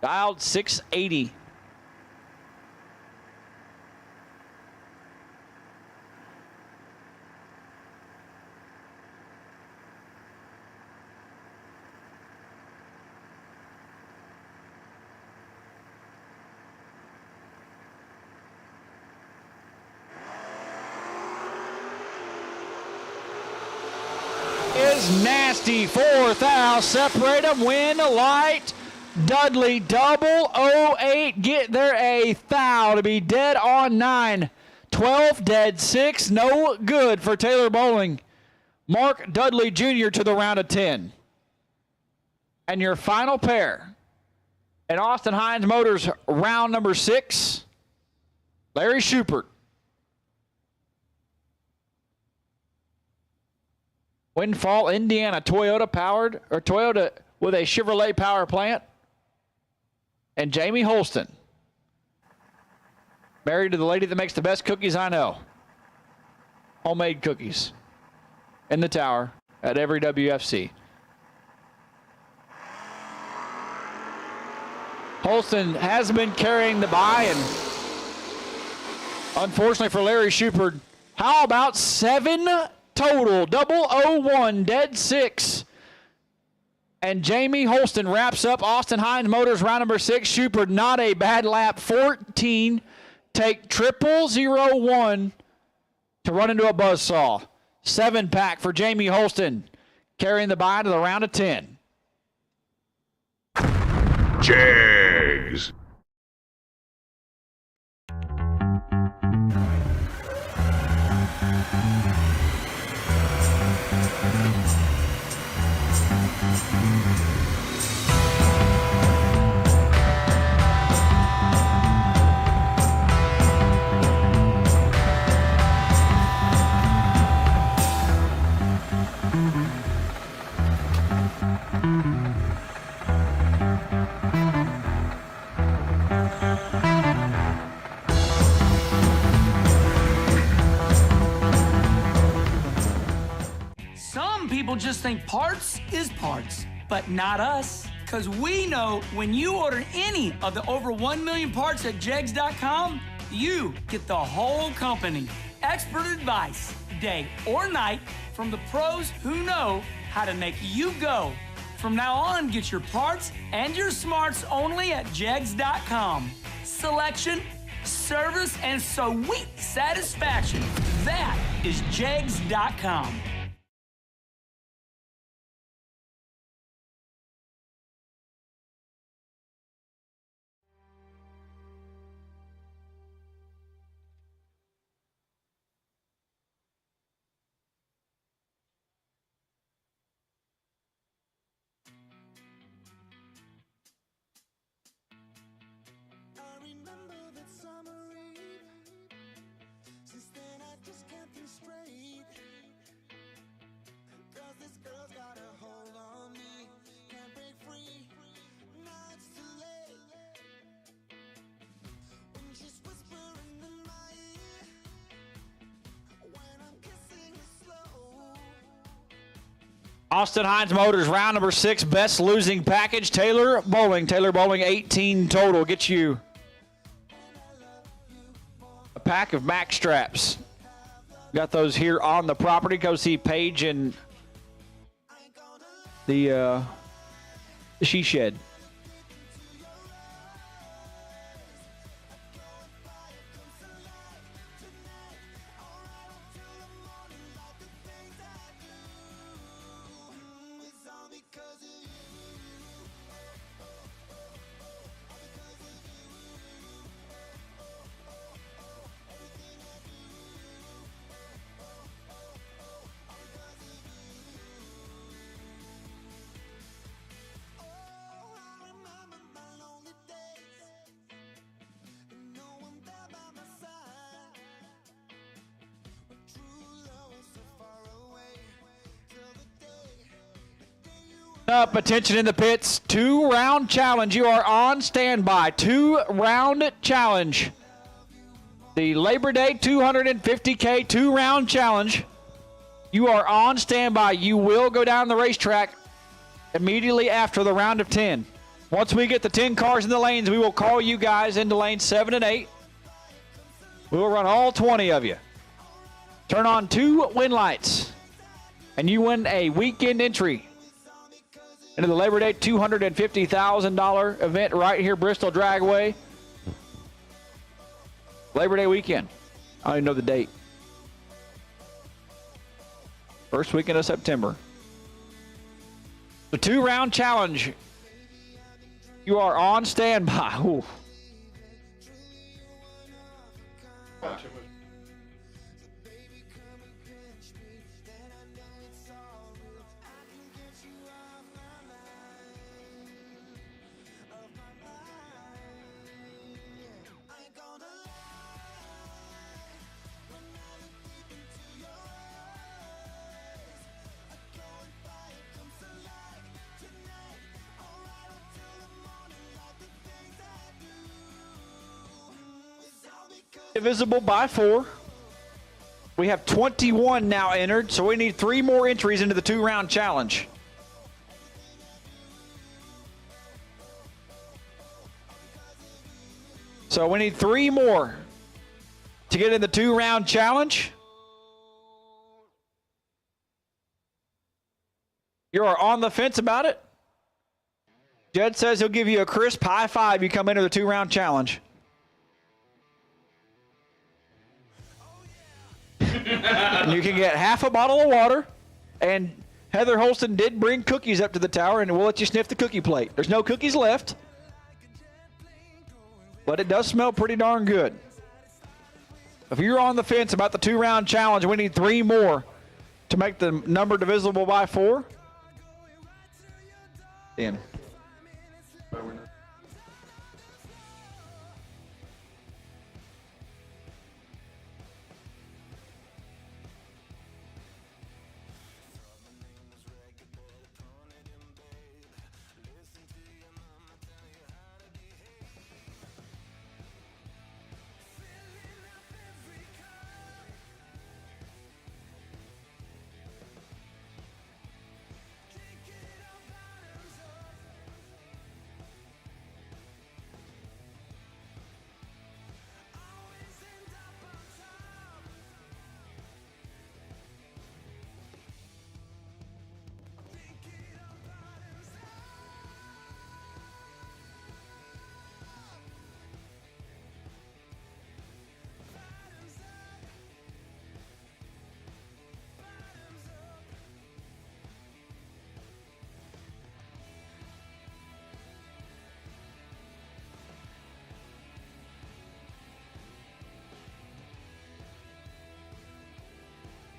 dialed 680. Is nasty. Fourth thou. Separate them. Win light. Dudley 008. Get there a thou to be dead on 9. 12 dead 6. No good for Taylor Bowling. Mark Dudley Jr. to the round of 10. And your final pair in Austin Hines Motors round number 6. Larry Schubert. Windfall, Indiana, Toyota with a Chevrolet power plant. And Jamie Holston, married to the lady that makes the best cookies I know. Homemade cookies in the tower at every WFC. Holston has been carrying the bye, and unfortunately for Larry Schubert, how about 7 total? 001, dead 6. And Jamie Holston wraps up Austin Hines Motors round number 6. Schubert, not a bad lap. 14. Take 0001 to run into a buzzsaw. 7-pack for Jamie Holston, carrying the bye to the round of 10. Jags. People just think parts is parts, but not us. Because we know when you order any of the over 1 million parts at jegs.com, you get the whole company. Expert advice, day or night, from the pros who know how to make you go. From now on, get your parts and your smarts only at jegs.com. Selection, service, and sweet satisfaction. That is jegs.com. Austin Hines Motors, round number 6, best losing package, Taylor Bowling. Taylor Bowling, 18 total. Get you a pack of Max straps. Got those here on the property. Go see Paige in the she shed. Up, attention in the pits, 2-round challenge. You are on standby. 2-round challenge. The Labor Day 250K 2-round challenge. You are on standby. You will go down the racetrack immediately after the round of 10. Once we get the 10 cars in the lanes, we will call you guys into lanes 7 and 8. We will run all 20 of you. Turn on 2 win lights, and you win a weekend entry into the Labor Day $250,000 event right here, Bristol Dragway. Labor Day weekend. I don't even know the date. First weekend of September. The 2-round challenge. You are on standby. Ooh. Divisible by 4. We have 21 now entered, so we need 3 more entries into the 2-round challenge. So we need 3 more to get in the 2-round challenge. You are on the fence about it? Jed says he'll give you a crisp high five. You come into the 2-round challenge. And you can get half a bottle of water. And Heather Holston did bring cookies up to the tower, and we'll let you sniff the cookie plate. There's no cookies left, but it does smell pretty darn good. If you're on the fence about the 2-round challenge, we need 3 more to make the number divisible by 4. In.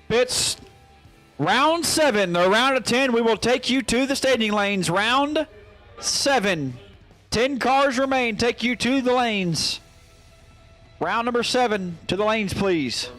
It's round 7, the round of 10. We will take you to the staging lanes. Round 7. 10 cars remain. Take you to the lanes. Round number 7 to the lanes, please.